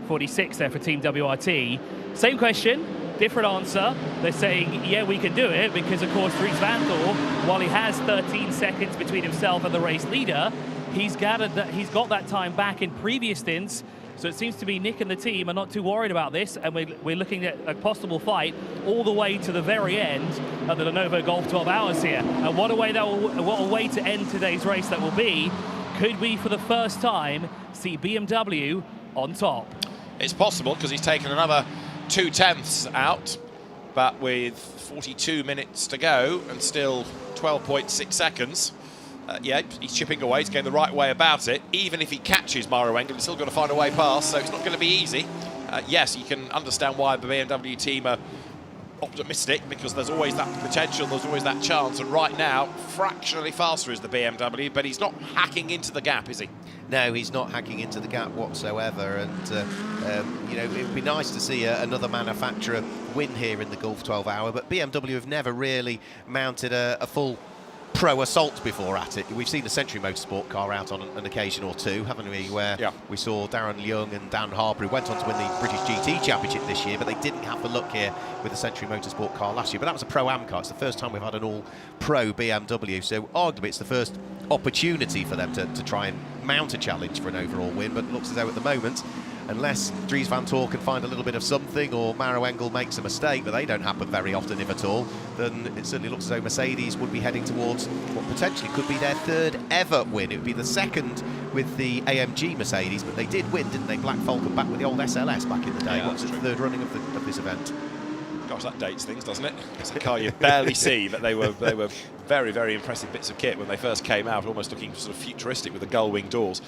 46 there for Team WRT. Same question, different answer. They're saying, yeah, we can do it because, of course, Dries Vanthoor, while he has 13 seconds between himself and the race leader, he's got that time back in previous stints. So it seems to be Nick and the team are not too worried about this, and we're looking at a possible fight all the way to the very end of the Lenovo Golf 12 Hours here. And what a way to end today's race that will be. Could we, for the first time, see BMW on top? It's possible because he's taken another 2/10 out, but with 42 minutes to go and still 12.6 seconds. Yeah, he's chipping away, he's going the right way about it. Even if he catches Mauro Engel, he's still got to find a way past, so it's not going to be easy. Yes, you can understand why the BMW team are optimistic, because there's always that potential, there's always that chance, and right now, fractionally faster is the BMW, but he's not hacking into the gap, is he? No, he's not hacking into the gap whatsoever, and you know, it would be nice to see another manufacturer win here in the Golf 12 Hour, but BMW have never really mounted a full pro assault before at it. We've seen the Century Motorsport car out on an occasion or two, haven't we, where we saw Darren Young and Dan Harper, who went on to win the British GT Championship this year, but they didn't have the luck here with the Century Motorsport car last year. But that was a Pro-Am car. It's the first time we've had an all-pro BMW, so arguably it's the first opportunity for them to try and mount a challenge for an overall win, but it looks as though at the moment, unless Dries Vanthoor can find a little bit of something or Mauro Engel makes a mistake, but they don't happen very often, if at all, then it certainly looks as though Mercedes would be heading towards what potentially could be their third ever win. It would be the second with the AMG Mercedes, but they did win, didn't they? Black Falcon back with the old SLS back in the day. Yeah, What was the third running of this event? Gosh, that dates things, doesn't it? It's a car you barely see, but they were very, very impressive bits of kit when they first came out, almost looking sort of futuristic with the gull-wing doors.